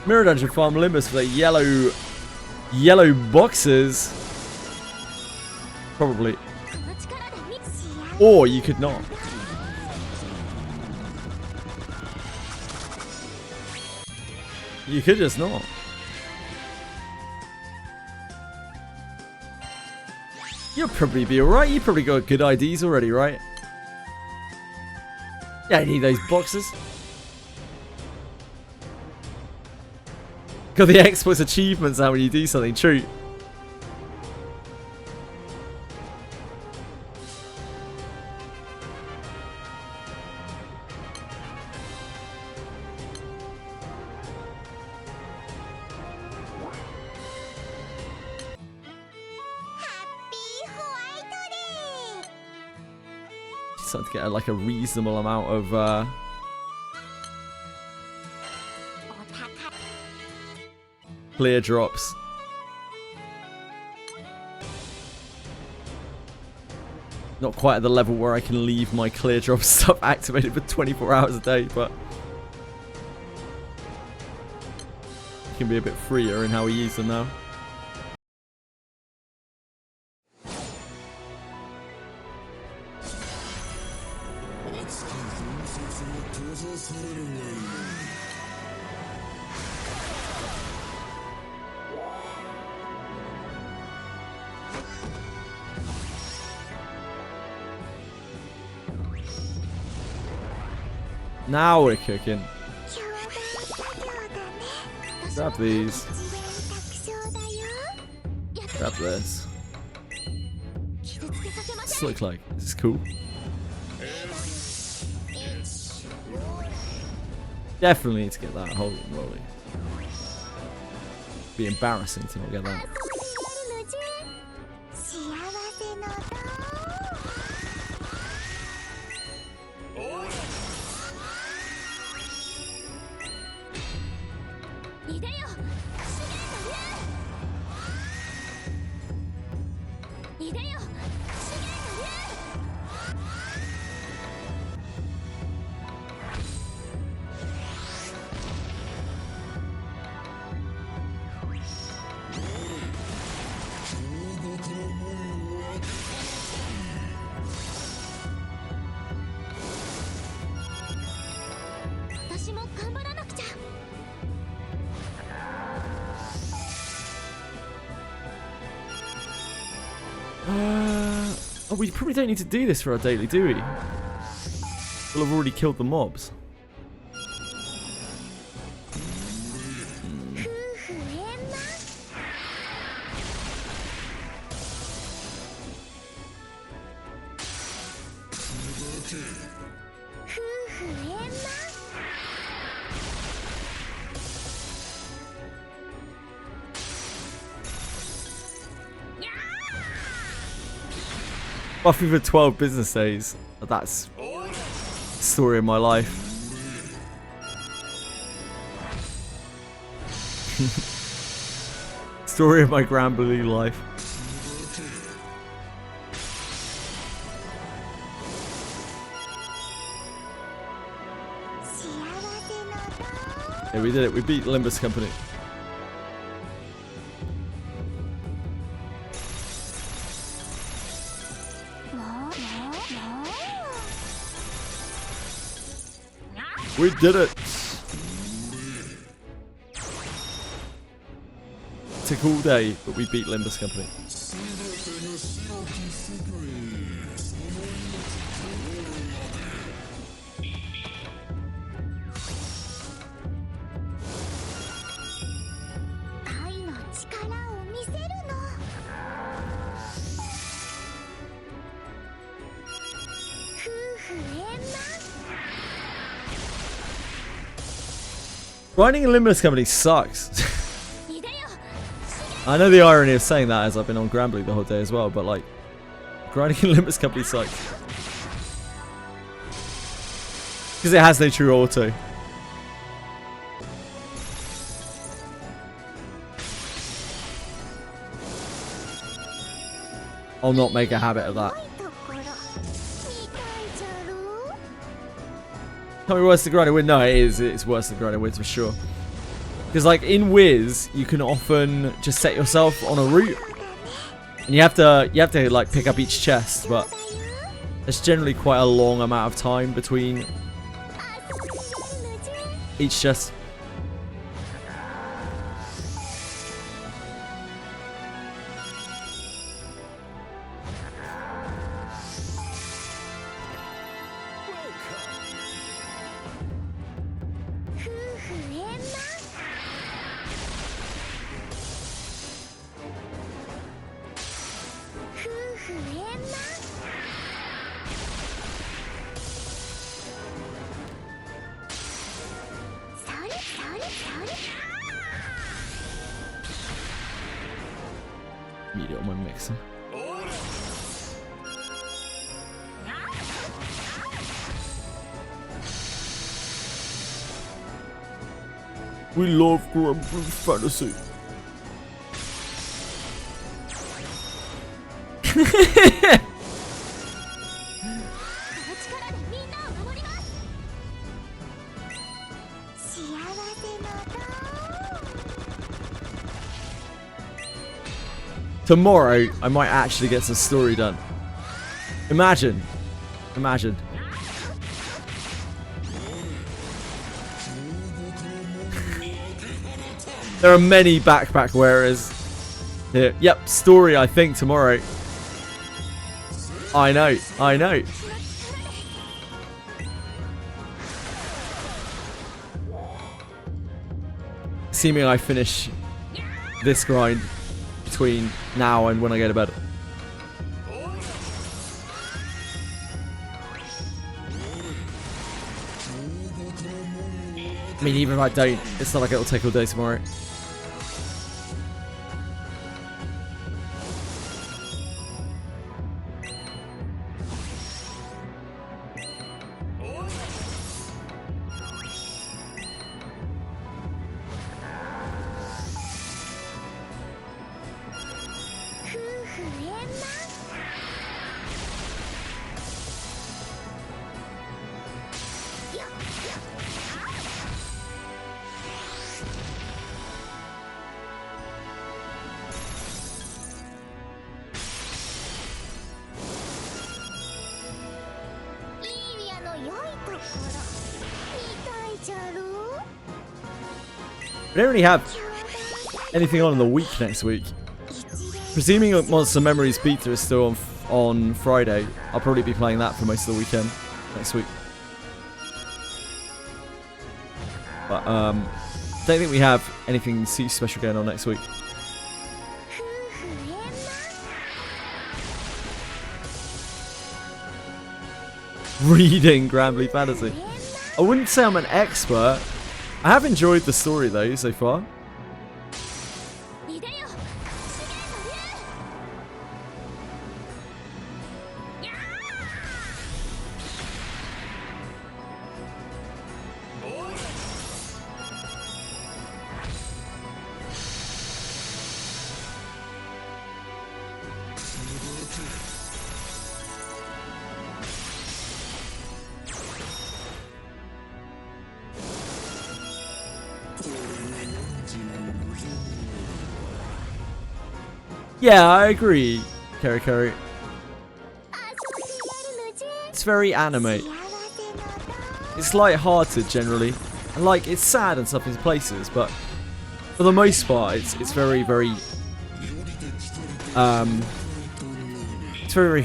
Mirror Dungeon farm Limbus for the yellow boxes. Probably. Or you could not. You could just not. You'll probably be alright. You probably got good IDs already, right? Yeah, I need those boxes. Got the Xbox achievements out when you do something. True. Starting to get like a reasonable amount of clear drops. Not quite at the level where I can leave my clear drop stuff activated for 24 hours a day, but you can be a bit freer in how we use them now. Now we're cooking. Grab these. Grab this. This looks like this is cool. Definitely need to get that. Holy moly. Be embarrassing to not get that. Oh, we probably don't need to do this for our daily, do we? We'll have already killed the mobs. Buffy for 12 business days. That's the story of my life. Story of my Granblue life. Yeah, we did it. We beat Limbus Company. We did it! Took all day, but we beat Limbus Company. Grinding in Limbus Company sucks. I know the irony of saying that as I've been on Granblue the whole day as well, but like, grinding in Limbus Company sucks. Because it has no true auto. I'll not make a habit of that. Tell me worse than grinding win. No, it is. It's worse than grinding wins for sure. Because like in Wiz, you can often just set yourself on a route, and you have to like pick up each chest, but there's generally quite a long amount of time between each chest. Mute it on my mixer. We love Granblue Fantasy. Tomorrow, I might actually get some story done. Imagine. Imagine. There are many backpack wearers here. Yep, story, I think, tomorrow. I know, I know. Assuming I finish this grind between now and when I go to bed. I mean, even if I don't, it's not like it'll take all day tomorrow. We don't really have anything on in the week next week. Presuming Monster Memories beta is still on Friday, I'll probably be playing that for most of the weekend next week. But don't think we have anything too special going on next week. Reading Granblue Fantasy. I wouldn't say I'm an expert. I have enjoyed the story though so far. Yeah, I agree, Kerry. It's very anime. It's light-hearted generally, and like it's sad in some places, but for the most part, it's very